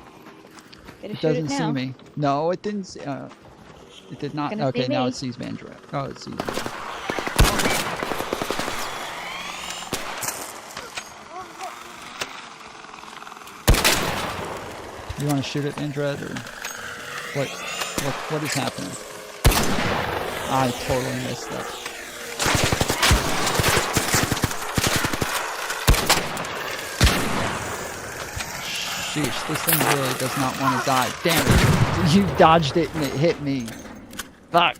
It doesn't see me. No, it didn't see, it did not. Gonna Okay, see now me. it sees Mandra. Oh, it sees me. You want to shoot it, Andred, or what is happening? I totally missed that. Sheesh, this thing really does not want to die. Damn it! You dodged it and it hit me. Fuck.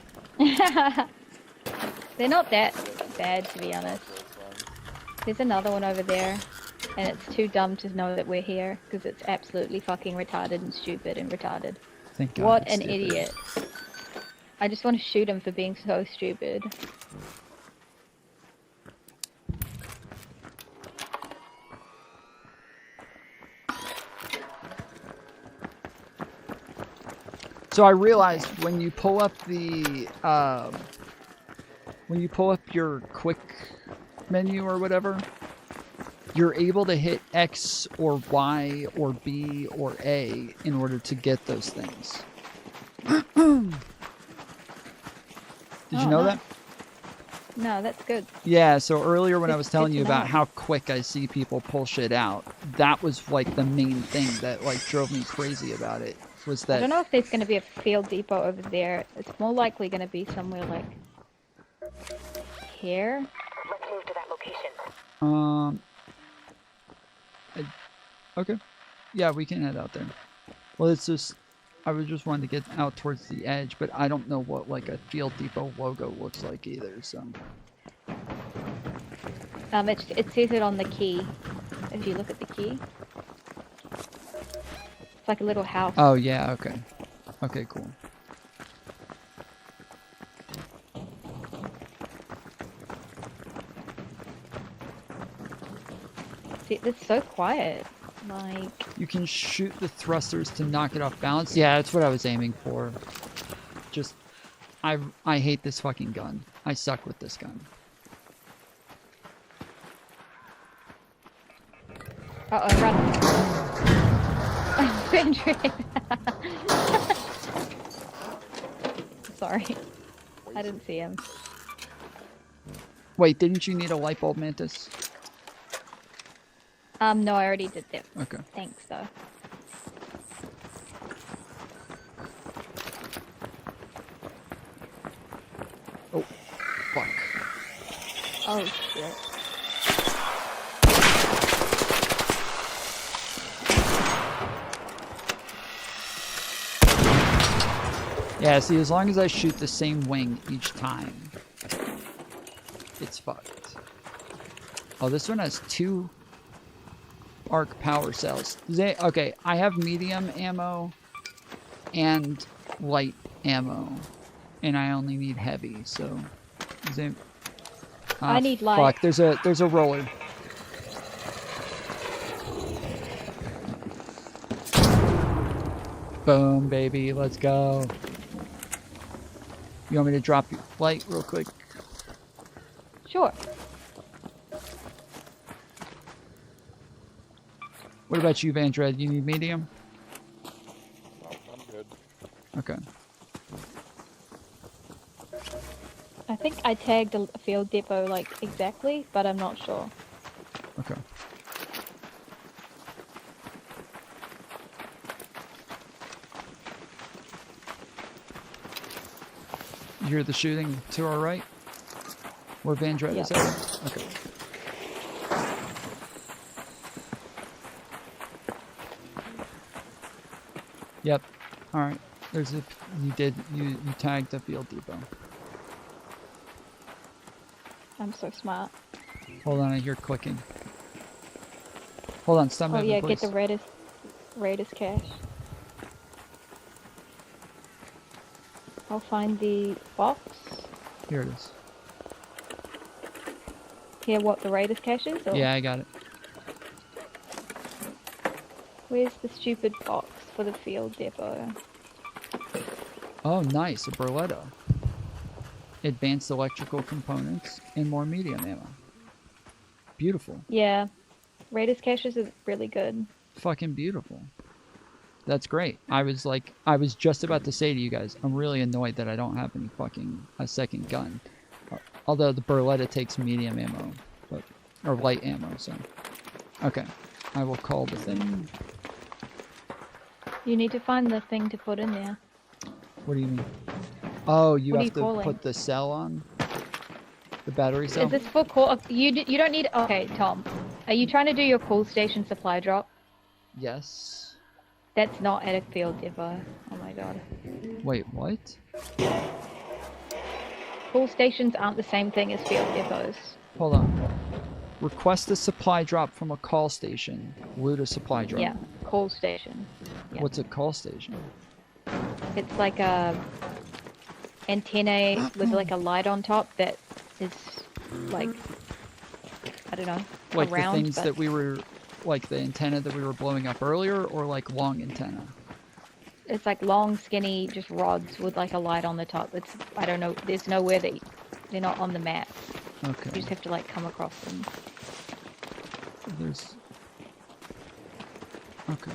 They're not that bad, to be honest. There's another one over there, and it's too dumb to know that we're here because it's absolutely fucking retarded and stupid and retarded. Thank God What it's an stupid. idiot. I just want to shoot him for being so stupid. So I realized when you pull up the your quick menu or whatever, you're able to hit X or Y or B or A in order to get those things. Did you know that? No, that's good. Yeah, so earlier when I was Good telling to you about know. how quick I see people pull shit out, that was like the main thing that like drove me crazy about it. Was I that don't know if there's going to be a field depot over there. It's more likely going to be somewhere like here. Let's move to that location. Okay. Yeah, we can head out there. Well, it's just I was just wanting to get out towards the edge, but I don't know what like a field depot logo looks like either, so. It says it on the key. If you look at the key. It's like a little house. Oh yeah, okay. Okay, cool. See, it's so quiet. Like, You can shoot the thrusters to knock it off balance. Yeah, that's what I was aiming for. Just I hate this fucking gun. I suck with this gun. uh-oh, run. Fendrick. Sorry. I didn't see him. Wait, didn't you need a light bulb, Mantis? No, I already did that. Okay. Thanks, though. Oh, fuck. Oh, shit. Yeah, see, as long as I shoot the same wing each time, it's fucked. Oh, this one has 2 arc power cells. Okay, I have medium ammo and light ammo, and I only need heavy, so... I need light. Fuck, there's a roller. Boom, baby, let's go. You want me to drop you light real quick? Sure. What about you, Vandred? You need medium? I'm good. Okay. I think I tagged a field depot, like, exactly, but I'm not sure. Okay. You hear the shooting to our right? Where Vandred is at? Okay. Yep. Alright. There's a... You tagged the field depot. I'm so smart. Hold on, I hear clicking. Hold on, stop Oh moving, yeah, please. get the Raiders cache. I'll find the box. Here it is. Here, what, the Raiders caches? Or Yeah, I got it. where's the stupid box for the field depot? Oh, nice, a Berletta. Advanced electrical components and more medium ammo. Beautiful. Yeah, Raiders caches are really good. Fucking beautiful. That's great. I was just about to say to you guys, I'm really annoyed that I don't have any fucking a second gun. Although the Berletta takes medium ammo, or light ammo, so. Okay, I will call the thing. You need to find the thing to put in there. What do you mean? Oh, you What are have you to calling? put the cell on? The battery cell? Is this for call? You don't need. Okay, Tom, are you trying to do your call station supply drop? Yes. That's not at a field depot. Oh my god. Wait, what? Call stations aren't the same thing as field depots. Hold on. Request a supply drop from a call station. Loot a supply drop. Yeah, call station. Yeah. What's a call station? It's like a antenna with like a light on top that is like, I don't know, Like around, the things but that we were, like the antenna that we were blowing up earlier, or like long antenna? it's like long, skinny, just rods with like a light on the top. It's, I don't know, there's nowhere that they're not on the map. Okay. You just have to like come across them. There's... Okay.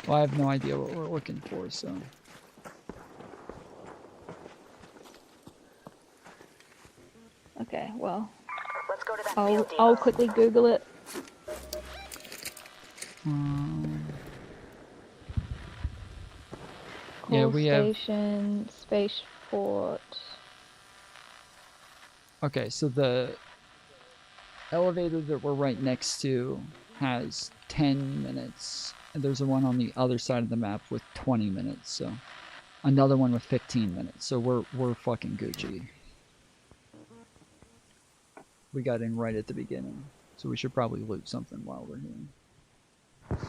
Well, I have no idea what we're looking for, so... Okay, well, Let's go to that I'll quickly Google it. Yeah, Call we have... station, spaceport. Okay, so the elevator that we're right next to has 10 minutes. And there's a one on the other side of the map with 20 minutes, so... Another one with 15 minutes, so we're fucking Gucci. We got in right at the beginning, so we should probably loot something while we're here.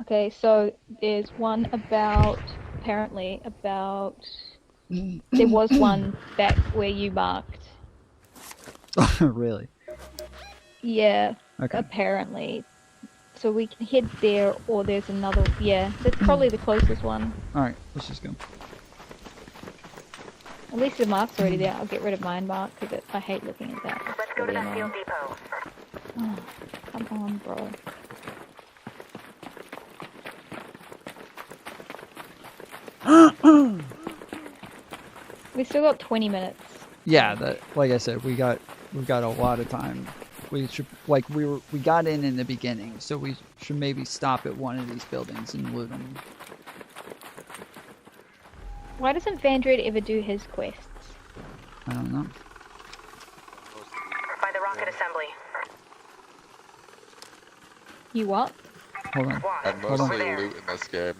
Okay, so there's one about, apparently about, there was one back where you marked. Really? Yeah, Okay. apparently. So we can head there, or there's another, yeah, that's probably the closest one. Alright, let's just go. At least the mark's already there. I'll get rid of mine mark, because I hate looking at that. It's Let's go to really that field annoying. depot. Oh, come on, bro. We still got 20 minutes. Yeah, that, like I said, we've got a lot of time. We should, like, we got in the beginning, so we should maybe stop at one of these buildings and loot them. Why doesn't Vandred ever do his quests? I don't know. By the rocket assembly. You what? Hold on. I mostly loot in this game.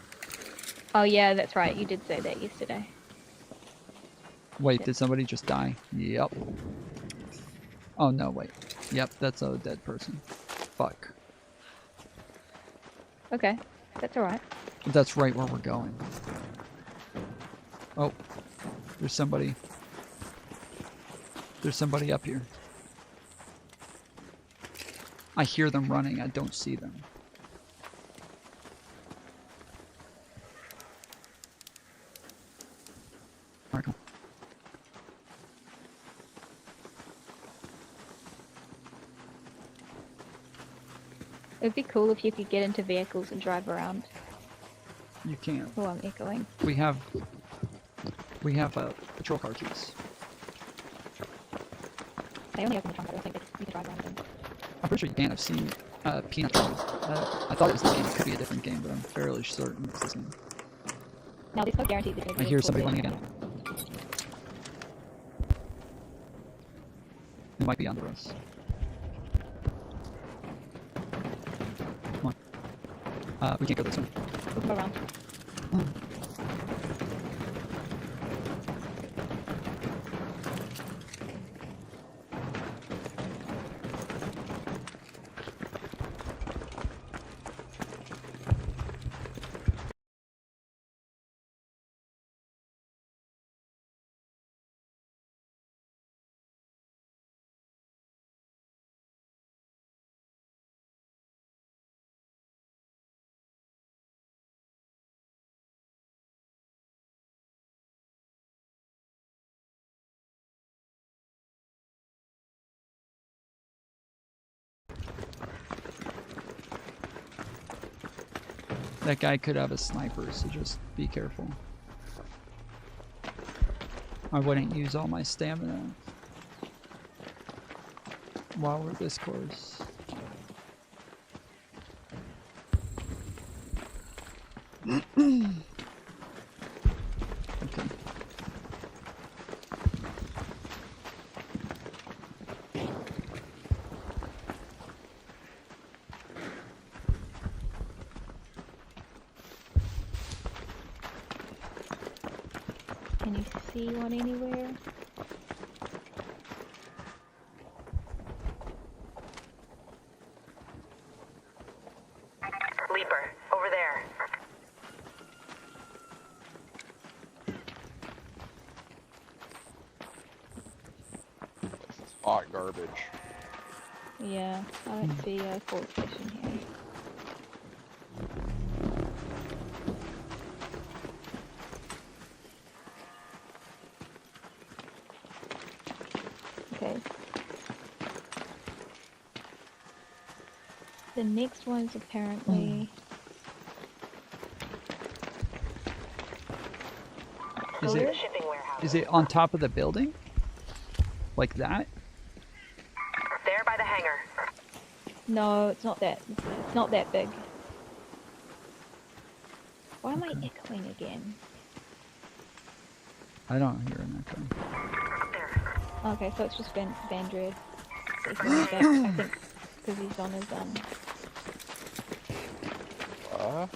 Oh yeah, that's right. You did say that yesterday. Wait, did somebody just die? Yep. Oh no, wait. Yep, that's a dead person. Fuck. Okay, that's alright. That's right where we're going. Oh, there's somebody. There's somebody up here. I hear them running, I don't see them. Alright, cool. It'd be cool if you could get into vehicles and drive around. You can't. Oh, I'm echoing. We have patrol car keys. They only open the trunk. I don't think you can drive around them. I'm pretty sure you can. I've seen Peanut. I thought it was this game. It could be a different game, but I'm fairly certain it's this game. Now, there's no guarantee that I hear somebody running again. It might be under us. Come on. We can't go this way. We'll go around. That guy could have a sniper, so just be careful. I wouldn't use all my stamina while we're this close. Okay. Can you see one anywhere? Leaper, over there. Hot garbage. Yeah, I don't see a full station here. Okay. The next one's apparently... Is it on top of the building? Like that? There by the hangar. No, it's not that. It's not that big. Why am I echoing again? I don't hear an echo. Okay, so it's just Vandred. So he's coming back, I think, because he's on his I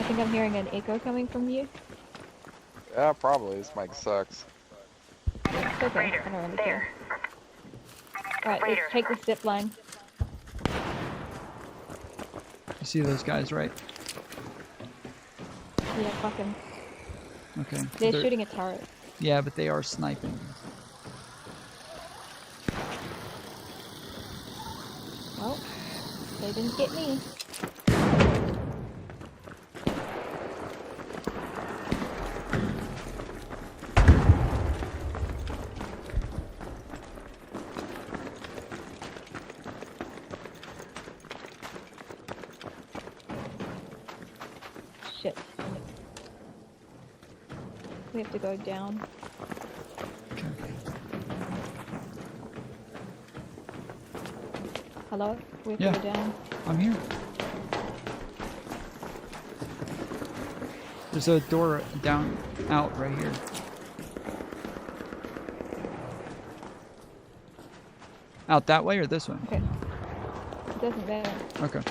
think I'm hearing an echo coming from you. Yeah, probably. This mic sucks. It's okay, I don't really care. Alright, let's take the zip line. You see those guys, right? Yeah, fuck him. Okay. They're shooting a turret. Yeah, but they are sniping. Well, they didn't get me. Shit. We have to go down. Hello? We have to go down. I'm here. There's a door down, out right here. Out that way or this way? Okay. It doesn't matter. Okay.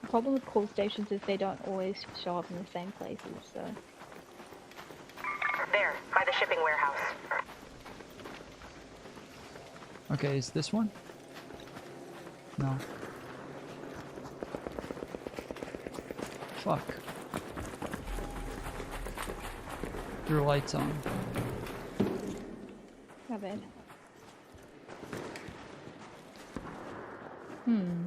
The problem with call stations is they don't always show up in the same places, so... There, by the shipping warehouse. Okay, is this one? No. Fuck. Your light's on. Not bad. Hmm.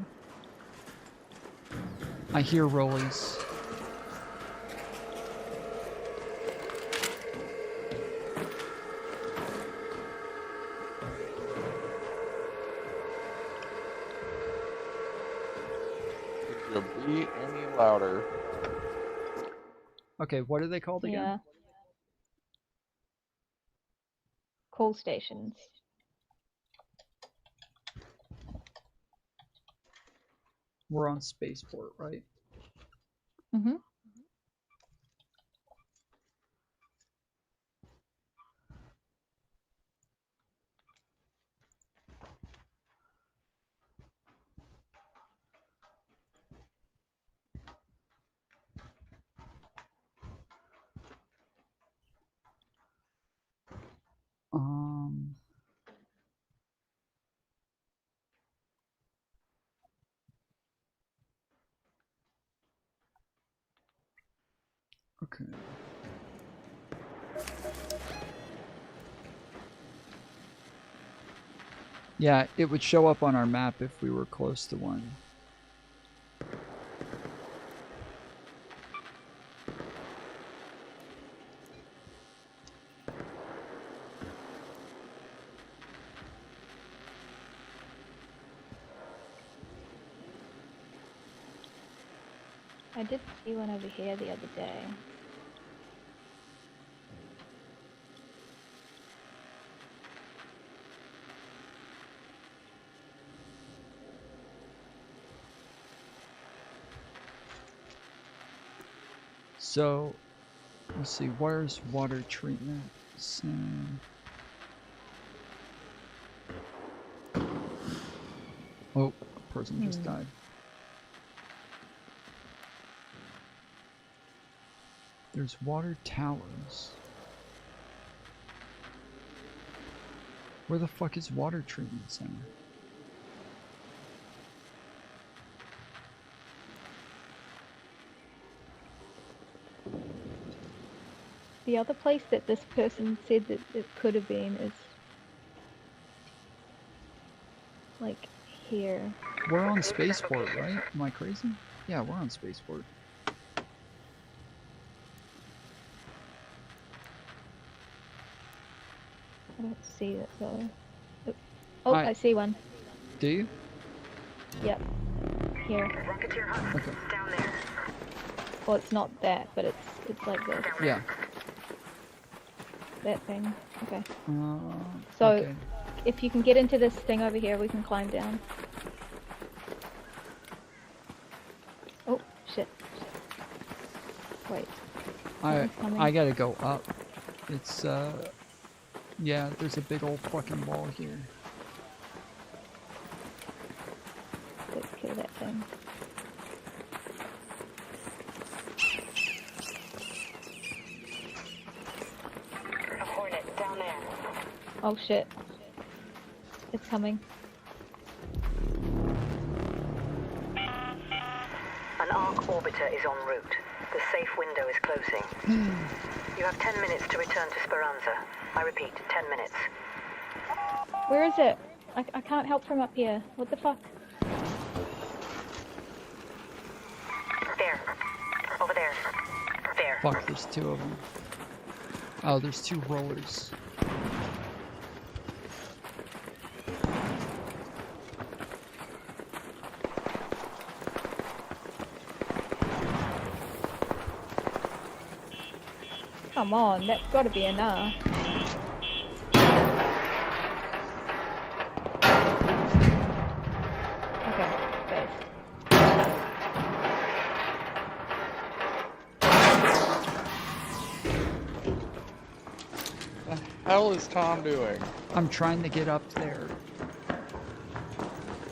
I hear rollies. If you be any louder. Okay, what are they called again? Yeah. Call stations. We're on spaceport, right? Mm-hmm. Okay. Yeah, it would show up on our map if we were close to one. I did see one over here the other day. So, let's see, where's water treatment? So, oh, a person just died. There's water towers. Where the fuck is water treatment center? The other place that this person said that it could have been is like here. We're on spaceport, right? Am I crazy? Yeah, we're on spaceport. I don't see it though. Oh, I see one. Do you? Yep. Here. Okay. Well, it's not that, but it's like this. Yeah. That thing. Okay. So, okay. if you can get into this thing over here, we can climb down. Oh, shit. Wait. I gotta go up. It's, yeah, there's a big old fucking wall here. Let's kill that thing. A hornet down there. Oh shit. It's coming. An arc orbiter is en route. The safe window is closing. You have 10 minutes to return to Speranza. I repeat, 10 minutes. Where is it? I can't help from up here. What the fuck? There. Over there. There. Fuck, there's two of them. Oh, there's two rollers. Come on, that's gotta be enough. Okay, base. What the hell is Tom doing? I'm trying to get up there.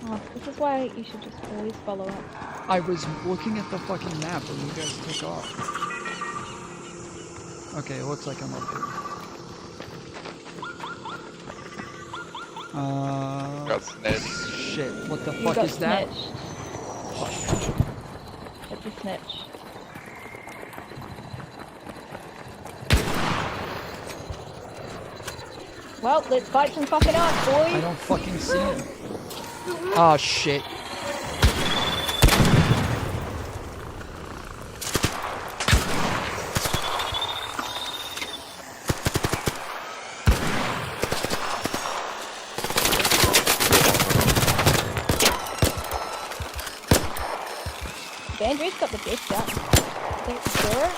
Oh, this is why you should just always follow up. I was looking at the fucking map when you guys took off. Okay, it looks like I'm up here. Got snitched. Shit, what the You fuck got is that? snitched. It's a snitch. Well, let's fight some fucking arcs, boy! I don't fucking see him. Oh shit. Andrew's got the best gun. Think for sure?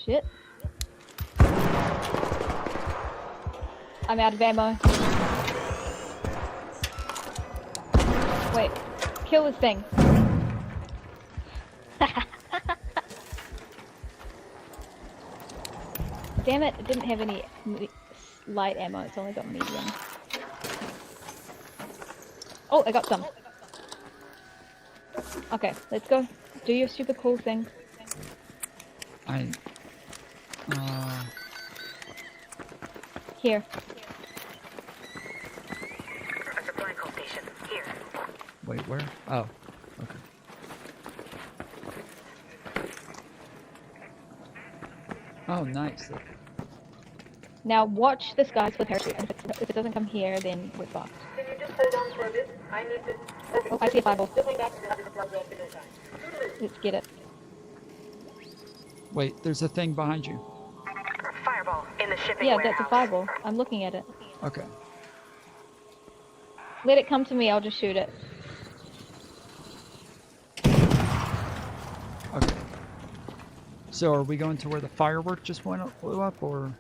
Shit. I'm out of ammo. Wait. Kill this thing. Damn it, it didn't have any light ammo, it's only got medium. Oh, I got some. Okay, let's go. Do your super cool thing. A supply station. Here. Wait, where? Oh, okay. Oh, nice. Now watch this guy's with parachute. And if it doesn't come here, then we're fucked. Can you just hold on for a bit? I need to... Oh, I see a fireball. Just hang back to have the plug in time. Let's get it. Wait, there's a thing behind you. Fireball in the shipping Yeah, warehouse. that's a fireball. I'm looking at it. Okay. Let it come to me. I'll just shoot it. Okay. So are we going to where the firework just blew up, or?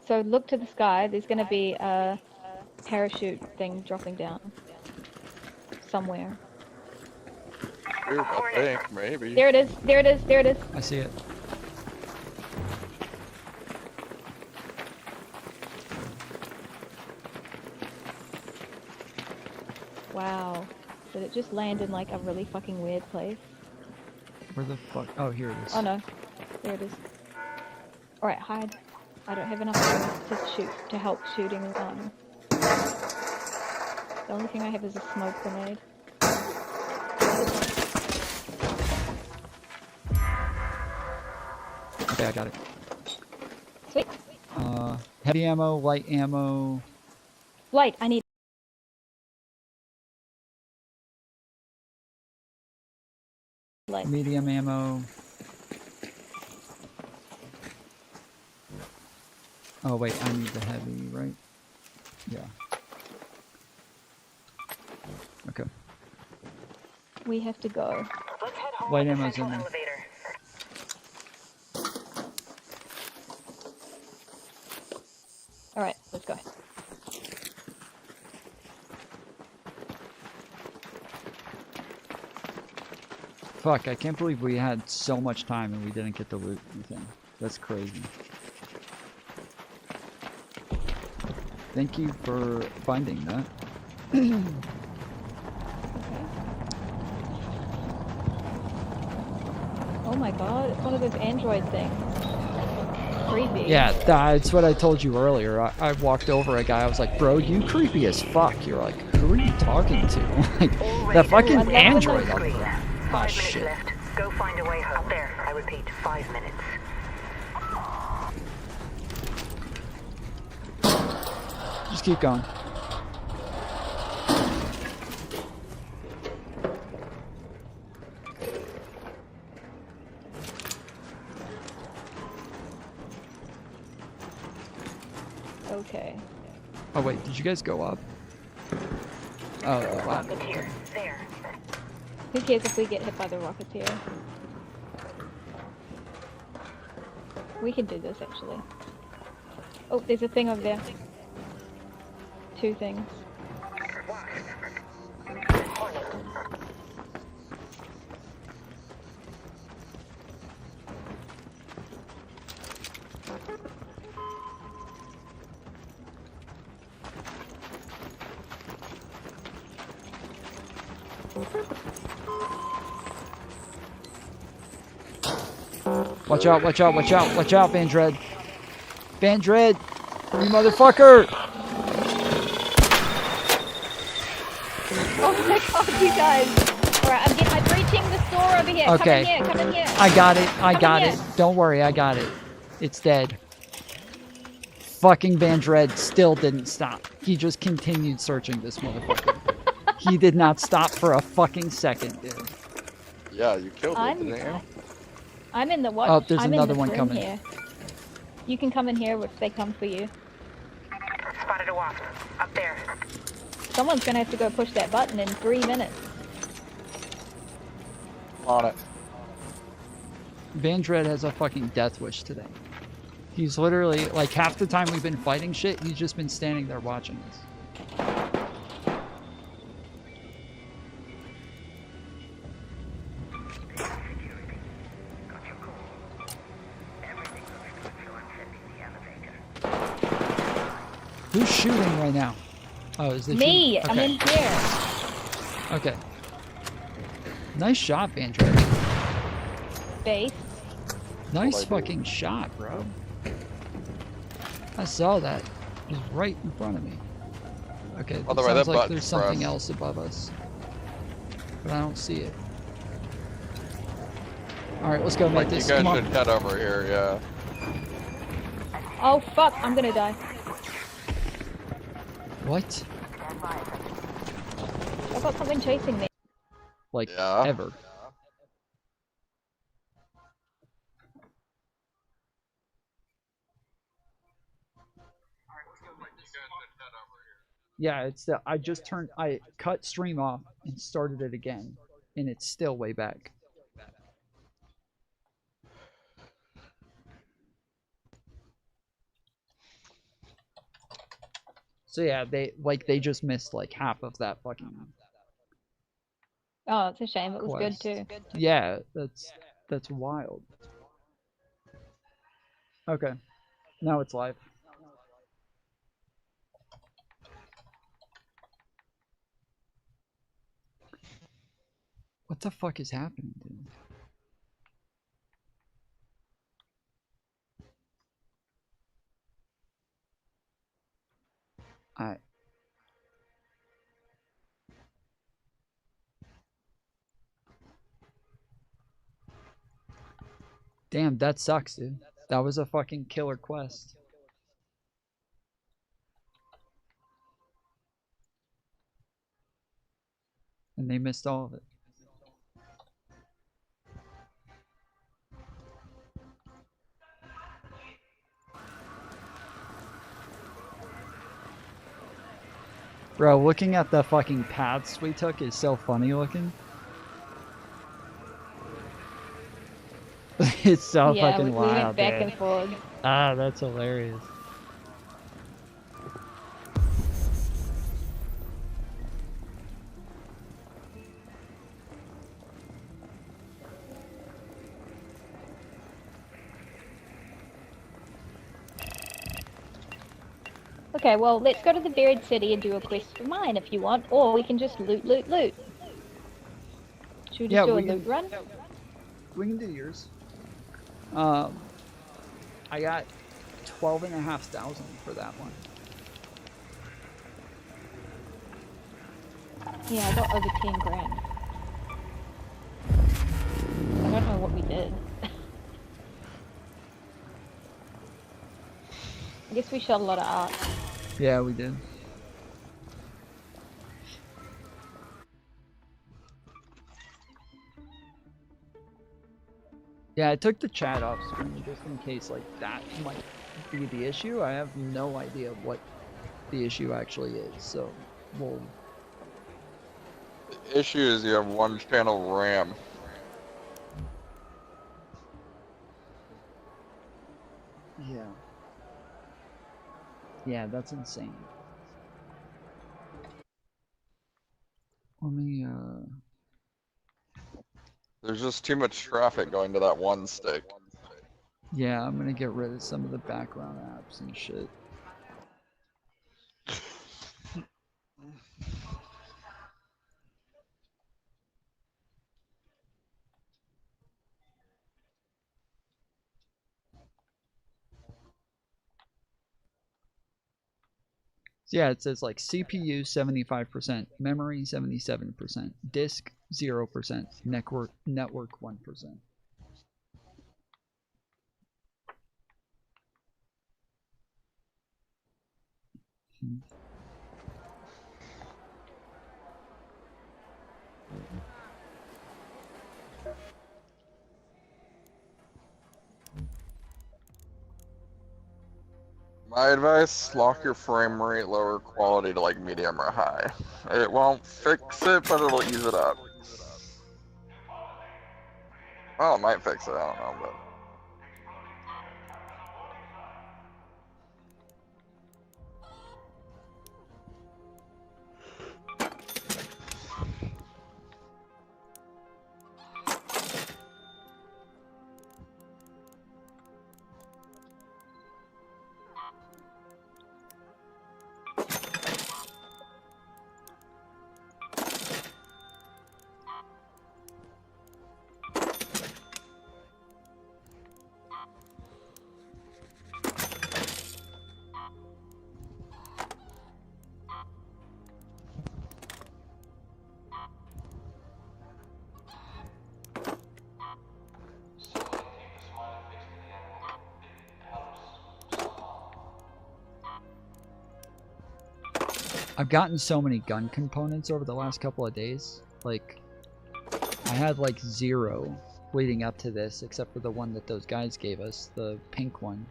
So look to the sky. There's going to be a parachute thing dropping down somewhere. I think, maybe. There it is. There it is. There it is. I see it. Wow. Did it just land in like a really fucking weird place? Where the fuck? Oh, here it is. Oh no. There it is. Alright, hide. I don't have enough time to shoot, to help shooting. The only thing I have is a smoke grenade. Okay, I got it. Sweet. Heavy ammo, light ammo. Light, I need. Light. Medium ammo. Oh wait, I need the heavy, right? Yeah. Okay. We have to go. Light ammo's in there. Alright, let's go. Fuck, I can't believe we had so much time and we didn't get the loot thing. That's crazy. Thank you for finding that. Oh my god, it's one of those Android things. Creepy. Yeah, that's what I told you earlier. I walked over a guy, I was like, bro, you creepy as fuck. You're like, who are you talking to? Like, that fucking Android up there. Oh, shit. Left. Go find a way home. There, I repeat, 5 minutes. Just keep going. Okay. Oh wait, did you guys go up? Oh, wow. Rocketeer, there. Who cares if we get hit by the Rocketeer? We can do this, actually. Oh, there's a thing over there. 2 things. Watch out, watch out, watch out, watch out, Bandred. Bandred, you motherfucker! Oh my god, you guys! Alright, I'm breaching the store over here. Okay. Come in here, come in here. I got it, I got it. Don't worry, I got it. It's dead. Fucking Bandred still didn't stop. He just continued searching this motherfucker. He did not stop for a fucking second, dude. Yeah, you killed it, didn't you? I'm in the watch. Oh, there's I'm another in one this room coming. Here. You can come in here if they come for you. Spotted a wasp. Up there. Someone's gonna have to go push that button in 3 minutes. On it. Bandred has a fucking death wish today. He's literally, like, half the time we've been fighting shit, he's just been standing there watching us. Who's shooting right now? Oh, is it Me! shooting? I'm in here. Okay. Nice shot, Bandred. Base. Nice fucking shot, bro. I saw that. It was right in front of me. Okay, By it the way, sounds that like button's there's something pressed. else above us. But I don't see it. Alright, let's go, Like, Mantis. you guys Come on. should head over here, yeah. Oh fuck, I'm gonna die. What? I've got something chasing me. Like, Yeah. ever. Yeah, it's the, I cut stream off and started it again, and it's still way back. So yeah, they just missed like half of that fucking Oh, it's a shame. It was good quest. too. Yeah, that's wild. Okay, now it's live. What the fuck is happening, dude? Damn, that sucks, dude. That was a fucking killer quest. And they missed all of it. Bro, looking at the fucking paths we took is so funny looking. It's so fucking we wild, went back dude. and forth. Ah, that's hilarious. Okay, well, let's go to the buried city and do a quest for mine if you want, or we can just loot. Should we just do a loot run? We can do yours. I got 12,500 for that one. Yeah, I got over 10 grand. I don't know what we did. I guess we shot a lot of art. Yeah, we did. Yeah, I took the chat off screen just in case like that might be the issue. I have no idea what the issue actually is, so we'll... The issue is you have one channel RAM. Yeah. Yeah, that's insane. Let me, There's just too much traffic going to that one stick. yeah, I'm gonna get rid of some of the background apps and shit. So yeah, it says like CPU 75%, memory 77%, disk 0%, network 1%. My advice, lock your frame rate lower quality to like medium or high. It won't fix it, but it'll ease it up. Well, it might fix it, I don't know, but... I've gotten so many gun components over the last couple of days. Like, I had like 0 leading up to this, except for the one that those guys gave us, the pink one.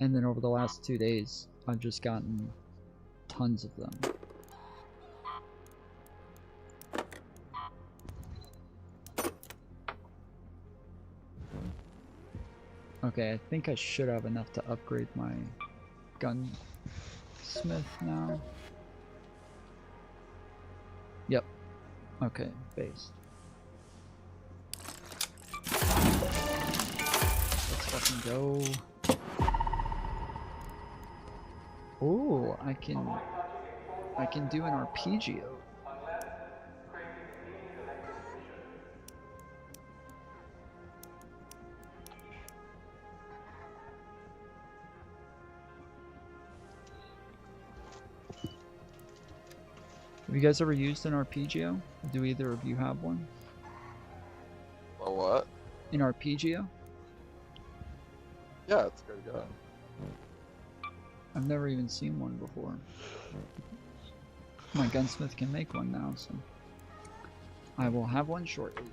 And then over the last 2 days, I've just gotten tons of them. Okay, I think I should have enough to upgrade my gunsmith now. Yep. Okay, base. Let's fucking go. Oh, I can do an arpeggio. Have you guys ever used an arpeggio? Do either of you have one? A what? An arpeggio? Yeah, it's a good gun. I've never even seen one before. My gunsmith can make one now, so I will have one shortly.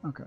Okay.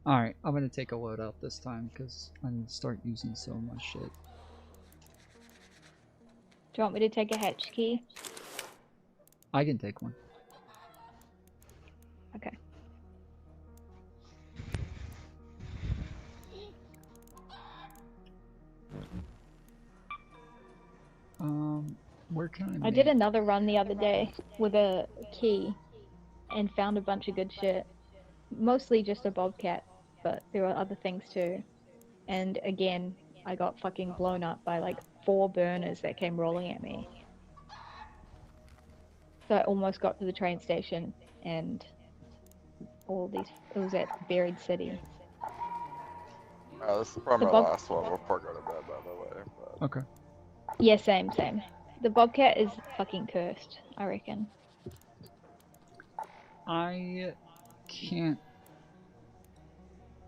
Alright, I'm gonna take a load out this time because I need to start using so much shit. Do you want me to take a hatch key? I can take one. Okay. Where can I did another run the other day with a key and found a bunch of good shit. Mostly just a bobcat, but there were other things too. And again, I got fucking blown up by like 4 burners that came rolling at me. So I almost got to the train station and it was at Buried City. This is probably my last one before I go to bed, by the way. But... Okay. Yeah, same. The bobcat is fucking cursed, I reckon. I can't...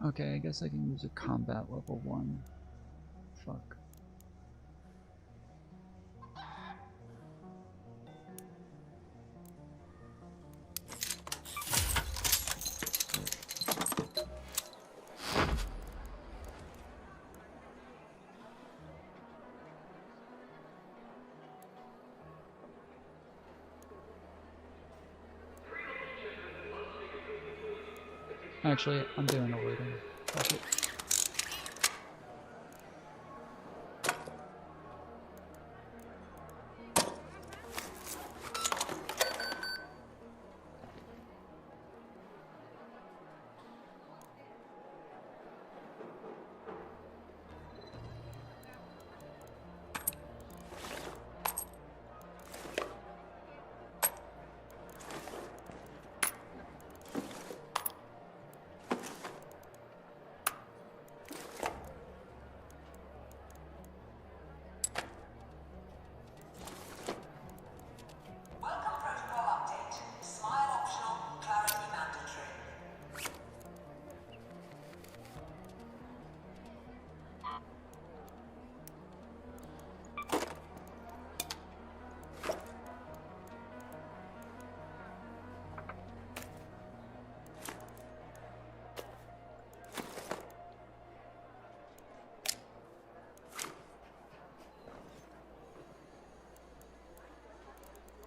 Okay, I guess I can use a combat level 1. Fuck. Actually, I'm doing a loading. Fuck it.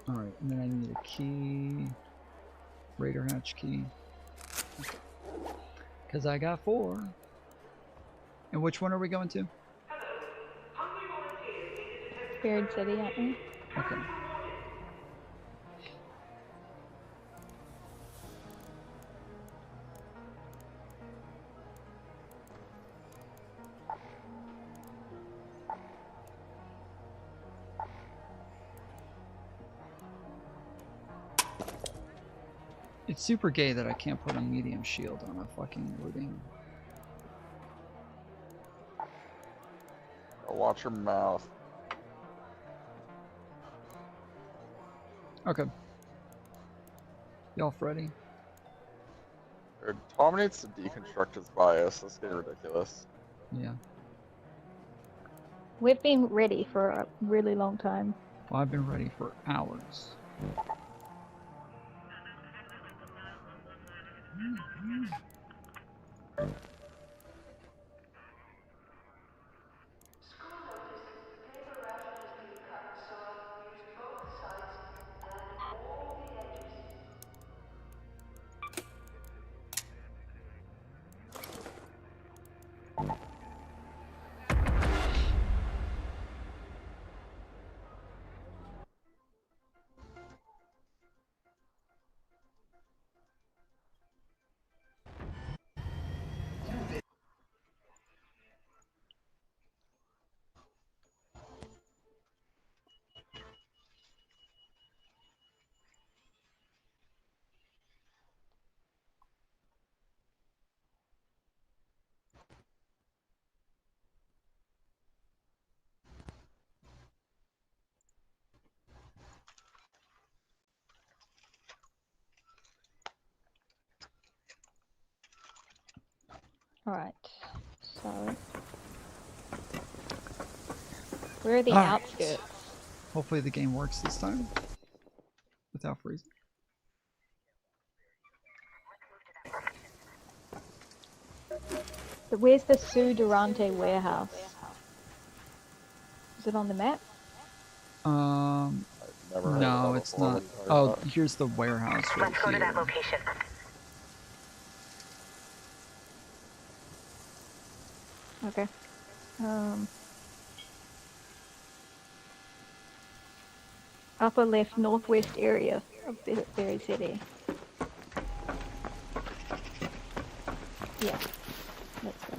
Alright, and then I need a key. Raider hatch key. Okay. Because I got 4. And which one are we going to? Buried City, aren't we? Okay. It's super gay that I can't put a medium shield on a fucking loading. Watch your mouth. Okay. Y'all ready? Dude, Tom needs to deconstruct his bias. That's getting ridiculous. Yeah. We've been ready for a really long time. Well, I've been ready for hours. Alright, so... Where are the Alright. outskirts? Hopefully the game works this time. Without freezing. But where's the Sue Durante warehouse? Is it on the map? No, it's not. Oh, here's the warehouse right Let's go to that here. location. Okay. Upper left northwest area of Berry City. Yeah, let's go.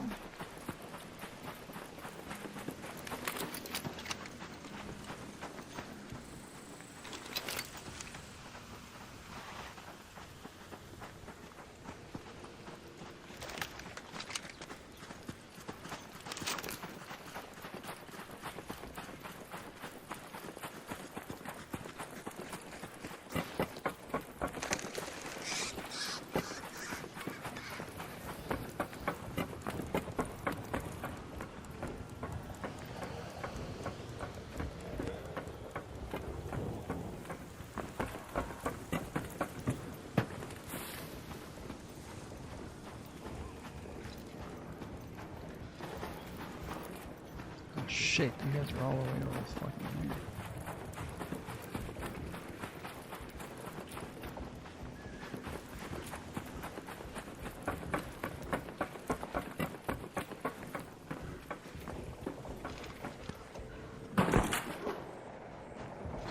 Shit, you guys are all the way over this fucking thing.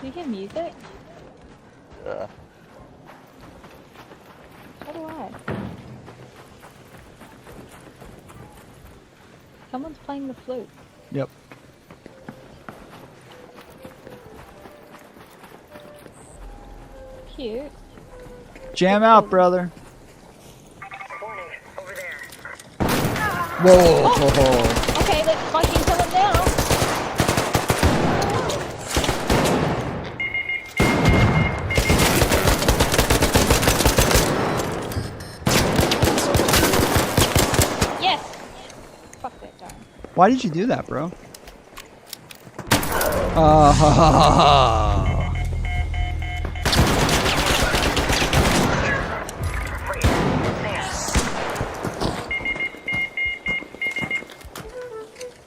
Do you hear music? Yeah. So do I. Someone's playing the flute. Yep. Cute. Jam out, brother. Whoa. Oh, okay, let's fucking kill him now. Yes. Fuck that guy. Why did you do that, bro?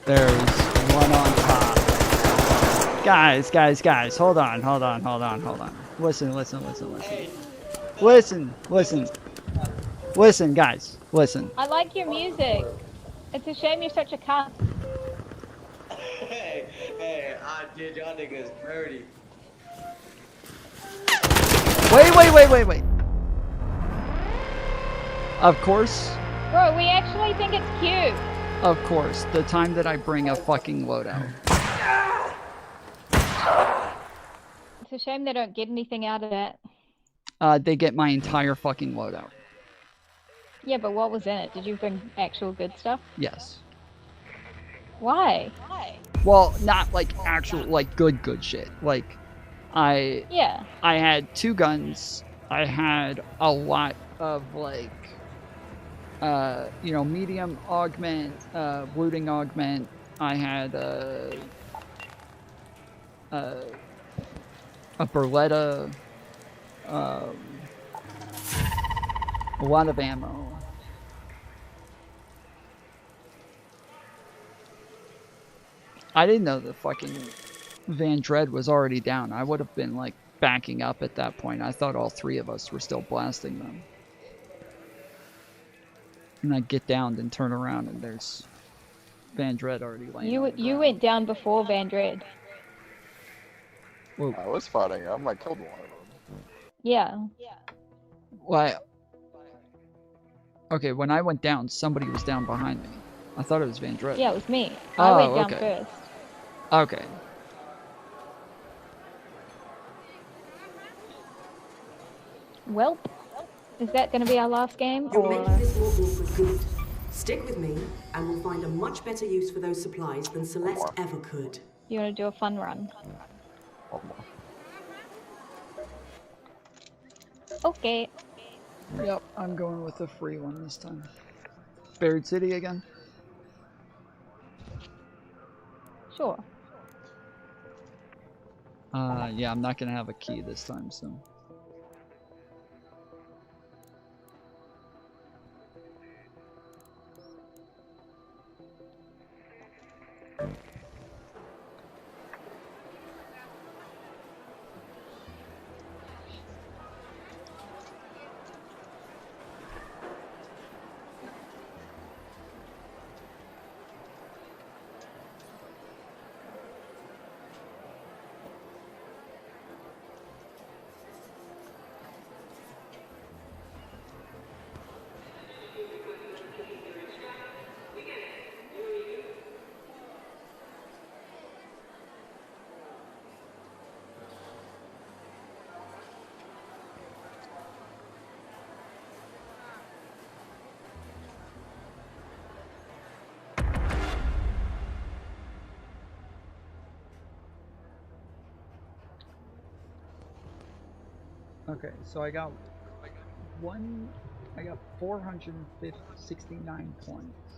There's one on top. Guys, hold on. Listen. Listen, guys, listen. I like your music. It's a shame you're such a cunt. Hey, dude, y'all niggas dirty. Wait. Of course. Bro, we actually think it's cute. Of course, the time that I bring a fucking loadout. It's a shame they don't get anything out of that. They get my entire fucking loadout. Yeah, but what was in it? Did you bring actual good stuff? Yes. Why? Well, not like actual, like good shit. Like, I had 2 guns. I had a lot of like, you know, medium augment, looting augment. I had a Beretta, a lot of ammo. I didn't know the fucking Van Dread was already down. I would have been like backing up at that point. I thought all 3 of us were still blasting them. And I get down and turn around and there's Van Dread already laying. You went down before Van Dread. Whoa. I was fighting him. I killed one of them. Yeah. Why? Okay, when I went down, somebody was down behind me. I thought it was Van Dread. Yeah, it was me. I went down first. Okay. Welp, is that going to be our last game? You're Or... making this more awkward good. Stick with me, and we'll find a much better use for those supplies than Celeste ever could. You want to do a fun run? Okay. Yep, I'm going with a free one this time. Buried City again? Sure. Yeah, I'm not gonna have a key this time, so. Okay, so I got 469 points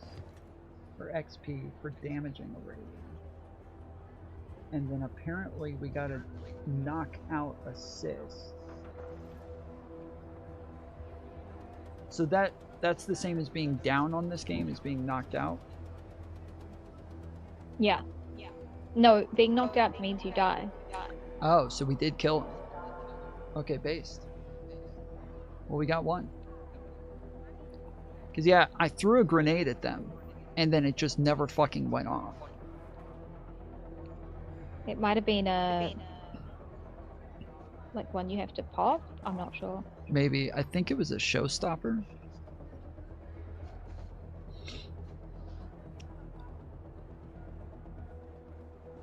for XP for damaging a raid. And then apparently we gotta knock out assist. So that's the same as being down on this game, as being knocked out? Yeah. No, being knocked out means you die. Oh, so we did kill him. Okay, based. Well, we got one. Because, yeah, I threw a grenade at them, and then it just never fucking went off. It might have been a... like one you have to pop? I'm not sure. Maybe. I think it was a showstopper.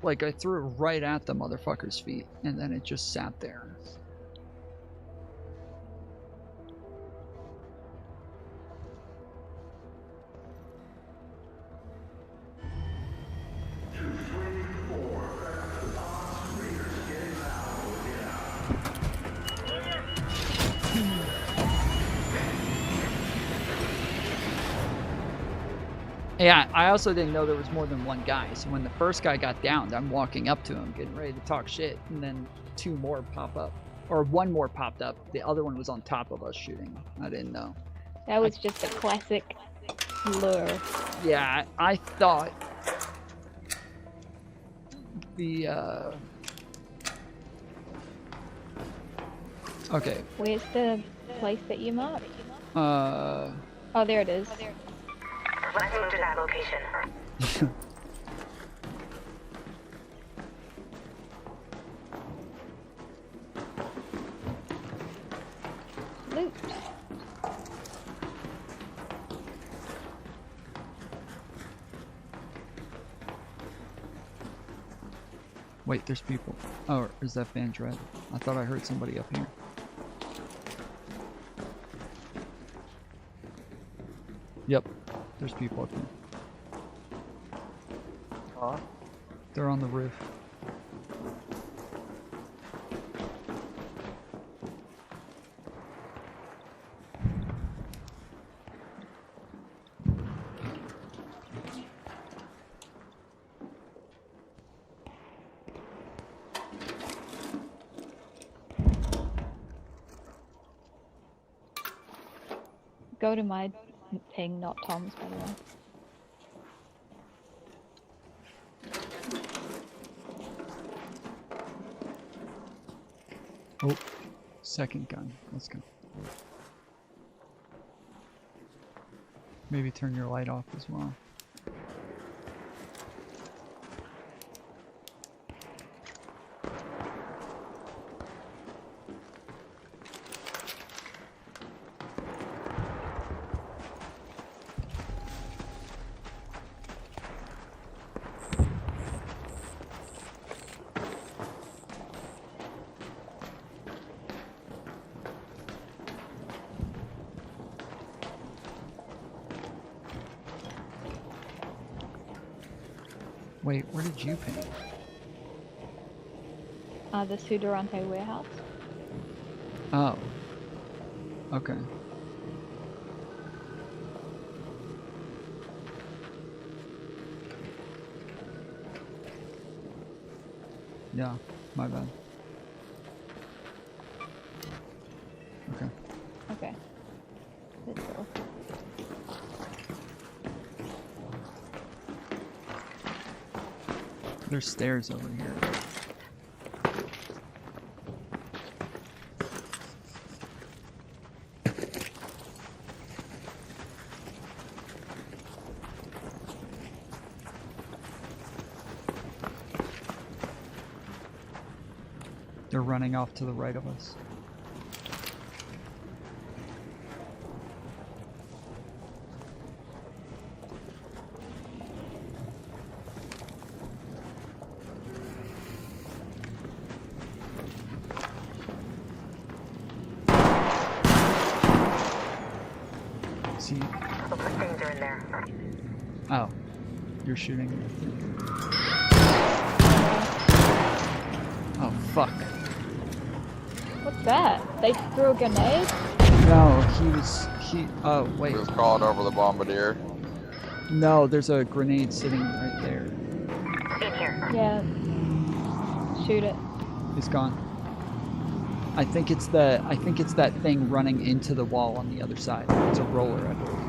Like, I threw it right at the motherfucker's feet, and then it just sat there. Yeah, I also didn't know there was more than one guy. So when the first guy got downed, I'm walking up to him, getting ready to talk shit, and then 2 more pop up. Or 1 more popped up. The other one was on top of us shooting. I didn't know. That was just a classic lure. Yeah, I thought the, okay. Where's the place that you marked? Oh, there it is. Let's move to that location. Loot. Wait, there's people. Oh, is that Van Dread? I thought I heard somebody up here. Yep. There's people up here. Huh? They're on the roof. Go to my thing, not Tom's, by the way. Oh, second gun. Let's go. Maybe turn your light off as well. Wait, where did you paint? The Sudorante warehouse. Oh. Okay. Yeah, my bad. Okay. Okay. Let's go. There's stairs over here. They're running off to the right of us. See? Looks like things are in there. Oh, you're shooting. Oh fuck. What's that? They threw a grenade? No, oh wait. He was calling over the bombardier. No, there's a grenade sitting right there. In here. Yeah. Shoot it. It's gone. I think it's that thing running into the wall on the other side. It's a roller, I believe.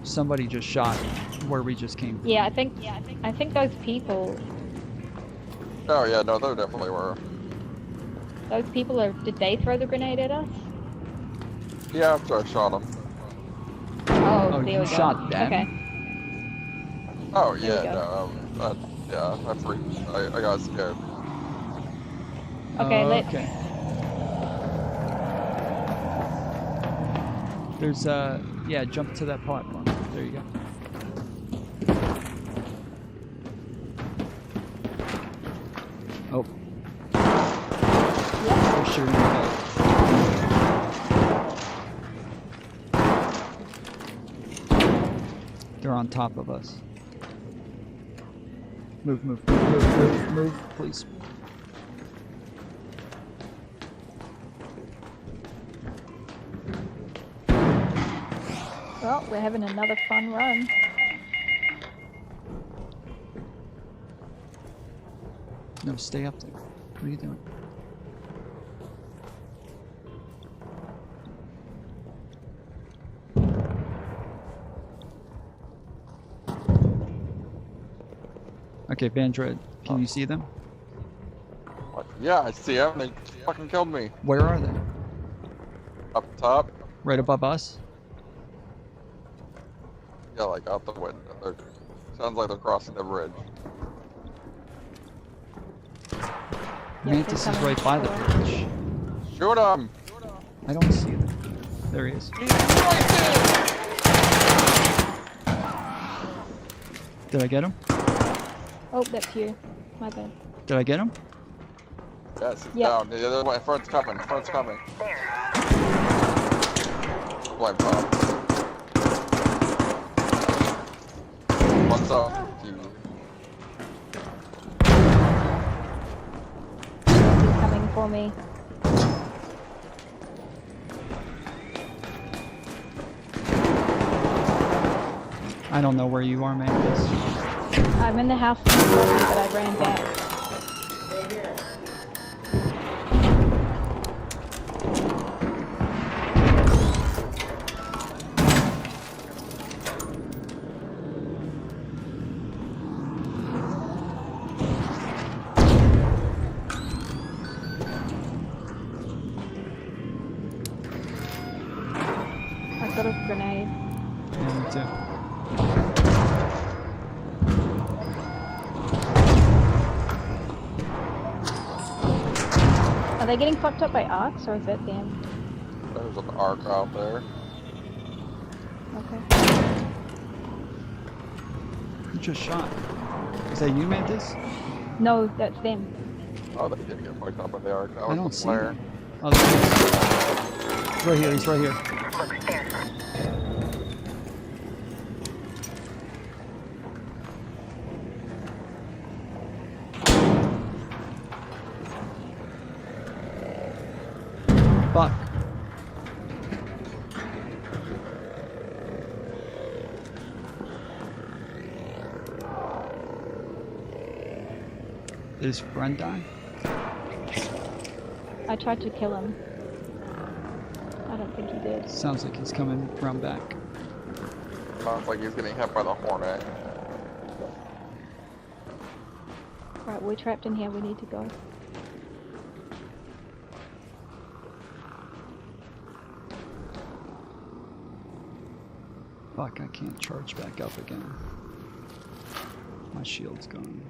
Somebody just shot where we just came from. Yeah, I think those people. Oh yeah, no, there definitely were. Those people are. Did they throw the grenade at us? Yeah, after I shot him. Oh, there you we go. shot them? Okay. Oh There we yeah, go. no, I freaked. I got scared. Okay, let's. Okay. There's yeah, jump to that platform. There you go. Oh. They're shooting at us. They're on top of us. Move, please. Well, we're having another fun run. No, stay up there. What are you doing? Okay, Vandred, can you see them? Yeah, I see him. They fucking killed me. Where are they? Up top. Right above us? Yeah, like out the window. Sounds like they're crossing the bridge. Mantis is right by the bridge. Shoot him! I don't see them. There he is. He's right there! Did I get him? Oh, that's you. My bad. Did I get him? Yes, he's down. The other one, front's coming. Front's coming. Blind pop. What's up? He's coming for me. I don't know where you are, Mantis. I'm in the house, but I ran back. I got a grenade. Yeah, me too. Are they getting fucked up by arcs, or is that them? There's an arc out there. Okay. Who just shot? Is that you, Mantis? No, that's them. Oh, they did get fucked up by the arc. That was I don't the see flare. him. Oh, there he is. He's right here. He's right here. Fuck. Did his friend die? I tried to kill him. I don't think he did. Sounds like he's coming around back. Sounds like he's getting hit by the Hornet. Right, we're trapped in here. We need to go. Fuck, I can't charge back up again. My shield's gone.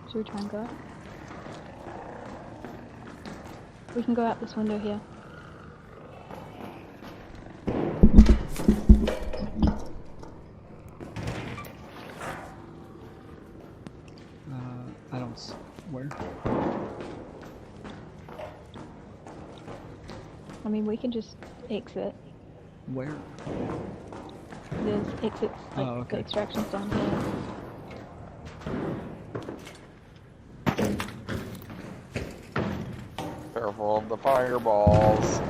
Should we try and go? We can go out this window here. I don't where? I mean, we can just exit. Where? There's exits, like okay. the extractions down here. Careful of the fireballs.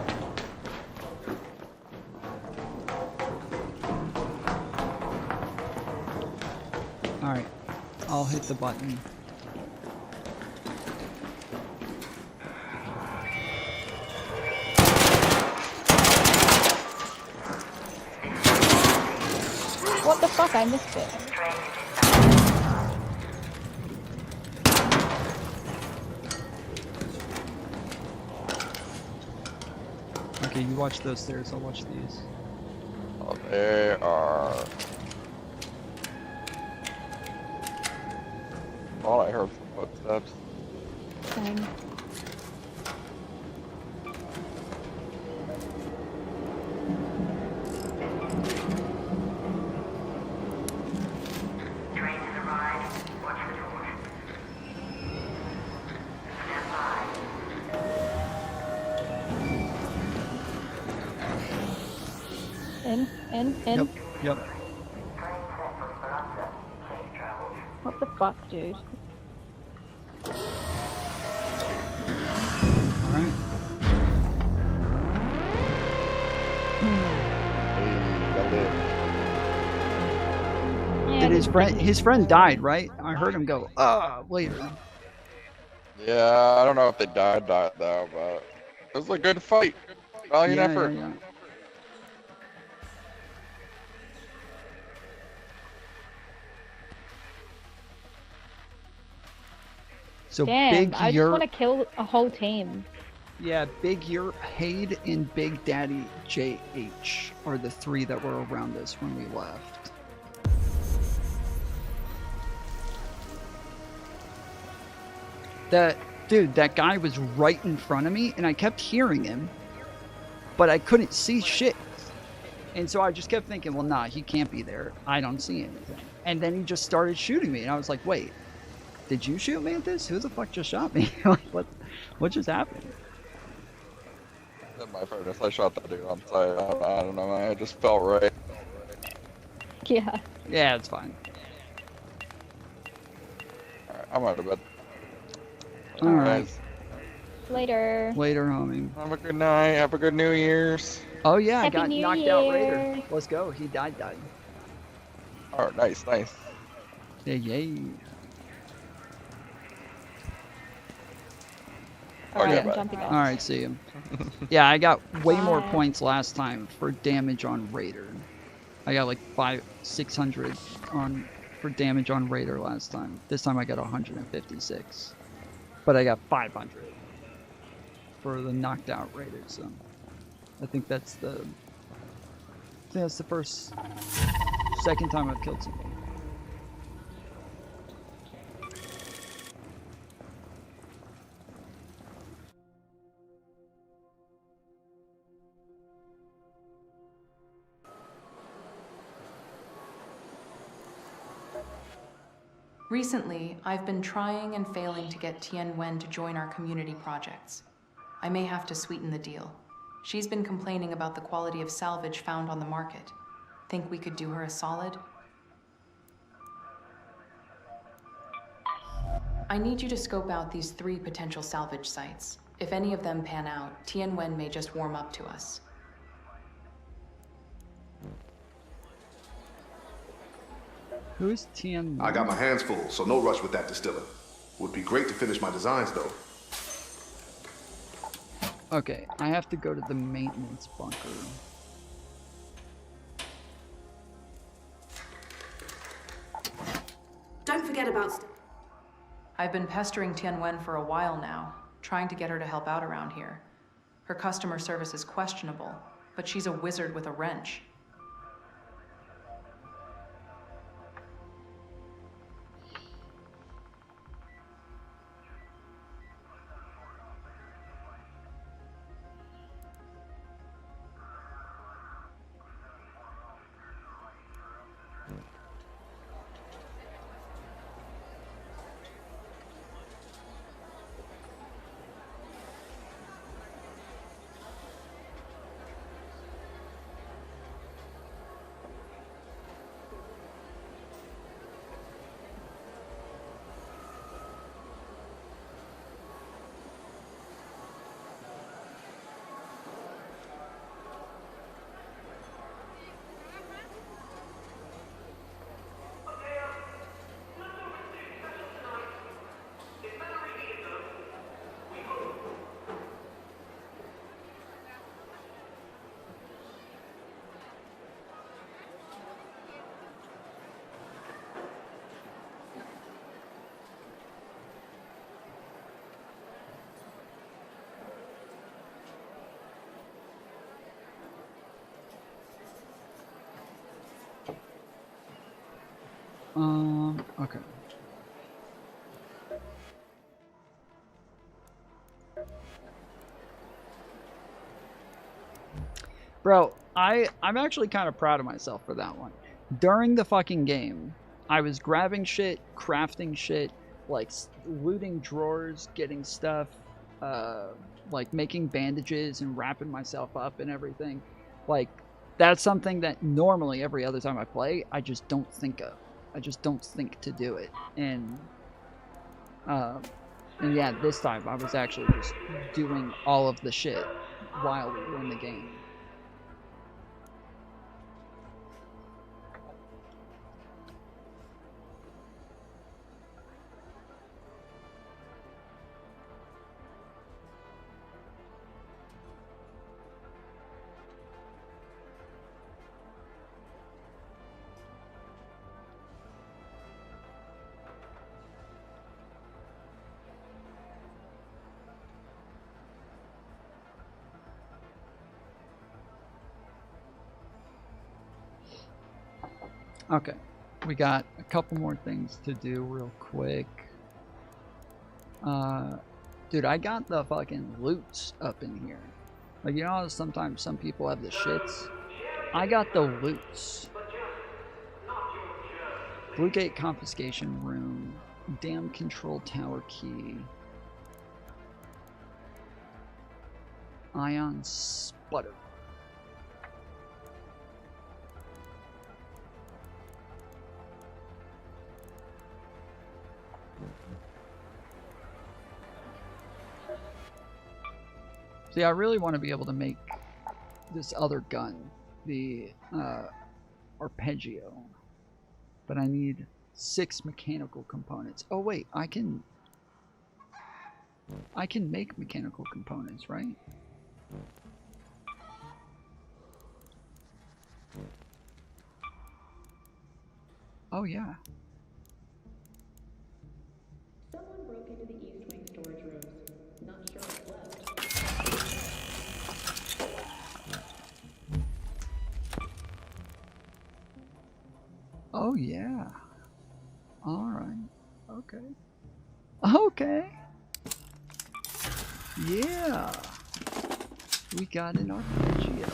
Alright, I'll hit the button. What the fuck? I missed it. Okay, you watch those stairs, I'll watch these. Oh, they are... Oh, I heard some footsteps. Same. In. Yep. What the fuck, dude? Alright. Did his friend died, right? I heard him go, later. Yeah, I don't know if they died though, but it was a good fight. Valiant effort. Yeah. So Damn, Big I just Yer, want to kill a whole team. yeah, Big Yer, Hade, and Big Daddy JH are the three that were around us when we left. That guy was right in front of me, and I kept hearing him, but I couldn't see shit. And so I just kept thinking, well, nah, he can't be there. I don't see anything. And then he just started shooting me, and I was like, wait, did you shoot me at this? Who the fuck just shot me? Like, what just happened? That's my fairness. I shot that dude on sight. I don't know, man. It just felt right. Yeah. Yeah, it's fine. Alright, I'm out of bed. Alright. Later. Later, homie. Have a good night. Have a good New Year's. Oh yeah, I Happy got New knocked out Year. Raider. Let's go. He died. Oh, nice, nice. Yeah, yay. Alright, Okay, I'm jumping off. Alright, see him. Yeah, I got way more points last time for damage on Raider. I got like 600 for damage on Raider last time. This time I got 156. But I got 500 for the knocked out Raider, so I think that's the second time I've killed somebody. Recently, I've been trying and failing to get Tian Wen to join our community projects. I may have to sweeten the deal. She's been complaining about the quality of salvage found on the market. Think we could do her a solid? I need you to scope out these 3 potential salvage sites. If any of them pan out, Tian Wen may just warm up to us. Who's Tian? I got my hands full, so no rush with that distiller. Would be great to finish my designs, though. Okay, I have to go to the maintenance bunker. Don't forget about... I've been pestering Tian Wen for a while now, trying to get her to help out around here. Her customer service is questionable, but she's a wizard with a wrench. Okay. Bro, I'm actually kind of proud of myself for that one. During the fucking game, I was grabbing shit, crafting shit, like looting drawers, getting stuff, like making bandages and wrapping myself up and everything. Like, that's something that normally every other time I play, I just don't think of. I just don't think to do it. And yeah, this time I was actually just doing all of the shit while we were in the game. Okay, we got a couple more things to do real quick. Dude, I got the fucking loots up in here. Like, you know, sometimes some people have the shits. I got the loots. Blue Gate confiscation room. Dam control tower key. Ion sputter. See, I really want to be able to make this other gun, the arpeggio, but I need 6 mechanical components. Oh wait, I can make mechanical components, right? Oh yeah. Someone broke into the East Wing storage rooms. Not sure what's left. Oh yeah. All right. Okay. Okay. Yeah. We got an arpeggio.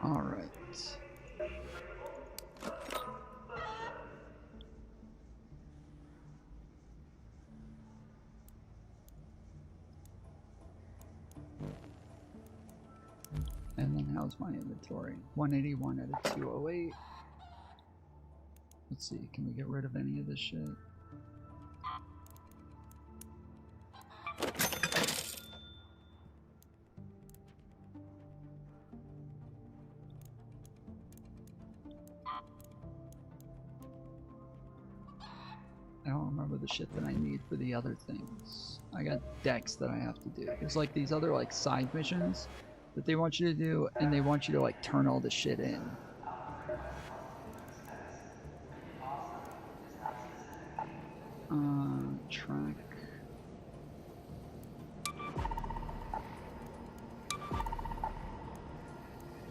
All right. And then how's my inventory? 181 out of 208. Let's see, can we get rid of any of this shit? I don't remember the shit that I need for the other things. I got decks that I have to do. There's like these other like side missions that they want you to do, and they want you to like turn all the shit in. Track.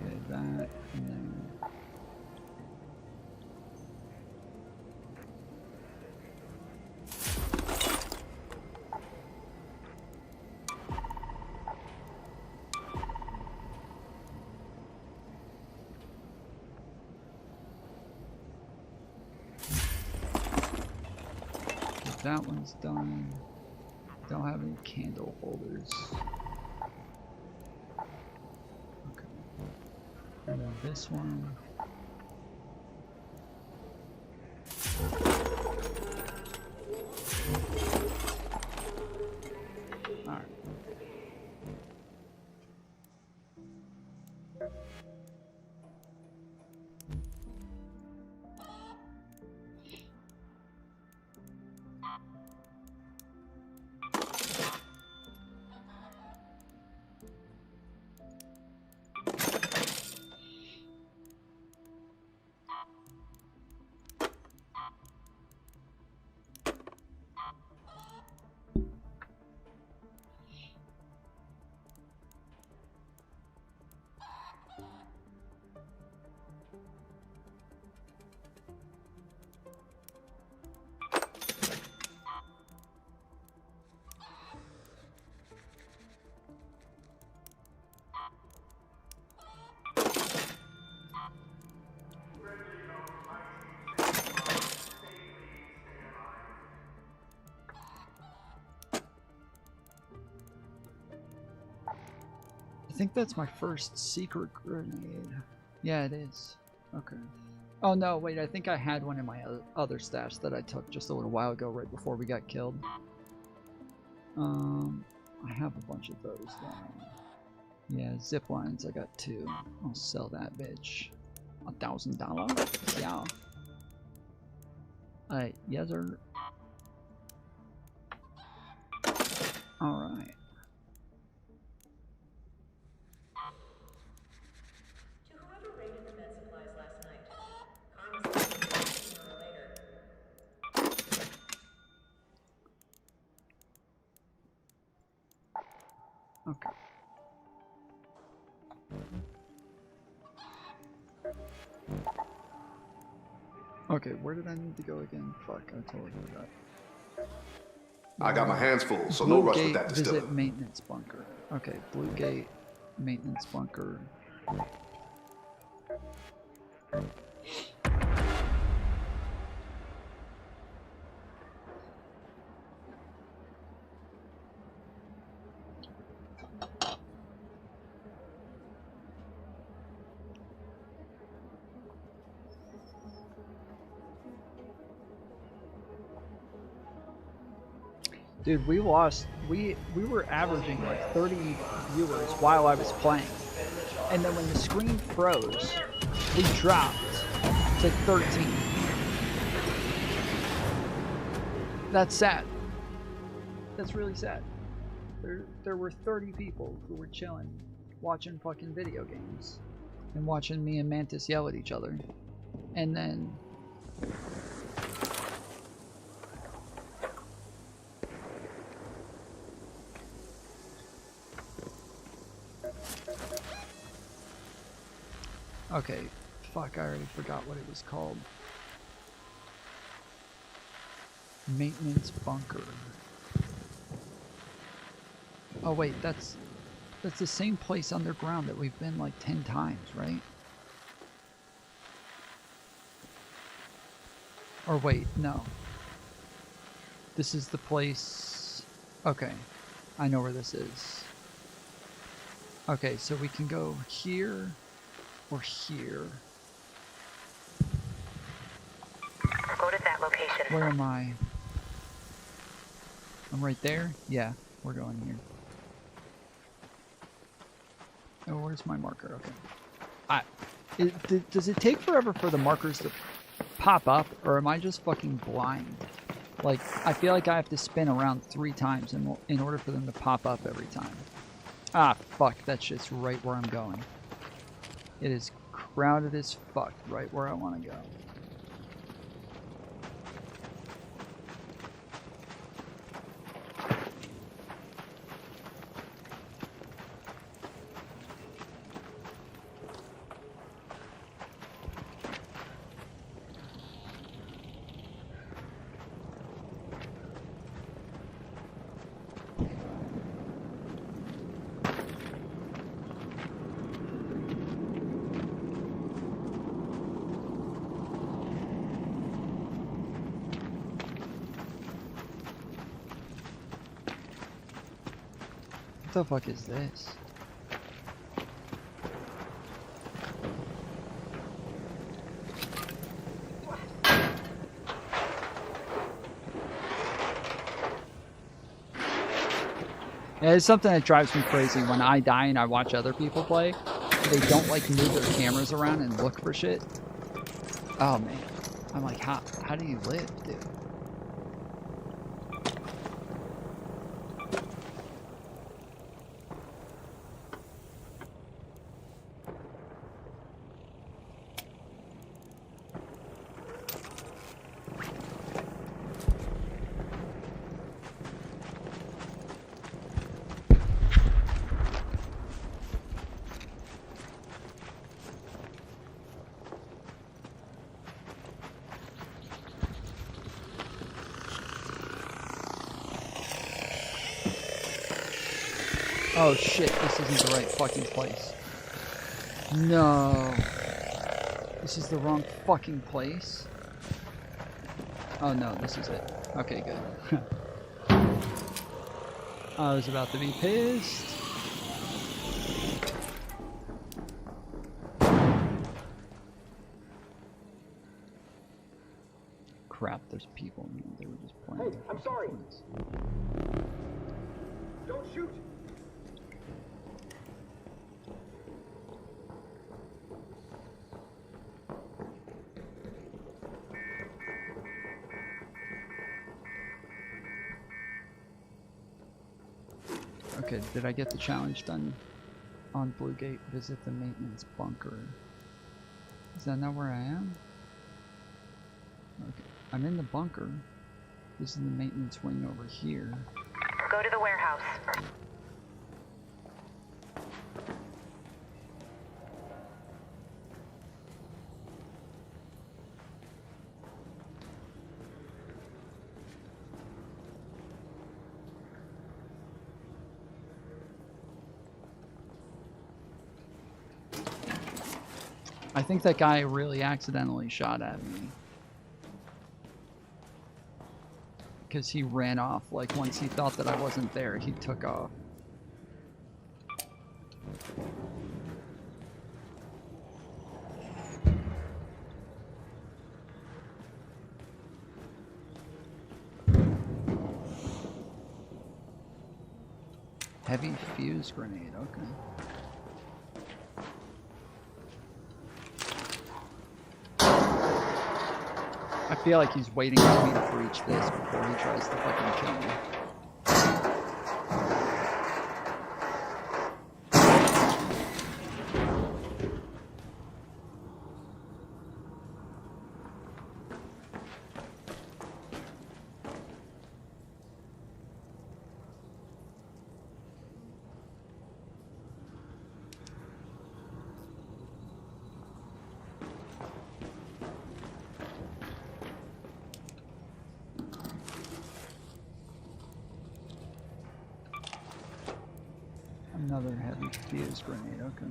Okay, that, and then that one's done. Don't have any candle holders. Okay. And then this one. Alright. I think that's my first secret grenade. Yeah, it is. Okay. Oh no, wait, I think I had one in my other stash that I took just a little while ago right before we got killed. I have a bunch of those though. Yeah, zip lines, I got 2. I'll sell that bitch. $1,000? Yeah. Yes sir. Alright. To whoever raided the med supplies last night, Karma's sooner or later. Okay. Okay, where did I need to go again? Fuck, I totally forgot. I got my hands full, so no rush with that distiller. Visit maintenance bunker. Okay, Blue Gate maintenance bunker. Dude, we were averaging like 30 viewers while I was playing. And then when the screen froze, we dropped to 13. That's sad. That's really sad. There were 30 people who were chilling, watching fucking video games, and watching me and Mantis yell at each other. And then okay, fuck, I already forgot what it was called. Maintenance bunker. Oh wait, that's the same place underground that we've been like 10 times, right? Or wait, no. This is the place... Okay, I know where this is. Okay, so we can go here or here. Go to that location. Where am I? I'm right there? Yeah, we're going here. Oh, where's my marker? Okay. Does it take forever for the markers to pop up, or am I just fucking blind? Like, I feel like I have to spin around 3 times in order for them to pop up every time. Ah, fuck, that's just right where I'm going. It is crowded as fuck right where I want to go. What the fuck is this? Yeah, it's something that drives me crazy when I die and I watch other people play. They don't like move their cameras around and look for shit. Oh man. I'm like, how do you live, dude? Oh shit, this isn't the right fucking place. No. This is the wrong fucking place. Oh no, this is it. Okay, good. I was about to be pissed. Crap, there's people in here. They were just playing. Hey, I'm sorry. Don't shoot. Okay, did I get the challenge done on Blue Gate? Visit the maintenance bunker. Is that not where I am? Okay, I'm in the bunker. This is the maintenance wing over here. Go to the warehouse. I think that guy really accidentally shot at me. Because he ran off. Like, once he thought that I wasn't there, he took off. Heavy fuse grenade, okay. I feel like he's waiting for me to breach this before he tries to fucking kill me. Another heavy fuse grenade, okay.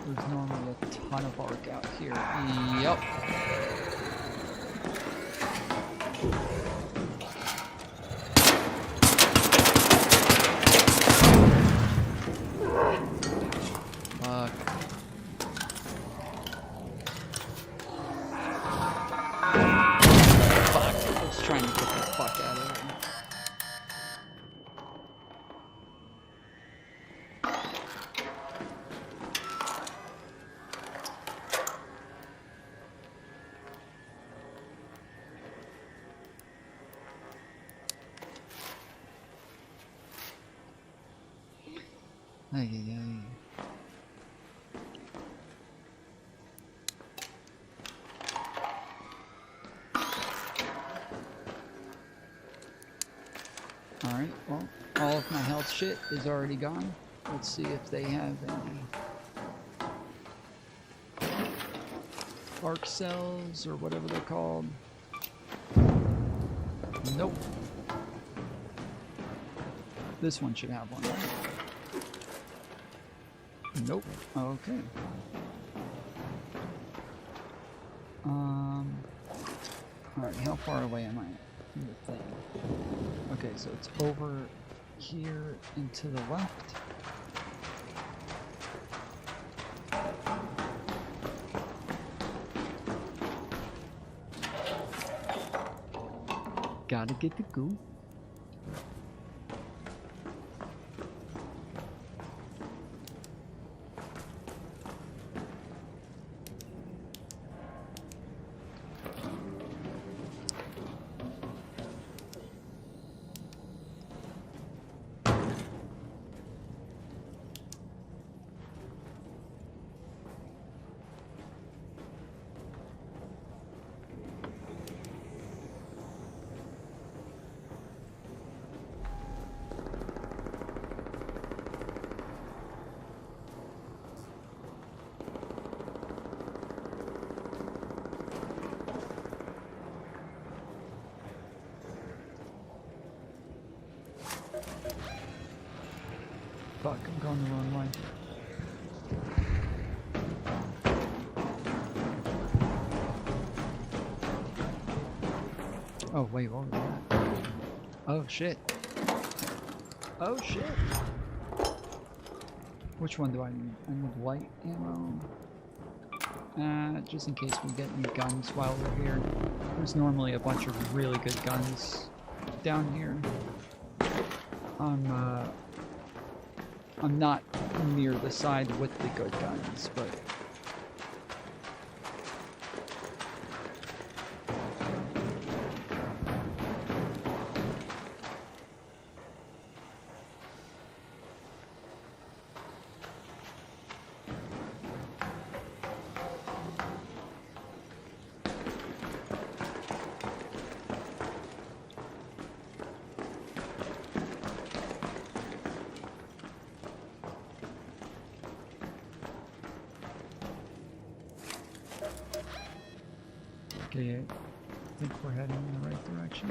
There's normally a ton of arc out here. Yep. Ay, ay, ay. Alright, well, all of my health shit is already gone. Let's see if they have any arc cells or whatever they're called. Nope. This one should have one. Nope. Okay. Alright, how far away am I from the thing? Okay, so it's over here and to the left. Gotta get the goo. Fuck, I'm going the wrong way. Oh, wait, what was that? Oh, shit. Oh, shit. Which one do I need? I need light ammo. Just in case we get any guns while we're here. There's normally a bunch of really good guns down here. I'm not near the side with the good guns, but Okay, I think we're heading in the right direction.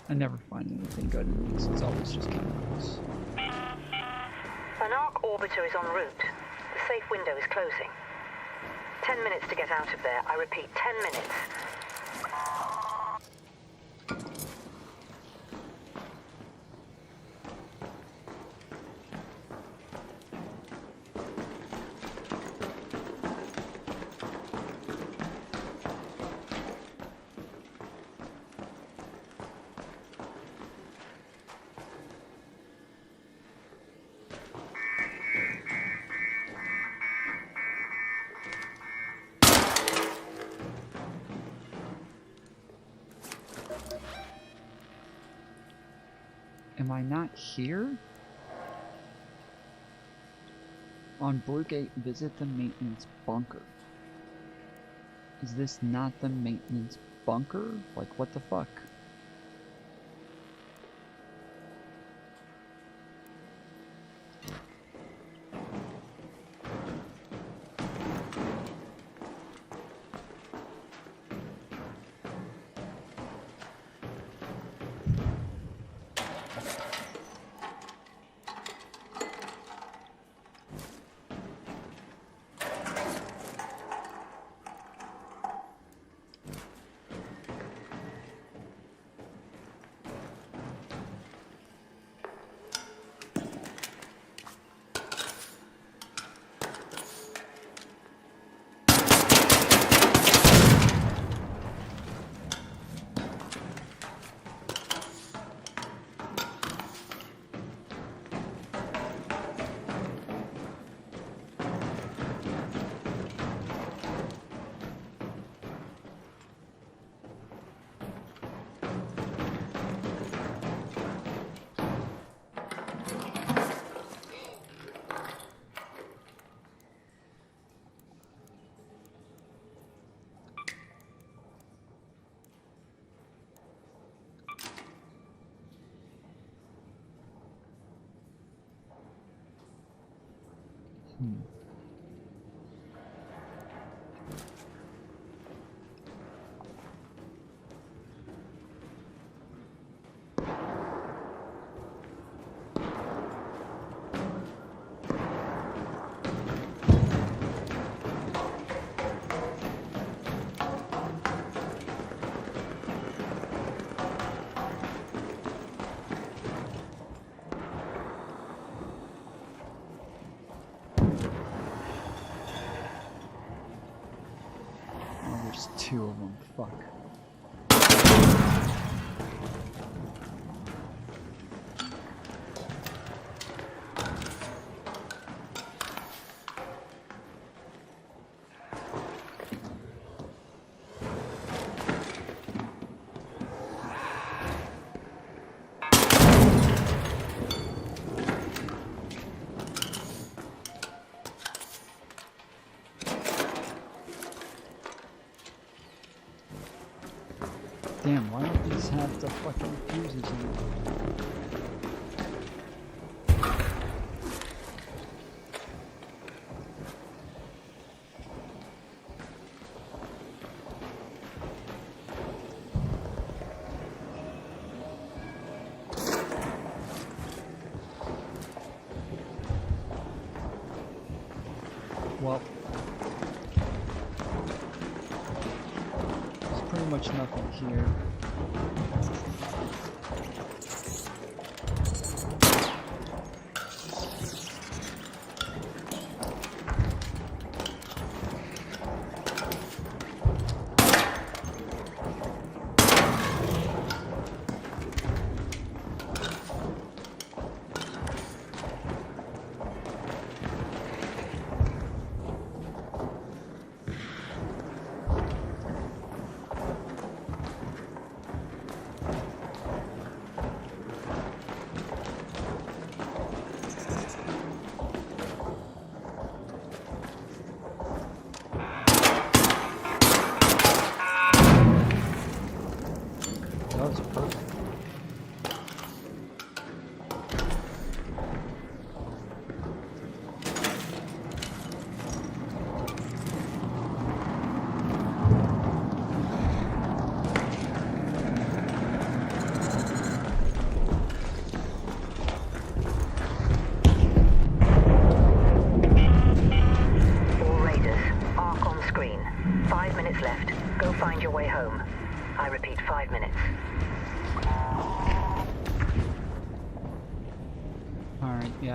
I never find anything good in these, it's always just chemicals. An arc orbiter is en route. The safe window is closing. 10 minutes to get out of there. I repeat, 10 minutes. Am I not here? On Brugate, visit the maintenance bunker. Is this not the maintenance bunker? Like, what the fuck? There's two of them. Fuck. Damn, why don't these have the fucking fuses in them? Well, there's pretty much nothing here.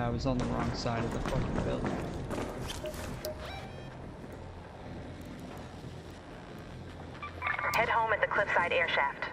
I was on the wrong side of the fucking building. Head home at the cliffside air shaft.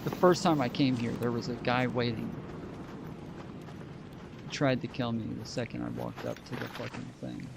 The first time I came here, there was a guy waiting. He tried to kill me the second I walked up to the fucking thing.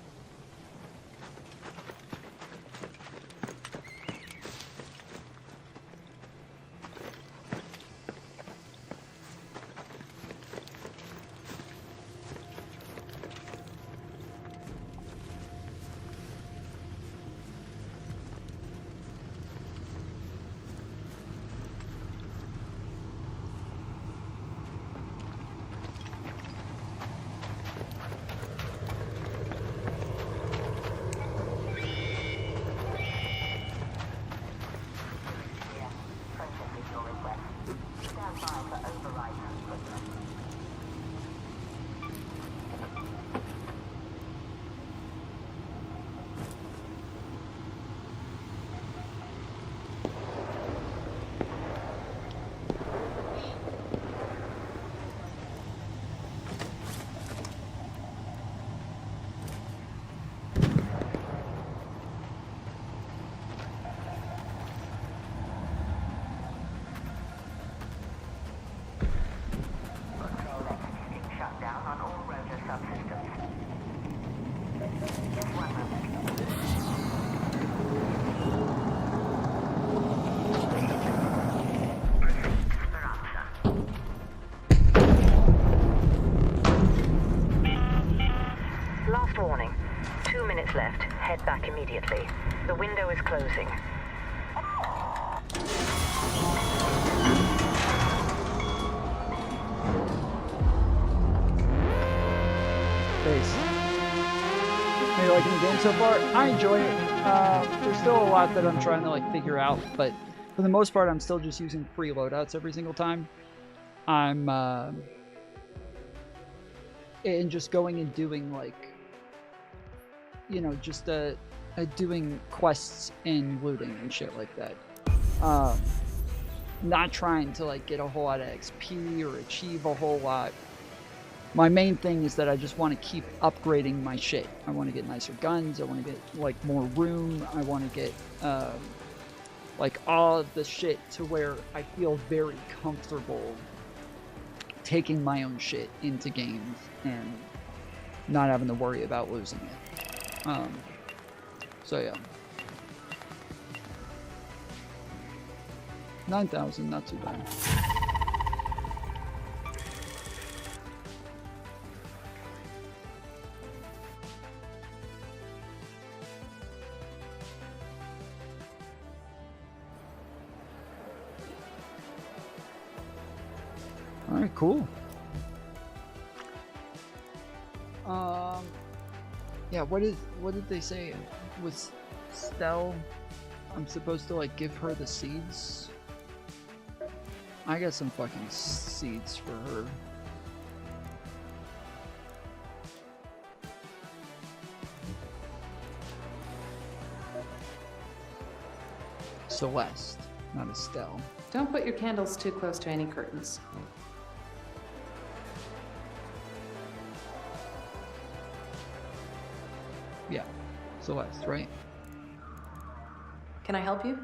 Last warning. 2 minutes left. Head back immediately. The window is closing. Face. How you liking the game so far? I enjoy it. There's still a lot that I'm trying to like figure out, but for the most part, I'm still just using free loadouts every single time. I'm and just going and doing like, you know, just doing quests and looting and shit like that. Not trying to like get a whole lot of XP or achieve a whole lot. My main thing is that I just want to keep upgrading my shit. I want to get nicer guns. I want to get like more room. I want to get like all of the shit to where I feel very comfortable taking my own shit into games and not having to worry about losing it. So yeah. 9,000, not too bad. All right, cool. Yeah, what did they say? Was Stell, I'm supposed to like give her the seeds? I got some fucking seeds for her. Celeste, not Estelle. Don't put your candles too close to any curtains. Yeah, Celeste, right? Can I help you?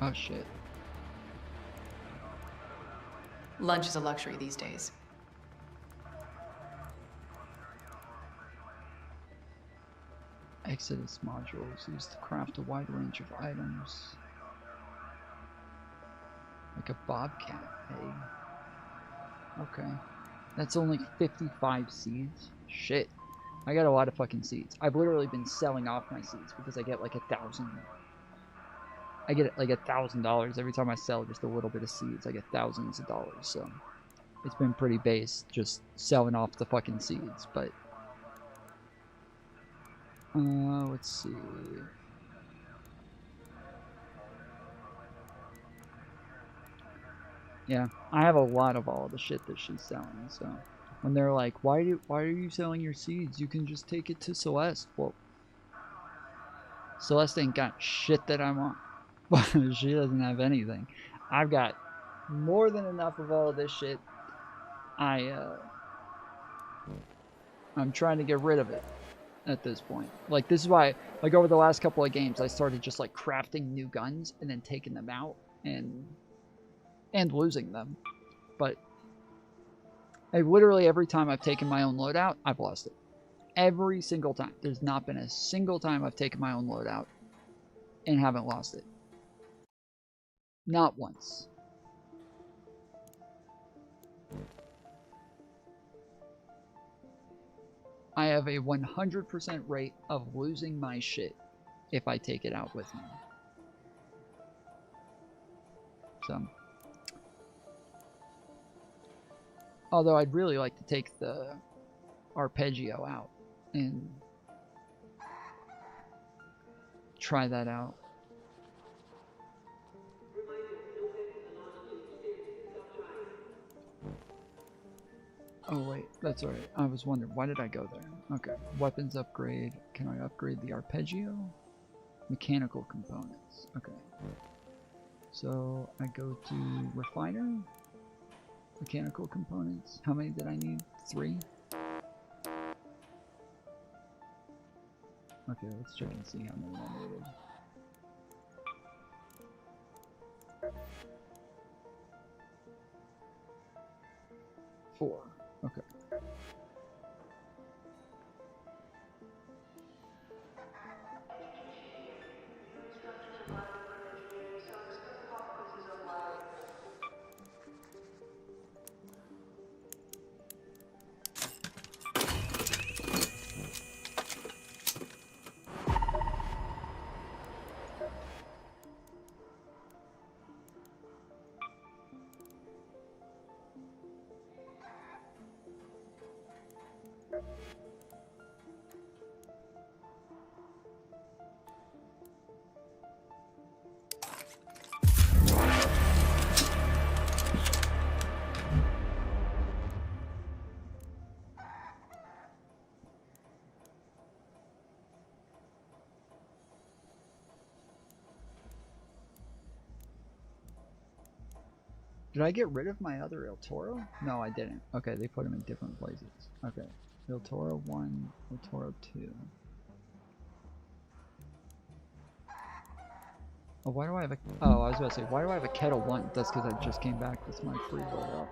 Oh shit. Lunch is a luxury these days. Exodus modules used to craft a wide range of items. Like a bobcat egg. Okay. That's only 55 seeds? Shit. I got a lot of fucking seeds. I've literally been selling off my seeds because I get like $1,000. I get like $1,000 every time I sell just a little bit of seeds. I get thousands of dollars, so it's been pretty base just selling off the fucking seeds, but let's see. Yeah, I have a lot of all the shit that she's selling, so when they're like, why are you selling your seeds? You can just take it to Celeste. Well, Celeste ain't got shit that I want. She doesn't have anything. I've got more than enough of all of this shit. I'm trying to get rid of it at this point. Like, this is why, like, over the last couple of games, I started just, like, crafting new guns and then taking them out and losing them. But literally every time I've taken my own loadout, I've lost it. Every single time. There's not been a single time I've taken my own loadout and haven't lost it. Not once. I have a 100% rate of losing my shit if I take it out with me. So, although I'd really like to take the arpeggio out and try that out. Oh wait, that's alright. I was wondering, why did I go there? Okay, weapons upgrade. Can I upgrade the arpeggio? Mechanical components. Okay. So I go to refiner. Mechanical components. How many did I need? 3? Okay, let's check and see how many I needed. Four. Okay. Did I get rid of my other El Toro? No, I didn't. Okay, they put them in different places. Okay. El Toro 1, El Toro 2. Oh, why do I have a... Oh, I was about to say, why do I have a Kettle 1? That's because I just came back with my free roll up.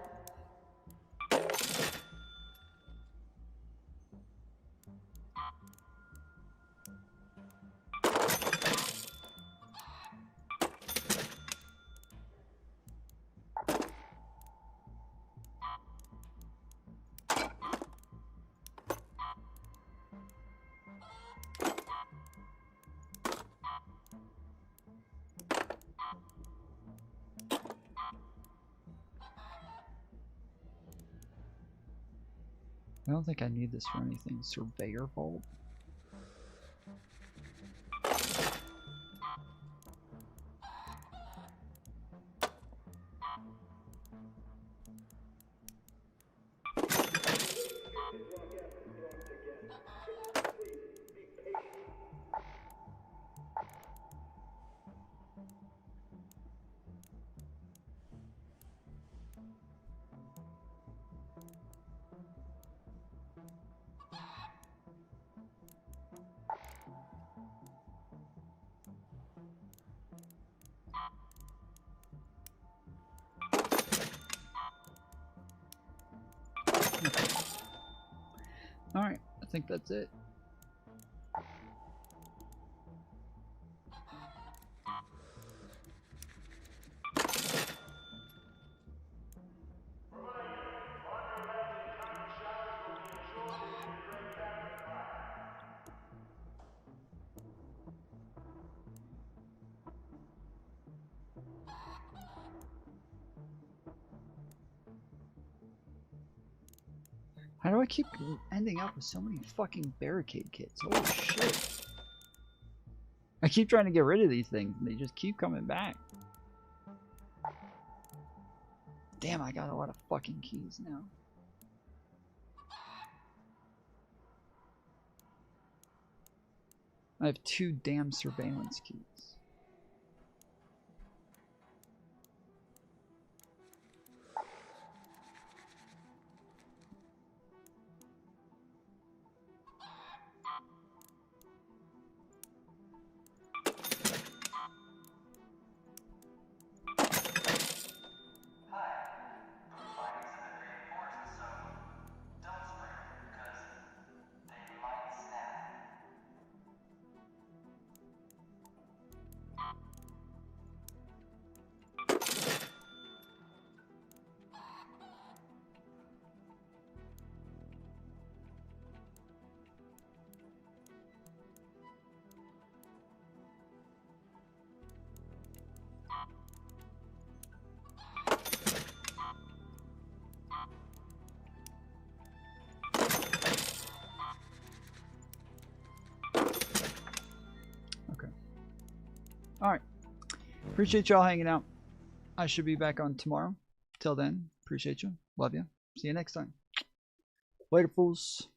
I don't think I need this for anything. Surveyor Vault? think that's it. How do I keep ending up with so many fucking barricade kits? Holy shit. I keep trying to get rid of these things and they just keep coming back. Damn, I got a lot of fucking keys now. I have 2 damn surveillance keys. Alright. Appreciate y'all hanging out. I should be back on tomorrow. Till then, appreciate you. Love you. See you next time. Later, fools.